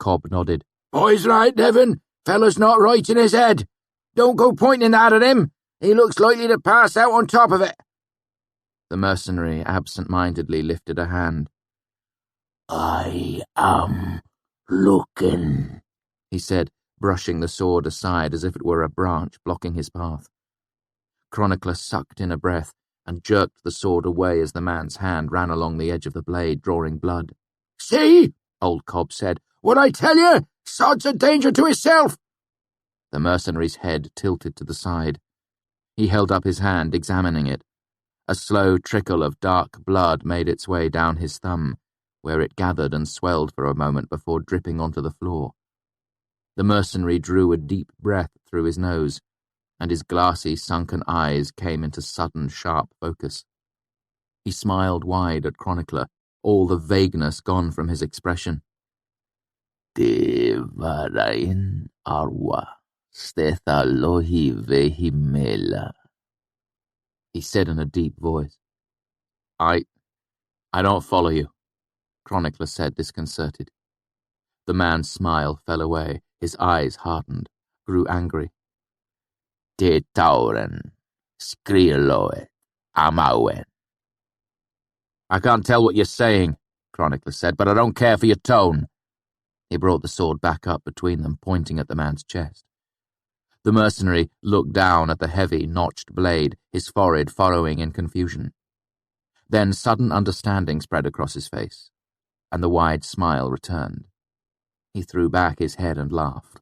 Cobb nodded. Boy's right, Devon. Fella's not right in his head. Don't go pointing that at him. He looks likely to pass out on top of it. The mercenary absent-mindedly lifted a hand. I am looking, he said, brushing the sword aside as if it were a branch blocking his path. Chronicler sucked in a breath and jerked the sword away as the man's hand ran along the edge of the blade, drawing blood. See, old Cobb said, what I tell you, sod's a danger to himself. The mercenary's head tilted to the side. He held up his hand, examining it. A slow trickle of dark blood made its way down his thumb, where it gathered and swelled for a moment before dripping onto the floor. The mercenary drew a deep breath through his nose, and his glassy, sunken eyes came into sudden, sharp focus. He smiled wide at Chronicler, all the vagueness gone from his expression. Devarain arwa, stethalohi vehimela, he said in a deep voice. I don't follow you, Chronicler said, disconcerted. The man's smile fell away, his eyes hardened, grew angry. Te tauren, skriloet, amawen. I can't tell what you're saying, Chronicler said, but I don't care for your tone. He brought the sword back up between them, pointing at the man's chest. The mercenary looked down at the heavy, notched blade, his forehead furrowing in confusion. Then sudden understanding spread across his face, and the wide smile returned. He threw back his head and laughed.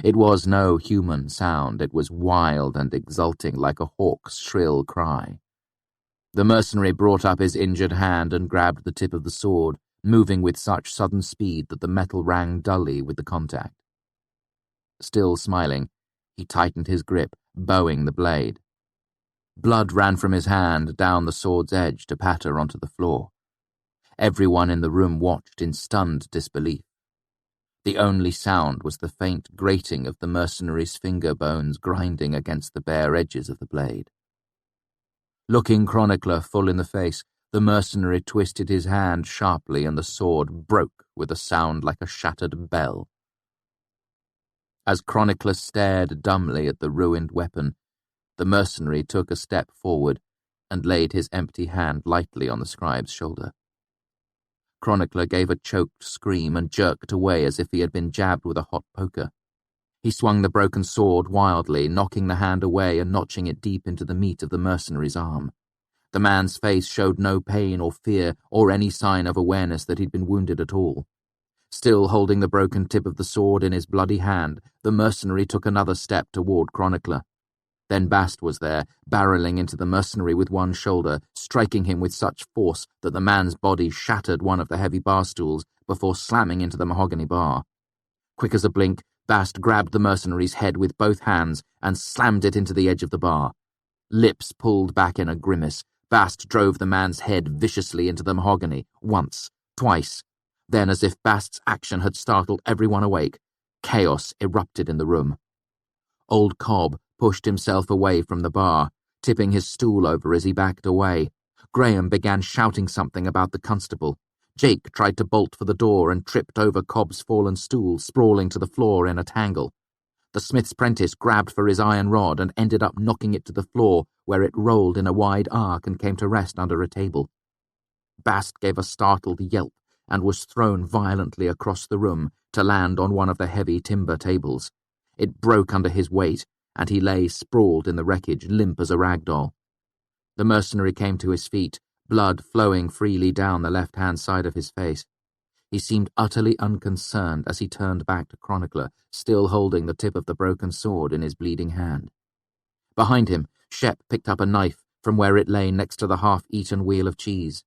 It was no human sound, it was wild and exulting like a hawk's shrill cry. The mercenary brought up his injured hand and grabbed the tip of the sword, moving with such sudden speed that the metal rang dully with the contact. Still smiling, he tightened his grip, bowing the blade. Blood ran from his hand down the sword's edge to patter onto the floor. Everyone in the room watched in stunned disbelief. The only sound was the faint grating of the mercenary's finger bones grinding against the bare edges of the blade. Looking Chronicler full in the face, the mercenary twisted his hand sharply and the sword broke with a sound like a shattered bell. As Chronicler stared dumbly at the ruined weapon, the mercenary took a step forward and laid his empty hand lightly on the scribe's shoulder. Chronicler gave a choked scream and jerked away as if he had been jabbed with a hot poker. He swung the broken sword wildly, knocking the hand away and notching it deep into the meat of the mercenary's arm. The man's face showed no pain or fear or any sign of awareness that he'd been wounded at all. Still holding the broken tip of the sword in his bloody hand, the mercenary took another step toward Chronicler. Then Bast was there, barreling into the mercenary with one shoulder, striking him with such force that the man's body shattered one of the heavy bar stools before slamming into the mahogany bar. Quick as a blink, Bast grabbed the mercenary's head with both hands and slammed it into the edge of the bar. Lips pulled back in a grimace, Bast drove the man's head viciously into the mahogany, once, twice. Then, as if Bast's action had startled everyone awake, chaos erupted in the room. Old Cobb pushed himself away from the bar, tipping his stool over as he backed away. Graham began shouting something about the constable. Jake tried to bolt for the door and tripped over Cobb's fallen stool, sprawling to the floor in a tangle. The smith's prentice grabbed for his iron rod and ended up knocking it to the floor, where it rolled in a wide arc and came to rest under a table. Bast gave a startled yelp and was thrown violently across the room to land on one of the heavy timber tables. It broke under his weight, and he lay sprawled in the wreckage, limp as a rag doll. The mercenary came to his feet, blood flowing freely down the left-hand side of his face. He seemed utterly unconcerned as he turned back to Chronicler, still holding the tip of the broken sword in his bleeding hand. Behind him, Shep picked up a knife from where it lay next to the half-eaten wheel of cheese.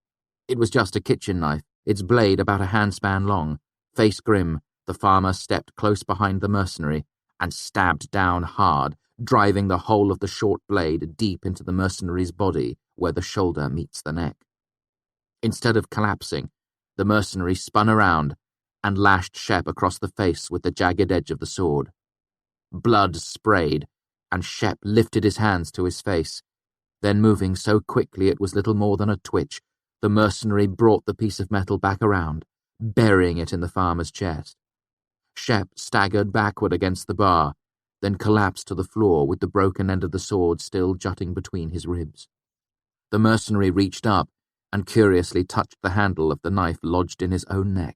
It was just a kitchen knife, its blade about a handspan long. Face grim, the farmer stepped close behind the mercenary and stabbed down hard, driving the whole of the short blade deep into the mercenary's body where the shoulder meets the neck. Instead of collapsing, the mercenary spun around and lashed Shep across the face with the jagged edge of the sword. Blood sprayed, and Shep lifted his hands to his face. Then, moving so quickly it was little more than a twitch, the mercenary brought the piece of metal back around, burying it in the farmer's chest. Shep staggered backward against the bar, then collapsed to the floor with the broken end of the sword still jutting between his ribs. The mercenary reached up and curiously touched the handle of the knife lodged in his own neck.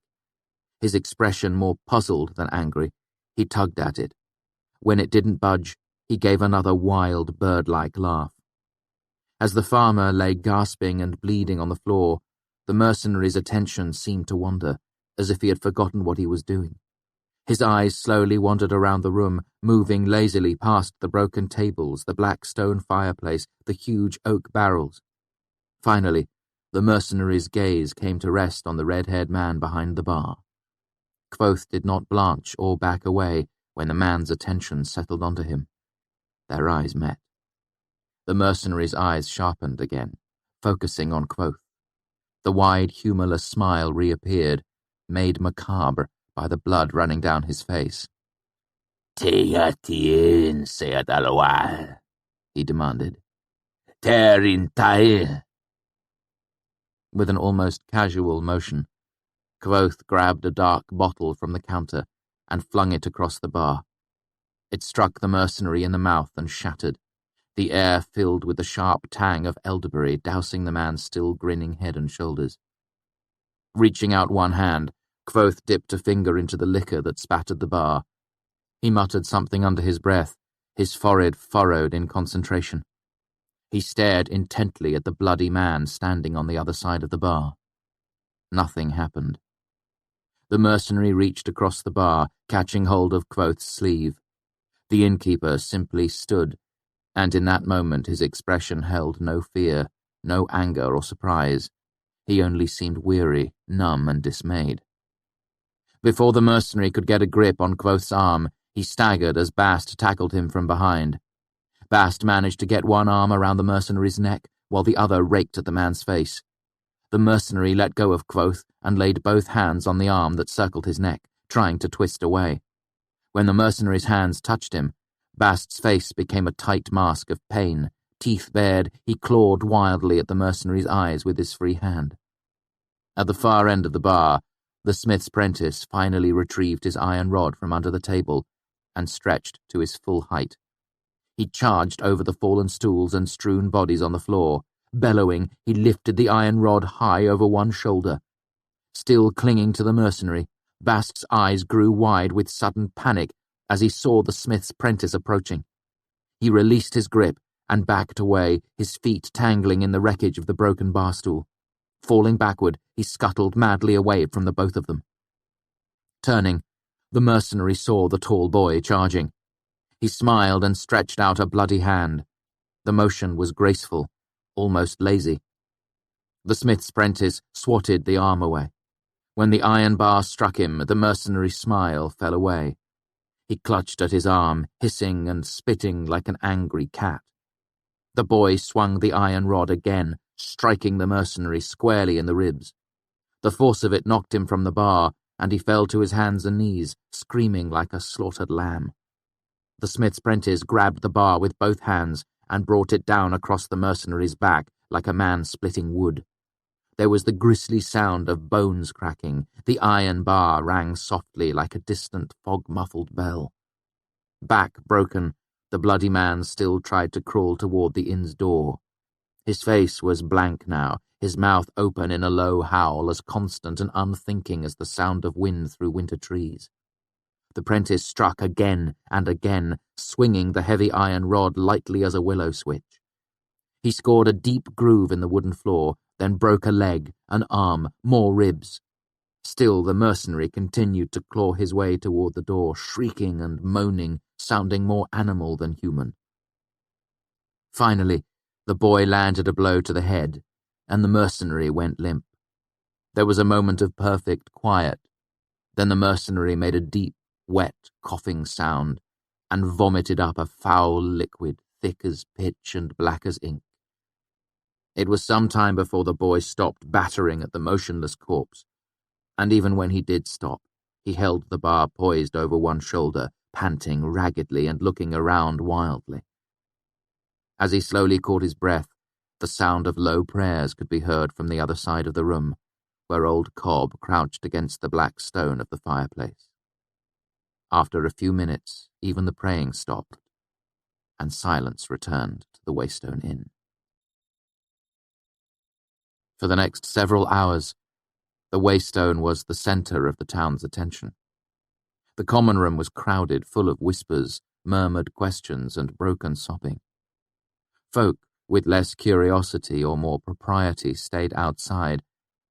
His expression more puzzled than angry, he tugged at it. When it didn't budge, he gave another wild, bird-like laugh. As the farmer lay gasping and bleeding on the floor, the mercenary's attention seemed to wander, as if he had forgotten what he was doing. His eyes slowly wandered around the room, moving lazily past the broken tables, the black stone fireplace, the huge oak barrels. Finally, the mercenary's gaze came to rest on the red-haired man behind the bar. Kvothe did not blanch or back away when the man's attention settled onto him. Their eyes met. The mercenary's eyes sharpened again, focusing on Kvothe. The wide, humorless smile reappeared, made macabre by the blood running down his face. Teatien, said Aloal, he demanded. Terintail. With an almost casual motion, Kvothe grabbed a dark bottle from the counter and flung it across the bar. It struck the mercenary in the mouth and shattered, the air filled with the sharp tang of elderberry dousing the man's still grinning head and shoulders. Reaching out one hand, Kvothe dipped a finger into the liquor that spattered the bar. He muttered something under his breath, his forehead furrowed in concentration. He stared intently at the bloody man standing on the other side of the bar. Nothing happened. The mercenary reached across the bar, catching hold of Kvothe's sleeve. The innkeeper simply stood, and in that moment his expression held no fear, no anger or surprise. He only seemed weary, numb, and dismayed. Before the mercenary could get a grip on Kvothe's arm, he staggered as Bast tackled him from behind. Bast managed to get one arm around the mercenary's neck, while the other raked at the man's face. The mercenary let go of Kvothe and laid both hands on the arm that circled his neck, trying to twist away. When the mercenary's hands touched him, Bast's face became a tight mask of pain. Teeth bared, he clawed wildly at the mercenary's eyes with his free hand. At the far end of the bar, the smith's apprentice finally retrieved his iron rod from under the table and stretched to his full height. He charged over the fallen stools and strewn bodies on the floor. Bellowing, he lifted the iron rod high over one shoulder. Still clinging to the mercenary, Bast's eyes grew wide with sudden panic as he saw the smith's apprentice approaching. He released his grip and backed away, his feet tangling in the wreckage of the broken bar stool. Falling backward, he scuttled madly away from the both of them. Turning, the mercenary saw the tall boy charging. He smiled and stretched out a bloody hand. The motion was graceful, almost lazy. The smith's apprentice swatted the arm away. When the iron bar struck him, the mercenary's smile fell away. He clutched at his arm, hissing and spitting like an angry cat. The boy swung the iron rod again, striking the mercenary squarely in the ribs. The force of it knocked him from the bar, and he fell to his hands and knees, screaming like a slaughtered lamb. The smith's apprentice grabbed the bar with both hands and brought it down across the mercenary's back like a man splitting wood. There was the grisly sound of bones cracking. The iron bar rang softly like a distant fog-muffled bell. Back broken, the bloody man still tried to crawl toward the inn's door. His face was blank now, his mouth open in a low howl as constant and unthinking as the sound of wind through winter trees. The apprentice struck again and again, swinging the heavy iron rod lightly as a willow switch. He scored a deep groove in the wooden floor, then broke a leg, an arm, more ribs. Still the mercenary continued to claw his way toward the door, shrieking and moaning, sounding more animal than human. Finally, the boy landed a blow to the head, and the mercenary went limp. There was a moment of perfect quiet. Then the mercenary made a deep, wet, coughing sound, and vomited up a foul liquid, thick as pitch and black as ink. It was some time before the boy stopped battering at the motionless corpse, and even when he did stop, he held the bar poised over one shoulder, panting raggedly and looking around wildly. As he slowly caught his breath, the sound of low prayers could be heard from the other side of the room, where old Cobb crouched against the black stone of the fireplace. After a few minutes, even the praying stopped, and silence returned to the Waystone Inn. For the next several hours, the Waystone was the centre of the town's attention. The common room was crowded, full of whispers, murmured questions, and broken sobbing. Folk with less curiosity or more propriety stayed outside,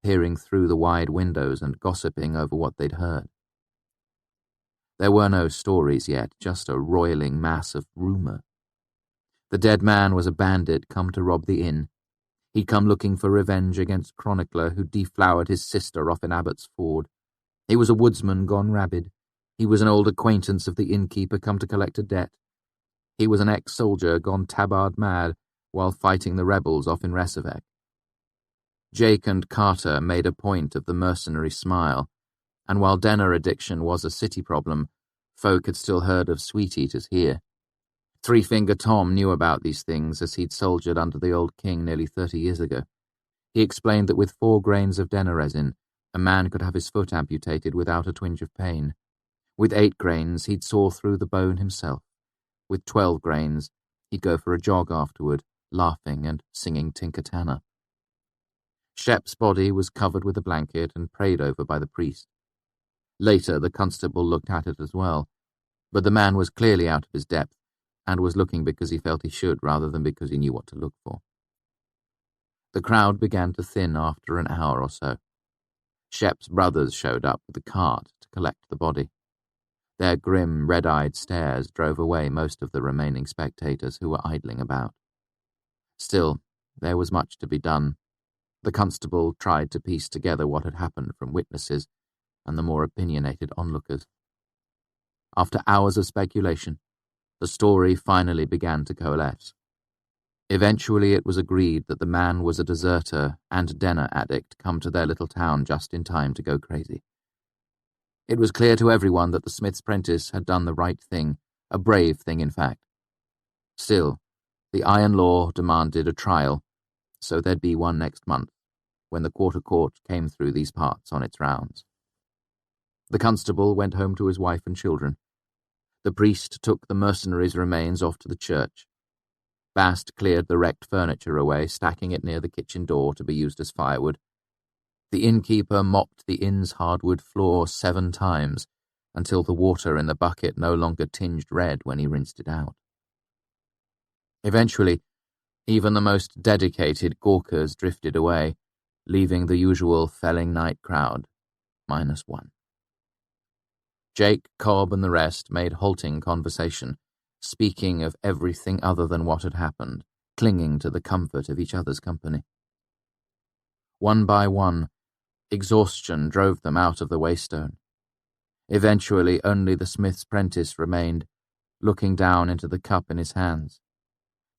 peering through the wide windows and gossiping over what they'd heard. There were no stories yet, just a roiling mass of rumour. The dead man was a bandit come to rob the inn. He'd come looking for revenge against chronicler who deflowered his sister off in Abbott's Ford. He was a woodsman gone rabid. He was an old acquaintance of the innkeeper come to collect a debt. He was an ex-soldier gone tabard mad while fighting the rebels off in Resavic. Jake and Carter made a point of the mercenary smile, and while dinner addiction was a city problem, folk had still heard of sweet-eaters here. Three-Finger Tom knew about these things as he'd soldiered under the old king nearly 30 years ago. He explained that with 4 grains of denner resin, a man could have his foot amputated without a twinge of pain. With 8 grains, he'd saw through the bone himself. With 12 grains, he'd go for a jog afterward, laughing and singing Tinker Tanner. Shep's body was covered with a blanket and prayed over by the priest. Later, the constable looked at it as well, but the man was clearly out of his depth and was looking because he felt he should rather than because he knew what to look for. The crowd began to thin after an hour or so. Shep's brothers showed up with a cart to collect the body. Their grim, red-eyed stares drove away most of the remaining spectators who were idling about. Still, There was much to be done. The constable tried to piece together what had happened from witnesses and the more opinionated onlookers. After hours of speculation, the story finally began to coalesce. Eventually it was agreed that the man was a deserter and denner addict come to their little town just in time to go crazy. It was clear to everyone that the smith's apprentice had done the right thing, a brave thing in fact. Still, the iron law demanded a trial, so there'd be one next month, when the Kvothe court came through these parts on its rounds. The constable went home to his wife and children. The priest took the mercenaries' remains off to the church. Bast cleared the wrecked furniture away, stacking it near the kitchen door to be used as firewood. The innkeeper mopped the inn's hardwood floor 7 times, until the water in the bucket no longer tinged red when he rinsed it out. Eventually, even the most dedicated gawkers drifted away, leaving the usual felling night crowd, -1. Jake, Cobb, and the rest made halting conversation, speaking of everything other than what had happened, clinging to the comfort of each other's company. One by one, exhaustion drove them out of the waystone. Eventually, only the smith's apprentice remained, looking down into the cup in his hands.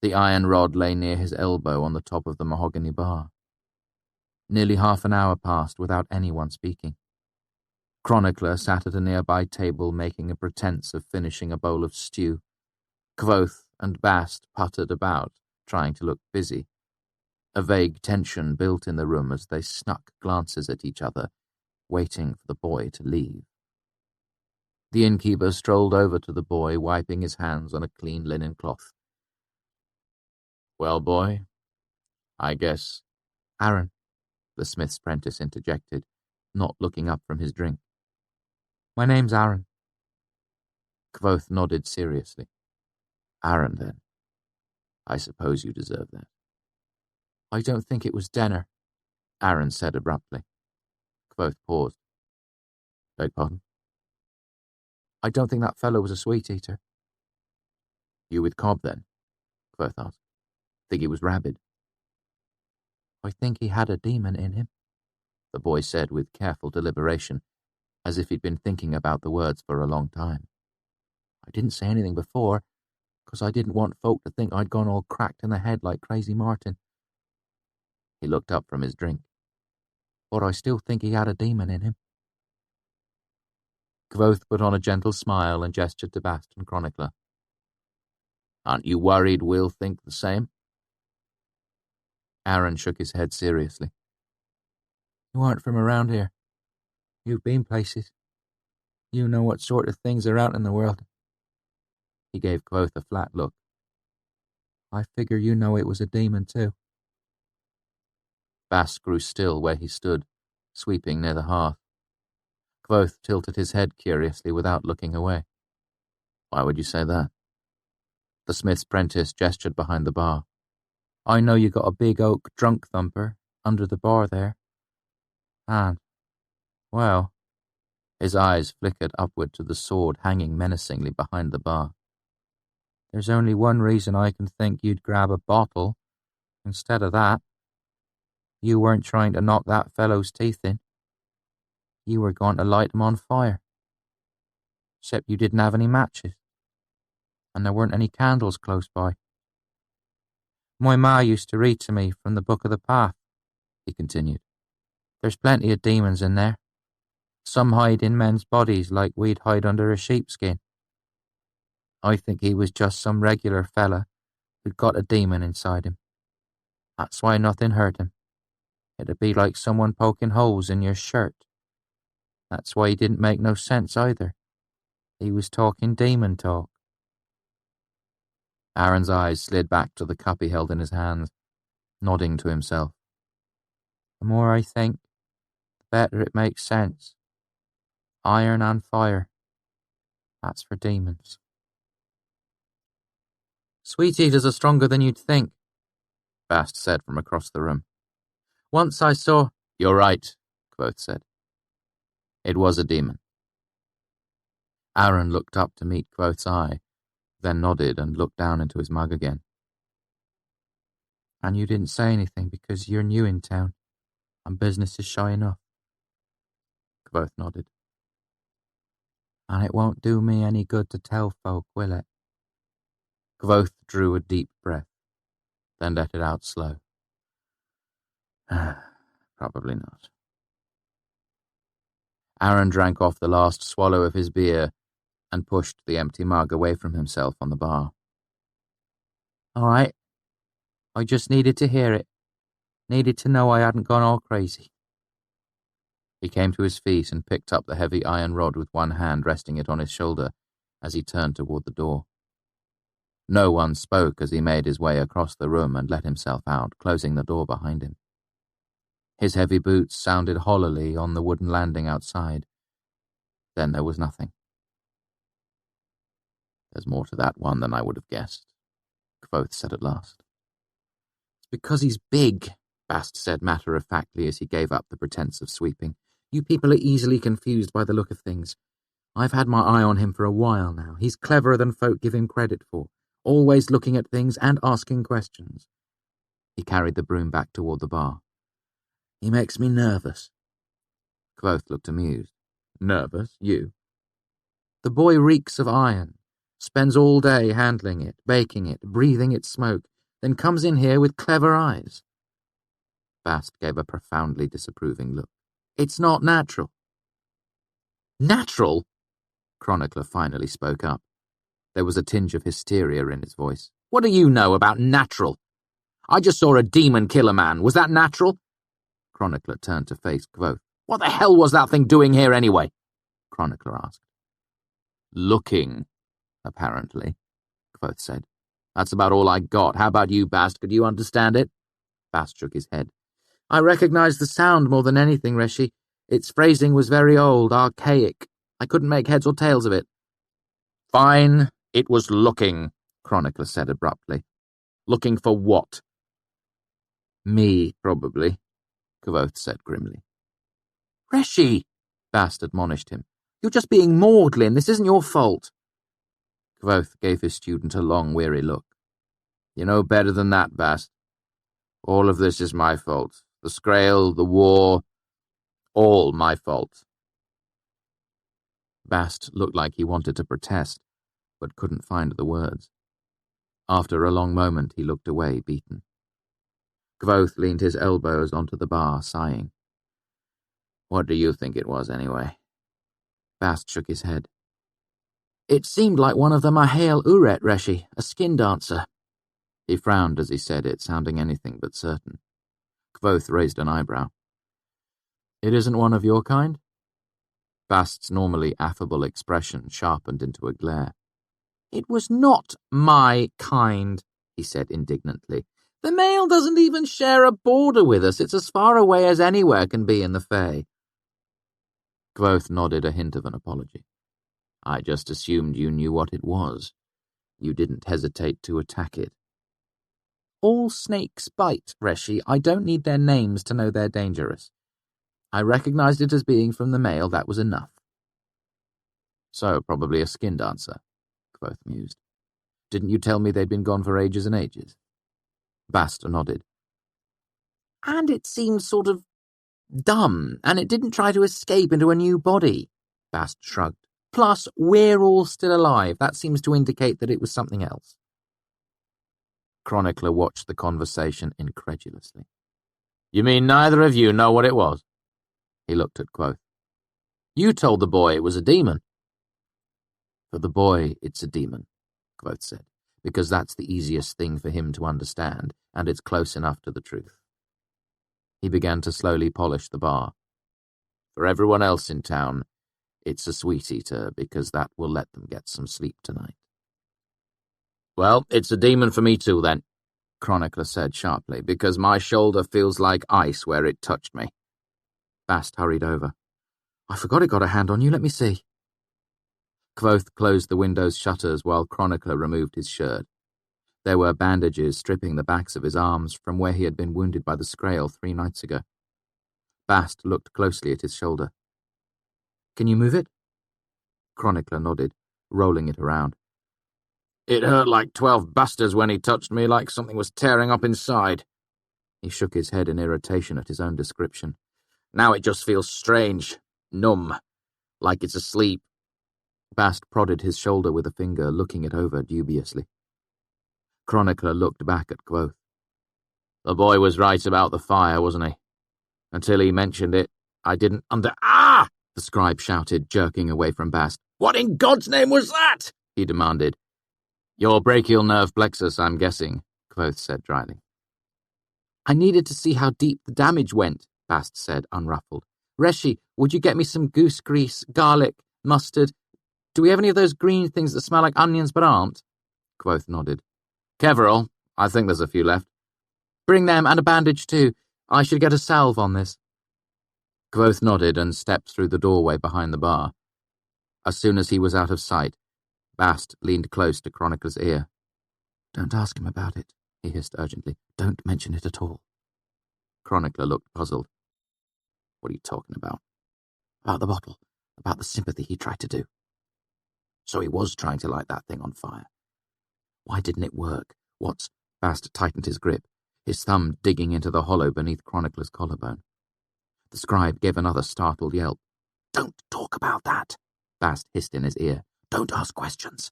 The iron rod lay near his elbow on the top of the mahogany bar. Nearly half an hour passed without anyone speaking. Chronicler sat at a nearby table making a pretense of finishing a bowl of stew. Kvothe and Bast puttered about, trying to look busy. A vague tension built in the room as they snuck glances at each other, waiting for the boy to leave. The innkeeper strolled over to the boy, wiping his hands on a clean linen cloth. "Well, boy, I guess—" "Aaron," the smith's apprentice interjected, not looking up from his drink. "My name's Aaron." Kvothe nodded seriously. "Aaron, then. I suppose you deserve that." "I don't think it was Denner," Aaron said abruptly. Kvothe paused. "Beg pardon?" "I don't think that fellow was a sweet-eater." "You with Cobb, then?" Kvothe asked. "Think he was rabid?" "I think he had a demon in him," the boy said with careful deliberation, as if he'd been thinking about the words for a long time. "I didn't say anything before, because I didn't want folk to think I'd gone all cracked in the head like Crazy Martin." He looked up from his drink. "But I still think he had a demon in him." Kvothe put on a gentle smile and gestured to Bast and Chronicler. "Aren't you worried we'll think the same?" Aaron shook his head seriously. "You aren't from around here. You've been places. You know what sort of things are out in the world." He gave Kvothe a flat look. "I figure you know it was a demon too." Bast grew still where he stood, sweeping near the hearth. Kvothe tilted his head curiously without looking away. "Why would you say that?" The smith's apprentice gestured behind the bar. "I know you got a big oak drunk thumper under the bar there. And, well," his eyes flickered upward to the sword hanging menacingly behind the bar, "there's only one reason I can think you'd grab a bottle instead of that. You weren't trying to knock that fellow's teeth in. You were going to light him on fire. Except you didn't have any matches. And there weren't any candles close by. My ma used to read to me from the Book of the Path," he continued. "There's plenty of demons in there. Some hide in men's bodies like we'd hide under a sheepskin. I think he was just some regular fella who'd got a demon inside him. That's why nothing hurt him. It'd be like someone poking holes in your shirt. That's why he didn't make no sense either. He was talking demon talk." Aaron's eyes slid back to the cup he held in his hands, nodding to himself. "The more I think, the better it makes sense. Iron and fire. That's for demons." "Sweet eaters are stronger than you'd think," Bast said from across the room. "Once I saw—" "You're right," Kvothe said. "It was a demon." Aaron looked up to meet Kvothe's eye, then nodded and looked down into his mug again. And you didn't say anything because you're new in town, and business is shy enough. Kvothe nodded. And it won't do me any good to tell folk, will it? Kvothe drew a deep breath, then let it out slow. Probably not. Aaron drank off the last swallow of his beer and pushed the empty mug away from himself on the bar. All right. I just needed to hear it. Needed to know I hadn't gone all crazy. He came to his feet and picked up the heavy iron rod with one hand, resting it on his shoulder as he turned toward the door. No one spoke as he made his way across the room and let himself out, closing the door behind him. His heavy boots sounded hollowly on the wooden landing outside. Then there was nothing. There's more to that one than I would have guessed, Kvothe said at last. It's because he's big, Bast said matter-of-factly as he gave up the pretense of sweeping. You people are easily confused by the look of things. I've had my eye on him for a while now. He's cleverer than folk give him credit for, always looking at things and asking questions. He carried the broom back toward the bar. He makes me nervous. Kvothe looked amused. Nervous? You? The boy reeks of iron, spends all day handling it, baking it, breathing its smoke, then comes in here with clever eyes. Bast gave a profoundly disapproving look. It's not natural. Natural? Chronicler finally spoke up. There was a tinge of hysteria in his voice. What do you know about natural? I just saw a demon kill a man. Was that natural? Chronicler turned to face Kvothe. What the hell was that thing doing here anyway? Chronicler asked. Looking, apparently, Kvothe said. That's about all I got. How about you, Bast? Could you understand it? Bast shook his head. I recognized the sound more than anything, Reshi. Its phrasing was very old, archaic. I couldn't make heads or tails of it. Fine, it was looking, Chronicler said abruptly. Looking for what? Me, probably, Kvothe said grimly. Reshi, Bast admonished him. You're just being maudlin. This isn't your fault. Kvothe gave his student a long, weary look. You know better than that, Bast. All of this is my fault. The Scrael, the war, all my fault. Bast looked like he wanted to protest, but couldn't find the words. After a long moment, he looked away, beaten. Kvothe leaned his elbows onto the bar, sighing. What do you think it was, anyway? Bast shook his head. It seemed like one of the Mahale Uret, Reshi, a skin dancer. He frowned as he said it, sounding anything but certain. Kvothe raised an eyebrow. It isn't one of your kind? Bast's normally affable expression sharpened into a glare. It was not my kind, he said indignantly. The male doesn't even share a border with us. It's as far away as anywhere can be in the Fae. Kvothe nodded a hint of an apology. I just assumed you knew what it was. You didn't hesitate to attack it. All snakes bite, Reshi. I don't need their names to know they're dangerous. I recognized it as being from the male, that was enough. So, probably a skin dancer, Kvothe mused. Didn't you tell me they'd been gone for ages and ages? Bast nodded. And it seemed sort of dumb, and it didn't try to escape into a new body, Bast shrugged. Plus, we're all still alive. That seems to indicate that it was something else. Chronicler watched the conversation incredulously. You mean neither of you know what it was? He looked at Kvothe. You told the boy it was a demon. For the boy, it's a demon, Kvothe said, because that's the easiest thing for him to understand, and it's close enough to the truth. He began to slowly polish the bar. For everyone else in town, it's a sweet eater, because that will let them get some sleep tonight. Well, it's a demon for me too, then, Chronicler said sharply, because my shoulder feels like ice where it touched me. Bast hurried over. I forgot it got a hand on you, let me see. Kvothe closed the window's shutters while Chronicler removed his shirt. There were bandages stripping the backs of his arms from where he had been wounded by the Scrael 3 nights ago. Bast looked closely at his shoulder. Can you move it? Chronicler nodded, rolling it around. It hurt like 12 bastards when he touched me, like something was tearing up inside. He shook his head in irritation at his own description. Now it just feels strange, numb, like it's asleep. Bast prodded his shoulder with a finger, looking it over dubiously. Chronicler looked back at Kvothe. The boy was right about the fire, wasn't he? Until he mentioned it, I didn't Ah! The scribe shouted, jerking away from Bast. What in God's name was that? He demanded. Your brachial nerve plexus, I'm guessing, Kvothe said dryly. I needed to see how deep the damage went, Bast said, unruffled. Reshi, would you get me some goose grease, garlic, mustard? Do we have any of those green things that smell like onions but aren't? Kvothe nodded. Keverall, I think there's a few left. Bring them and a bandage too. I should get a salve on this. Kvothe nodded and stepped through the doorway behind the bar. As soon as he was out of sight, Bast leaned close to Chronicler's ear. Don't ask him about it, he hissed urgently. Don't mention it at all. Chronicler looked puzzled. What are you talking about? About the bottle, about the sympathy he tried to do. So he was trying to light that thing on fire. Why didn't it work? Bast tightened his grip, his thumb digging into the hollow beneath Chronicler's collarbone. The scribe gave another startled yelp. Don't talk about that, Bast hissed in his ear. Don't ask questions.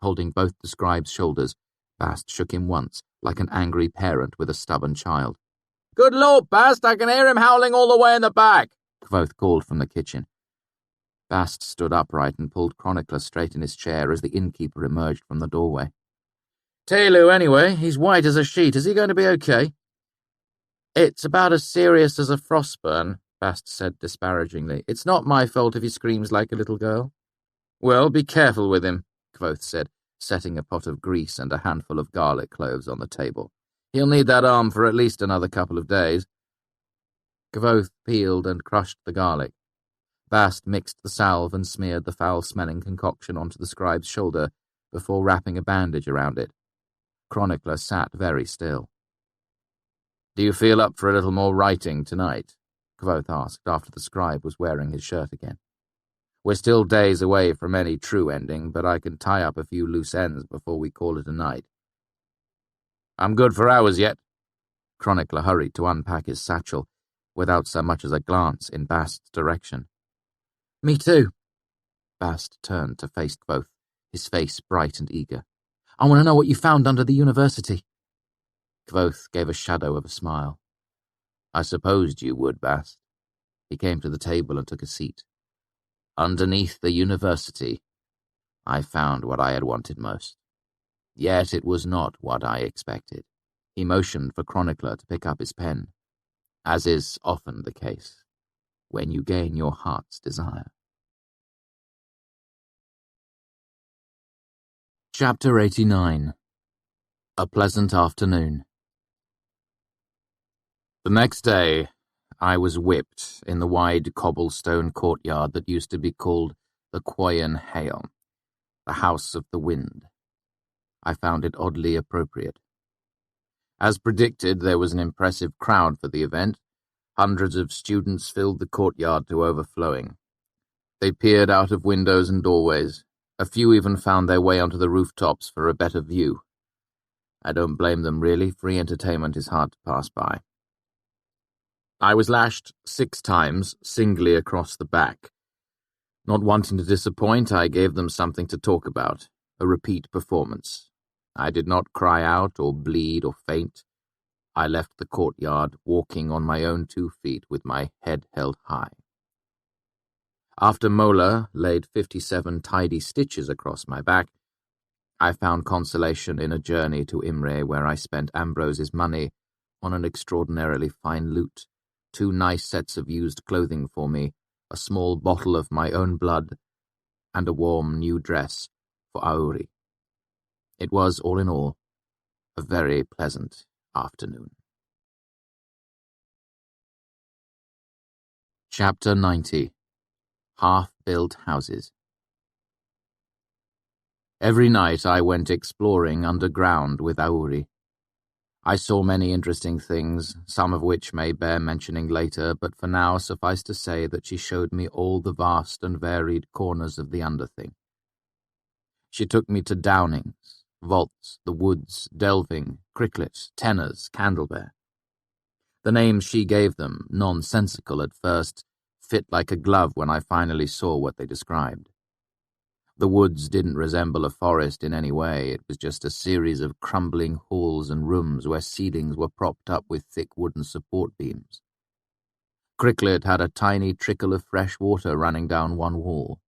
Holding both the scribe's shoulders, Bast shook him once, like an angry parent with a stubborn child. Good Lord, Bast, I can hear him howling all the way in the back, Kvothe called from the kitchen. Bast stood upright and pulled Chronicler straight in his chair as the innkeeper emerged from the doorway. Telu, anyway. He's white as a sheet. Is he going to be okay? It's about as serious as a frostburn, Bast said disparagingly. It's not my fault if he screams like a little girl. Well, be careful with him, Kvothe said, setting a pot of grease and a handful of garlic cloves on the table. He'll need that arm for at least another couple of days. Kvothe peeled and crushed the garlic. Bast mixed the salve and smeared the foul-smelling concoction onto the scribe's shoulder before wrapping a bandage around it. Chronicler sat very still. Do you feel up for a little more writing tonight? Kvothe asked after the scribe was wearing his shirt again. We're still days away from any true ending, but I can tie up a few loose ends before we call it a night. I'm good for hours yet. Chronicler hurried to unpack his satchel, without so much as a glance in Bast's direction. Me too. Bast turned to face Kvothe, his face bright and eager. I want to know what you found under the university. Kvothe gave a shadow of a smile. I supposed you would, Bast. He came to the table and took a seat. Underneath the university, I found what I had wanted most. Yet it was not what I expected. He motioned for Chronicler to pick up his pen, as is often the case, when you gain your heart's desire. Chapter 89. A Pleasant Afternoon. The next day, I was whipped in the wide cobblestone courtyard that used to be called the Kvothe Hail, the House of the Wind. I found it oddly appropriate. As predicted, there was an impressive crowd for the event. Hundreds of students filled the courtyard to overflowing. They peered out of windows and doorways. A few even found their way onto the rooftops for a better view. I don't blame them, really. Free entertainment is hard to pass by. I was lashed 6 times, singly across the back. Not wanting to disappoint, I gave them something to talk about, a repeat performance. I did not cry out or bleed or faint. I left the courtyard, walking on my own 2 feet with my head held high. After Mola laid 57 tidy stitches across my back, I found consolation in a journey to Imre where I spent Ambrose's money on an extraordinarily fine loot, 2 nice sets of used clothing for me, a small bottle of my own blood, and a warm new dress for Auri. It was, all in all, a very pleasant afternoon. Chapter 90. Half-built houses. Every night I went exploring underground with Auri. I saw many interesting things, some of which may bear mentioning later, but for now suffice to say that she showed me all the vast and varied corners of the underthing. She took me to downings, vaults, the woods, delving, cricklet, tenors, candlebear. The names she gave them, nonsensical at first, fit like a glove when I finally saw what they described. The woods didn't resemble a forest in any way. It was just a series of crumbling halls and rooms where ceilings were propped up with thick wooden support beams. Cricklet had a tiny trickle of fresh water running down one wall.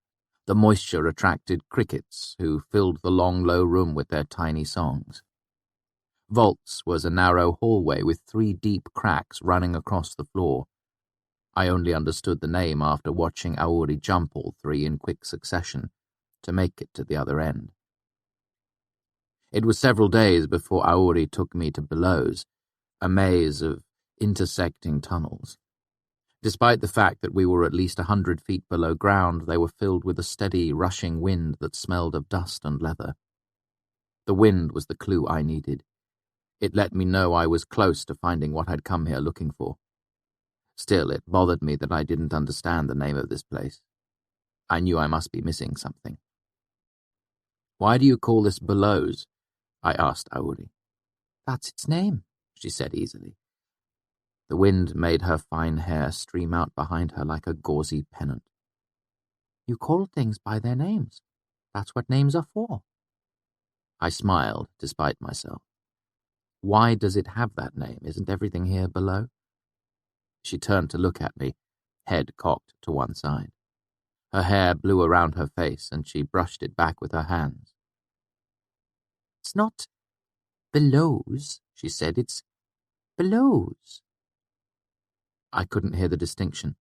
The moisture attracted crickets, who filled the long, low room with their tiny songs. Vaults was a narrow hallway with 3 deep cracks running across the floor. I only understood the name after watching Aori jump all 3 in quick succession to make it to the other end. It was several days before Aori took me to Below's, a maze of intersecting tunnels. Despite the fact that we were at least 100 feet below ground, they were filled with a steady, rushing wind that smelled of dust and leather. The wind was the clue I needed. It let me know I was close to finding what I'd come here looking for. Still, it bothered me that I didn't understand the name of this place. I knew I must be missing something. "Why do you call this Below's?" I asked Aori. "That's its name," she said easily. The wind made her fine hair stream out behind her like a gauzy pennant. "You call things by their names. That's what names are for." I smiled, despite myself. Why does it have that name? Isn't everything here below? She turned to look at me, head cocked to one side. Her hair blew around her face, and she brushed it back with her hands. "It's not Below's," she said. "It's Below's." I couldn't hear the distinction.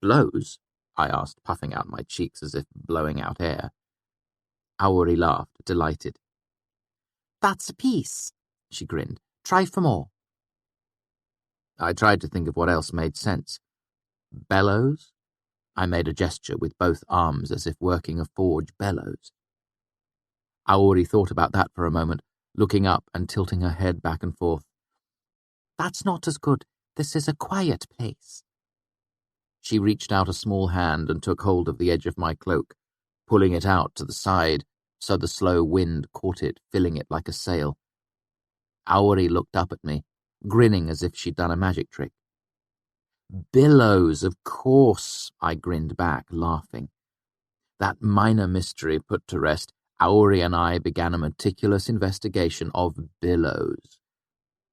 "Blows?" I asked, puffing out my cheeks as if blowing out air. Aori laughed, delighted. "That's a piece," she grinned. "Try for more." I tried to think of what else made sense. Bellows? I made a gesture with both arms as if working a forge bellows. Aori thought about that for a moment, looking up and tilting her head back and forth. "That's not as good. This is a quiet place." She reached out a small hand and took hold of the edge of my cloak, pulling it out to the side so the slow wind caught it, filling it like a sail. Aori looked up at me, grinning as if she'd done a magic trick. "Billows, of course," I grinned back, laughing. That minor mystery put to rest, Aori and I began a meticulous investigation of billows.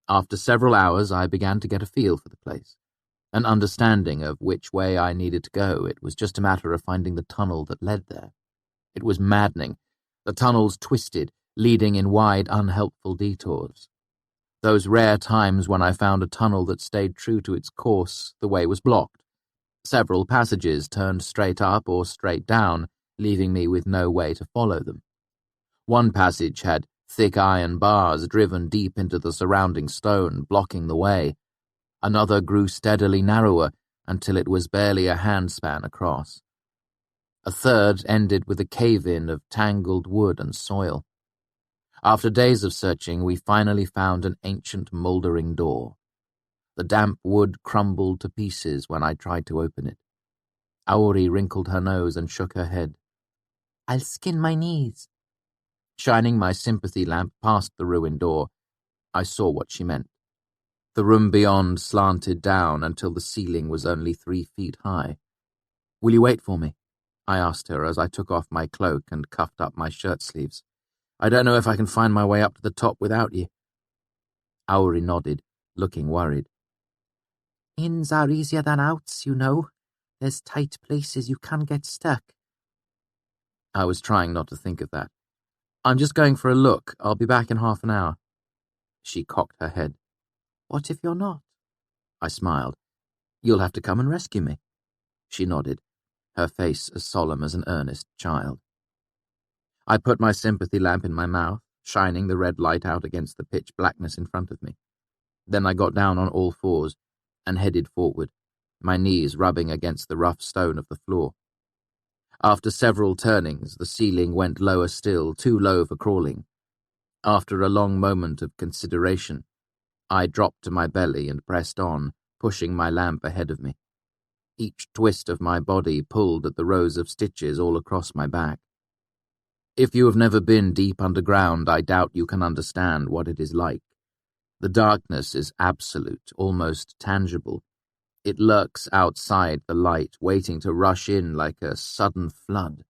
After several hours, I began to get a feel for the place, an understanding of which way I needed to go. It was just a matter of finding the tunnel that led there. It was maddening. The tunnels twisted, leading in wide, unhelpful detours. Those rare times when I found a tunnel that stayed true to its course, the way was blocked. Several passages turned straight up or straight down, leaving me with no way to follow them. One passage had thick iron bars driven deep into the surrounding stone, blocking the way. Another grew steadily narrower until it was barely a handspan across. A third ended with a cave-in of tangled wood and soil. After days of searching, we finally found an ancient mouldering door. The damp wood crumbled to pieces when I tried to open it. Aori wrinkled her nose and shook her head. "I'll skin my knees." Shining my sympathy lamp past the ruined door, I saw what she meant. The room beyond slanted down until the ceiling was only 3 feet high. "Will you wait for me?" I asked her as I took off my cloak and cuffed up my shirt sleeves. "I don't know if I can find my way up to the top without you." Aori nodded, looking worried. "Ins are easier than outs, you know. There's tight places you can get stuck." I was trying not to think of that. "I'm just going for a look. I'll be back in half an hour." She cocked her head. "What if you're not?" I smiled. "You'll have to come and rescue me." She nodded, her face as solemn as an earnest child. I put my sympathy lamp in my mouth, shining the red light out against the pitch blackness in front of me. Then I got down on all fours and headed forward, my knees rubbing against the rough stone of the floor. After several turnings, the ceiling went lower still, too low for crawling. After a long moment of consideration, I dropped to my belly and pressed on, pushing my lamp ahead of me. Each twist of my body pulled at the rows of stitches all across my back. If you have never been deep underground, I doubt you can understand what it is like. The darkness is absolute, almost tangible. It lurks outside the light, waiting to rush in like a sudden flood.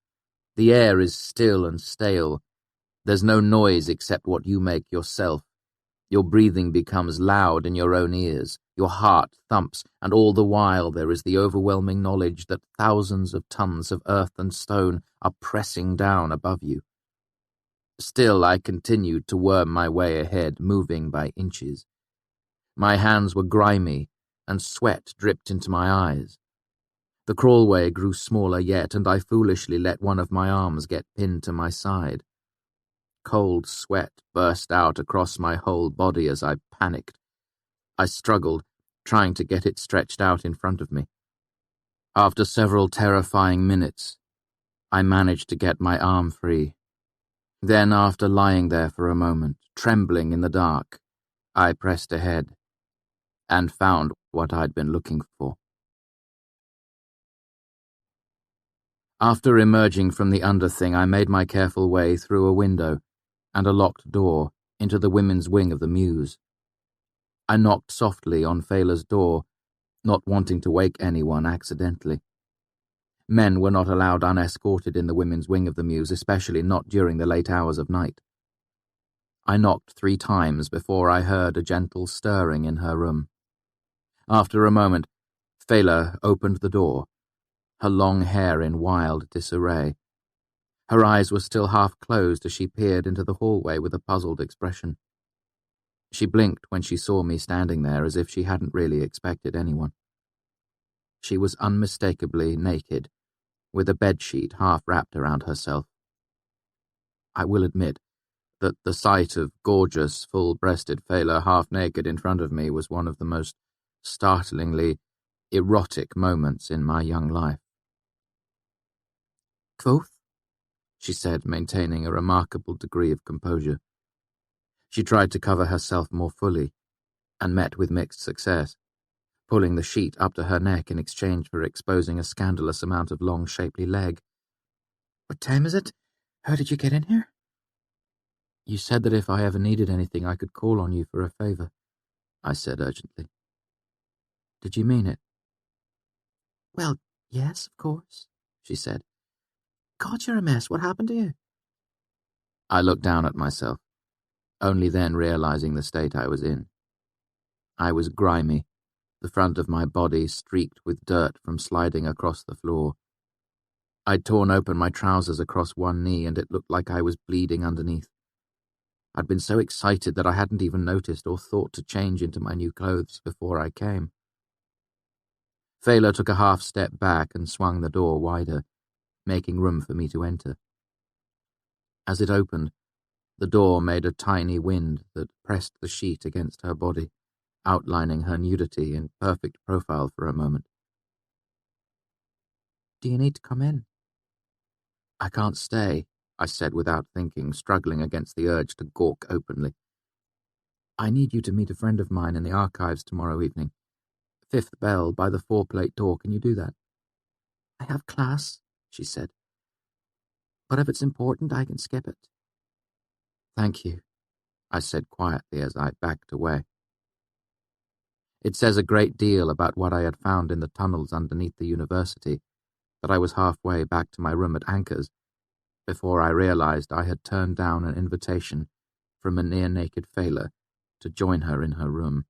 The air is still and stale. There's no noise except what you make yourself. Your breathing becomes loud in your own ears. Your heart thumps, and all the while there is the overwhelming knowledge that thousands of tons of earth and stone are pressing down above you. Still, I continued to worm my way ahead, moving by inches. My hands were grimy, and sweat dripped into my eyes. The crawlway grew smaller yet, and I foolishly let one of my arms get pinned to my side. Cold sweat burst out across my whole body as I panicked. I struggled, trying to get it stretched out in front of me. After several terrifying minutes, I managed to get my arm free. Then, after lying there for a moment, trembling in the dark, I pressed ahead and found what I'd been looking for. After emerging from the underthing, I made my careful way through a window and a locked door into the women's wing of the mews. I knocked softly on Fela's door, not wanting to wake anyone accidentally. Men were not allowed unescorted in the women's wing of the mews, especially not during the late hours of night. I knocked 3 times before I heard a gentle stirring in her room. After a moment, Fela opened the door, her long hair in wild disarray. Her eyes were still half closed as she peered into the hallway with a puzzled expression. She blinked when she saw me standing there as if she hadn't really expected anyone. She was unmistakably naked, with a bedsheet half wrapped around herself. I will admit that the sight of gorgeous, full-breasted Fela half-naked in front of me was one of the most startlingly erotic moments in my young life. "Kvothe?" she said, maintaining a remarkable degree of composure. She tried to cover herself more fully, and met with mixed success, pulling the sheet up to her neck in exchange for exposing a scandalous amount of long, shapely leg. "What time is it? How did you get in here?" "You said that if I ever needed anything I could call on you for a favor," I said urgently. "Did you mean it?" "Well, yes, of course," she said. "God, you're a mess. What happened to you?" I looked down at myself, only then realizing the state I was in. I was grimy, the front of my body streaked with dirt from sliding across the floor. I'd torn open my trousers across one knee, and it looked like I was bleeding underneath. I'd been so excited that I hadn't even noticed or thought to change into my new clothes before I came. Fela took a half step back and swung the door wider, making room for me to enter. As it opened, the door made a tiny wind that pressed the sheet against her body, outlining her nudity in perfect profile for a moment. "Do you need to come in?" "I can't stay," I said without thinking, struggling against the urge to gawk openly. "I need you to meet a friend of mine in the archives tomorrow evening. 5th bell by the 4-plate door. Can you do that?" "I have class," she said. "But if it's important, I can skip it." "Thank you," I said quietly as I backed away. It says a great deal about what I had found in the tunnels underneath the university that I was halfway back to my room at Anchor's before I realized I had turned down an invitation from a near-naked Fela to join her in her room.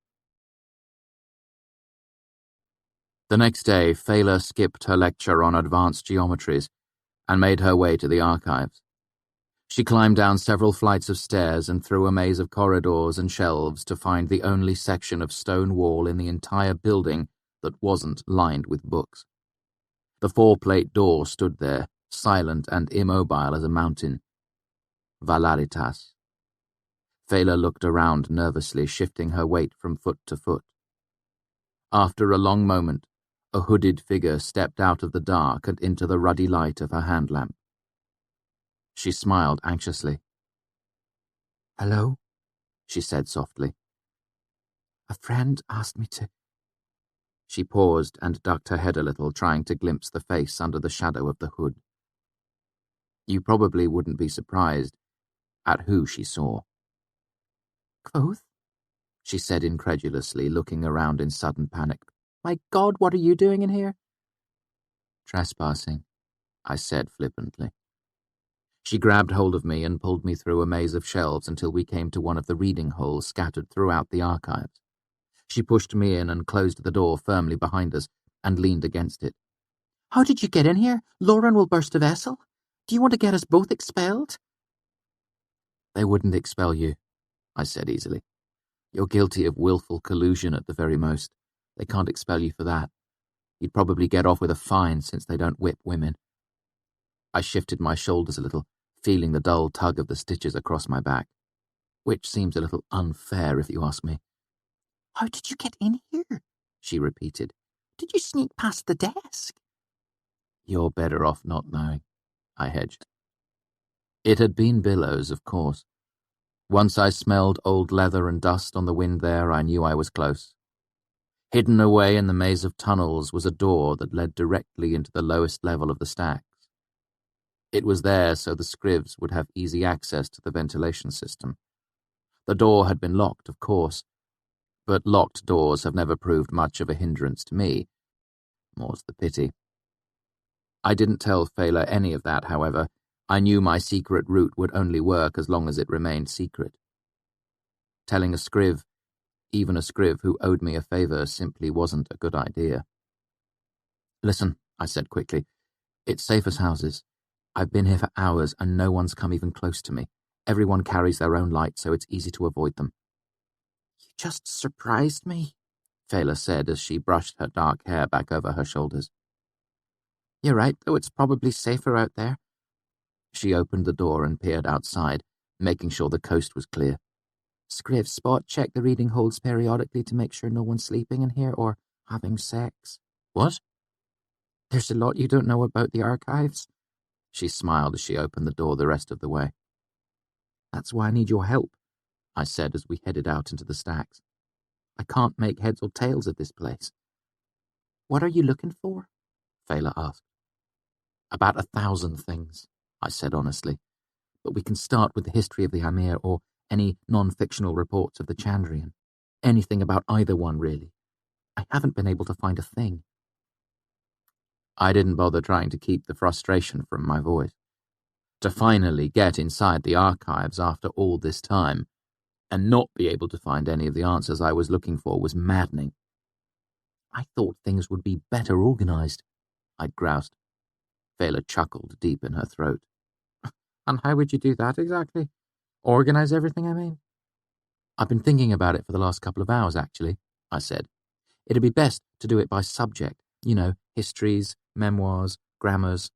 The next day, Fela skipped her lecture on advanced geometries and made her way to the archives. She climbed down several flights of stairs and through a maze of corridors and shelves to find the only section of stone wall in the entire building that wasn't lined with books. The 4-plate door stood there, silent and immobile as a mountain. Valaritas. Fela looked around nervously, shifting her weight from foot to foot. After a long moment, a hooded figure stepped out of the dark and into the ruddy light of her hand lamp. She smiled anxiously. "Hello," she said softly. "A friend asked me to—" She paused and ducked her head a little, trying to glimpse the face under the shadow of the hood. You probably wouldn't be surprised at who she saw. "Kvothe?" she said incredulously, looking around in sudden panic. My God, what are you doing in here? Trespassing, I said flippantly. She grabbed hold of me and pulled me through a maze of shelves until we came to one of the reading holes scattered throughout the archives. She pushed me in and closed the door firmly behind us and leaned against it. How did you get in here? Lauren will burst a vessel. Do you want to get us both expelled? They wouldn't expel you, I said easily. You're guilty of willful collusion at the very most. They can't expel you for that. You'd probably get off with a fine since they don't whip women. I shifted my shoulders a little, feeling the dull tug of the stitches across my back, which seems a little unfair if you ask me. How did you get in here? She repeated. Did you sneak past the desk? You're better off not knowing, I hedged. It had been billows, of course. Once I smelled old leather and dust on the wind there, I knew I was close. Hidden away in the maze of tunnels was a door that led directly into the lowest level of the stacks. It was there so the Scrivs would have easy access to the ventilation system. The door had been locked, of course, but locked doors have never proved much of a hindrance to me. More's the pity. I didn't tell Fela any of that, however. I knew my secret route would only work as long as it remained secret. Telling a Scriv, even a Scriv who owed me a favour, simply wasn't a good idea. Listen, I said quickly, it's safe as houses. I've been here for hours and no one's come even close to me. Everyone carries their own light, so it's easy to avoid them. You just surprised me, Fela said as she brushed her dark hair back over her shoulders. You're right, though it's probably safer out there. She opened the door and peered outside, making sure the coast was clear. Scriv, spot check the reading holes periodically to make sure no one's sleeping in here or having sex. What? There's a lot you don't know about the archives. She smiled as she opened the door the rest of the way. That's why I need your help, I said as we headed out into the stacks. I can't make heads or tails of this place. What are you looking for? Fela asked. About 1,000 things, I said honestly, but we can start with the history of the Amir or any non-fictional reports of the Chandrian. Anything about either one, really. I haven't been able to find a thing. I didn't bother trying to keep the frustration from my voice. To finally get inside the archives after all this time and not be able to find any of the answers I was looking for was maddening. I thought things would be better organized, I'd groused. Fela chuckled deep in her throat. And how would you do that exactly? Organize everything, I mean? I've been thinking about it for the last couple of hours, actually, I said. It'd be best to do it by subject, histories, memoirs, grammars.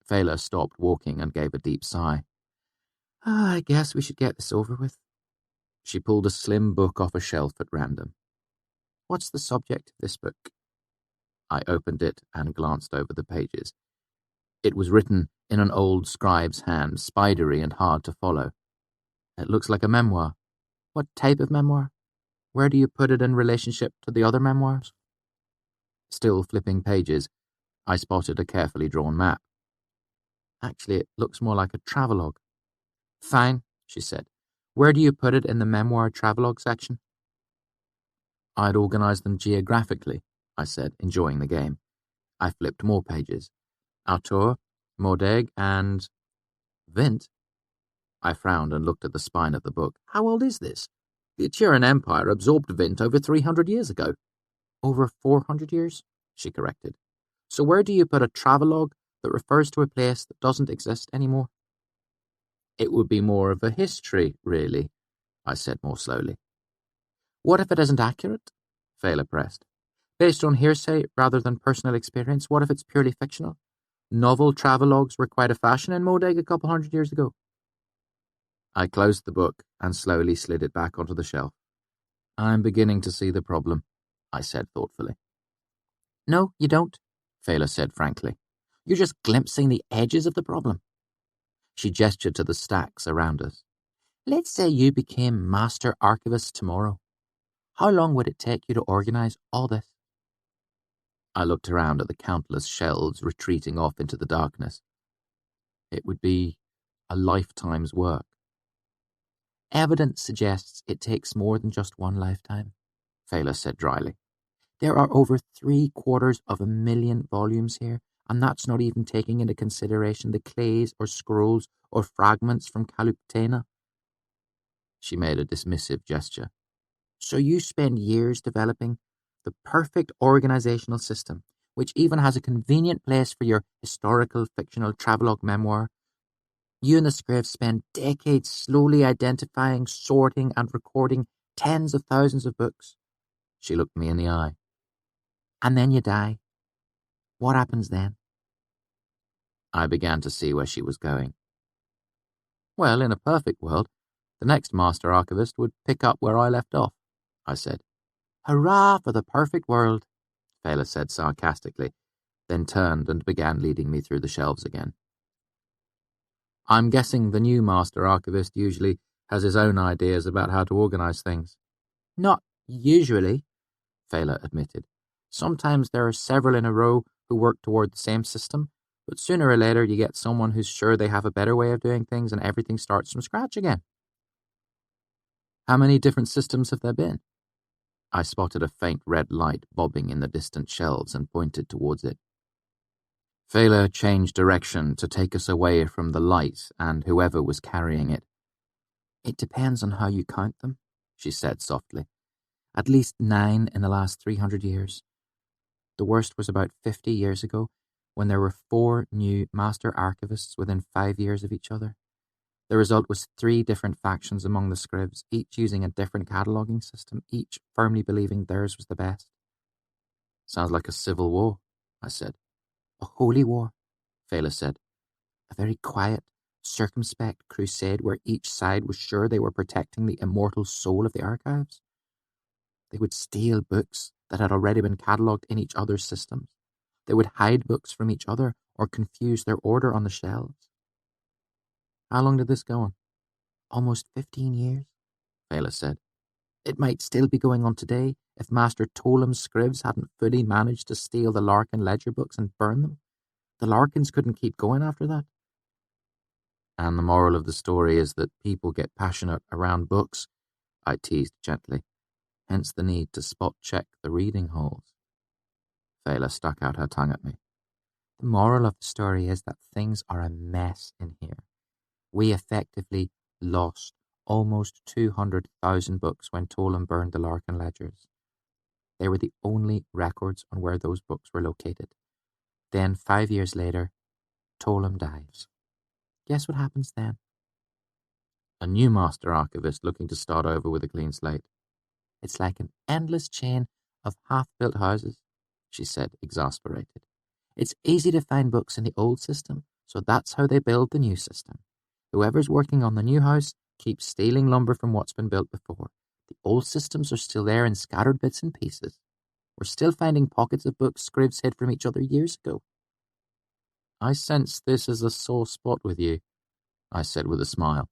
Fela stopped walking and gave a deep sigh. I guess we should get this over with. She pulled a slim book off a shelf at random. What's the subject of this book? I opened it and glanced over the pages. It was written in an old scribe's hand, spidery and hard to follow. It looks like a memoir. What type of memoir? Where do you put it in relationship to the other memoirs? Still flipping pages, I spotted a carefully drawn map. Actually, it looks more like a travelogue. Fine, she said. Where do you put it in the memoir travelogue section? I'd organized them geographically, I said, enjoying the game. I flipped more pages. Autor, Modeg, and Vint. I frowned and looked at the spine of the book. How old is this? The Turan Empire absorbed Vint over 300 years ago. Over 400 years? She corrected. So where do you put a travelogue that refers to a place that doesn't exist anymore? It would be more of a history, really, I said more slowly. What if it isn't accurate? Fela pressed. Based on hearsay rather than personal experience, what if it's purely fictional? Novel travelogues were quite a fashion in Modeg a couple 100 years ago. I closed the book and slowly slid it back onto the shelf. I'm beginning to see the problem, I said thoughtfully. No, you don't, Fela said frankly. You're just glimpsing the edges of the problem. She gestured to the stacks around us. Let's say you became master archivist tomorrow. How long would it take you to organize all this? I looked around at the countless shelves retreating off into the darkness. It would be a lifetime's work. Evidence suggests it takes more than just one lifetime, Fela said dryly. There are over 750,000 volumes here, and that's not even taking into consideration the clays or scrolls or fragments from Kaluptena. She made a dismissive gesture. So you spend years developing the perfect organizational system, which even has a convenient place for your historical fictional travelogue memoir. You and the scribes spend decades slowly identifying, sorting, and recording tens of thousands of books. She looked me in the eye. And then you die. What happens then? I began to see where she was going. Well, in a perfect world, the next master archivist would pick up where I left off, I said. Hurrah for the perfect world, Fela said sarcastically, then turned and began leading me through the shelves again. I'm guessing the new master archivist usually has his own ideas about how to organize things. Not usually, Fela admitted. Sometimes there are several in a row who work toward the same system, but sooner or later you get someone who's sure they have a better way of doing things and everything starts from scratch again. How many different systems have there been? I spotted a faint red light bobbing in the distant shelves and pointed towards it. Fela changed direction to take us away from the light and whoever was carrying it. It depends on how you count them, she said softly. At least 9 in the last 300 years. The worst was about 50 years ago, when there were 4 new master archivists within 5 years of each other. The result was 3 different factions among the scribes, each using a different cataloguing system, each firmly believing theirs was the best. Sounds like a civil war, I said. A holy war, Fela said. A very quiet, circumspect crusade where each side was sure they were protecting the immortal soul of the archives. They would steal books that had already been catalogued in each other's systems. They would hide books from each other or confuse their order on the shelves. How long did this go on? Almost 15 years, Fela said. It might still be going on today if Master Tolem's scribes hadn't fully managed to steal the Larkin ledger books and burn them. The Larkins couldn't keep going after that. And the moral of the story is that people get passionate around books, I teased gently, hence the need to spot-check the reading holes. Fela stuck out her tongue at me. The moral of the story is that things are a mess in here. We effectively lost almost 200,000 books when Tolem burned the Larkin ledgers. They were the only records on where those books were located. Then, 5 years later, Tolem dies. Guess what happens then? A new master archivist looking to start over with a clean slate. It's like an endless chain of half-built houses, she said, exasperated. It's easy to find books in the old system, so that's how they build the new system. Whoever's working on the new house keeps stealing lumber from what's been built before. The old systems are still there in scattered bits and pieces. We're still finding pockets of books scribes hid from each other years ago. I sense this is a sore spot with you, I said with a smile.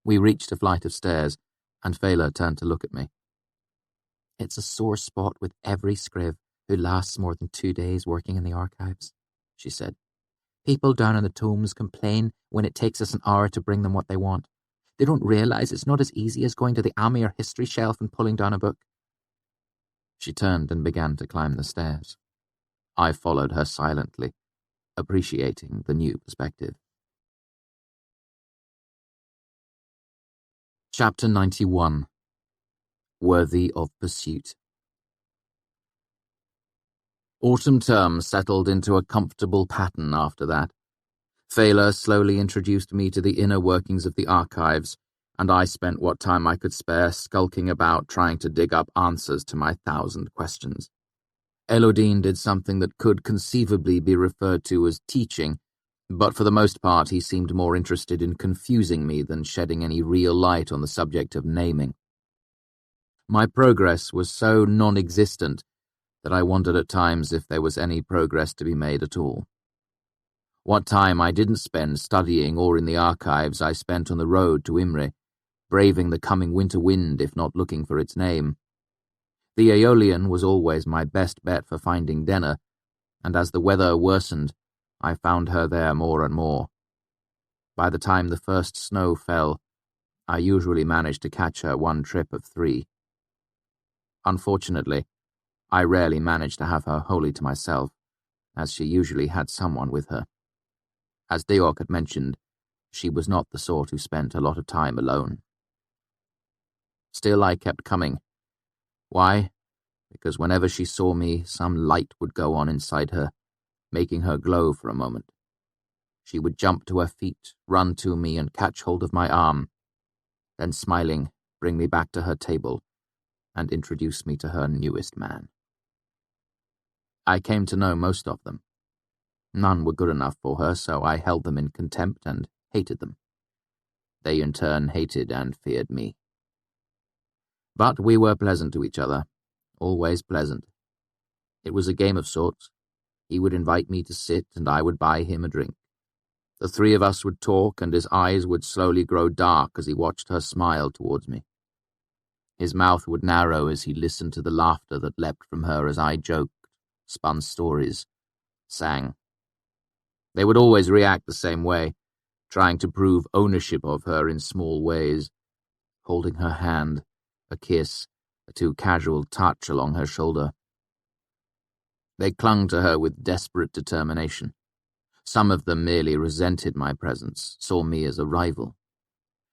We reached a flight of stairs, and Fela turned to look at me. It's a sore spot with every scribe who lasts more than 2 days working in the archives, she said. People down in the tomes complain when it takes us an hour to bring them what they want. They don't realize it's not as easy as going to the Ami or history shelf and pulling down a book. She turned and began to climb the stairs. I followed her silently, appreciating the new perspective. Chapter 91. Worthy of Pursuit. Autumn term settled into a comfortable pattern after that. Fela slowly introduced me to the inner workings of the archives, and I spent what time I could spare skulking about trying to dig up answers to my 1,000 questions. Elodine did something that could conceivably be referred to as teaching, but for the most part he seemed more interested in confusing me than shedding any real light on the subject of naming. My progress was so non-existent that I wondered at times if there was any progress to be made at all. What time I didn't spend studying or in the archives I spent on the road to Imre, braving the coming winter wind if not looking for its name. The Aeolian was always my best bet for finding Denna, and as the weather worsened, I found her there more and more. By the time the first snow fell, I usually managed to catch her one trip of 3. Unfortunately, I rarely managed to have her wholly to myself, as she usually had someone with her. As Deork had mentioned, she was not the sort who spent a lot of time alone. Still, I kept coming. Why? Because whenever she saw me, some light would go on inside her, making her glow for a moment. She would jump to her feet, run to me, and catch hold of my arm, then smiling, bring me back to her table and introduce me to her newest man. I came to know most of them. None were good enough for her, so I held them in contempt and hated them. They in turn hated and feared me. But we were pleasant to each other, always pleasant. It was a game of sorts. He would invite me to sit, and I would buy him a drink. The 3 of us would talk, and his eyes would slowly grow dark as he watched her smile towards me. His mouth would narrow as he listened to the laughter that leapt from her as I joked, spun stories, sang. They would always react the same way, trying to prove ownership of her in small ways, holding her hand, a kiss, a too casual touch along her shoulder. They clung to her with desperate determination. Some of them merely resented my presence, saw me as a rival.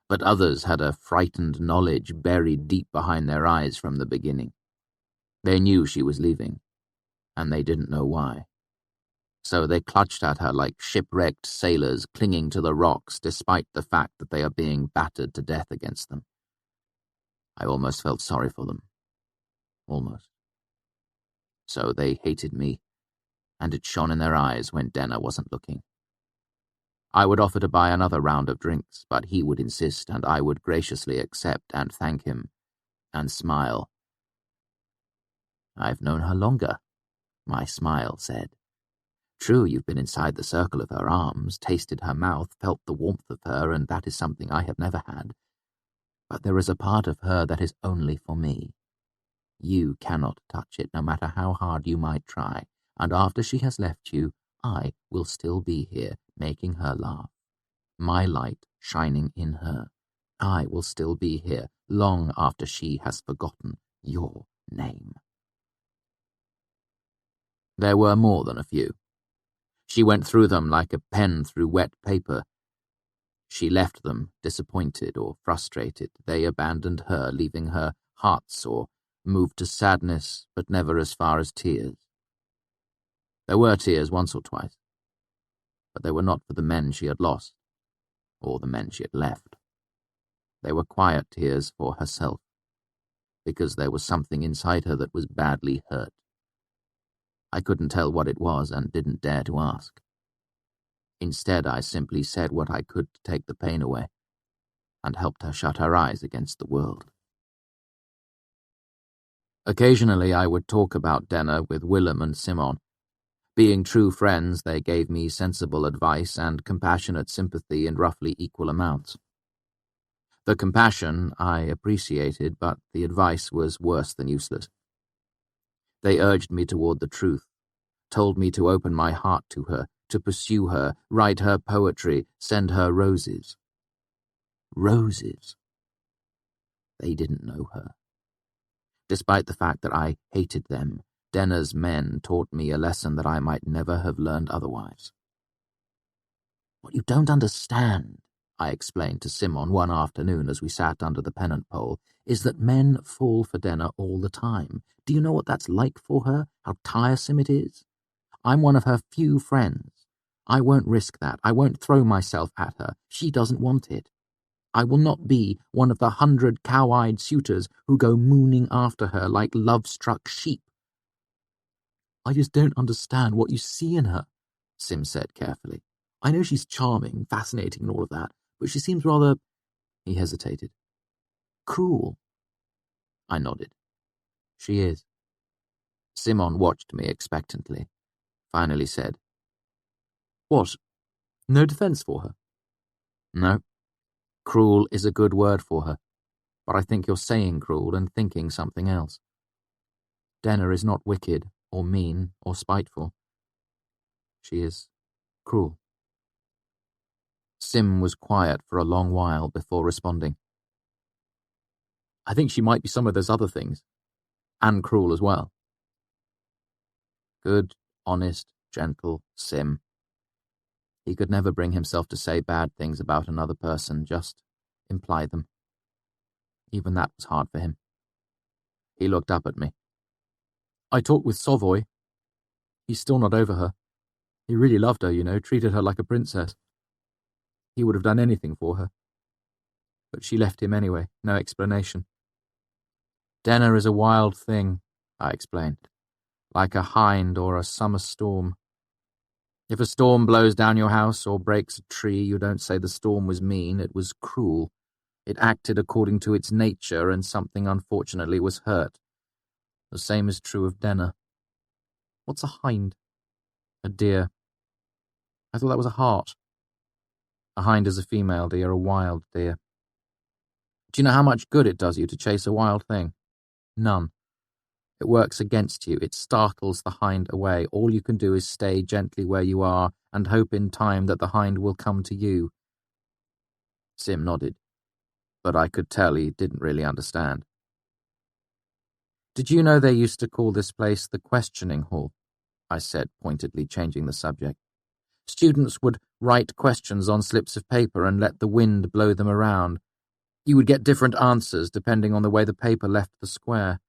But others had a frightened knowledge buried deep behind their eyes from the beginning. They knew she was leaving, and they didn't know why. So they clutched at her like shipwrecked sailors clinging to the rocks despite the fact that they are being battered to death against them. I almost felt sorry for them. Almost. So they hated me, and it shone in their eyes when Denner wasn't looking. I would offer to buy another round of drinks, but he would insist, and I would graciously accept and thank him, and smile. "I've known her longer," my smile said. "True, you've been inside the circle of her arms, tasted her mouth, felt the warmth of her, and that is something I have never had. But there is a part of her that is only for me. You cannot touch it, no matter how hard you might try, and after she has left you, I will still be here, making her laugh. My light shining in her. I will still be here, long after she has forgotten your name." There were more than a few. She went through them like a pen through wet paper. She left them, disappointed or frustrated. They abandoned her, leaving her heartsore, moved to sadness, but never as far as tears. There were tears once or twice, but they were not for the men she had lost, or the men she had left. They were quiet tears for herself, because there was something inside her that was badly hurt. I couldn't tell what it was and didn't dare to ask. Instead, I simply said what I could to take the pain away, and helped her shut her eyes against the world. Occasionally I would talk about Denner with Willem and Simon. Being true friends, they gave me sensible advice and compassionate sympathy in roughly equal amounts. The compassion I appreciated, but the advice was worse than useless. They urged me toward the truth, told me to open my heart to her, to pursue her, write her poetry, send her roses. Roses. They didn't know her. Despite the fact that I hated them, Denner's men taught me a lesson that I might never have learned otherwise. "What you don't understand," I explained to Simon one afternoon as we sat under the pennant pole, "is that men fall for Denner all the time. Do you know what that's like for her? How tiresome it is? I'm one of her few friends. I won't risk that. I won't throw myself at her. She doesn't want it. I will not be one of the 100 cow-eyed suitors who go mooning after her like love-struck sheep." "I just don't understand what you see in her," Sim said carefully. "I know she's charming, fascinating and all of that, but she seems rather—" He hesitated. "Cruel." I nodded. "She is." Simon watched me expectantly, finally said, "What? No defense for her?" "No. Cruel is a good word for her, but I think you're saying cruel and thinking something else. Denner is not wicked or mean or spiteful. She is cruel." Sim was quiet for a long while before responding. I think she might be some of those other things, and cruel as well. Good, honest, gentle Sim. He could never bring himself to say bad things about another person, just imply them. Even that was hard for him. He looked up at me. I talked with Savoy. He's still not over her. He really loved her, you know, treated her like a princess. He would have done anything for her. But she left him anyway, no explanation. Denna is a wild thing, I explained, like a hind or a summer storm. If a storm blows down your house or breaks a tree, you don't say the storm was mean, it was cruel. It acted according to its nature, and something unfortunately was hurt. The same is true of Denna. What's a hind? A deer. I thought that was a hart. A hind is a female deer, a wild deer. Do you know how much good it does you to chase a wild thing? None. It works against you. It startles the hind away. All you can do is stay gently where you are and hope in time that the hind will come to you. Sim nodded, but I could tell he didn't really understand. Did you know they used to call this place the questioning hall? I said, pointedly changing the subject. Students would write questions on slips of paper and let the wind blow them around. You would get different answers depending on the way the paper left the square.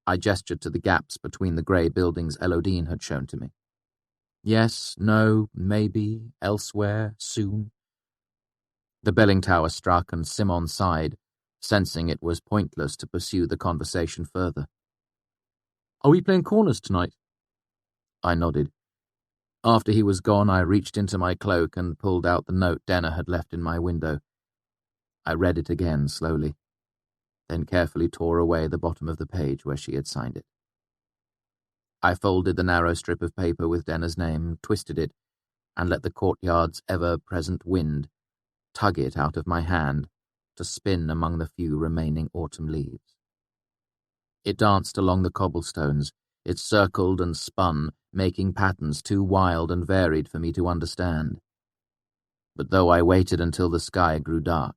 I gestured to the gaps between the grey buildings Elodine had shown to me. Yes, no, maybe, elsewhere, soon. The belling tower struck and Simon sighed, sensing it was pointless to pursue the conversation further. Are we playing corners tonight? I nodded. After he was gone, I reached into my cloak and pulled out the note Denna had left in my window. I read it again slowly, then carefully tore away the bottom of the page where she had signed it. I folded the narrow strip of paper with Denna's name, twisted it, and let the courtyard's ever-present wind tug it out of my hand to spin among the few remaining autumn leaves. It danced along the cobblestones. It circled and spun, making patterns too wild and varied for me to understand. But though I waited until the sky grew dark,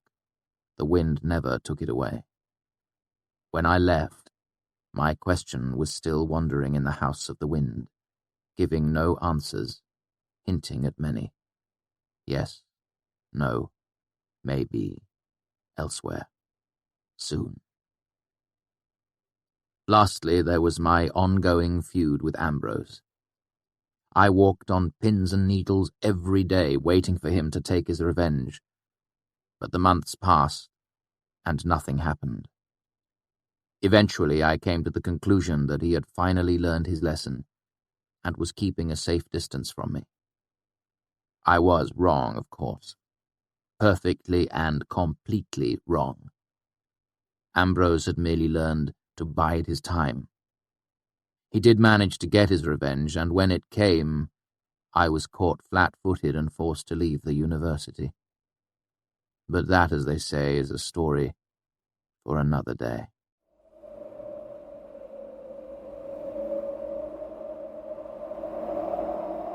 the wind never took it away. When I left, my question was still wandering in the house of the wind, giving no answers, hinting at many. Yes, no, maybe, elsewhere, soon. Lastly, there was my ongoing feud with Ambrose. I walked on pins and needles every day, waiting for him to take his revenge. But the months passed, and nothing happened. Eventually, I came to the conclusion that he had finally learned his lesson and was keeping a safe distance from me. I was wrong, of course. Perfectly and completely wrong. Ambrose had merely learned to bide his time. He did manage to get his revenge, and when it came, I was caught flat-footed and forced to leave the university. But that, as they say, is a story for another day.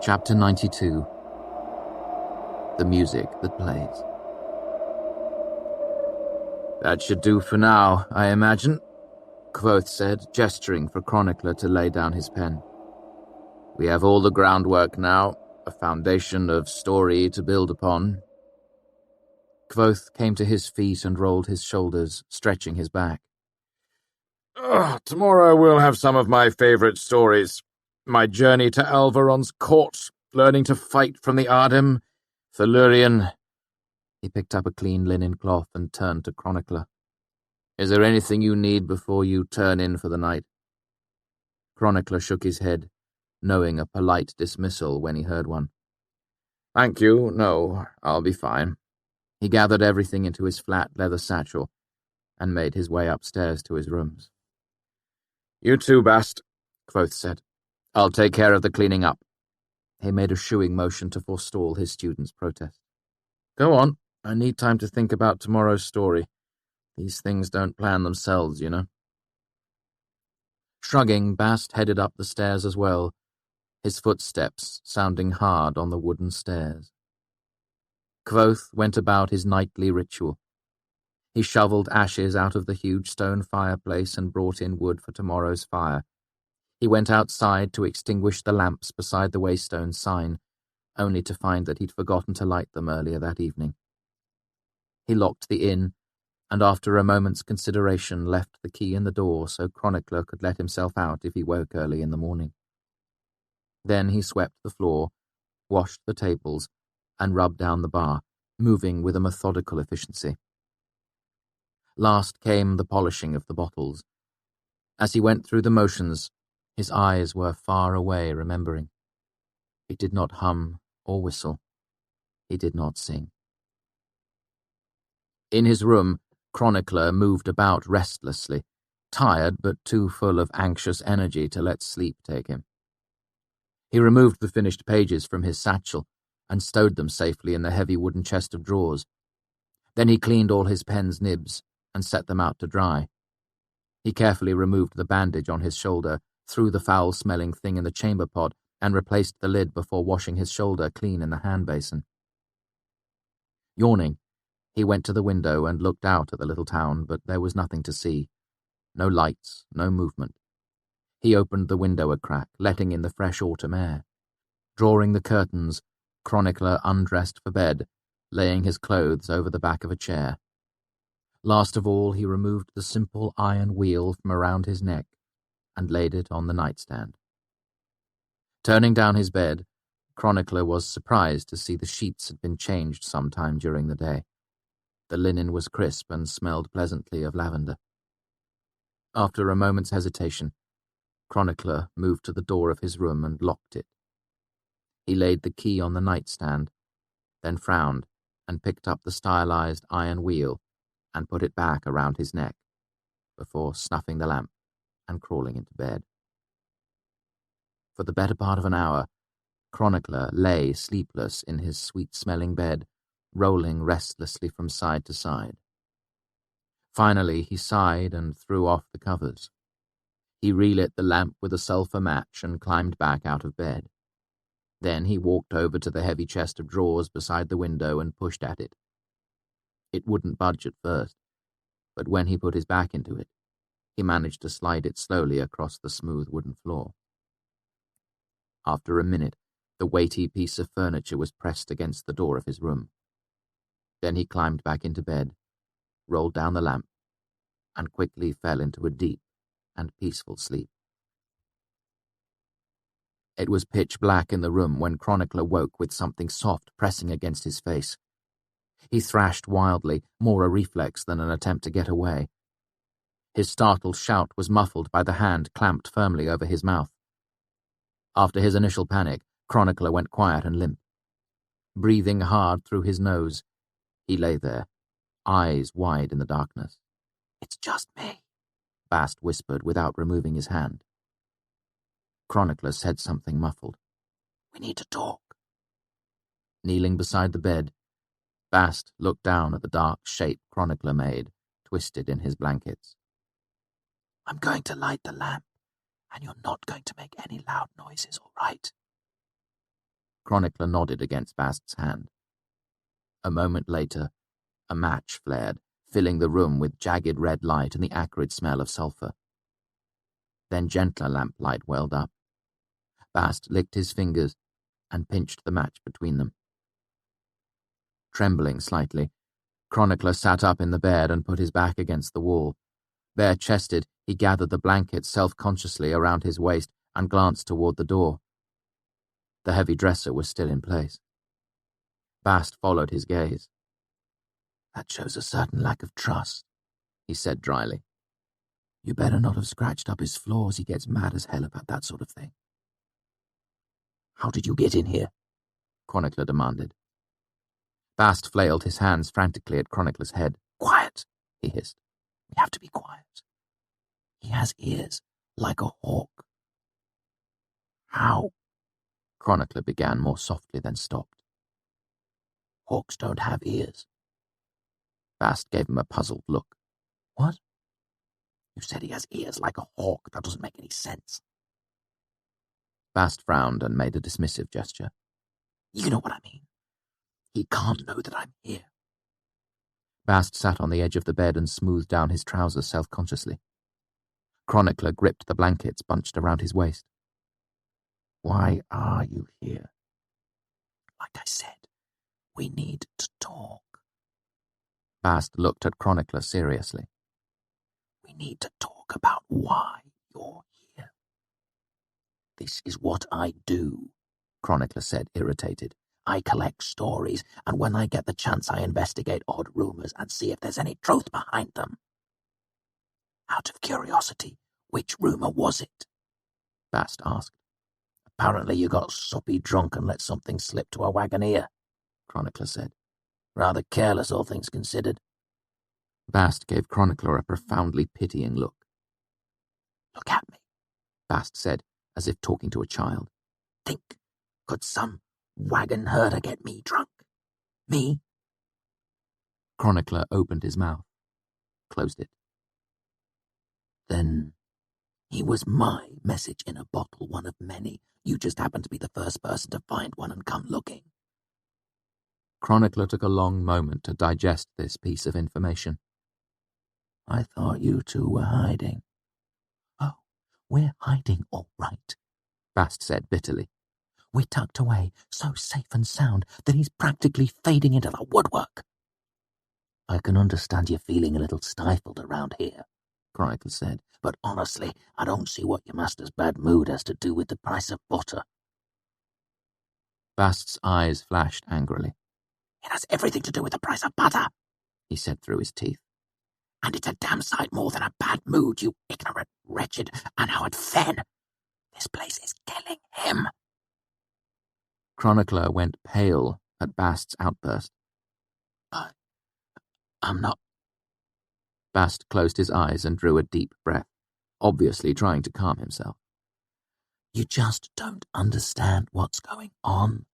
Chapter 92. The Music That Plays. That should do for now, I imagine, Kvothe said, gesturing for Chronicler to lay down his pen. We have all the groundwork now, a foundation of story to build upon. Kvothe came to his feet and rolled his shoulders, stretching his back. Tomorrow we'll have some of my favourite stories. My journey to Alvaron's court, learning to fight from the Ardim, Thalurian. He picked up a clean linen cloth and turned to Chronicler. Is there anything you need before you turn in for the night? Chronicler shook his head, knowing a polite dismissal when he heard one. Thank you, no, I'll be fine. He gathered everything into his flat leather satchel and made his way upstairs to his rooms. You too, Bast, Kvothe said. I'll take care of the cleaning up. He made a shooing motion to forestall his student's protest. Go on, I need time to think about tomorrow's story. These things don't plan themselves, you know. Shrugging, Bast headed up the stairs as well, his footsteps sounding hard on the wooden stairs. Kvothe went about his nightly ritual. He shovelled ashes out of the huge stone fireplace and brought in wood for tomorrow's fire. He went outside to extinguish the lamps beside the Waystone sign, only to find that he'd forgotten to light them earlier that evening. He locked the inn, and after a moment's consideration left the key in the door so Chronicler could let himself out if he woke early in the morning. Then he swept the floor, washed the tables, and rubbed down the bar, moving with a methodical efficiency. Last came the polishing of the bottles. As he went through the motions, his eyes were far away remembering. He did not hum or whistle. He did not sing. In his room, Chronicler moved about restlessly, tired but too full of anxious energy to let sleep take him. He removed the finished pages from his satchel and stowed them safely in the heavy wooden chest of drawers. Then he cleaned all his pen's nibs and set them out to dry. He carefully removed the bandage on his shoulder, threw the foul-smelling thing in the chamber pot, and replaced the lid before washing his shoulder clean in the hand basin. Yawning, he went to the window and looked out at the little town, but there was nothing to see. No lights, no movement. He opened the window a crack, letting in the fresh autumn air. Drawing the curtains, Chronicler undressed for bed, laying his clothes over the back of a chair. Last of all, he removed the simple iron wheel from around his neck and laid it on the nightstand. Turning down his bed, Chronicler was surprised to see the sheets had been changed some time during the day. The linen was crisp and smelled pleasantly of lavender. After a moment's hesitation, Chronicler moved to the door of his room and locked it. He laid the key on the nightstand, then frowned and picked up the stylized iron wheel and put it back around his neck, before snuffing the lamp and crawling into bed. For the better part of an hour, Chronicler lay sleepless in his sweet-smelling bed, rolling restlessly from side to side. Finally, he sighed and threw off the covers. He relit the lamp with a sulphur match and climbed back out of bed. Then he walked over to the heavy chest of drawers beside the window and pushed at it. It wouldn't budge at first, but when he put his back into it, he managed to slide it slowly across the smooth wooden floor. After a minute, the weighty piece of furniture was pressed against the door of his room. Then he climbed back into bed, rolled down the lamp, and quickly fell into a deep and peaceful sleep. It was pitch black in the room when Chronicler woke with something soft pressing against his face. He thrashed wildly, more a reflex than an attempt to get away. His startled shout was muffled by the hand clamped firmly over his mouth. After his initial panic, Chronicler went quiet and limp. Breathing hard through his nose, he lay there, eyes wide in the darkness. "It's just me," Bast whispered without removing his hand. Chronicler said something muffled. "We need to talk." Kneeling beside the bed, Bast looked down at the dark shape Chronicler made, twisted in his blankets. "I'm going to light the lamp, and you're not going to make any loud noises, all right?" Chronicler nodded against Bast's hand. A moment later, a match flared, filling the room with jagged red light and the acrid smell of sulphur. Then gentler lamplight welled up. Bast licked his fingers and pinched the match between them. Trembling slightly, Chronicler sat up in the bed and put his back against the wall. Bare-chested, he gathered the blankets self-consciously around his waist and glanced toward the door. The heavy dresser was still in place. Bast followed his gaze. "That shows a certain lack of trust," he said dryly. "You better not have scratched up his floors. He gets mad as hell about that sort of thing." "How did you get in here?" Chronicler demanded. Bast flailed his hands frantically at Chronicler's head. "Quiet," he hissed. "We have to be quiet. He has ears, like a hawk." "How?" Chronicler began more softly, then stopped. "Hawks don't have ears." Bast gave him a puzzled look. "What?" "You said he has ears like a hawk. That doesn't make any sense." Bast frowned and made a dismissive gesture. "You know what I mean. He can't know that I'm here." Bast sat on the edge of the bed and smoothed down his trousers self-consciously. Chronicler gripped the blankets bunched around his waist. Why are you here? Like I said, we need to talk. Bast looked at Chronicler seriously. We need to talk about why you're here. This is what I do, Chronicler said, irritated. I collect stories, and when I get the chance I investigate odd rumors and see if there's any truth behind them. Out of curiosity, which rumor was it? Bast asked. Apparently you got soppy drunk and let something slip to a wagoneer, Chronicler said. Rather careless, all things considered. Bast gave Chronicler a profoundly pitying look. Look at me, Bast said, as if talking to a child. Think, could some wagon herder get me drunk? Me? Chronicler opened his mouth, closed it. Then he was my message in a bottle, one of many. You just happened to be the first person to find one and come looking. Chronicler took a long moment to digest this piece of information. I thought you two were hiding. Oh, we're hiding all right, Bast said bitterly. We're tucked away, so safe and sound that he's practically fading into the woodwork. I can understand you feeling a little stifled around here, Chronicle said, but honestly, I don't see what your master's bad mood has to do with the price of butter. Bast's eyes flashed angrily. It has everything to do with the price of butter, he said through his teeth. And it's a damn sight more than a bad mood, you ignorant, wretched, unhowed fen. This place is killing him. Chronicler went pale at Bast's outburst. I'm not. Bast closed his eyes and drew a deep breath, obviously trying to calm himself. You just don't understand what's going on,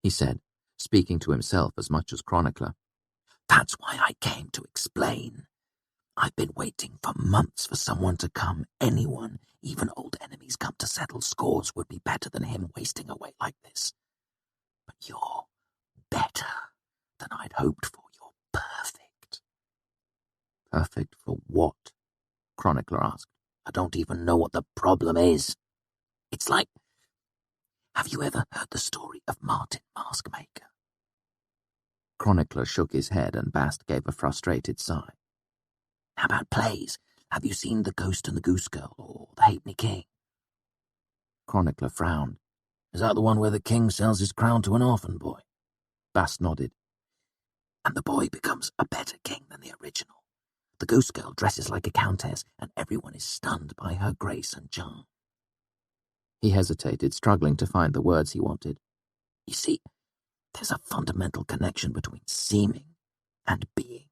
he said, speaking to himself as much as Chronicler. That's why I came to explain. I've been waiting for months for someone to come. Anyone, even old enemies come to settle scores, would be better than him wasting away like this. But you're better than I'd hoped for. You're perfect. Perfect for what? Chronicler asked. I don't even know what the problem is. It's like, have you ever heard the story of Martin Maskmaker? Chronicler shook his head and Bast gave a frustrated sigh. How about plays? Have you seen The Ghost and the Goose Girl or The Halfpenny King? Chronicler frowned. Is that the one where the king sells his crown to an orphan boy? Bast nodded. And the boy becomes a better king than the original. The Goose Girl dresses like a countess and everyone is stunned by her grace and charm. He hesitated, struggling to find the words he wanted. You see, there's a fundamental connection between seeming and being.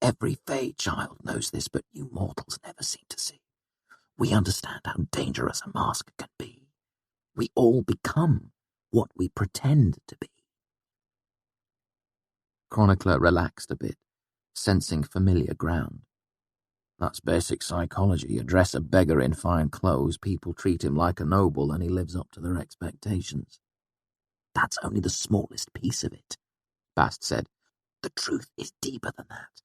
Every Fae child knows this, but you mortals never seem to see. We understand how dangerous a mask can be. We all become what we pretend to be. Chronicler relaxed a bit, sensing familiar ground. That's basic psychology. You dress a beggar in fine clothes, people treat him like a noble, and he lives up to their expectations. That's only the smallest piece of it, Bast said. The truth is deeper than that.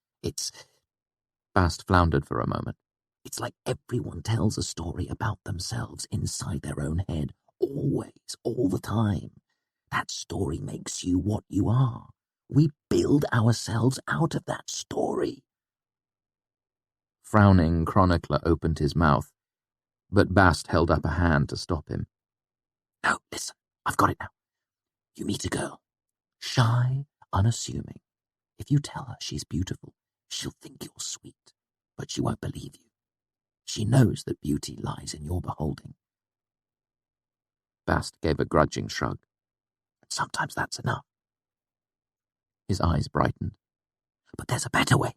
Bast floundered for a moment. It's like everyone tells a story about themselves inside their own head, always, all the time. That story makes you what you are. We build ourselves out of that story. Frowning, Chronicler opened his mouth, but Bast held up a hand to stop him. No, listen, I've got it now. You meet a girl, shy, unassuming. If you tell her she's beautiful, she'll think you're sweet, but she won't believe you. She knows that beauty lies in your beholding. Bast gave a grudging shrug. And sometimes that's enough. His eyes brightened. But there's a better way.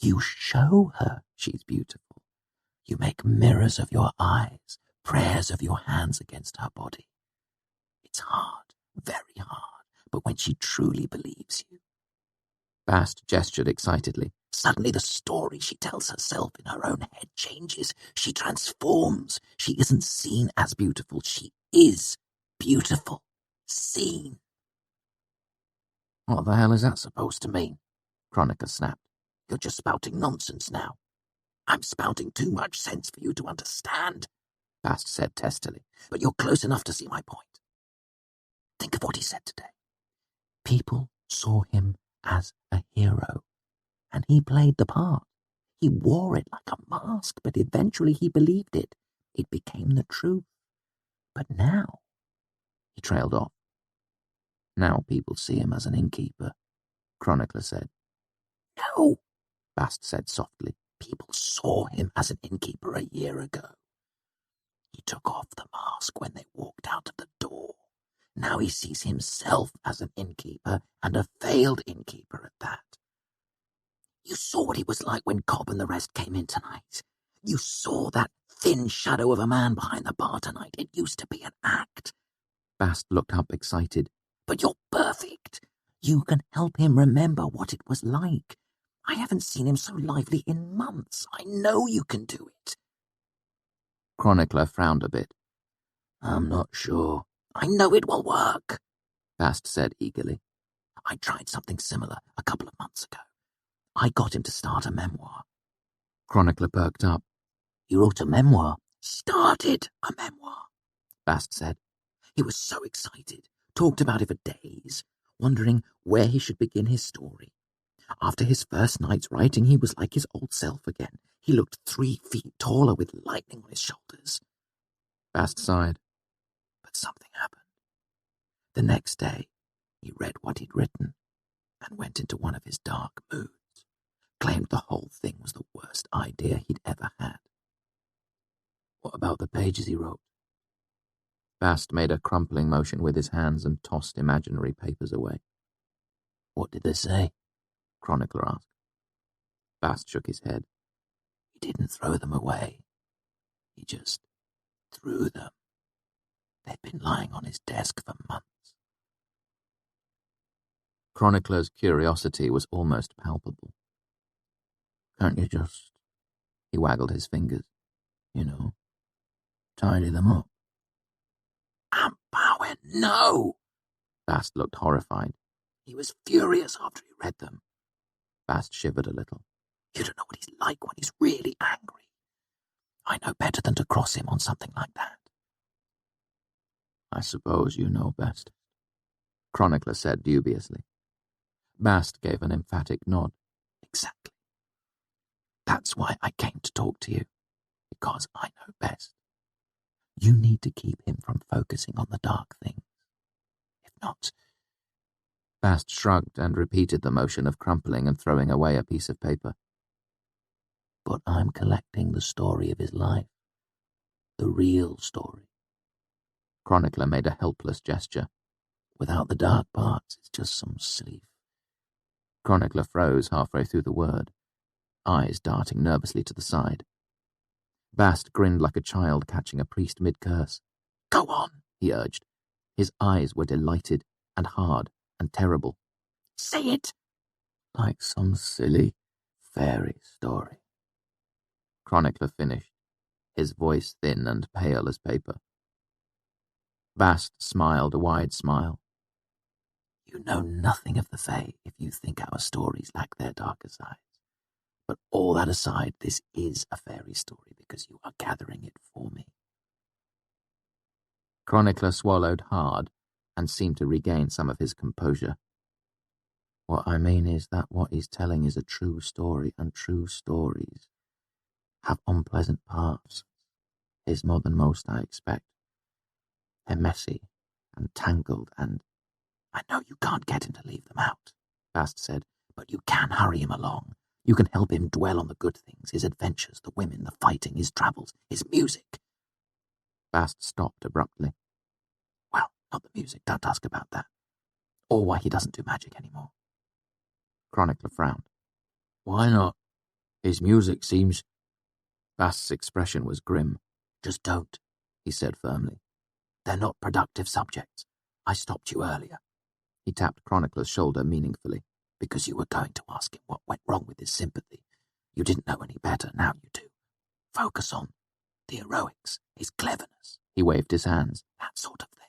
You show her she's beautiful. You make mirrors of your eyes, prayers of your hands against her body. It's hard, very hard, but when she truly believes you. Bast gestured excitedly. Suddenly the story she tells herself in her own head changes. She transforms. She isn't seen as beautiful. She is beautiful. Seen. What the hell is that supposed to mean? Chronicler snapped. You're just spouting nonsense now. I'm spouting too much sense for you to understand, Bast said testily, but you're close enough to see my point. Think of what he said today. People saw him as a hero, and he played the part. He wore it like a mask, but eventually he believed it. It became the truth. But now, he trailed off. Now people see him as an innkeeper, Chronicler said. No, Bast said softly. People saw him as an innkeeper a year ago. He took off the mask when they walked out of the door. Now he sees himself as an innkeeper, and a failed innkeeper at that. You saw what he was like when Cobb and the rest came in tonight. You saw that thin shadow of a man behind the bar tonight. It used to be an act. Bast looked up excited. But you're perfect. You can help him remember what it was like. I haven't seen him so lively in months. I know you can do it. Chronicler frowned a bit. I'm not sure. I know it will work, Bast said eagerly. I tried something similar a couple of months ago. I got him to start a memoir. Chronicler perked up. You wrote a memoir? Started a memoir, Bast said. He was so excited, talked about it for days, wondering where he should begin his story. After his first night's writing, he was like his old self again. He looked 3 feet taller with lightning on his shoulders. Bast sighed. But something happened. The next day, he read what he'd written and went into one of his dark moods, claimed the whole thing was the worst idea he'd ever had. What about the pages he wrote? Bast made a crumpling motion with his hands and tossed imaginary papers away. What did they say? Chronicler asked. Bast shook his head. He didn't throw them away. He just threw them. They'd been lying on his desk for months. Chronicler's curiosity was almost palpable. Can't you just... He waggled his fingers. Tidy them up? Bowen, no! Bast looked horrified. He was furious after he read them. Bast shivered a little. You don't know what he's like when he's really angry. I know better than to cross him on something like that. I suppose you know best, Chronicler said dubiously. Bast gave an emphatic nod. Exactly. That's why I came to talk to you, because I know best. You need to keep him from focusing on the dark things. If not... Bast shrugged and repeated the motion of crumpling and throwing away a piece of paper. But I'm collecting the story of his life. The real story. Chronicler made a helpless gesture. Without the dark parts, it's just some silly... Chronicler froze halfway through the word, eyes darting nervously to the side. Bast grinned like a child catching a priest mid-curse. Go on, he urged. His eyes were delighted and hard and terrible. Say it! Like some silly fairy story. Chronicler finished, his voice thin and pale as paper. Bast smiled a wide smile. You know nothing of the Fae if you think our stories lack their darker sides. But all that aside, this is a fairy story because you are gathering it for me. Chronicler swallowed hard and seemed to regain some of his composure. What I mean is that what he's telling is a true story, and true stories have unpleasant parts. His more than most, I expect. They're messy and tangled and... I know you can't get him to leave them out, Bast said, but you can hurry him along. You can help him dwell on the good things, his adventures, the women, the fighting, his travels, his music. Bast stopped abruptly. Well, not the music, don't ask about that. Or why he doesn't do magic anymore. Chronicler frowned. Why not? His music seems... Bast's expression was grim. Just don't, he said firmly. They're not productive subjects. I stopped you earlier. He tapped Chronicler's shoulder meaningfully. Because you were going to ask him what went wrong with his sympathy. You didn't know any better, now you do. Focus on the heroics, his cleverness. He waved his hands. That sort of thing.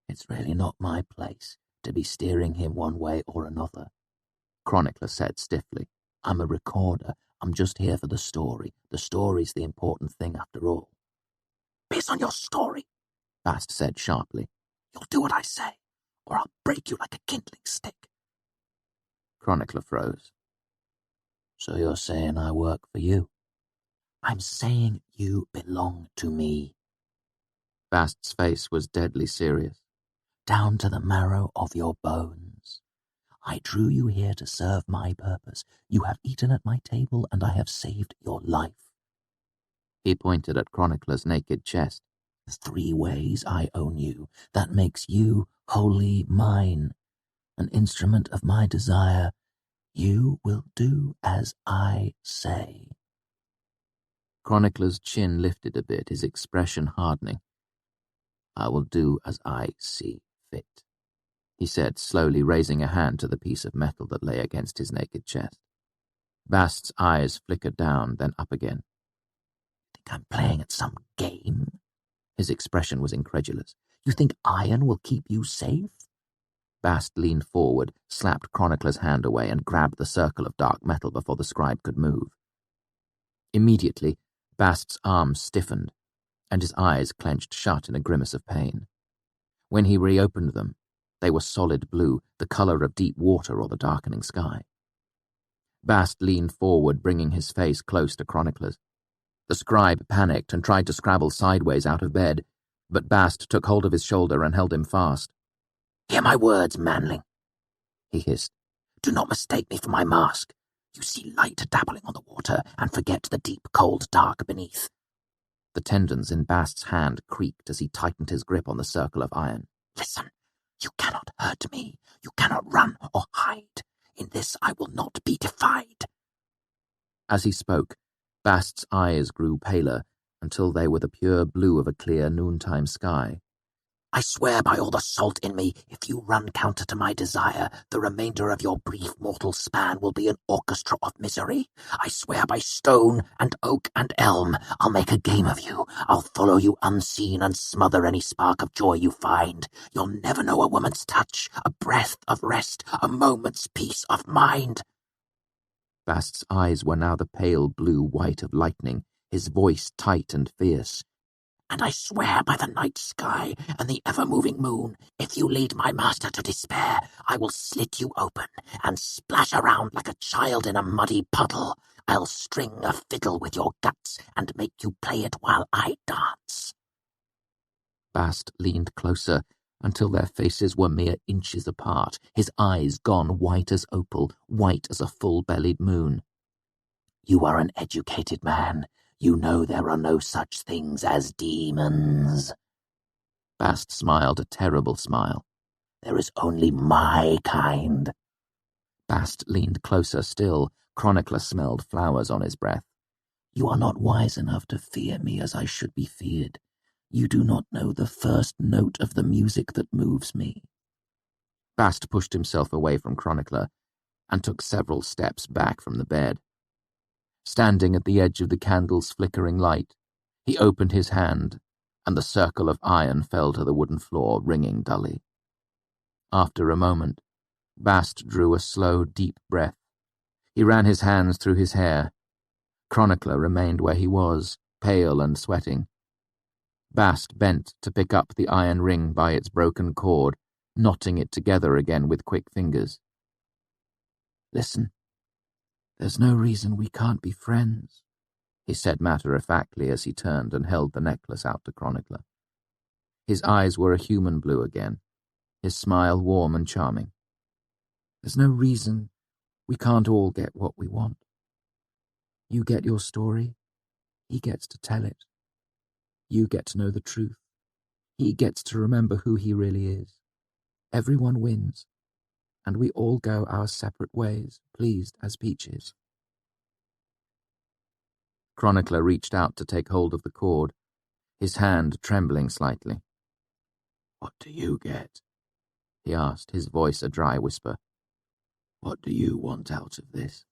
It's really not my place to be steering him one way or another. Chronicler said stiffly. I'm a recorder. I'm just here for the story. The story's the important thing after all. Based on your story, Bast said sharply. You'll do what I say, or I'll break you like a kindling stick. Chronicler froze. So you're saying I work for you? I'm saying you belong to me. Bast's face was deadly serious. Down to the marrow of your bones. I drew you here to serve my purpose. You have eaten at my table, and I have saved your life. He pointed at Chronicler's naked chest. 3 ways I own you. That makes you wholly mine. An instrument of my desire. You will do as I say. Chronicler's chin lifted a bit, his expression hardening. I will do as I see fit, he said, slowly raising a hand to the piece of metal that lay against his naked chest. Bast's eyes flickered down, then up again. Think I'm playing at some game? His expression was incredulous. You think iron will keep you safe? Bast leaned forward, slapped Chronicler's hand away, and grabbed the circle of dark metal before the scribe could move. Immediately, Bast's arms stiffened, and his eyes clenched shut in a grimace of pain. When he reopened them, they were solid blue, the color of deep water or the darkening sky. Bast leaned forward, bringing his face close to Chronicler's. The scribe panicked and tried to scrabble sideways out of bed, but Bast took hold of his shoulder and held him fast. Hear my words, manling, he hissed. Do not mistake me for my mask. You see light dabbling on the water and forget the deep, cold dark beneath. The tendons in Bast's hand creaked as he tightened his grip on the circle of iron. Listen, you cannot hurt me. You cannot run or hide. In this I will not be defied. As he spoke, Bast's eyes grew paler until they were the pure blue of a clear noontime sky. I swear by all the salt in me, if you run counter to my desire, the remainder of your brief mortal span will be an orchestra of misery. I swear by stone and oak and elm, I'll make a game of you. I'll follow you unseen and smother any spark of joy you find. You'll never know a woman's touch, a breath of rest, a moment's peace of mind. Bast's eyes were now the pale blue-white of lightning, his voice tight and fierce. And I swear by the night sky and the ever-moving moon, if you lead my master to despair, I will slit you open and splash around like a child in a muddy puddle. I'll string a fiddle with your guts and make you play it while I dance. Bast leaned closer until their faces were mere inches apart, his eyes gone white as opal, white as a full-bellied moon. You are an educated man. You know there are no such things as demons. Bast smiled a terrible smile. There is only my kind. Bast leaned closer still. Chronicler smelled flowers on his breath. You are not wise enough to fear me as I should be feared. You do not know the first note of the music that moves me. Bast pushed himself away from Chronicler and took several steps back from the bed. Standing at the edge of the candle's flickering light, he opened his hand, and the circle of iron fell to the wooden floor, ringing dully. After a moment, Bast drew a slow, deep breath. He ran his hands through his hair. Chronicler remained where he was, pale and sweating. Bast bent to pick up the iron ring by its broken cord, knotting it together again with quick fingers. Listen. There's no reason we can't be friends, he said matter-of-factly as he turned and held the necklace out to Chronicler. His eyes were a human blue again, his smile warm and charming. There's no reason we can't all get what we want. You get your story, he gets to tell it. You get to know the truth. He gets to remember who he really is. Everyone wins. And we all go our separate ways, pleased as peaches. Chronicler reached out to take hold of the cord, his hand trembling slightly. What do you get? He asked, his voice a dry whisper. What do you want out of this?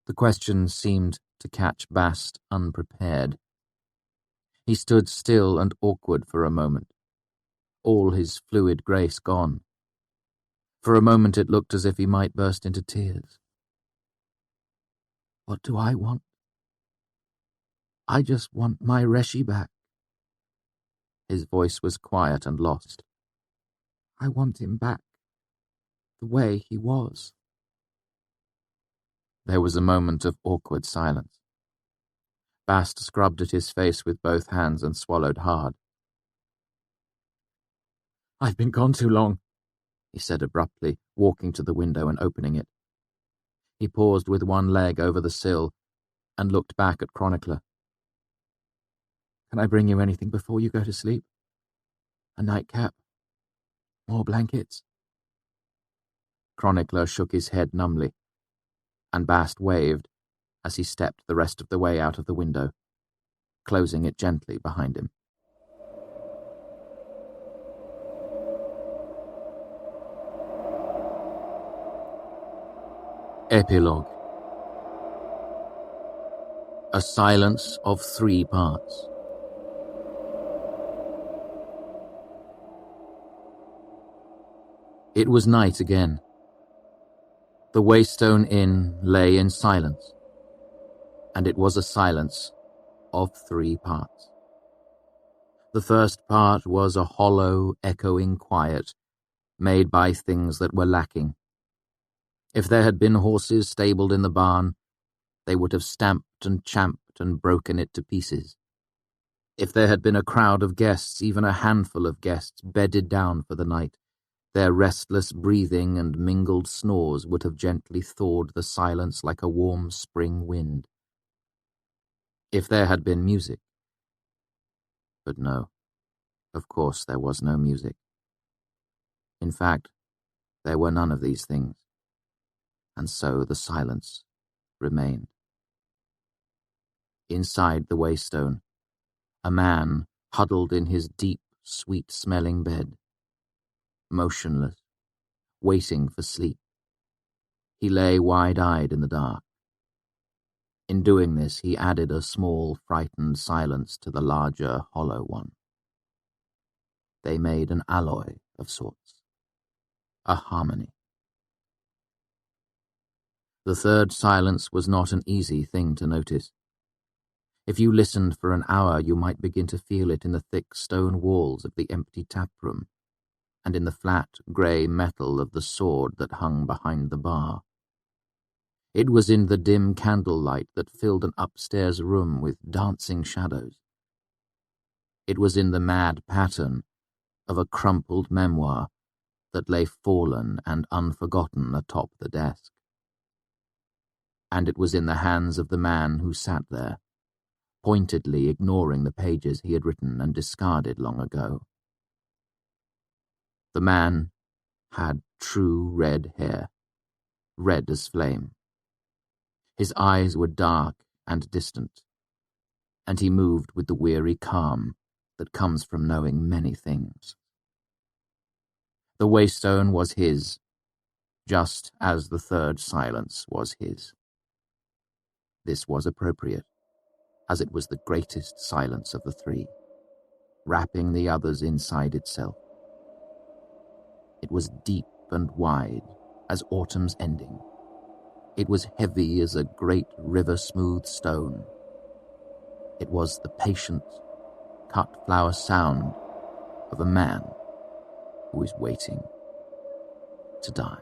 The question seemed to catch Bast unprepared. He stood still and awkward for a moment, all his fluid grace gone. For a moment it looked as if he might burst into tears. What do I want? I just want my Reshi back. His voice was quiet and lost. I want him back, the way he was. There was a moment of awkward silence. Bast scrubbed at his face with both hands and swallowed hard. I've been gone too long, he said abruptly, walking to the window and opening it. He paused with one leg over the sill and looked back at Chronicler. Can I bring you anything before you go to sleep? A nightcap? More blankets? Chronicler shook his head numbly, and Bast waved as he stepped the rest of the way out of the window, closing it gently behind him. Epilogue. A silence of 3 parts. It was night again. The Waystone Inn lay in silence, and it was a silence of 3 parts. The first part was a hollow, echoing quiet made by things that were lacking. If there had been horses stabled in the barn, they would have stamped and champed and broken it to pieces. If there had been a crowd of guests, even a handful of guests, bedded down for the night, their restless breathing and mingled snores would have gently thawed the silence like a warm spring wind. If there had been music. But no, of course there was no music. In fact, there were none of these things. And so the silence remained. Inside the Waystone, a man huddled in his deep, sweet-smelling bed, motionless, waiting for sleep. He lay wide-eyed in the dark. In doing this, he added a small, frightened silence to the larger, hollow one. They made an alloy of sorts, a harmony. The third silence was not an easy thing to notice. If you listened for an hour, you might begin to feel it in the thick stone walls of the empty taproom, and in the flat, grey metal of the sword that hung behind the bar. It was in the dim candlelight that filled an upstairs room with dancing shadows. It was in the mad pattern of a crumpled memoir that lay fallen and unforgotten atop the desk. And it was in the hands of the man who sat there, pointedly ignoring the pages he had written and discarded long ago. The man had true red hair, red as flame. His eyes were dark and distant, and he moved with the weary calm that comes from knowing many things. The Waystone was his, just as the third silence was his. This was appropriate, as it was the greatest silence of the 3, wrapping the others inside itself. It was deep and wide as autumn's ending. It was heavy as a great river-smooth stone. It was the patient, cut-flower sound of a man who is waiting to die.